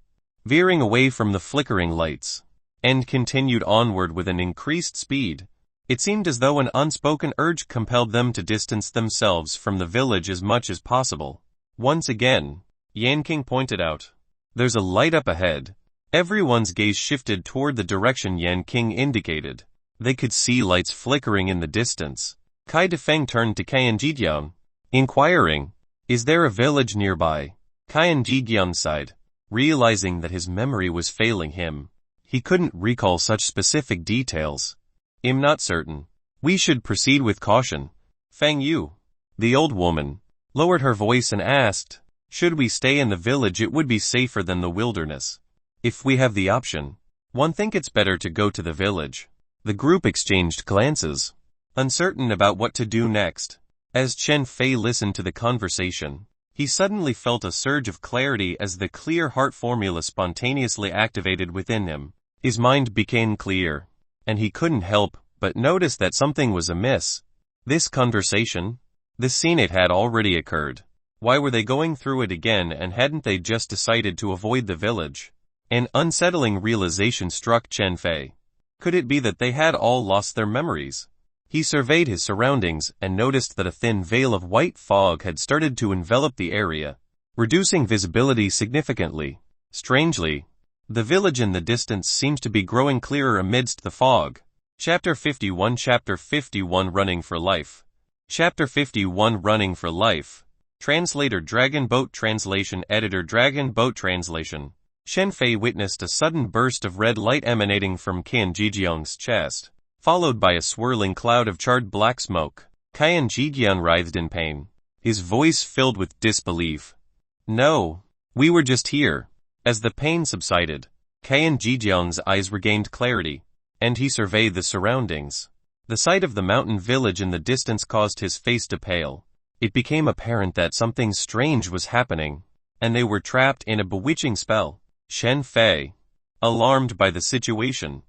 A: veering away from the flickering lights, and continued onward with an increased speed. It seemed as though an unspoken urge compelled them to distance themselves from the village as much as possible. Once again, Yan Qing pointed out, there's a light up ahead. Everyone's gaze shifted toward the direction Yan Qing indicated. They could see lights flickering in the distance. Kai Defeng turned to Qian Jijiang, inquiring, is there a village nearby? Qian Jijiang sighed, realizing that his memory was failing him. He couldn't recall such specific details. I'm not certain. We should proceed with caution. Fang Yu, the old woman, lowered her voice and asked, should we stay in the village it would be safer than the wilderness. If we have the option, one think it's better to go to the village. The group exchanged glances, uncertain about what to do next. As Chen Fei listened to the conversation, he suddenly felt a surge of clarity as the clear heart formula spontaneously activated within him. His mind became clear, and he couldn't help but notice that something was amiss. This conversation, this scene, it had already occurred. Why were they going through it again, and hadn't they just decided to avoid the village? An unsettling realization struck Chen Fei. Could it be that they had all lost their memories? He surveyed his surroundings and noticed that a thin veil of white fog had started to envelop the area, reducing visibility significantly. Strangely, the village in the distance seemed to be growing clearer amidst the fog. Chapter 51 Running for Life. Chapter 51 Running for Life. Translator Dragon Boat Translation. Editor Dragon Boat Translation. Chen Fei witnessed a sudden burst of red light emanating from Qian Jijiang's chest, followed by a swirling cloud of charred black smoke. Qian Jijiang writhed in pain, his voice filled with disbelief. No, we were just here. As the pain subsided, Qian Jijiang's eyes regained clarity, and he surveyed the surroundings. The sight of the mountain village in the distance caused his face to pale. It became apparent that something strange was happening, and they were trapped in a bewitching spell. Chen Fei, alarmed by the situation,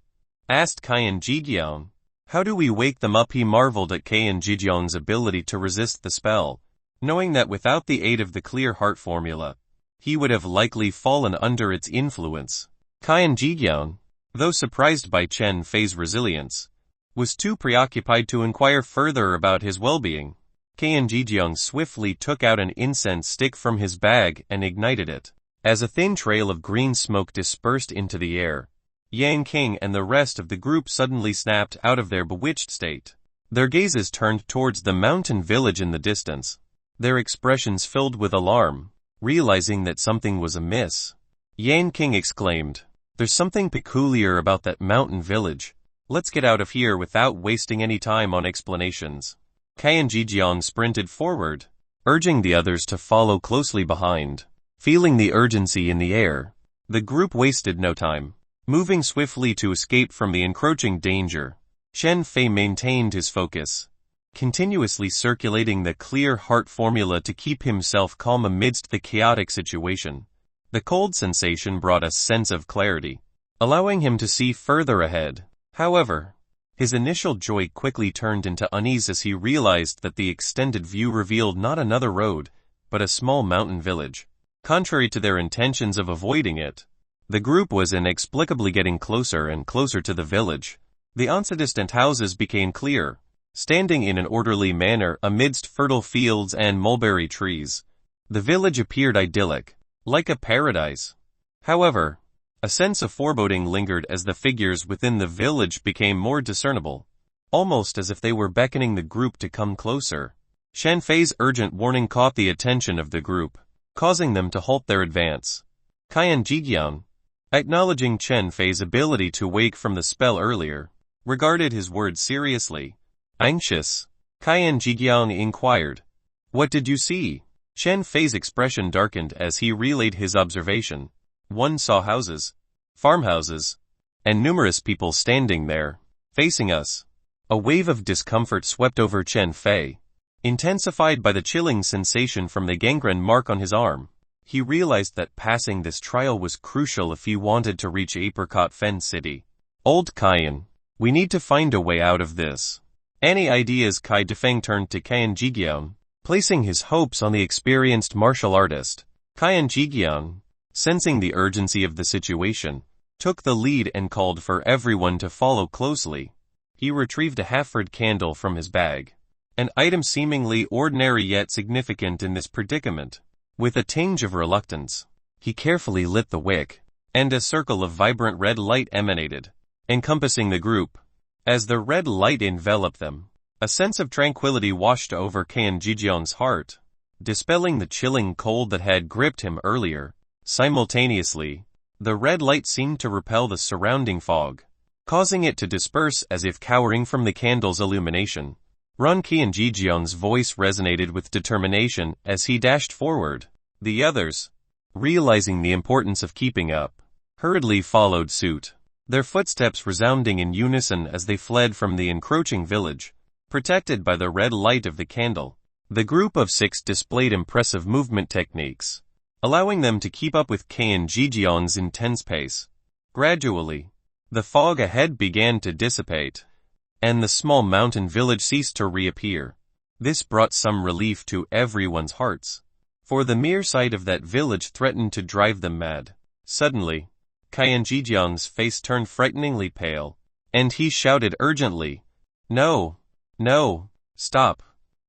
A: asked Qian Jijiang, how do we wake them up? He marveled at Qian Jijiang's ability to resist the spell, knowing that without the aid of the clear heart formula, he would have likely fallen under its influence. Qian Jijiang, though surprised by Chen Fei's resilience, was too preoccupied to inquire further about his well-being. Qian Jijiang swiftly took out an incense stick from his bag and ignited it. As a thin trail of green smoke dispersed into the air, Yan Qing and the rest of the group suddenly snapped out of their bewitched state. Their gazes turned towards the mountain village in the distance, their expressions filled with alarm. Realizing that something was amiss, Yan Qing exclaimed, there's something peculiar about that mountain village. Let's get out of here without wasting any time on explanations. Qian Jijiang sprinted forward, urging the others to follow closely behind. Feeling the urgency in the air, the group wasted no time, moving swiftly to escape from the encroaching danger. Chen Fei maintained his focus, continuously circulating the clear heart formula to keep himself calm amidst the chaotic situation. The cold sensation brought a sense of clarity, allowing him to see further ahead. However, his initial joy quickly turned into unease as he realized that the extended view revealed not another road, but a small mountain village. Contrary to their intentions of avoiding it, the group was inexplicably getting closer and closer to the village. The distant houses became clear, standing in an orderly manner amidst fertile fields and mulberry trees. The village appeared idyllic, like a paradise. However, a sense of foreboding lingered as the figures within the village became more discernible, almost as if they were beckoning the group to come closer. Shen Fei's urgent warning caught the attention of the group, causing them to halt their advance. Qian Jijiang, acknowledging Chen Fei's ability to wake from the spell earlier, regarded his words seriously. Anxious, Qian Jijiang inquired, "What did you see?" Chen Fei's expression darkened as he relayed his observation. One saw houses, farmhouses, and numerous people standing there, facing us. A wave of discomfort swept over Chen Fei, intensified by the chilling sensation from the gangrene mark on his arm. He realized that passing this trial was crucial if he wanted to reach Apricot Fen City. "Old Qian, we need to find a way out of this. Any ideas?" Kai Defeng turned to Qian Jijiang, placing his hopes on the experienced martial artist. Qian Jijiang, sensing the urgency of the situation, took the lead and called for everyone to follow closely. He retrieved a half-lit candle from his bag, an item seemingly ordinary yet significant in this predicament. With a tinge of reluctance, he carefully lit the wick, and a circle of vibrant red light emanated, encompassing the group. As the red light enveloped them, a sense of tranquility washed over Qian Jijiang's heart, dispelling the chilling cold that had gripped him earlier. Simultaneously, the red light seemed to repel the surrounding fog, causing it to disperse as if cowering from the candle's illumination. Ron Qian Jijiang's voice resonated with determination as he dashed forward. The others, realizing the importance of keeping up, hurriedly followed suit, their footsteps resounding in unison as they fled from the encroaching village, protected by the red light of the candle. The group of 6 displayed impressive movement techniques, allowing them to keep up with Qian Jijiang's intense pace. Gradually, the fog ahead began to dissipate, and the small mountain village ceased to reappear. This brought some relief to everyone's hearts, for the mere sight of that village threatened to drive them mad. Suddenly, Qian Jijiang's face turned frighteningly pale, and he shouted urgently, "No! No! Stop!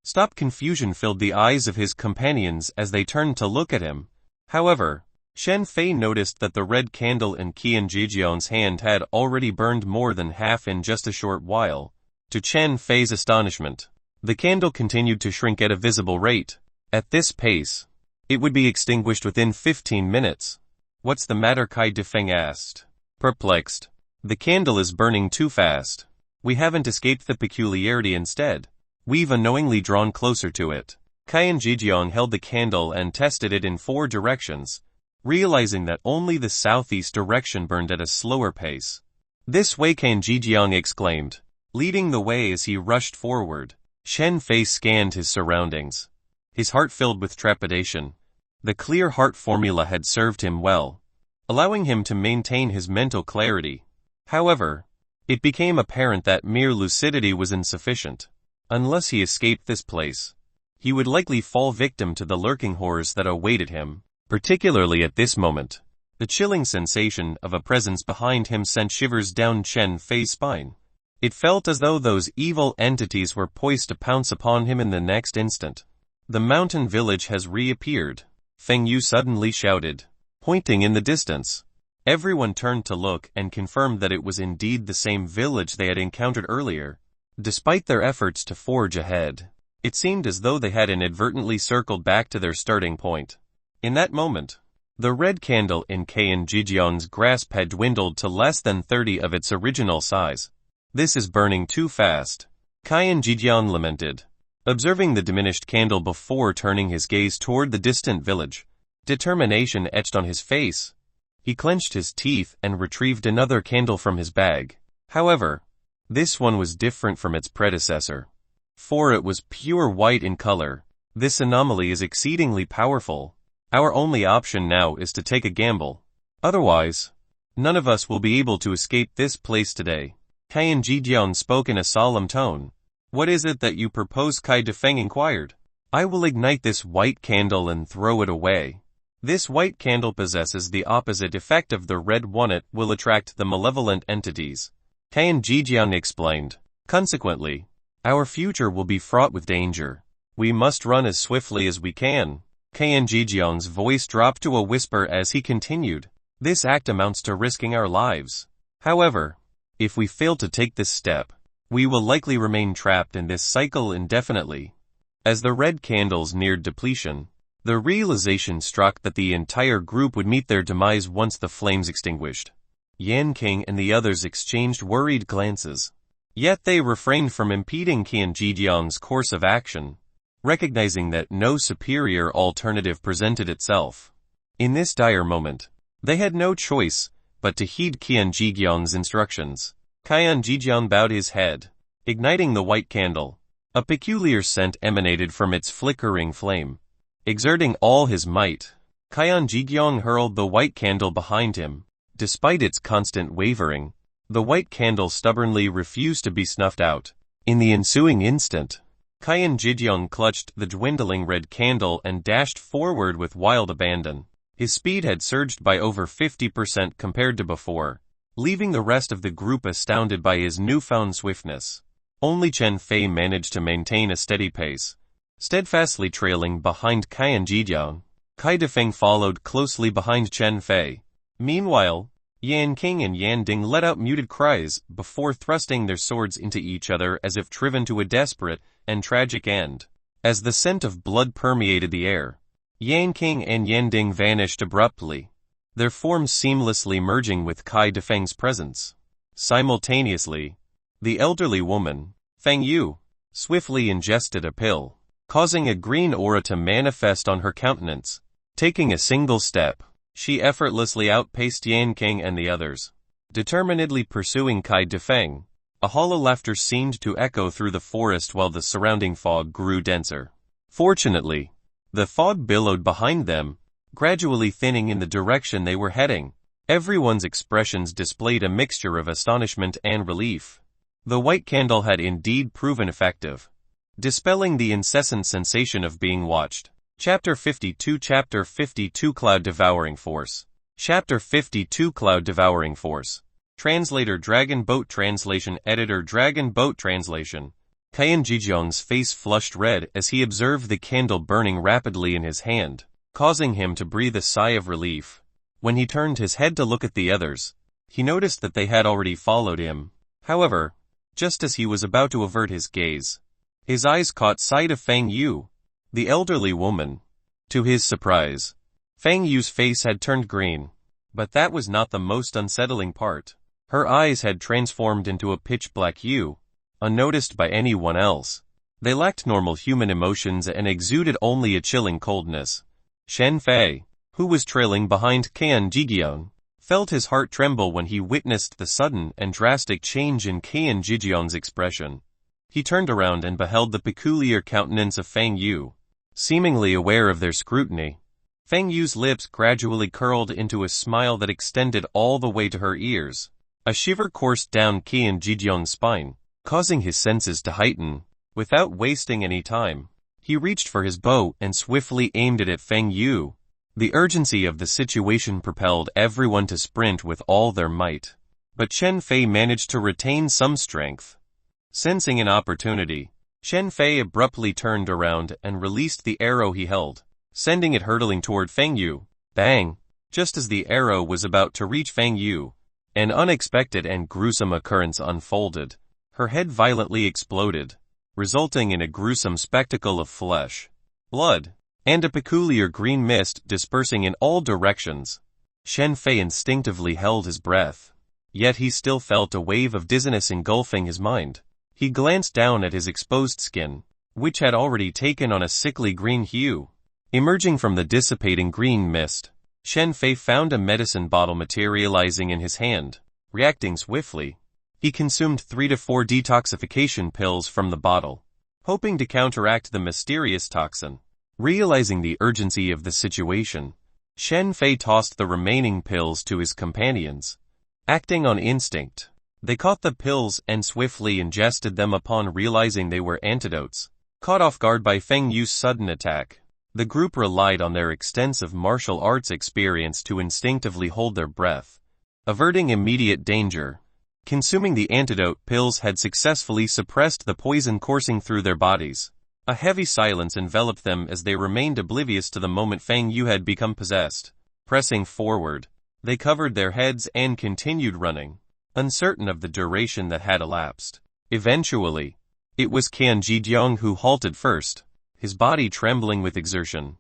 A: Stop!" Confusion filled the eyes of his companions as they turned to look at him. However, Shen Fei noticed that the red candle in Qian Jijiang's hand had already burned more than half in just a short while. To Chen Fei's astonishment, the candle continued to shrink at a visible rate. At this pace, it would be extinguished within 15 minutes. "What's the matter?" Kai Defeng asked, perplexed. "The candle is burning too fast. We haven't escaped the peculiarity. Instead, we've unknowingly drawn closer to it." Qian Jijiang held the candle and tested it in 4 directions, realizing that only the southeast direction burned at a slower pace. "This way!" Qian Jijiang exclaimed, leading the way as he rushed forward. Shen Fei scanned his surroundings, his heart filled with trepidation. The clear heart formula had served him well, allowing him to maintain his mental clarity. However, it became apparent that mere lucidity was insufficient. Unless he escaped this place, he would likely fall victim to the lurking horrors that awaited him. Particularly at this moment, the chilling sensation of a presence behind him sent shivers down Chen Fei's spine. It felt as though those evil entities were poised to pounce upon him in the next instant. "The mountain village has reappeared," Feng Yu suddenly shouted, pointing in the distance. Everyone turned to look and confirmed that it was indeed the same village they had encountered earlier. Despite their efforts to forge ahead, it seemed as though they had inadvertently circled back to their starting point. In that moment, the red candle in Qian Jijiang's grasp had dwindled to less than 30 of its original size. "This is burning too fast," Qian Jijiang lamented, observing the diminished candle before turning his gaze toward the distant village. Determination etched on his face. He clenched his teeth and retrieved another candle from his bag. However, this one was different from its predecessor. for it was pure white in color. This anomaly is exceedingly powerful. Our only option now is to take a gamble. Otherwise, none of us will be able to escape this place today. Qian Jijian spoke in a solemn tone. What is it that you propose? Kai Defeng inquired. I will ignite this white candle and throw it away. This white candle possesses the opposite effect of the red one. It will attract the malevolent entities. Qian Jijian explained. Consequently, our future will be fraught with danger. We must run as swiftly as we can. Qian Jijian's voice dropped to a whisper as he continued. This act amounts to risking our lives. However, if we fail to take this step, we will likely remain trapped in this cycle indefinitely. As the red candles neared depletion, the realization struck that the entire group would meet their demise once the flames extinguished. Yan King and the others exchanged worried glances. Yet they refrained from impeding Qian Jijian's course of action, recognizing that no superior alternative presented itself. In this dire moment, they had no choice but to heed Qian Jijian's instructions. Qian Jijian bowed his head, igniting the white candle. A peculiar scent emanated from its flickering flame. Exerting all his might, Qian Jijian hurled the white candle behind him. Despite its constant wavering, the white candle stubbornly refused to be snuffed out. In the ensuing instant, Qian Jijian clutched the dwindling red candle and dashed forward with wild abandon. His speed had surged by over 50% compared to before, leaving the rest of the group astounded by his newfound swiftness. Only Chen Fei managed to maintain a steady pace, steadfastly trailing behind Qian Jijian. Kai Defeng followed closely behind Chen Fei. Meanwhile, Yan King and Yan Ding let out muted cries before thrusting their swords into each other as if driven to a desperate and tragic end. As the scent of blood permeated the air, Yan King and Yan Ding vanished abruptly, their forms seamlessly merging with Kai Defeng's presence. Simultaneously, the elderly woman, Feng Yu, swiftly ingested a pill, causing a green aura to manifest on her countenance. Taking a single step, she effortlessly outpaced Yan King and the others. Determinedly pursuing Kai Defeng, a hollow laughter seemed to echo through the forest while the surrounding fog grew denser. Fortunately, the fog billowed behind them, gradually thinning in the direction they were heading. Everyone's expressions displayed a mixture of astonishment and relief. The white candle had indeed proven effective, dispelling the incessant sensation of being watched. Chapter 52 Cloud Devouring Force. Chapter 52 Cloud Devouring Force. Translator Dragon Boat Translation. Editor Dragon Boat Translation. Qian Jijian's face flushed red as he observed the candle burning rapidly in his hand, causing him to breathe a sigh of relief. When he turned his head to look at the others, he noticed that they had already followed him. However, just as he was about to avert his gaze, his eyes caught sight of Feng Yu, the elderly woman. To his surprise, Feng Yu's face had turned green. But that was not the most unsettling part. Her eyes had transformed into a pitch-black hue, unnoticed by anyone else. They lacked normal human emotions and exuded only a chilling coldness. Chen Fei, who was trailing behind Qian Jijian, felt his heart tremble when he witnessed the sudden and drastic change in Qian Jijian's expression. He turned around and beheld the peculiar countenance of Feng Yu. Seemingly aware of their scrutiny, Feng Yu's lips gradually curled into a smile that extended all the way to her ears. A shiver coursed down Qian Jijian's spine, causing his senses to heighten. Without wasting any time, he reached for his bow and swiftly aimed it at Feng Yu. The urgency of the situation propelled everyone to sprint with all their might. But Chen Fei managed to retain some strength. Sensing an opportunity, Chen Fei abruptly turned around and released the arrow he held, sending it hurtling toward Feng Yu. Bang! Just as the arrow was about to reach Feng Yu, an unexpected and gruesome occurrence unfolded. Her head violently exploded, resulting in a gruesome spectacle of flesh, blood, and a peculiar green mist dispersing in all directions. Chen Fei instinctively held his breath, yet he still felt a wave of dizziness engulfing his mind. He glanced down at his exposed skin, which had already taken on a sickly green hue. Emerging from the dissipating green mist, Chen Fei found a medicine bottle materializing in his hand. Reacting swiftly, he consumed 3 to 4 detoxification pills from the bottle. hoping to counteract the mysterious toxin. Realizing the urgency of the situation, Shen Fei tossed the remaining pills to his companions. Acting on instinct, they caught the pills and swiftly ingested them upon realizing they were antidotes. Caught off guard by Feng Yu's sudden attack, the group relied on their extensive martial arts experience to instinctively hold their breath, averting immediate danger. Consuming the antidote pills had successfully suppressed the poison coursing through their bodies. A heavy silence enveloped them as they remained oblivious to the moment Feng Yu had become possessed. Pressing forward, they covered their heads and continued running, uncertain of the duration that had elapsed. Eventually, it was Qian Jijiang who halted first, his body trembling with exertion.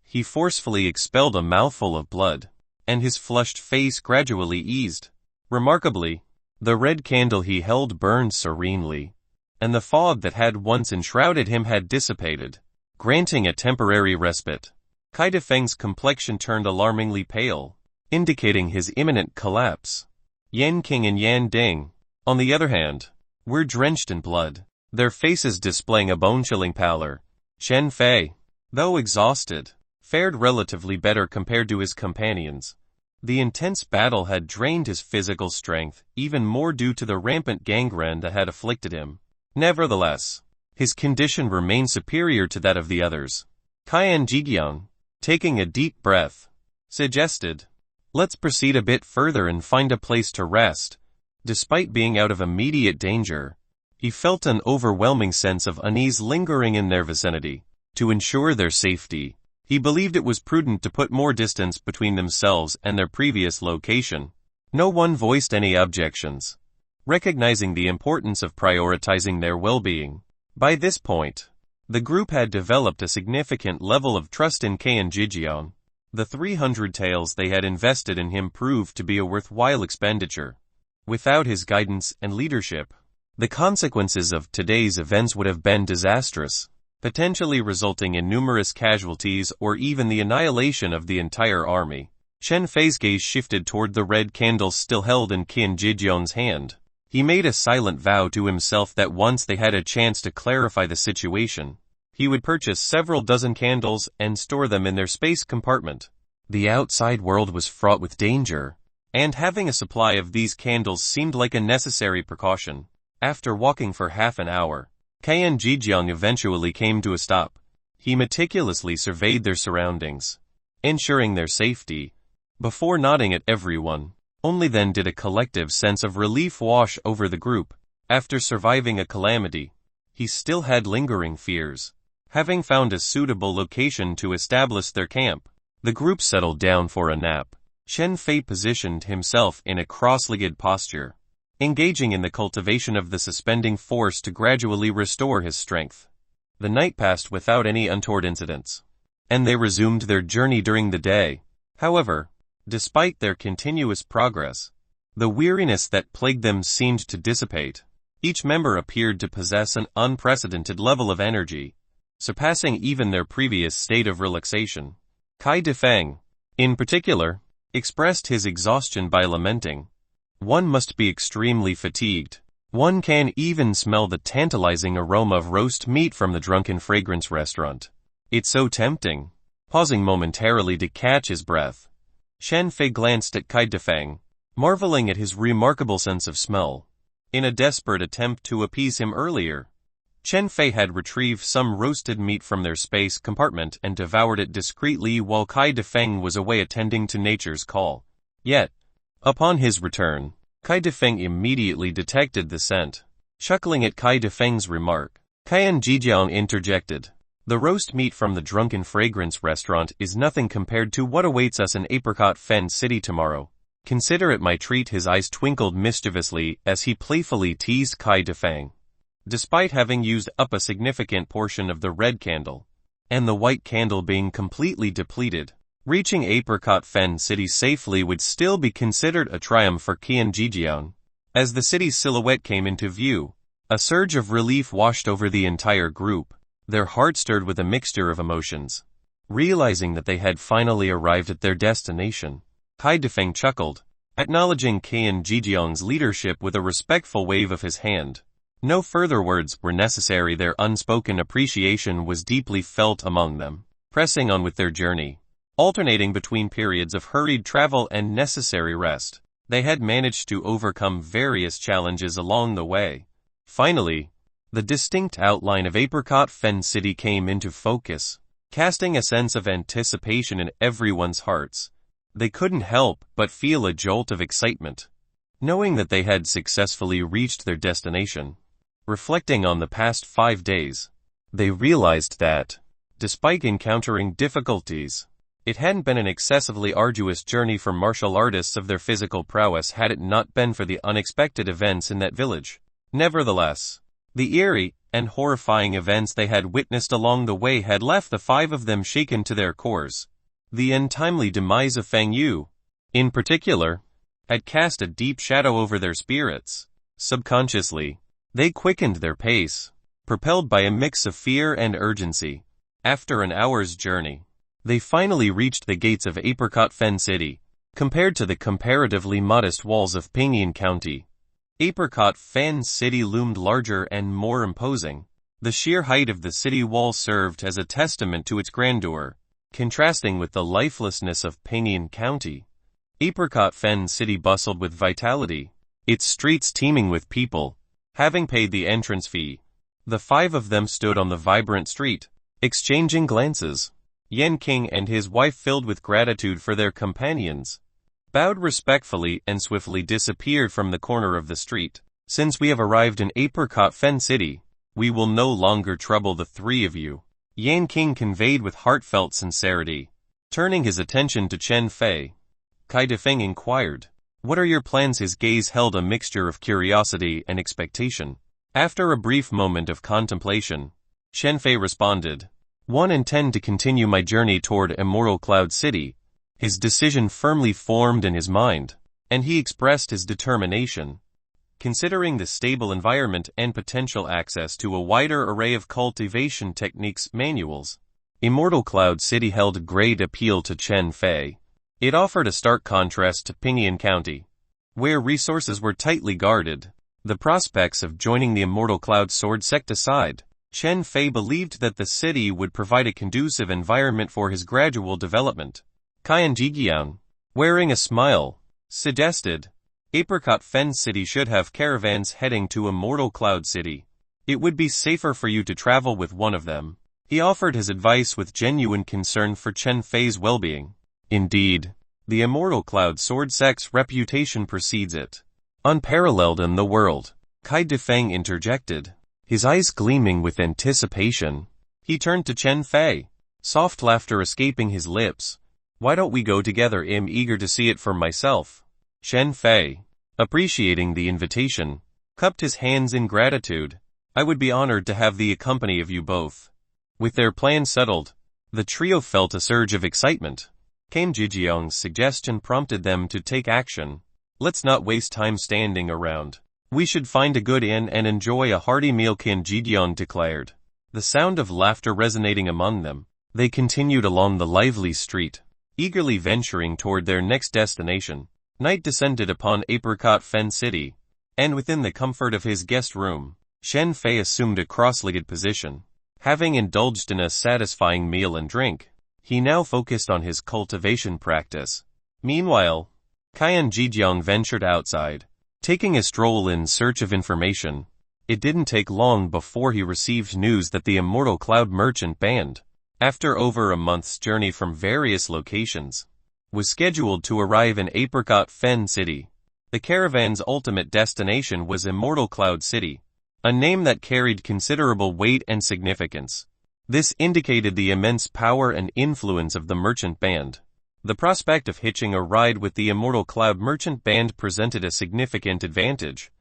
A: He forcefully expelled a mouthful of blood, and his flushed face gradually eased. Remarkably, the red candle he held burned serenely, and the fog that had once enshrouded him had dissipated, granting a temporary respite. Kai Defeng's complexion turned alarmingly pale, indicating his imminent collapse. Yan King and Yan Ding, on the other hand, were drenched in blood, their faces displaying a bone-chilling pallor. Shen Fei, though exhausted, fared relatively better compared to his companions. The intense battle had drained his physical strength, even more due to the rampant gangrene that had afflicted him. Nevertheless, his condition remained superior to that of the others. Qian Jijiang, taking a deep breath, suggested, "Let's proceed a bit further and find a place to rest." Despite being out of immediate danger, he felt an overwhelming sense of unease lingering in their vicinity. To ensure their safety, he believed it was prudent to put more distance between themselves and their previous location. No one voiced any objections, recognizing the importance of prioritizing their well-being. By this point, the group had developed a significant level of trust in Qian Jijiang. The 300 taels they had invested in him proved to be a worthwhile expenditure. Without his guidance and leadership, the consequences of today's events would have been disastrous, potentially resulting in numerous casualties or even the annihilation of the entire army. Shen Fei's gaze shifted toward the red candle still held in Qian Jijiang's hand. He made a silent vow to himself that once they had a chance to clarify the situation, he would purchase several dozen candles and store them in their space compartment. The outside world was fraught with danger, and having a supply of these candles seemed like a necessary precaution. After walking for half an hour, Qian Jijiang eventually came to a stop. He meticulously surveyed their surroundings, ensuring their safety, before nodding at everyone. Only then did a collective sense of relief wash over the group. After surviving a calamity, he still had lingering fears. Having found a suitable location to establish their camp, the group settled down for a nap. Shen Fei positioned himself in a cross-legged posture, engaging in the cultivation of the suspending force to gradually restore his strength. The night passed without any untoward incidents, and they resumed their journey during the day. However, despite their continuous progress, the weariness that plagued them seemed to dissipate. Each member appeared to possess an unprecedented level of energy, surpassing even their previous state of relaxation. Kai Defeng, in particular, expressed his exhaustion by lamenting, "One must be extremely fatigued. One can even smell the tantalizing aroma of roast meat from the Drunken Fragrance restaurant. It's so tempting." Pausing momentarily to catch his breath, Shen Fei glanced at Kai Defeng, marveling at his remarkable sense of smell. In a desperate attempt to appease him earlier, Shen Fei had retrieved some roasted meat from their space compartment and devoured it discreetly while Kai Defeng was away attending to nature's call. Yet, upon his return, Kai Defeng immediately detected the scent. Chuckling at Kai Defeng's remark, Qian Jijiang interjected, "The roast meat from the Drunken Fragrance restaurant is nothing compared to what awaits us in Apricot Fen City tomorrow. Consider it my treat." His eyes twinkled mischievously as he playfully teased Kai Defeng. Despite having used up a significant portion of the red candle, and the white candle being completely depleted, reaching Apricot Fen City safely would still be considered a triumph for Qian Jijiang. As the city's silhouette came into view, a surge of relief washed over the entire group. Their hearts stirred with a mixture of emotions. Realizing that they had finally arrived at their destination, Kai Defeng chuckled, acknowledging Qian Jijiang's leadership with a respectful wave of his hand. No further words were necessary. Their unspoken appreciation was deeply felt among them, pressing on with their journey, alternating between periods of hurried travel and necessary rest. They had managed to overcome various challenges along the way. Finally, the distinct outline of Apricot Fen City came into focus, casting a sense of anticipation in everyone's hearts. They couldn't help but feel a jolt of excitement, knowing that they had successfully reached their destination. Reflecting on the past 5 days, they realized that, despite encountering difficulties, it hadn't been an excessively arduous journey for martial artists of their physical prowess had it not been for the unexpected events in that village. Nevertheless, the eerie and horrifying events they had witnessed along the way had left the 5 of them shaken to their cores. The untimely demise of Feng Yu, in particular, had cast a deep shadow over their spirits. Subconsciously, they quickened their pace, propelled by a mix of fear and urgency. After an hour's journey, they finally reached the gates of Apricot Fen City. Compared to the comparatively modest walls of Pinyin County, Apricot Fen City loomed larger and more imposing. The sheer height of the city wall served as a testament to its grandeur, contrasting with the lifelessness of Pinyin County. Apricot Fen City bustled with vitality, its streets teeming with people. Having paid the entrance fee, the 5 of them stood on the vibrant street, exchanging glances. Yan King and his wife, filled with gratitude for their companions, bowed respectfully and swiftly disappeared from the corner of the street. Since we have arrived in Apricot Fen City, we will no longer trouble the 3 of you, Yan King conveyed with heartfelt sincerity. Turning his attention to Chen Fei, Kai Defeng inquired, "What are your plans?" His gaze held a mixture of curiosity and expectation. After a brief moment of contemplation, Chen Fei responded, "1. Intend to continue my journey toward Immortal Cloud City." His decision firmly formed in his mind, and he expressed his determination. Considering the stable environment and potential access to a wider array of cultivation techniques manuals, Immortal Cloud City held great appeal to Chen Fei. It offered a stark contrast to Pinyin County, where resources were tightly guarded. The prospects of joining the Immortal Cloud Sword sect aside, Chen Fei believed that the city would provide a conducive environment for his gradual development. Qian Jijian, wearing a smile, suggested, "Apricot Fen City should have caravans heading to Immortal Cloud City. It would be safer for you to travel with one of them." He offered his advice with genuine concern for Chen Fei's well-being. Indeed, the Immortal Cloud Sword sect's reputation precedes it, unparalleled in the world. Kai Defeng interjected, his eyes gleaming with anticipation. He turned to Chen Fei, soft laughter escaping his lips. "Why don't we go together? I'm eager to see it for myself." Chen Fei, appreciating the invitation, cupped his hands in gratitude. "I would be honored to have the company of you both." With their plans settled, the trio felt a surge of excitement. Came Jijiang's suggestion prompted them to take action. "Let's not waste time standing around. We should find a good inn and enjoy a hearty meal," Qin Jijiang declared. The sound of laughter resonating among them, they continued along the lively street, eagerly venturing toward their next destination. Night descended upon Apricot Fen City, and within the comfort of his guest room, Chen Fei assumed a cross-legged position. Having indulged in a satisfying meal and drink, he now focused on his cultivation practice. Meanwhile, Qian Jijiang ventured outside, taking a stroll in search of information. It didn't take long before he received news that the Immortal Cloud Merchant Band, after over a month's journey from various locations, was scheduled to arrive in Apricot Fen City. The caravan's ultimate destination was Immortal Cloud City, a name that carried considerable weight and significance. This indicated the immense power and influence of the merchant band. The prospect of hitching a ride with the Immortal Cloud Merchant Band presented a significant advantage.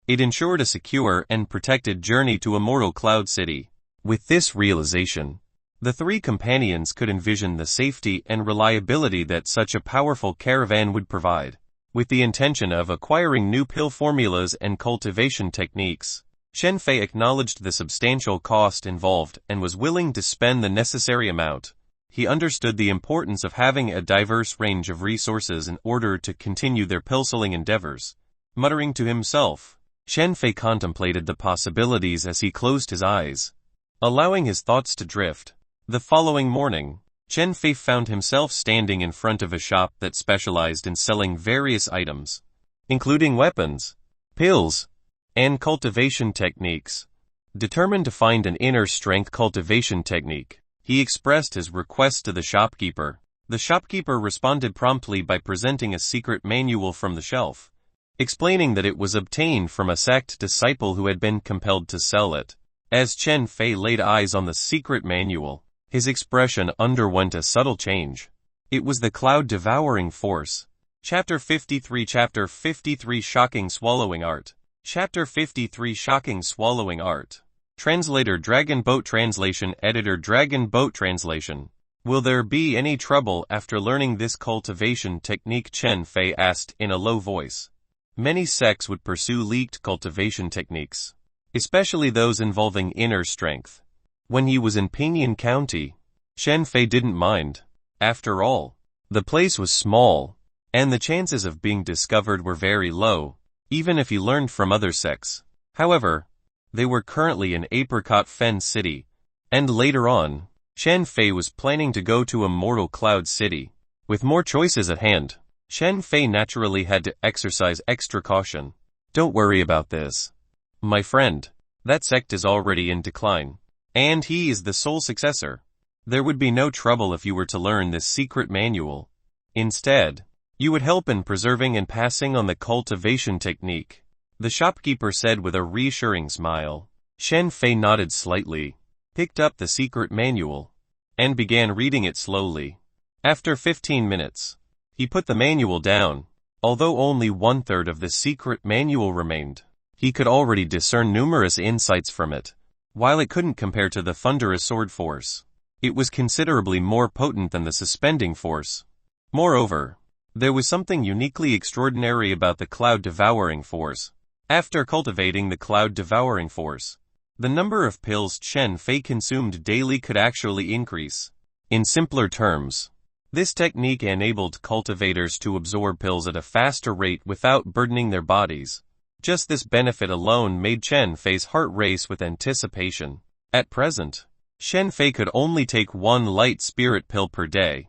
A: It ensured a secure and protected journey to Immortal Cloud City. With this realization, the 3 companions could envision the safety and reliability that such a powerful caravan would provide. With the intention of acquiring new pill formulas and cultivation techniques, Chen Fei acknowledged the substantial cost involved and was willing to spend the necessary amount. He understood the importance of having a diverse range of resources in order to continue their pill-selling endeavors. Muttering to himself, Chen Fei contemplated the possibilities as he closed his eyes, allowing his thoughts to drift. The following morning, Chen Fei found himself standing in front of a shop that specialized in selling various items, including weapons, pills, and cultivation techniques. Determined to find an inner strength cultivation technique, he expressed his request to the shopkeeper. The shopkeeper responded promptly by presenting a secret manual from the shelf, explaining that it was obtained from a sect disciple who had been compelled to sell it. As Chen Fei laid eyes on the secret manual, his expression underwent a subtle change. It was the cloud-devouring force. Chapter 53 Shocking Swallowing Art. Chapter 53 Shocking Swallowing Art. Translator Dragon Boat Translation. Editor Dragon Boat Translation. Will there be any trouble after learning this cultivation technique? Chen Fei asked in a low voice. Many sects would pursue leaked cultivation techniques, especially those involving inner strength. When he was in Pinyin County, Chen Fei didn't mind. After all, the place was small, and the chances of being discovered were very low, even if he learned from other sects. However, they were currently in Apricot Fen City, and later on, Chen Fei was planning to go to Immortal Cloud City. With more choices at hand, Chen Fei naturally had to exercise extra caution. Don't worry about this, my friend. That sect is already in decline, and he is the sole successor. There would be no trouble if you were to learn this secret manual. Instead, you would help in preserving and passing on the cultivation technique, the shopkeeper said with a reassuring smile. Chen Fei nodded slightly, picked up the secret manual, and began reading it slowly. After 15 minutes, he put the manual down. Although only 1/3 of the secret manual remained, he could already discern numerous insights from it. While it couldn't compare to the thunderous sword force, it was considerably more potent than the suspending force. Moreover, there was something uniquely extraordinary about the cloud-devouring force. After cultivating the cloud-devouring force, the number of pills Chen Fei consumed daily could actually increase. In simpler terms, this technique enabled cultivators to absorb pills at a faster rate without burdening their bodies. Just this benefit alone made Chen Fei's heart race with anticipation. At present, Chen Fei could only take 1 light spirit pill per day.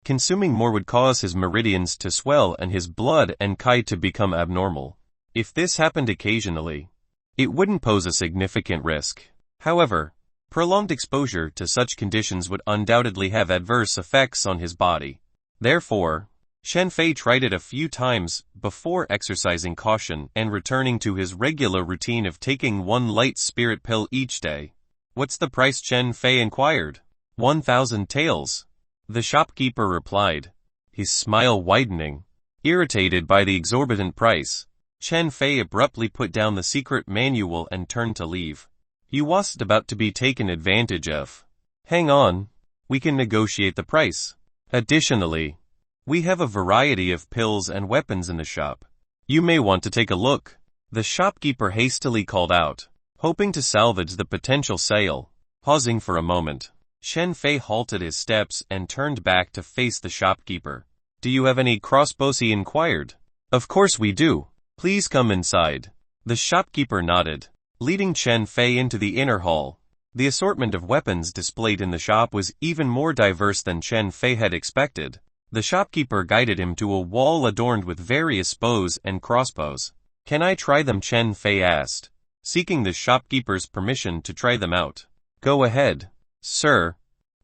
A: Consuming more would cause his meridians to swell and his blood and qi to become abnormal. If this happened occasionally, it wouldn't pose a significant risk. However, prolonged exposure to such conditions would undoubtedly have adverse effects on his body. Therefore, Chen Fei tried it a few times before exercising caution and returning to his regular routine of taking 1 light spirit pill each day. What's the price? Chen Fei inquired. 1,000 taels. The shopkeeper replied, his smile widening. Irritated by the exorbitant price, Chen Fei abruptly put down the secret manual and turned to leave. He wasn't about to be taken advantage of. Hang on, we can negotiate the price. Additionally, we have a variety of pills and weapons in the shop. You may want to take a look. The shopkeeper hastily called out, hoping to salvage the potential sale. Pausing for a moment, Chen Fei halted his steps and turned back to face the shopkeeper. Do you have any crossbows? He inquired. Of course we do. Please come inside. The shopkeeper nodded, leading Chen Fei into the inner hall. The assortment of weapons displayed in the shop was even more diverse than Chen Fei had expected. The shopkeeper guided him to a wall adorned with various bows and crossbows. Can I try them? Chen Fei asked, seeking the shopkeeper's permission to try them out. Go ahead, sir.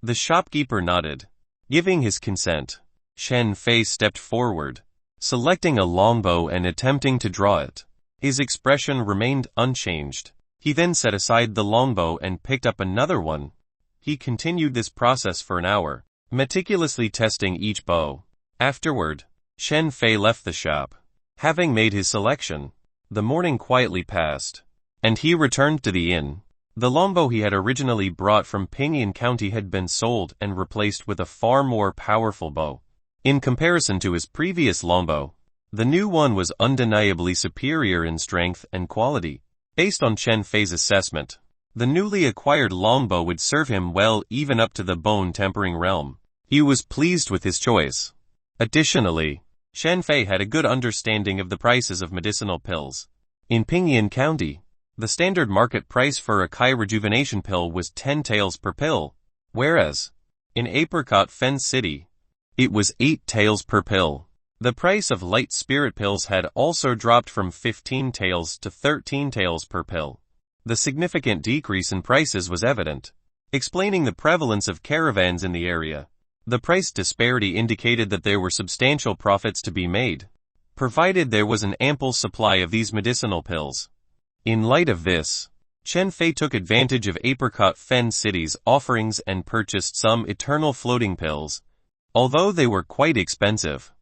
A: The shopkeeper nodded, giving his consent. Chen Fei stepped forward, selecting a longbow and attempting to draw it. His expression remained unchanged. He then set aside the longbow and picked up another one. He continued this process for an hour, meticulously testing each bow. Afterward, Chen Fei left the shop. Having made his selection, the morning quietly passed, and he returned to the inn. The longbow he had originally brought from Pinyin County had been sold and replaced with a far more powerful bow. In comparison to his previous longbow, the new one was undeniably superior in strength and quality. Based on Chen Fei's assessment, the newly acquired longbow would serve him well even up to the bone-tempering realm. He was pleased with his choice. Additionally, Chen Fei had a good understanding of the prices of medicinal pills. In Pinyin County, the standard market price for a Kai rejuvenation pill was 10 taels per pill, whereas, in Apricot Fen City, it was 8 taels per pill. The price of light spirit pills had also dropped from 15 taels to 13 taels per pill. The significant decrease in prices was evident, explaining the prevalence of caravans in the area. The price disparity indicated that there were substantial profits to be made, provided there was an ample supply of these medicinal pills. In light of this, Chen Fei took advantage of Apricot Fen City's offerings and purchased some eternal floating pills, although they were quite expensive,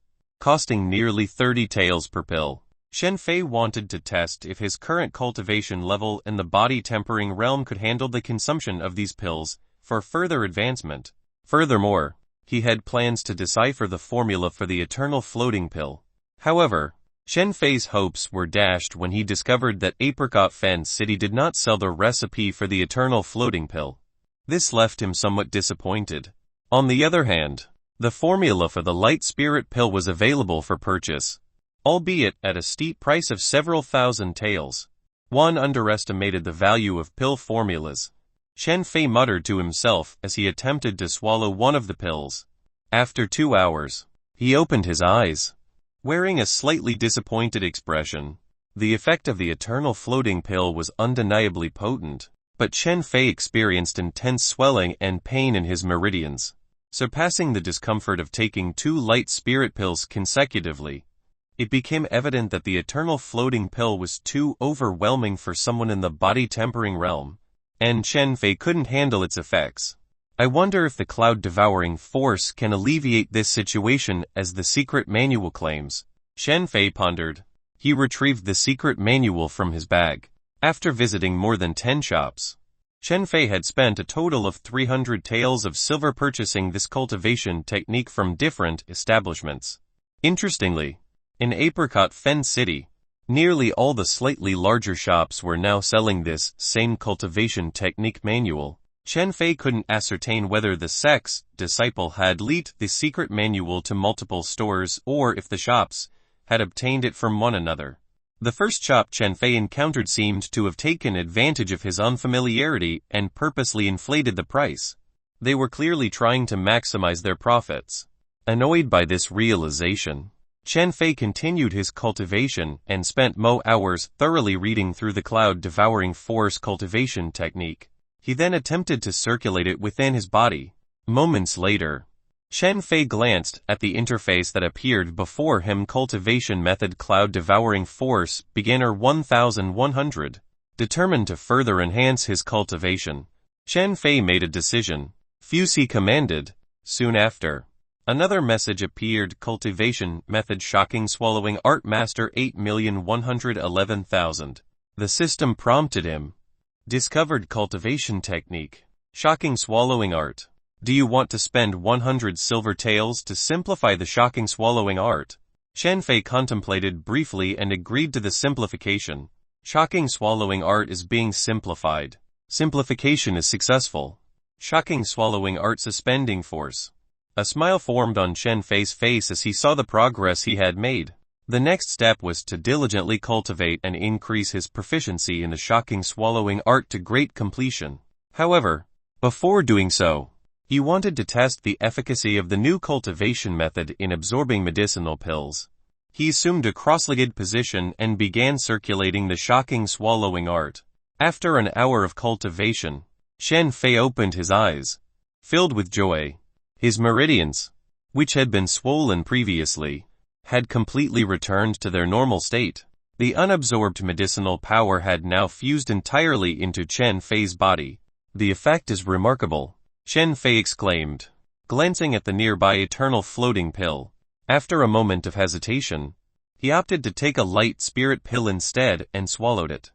A: costing nearly 30 taels per pill. Chen Fei wanted to test if his current cultivation level in the body-tempering realm could handle the consumption of these pills for further advancement. Furthermore, he had plans to decipher the formula for the eternal floating pill. However, Chen Fei's hopes were dashed when he discovered that Apricot Fen City did not sell the recipe for the eternal floating pill. This left him somewhat disappointed. On the other hand, the formula for the light spirit pill was available for purchase, albeit at a steep price of several thousand taels. One underestimated the value of pill formulas. Chen Fei muttered to himself as he attempted to swallow one of the pills. After 2 hours, he opened his eyes, wearing a slightly disappointed expression. The effect of the eternal floating pill was undeniably potent, but Chen Fei experienced intense swelling and pain in his meridians, surpassing the discomfort of taking 2 light spirit pills consecutively. It became evident that the eternal floating pill was too overwhelming for someone in the body-tempering realm, and Chen Fei couldn't handle its effects. I wonder if the cloud-devouring force can alleviate this situation, as the secret manual claims. Chen Fei pondered. He retrieved the secret manual from his bag. After visiting more than 10 shops, Chen Fei had spent a total of 300 taels of silver purchasing this cultivation technique from different establishments. Interestingly, in Apricot Fen City, nearly all the slightly larger shops were now selling this same cultivation technique manual. Chen Fei couldn't ascertain whether the sect's disciple had leaked the secret manual to multiple stores or if the shops had obtained it from one another. The first shop Chen Fei encountered seemed to have taken advantage of his unfamiliarity and purposely inflated the price. They were clearly trying to maximize their profits. Annoyed by this realization, Chen Fei continued his cultivation and spent more hours thoroughly reading through the cloud-devouring force cultivation technique. He then attempted to circulate it within his body. Moments later, Chen Fei glanced at the interface that appeared before him. Cultivation method cloud-devouring force beginner 1100. Determined to further enhance his cultivation, Chen Fei made a decision. Fusi commanded. Soon after, another message appeared. Cultivation method shocking swallowing art master 8,111,000. The system prompted him. Discovered cultivation technique. Shocking swallowing art. Do you want to spend 100 silver taels to simplify the shocking swallowing art? Chen Fei contemplated briefly and agreed to the simplification. Shocking swallowing art is being simplified. Simplification is successful. Shocking swallowing art suspending force. A smile formed on Chen Fei's face as he saw the progress he had made. The next step was to diligently cultivate and increase his proficiency in the shocking swallowing art to great completion. However, before doing so, he wanted to test the efficacy of the new cultivation method in absorbing medicinal pills. He assumed a cross-legged position and began circulating the shocking swallowing art. After an hour of cultivation, Chen Fei opened his eyes, filled with joy. His meridians, which had been swollen previously, had completely returned to their normal state. The unabsorbed medicinal power had now fused entirely into Chen Fei's body. The effect is remarkable, Chen Fei exclaimed, glancing at the nearby eternal floating pill. After a moment of hesitation, he opted to take a light spirit pill instead and swallowed it.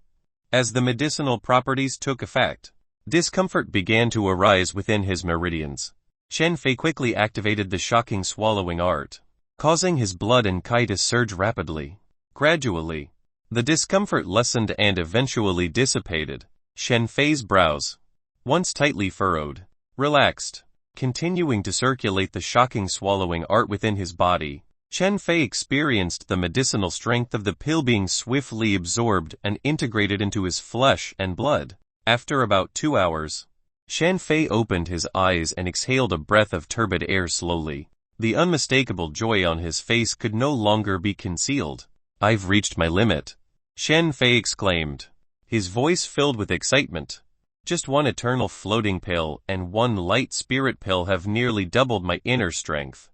A: As the medicinal properties took effect, discomfort began to arise within his meridians. Chen Fei quickly activated the shocking swallowing art, causing his blood and Kai to surge rapidly. Gradually, the discomfort lessened and eventually dissipated. Chen Fei's brows, once tightly furrowed, relaxed, continuing to circulate the shocking swallowing art within his body. Chen Fei experienced the medicinal strength of the pill being swiftly absorbed and integrated into his flesh and blood. After about 2 hours, Chen Fei opened his eyes and exhaled a breath of turbid air slowly. The unmistakable joy on his face could no longer be concealed. "I've reached my limit," Chen Fei exclaimed, his voice filled with excitement. "Just one eternal floating pill and one light spirit pill have nearly doubled my inner strength.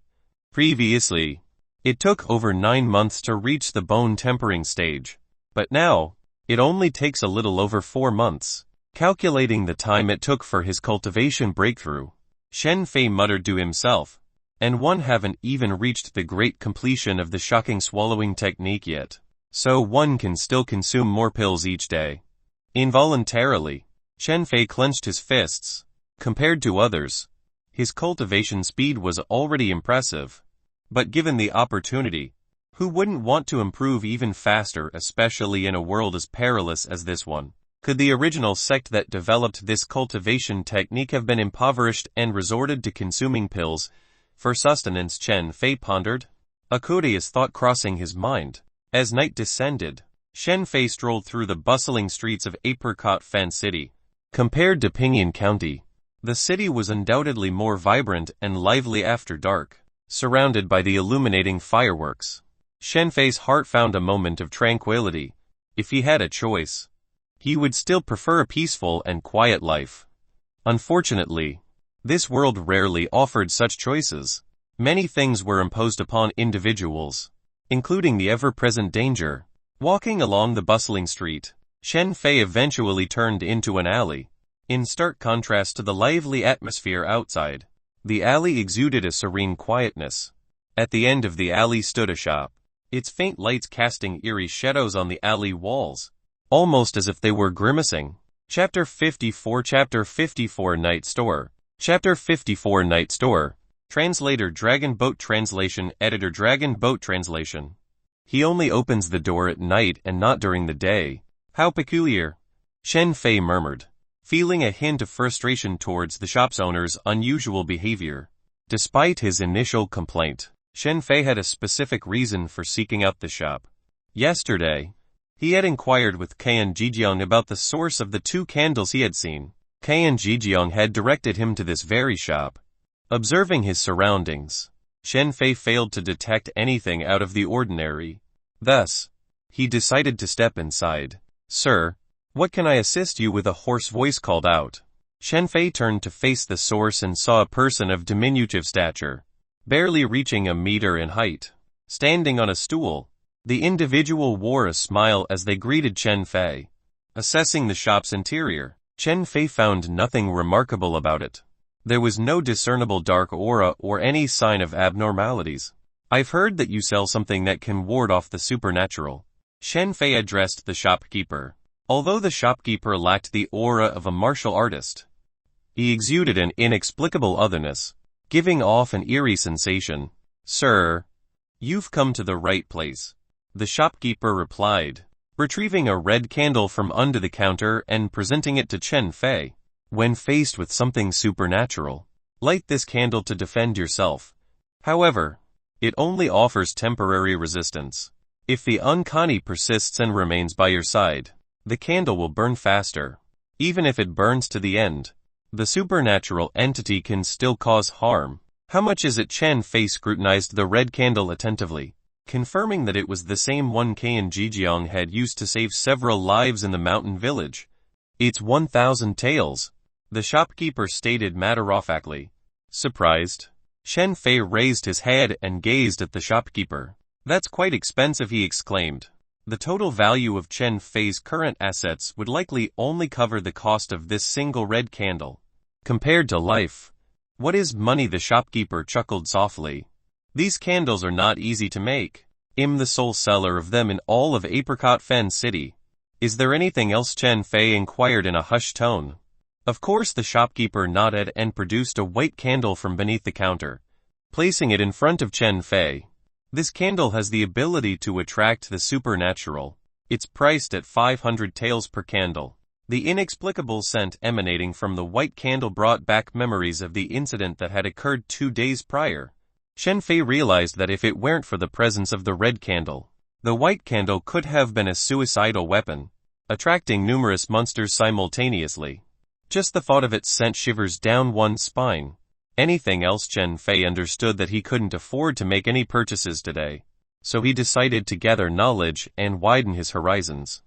A: Previously, it took over 9 months to reach the bone tempering stage, but now, it only takes a little over 4 months." Calculating the time it took for his cultivation breakthrough, Chen Fei muttered to himself, "And one haven't even reached the great completion of the shocking swallowing technique yet. So one can still consume more pills each day." Involuntarily, Chen Fei clenched his fists. Compared to others, his cultivation speed was already impressive. But given the opportunity, who wouldn't want to improve even faster, especially in a world as perilous as this one? Could the original sect that developed this cultivation technique have been impoverished and resorted to consuming pills for sustenance? Chen Fei pondered, a curious thought crossing his mind. As night descended, Chen Fei strolled through the bustling streets of Apricot Fen City. Compared to Pinyin County, the city was undoubtedly more vibrant and lively after dark, surrounded by the illuminating fireworks. Chen Fei's heart found a moment of tranquility. If he had a choice, he would still prefer a peaceful and quiet life. Unfortunately, this world rarely offered such choices. Many things were imposed upon individuals, including the ever-present danger. Walking along the bustling street, Chen Fei eventually turned into an alley. In stark contrast to the lively atmosphere outside, the alley exuded a serene quietness. At the end of the alley stood a shop, its faint lights casting eerie shadows on the alley walls, almost as if they were grimacing. Chapter 54 Night Store. Chapter 54 Night Store. Translator Dragon Boat Translation. Editor Dragon Boat Translation. He only opens the door at night and not during the day. How peculiar, Chen Fei murmured, feeling a hint of frustration towards the shop's owner's unusual behavior. Despite his initial complaint, Chen Fei had a specific reason for seeking out the shop. Yesterday, he had inquired with Qian Jijiang about the source of the 2 candles he had seen. Qian Jijiang had directed him to this very shop. Observing his surroundings, Chen Fei failed to detect anything out of the ordinary. Thus, he decided to step inside. "Sir, what can I assist you with?" a hoarse voice called out. Chen Fei turned to face the source and saw a person of diminutive stature, barely reaching a meter in height, standing on a stool. The individual wore a smile as they greeted Chen Fei. Assessing the shop's interior, Chen Fei found nothing remarkable about it. There was no discernible dark aura or any sign of abnormalities. "I've heard that you sell something that can ward off the supernatural," Chen Fei addressed the shopkeeper. Although the shopkeeper lacked the aura of a martial artist, he exuded an inexplicable otherness, giving off an eerie sensation. "Sir, you've come to the right place," the shopkeeper replied, retrieving a red candle from under the counter and presenting it to Chen Fei. "When faced with something supernatural, light this candle to defend yourself. However, it only offers temporary resistance. If the uncanny persists and remains by your side, the candle will burn faster. Even if it burns to the end, the supernatural entity can still cause harm." "How much is it?" Chen Fei scrutinized the red candle attentively, confirming that it was the same one Qian Jijiang had used to save several lives in the mountain village. "It's 1,000 taels," the shopkeeper stated matter-of-factly. Surprised, Chen Fei raised his head and gazed at the shopkeeper. "That's quite expensive," he exclaimed. The total value of Chen Fei's current assets would likely only cover the cost of this single red candle. Compared to life, what is money? The shopkeeper chuckled softly. "These candles are not easy to make. I'm the sole seller of them in all of Apricot Fen City." "Is there anything else?" Chen Fei inquired in a hushed tone. Of course, the shopkeeper nodded and produced a white candle from beneath the counter, placing it in front of Chen Fei. "This candle has the ability to attract the supernatural. It's priced at 500 taels per candle." The inexplicable scent emanating from the white candle brought back memories of the incident that had occurred 2 days prior. Shen Fei realized that if it weren't for the presence of the red candle, the white candle could have been a suicidal weapon, attracting numerous monsters simultaneously. Just the thought of it sent shivers down one's spine. Anything else, Shen Fei understood that he couldn't afford to make any purchases today, so he decided to gather knowledge and widen his horizons.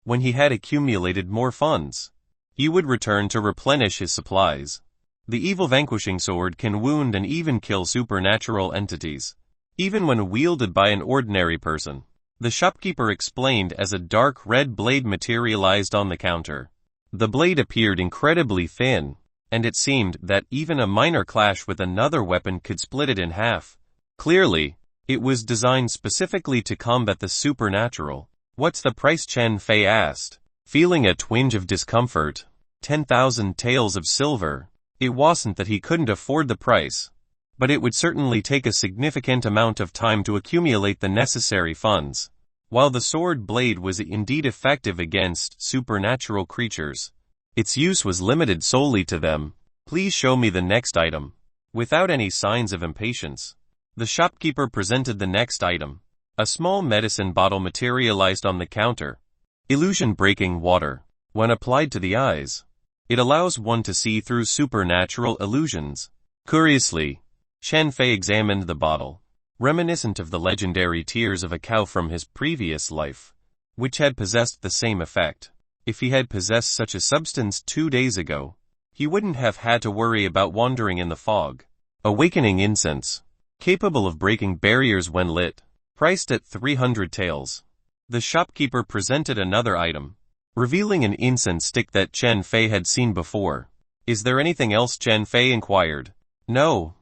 A: When he had accumulated more funds, he would return to replenish his supplies. The evil vanquishing sword can wound and even kill supernatural entities, even when wielded by an ordinary person. The shopkeeper explained as a dark red blade materialized on the counter. The blade appeared incredibly thin, and it seemed that even a minor clash with another weapon could split it in half. Clearly, it was designed specifically to combat the supernatural. "What's the price?" Shen Fei asked, feeling a twinge of discomfort. 10,000 taels of silver. It wasn't that he couldn't afford the price, but it would certainly take a significant amount of time to accumulate the necessary funds. While the sword blade was indeed effective against supernatural creatures, its use was limited solely to them. "Please show me the next item." Without any signs of impatience, the shopkeeper presented the next item. A small medicine bottle materialized on the counter. Illusion-breaking water. When applied to the eyes, it allows one to see through supernatural illusions. Curiously, Shen Fei examined the bottle, reminiscent of the legendary tears of a cow from his previous life, which had possessed the same effect. If he had possessed such a substance 2 days ago, he wouldn't have had to worry about wandering in the fog. Awakening incense, capable of breaking barriers when lit, priced at 300 taels. The shopkeeper presented another item, revealing an incense stick that Shen Fei had seen before. "Is there anything else?" Shen Fei inquired. "No.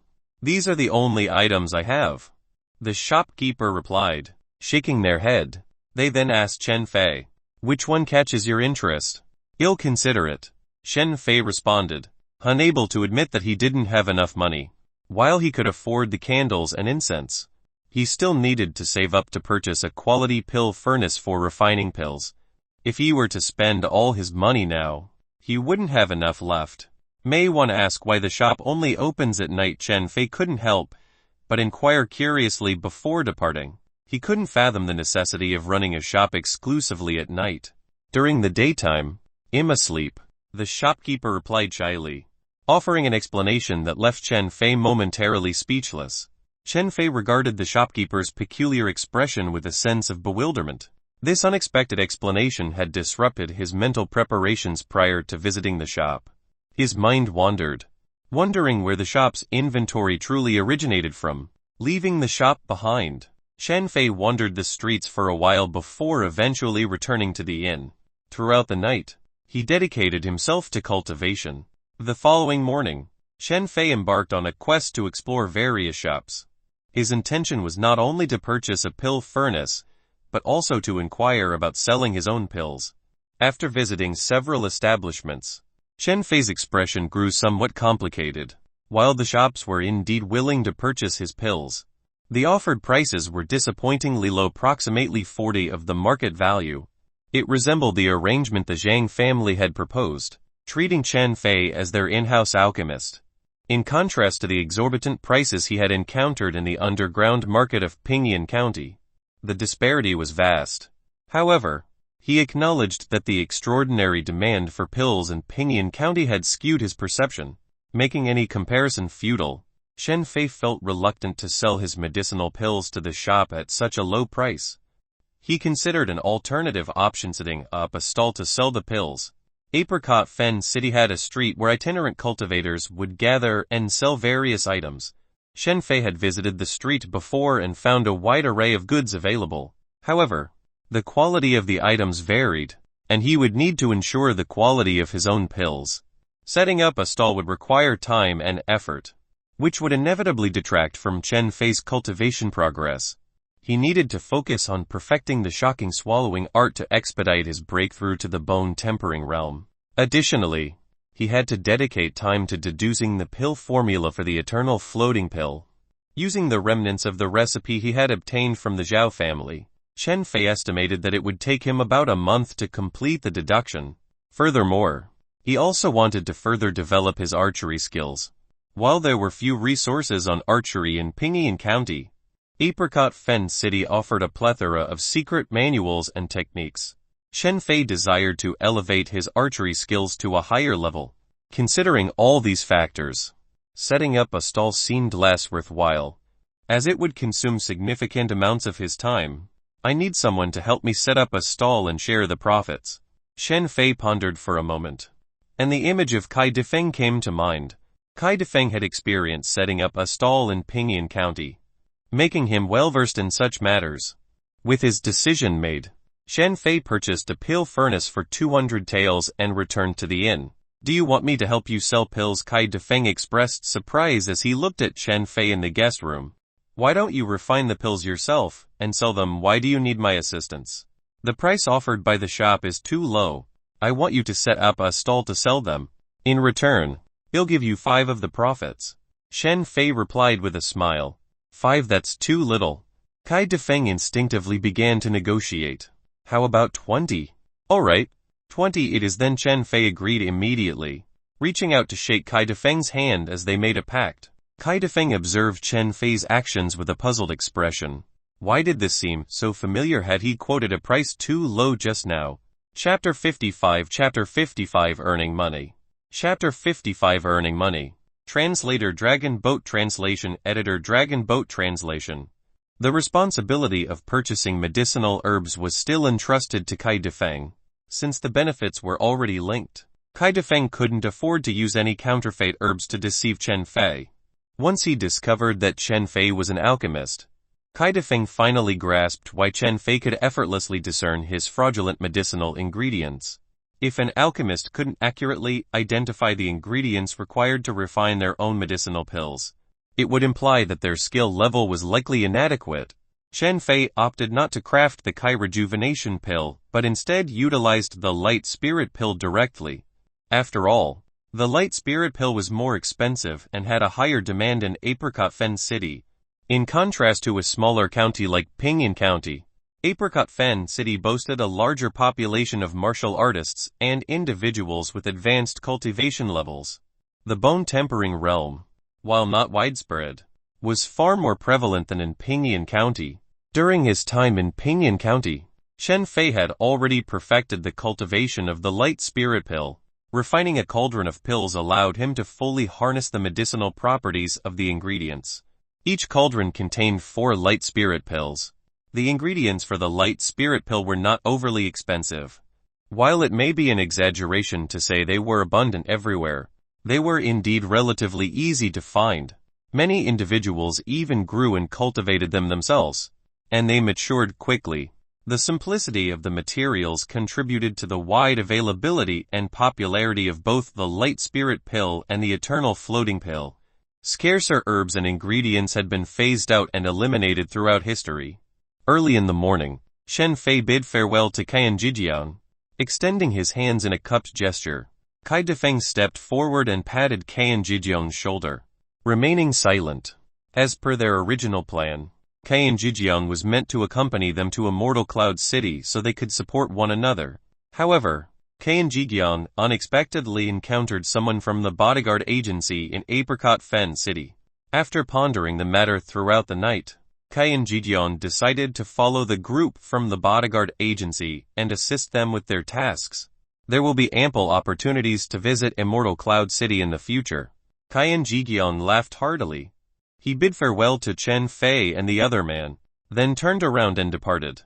A: These are the only items I have," the shopkeeper replied, shaking their head. They then asked Shen Fei, "Which one catches your interest?" "I'll consider it," Shen Fei responded, unable to admit that he didn't have enough money. While he could afford the candles and incense, he still needed to save up to purchase a quality pill furnace for refining pills. If he were to spend all his money now, he wouldn't have enough left. "May one ask why the shop only opens at night?" Shen Fei couldn't help but inquire curiously before departing. He couldn't fathom the necessity of running a shop exclusively at night. "During the daytime, I'm asleep," the shopkeeper replied shyly, offering an explanation that left Shen Fei momentarily speechless. Shen Fei regarded the shopkeeper's peculiar expression with a sense of bewilderment. This unexpected explanation had disrupted his mental preparations prior to visiting the shop. His mind wandered, wondering where the shop's inventory truly originated from. Leaving the shop behind, Shen Fei wandered the streets for a while before eventually returning to the inn. Throughout the night, he dedicated himself to cultivation. The following morning, Shen Fei embarked on a quest to explore various shops. His intention was not only to purchase a pill furnace, but also to inquire about selling his own pills. After visiting several establishments, Shen Fei's expression grew somewhat complicated. While the shops were indeed willing to purchase his pills, the offered prices were disappointingly low, approximately 40 of the market value. It resembled the arrangement the Zhang family had proposed, treating Shen Fei as their in-house alchemist. In contrast to the exorbitant prices he had encountered in the underground market of Pingyuan County, the disparity was vast. However, he acknowledged that the extraordinary demand for pills in Pingyuan County had skewed his perception, making any comparison futile. Shen Fei felt reluctant to sell his medicinal pills to the shop at such a low price. He considered an alternative option, setting up a stall to sell the pills. Apricot Fen City had a street where itinerant cultivators would gather and sell various items. Shen Fei had visited the street before and found a wide array of goods available. However, the quality of the items varied, and he would need to ensure the quality of his own pills. Setting up a stall would require time and effort, which would inevitably detract from Shen Fei's cultivation progress. He needed to focus on perfecting the shocking swallowing art to expedite his breakthrough to the bone-tempering realm. Additionally, he had to dedicate time to deducing the pill formula for the eternal floating pill. Using the remnants of the recipe he had obtained from the Zhao family, Shen Fei estimated that it would take him about a month to complete the deduction. Furthermore, he also wanted to further develop his archery skills. While there were few resources on archery in Pinyin County, Apricot Fen City offered a plethora of secret manuals and techniques. Shen Fei desired to elevate his archery skills to a higher level. Considering all these factors, setting up a stall seemed less worthwhile, as it would consume significant amounts of his time. I need someone to help me set up a stall and share the profits. Shen Fei pondered for a moment, and the image of Kai Defeng came to mind. Kai Defeng had experience setting up a stall in Pinyin County, making him well-versed in such matters. With his decision made, Shen Fei purchased a pill furnace for 200 taels and returned to the inn. Do you want me to help you sell pills? Kai Defeng expressed surprise as he looked at Shen Fei in the guest room. Why don't you refine the pills yourself and sell them? Why do you need my assistance? The price offered by the shop is too low. I want you to set up a stall to sell them. In return, he'll give you 5 of the profits. Shen Fei replied with a smile. 5? That's too little. Kai Defeng instinctively began to negotiate. How about 20? Alright, 20 it is then. Shen Fei agreed immediately, reaching out to shake Kai Defeng's hand as they made a pact. Kai Defeng observed Shen Fei's actions with a puzzled expression. Why did this seem so familiar? Had he quoted a price too low just now? Chapter 55 Earning Money. Chapter 55 Earning Money. Translator Dragon Boat Translation. Editor Dragon Boat Translation. The responsibility of purchasing medicinal herbs was still entrusted to Kai Defeng, since the benefits were already linked. Kai Defeng couldn't afford to use any counterfeit herbs to deceive Shen Fei. Once he discovered that Shen Fei was an alchemist, Kai Defeng finally grasped why Shen Fei could effortlessly discern his fraudulent medicinal ingredients. If an alchemist couldn't accurately identify the ingredients required to refine their own medicinal pills, it would imply that their skill level was likely inadequate. Shen Fei opted not to craft the Kai Rejuvenation Pill, but instead utilized the Light Spirit Pill directly. After all, the Light Spirit Pill was more expensive and had a higher demand in Apricot Fen City. In contrast to a smaller county like Pinyin County, Apricot Fen City boasted a larger population of martial artists and individuals with advanced cultivation levels. The bone tempering realm, while not widespread, was far more prevalent than in Pinyin County. During his time in Pinyin County, Shen Fei had already perfected the cultivation of the Light Spirit Pill. Refining a cauldron of pills allowed him to fully harness the medicinal properties of the ingredients. Each cauldron contained 4 Light Spirit Pills. The ingredients for the Light Spirit Pill were not overly expensive. While it may be an exaggeration to say they were abundant everywhere, they were indeed relatively easy to find. Many individuals even grew and cultivated them themselves, and they matured quickly. The simplicity of the materials contributed to the wide availability and popularity of both the Light Spirit Pill and the Eternal Floating Pill. Scarcer herbs and ingredients had been phased out and eliminated throughout history. Early in the morning, Shen Fei bid farewell to Qian Jijiang. Extending his hands in a cupped gesture, Kai Defeng stepped forward and patted Qian Jijiang's shoulder, remaining silent. As per their original plan, Qian Jijiang was meant to accompany them to Immortal Cloud City so they could support one another. However, Qian Jijiang unexpectedly encountered someone from the bodyguard agency in Apricot Fen City. After pondering the matter throughout the night, Qian Jijiang decided to follow the group from the bodyguard agency and assist them with their tasks. There will be ample opportunities to visit Immortal Cloud City in the future. Qian Jijiang laughed heartily. He bid farewell to Shen Fei and the other man, then turned around and departed.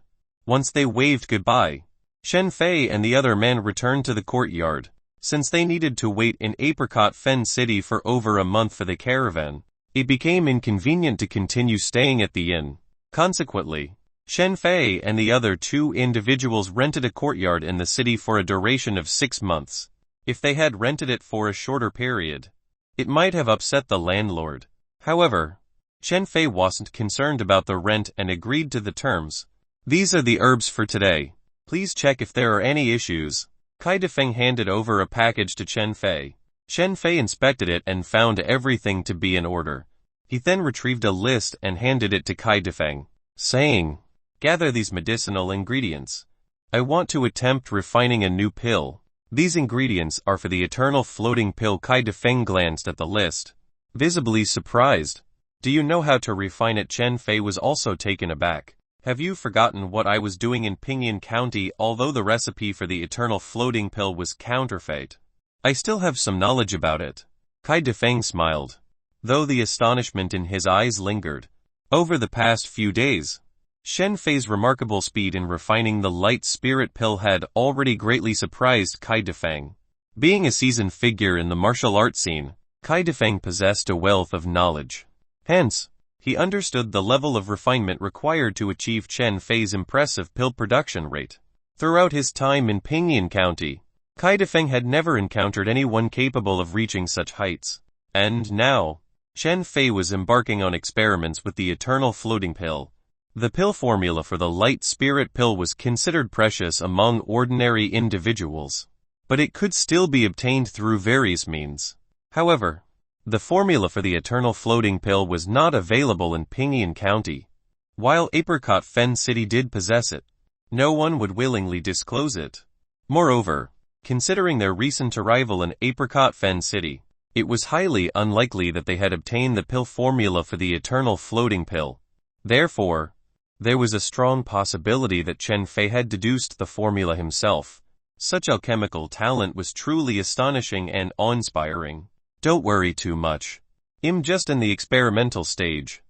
A: Once they waved goodbye, Shen Fei and the other man returned to the courtyard. Since they needed to wait in Apricot Fen City for over a month for the caravan, it became inconvenient to continue staying at the inn. Consequently, Shen Fei and the other 2 individuals rented a courtyard in the city for a duration of 6 months. If they had rented it for a shorter period, it might have upset the landlord. However, Shen Fei wasn't concerned about the rent and agreed to the terms. These are the herbs for today. Please check if there are any issues. Kai Defeng handed over a package to Shen Fei. Shen Fei inspected it and found everything to be in order. He then retrieved a list and handed it to Kai Defeng, saying, "Gather these medicinal ingredients. I want to attempt refining a new pill. These ingredients are for the Eternal Floating Pill." Kai Defeng glanced at the list. visibly surprised. Do you know how to refine it? Chen Fei was also taken aback. Have you forgotten what I was doing in Pingyang County? Although the recipe for the eternal floating pill was counterfeit, I still have some knowledge about it. Kai Defeng smiled, though the astonishment in his eyes lingered. Over the past few days, Chen Fei's remarkable speed in refining the light spirit pill had already greatly surprised Kai Defeng. Being a seasoned figure in the martial arts scene, Kai Defeng possessed a wealth of knowledge. Hence, he understood the level of refinement required to achieve Chen Fei's impressive pill production rate. Throughout his time in Pingyang County, Kai Defeng had never encountered anyone capable of reaching such heights. And now, Chen Fei was embarking on experiments with the eternal floating pill. The pill formula for the light spirit pill was considered precious among ordinary individuals, but it could still be obtained through various means. However, the formula for the eternal floating pill was not available in Pingyang County. While Apricot Fen City did possess it, no one would willingly disclose it. Moreover, considering their recent arrival in Apricot Fen City, it was highly unlikely that they had obtained the pill formula for the eternal floating pill. Therefore, there was a strong possibility that Chen Fei had deduced the formula himself. Such alchemical talent was truly astonishing and awe-inspiring. Don't worry too much. I'm just in the experimental stage,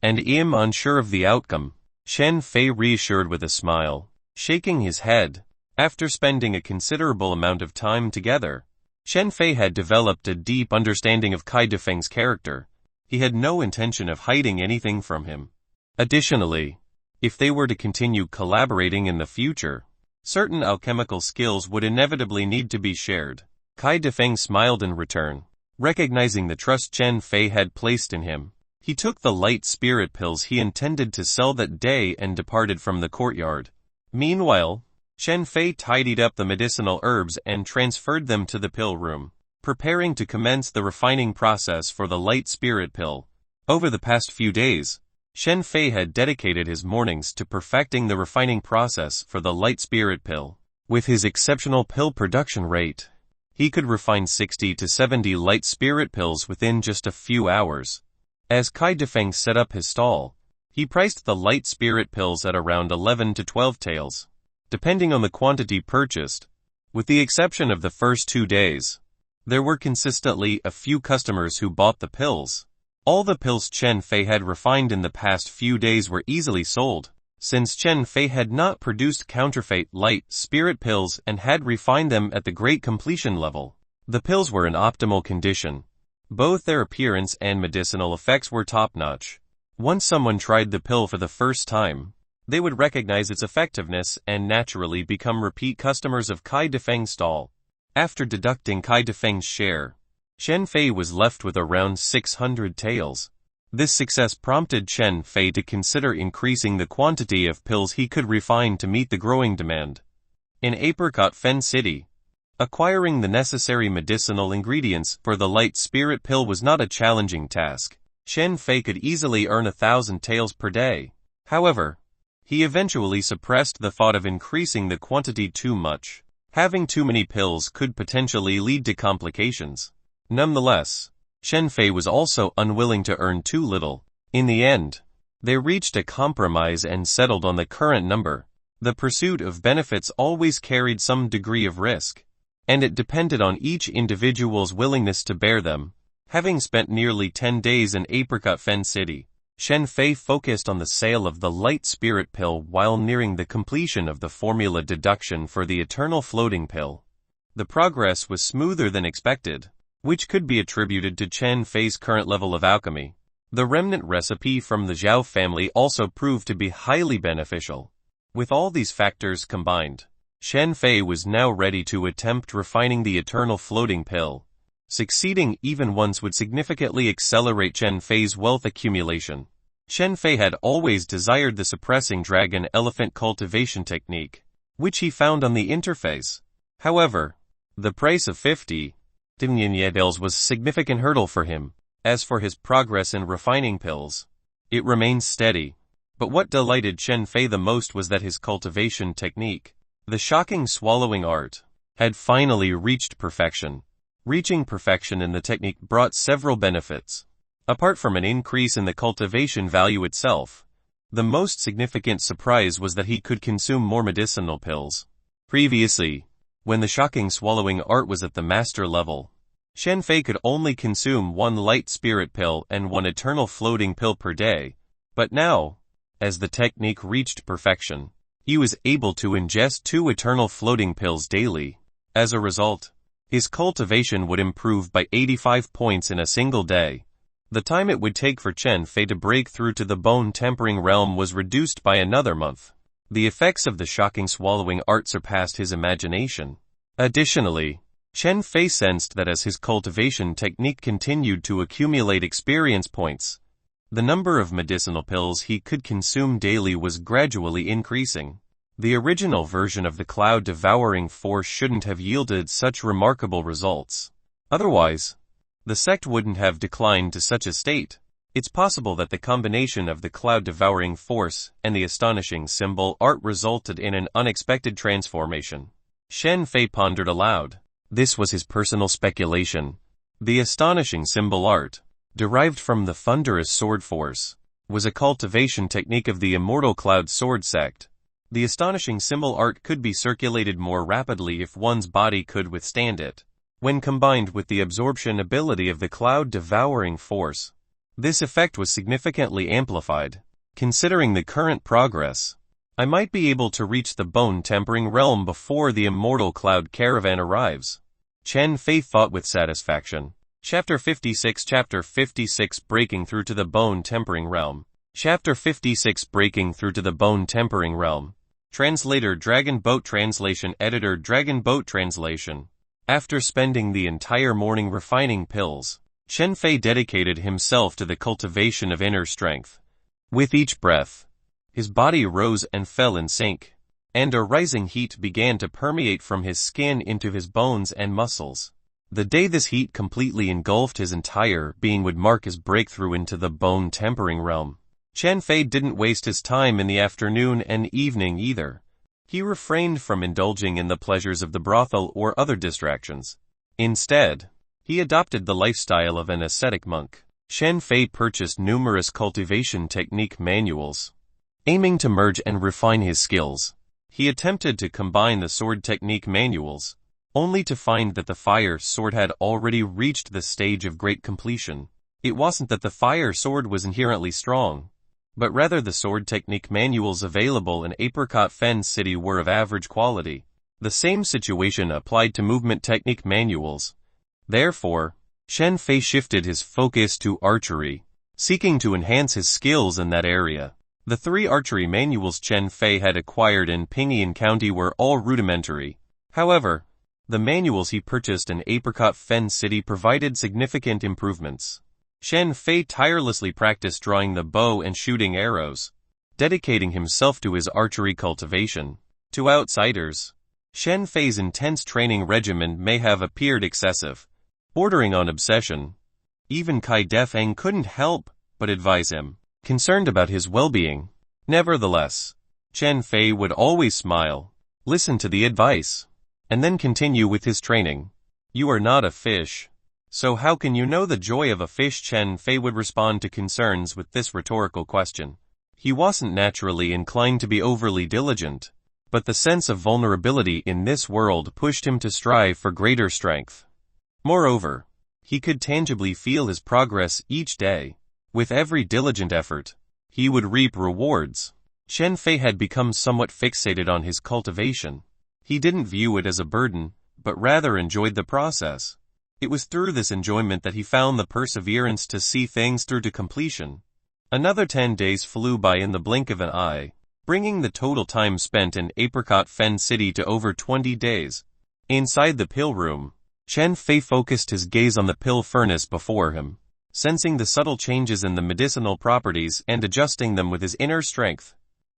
A: and I'm unsure of the outcome, Chen Fei reassured with a smile, shaking his head. After spending a considerable amount of time together, Chen Fei had developed a deep understanding of Kai Defeng's character. He had no intention of hiding anything from him. Additionally, if they were to continue collaborating in the future, certain alchemical skills would inevitably need to be shared. Kai Defeng smiled in return. Recognizing the trust Chen Fei had placed in him, he took the light spirit pills he intended to sell that day and departed from the courtyard. Meanwhile, Chen Fei tidied up the medicinal herbs and transferred them to the pill room, preparing to commence the refining process for the light spirit pill. Over the past few days, Chen Fei had dedicated his mornings to perfecting the refining process for the light spirit pill. With his exceptional pill production rate, he could refine 60 to 70 light spirit pills within just a few hours. As Kai Defeng set up his stall, he priced the light spirit pills at around 11 to 12 taels, depending on the quantity purchased. With the exception of the first 2 days, there were consistently a few customers who bought the pills. All the pills Chen Fei had refined in the past few days were easily sold, since Chen Fei had not produced counterfeit light spirit pills and had refined them at the great completion level. The pills were in optimal condition. Both their appearance and medicinal effects were top-notch. Once someone tried the pill for the first time, they would recognize its effectiveness and naturally become repeat customers of Kai Defeng's stall. After deducting Kai Defeng's share, Chen Fei was left with around 600 taels. This success prompted Chen Fei to consider increasing the quantity of pills he could refine to meet the growing demand. In Apricot Fen City, acquiring the necessary medicinal ingredients for the light spirit pill was not a challenging task. Chen Fei could easily earn 1,000 taels per day. However, he eventually suppressed the thought of increasing the quantity too much. Having too many pills could potentially lead to complications. Nonetheless, Chen Fei was also unwilling to earn too little. In the end, they reached a compromise and settled on the current number. The pursuit of benefits always carried some degree of risk, and it depended on each individual's willingness to bear them. Having spent nearly 10 days in Apricot Fen City, Chen Fei focused on the sale of the light spirit pill while nearing the completion of the formula deduction for the eternal floating pill. The progress was smoother than expected, which could be attributed to Chen Fei's current level of alchemy. The remnant recipe from the Zhao family also proved to be highly beneficial. With all these factors combined, Chen Fei was now ready to attempt refining the eternal floating pill. Succeeding even once would significantly accelerate Chen Fei's wealth accumulation. Chen Fei had always desired the suppressing dragon elephant cultivation technique, which he found on the interface. However, the price of 50 taels was a significant hurdle for him. As for his progress in refining pills, it remained steady. But what delighted Chen Fei the most was that his cultivation technique, the shocking swallowing art, had finally reached perfection. Reaching perfection in the technique brought several benefits. Apart from an increase in the cultivation value itself, the most significant surprise was that he could consume more medicinal pills. Previously, when the shocking swallowing art was at the master level, Shen Fei could only consume one light spirit pill and one eternal floating pill per day, but now, as the technique reached perfection, he was able to ingest 2 eternal floating pills daily. As a result, his cultivation would improve by 85 points in a single day. The time it would take for Chen Fei to break through to the bone-tempering realm was reduced by another month. The effects of the shocking swallowing art surpassed his imagination. Additionally, Chen Fei sensed that as his cultivation technique continued to accumulate experience points, the number of medicinal pills he could consume daily was gradually increasing. The original version of the cloud-devouring force shouldn't have yielded such remarkable results. Otherwise, the sect wouldn't have declined to such a state. It's possible that the combination of the cloud-devouring force and the astonishing symbol art resulted in an unexpected transformation. Shen Fei pondered aloud. This was his personal speculation. The astonishing symbol art, derived from the thunderous sword force, was a cultivation technique of the immortal cloud sword sect. The astonishing symbol art could be circulated more rapidly if one's body could withstand it. When combined with the absorption ability of the cloud-devouring force, this effect was significantly amplified. Considering the current progress, I might be able to reach the bone-tempering realm before the immortal cloud caravan arrives. Chen Fei thought with satisfaction. Chapter 56 Breaking Through to the Bone-Tempering Realm. Chapter 56 Breaking Through to the Bone-Tempering Realm. Translator Dragon Boat Translation Editor Dragon Boat Translation. After spending the entire morning refining pills, Chen Fei dedicated himself to the cultivation of inner strength. With each breath, his body rose and fell in sync, and a rising heat began to permeate from his skin into his bones and muscles. The day this heat completely engulfed his entire being would mark his breakthrough into the bone-tempering realm. Chen Fei didn't waste his time in the afternoon and evening either. He refrained from indulging in the pleasures of the brothel or other distractions. Instead, he adopted the lifestyle of an ascetic monk. Chen Fei purchased numerous cultivation technique manuals, aiming to merge and refine his skills. He attempted to combine the sword technique manuals, only to find that the fire sword had already reached the stage of great completion. It wasn't that the fire sword was inherently strong, but rather the sword technique manuals available in Apricot Fen City were of average quality. The same situation applied to movement technique manuals. Therefore, Chen Fei shifted his focus to archery, seeking to enhance his skills in that area. The 3 archery manuals Chen Fei had acquired in Pingyang County were all rudimentary. However, the manuals he purchased in Apricot Fen City provided significant improvements. Chen Fei tirelessly practiced drawing the bow and shooting arrows, dedicating himself to his archery cultivation. To outsiders, Chen Fei's intense training regimen may have appeared excessive, bordering on obsession. Even Kai Defeng couldn't help but advise him, concerned about his well-being. Nevertheless, Chen Fei would always smile, listen to the advice, and then continue with his training. You are not a fish, so how can you know the joy of a fish? Chen Fei would respond to concerns with this rhetorical question. He wasn't naturally inclined to be overly diligent, but the sense of vulnerability in this world pushed him to strive for greater strength. Moreover, he could tangibly feel his progress each day. With every diligent effort, he would reap rewards. Chen Fei had become somewhat fixated on his cultivation. He didn't view it as a burden, but rather enjoyed the process. It was through this enjoyment that he found the perseverance to see things through to completion. Another 10 days flew by in the blink of an eye, bringing the total time spent in Apricot Fen City to over 20 days. Inside the pill room, Chen Fei focused his gaze on the pill furnace before him, sensing the subtle changes in the medicinal properties and adjusting them with his inner strength.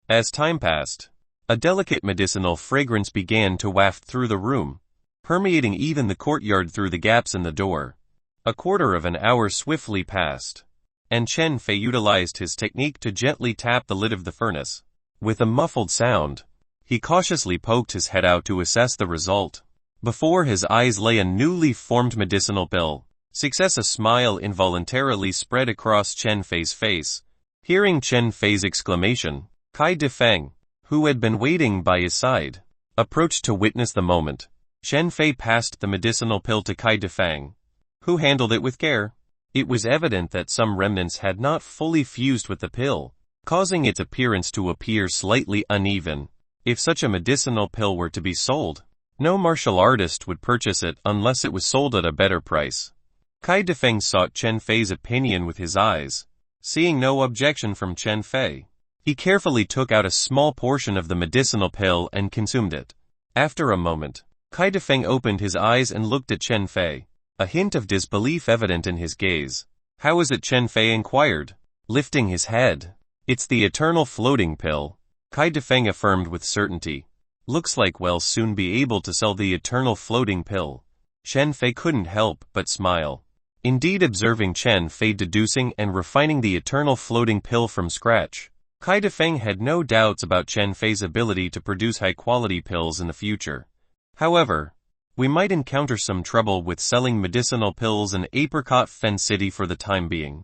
A: As time passed, a delicate medicinal fragrance began to waft through the room, permeating even the courtyard through the gaps in the door. A quarter of an hour swiftly passed, and Chen Fei utilized his technique to gently tap the lid of the furnace. With a muffled sound, he cautiously poked his head out to assess the result. Before his eyes lay a newly formed medicinal pill. Success. A smile involuntarily spread across Chen Fei's face. Hearing Chen Fei's exclamation, Kai Defeng, who had been waiting by his side, approached to witness the moment. Chen Fei passed the medicinal pill to Kai Defeng, who handled it with care. It was evident that some remnants had not fully fused with the pill, causing its appearance to appear slightly uneven. If such a medicinal pill were to be sold, no martial artist would purchase it unless it was sold at a better price. Kai Defeng sought Chen Fei's opinion with his eyes. Seeing no objection from Chen Fei, he carefully took out a small portion of the medicinal pill and consumed it. After a moment, Kai Defeng opened his eyes and looked at Chen Fei, a hint of disbelief evident in his gaze. How is it? Chen Fei inquired, lifting his head. It's the eternal floating pill, Kai Defeng affirmed with certainty. Looks like we'll soon be able to sell the eternal floating pill. Chen Fei couldn't help but smile. Indeed, observing Chen Fei deducing and refining the eternal floating pill from scratch, Kai Defeng had no doubts about Chen Fei's ability to produce high-quality pills in the future. However, we might encounter some trouble with selling medicinal pills in Apricot Fen City for the time being.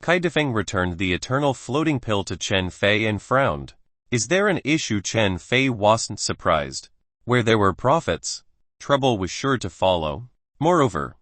A: Kai Defeng returned the eternal floating pill to Chen Fei and frowned. Is there an issue? Chen Fei wasn't surprised. Where there were profits, trouble was sure to follow. Moreover,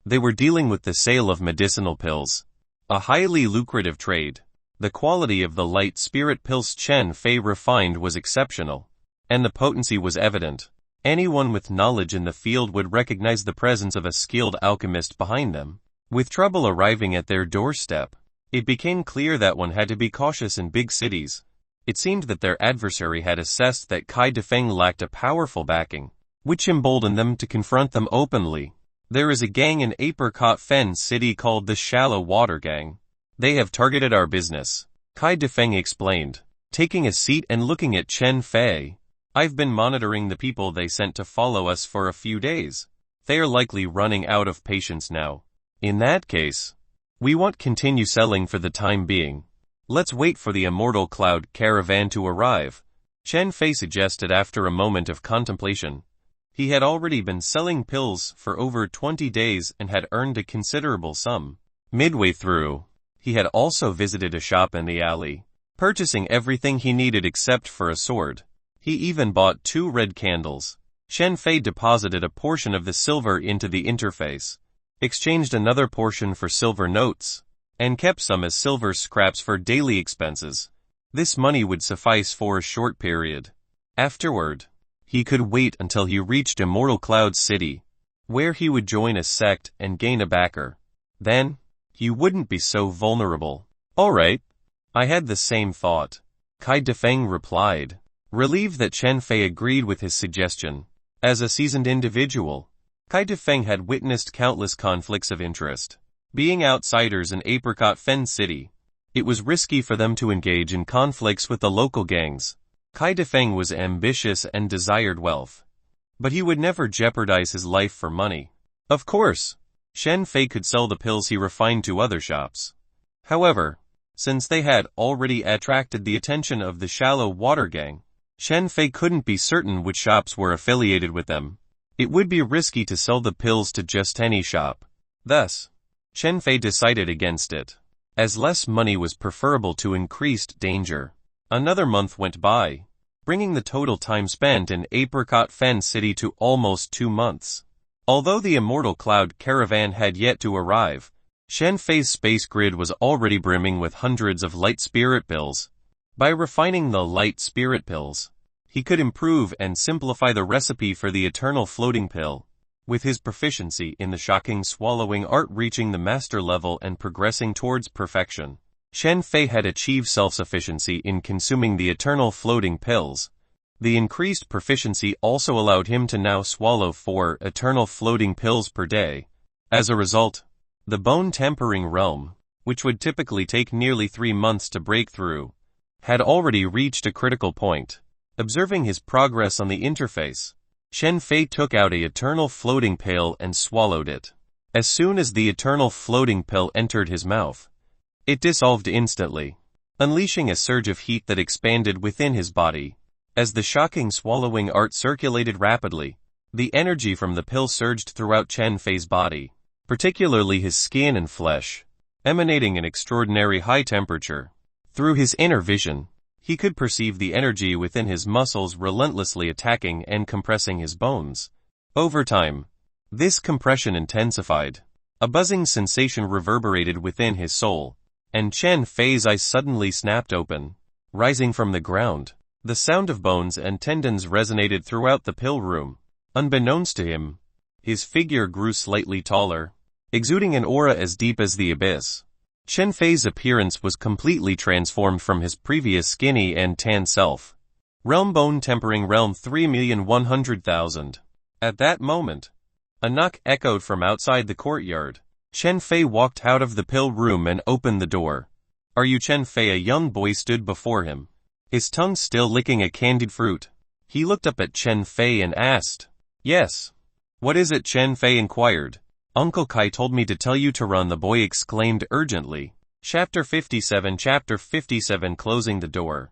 A: they were dealing with the sale of medicinal pills, a highly lucrative trade. The quality of the light spirit pills Chen Fei refined was exceptional, and the potency was evident. Anyone with knowledge in the field would recognize the presence of a skilled alchemist behind them. With trouble arriving at their doorstep, it became clear that one had to be cautious in big cities. It seemed that their adversary had assessed that Kai Defeng lacked a powerful backing, which emboldened them to confront them openly. There is a gang in Apricot Fen City called the Shallow Water Gang. They have targeted our business, Kai Defeng explained, taking a seat and looking at Chen Fei. I've been monitoring the people they sent to follow us for a few days. They are likely running out of patience now. In that case, we won't continue selling for the time being. Let's wait for the Immortal Cloud caravan to arrive, Chen Fei suggested after a moment of contemplation. He had already been selling pills for over 20 days and had earned a considerable sum. Midway through, he had also visited a shop in the alley, purchasing everything he needed except for a sword. He even bought 2 red candles. Chen Fei deposited a portion of the silver into the interface, exchanged another portion for silver notes, and kept some as silver scraps for daily expenses. This money would suffice for a short period. Afterward, he could wait until he reached Immortal Cloud City, where he would join a sect and gain a backer. Then, he wouldn't be so vulnerable. All right. I had the same thought, Kai Defeng replied, relieved that Chen Fei agreed with his suggestion. As a seasoned individual, Kai Defeng had witnessed countless conflicts of interest. Being outsiders in Apricot Fen City, it was risky for them to engage in conflicts with the local gangs. Kai Defeng was ambitious and desired wealth, but he would never jeopardize his life for money. Of course, Chen Fei could sell the pills he refined to other shops. However, since they had already attracted the attention of the Shallow Water Gang, Chen Fei couldn't be certain which shops were affiliated with them. It would be risky to sell the pills to just any shop. Thus, Chen Fei decided against it, as less money was preferable to increased danger. Another month went by, bringing the total time spent in Apricot Fen City to almost 2 months. Although the Immortal Cloud caravan had yet to arrive, Chen Fei's space grid was already brimming with hundreds of light spirit pills. By refining the light spirit pills, he could improve and simplify the recipe for the eternal floating pill. With his proficiency in the shocking swallowing art reaching the master level and progressing towards perfection, Chen Fei had achieved self-sufficiency in consuming the eternal floating pills. The increased proficiency also allowed him to now swallow 4 eternal floating pills per day. As a result, the bone-tempering realm, which would typically take nearly 3 months to break through, had already reached a critical point. Observing his progress on the interface, Chen Fei took out a eternal floating pill and swallowed it. As soon as the eternal floating pill entered his mouth, it dissolved instantly, unleashing a surge of heat that expanded within his body. As the shocking swallowing art circulated rapidly, the energy from the pill surged throughout Chen Fei's body. particularly his skin and flesh, emanating an extraordinary high temperature. Through his inner vision, he could perceive the energy within his muscles relentlessly attacking and compressing his bones. Over time, this compression intensified. A buzzing sensation reverberated within his soul, and Chen Fei's eyes suddenly snapped open. Rising from the ground, the sound of bones and tendons resonated throughout the pill room. Unbeknownst to him, his figure grew slightly taller, exuding an aura as deep as the abyss. Chen Fei's appearance was completely transformed from his previous skinny and tan self. Realm bone tempering realm 3,100,000. At that moment, a knock echoed from outside the courtyard. Chen Fei walked out of the pill room and opened the door. "Are you Chen Fei?" A young boy stood before him, his tongue still licking a candied fruit. He looked up at Chen Fei and asked, "Yes." "What is it?" Chen Fei inquired. "Uncle Kai told me to tell you to run," the boy exclaimed urgently. Chapter 57 Closing the door.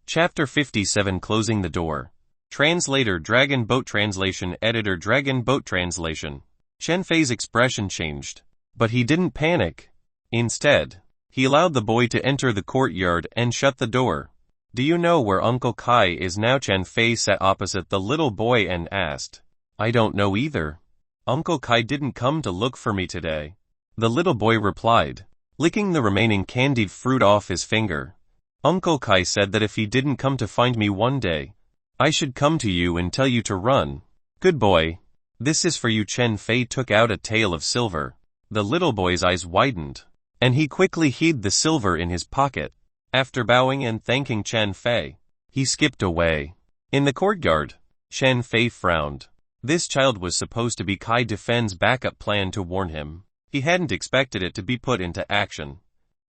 A: Chapter 57 Closing the door. Translator Dragon Boat Translation Editor Dragon Boat Translation. Chen Fei's expression changed, but he didn't panic. Instead, he allowed the boy to enter the courtyard and shut the door. "Do you know where Uncle Kai is now?" Chen Fei sat opposite the little boy and asked. "I don't know either. Uncle Kai didn't come to look for me today," the little boy replied, licking the remaining candied fruit off his finger. "Uncle Kai said that if he didn't come to find me one day, I should come to you and tell you to run." "Good boy. This is for you." Chen Fei took out a tael of silver. The little boy's eyes widened, and he quickly hid the silver in his pocket. After bowing and thanking Chen Fei, he skipped away. In the courtyard, Chen Fei frowned. This child was supposed to be Kai Defen's backup plan to warn him. He hadn't expected it to be put into action.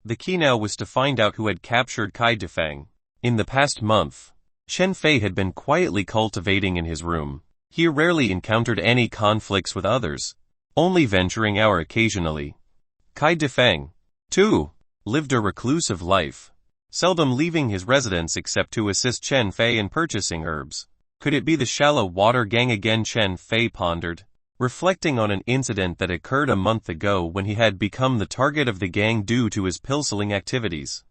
A: The key now was to find out who had captured Kai Defeng. In the past month, Chen Fei had been quietly cultivating in his room. He rarely encountered any conflicts with others, only venturing out occasionally. Kai Defeng, too, lived a reclusive life, seldom leaving his residence except to assist Chen Fei in purchasing herbs. Could it be the shallow water gang again? Chen Fei pondered, reflecting on an incident that occurred a month ago when he had become the target of the gang due to his pill-selling activities.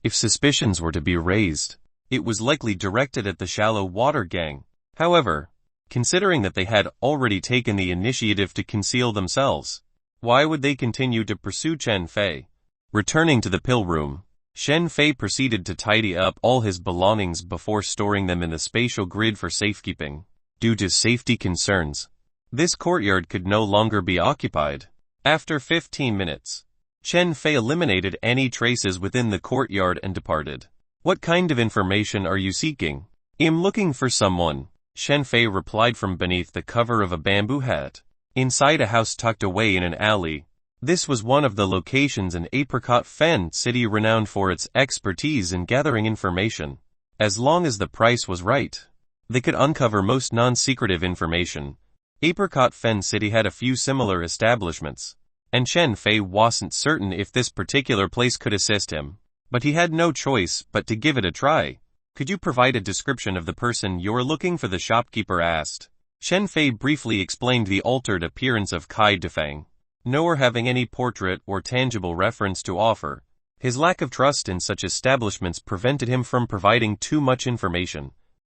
A: If suspicions were to be raised, it was likely directed at the shallow water gang. However, considering that they had already taken the initiative to conceal themselves, why would they continue to pursue Chen Fei? Returning to the pill room, Chen Fei proceeded to tidy up all his belongings before storing them in the spatial grid for safekeeping. Due to safety concerns, this courtyard could no longer be occupied. After 15 minutes, Chen Fei eliminated any traces within the courtyard and departed. "What kind of information are you seeking?" "I'm looking for someone," Chen Fei replied from beneath the cover of a bamboo hat. Inside a house tucked away in an alley. This was one of the locations in Apricot Fen City renowned for its expertise in gathering information. As long as the price was right, they could uncover most non-secretive information. Apricot Fen City had a few similar establishments, and Chen Fei wasn't certain if this particular place could assist him. But he had no choice but to give it a try. "Could you provide a description of the person you're looking for?" the shopkeeper asked. Chen Fei briefly explained the altered appearance of Kai Defeng. Nor having any portrait or tangible reference to offer, his lack of trust in such establishments prevented him from providing too much information,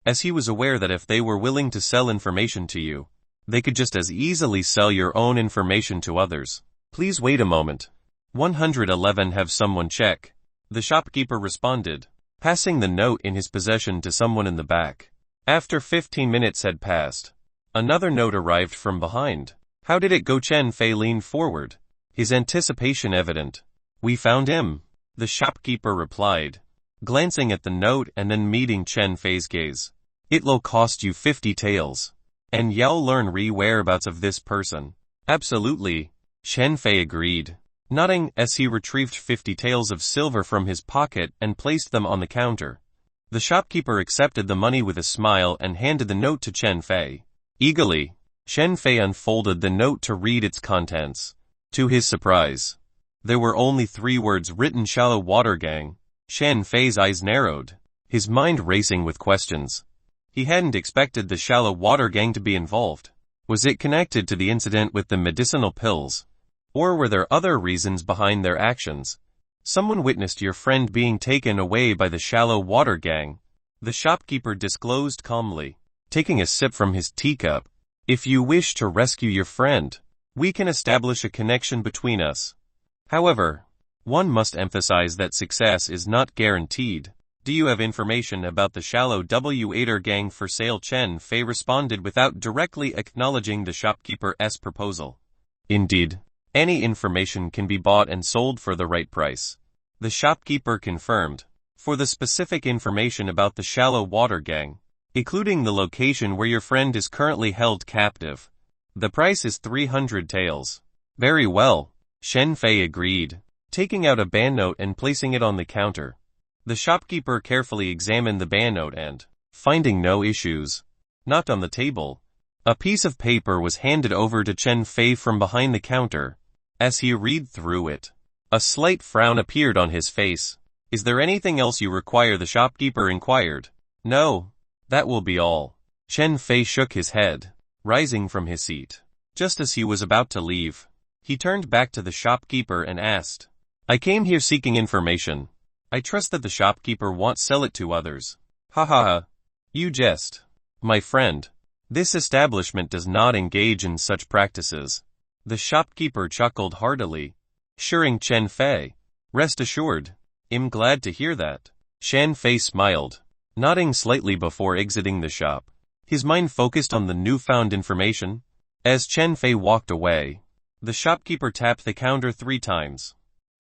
A: as he was aware that if they were willing to sell information to you, they could just as easily sell your own information to others. "Please wait a moment. 111 have someone check," the shopkeeper responded, passing the note in his possession to someone in the back. After 15 minutes had passed, another note arrived from behind. "How did it go?" Chen Fei leaned forward, his anticipation evident. "We found him," the shopkeeper replied, glancing at the note and then meeting Chen Fei's gaze. "It'll cost you 50 taels. And you'll learn whereabouts of this person." "Absolutely," Chen Fei agreed, nodding as he retrieved 50 taels of silver from his pocket and placed them on the counter. The shopkeeper accepted the money with a smile and handed the note to Chen Fei. Eagerly, Chen Fei unfolded the note to read its contents. To his surprise, there were only 3 words written: "Shallow Water Gang." Chen Fei's eyes narrowed, his mind racing with questions. He hadn't expected the Shallow Water Gang to be involved. Was it connected to the incident with the medicinal pills? Or were there other reasons behind their actions? Someone witnessed your friend being taken away by the shallow water gang. The shopkeeper disclosed calmly, taking a sip from his teacup. If you wish to rescue your friend, we can establish a connection between us. However, one must emphasize that success is not guaranteed. Do you have information about the shallow water gang for sale? Chen Fei responded without directly acknowledging the shopkeeper's proposal. Indeed, any information can be bought and sold for the right price. The shopkeeper confirmed. For the specific information about the shallow water gang, including the location where your friend is currently held captive, the price is 300 taels. Very well, Chen Fei agreed, taking out a banknote and placing it on the counter. The shopkeeper carefully examined the banknote and, finding no issues, knocked on the table. A piece of paper was handed over to Chen Fei from behind the counter. As he read through it, a slight frown appeared on his face. Is there anything else you require? The shopkeeper inquired. No, that will be all. Chen Fei shook his head, rising from his seat. Just as he was about to leave, he turned back to the shopkeeper and asked, I came here seeking information. I trust that the shopkeeper won't sell it to others. Ha ha ha. You jest. My friend, this establishment does not engage in such practices. The shopkeeper chuckled heartily, assuring Chen Fei, rest assured, I'm glad to hear that. Chen Fei smiled, nodding slightly before exiting the shop. His mind focused on the newfound information. As Chen Fei walked away, the shopkeeper tapped the counter 3 times.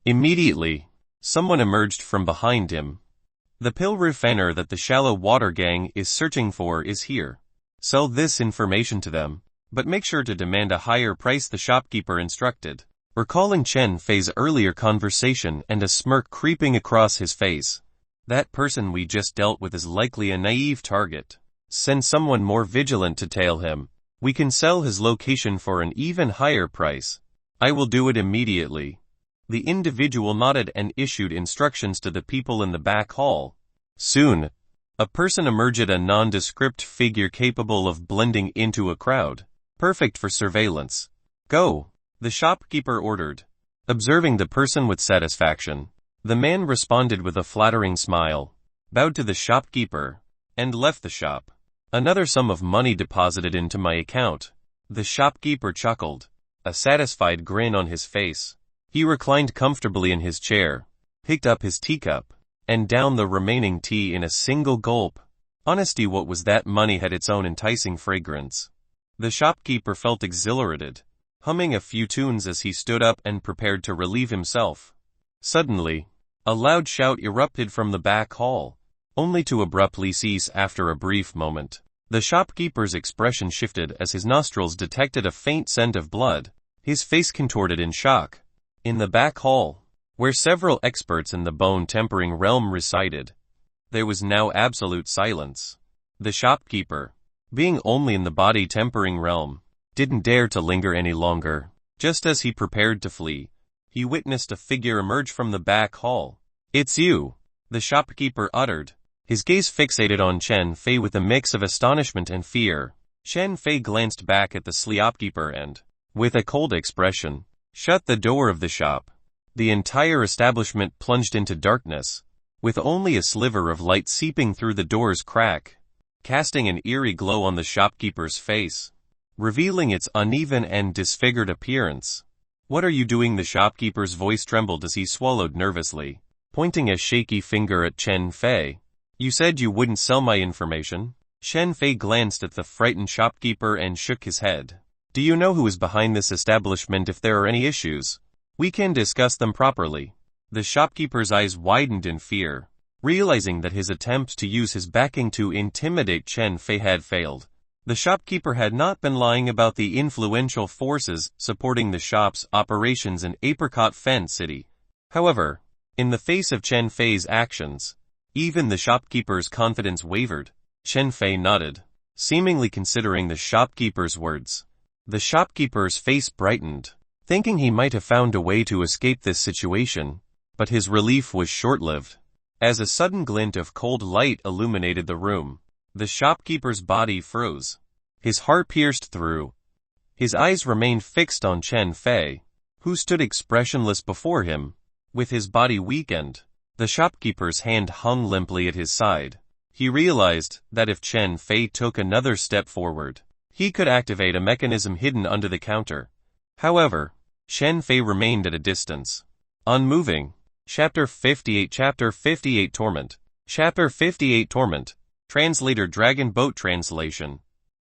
A: Immediately, someone emerged from behind him. The pill refiner that the shallow water gang is searching for is here. Sell this information to them, but make sure to demand a higher price, the shopkeeper instructed, recalling Chen Fei's earlier conversation and a smirk creeping across his face. That person we just dealt with is likely a naive target. Send someone more vigilant to tail him. We can sell his location for an even higher price. I will do it immediately. The individual nodded and issued instructions to the people in the back hall. Soon, a person emerged, a nondescript figure capable of blending into a crowd. Perfect for surveillance. Go, the shopkeeper ordered. Observing the person with satisfaction, the man responded with a flattering smile, bowed to the shopkeeper, and left the shop. Another sum of money deposited into my account. The shopkeeper chuckled, a satisfied grin on his face. He reclined comfortably in his chair, picked up his teacup, and downed the remaining tea in a single gulp. Honesty, what was that? Money had its own enticing fragrance. The shopkeeper felt exhilarated, humming a few tunes as he stood up and prepared to relieve himself. Suddenly, a loud shout erupted from the back hall, only to abruptly cease after a brief moment. The shopkeeper's expression shifted as his nostrils detected a faint scent of blood. His face contorted in shock. In the back hall, where several experts in the bone-tempering realm resided, there was now absolute silence. The shopkeeper, being only in the body-tempering realm, didn't dare to linger any longer. Just as he prepared to flee, he witnessed a figure emerge from the back hall. It's you, the shopkeeper uttered, his gaze fixated on Chen Fei with a mix of astonishment and fear. Chen Fei glanced back at the shopkeeper and, with a cold expression, shut the door of the shop. The entire establishment plunged into darkness, with only a sliver of light seeping through the door's crack, casting an eerie glow on the shopkeeper's face, revealing its uneven and disfigured appearance. What are you doing? The shopkeeper's voice trembled as he swallowed nervously, pointing a shaky finger at Chen Fei. You said you wouldn't sell my information? Chen Fei glanced at the frightened shopkeeper and shook his head. Do you know who is behind this establishment? If there are any issues, we can discuss them properly. The shopkeeper's eyes widened in fear, realizing that his attempts to use his backing to intimidate Chen Fei had failed. The shopkeeper had not been lying about the influential forces supporting the shop's operations in Apricot Fen City. However, in the face of Chen Fei's actions, even the shopkeeper's confidence wavered. Chen Fei nodded, seemingly considering the shopkeeper's words. The shopkeeper's face brightened, thinking he might have found a way to escape this situation, but his relief was short-lived. As a sudden glint of cold light illuminated the room, the shopkeeper's body froze. His heart pierced through. His eyes remained fixed on Chen Fei, who stood expressionless before him, with his body weakened. The shopkeeper's hand hung limply at his side. He realized that if Chen Fei took another step forward, he could activate a mechanism hidden under the counter. However, Chen Fei remained at a distance, unmoving. Chapter 58 Torment. Chapter 58 Torment. Translator Dragon Boat Translation.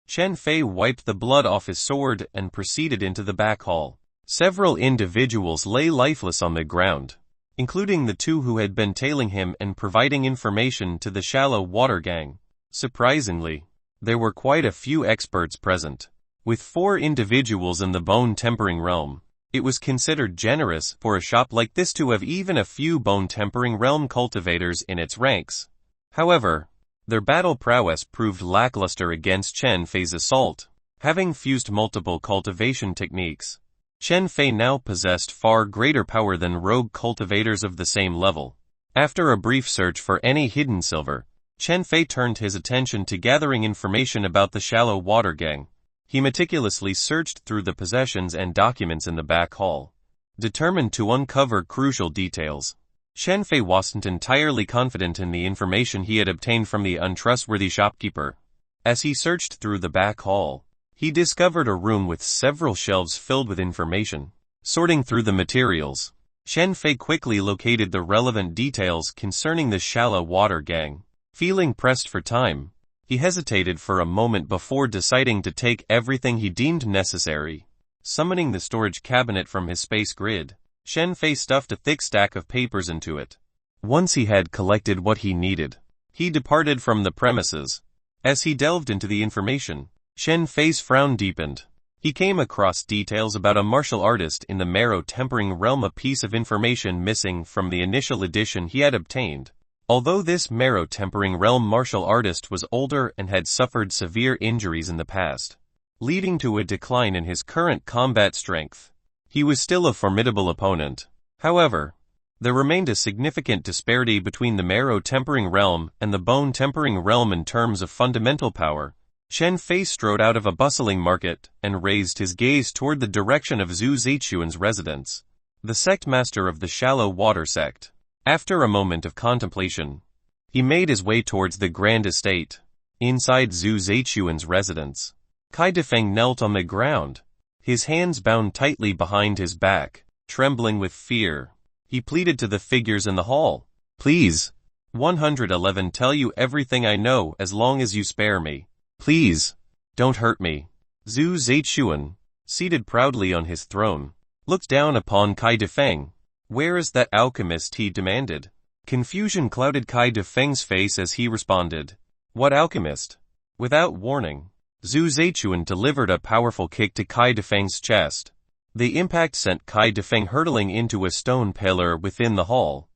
A: Chen Fei wiped the blood off his sword and proceeded into the back hall. Several individuals lay lifeless on the ground, including the two who had been tailing him and providing information to the shallow water gang. Surprisingly, there were quite a few experts present. With 4 individuals in the bone-tempering realm, it was considered generous for a shop like this to have even a few bone-tempering realm cultivators in its ranks. However, their battle prowess proved lackluster against Chen Fei's assault. Having fused multiple cultivation techniques, Chen Fei now possessed far greater power than rogue cultivators of the same level. After a brief search for any hidden silver, Chen Fei turned his attention to gathering information about the shallow water gang. He meticulously searched through the possessions and documents in the back hall, determined to uncover crucial details. Chen Fei wasn't entirely confident in the information he had obtained from the untrustworthy shopkeeper. As he searched through the back hall, he discovered a room with several shelves filled with information. Sorting through the materials, Chen Fei quickly located the relevant details concerning the shallow water gang. Feeling pressed for time, he hesitated for a moment before deciding to take everything he deemed necessary. Summoning the storage cabinet from his space grid, Chen Fei stuffed a thick stack of papers into it. Once he had collected what he needed, he departed from the premises. As he delved into the information, Chen Fei's frown deepened. He came across details about a martial artist in the marrow-tempering realm, a piece of information missing from the initial edition he had obtained. Although this marrow-tempering realm martial artist was older and had suffered severe injuries in the past, leading to a decline in his current combat strength, he was still a formidable opponent. However, there remained a significant disparity between the marrow-tempering realm and the bone-tempering realm in terms of fundamental power. Chen Fei strode out of a bustling market and raised his gaze toward the direction of Zhu Zaichuan's residence, the sect master of the shallow water sect. After a moment of contemplation, he made his way towards the grand estate. Inside Zhu Zaichuan's residence, Kai Defeng knelt on the ground, his hands bound tightly behind his back. Trembling with fear, he pleaded to the figures in the hall. "Please, 111 tell you everything I know as long as you spare me. Please, don't hurt me." Zhu Zaichuan, seated proudly on his throne, looked down upon Kai Defeng. "Where is that alchemist?" he demanded. Confusion clouded Kai Defeng's face as he responded. "What alchemist?" Without warning, Zhu Zaichuan delivered a powerful kick to Kai Defeng's chest. The impact sent Kai Defeng hurtling into a stone pillar within the hall,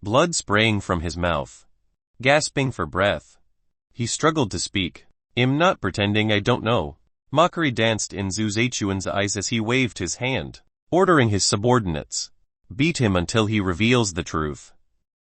A: blood spraying from his mouth. Gasping for breath, he struggled to speak. "I'm not pretending I don't know." Mockery danced in Zhu Zaichuan's eyes as he waved his hand, ordering his subordinates, "Beat him until he reveals the truth."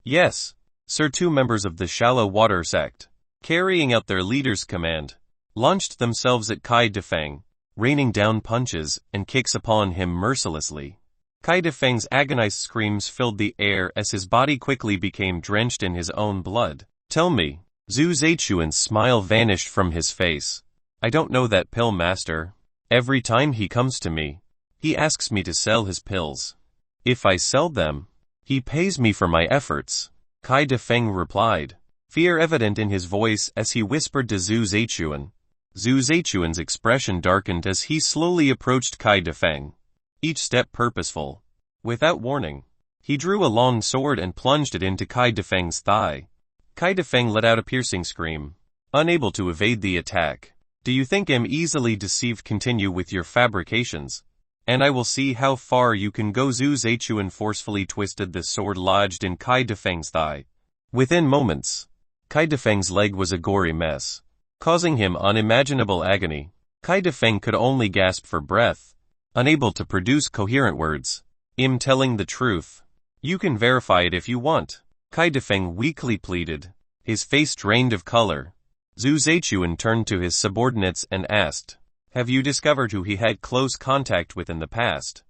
A: "Yes, sir." 2 members of the shallow water sect, carrying out their leader's command, launched themselves at Kai Defeng, raining down punches and kicks upon him mercilessly. Kai Defeng's agonized screams filled the air as his body quickly became drenched in his own blood. "Tell me." Zhu Zaichuan's smile vanished from his face. "I don't know that pill master. Every time he comes to me, he asks me to sell his pills. If I sell them, he pays me for my efforts." Kai Defeng replied, fear evident in his voice as he whispered to Zhu Zaichuan. Zhu Zaichuan's expression darkened as he slowly approached Kai Defeng, each step purposeful. Without warning, he drew a long sword and plunged it into Kai Defeng's thigh. Kai Defeng let out a piercing scream, unable to evade the attack. "Do you think I'm easily deceived? Continue with your fabrications, and I will see how far you can go." Zhu Zaichuan forcefully twisted the sword lodged in Kai Defeng's thigh. Within moments, Kai Defeng's leg was a gory mess, causing him unimaginable agony. Kai Defeng could only gasp for breath, unable to produce coherent words. "I'm telling the truth. You can verify it if you want," Kai Defeng weakly pleaded, his face drained of color. Zhu Zaichuan turned to his subordinates and asked, "Have you discovered who he had close contact with in the past?"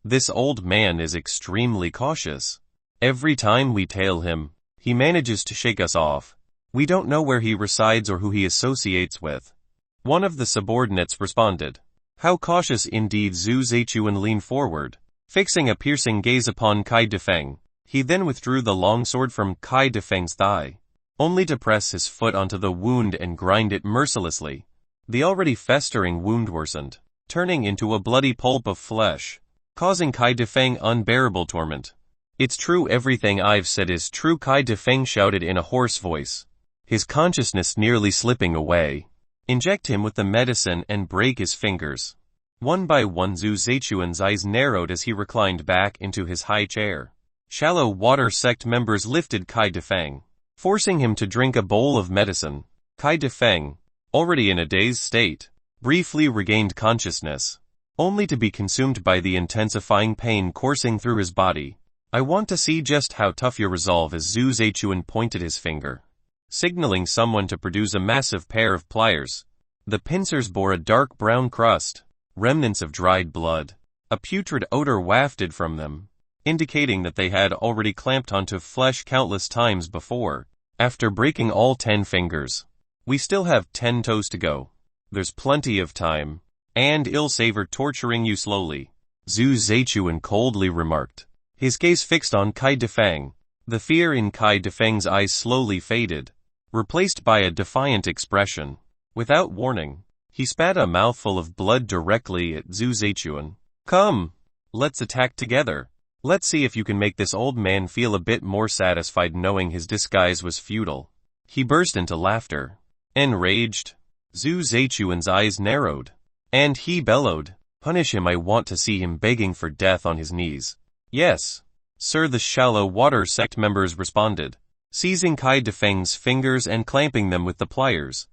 A: This old man is extremely cautious. Every time we tail him, he manages to shake us off. We don't know where he resides or who he associates with. One of the subordinates responded. How cautious indeed. Zhu Zaichuan leaned forward, fixing a piercing gaze upon Kai Defeng. He then withdrew the long sword from Kai Defeng's thigh, only to press his foot onto the wound and grind it mercilessly. The already festering wound worsened, turning into a bloody pulp of flesh, causing Kai Defeng unbearable torment. It's true, everything I've said is true, Kai Defeng shouted in a hoarse voice, his consciousness nearly slipping away. Inject him with the medicine and break his fingers. One by one Zhu Zaichuan's eyes narrowed as he reclined back into his high chair. Shallow water sect members lifted Kai Defeng, forcing him to drink a bowl of medicine. Kai Defeng, already in a dazed state, briefly regained consciousness, only to be consumed by the intensifying pain coursing through his body. I want to see just how tough your resolve is. Zhu Zaichuan pointed his finger, signaling someone to produce a massive pair of pliers. The pincers bore a dark brown crust, remnants of dried blood. A putrid odor wafted from them, indicating that they had already clamped onto flesh countless times before. After breaking all 10 fingers, we still have 10 toes to go. There's plenty of time, and it'll savor torturing you slowly, Zhu Zaichuan coldly remarked, his gaze fixed on Kai Defeng. The fear in Kai Defeng's eyes slowly faded, replaced by a defiant expression. Without warning, he spat a mouthful of blood directly at Zhu Zaichuan. Come, let's attack together. Let's see if you can make this old man feel a bit more satisfied knowing his disguise was futile. He burst into laughter. Enraged, Zhu Zaichuan's eyes narrowed, and he bellowed, punish him, I want to see him begging for death on his knees. Yes, sir, the shallow water sect members responded, seizing Kai Defeng's fingers and clamping them with the pliers.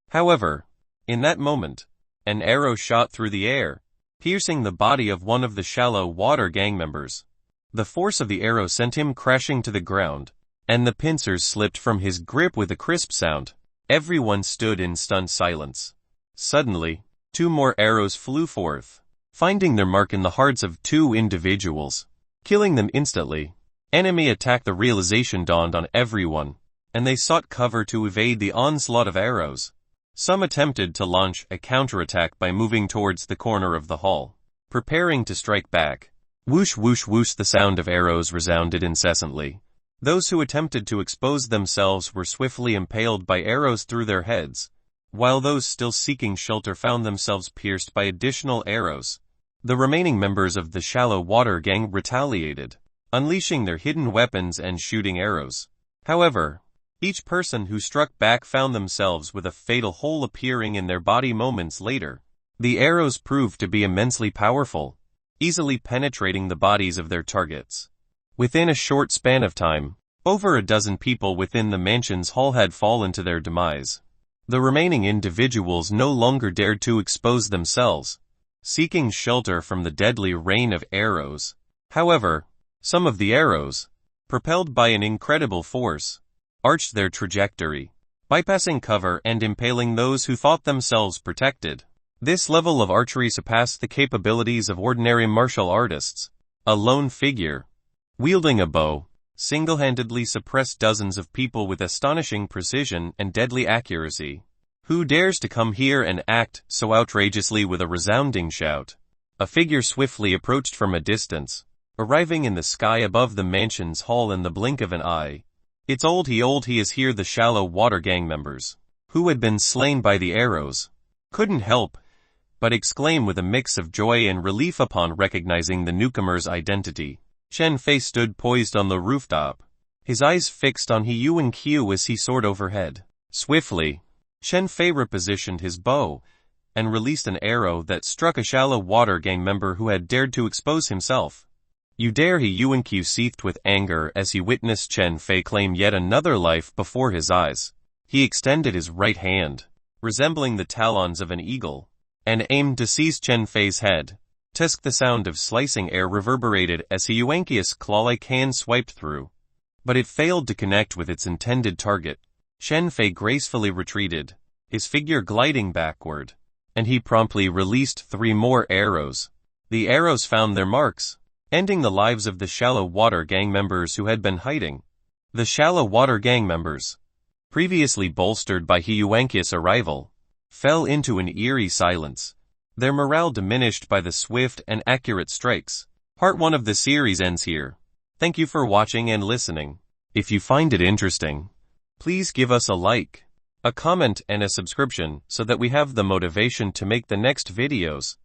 A: However, in that moment, an arrow shot through the air, piercing the body of one of the shallow water gang members. The force of the arrow sent him crashing to the ground, and the pincers slipped from his grip with a crisp sound. Everyone stood in stunned silence. Suddenly, 2 more arrows flew forth, finding their mark in the hearts of 2 individuals, killing them instantly. Enemy attack. The realization dawned on everyone, and they sought cover to evade the onslaught of arrows. Some attempted to launch a counterattack by moving towards the corner of the hall, preparing to strike back. Whoosh whoosh whoosh, the sound of arrows resounded incessantly. Those who attempted to expose themselves were swiftly impaled by arrows through their heads, while those still seeking shelter found themselves pierced by additional arrows. The remaining members of the shallow water gang retaliated, unleashing their hidden weapons and shooting arrows. However, each person who struck back found themselves with a fatal hole appearing in their body moments later. The arrows proved to be immensely powerful, easily penetrating the bodies of their targets. Within a short span of time, over a dozen people within the mansion's hall had fallen to their demise. The remaining individuals no longer dared to expose themselves, seeking shelter from the deadly rain of arrows. However, some of the arrows, propelled by an incredible force, arched their trajectory, bypassing cover and impaling those who thought themselves protected. This level of archery surpassed the capabilities of ordinary martial artists. A lone figure, wielding a bow, single-handedly suppressed dozens of people with astonishing precision and deadly accuracy. Who dares to come here and act so outrageously? With a resounding shout, a figure swiftly approached from a distance, arriving in the sky above the mansion's hall in the blink of an eye. It's old he is here. The shallow water gang members, who had been slain by the arrows, couldn't help but exclaim with a mix of joy and relief upon recognizing the newcomer's identity. Chen Fei stood poised on the rooftop, his eyes fixed on He Yuan Qiu as he soared overhead. Swiftly, Chen Fei repositioned his bow and released an arrow that struck a shallow water gang member who had dared to expose himself. You dare? He Yuan Qiu seethed with anger as he witnessed Chen Fei claim yet another life before his eyes. He extended his right hand, resembling the talons of an eagle, and aimed to seize Chen Fei's head. Tusk, the sound of slicing air reverberated as He Yuan Qiu's claw-like hand swiped through, but it failed to connect with its intended target. Chen Fei gracefully retreated, his figure gliding backward, and he promptly released 3 more arrows. The arrows found their marks, ending the lives of the Shallow Water Gang members who had been hiding. The Shallow Water Gang members, previously bolstered by Hyuankius' arrival, fell into an eerie silence, their morale diminished by the swift and accurate strikes. Part 1 of the series ends here. Thank you for watching and listening. If you find it interesting, please give us a like, a comment and a subscription so that we have the motivation to make the next videos.